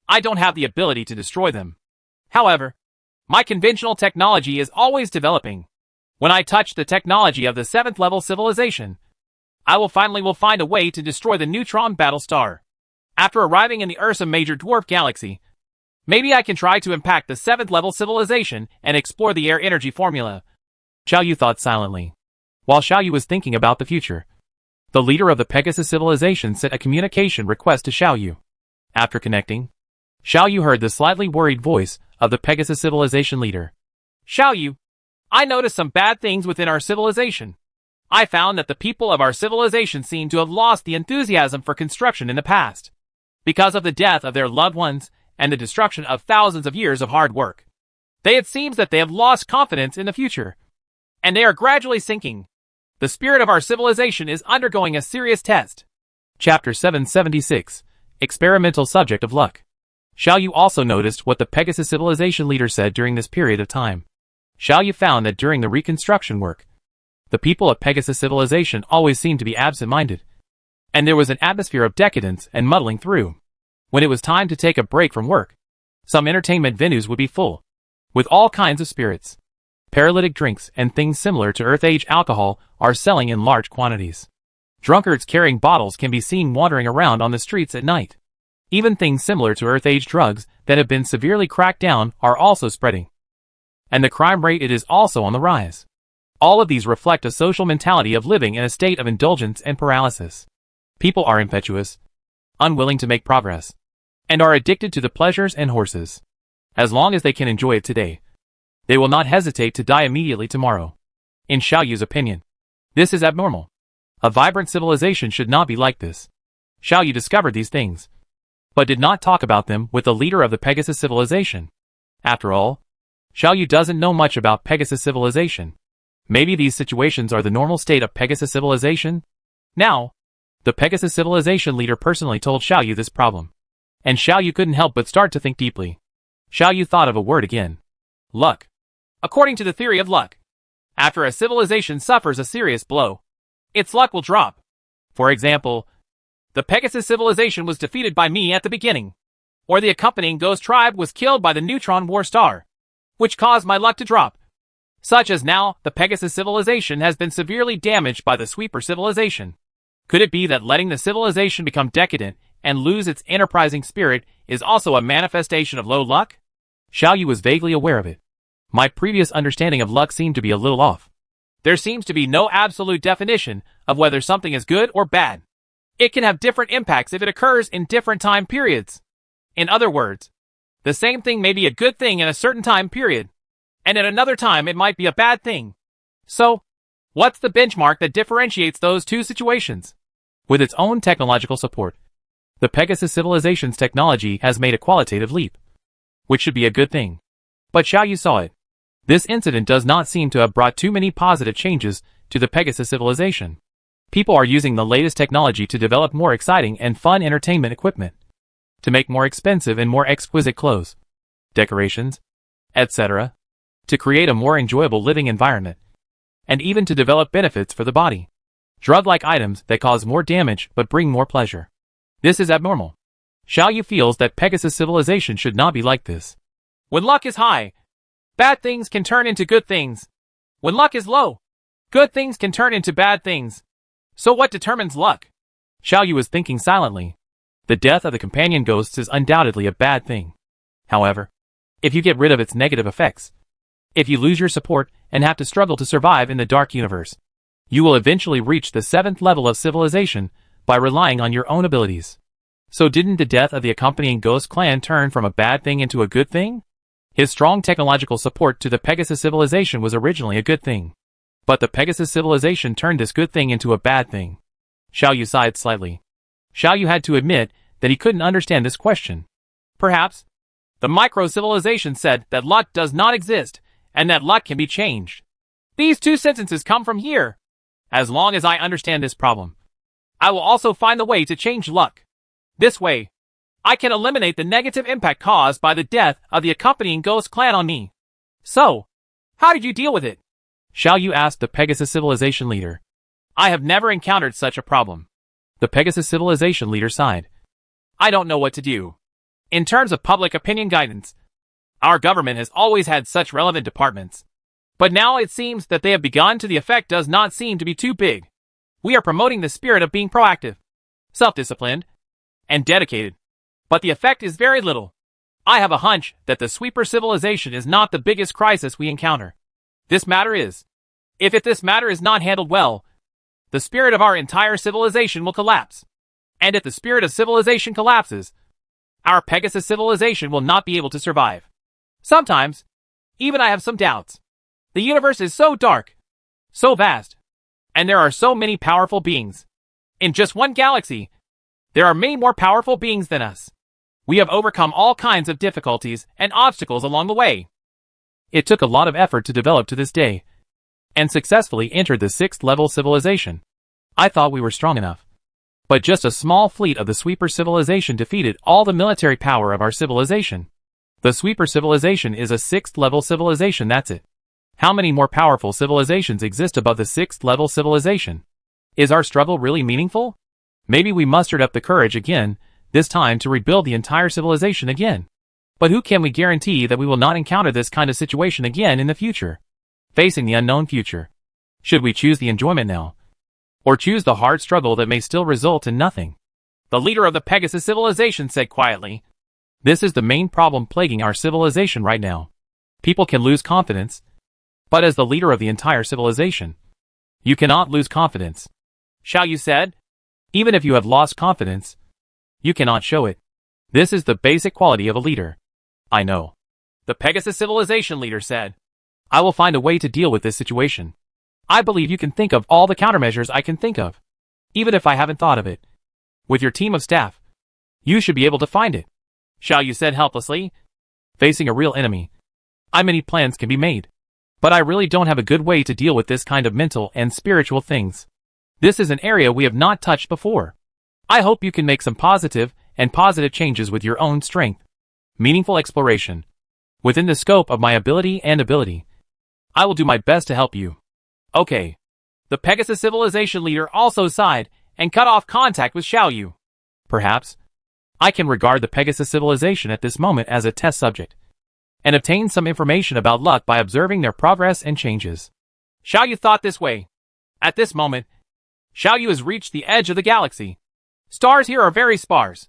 I don't have the ability to destroy them. However, my conventional technology is always developing. When I touch the technology of the 7th level civilization, I will finally find a way to destroy the Neutron Battlestar. After arriving in the Ursa Major Dwarf Galaxy, maybe I can try to impact the 7th level civilization and explore the air energy formula. Xiaoyu thought silently. While Xiaoyu was thinking about the future, the leader of the Pegasus civilization sent a communication request to Xiaoyu. After connecting, Xiaoyu heard the slightly worried voice of the Pegasus civilization leader. Xiaoyu, I noticed some bad things within our civilization. I found that the people of our civilization seem to have lost the enthusiasm for construction in the past, because of the death of their loved ones and the destruction of thousands of years of hard work. It seems that they have lost confidence in the future, and they are gradually sinking. The spirit of our civilization is undergoing a serious test. Chapter 776, Experimental Subject of Luck. Xiaoyu also noticed what the Pegasus civilization leader said during this period of time. Xiaoyu found that during the reconstruction work, the people of Pegasus civilization always seemed to be absent-minded, and there was an atmosphere of decadence and muddling through. When it was time to take a break from work, some entertainment venues would be full, with all kinds of spirits. Paralytic drinks and things similar to Earth-age alcohol are selling in large quantities. Drunkards carrying bottles can be seen wandering around on the streets at night. Even things similar to Earth-age drugs that have been severely cracked down are also spreading. And the crime rate is also on the rise. All of these reflect a social mentality of living in a state of indulgence and paralysis. People are impetuous, unwilling to make progress, and are addicted to the pleasures and horses. As long as they can enjoy it today, they will not hesitate to die immediately tomorrow. In Xiaoyu's opinion, this is abnormal. A vibrant civilization should not be like this. Xiaoyu discovered these things, but did not talk about them with the leader of the Pegasus civilization. After all, Xiaoyu doesn't know much about Pegasus civilization. Maybe these situations are the normal state of Pegasus civilization? Now, The Pegasus civilization leader personally told Xiaoyu this problem. And Xiaoyu couldn't help but start to think deeply. Xiaoyu thought of a word again. Luck. According to the theory of luck, after a civilization suffers a serious blow, its luck will drop. For example, the Pegasus civilization was defeated by me at the beginning, or the accompanying ghost tribe was killed by the Neutron war star, which caused my luck to drop. Such as now, the Pegasus civilization has been severely damaged by the Sweeper civilization. Could it be that letting the civilization become decadent and lose its enterprising spirit is also a manifestation of low luck? Xiaoyu was vaguely aware of it. My previous understanding of luck seemed to be a little off. There seems to be no absolute definition of whether something is good or bad. It can have different impacts if it occurs in different time periods. In other words, the same thing may be a good thing in a certain time period, and at another time it might be a bad thing. So, what's the benchmark that differentiates those two situations? With its own technological support, the Pegasus civilization's technology has made a qualitative leap, which should be a good thing. But Xiaoyu saw it. This incident does not seem to have brought too many positive changes to the Pegasus civilization. People are using the latest technology to develop more exciting and fun entertainment equipment, to make more expensive and more exquisite clothes, decorations, etc., to create a more enjoyable living environment, and even to develop benefits for the body. Drug-like items that cause more damage but bring more pleasure. This is abnormal. Xiaoyu feels that Pegasus civilization should not be like this. When luck is high, bad things can turn into good things. When luck is low, good things can turn into bad things. So what determines luck? Xiaoyu was thinking silently. The death of the companion ghosts is undoubtedly a bad thing. However, if you get rid of its negative effects, if you lose your support and have to struggle to survive in the dark universe, you will eventually reach the 7th level of civilization by relying on your own abilities. So didn't the death of the accompanying ghost clan turn from a bad thing into a good thing? His strong technological support to the Pegasus civilization was originally a good thing. But the Pegasus civilization turned this good thing into a bad thing. Xiaoyu sighed slightly. Xiaoyu had to admit that he couldn't understand this question. Perhaps the micro-civilization said that luck does not exist, and that luck can be changed. These two sentences come from here. As long as I understand this problem, I will also find the way to change luck. This way, I can eliminate the negative impact caused by the death of the accompanying ghost clan on me. So, how did you deal with it? Xiaoyu asked the Pegasus civilization leader. I have never encountered such a problem. The Pegasus civilization leader sighed. I don't know what to do. In terms of public opinion guidance, our government has always had such relevant departments. But now it seems that they have begun to the effect does not seem to be too big. We are promoting the spirit of being proactive, self-disciplined, and dedicated. But the effect is very little. I have a hunch that the Sweeper civilization is not the biggest crisis we encounter. This matter is. If this matter is not handled well, the spirit of our entire civilization will collapse. And if the spirit of civilization collapses, our Pegasus civilization will not be able to survive. Sometimes, even I have some doubts. The universe is so dark, so vast, and there are so many powerful beings. In just one galaxy, there are many more powerful beings than us. We have overcome all kinds of difficulties and obstacles along the way. It took a lot of effort to develop to this day, and successfully entered the 6th level civilization. I thought we were strong enough. But just a small fleet of the Sweeper civilization defeated all the military power of our civilization. The Sweeper civilization is a 6th level civilization, that's it. How many more powerful civilizations exist above the 6th level civilization? Is our struggle really meaningful? Maybe we mustered up the courage again, this time to rebuild the entire civilization again. But who can we guarantee that we will not encounter this kind of situation again in the future? Facing the unknown future. Should we choose the enjoyment now? Or choose the hard struggle that may still result in nothing? The leader of the Pegasus civilization said quietly. This is the main problem plaguing our civilization right now. People can lose confidence. But as the leader of the entire civilization, you cannot lose confidence. Xiaoyu said. Even if you have lost confidence, you cannot show it. This is the basic quality of a leader. I know. The Pegasus civilization leader said. I will find a way to deal with this situation. I believe you can think of all the countermeasures I can think of. Even if I haven't thought of it. With your team of staff, you should be able to find it. Xiaoyu said helplessly. Facing a real enemy, many plans can be made. But I really don't have a good way to deal with this kind of mental and spiritual things. This is an area we have not touched before. I hope you can make some positive changes with your own strength. Meaningful exploration. Within the scope of my ability, I will do my best to help you. Okay. The Pegasus civilization leader also sighed and cut off contact with Xiaoyu. Perhaps I can regard the Pegasus civilization at this moment as a test subject and obtain some information about luck by observing their progress and changes. Xiaoyu thought this way. At this moment, Xiaoyu has reached the edge of the galaxy. Stars here are very sparse,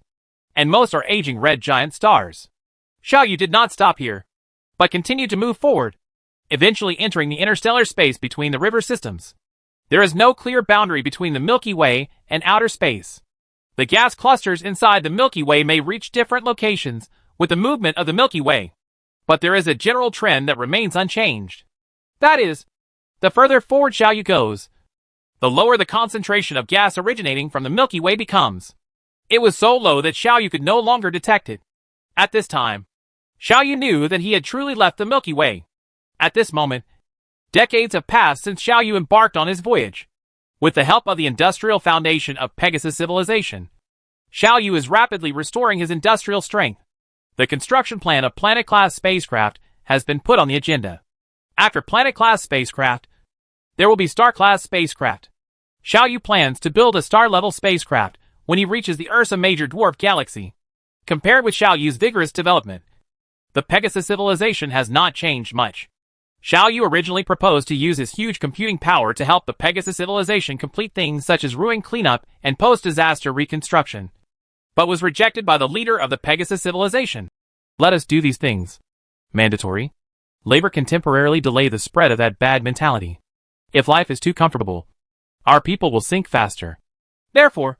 and most are aging red giant stars. Xiaoyu did not stop here, but continued to move forward, eventually entering the interstellar space between the river systems. There is no clear boundary between the Milky Way and outer space. The gas clusters inside the Milky Way may reach different locations with the movement of the Milky Way, but there is a general trend that remains unchanged. That is, the further forward Xiaoyu goes, the lower the concentration of gas originating from the Milky Way becomes. It was so low that Xiaoyu could no longer detect it. At this time, Xiaoyu knew that he had truly left the Milky Way. At this moment, decades have passed since Xiaoyu embarked on his voyage. With the help of the industrial foundation of Pegasus civilization, Xiaoyu is rapidly restoring his industrial strength. The construction plan of planet-class spacecraft has been put on the agenda. After planet-class spacecraft, there will be star-class spacecraft. Xiaoyu plans to build a star-level spacecraft when he reaches the Ursa Major dwarf galaxy. Compared with Xiaoyu's vigorous development, the Pegasus civilization has not changed much. Xiaoyu originally proposed to use his huge computing power to help the Pegasus civilization complete things such as ruin cleanup and post-disaster reconstruction, but was rejected by the leader of the Pegasus civilization. Let us do these things. Mandatory. Labor can temporarily delay the spread of that bad mentality. If life is too comfortable, our people will sink faster. Therefore,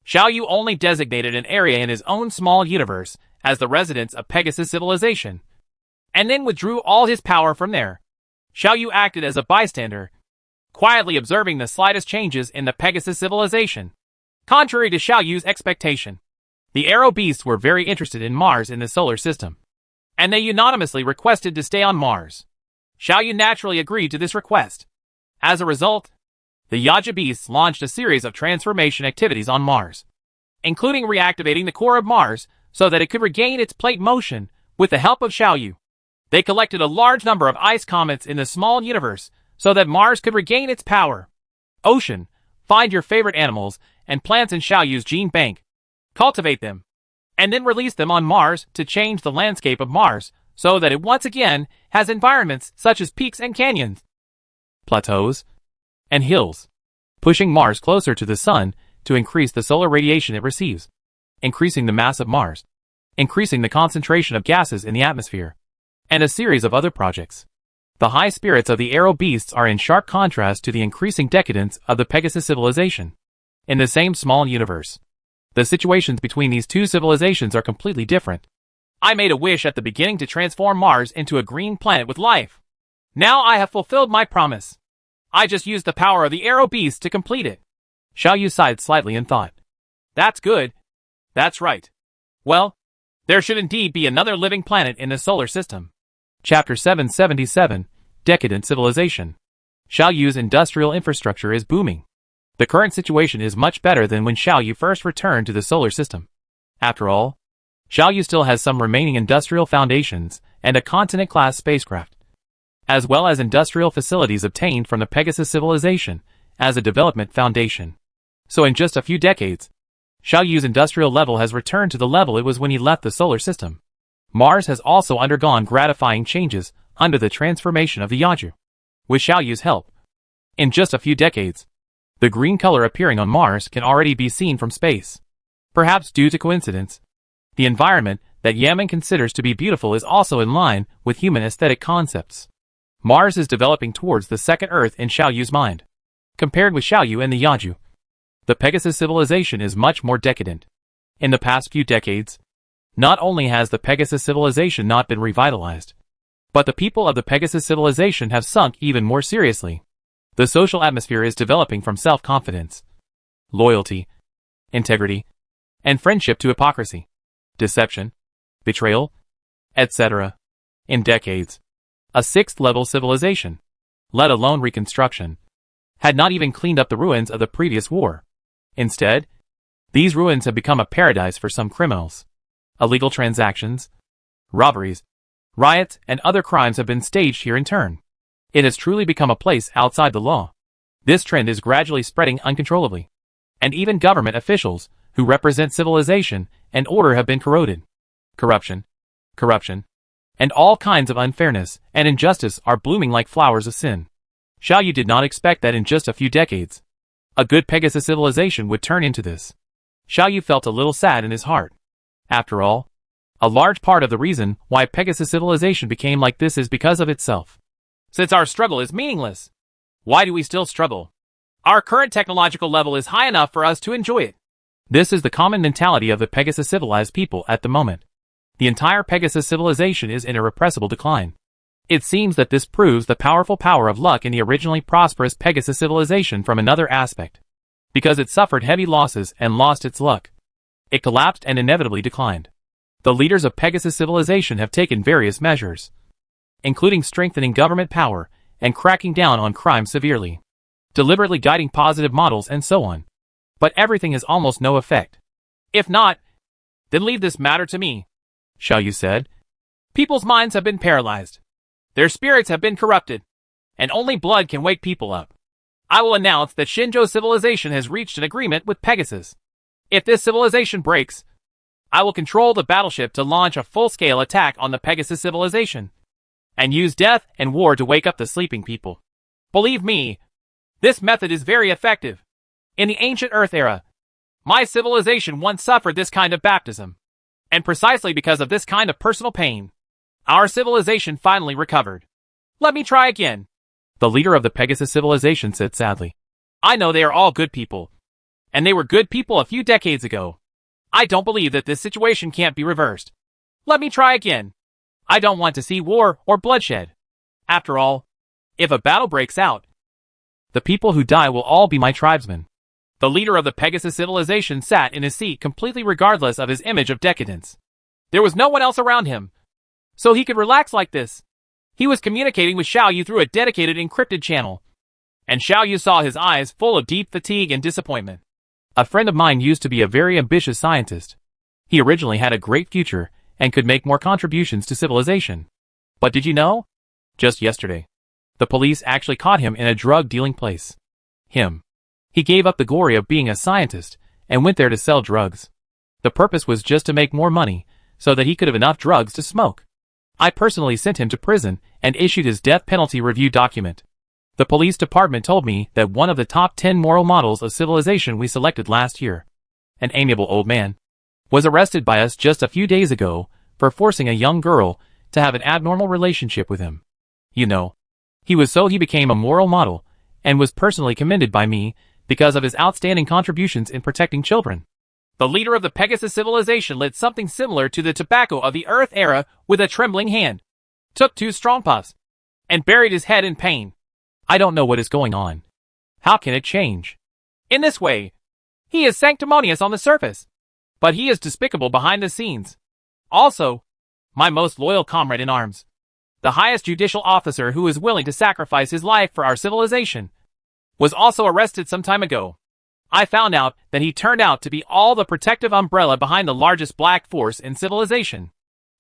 Xiaoyu only designated an area in his own small universe as the residence of Pegasus civilization, and then withdrew all his power from there. Xiaoyu acted as a bystander, quietly observing the slightest changes in the Pegasus civilization. Contrary to Xiaoyu's expectation, the Aero Beasts were very interested in Mars in the solar system, and they unanimously requested to stay on Mars. Xiaoyu naturally agreed to this request. As a result, the Yaja Beasts launched a series of transformation activities on Mars, including reactivating the core of Mars so that it could regain its plate motion with the help of Xiaoyu. They collected a large number of ice comets in the small universe so that Mars could regain its power. Ocean, find your favorite animals and plants in Xiaoyu's gene bank. Cultivate them, and then release them on Mars to change the landscape of Mars so that it once again has environments such as peaks and canyons, plateaus, and hills, pushing Mars closer to the Sun to increase the solar radiation it receives, increasing the mass of Mars, increasing the concentration of gases in the atmosphere, and a series of other projects. The high spirits of the Aero Beasts are in sharp contrast to the increasing decadence of the Pegasus civilization. In the same small universe, the situations between these two civilizations are completely different. I made a wish at the beginning to transform Mars into a green planet with life. Now I have fulfilled my promise. I just used the power of the Aero Beast to complete it. Xiaoyu sighed slightly and thought, that's good. That's right. Well, there should indeed be another living planet in the solar system. Chapter 777, Decadent Civilization. Xiaoyu's industrial infrastructure is booming. The current situation is much better than when Xiaoyu first returned to the solar system. After all, Xiaoyu still has some remaining industrial foundations and a continent-class spacecraft, as well as industrial facilities obtained from the Pegasus civilization as a development foundation. So in just a few decades, Xiaoyu's industrial level has returned to the level it was when he left the solar system. Mars has also undergone gratifying changes under the transformation of the Yaju. With Xiaoyu's help, in just a few decades, the green color appearing on Mars can already be seen from space. Perhaps due to coincidence, the environment that Yaman considers to be beautiful is also in line with human aesthetic concepts. Mars is developing towards the second Earth in Xiaoyu's mind. Compared with Xiaoyu and the Yaju, the Pegasus civilization is much more decadent. In the past few decades, not only has the Pegasus civilization not been revitalized, but the people of the Pegasus civilization have sunk even more seriously. The social atmosphere is developing from self-confidence, loyalty, integrity, and friendship to hypocrisy, deception, betrayal, etc. In decades, a sixth-level civilization, let alone reconstruction, had not even cleaned up the ruins of the previous war. Instead, these ruins have become a paradise for some criminals. Illegal transactions, robberies, riots, and other crimes have been staged here in turn. It has truly become a place outside the law. This trend is gradually spreading uncontrollably. And even government officials, who represent civilization and order, have been corroded. Corruption, and all kinds of unfairness and injustice are blooming like flowers of sin. Xiao Yu did not expect that in just a few decades, a good Pegasus civilization would turn into this. Xiao Yu felt a little sad in his heart. After all, a large part of the reason why Pegasus civilization became like this is because of itself. Since our struggle is meaningless, why do we still struggle? Our current technological level is high enough for us to enjoy it. This is the common mentality of the Pegasus civilized people at the moment. The entire Pegasus civilization is in irrepressible decline. It seems that this proves the powerful power of luck in the originally prosperous Pegasus civilization from another aspect. Because it suffered heavy losses and lost its luck, it collapsed and inevitably declined. The leaders of Pegasus civilization have taken various measures, including strengthening government power and cracking down on crime severely, deliberately guiding positive models and so on. But everything has almost no effect. If not, then leave this matter to me, Xiao Yu said. People's minds have been paralyzed. Their spirits have been corrupted, and only blood can wake people up. I will announce that Shinjo civilization has reached an agreement with Pegasus. If this civilization breaks, I will control the battleship to launch a full-scale attack on the Pegasus civilization, and use death and war to wake up the sleeping people. Believe me, this method is very effective. In the ancient Earth era, my civilization once suffered this kind of baptism. And precisely because of this kind of personal pain, our civilization finally recovered. Let me try again, the leader of the Pegasus civilization said sadly. I know they are all good people, and they were good people a few decades ago. I don't believe that this situation can't be reversed. Let me try again. I don't want to see war or bloodshed. After all, if a battle breaks out, the people who die will all be my tribesmen. The leader of the Pegasus civilization sat in his seat completely regardless of his image of decadence. There was no one else around him, so he could relax like this. He was communicating with Xiao Yu through a dedicated encrypted channel, and Xiao Yu saw his eyes full of deep fatigue and disappointment. A friend of mine used to be a very ambitious scientist. He originally had a great future and could make more contributions to civilization. But did you know? Just yesterday, the police actually caught him in a drug-dealing place. He gave up the glory of being a scientist and went there to sell drugs. The purpose was just to make more money so that he could have enough drugs to smoke. I personally sent him to prison and issued his death penalty review document. The police department told me that one of the top 10 moral models of civilization we selected last year, an amiable old man, was arrested by us just a few days ago for forcing a young girl to have an abnormal relationship with him. You know, he became a moral model and was personally commended by me because of his outstanding contributions in protecting children. The leader of the Pegasus civilization lit something similar to the tobacco of the Earth era with a trembling hand, took 2 strong puffs, and buried his head in pain. I don't know what is going on. How can it change? In this way, he is sanctimonious on the surface, but he is despicable behind the scenes. Also, my most loyal comrade in arms, the highest judicial officer who is willing to sacrifice his life for our civilization, was also arrested some time ago. I found out that he turned out to be all the protective umbrella behind the largest black force in civilization.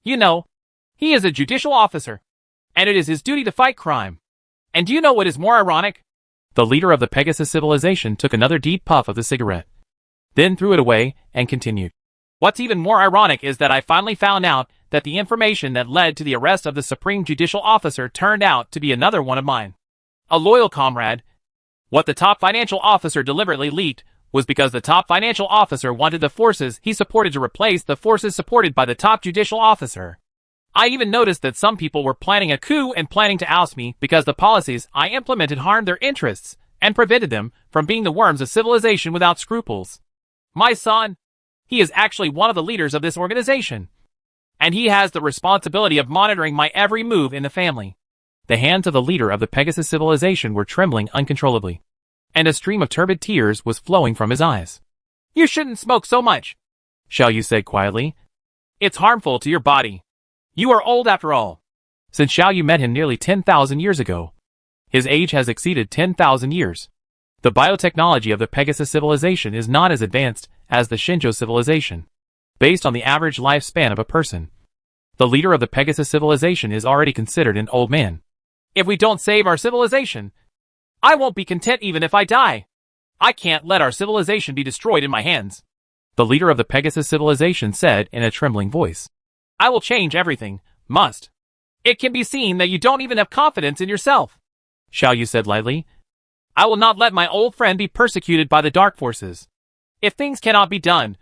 You know, he is a judicial officer, and it is his duty to fight crime. And do you know what is more ironic? The leader of the Pegasus civilization took another deep puff of the cigarette, then threw it away and continued. What's even more ironic is that I finally found out that the information that led to the arrest of the Supreme Judicial Officer turned out to be another one of mine. A loyal comrade. What the top financial officer deliberately leaked was because the top financial officer wanted the forces he supported to replace the forces supported by the top judicial officer. I even noticed that some people were planning a coup and planning to oust me because the policies I implemented harmed their interests and prevented them from being the worms of civilization without scruples. My son, he is actually one of the leaders of this organization, and he has the responsibility of monitoring my every move in the family. The hands of the leader of the Pegasus civilization were trembling uncontrollably, and a stream of turbid tears was flowing from his eyes. You shouldn't smoke so much, Xiao Yu said quietly. It's harmful to your body. You are old after all. Since Xiao Yu met him nearly 10,000 years ago, his age has exceeded 10,000 years. The biotechnology of the Pegasus civilization is not as advanced as the Shinjo civilization. Based on the average lifespan of a person, the leader of the Pegasus civilization is already considered an old man. If we don't save our civilization, I won't be content even if I die. I can't let our civilization be destroyed in my hands. The leader of the Pegasus civilization said in a trembling voice. I will change everything, must. It can be seen that you don't even have confidence in yourself. Xiaoyu said lightly. I will not let my old friend be persecuted by the dark forces. If things cannot be done,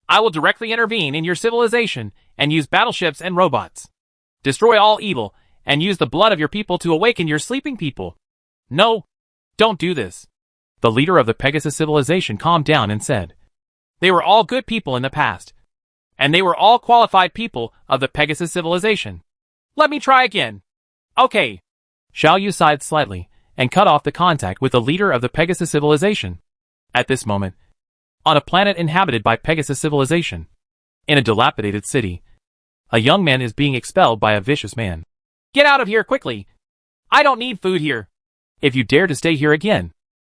I will directly intervene in your civilization and use battleships and robots. Destroy all evil and use the blood of your people to awaken your sleeping people. No, don't do this. The leader of the Pegasus civilization calmed down and said. They were all good people in the past. And they were all qualified people of the Pegasus civilization. Let me try again. Okay. Xiaoyu sighed slightly and cut off the contact with the leader of the Pegasus civilization. At this moment, on a planet inhabited by Pegasus civilization, in a dilapidated city, a young man is being expelled by a vicious man. Get out of here quickly. I don't need food here. If you dare to stay here again,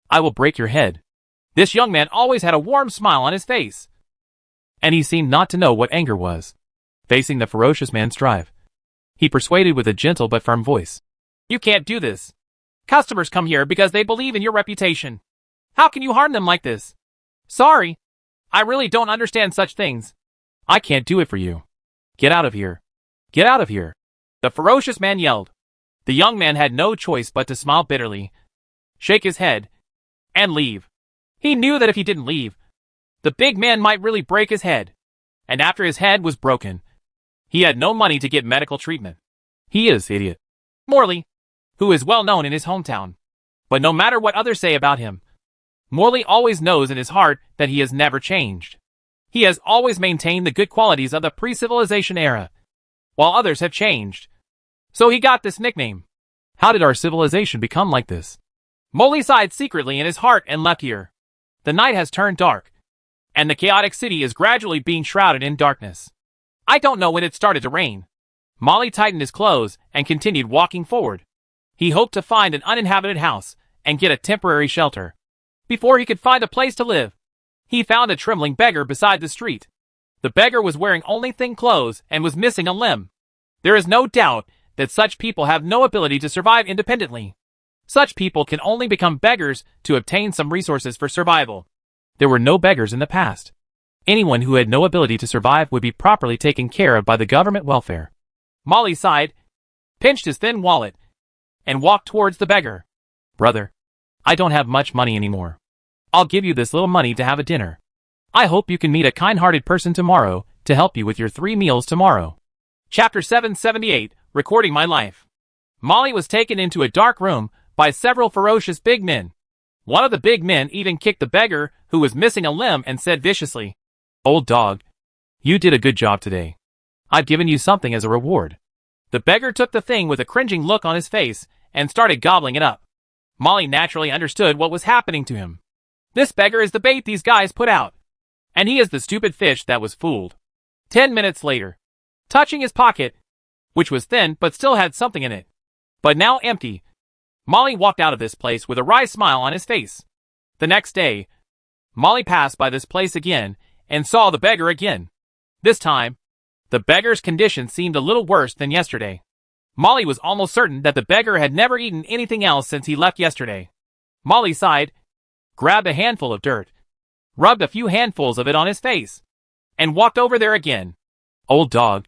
I will break your head. This young man always had a warm smile on his face, and he seemed not to know what anger was. Facing the ferocious man's drive, he persuaded with a gentle but firm voice. You can't do this. Customers come here because they believe in your reputation. How can you harm them like this? Sorry. I really don't understand such things. I can't do it for you. Get out of here. Get out of here. The ferocious man yelled. The young man had no choice but to smile bitterly, shake his head, and leave. He knew that if he didn't leave, the big man might really break his head. And after his head was broken, he had no money to get medical treatment. He is idiot. Morley, who is well known in his hometown. But no matter what others say about him, Morley always knows in his heart that he has never changed. He has always maintained the good qualities of the pre-civilization era, while others have changed. So he got this nickname. How did our civilization become like this? Morley sighed secretly in his heart and left here. The night has turned dark, and the chaotic city is gradually being shrouded in darkness. I don't know when it started to rain. Molly tightened his clothes and continued walking forward. He hoped to find an uninhabited house and get a temporary shelter. Before he could find a place to live, he found a trembling beggar beside the street. The beggar was wearing only thin clothes and was missing a limb. There is no doubt that such people have no ability to survive independently. Such people can only become beggars to obtain some resources for survival. There were no beggars in the past. Anyone who had no ability to survive would be properly taken care of by the government welfare. Molly sighed, pinched his thin wallet, and walked towards the beggar. Brother, I don't have much money anymore. I'll give you this little money to have a dinner. I hope you can meet a kind-hearted person tomorrow to help you with your 3 meals tomorrow. Chapter 778, Recording My Life. Molly was taken into a dark room by several ferocious big men. One of the big men even kicked the beggar who was missing a limb and said viciously, Old dog, you did a good job today. I've given you something as a reward. The beggar took the thing with a cringing look on his face and started gobbling it up. Molly naturally understood what was happening to him. This beggar is the bait these guys put out, and he is the stupid fish that was fooled. 10 minutes later, touching his pocket, which was thin but still had something in it, but now empty, Molly walked out of this place with a wry smile on his face. The next day, Molly passed by this place again and saw the beggar again. This time, the beggar's condition seemed a little worse than yesterday. Molly was almost certain that the beggar had never eaten anything else since he left yesterday. Molly sighed, grabbed a handful of dirt, rubbed a few handfuls of it on his face, and walked over there again. Old dog,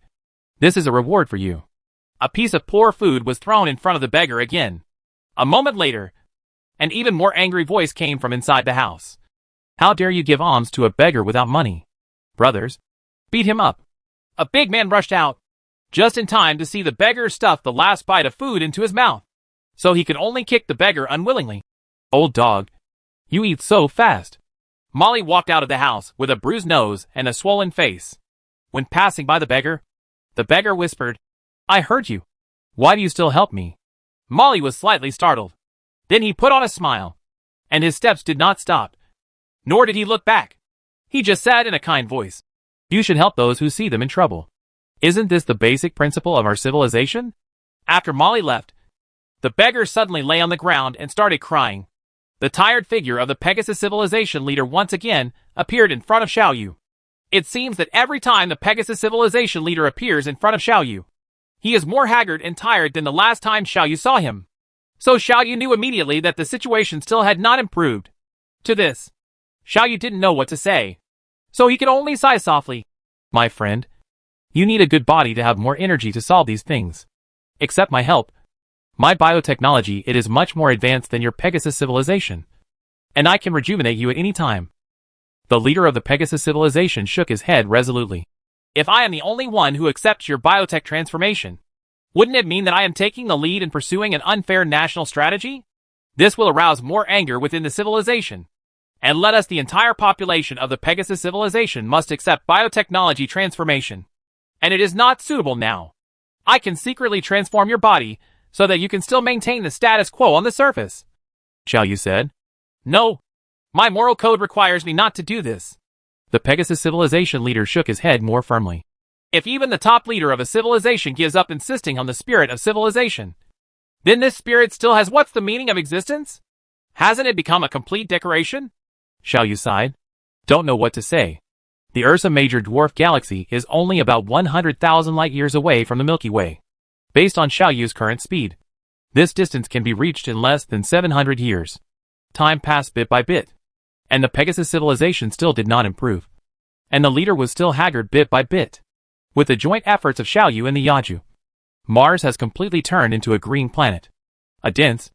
this is a reward for you. A piece of poor food was thrown in front of the beggar again. A moment later, an even more angry voice came from inside the house. How dare you give alms to a beggar without money? Brothers, beat him up. A big man rushed out, just in time to see the beggar stuff the last bite of food into his mouth, so he could only kick the beggar unwillingly. Old dog, you eat so fast. Molly walked out of the house with a bruised nose and a swollen face. When passing by the beggar whispered, I heard you. Why do you still help me? Molly was slightly startled. Then he put on a smile, and his steps did not stop. Nor did he look back. He just said in a kind voice, You should help those who see them in trouble. Isn't this the basic principle of our civilization? After Molly left, the beggar suddenly lay on the ground and started crying. The tired figure of the Pegasus civilization leader once again appeared in front of Xiaoyu. It seems that every time the Pegasus civilization leader appears in front of Xiaoyu, he is more haggard and tired than the last time Xiaoyu saw him. So Xiaoyu knew immediately that the situation still had not improved. To this, Xiaoyu didn't know what to say, so he could only sigh softly. My friend, you need a good body to have more energy to solve these things. Accept my help. My biotechnology, it is much more advanced than your Pegasus civilization, and I can rejuvenate you at any time. The leader of the Pegasus civilization shook his head resolutely. If I am the only one who accepts your biotech transformation, wouldn't it mean that I am taking the lead in pursuing an unfair national strategy? This will arouse more anger within the civilization, and let us, the entire population of the Pegasus civilization, must accept biotechnology transformation. And it is not suitable now. I can secretly transform your body so that you can still maintain the status quo on the surface. Xiaoyu said. No. My moral code requires me not to do this. The Pegasus civilization leader shook his head more firmly. If even the top leader of a civilization gives up insisting on the spirit of civilization, then this spirit still has what's the meaning of existence? Hasn't it become a complete decoration? Xiaoyu sighed. Don't know what to say. The Ursa Major Dwarf Galaxy is only about 100,000 light-years away from the Milky Way. Based on Xiaoyu's current speed, this distance can be reached in less than 700 years. Time passed bit by bit, and the Pegasus civilization still did not improve. And the leader was still haggard bit by bit. With the joint efforts of Xiaoyu and the Yaju, Mars has completely turned into a green planet. A dense,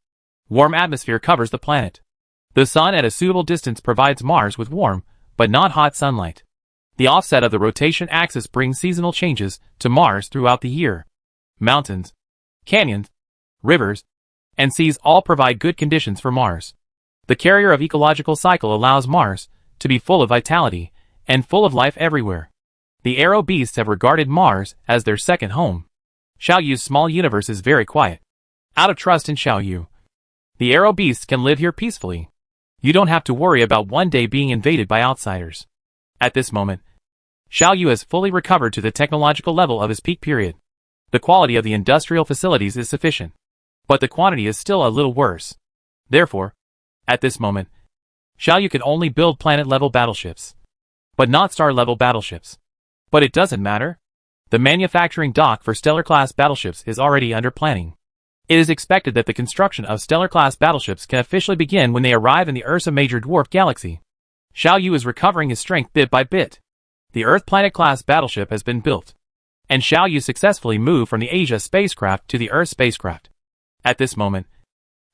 warm atmosphere covers the planet. The sun at a suitable distance provides Mars with warm, but not hot sunlight. The offset of the rotation axis brings seasonal changes to Mars throughout the year. Mountains, canyons, rivers, and seas all provide good conditions for Mars. The carrier of ecological cycle allows Mars to be full of vitality and full of life everywhere. The aero beasts have regarded Mars as their second home. Xiaoyu's small universe is very quiet. Out of trust in Xiaoyu, the aero beasts can live here peacefully. You don't have to worry about one day being invaded by outsiders. At this moment, Xiaoyu has fully recovered to the technological level of his peak period. The quality of the industrial facilities is sufficient, but the quantity is still a little worse. Therefore, at this moment, Xiaoyu can only build planet-level battleships, but not star-level battleships. But it doesn't matter. The manufacturing dock for Stellar-class battleships is already under planning. It is expected that the construction of Stellar-class battleships can officially begin when they arrive in the Ursa Major Dwarf Galaxy. Xiaoyu is recovering his strength bit by bit. The Earth Planet-class battleship has been built, and Xiaoyu successfully moved from the Asia spacecraft to the Earth spacecraft. At this moment,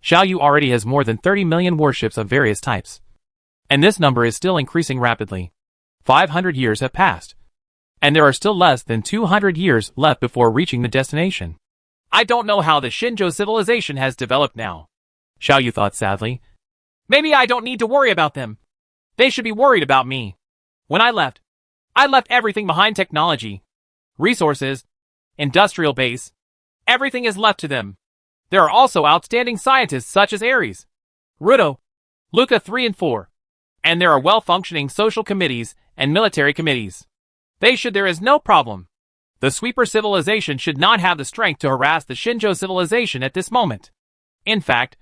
Xiaoyu already has more than 30 million warships of various types, and this number is still increasing rapidly. 500 years have passed, and there are still less than 200 years left before reaching the destination. I don't know how the Shinjo civilization has developed now, Xiaoyu thought sadly. Maybe I don't need to worry about them. They should be worried about me. When I left everything behind: technology, resources, industrial base. Everything is left to them. There are also outstanding scientists such as Ares, Rudo, Luca 3 and 4. And there are well-functioning social committees and military committees. There is no problem. The Sweeper civilization should not have the strength to harass the Shinjo civilization at this moment. In fact,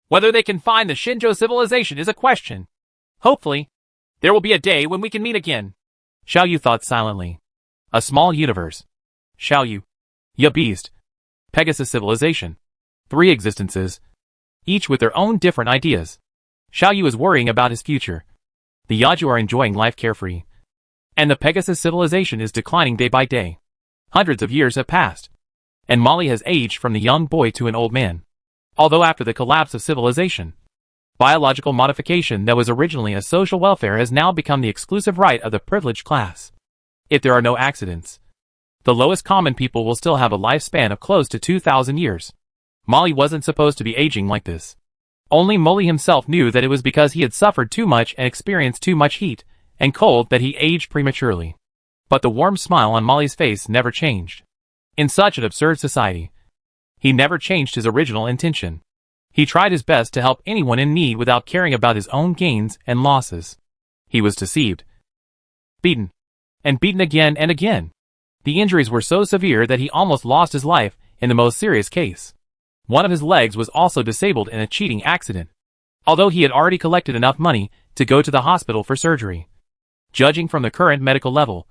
whether they can find the Shinjo civilization is a question. Hopefully, there will be a day when we can meet again. Xiaoyu thought silently. A small universe. Xiaoyu. Ya beast. Pegasus civilization. 3 existences, each with their own different ideas. Xiaoyu is worrying about his future. The Yaju are enjoying life carefree, and the Pegasus civilization is declining day by day. Hundreds of years have passed, and Molly has aged from the young boy to an old man. Although after the collapse of civilization, biological modification that was originally a social welfare has now become the exclusive right of the privileged class. If there are no accidents, the lowest common people will still have a lifespan of close to 2,000 years. Molly wasn't supposed to be aging like this. Only Molly himself knew that it was because he had suffered too much and experienced too much heat and cold that he aged prematurely. But the warm smile on Molly's face never changed. In such an absurd society, he never changed his original intention. He tried his best to help anyone in need without caring about his own gains and losses. He was deceived, beaten, and beaten again and again. The injuries were so severe that he almost lost his life in the most serious case. One of his legs was also disabled in a cheating accident. although he had already collected enough money to go to the hospital for surgery. Judging from the current medical level,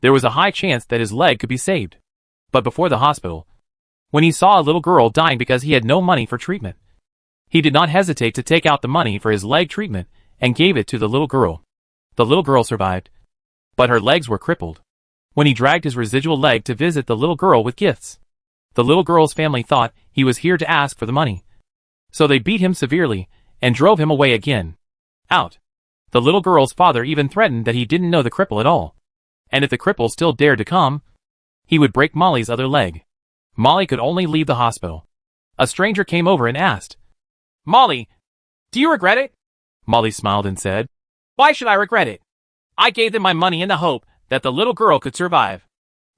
there was a high chance that his leg could be saved. But before the hospital, when he saw a little girl dying because he had no money for treatment, he did not hesitate to take out the money for his leg treatment and gave it to the little girl. The little girl survived, but her legs were crippled. When he dragged his residual leg to visit the little girl with gifts, the little girl's family thought he was here to ask for the money. So they beat him severely and drove him away again. Out. The little girl's father even threatened that he didn't know the cripple at all, and if the cripple still dared to come, he would break Molly's other leg. Molly could only leave the hospital. A stranger came over and asked, "Molly, do you regret it?" Molly smiled and said, "Why should I regret it? I gave them my money in the hope that the little girl could survive.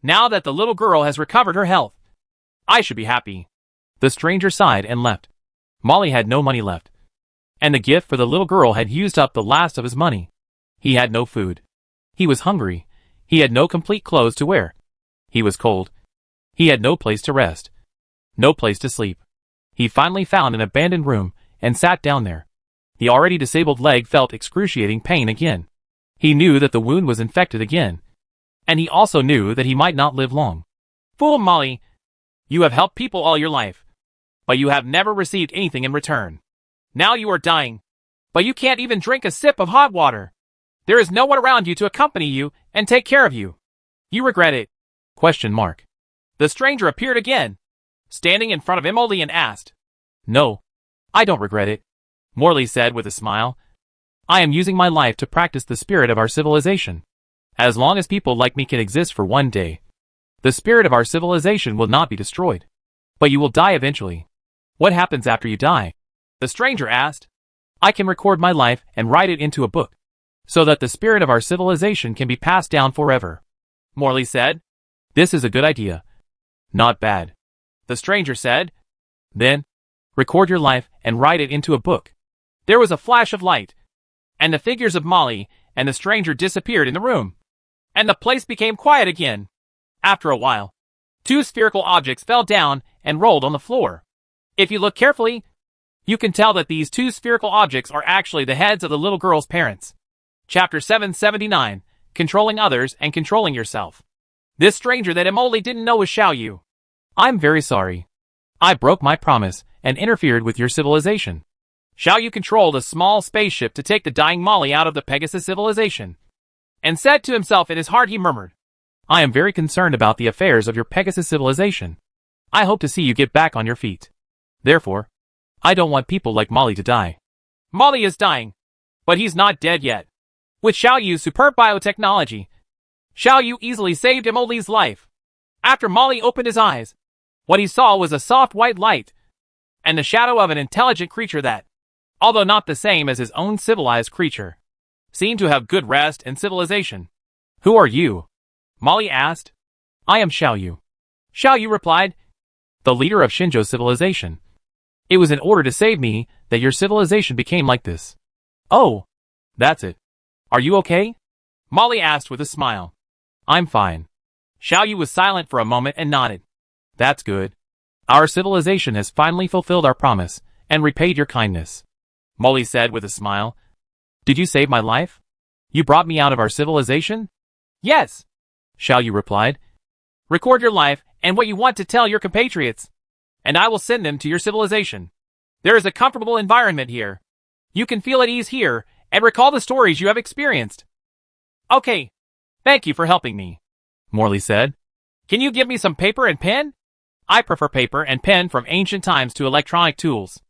Now that the little girl has recovered her health, I should be happy." The stranger sighed and left. Molly had no money left, and the gift for the little girl had used up the last of his money. He had no food. He was hungry. He had no complete clothes to wear. He was cold. He had no place to rest. No place to sleep. He finally found an abandoned room and sat down there. The already disabled leg felt excruciating pain again. He knew that the wound was infected again, and he also knew that he might not live long. "Fool Molly, you have helped people all your life, but you have never received anything in return. Now you are dying, but you can't even drink a sip of hot water. There is no one around you to accompany you and take care of you. You regret it?" The stranger appeared again, standing in front of Emily and asked, "No, I don't regret it," Morley said with a smile. "I am using my life to practice the spirit of our civilization. As long as people like me can exist for one day, the spirit of our civilization will not be destroyed. But you will die eventually. What happens after you die?" the stranger asked. "I can record my life and write it into a book, so that the spirit of our civilization can be passed down forever," Morley said. "This is a good idea." "Not bad," the stranger said. "Then, record your life and write it into a book." There was a flash of light, and the figures of Molly and the stranger disappeared in the room, and the place became quiet again. After a while, two spherical objects fell down and rolled on the floor. If you look carefully, you can tell that these two spherical objects are actually the heads of the little girl's parents. Chapter 779, Controlling Others and Controlling Yourself. This stranger that Emily didn't know was Xiao Yu. "I'm very sorry. I broke my promise and interfered with your civilization." Xiao Yu controlled a small spaceship to take the dying Molly out of the Pegasus civilization, and said to himself in his heart, he murmured, "I am very concerned about the affairs of your Pegasus civilization. I hope to see you get back on your feet. Therefore, I don't want people like Molly to die." Molly is dying, but he's not dead yet. With Xiao Yu's superb biotechnology, Xiao Yu easily saved Emily's life. After Molly opened his eyes, what he saw was a soft white light, and the shadow of an intelligent creature that, although not the same as his own civilized creature, seemed to have good rest and civilization. "Who are you?" Molly asked. "I am Xiao Yu." Xiao Yu replied, "The leader of Shinjo's civilization. It was in order to save me that your civilization became like this." "Oh, that's it. Are you okay?" Molly asked with a smile. "I'm fine." Xiao Yu was silent for a moment and nodded. "That's good. Our civilization has finally fulfilled our promise and repaid your kindness," Molly said with a smile. "Did you save my life? You brought me out of our civilization?" "Yes," Xiao Yu replied. "Record your life and what you want to tell your compatriots, and I will send them to your civilization. There is a comfortable environment here. You can feel at ease here and recall the stories you have experienced." "Okay. Thank you for helping me," Morley said. "Can you give me some paper and pen? I prefer paper and pen from ancient times to electronic tools.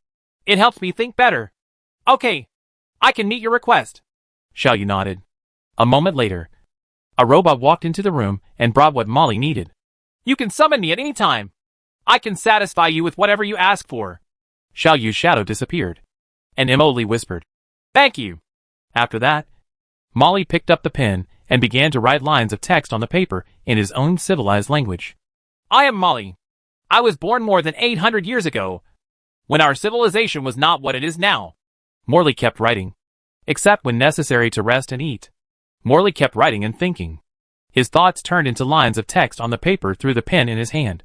It helps me think better." "Okay. I can meet your request." Xiao Yu nodded. A moment later, a robot walked into the room and brought what Molly needed. "You can summon me at any time. I can satisfy you with whatever you ask for." Xiao Yu's shadow disappeared, and Emily whispered, "Thank you." After that, Molly picked up the pen and began to write lines of text on the paper in his own civilized language. "I am Molly. I was born more than 800 years ago, when our civilization was not what it is now." Morley kept writing, except when necessary to rest and eat. Morley kept writing and thinking. His thoughts turned into lines of text on the paper through the pen in his hand,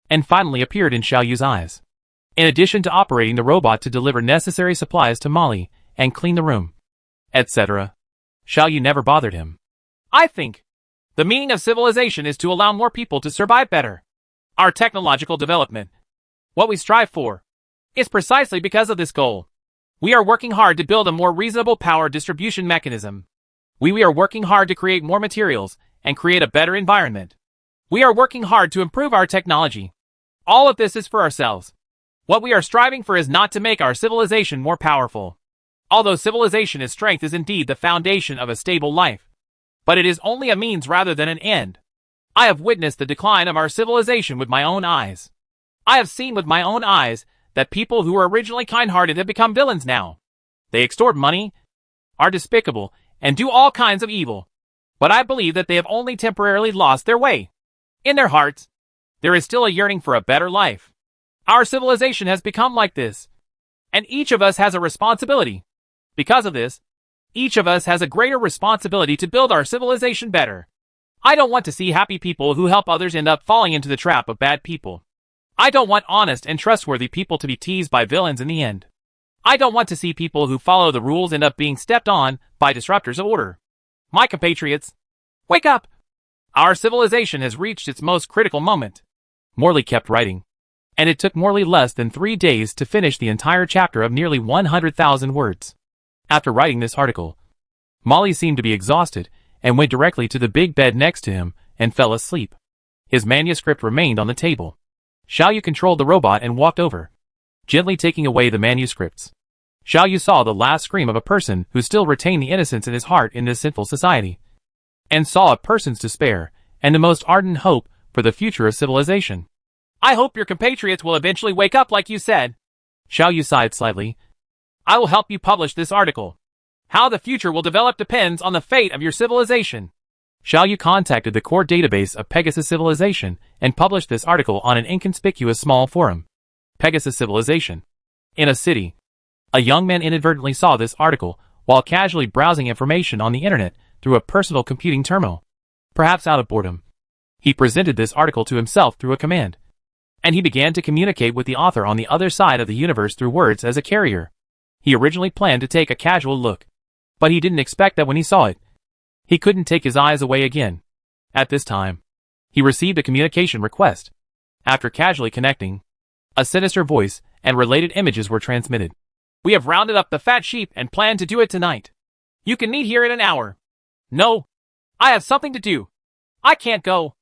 and finally appeared in Xiao Yu's eyes. in addition to operating the robot to deliver necessary supplies to Molly and clean the room, etc. Xiaoyu never bothered him. I think the meaning of civilization is to allow more people to survive better. Our technological development, what we strive for, is precisely because of this goal. We are working hard to build a more reasonable power distribution mechanism. We are working hard to create more materials and create a better environment. We are working hard to improve our technology. All of this is for ourselves. What we are striving for is not to make our civilization more powerful. Although civilization strength is indeed the foundation of a stable life, but it is only a means rather than an end. I have witnessed the decline of our civilization with my own eyes. I have seen with my own eyes that people who were originally kind-hearted have become villains now. They extort money, are despicable, and do all kinds of evil. But I believe that they have only temporarily lost their way. In their hearts, there is still a yearning for a better life. Our civilization has become like this, and each of us has a responsibility. Because of this, each of us has a greater responsibility to build our civilization better. I don't want to see happy people who help others end up falling into the trap of bad people. I don't want honest and trustworthy people to be teased by villains in the end. I don't want to see people who follow the rules end up being stepped on by disruptors of order. My compatriots, wake up! Our civilization has reached its most critical moment. Morley kept writing, and it took Morley less than 3 days to finish the entire chapter of nearly 100,000 words. After writing this article, Molly seemed to be exhausted and went directly to the big bed next to him and fell asleep. His manuscript remained on the table. Xiaoyu controlled the robot and walked over, gently taking away the manuscripts. Xiaoyu saw the last scream of a person who still retained the innocence in his heart in this sinful society, and saw a person's despair and the most ardent hope for the future of civilization. I hope your compatriots will eventually wake up like you said. Xiaoyu sighed slightly. I will help you publish this article. How the future will develop depends on the fate of your civilization. Xiaoyu contacted the core database of Pegasus Civilization and published this article on an inconspicuous small forum. Pegasus Civilization. In a city, a young man inadvertently saw this article while casually browsing information on the internet through a personal computing terminal. Perhaps out of boredom, he presented this article to himself through a command, and he began to communicate with the author on the other side of the universe through words as a carrier. He originally planned to take a casual look, but he didn't expect that when he saw it, he couldn't take his eyes away again. At this time, he received a communication request. After casually connecting, a sinister voice and related images were transmitted. We have rounded up the fat sheep and plan to do it tonight. You can meet here in an hour. No, I have something to do. I can't go.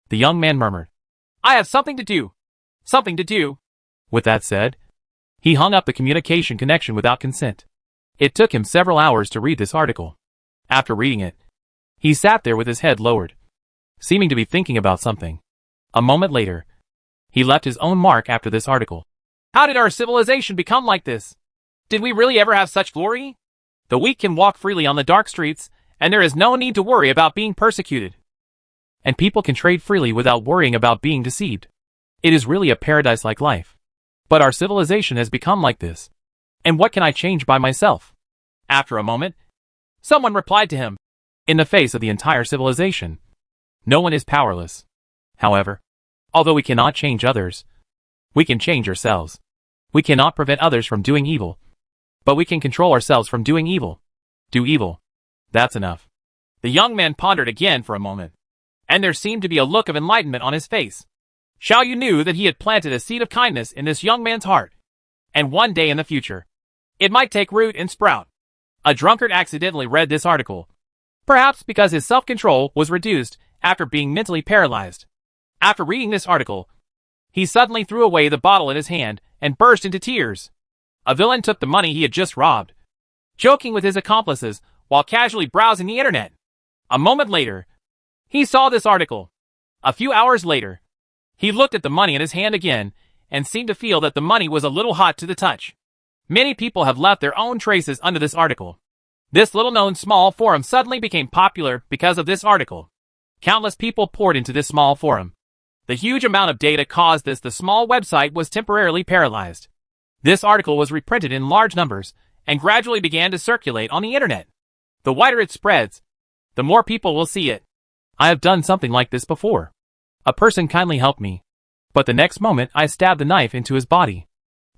The young man murmured. I have something to do. Something to do. With that said, he hung up the communication connection without consent. It took him several hours to read this article. After reading it, he sat there with his head lowered, seeming to be thinking about something. A moment later, he left his own mark after this article. How did our civilization become like this? Did we really ever have such glory? The weak can walk freely on the dark streets, and there is no need to worry about being persecuted. And people can trade freely without worrying about being deceived. It is really a paradise-like life. But our civilization has become like this. And what can I change by myself? After a moment, someone replied to him. In the face of the entire civilization, no one is powerless. However, although we cannot change others, we can change ourselves. We cannot prevent others from doing evil, but we can control ourselves from doing evil. Do evil. That's enough. The young man pondered again for a moment, and there seemed to be a look of enlightenment on his face. Xiaoyu knew that he had planted a seed of kindness in this young man's heart, and one day in the future, it might take root and sprout. A drunkard accidentally read this article, perhaps because his self-control was reduced after being mentally paralyzed. After reading this article, he suddenly threw away the bottle in his hand and burst into tears. A villain took the money he had just robbed, joking with his accomplices while casually browsing the internet. A moment later, he saw this article. A few hours later, he looked at the money in his hand again and seemed to feel that the money was a little hot to the touch. Many people have left their own traces under this article. This little-known small forum suddenly became popular because of this article. Countless people poured into this small forum. The huge amount of data caused the small website was temporarily paralyzed. This article was reprinted in large numbers and gradually began to circulate on the internet. The wider it spreads, the more people will see it. I have done something like this before. A person kindly helped me, but the next moment I stabbed the knife into his body.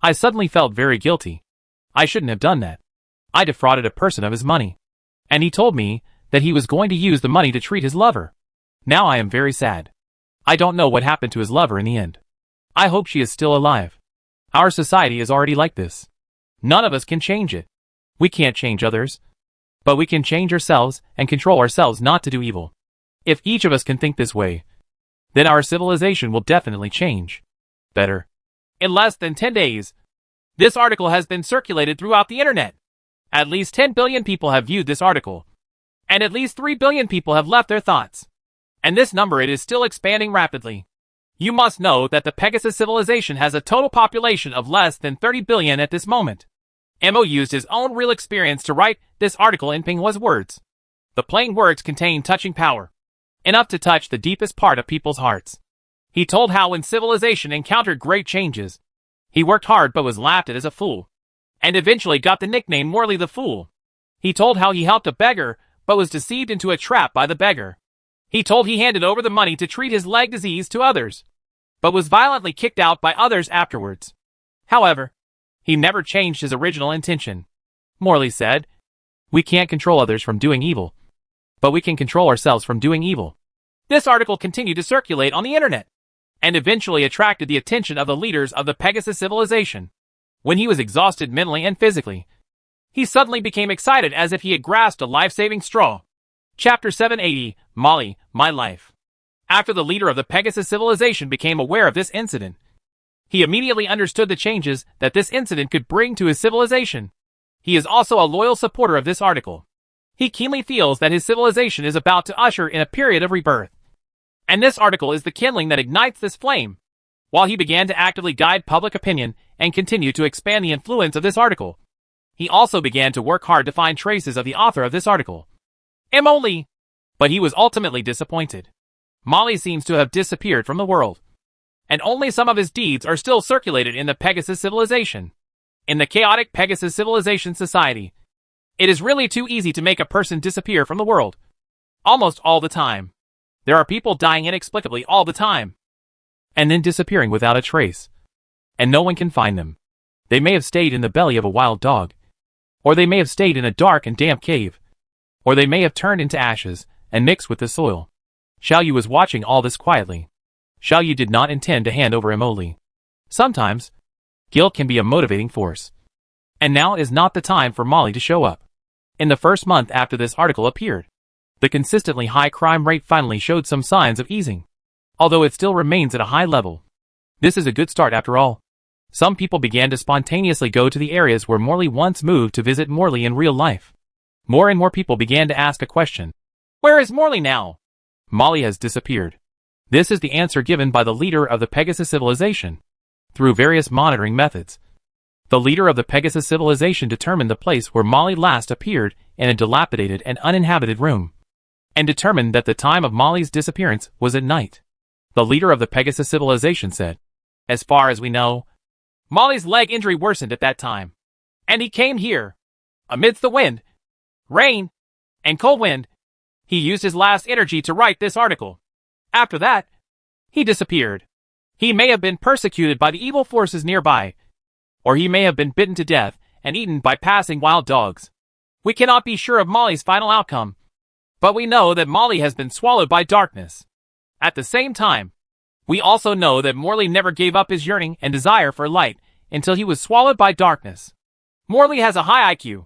I suddenly felt very guilty. I shouldn't have done that. I defrauded a person of his money. And he told me that he was going to use the money to treat his lover. Now I am very sad. I don't know what happened to his lover in the end. I hope she is still alive. Our society is already like this. None of us can change it. We can't change others. But we can change ourselves and control ourselves not to do evil. If each of us can think this way, then our civilization will definitely change. Better. In less than 10 days, this article has been circulated throughout the internet. At least 10 billion people have viewed this article. And at least 3 billion people have left their thoughts. And this number it is still expanding rapidly. You must know that the Pegasus civilization has a total population of less than 30 billion at this moment. Mo used his own real experience to write this article in Pinghua's words. The plain words contain touching power. Enough to touch the deepest part of people's hearts. He told how when civilization encountered great changes, he worked hard but was laughed at as a fool. And eventually got the nickname Morley the Fool. He told how he helped a beggar but was deceived into a trap by the beggar. He told he handed over the money to treat his leg disease to others, but was violently kicked out by others afterwards. However, he never changed his original intention. Morley said, "We can't control others from doing evil, but we can control ourselves from doing evil." This article continued to circulate on the internet, and eventually attracted the attention of the leaders of the Pegasus civilization. When he was exhausted mentally and physically, he suddenly became excited as if he had grasped a life-saving straw. Chapter 780, Molly, My Life. After the leader of the Pegasus civilization became aware of this incident, he immediately understood the changes that this incident could bring to his civilization. He is also a loyal supporter of this article. He keenly feels that his civilization is about to usher in a period of rebirth. And this article is the kindling that ignites this flame. While he began to actively guide public opinion and continue to expand the influence of this article, he also began to work hard to find traces of the author of this article, Mo. But he was ultimately disappointed. Molly seems to have disappeared from the world, and only some of his deeds are still circulated in the Pegasus civilization. In the chaotic Pegasus civilization society, it is really too easy to make a person disappear from the world. Almost all the time. There are people dying inexplicably all the time, and then disappearing without a trace, and no one can find them. They may have stayed in the belly of a wild dog, or they may have stayed in a dark and damp cave, or they may have turned into ashes and mixed with the soil. Xiao Yu was watching all this quietly. Xiao Yu did not intend to hand over Emoli. Sometimes, guilt can be a motivating force. And now is not the time for Molly to show up. In the first month after this article appeared, the consistently high crime rate finally showed some signs of easing, although it still remains at a high level. This is a good start after all. Some people began to spontaneously go to the areas where Morley once moved to visit Morley in real life. More and more people began to ask a question. Where is Morley now? Molly has disappeared. This is the answer given by the leader of the Pegasus civilization. Through various monitoring methods, the leader of the Pegasus civilization determined the place where Molly last appeared in a dilapidated and uninhabited room, and determined that the time of Molly's disappearance was at night. The leader of the Pegasus civilization said, as far as we know, Molly's leg injury worsened at that time, and he came here. Amidst the wind, rain, and cold wind, he used his last energy to write this article. After that, he disappeared. He may have been persecuted by the evil forces nearby, or he may have been bitten to death and eaten by passing wild dogs. We cannot be sure of Molly's final outcome, but we know that Molly has been swallowed by darkness. At the same time, we also know that Morley never gave up his yearning and desire for light until he was swallowed by darkness. Morley has a high IQ.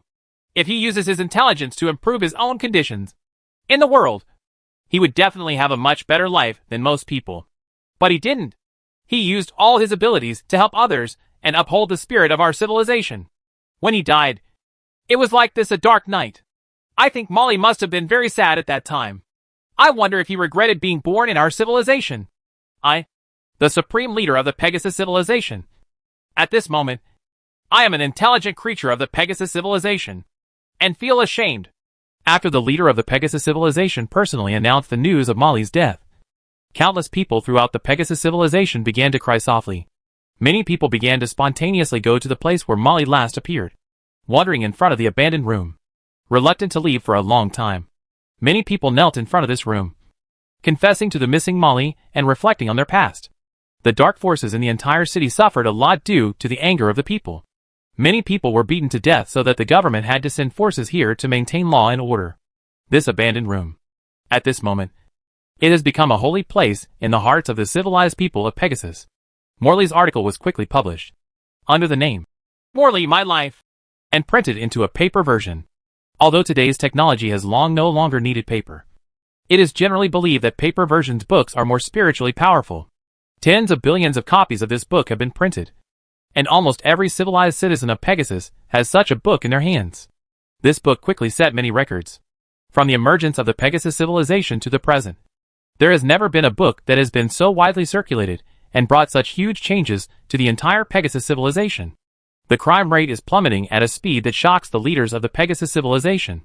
If he uses his intelligence to improve his own conditions in the world, he would definitely have a much better life than most people. But he didn't. He used all his abilities to help others and uphold the spirit of our civilization. When he died, it was like this a dark night. I think Molly must have been very sad at that time. I wonder if he regretted being born in our civilization. I, the supreme leader of the Pegasus civilization. At this moment, I am an intelligent creature of the Pegasus civilization, and feel ashamed. After the leader of the Pegasus civilization personally announced the news of Molly's death, countless people throughout the Pegasus civilization began to cry softly. Many people began to spontaneously go to the place where Molly last appeared, wandering in front of the abandoned room, reluctant to leave for a long time. Many people knelt in front of this room, confessing to the missing Molly and reflecting on their past. The dark forces in the entire city suffered a lot due to the anger of the people. Many people were beaten to death so that the government had to send forces here to maintain law and order. This abandoned room. At this moment, it has become a holy place in the hearts of the civilized people of Pegasus. Morley's article was quickly published, under the name, Morley My Life, and printed into a paper version. Although today's technology has long no longer needed paper, it is generally believed that paper versions books are more spiritually powerful. Tens of billions of copies of this book have been printed, and almost every civilized citizen of Pegasus has such a book in their hands. This book quickly set many records. From the emergence of the Pegasus civilization to the present, there has never been a book that has been so widely circulated and brought such huge changes to the entire Pegasus civilization. The crime rate is plummeting at a speed that shocks the leaders of the Pegasus civilization.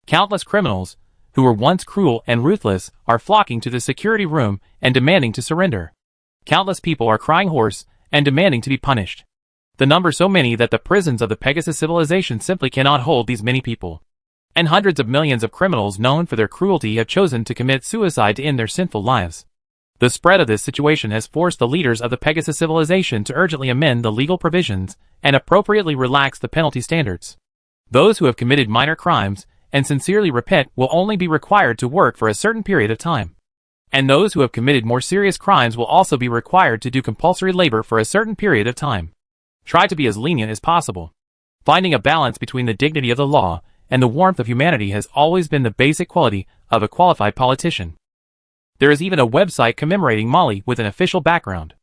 Countless criminals, who were once cruel and ruthless, are flocking to the security room and demanding to surrender. Countless people are crying hoarse and demanding to be punished. The number so many that the prisons of the Pegasus civilization simply cannot hold these many people. And hundreds of millions of criminals known for their cruelty have chosen to commit suicide to end their sinful lives. The spread of this situation has forced the leaders of the Pegasus civilization to urgently amend the legal provisions and appropriately relax the penalty standards. Those who have committed minor crimes and sincerely repent will only be required to work for a certain period of time. And those who have committed more serious crimes will also be required to do compulsory labor for a certain period of time. Try to be as lenient as possible. Finding a balance between the dignity of the law and the warmth of humanity has always been the basic quality of a qualified politician. There is even a website commemorating Molly with an official background.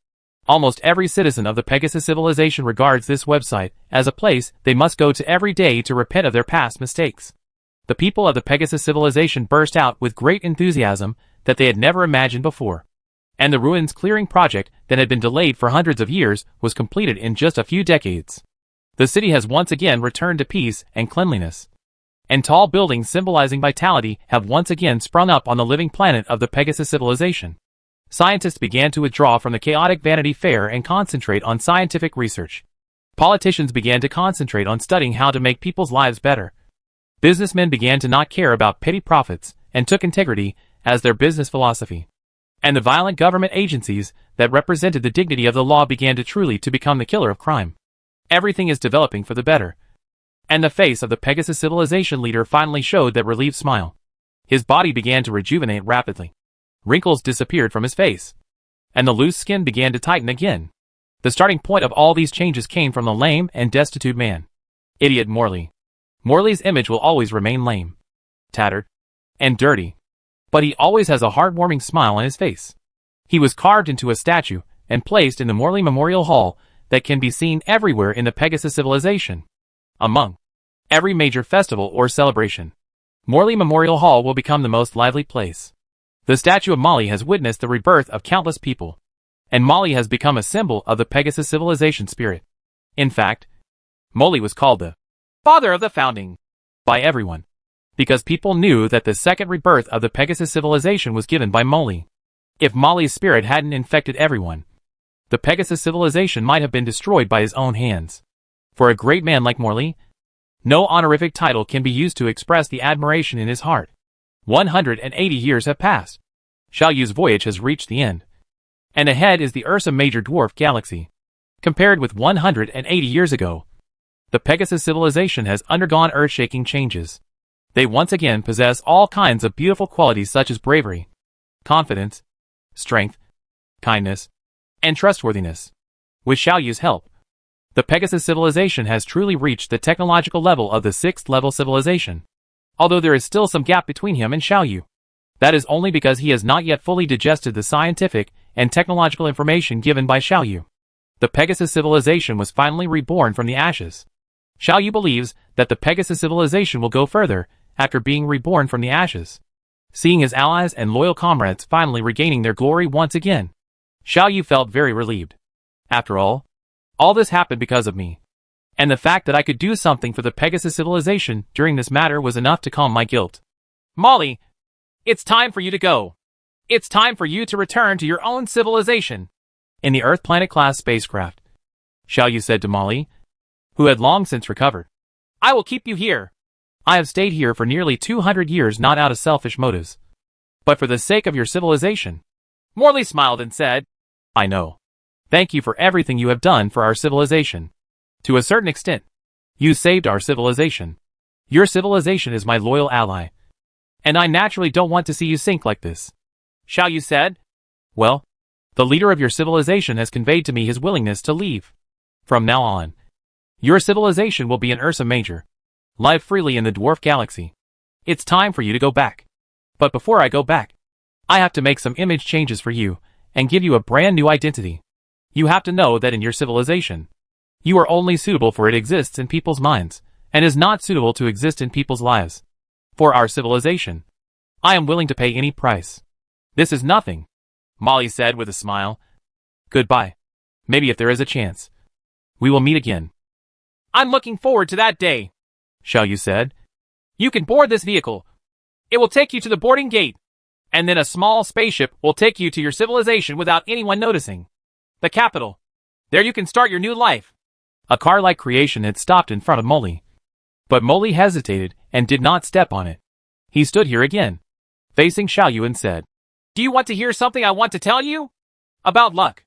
Almost every citizen of the Pegasus civilization regards this website as a place they must go to every day to repent of their past mistakes. The people of the Pegasus civilization burst out with great enthusiasm that they had never imagined before. And the ruins clearing project that had been delayed for hundreds of years was completed in just a few decades. The city has once again returned to peace and cleanliness. And tall buildings symbolizing vitality have once again sprung up on the living planet of the Pegasus civilization. Scientists began to withdraw from the chaotic Vanity Fair and concentrate on scientific research. Politicians began to concentrate on studying how to make people's lives better. Businessmen began to not care about petty profits and took integrity as their business philosophy. And the violent government agencies that represented the dignity of the law began to truly become the killer of crime. Everything is developing for the better. And the face of the Pegasus civilization leader finally showed that relieved smile. His body began to rejuvenate rapidly. Wrinkles disappeared from his face. And the loose skin began to tighten again. The starting point of all these changes came from the lame and destitute man. Idiot Morley. Morley's image will always remain lame, tattered, and dirty. But he always has a heartwarming smile on his face. He was carved into a statue and placed in the Morley Memorial Hall that can be seen everywhere in the Pegasus civilization. Among every major festival or celebration, Morley Memorial Hall will become the most lively place. The statue of Molly has witnessed the rebirth of countless people, and Molly has become a symbol of the Pegasus civilization spirit. In fact, Molly was called the father of the founding by everyone, because people knew that the second rebirth of the Pegasus civilization was given by Molly. If Molly's spirit hadn't infected everyone, the Pegasus civilization might have been destroyed by his own hands. For a great man like Morley, no honorific title can be used to express the admiration in his heart. 180 years have passed. Xiaoyu's voyage has reached the end. And ahead is the Ursa Major Dwarf Galaxy. Compared with 180 years ago, the Pegasus civilization has undergone earth-shaking changes. They once again possess all kinds of beautiful qualities such as bravery, confidence, strength, kindness, and trustworthiness. With Xiaoyu's help, the Pegasus civilization has truly reached the technological level of the 6th level civilization. Although there is still some gap between him and Xiaoyu. That is only because he has not yet fully digested the scientific and technological information given by Xiaoyu. The Pegasus civilization was finally reborn from the ashes. Xiaoyu believes that the Pegasus civilization will go further after being reborn from the ashes. Seeing his allies and loyal comrades finally regaining their glory once again, Xiaoyu felt very relieved. After all this happened because of me. And the fact that I could do something for the Pegasus civilization during this matter was enough to calm my guilt. Molly, it's time for you to go. It's time for you to return to your own civilization. In the Earth Planet class spacecraft, Xiaoyu said to Molly, who had long since recovered, I will keep you here. I have stayed here for nearly 200 years not out of selfish motives, but for the sake of your civilization. Morley smiled and said, I know. Thank you for everything you have done for our civilization. To a certain extent, you saved our civilization. Your civilization is my loyal ally. And I naturally don't want to see you sink like this. Xiao Yu said. Well, the leader of your civilization has conveyed to me his willingness to leave. From now on, your civilization will be an Ursa Major. Live freely in the dwarf galaxy. It's time for you to go back. But before I go back, I have to make some image changes for you, and give you a brand new identity. You have to know that in your civilization, you are only suitable for it exists in people's minds, and is not suitable to exist in people's lives. For our civilization, I am willing to pay any price. This is nothing, Molly said with a smile. Goodbye. Maybe if there is a chance, we will meet again. I'm looking forward to that day, Xiao Yu said. You can board this vehicle. It will take you to the boarding gate, and then a small spaceship will take you to your civilization without anyone noticing. The capital. There you can start your new life. A car-like creation had stopped in front of Molly. But Molly hesitated and did not step on it. He stood here again, facing Xiao Yu, and said, Do you want to hear something I want to tell you? About luck.